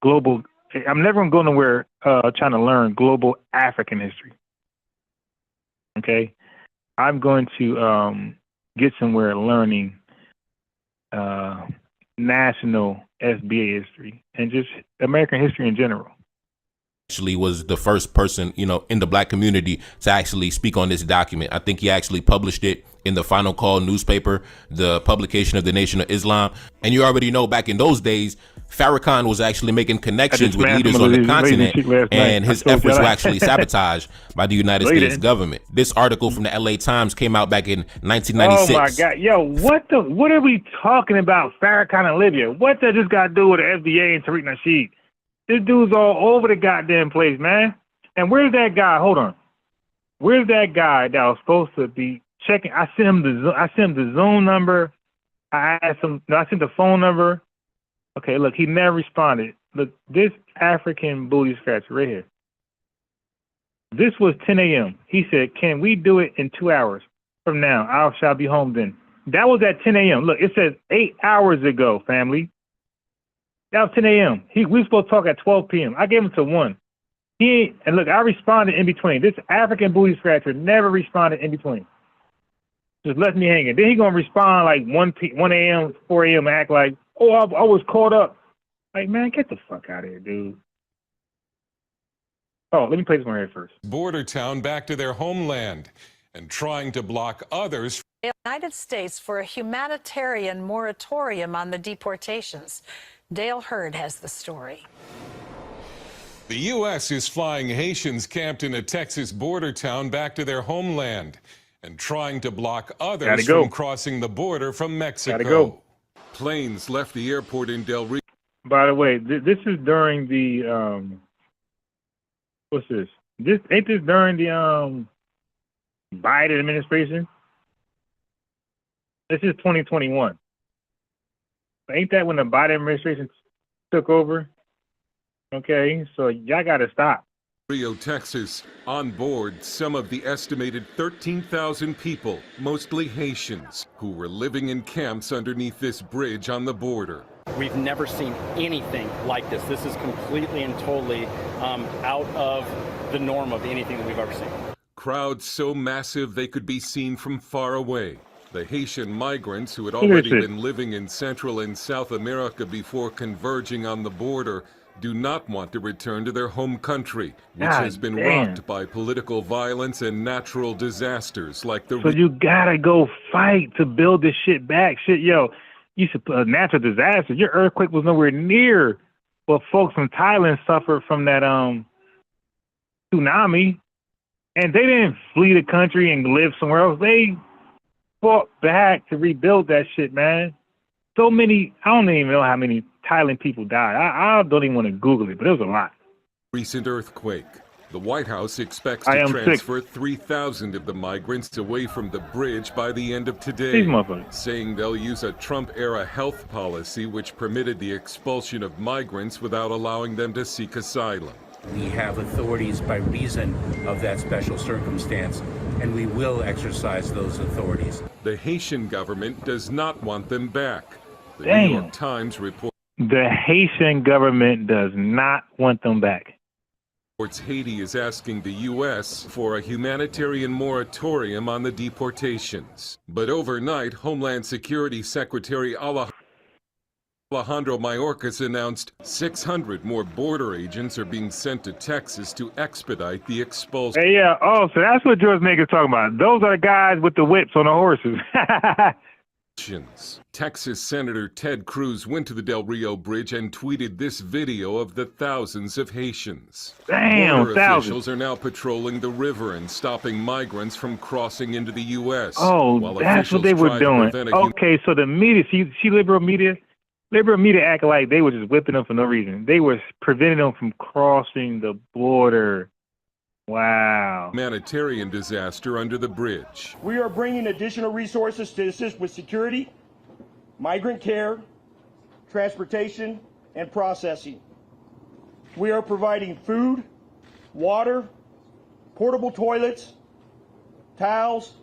Global. I'm never going to go nowhere trying to learn global African history. Okay? I'm going to get somewhere learning national FBA history and just American history in general. Actually was the first person, you know, in the Black community to actually speak on this document. I think he actually published it in the Final Call newspaper, the publication of the Nation of Islam. And you already know back in those days, Farrakhan was actually making connections with leaders on the continent, and his efforts were actually sabotaged by the United States government. This article from the LA Times came out back in 1996. Oh my God. Yo, what are we talking about? Farrakhan and Libya. What does this got to do with the FBA and Tariq Nasheed? This dude's all over the goddamn place, man. And where's that guy? Hold on. Where's that guy that was supposed to be checking? I sent him the Zoom number. I sent the phone number. Okay, look, he never responded. Look, this African booty scratcher right here. This was 10 a.m. He said, can we do it in 2 hours from now? I shall be home then. That was at 10 a.m. Look, it says 8 hours ago, family. That was 10 a.m. We were supposed to talk at 12 p.m. I gave him to 1. And look, I responded in between. This African booty scratcher never responded in between. Just left me hanging. Then he gonna respond like 1 a.m., 4 a.m. and act like, oh, I was caught up. Like, man, get the fuck out of here, dude. Oh, let me play this one here first. Border town back to their homeland and trying to block others. The United States for a humanitarian moratorium on the deportations. Dale Hurd has the story. The U.S. is flying Haitians camped in a Texas border town back to their homeland and trying to block others from crossing the border from Mexico. Gotta go. Planes left the airport in Del Rio. By the way, this is during the what's this? Ain't this during the Biden administration? This is 2021. Ain't that when the Biden administration took over? Okay, so y'all gotta stop. Rio, Texas. On board, some of the estimated 13,000 people, mostly Haitians, who were living in camps underneath this bridge on the border. We've never seen anything like this. This is completely and totally out of the norm of anything that we've ever seen. Crowds so massive they could be seen from far away. The Haitian migrants who had already been living in Central and South America before converging on the border do not want to return to their home country, which has been rocked by political violence and natural disasters like the... So you gotta go fight to build this shit back. Shit, yo, you should put a natural disaster. Your earthquake was nowhere near what folks from Thailand suffered from that tsunami. And they didn't flee the country and live somewhere else. They fought back to rebuild that shit, man. So many, I don't even know how many Thailand people died. I don't even want to Google it, but it was a lot. Recent earthquake. The White House expects to transfer 3,000 of the migrants away from the bridge by the end of today, saying they'll use a Trump-era health policy which permitted the expulsion of migrants without allowing them to seek asylum. We have authorities by reason of that special circumstance, and we will exercise those authorities. The Haitian government does not want them back. The New York Times reports the Haitian government does not want them back. Haiti is asking the U.S. for a humanitarian moratorium on the deportations. But overnight, Homeland Security Secretary Alejandro Mayorkas announced 600 more border agents are being sent to Texas to expedite the expulsion. Hey, yeah. Oh, so that's what George Maker's talking about. Those are the guys with the whips on the horses. Texas Senator Ted Cruz went to the Del Rio Bridge and tweeted this video of the thousands of Haitians. Damn, Border thousands. officials are now patrolling the river and stopping migrants from crossing into the U.S. Oh, that's what they were doing. Okay, so the media, see liberal media act like they were just whipping them for no reason. They were preventing them from crossing the border. Wow. Humanitarian disaster under the bridge. We are bringing additional resources to assist with security, migrant care, transportation, and processing. We are providing food, water, portable toilets, towels.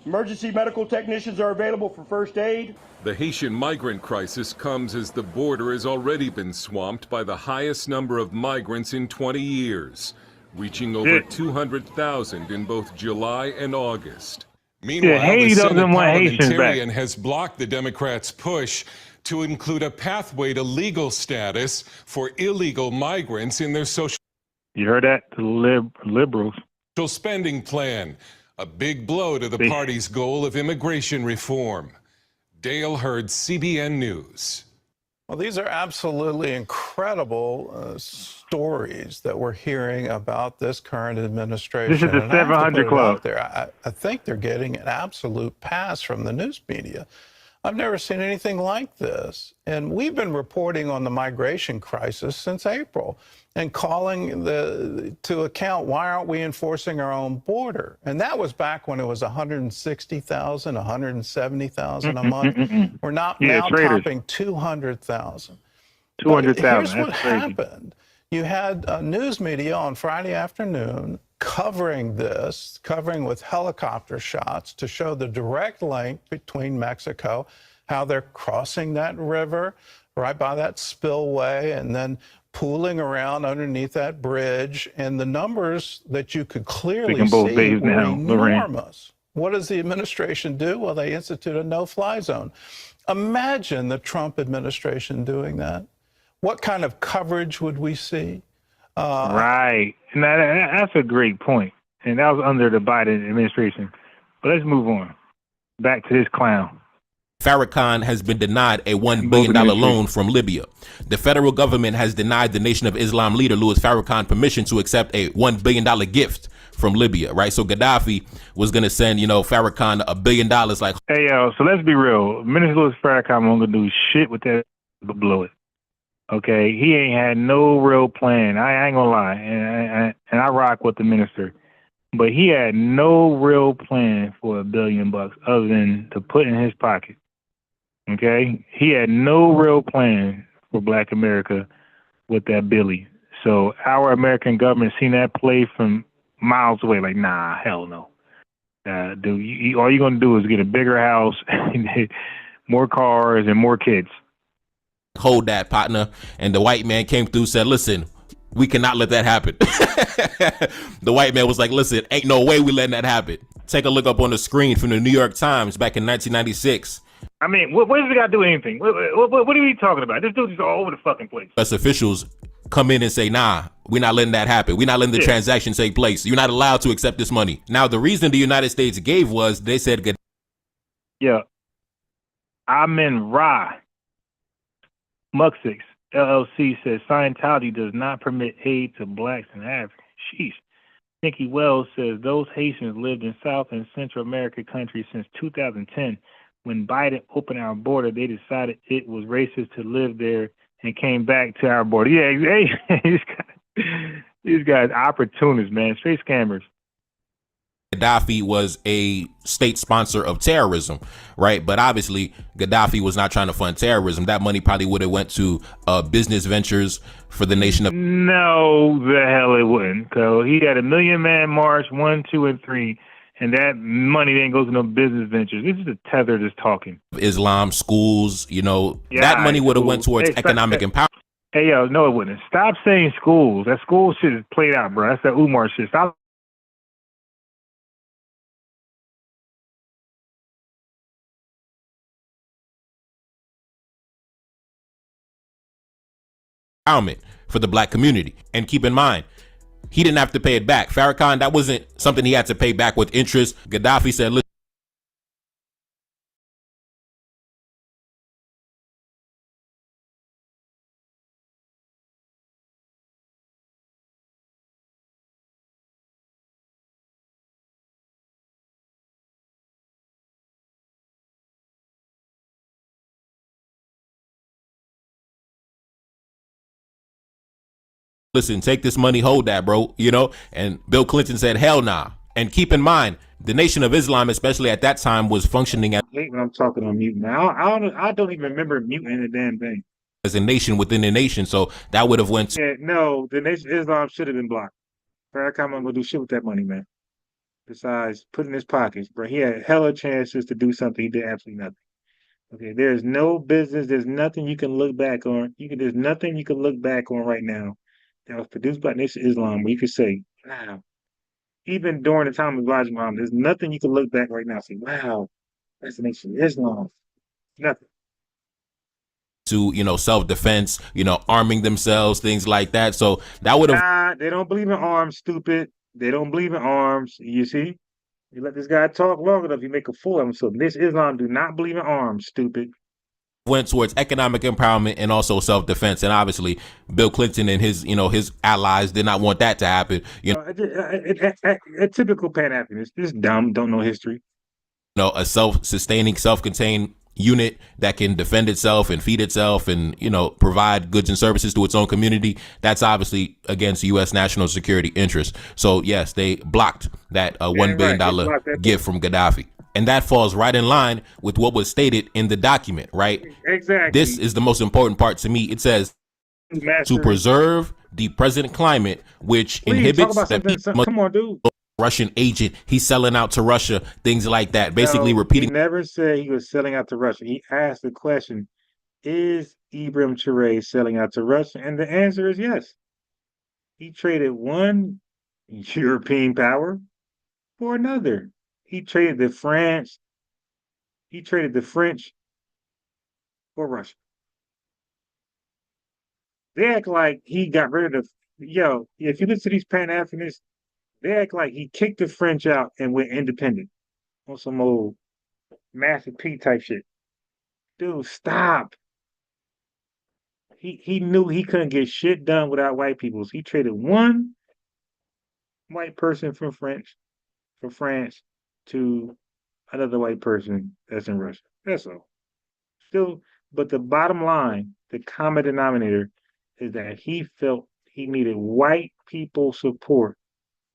Emergency medical technicians are available for first aid. The Haitian migrant crisis comes as the border has already been swamped by the highest number of migrants in 20 years, reaching over 200,000 in both July and August. Meanwhile, Haiti the Senate doesn't want Haitians parliamentarian back. has blocked the Democrats' push to include a pathway to legal status for illegal migrants in their social. You heard that? The liberals. Spending plan, a big blow to the party's goal of immigration reform. Dale Hurd, CBN News. Well, these are absolutely incredible stories that we're hearing about this current administration. This is the 700 Club. I think they're getting an absolute pass from the news media. I've never seen anything like this. And we've been reporting on the migration crisis since April and calling to account, why aren't we enforcing our own border? And that was back when it was 160,000, 170,000 a month. We're now topping 200,000. 200,000. Here's what happened. You had news media on Friday afternoon covering this, covering with helicopter shots to show the direct link between Mexico, how they're crossing that river right by that spillway and then pooling around underneath that bridge. And the numbers that you could clearly see were enormous. What does the administration do? Well, they institute a no-fly zone. Imagine the Trump administration doing that. What kind of coverage would we see? Right. And that's a great point. And that was under the Biden administration. But let's move on. Back to this clown. Farrakhan has been denied a $1 billion loan from Libya. The federal government has denied the Nation of Islam leader Louis Farrakhan permission to accept a $1 billion gift from Libya, right? So Gaddafi was going to send, Farrakhan $1 billion like... Hey, yo, so let's be real. Minister Louis Farrakhan won't gonna do shit with that but blow it. Okay? He ain't had no real plan. I ain't gonna lie. And I rock with the minister. But he had no real plan for $1 billion other than to put in his pocket. Okay? He had no real plan for Black America with that Billy. So our American government seen that play from miles away, like, nah, hell no. Dude, all you're going to do is get a bigger house, more cars, and more kids. Hold that, partner. And the white man came through and said, listen, we cannot let that happen. The white man was like, listen, ain't no way we letting that happen. Take a look up on the screen from the New York Times back in 1996. I mean, what does it got to do with anything? What are we talking about? This dude's all over the fucking place. U.S. officials come in and say, nah, we're not letting that happen. We're not letting the transaction take place. You're not allowed to accept this money. Now, the reason the United States gave was they said, yeah, Amin Ra Muxix LLC says Scientology does not permit aid to blacks and Africans. Sheesh. Nikki Wells says those Haitians lived in South and Central American countries since 2010. When Biden opened our border, they decided it was racist to live there and came back to our border. Yeah, these guys opportunists, man, straight scammers. Gaddafi was a state sponsor of terrorism, right? But obviously, Gaddafi was not trying to fund terrorism. That money probably would have went to business ventures for the nation of... No, the hell it wouldn't. So he had a Million Man March 1, 2, and 3. And that money then goes to no business ventures. This is the Tether just talking. Islam schools, that money would have went towards economic empowerment. Hey, yo, no, it wouldn't. Stop saying schools. That school shit is played out, bro. That's that Umar shit. Stop. For the black community. And keep in mind, he didn't have to pay it back. Farrakhan, that wasn't something he had to pay back with interest. Gaddafi said, listen, take this money, hold that, bro, you know? And Bill Clinton said, hell nah. And keep in mind, the Nation of Islam, especially at that time, was functioning as, I hate when I'm talking on mute now. I don't even remember muting the damn thing. as a nation within a nation. So that would have went to, No, the Nation of Islam should have been blocked. Farrakhan ain't gonna do shit with that money, man. Besides putting in his pockets, bro. He had hella chances to do something. He did absolutely nothing. Okay, there's no business. There's nothing you can look back on. There's nothing you can look back on right now that was produced by Nation of Islam where you could say, wow. Even during the time of Elijah Muhammad, there's nothing you can look back right now and say, wow, that's the Nation of Islam. Nothing. To, you know, self-defense, you know, arming themselves, things like that. So that would have. Nah, they don't believe in arms, stupid. They don't believe in arms. You see? You let this guy talk long enough, you make a fool of him. So this Islam do not believe in arms, stupid. Went towards economic empowerment and also self-defense, and obviously Bill Clinton and his, you know, his allies did not want that to happen. You know, a typical Pan-Africanist, just dumb, don't know history. You know, a self-sustaining, self-contained unit that can defend itself and feed itself and, you know, provide goods and services to its own community. That's obviously against U.S. national security interests. So yes, they blocked that $1 billion gift from Gaddafi. And that falls right in line with what was stated in the document, right? Exactly. This is the most important part to me. It says to preserve the present climate, which inhibits the come on, dude. Russian agent. He's selling out to Russia, things like that. Basically repeating. He never said he was selling out to Russia. He asked the question, is Ibrahim Traoré selling out to Russia? And the answer is yes. He traded one European power for another. He traded the French for Russia. They act like he got rid of if you listen to these Pan-Africanists, they act like he kicked the French out and went independent on some old Master P type shit. Dude, stop. He knew he couldn't get shit done without white people. So he traded one white person from France to another white person that's in Russia. That's all. Still, but the bottom line, the common denominator, is that he felt he needed white people support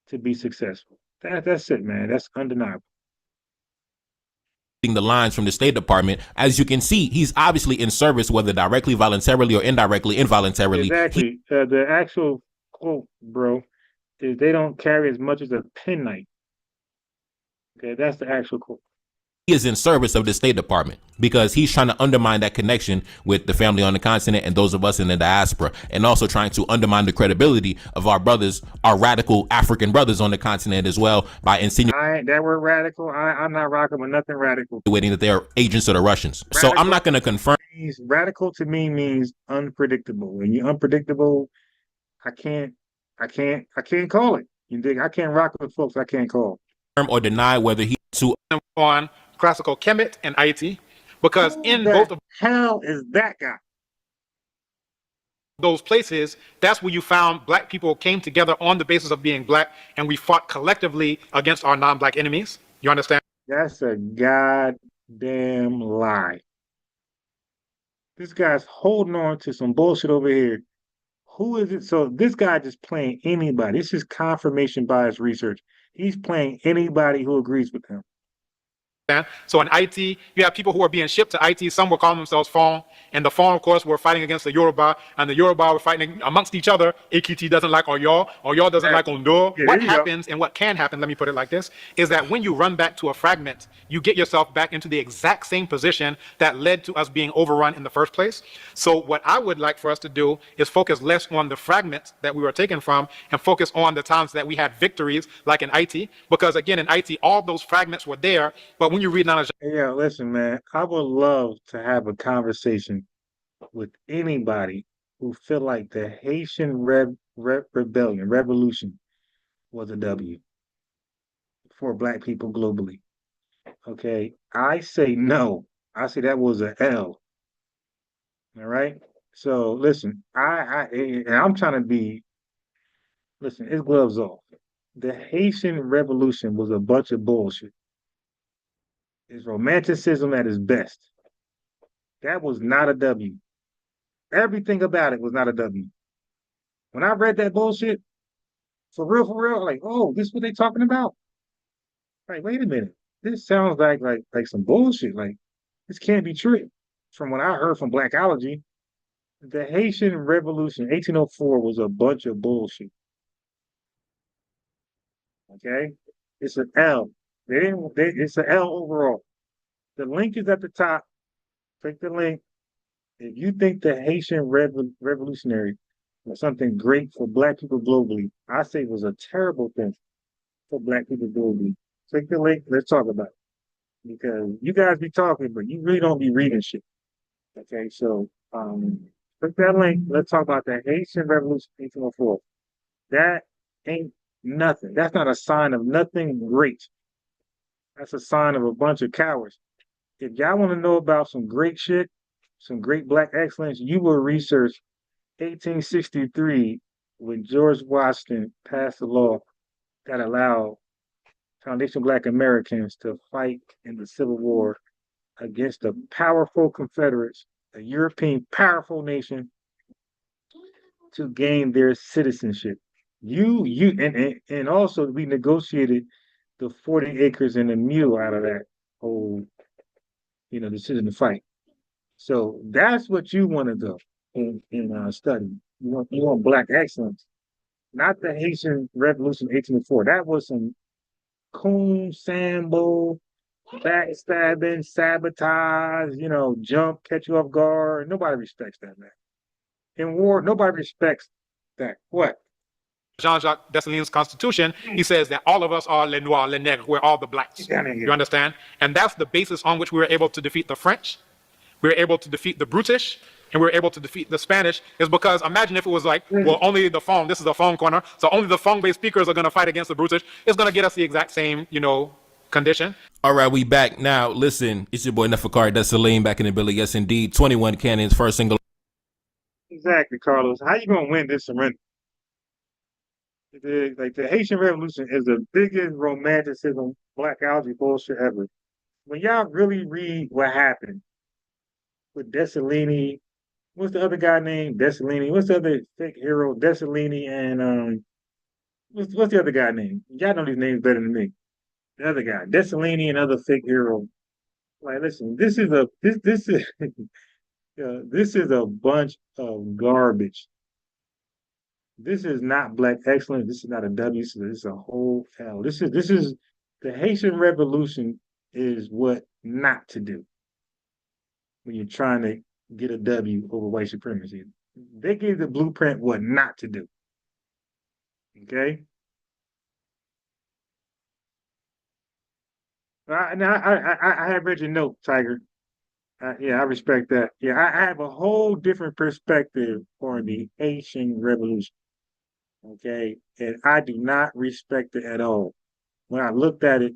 to be successful. That's it, man. That's undeniable. The lines from the State Department, as you can see, he's obviously in service, whether directly, voluntarily, or indirectly, involuntarily. Exactly. The actual quote, bro, is they don't carry as much as a penknife. Okay, that's the actual quote. He is in service of the State Department because he's trying to undermine that connection with the family on the continent and those of us in the diaspora, and also trying to undermine the credibility of our brothers, our radical African brothers on the continent as well, by insinuating that word radical. I'm not rocking with nothing radical. That they're agents of the Russians. Radical, so I'm not going to confirm. Radical to me means unpredictable. When you're unpredictable, I can't call it. You think I can't rock with folks I can't call. Or deny whether he to on classical Kemet and Haiti, because in both of hell is that guy. Those places, that's where you found black people came together on the basis of being black, and we fought collectively against our non-black enemies. You understand? That's a goddamn lie. This guy's holding on to some bullshit over here. Who is it? So this guy just playing anybody. This is confirmation bias research. He's playing anybody who agrees with him. So in IT, you have people who are being shipped to IT. Some were calling themselves Fon, and the Fon, of course, were fighting against the Yoruba, and the Yoruba were fighting amongst each other. AKT doesn't like Oyo doesn't like Ondo. Yeah, What happens, and what can happen, let me put it like this, is that when you run back to a fragment, you get yourself back into the exact same position that led to us being overrun in the first place. So what I would like for us to do is focus less on the fragments that we were taken from and focus on the times that we had victories, like in IT, because again, in IT, all those fragments were there, but when you read down Yeah, listen, man, I would love to have a conversation with anybody who feel like the Haitian revolution was a W for Black people globally. Okay, I say no. I say that was a L. All right. So listen, and I'm trying to be. Listen, it's gloves off. The Haitian Revolution was a bunch of bullshit. It's romanticism at its best. That was not a W. Everything about it was not a W. When I read that bullshit, for real, like, oh, this is what they talking about? Like, wait a minute. This sounds like some bullshit. Like, this can't be true. From what I heard from Blackology, the Haitian Revolution, 1804, was a bunch of bullshit. Okay? It's an L. It's an L overall. The link is at the top. Click the link. If you think the Haitian Revolutionary was something great for Black people globally, I say it was a terrible thing for Black people globally. Click the link. Let's talk about it. Because you guys be talking, but you really don't be reading shit. Okay, so click that link. Let's talk about the Haitian Revolution 1804. That ain't nothing. That's not a sign of nothing great. That's a sign of a bunch of cowards. If y'all want to know about some great shit, some great Black excellence, you will research 1863 when George Washington passed a law that allowed foundational Black Americans to fight in the Civil War against the powerful Confederates, a European powerful nation, to gain their citizenship. And also we negotiated the 40 acres and a mule out of that whole, decision to fight. So that's what you want to go in study. You want Black excellence, not the Haitian Revolution 1804. That was some coon sambo, backstabbing, sabotage, jump, catch you off guard. Nobody respects that, man. In war, nobody respects that. What? Jean-Jacques Dessalines' constitution, he says that all of us are les noirs, les nègres, we're all the blacks. You understand? And that's the basis on which we were able to defeat the French, we were able to defeat the British, and we were able to defeat the Spanish, is because imagine if it was like, well, only the Fon, this is a Fon corner, so only the Fon-based speakers are going to fight against the British. It's going to get us the exact same, condition. All right, we back now. Listen, it's your boy Nefakari Dessalines back in the building. Yes, indeed. 21 Cannon's first single. Exactly, Carlos. How you going to win this surrender? The Haitian Revolution is the biggest romanticism, Blackology bullshit ever. When y'all really read what happened with Dessalines, what's the other guy named Dessalines? What's the other fake hero? Dessalines and what's the other guy name? Y'all know these names better than me. The other guy, Dessalines and other fake hero. Like, listen, this is this is a bunch of garbage. This is not Black excellence. This is not a W. This is a whole L. This is the Haitian Revolution is what not to do when you're trying to get a W over white supremacy. They gave the blueprint what not to do. Okay. I have read your note, Tiger. Yeah, I respect that. Yeah, I have a whole different perspective on the Haitian Revolution. Okay, and I do not respect it at all. When I looked at it,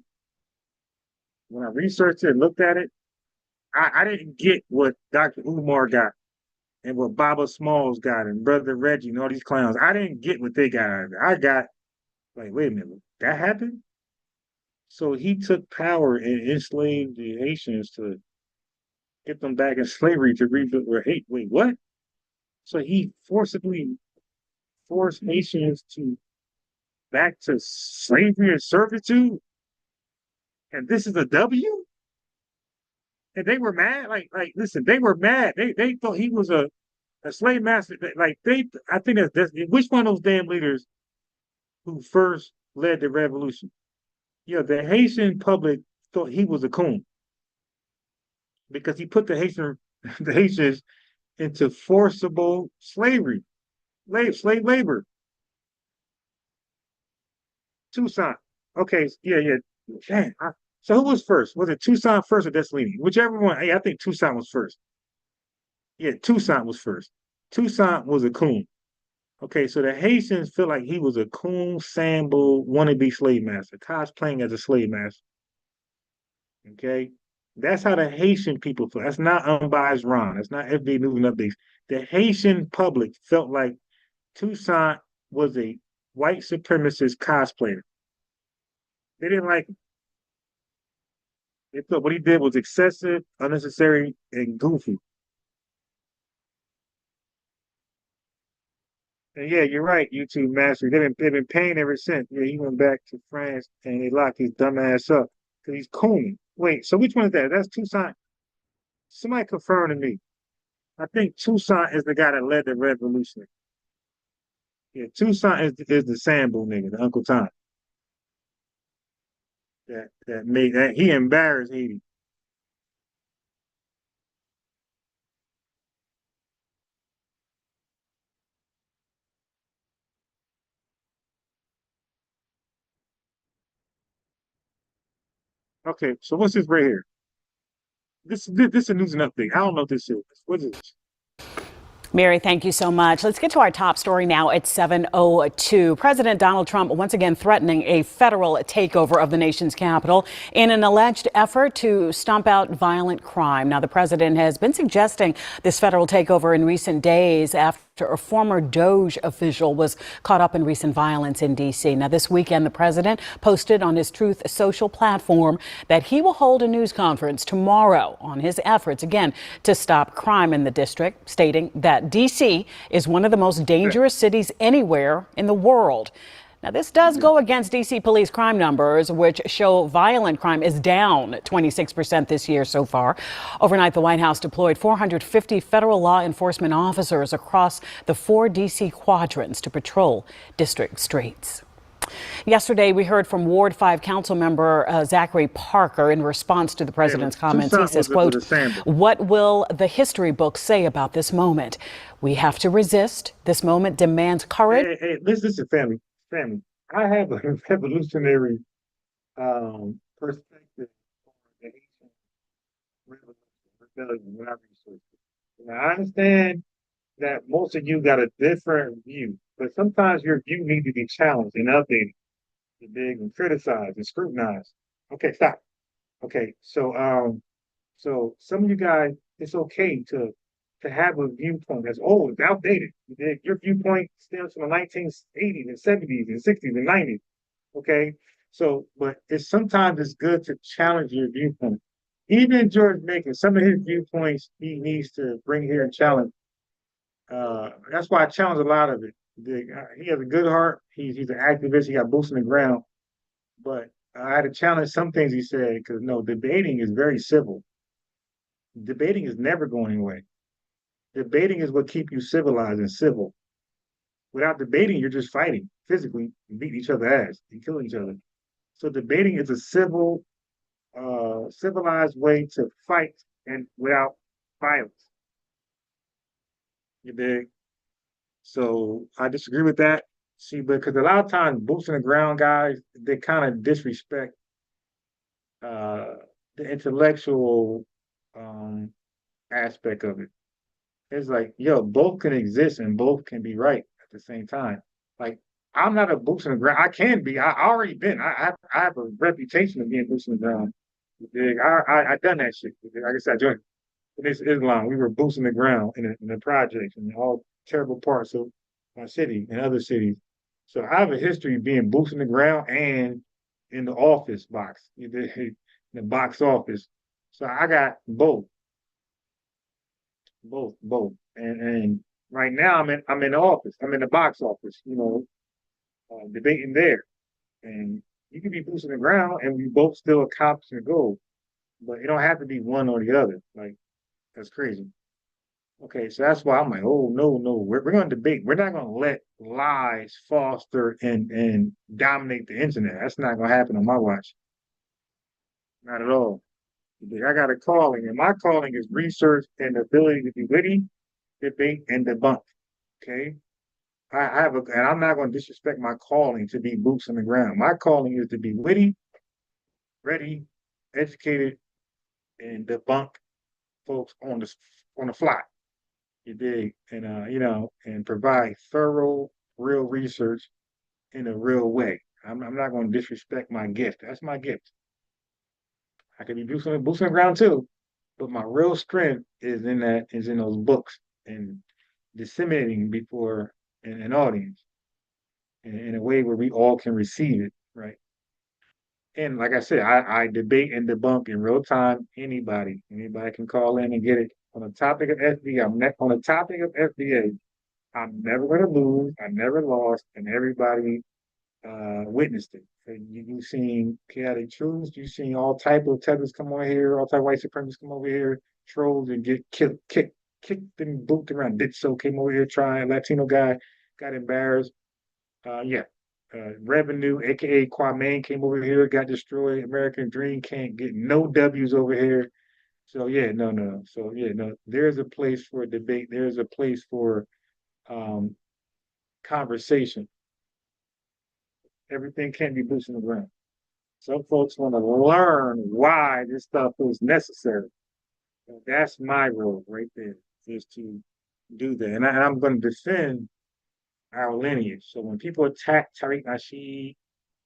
when I researched it and looked at it, I didn't get what Dr. Umar got and what Baba Smalls got and Brother Reggie and all these clowns. I didn't get what they got out of it. I got, like, wait a minute, that happened? So he took power and enslaved the Haitians to get them back in slavery to rebuild their hate. Wait, what? So he forcibly forced Haitians back to slavery and servitude? And this is a W? And they were mad. Listen, they were mad. They thought he was a slave master. I think that's which one of those damn leaders who first led the revolution? Yeah, the Haitian public thought he was a coon because he put the Haitians into forcible slavery, slave labor. Toussaint. Okay, yeah. Damn. So who was first? Was it Toussaint first or Dessalines? Whichever one. Hey, I think Toussaint was first. Yeah, Toussaint was first. Toussaint was a coon. Okay, so the Haitians feel like he was a coon, Sambo, wannabe slave master, cosplaying as a slave master. Okay, that's how the Haitian people feel. That's not unbiased Ron. That's not FBA News Updates. The Haitian public felt like Toussaint was a white supremacist cosplayer. They didn't like him. They thought what he did was excessive, unnecessary, and goofy. And yeah, you're right, YouTube master. They've been paying ever since. Yeah, he went back to France and they locked his dumb ass up because he's coon. Wait, so which one is that? That's Toussaint. Somebody confirm to me. I think Toussaint is the guy that led the revolution. Yeah, Toussaint is the Sambo nigga, the Uncle Tom. That made that he embarrassed Haiti. Okay, so what's this right here? This is a news and update. I don't know what this is. What is this? Mary, thank you so much. Let's get to our top story now at 7:02. President Donald Trump once again threatening a federal takeover of the nation's capital in an alleged effort to stomp out violent crime. Now, the president has been suggesting this federal takeover in recent days after a former DOJ official was caught up in recent violence in D.C. Now, this weekend, the president posted on his Truth Social platform that he will hold a news conference tomorrow on his efforts, again, to stop crime in the district, stating that D.C. is one of the most dangerous cities anywhere in the world. Now, this does go against D.C. police crime numbers, which show violent crime is down 26% this year so far. Overnight, the White House deployed 450 federal law enforcement officers across the 4 D.C. quadrants to patrol district streets. Yesterday, we heard from Ward 5 council member Zachary Parker in response to the president's comments. He says, quote, "What will the history books say about this moment? We have to resist. This moment demands courage." Hey, listen, family. I have a revolutionary perspective on the Haitian rebellion when I research it. Now, I understand that most of you got a different view, but sometimes your view needs to be challenged and updated, and criticized and scrutinized. Okay, stop. Okay, so some of you guys, it's okay to have a viewpoint that's old, it's outdated. Your viewpoint stems from the 1980s and 70s and 60s and 90s. Okay, but sometimes it's good to challenge your viewpoint. Even George Macon, some of his viewpoints he needs to bring here and challenge. That's why I challenge a lot of it. He has a good heart. He's an activist. He got boots on the ground. But I had to challenge some things he said because debating is very civil. Debating is never going away. Debating is what keeps you civilized and civil. Without debating, you're just fighting physically, beat each other's ass and killing each other. So debating is a civilized way to fight and without violence. You dig? So I disagree with that. See, because a lot of times boots on the ground guys, they kind of disrespect the intellectual aspect of it. It's like, yo, both can exist and both can be right at the same time. Like, I'm not a boots on the ground. I can be. I already been. I have a reputation of being boots on the ground. I done that shit. Like I said, I joined Islam. We were boots on the ground in the projects and all terrible parts of my city and other cities. So I have a history of being boots on the ground and in the office box, in the box office. So I got both. And right now I'm in the office. I'm in the box office, debating there. And you can be boots on the ground and we both still accomplish the goal. but it don't have to be one or the other. Like, that's crazy. Okay, so that's why I'm like, oh no, we're going to debate. We're not going to let lies foster and dominate the internet. That's not going to happen on my watch. Not at all. I got a calling, and my calling is research and the ability to be witty, debate, and debunk. Okay, I have and I'm not going to disrespect my calling to be boots on the ground. My calling is to be witty, ready, educated, and debunk folks on the fly. You dig? And and provide thorough, real research in a real way. I'm not going to disrespect my gift. That's my gift. I could be boots on the ground too, but my real strength is in those books and disseminating before an audience in a way where we all can receive it, right? And like I said, I debate and debunk in real time. Anybody can call in and get it on the topic of FBA. On the topic of FBA. I'm never going to lose. I never lost, and everybody witnessed it. And you've seen chaotic truths. You've seen all type of tethers come over here, all type of white supremacists come over here, trolls and get kicked and booped around. Ditso came over here trying. Latino guy got embarrassed. Revenue, aka Kwame, came over here, got destroyed. American Dream can't get no W's over here. So yeah, no. So yeah, no. There's a place for debate. There's a place for conversation. Everything can't be boots on the ground. Some folks want to learn why this stuff is necessary. And that's my role right there, is to do that. And I'm going to defend our lineage. So when people attack Tariq Nasheed,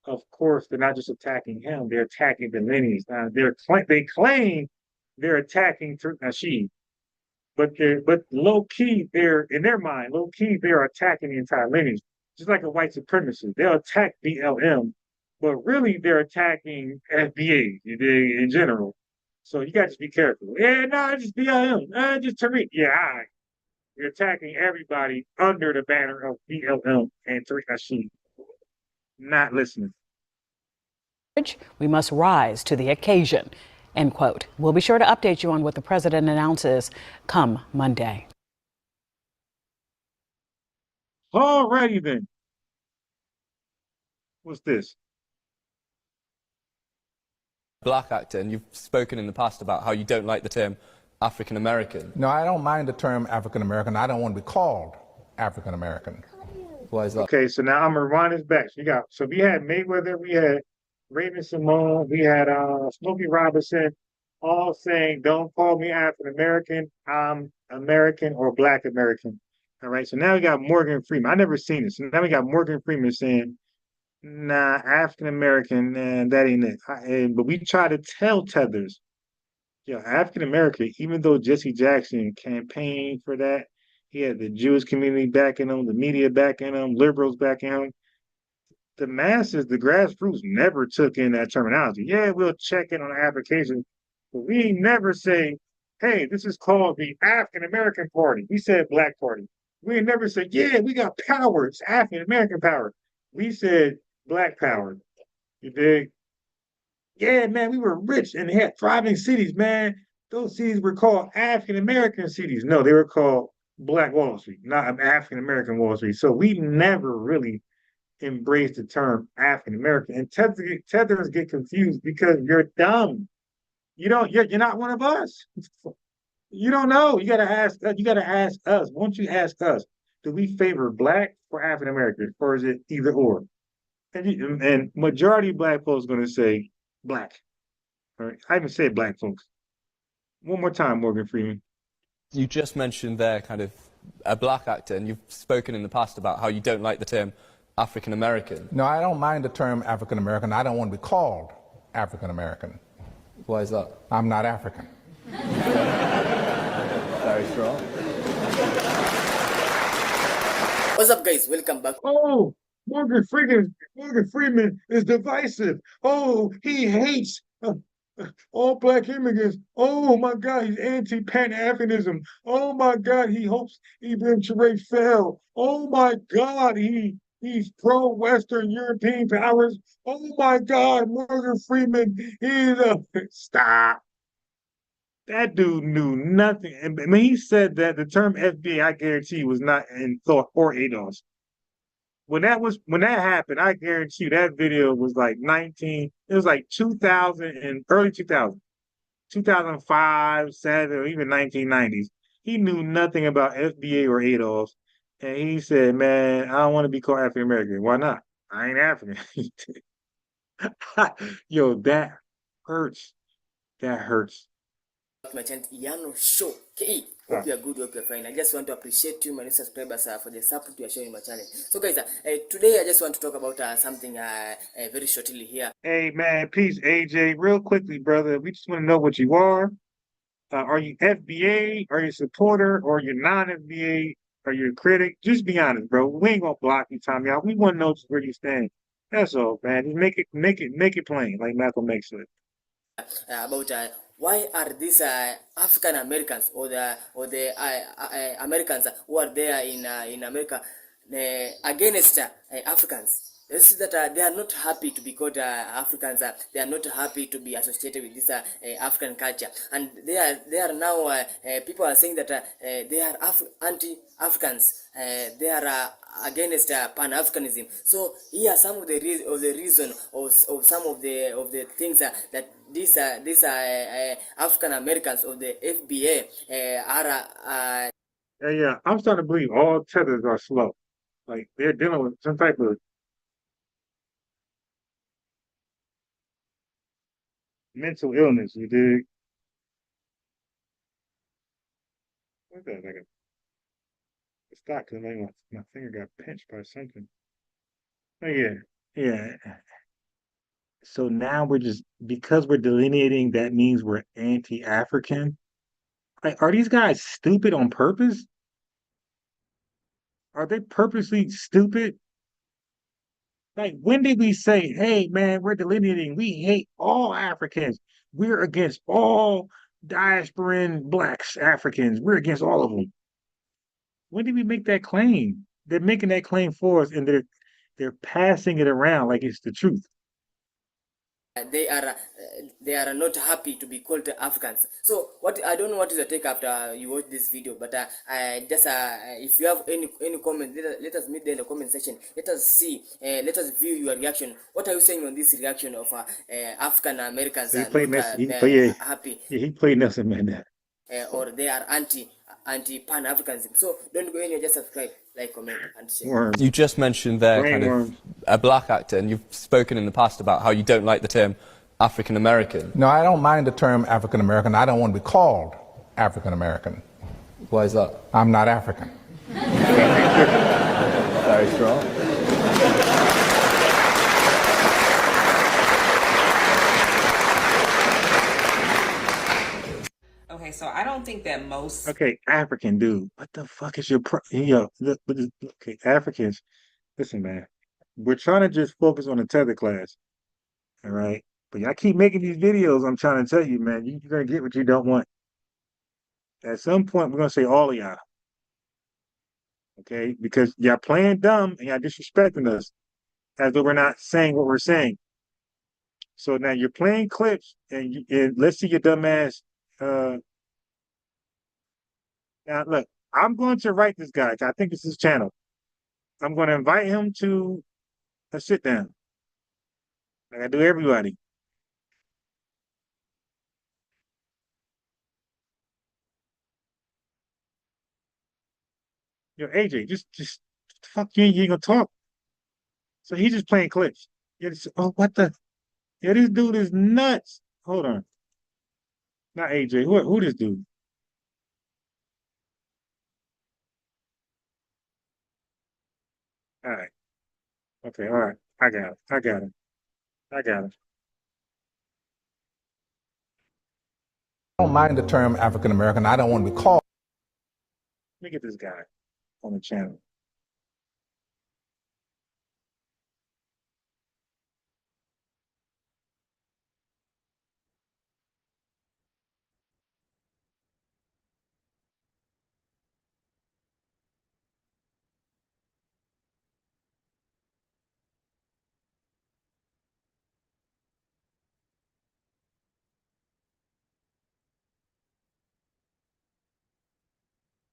of course, they're not just attacking him, they're attacking the lineage. Now, they claim they're attacking Tariq Nasheed. But low key, they're in their mind, low key, they're attacking the entire lineage. Just like a white supremacist. They'll attack BLM, but really they're attacking FBA in general. So you got to be careful. Yeah, no, just BLM. Just Tariq. Yeah, all right. You're attacking everybody under the banner of BLM and Tariq Nasheed. Not listening. We must rise to the occasion. End quote. We'll be sure to update you on what the president announces come Monday. All righty then. What's this? Black actor, and you've spoken in the past about how you don't like the term African American. No, I don't mind the term African American. I don't want to be called African American. Why is that? Okay, so now I'm gonna run this back. So we had Mayweather, we had Raven Simone, we had Smokey Robinson, all saying, "Don't call me African American. I'm American or Black American." All right. So now we got Morgan Freeman. I never seen it. So now we got Morgan Freeman saying, "Nah, African American, and that ain't it." But we try to tell tethers, African American. Even though Jesse Jackson campaigned for that, he had the Jewish community backing him, the media backing him, liberals backing him. The masses, the grassroots, never took in that terminology. Yeah, we'll check in on the application, but we never say, "Hey, this is called the African American Party." We said Black Party. We never said, "Yeah, we got power. It's African American power." We said Black power. You dig? Yeah, man, we were rich and had thriving cities, man. Those cities were called African American cities. No, they were called Black Wall Street, not African American Wall Street. So we never really embraced the term African American. And tethers get confused because you're dumb. You're not one of us. You don't know. You gotta ask us. Won't you ask us? Do we favor Black or African American, or is it either or? And majority of Black folks are gonna say Black. All right. I even said Black folks. One more time, Morgan Freeman. You just mentioned there kind of a Black actor, and you've spoken in the past about how you don't like the term African American. No, I don't mind the term African American. I don't want to be called African American. Why is that? I'm not African. Very strong. What's up, guys? Welcome back. Oh, Morgan Freeman is divisive. Oh, he hates all Black immigrants. Oh my God, he's anti-Pan-Africanism. Oh my God, he hopes Ibrahim Traoré fell. Oh my God, he's pro-Western European powers. Oh my God, Morgan Freeman is stop. That dude knew nothing. And when he said that the term FBA, I guarantee was not in thought or ADOS. When that happened, I guarantee you that video was like it was like 2000 and early 2000, 2005, 7, or even 1990s. He knew nothing about FBA or ADOS. And he said, man, I don't want to be called African American. Why not? I ain't African. Yo, that hurts. That hurts. My channel Yano Show KE. Hope you are good, hope you are fine. I just want to appreciate you, my new subscribers, for the support you are showing my channel. So, guys, today I just want to talk about something very shortly here. Hey, man, peace, AJ. Real quickly, brother, we just want to know what you are. Are you FBA? Are you a supporter? Or you non-FBA? Are you a critic? Just be honest, bro. We ain't gonna block you, Tommy. Out. We want to know where you stand. That's all, man. Just make it plain, like Malcolm makes it. About why are these African Americans or the Americans who are there in America against Africans? This is that they are not happy to be called Africans. They are not happy to be associated with this African culture, and they are now people are saying that they are anti-Africans. They are against Pan-Africanism. So here are some of the reason of some of the things that these African Americans of the FBA are. Yeah, I'm starting to believe all tethers are slow. Like they're dealing with some type of mental illness. You dig? What the heck? Stop, because my finger got pinched by something. Oh yeah, yeah. So now we're just because we're delineating, that means we're anti-African. Like, are these guys stupid on purpose? Are they purposely stupid? Like, when did we say, hey, man, we're delineating, we hate all Africans. We're against all diasporan blacks, Africans. We're against all of them. When did we make that claim? They're making that claim for us, and they're passing it around like it's the truth. They are not happy to be called Africans. So what I don't know what is your take after you watch this video, but just if you have any comment, let us meet there in the comment section. Let us see, let us view your reaction. What are you saying on this reaction of African Americans He are played not happy? Yeah, he played Nelson Mandela. Or they are anti Pan-Africanism. So don't go anywhere, just subscribe, like, comment, and share. You just mentioned there kind of a black actor, and you've spoken in the past about how you don't like the term African American. No, I don't mind the term African American. I don't want to be called African American. Why is that? I'm not African. Very strong. Okay, so I don't think that most. Okay, African dude. What the fuck is your okay, Africans. Listen, man. We're trying to just focus on the tether class. All right. But y'all keep making these videos. I'm trying to tell you, man, you're gonna get what you don't want. At some point, we're gonna say all of y'all. Okay, because y'all playing dumb and y'all disrespecting us as though we're not saying what we're saying. So now you're playing clips, and let's see your dumb ass. Now look, I'm going to write this guy. I think it's his channel. I'm going to invite him to a sit down. Like I do everybody. Yo, AJ, just fuck you ain't gonna talk. So he's just playing clips. Oh, what the? Yeah, this dude is nuts. Hold on. Not AJ. Who this dude? All right. Okay, all right. I got it. I got it. I got it. I don't mind the term African American. I don't want to be called. Let me get this guy on the channel.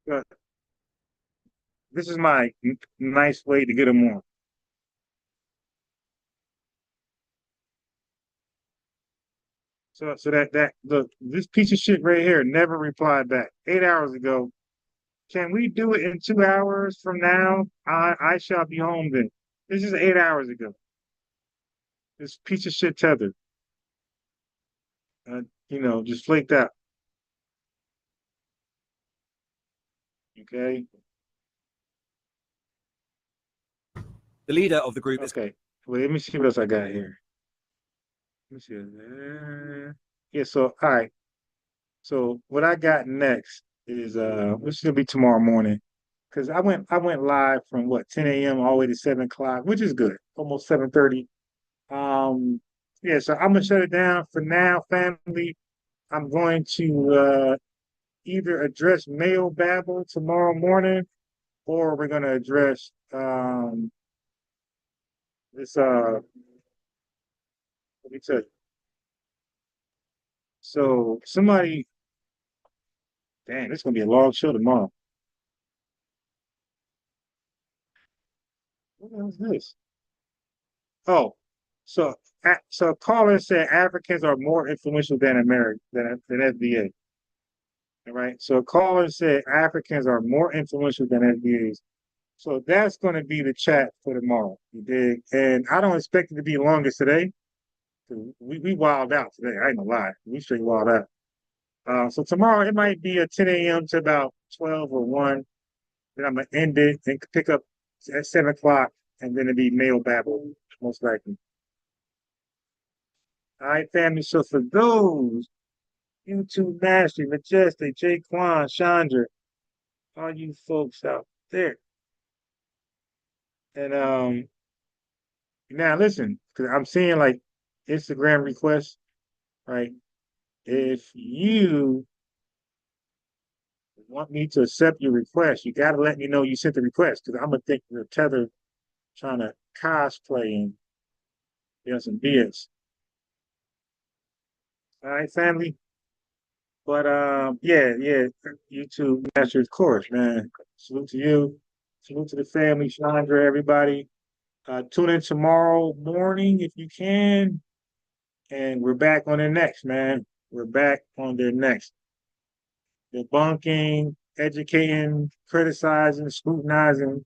But this is my nice way to get them on. So that look, this piece of shit right here never replied back. 8 hours ago. Can we do it in 2 hours from now? I shall be home then. This is 8 hours ago. This piece of shit Tether. Just flaked out. Okay. The leader of the group is. Okay. Wait, let me see what else I got here. Let me see. Yeah, so all right. So what I got next is which is gonna be tomorrow morning. Because I went live from what 10 a.m. all the way to 7 o'clock, which is good. Almost 7:30. Yeah, so I'm gonna shut it down for now, family. I'm going to either address mail babble tomorrow morning, or we're gonna address this let me tell you. So somebody, damn, it's gonna be a long show tomorrow. What is this? Oh, so a caller said Africans are more influential than American than FBA. All right. So a caller said Africans are more influential than FBAs. So that's going to be the chat for tomorrow. You dig? And I don't expect it to be long as today. We wild out today. I ain't gonna lie. We straight wild out. So tomorrow it might be a 10 a.m. to about 12 or 1. Then I'm gonna end it and pick up at 7 o'clock, and then it'll be mail babble, most likely. All right, family. So for those YouTube Mastery, Majestic, Jaquan, Chandra, all you folks out there. And now listen, because I'm seeing like Instagram requests, right? If you want me to accept your request, you gotta let me know you sent the request, because I'm gonna think you're Tether trying to cosplay and some BS. All right, family. But yeah, YouTube Master, of course, man. Salute to you. Salute to the family, Chandra, everybody. Tune in tomorrow morning if you can. And we're back on their next, man. We're back on their next. Debunking, educating, criticizing, scrutinizing,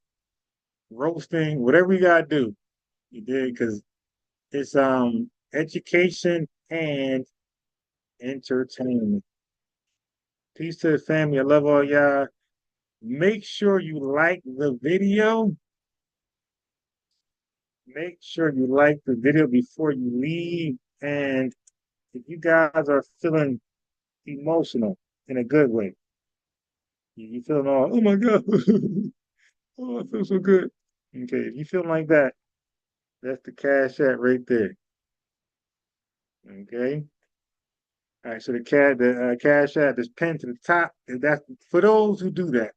roasting, whatever we gotta do. You did, because it's education and entertainment. Peace to the family. I love all y'all. Make sure you like the video. Make sure you like the video before you leave. And if you guys are feeling emotional in a good way, you feeling all, oh my God, oh, I feel so good. Okay, if you feel like that, that's the Cash App right there. Okay. All right, so the Cash App is pinned to the top, and that's for those who do that.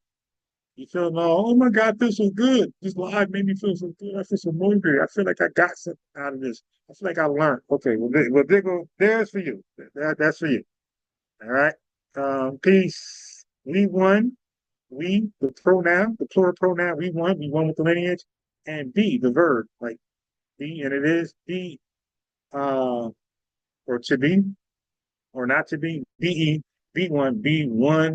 You feel oh my God, I feel so good. This live made me feel so good. I feel so motivated. I feel like I got something out of this. I feel like I learned. Okay, there's for you. That's for you. All right. Peace. We won. We, the pronoun, the plural pronoun, we won. We won with the lineage. And be, the verb, like be, and it is be, or to be, or not to be. Be, be one, be one.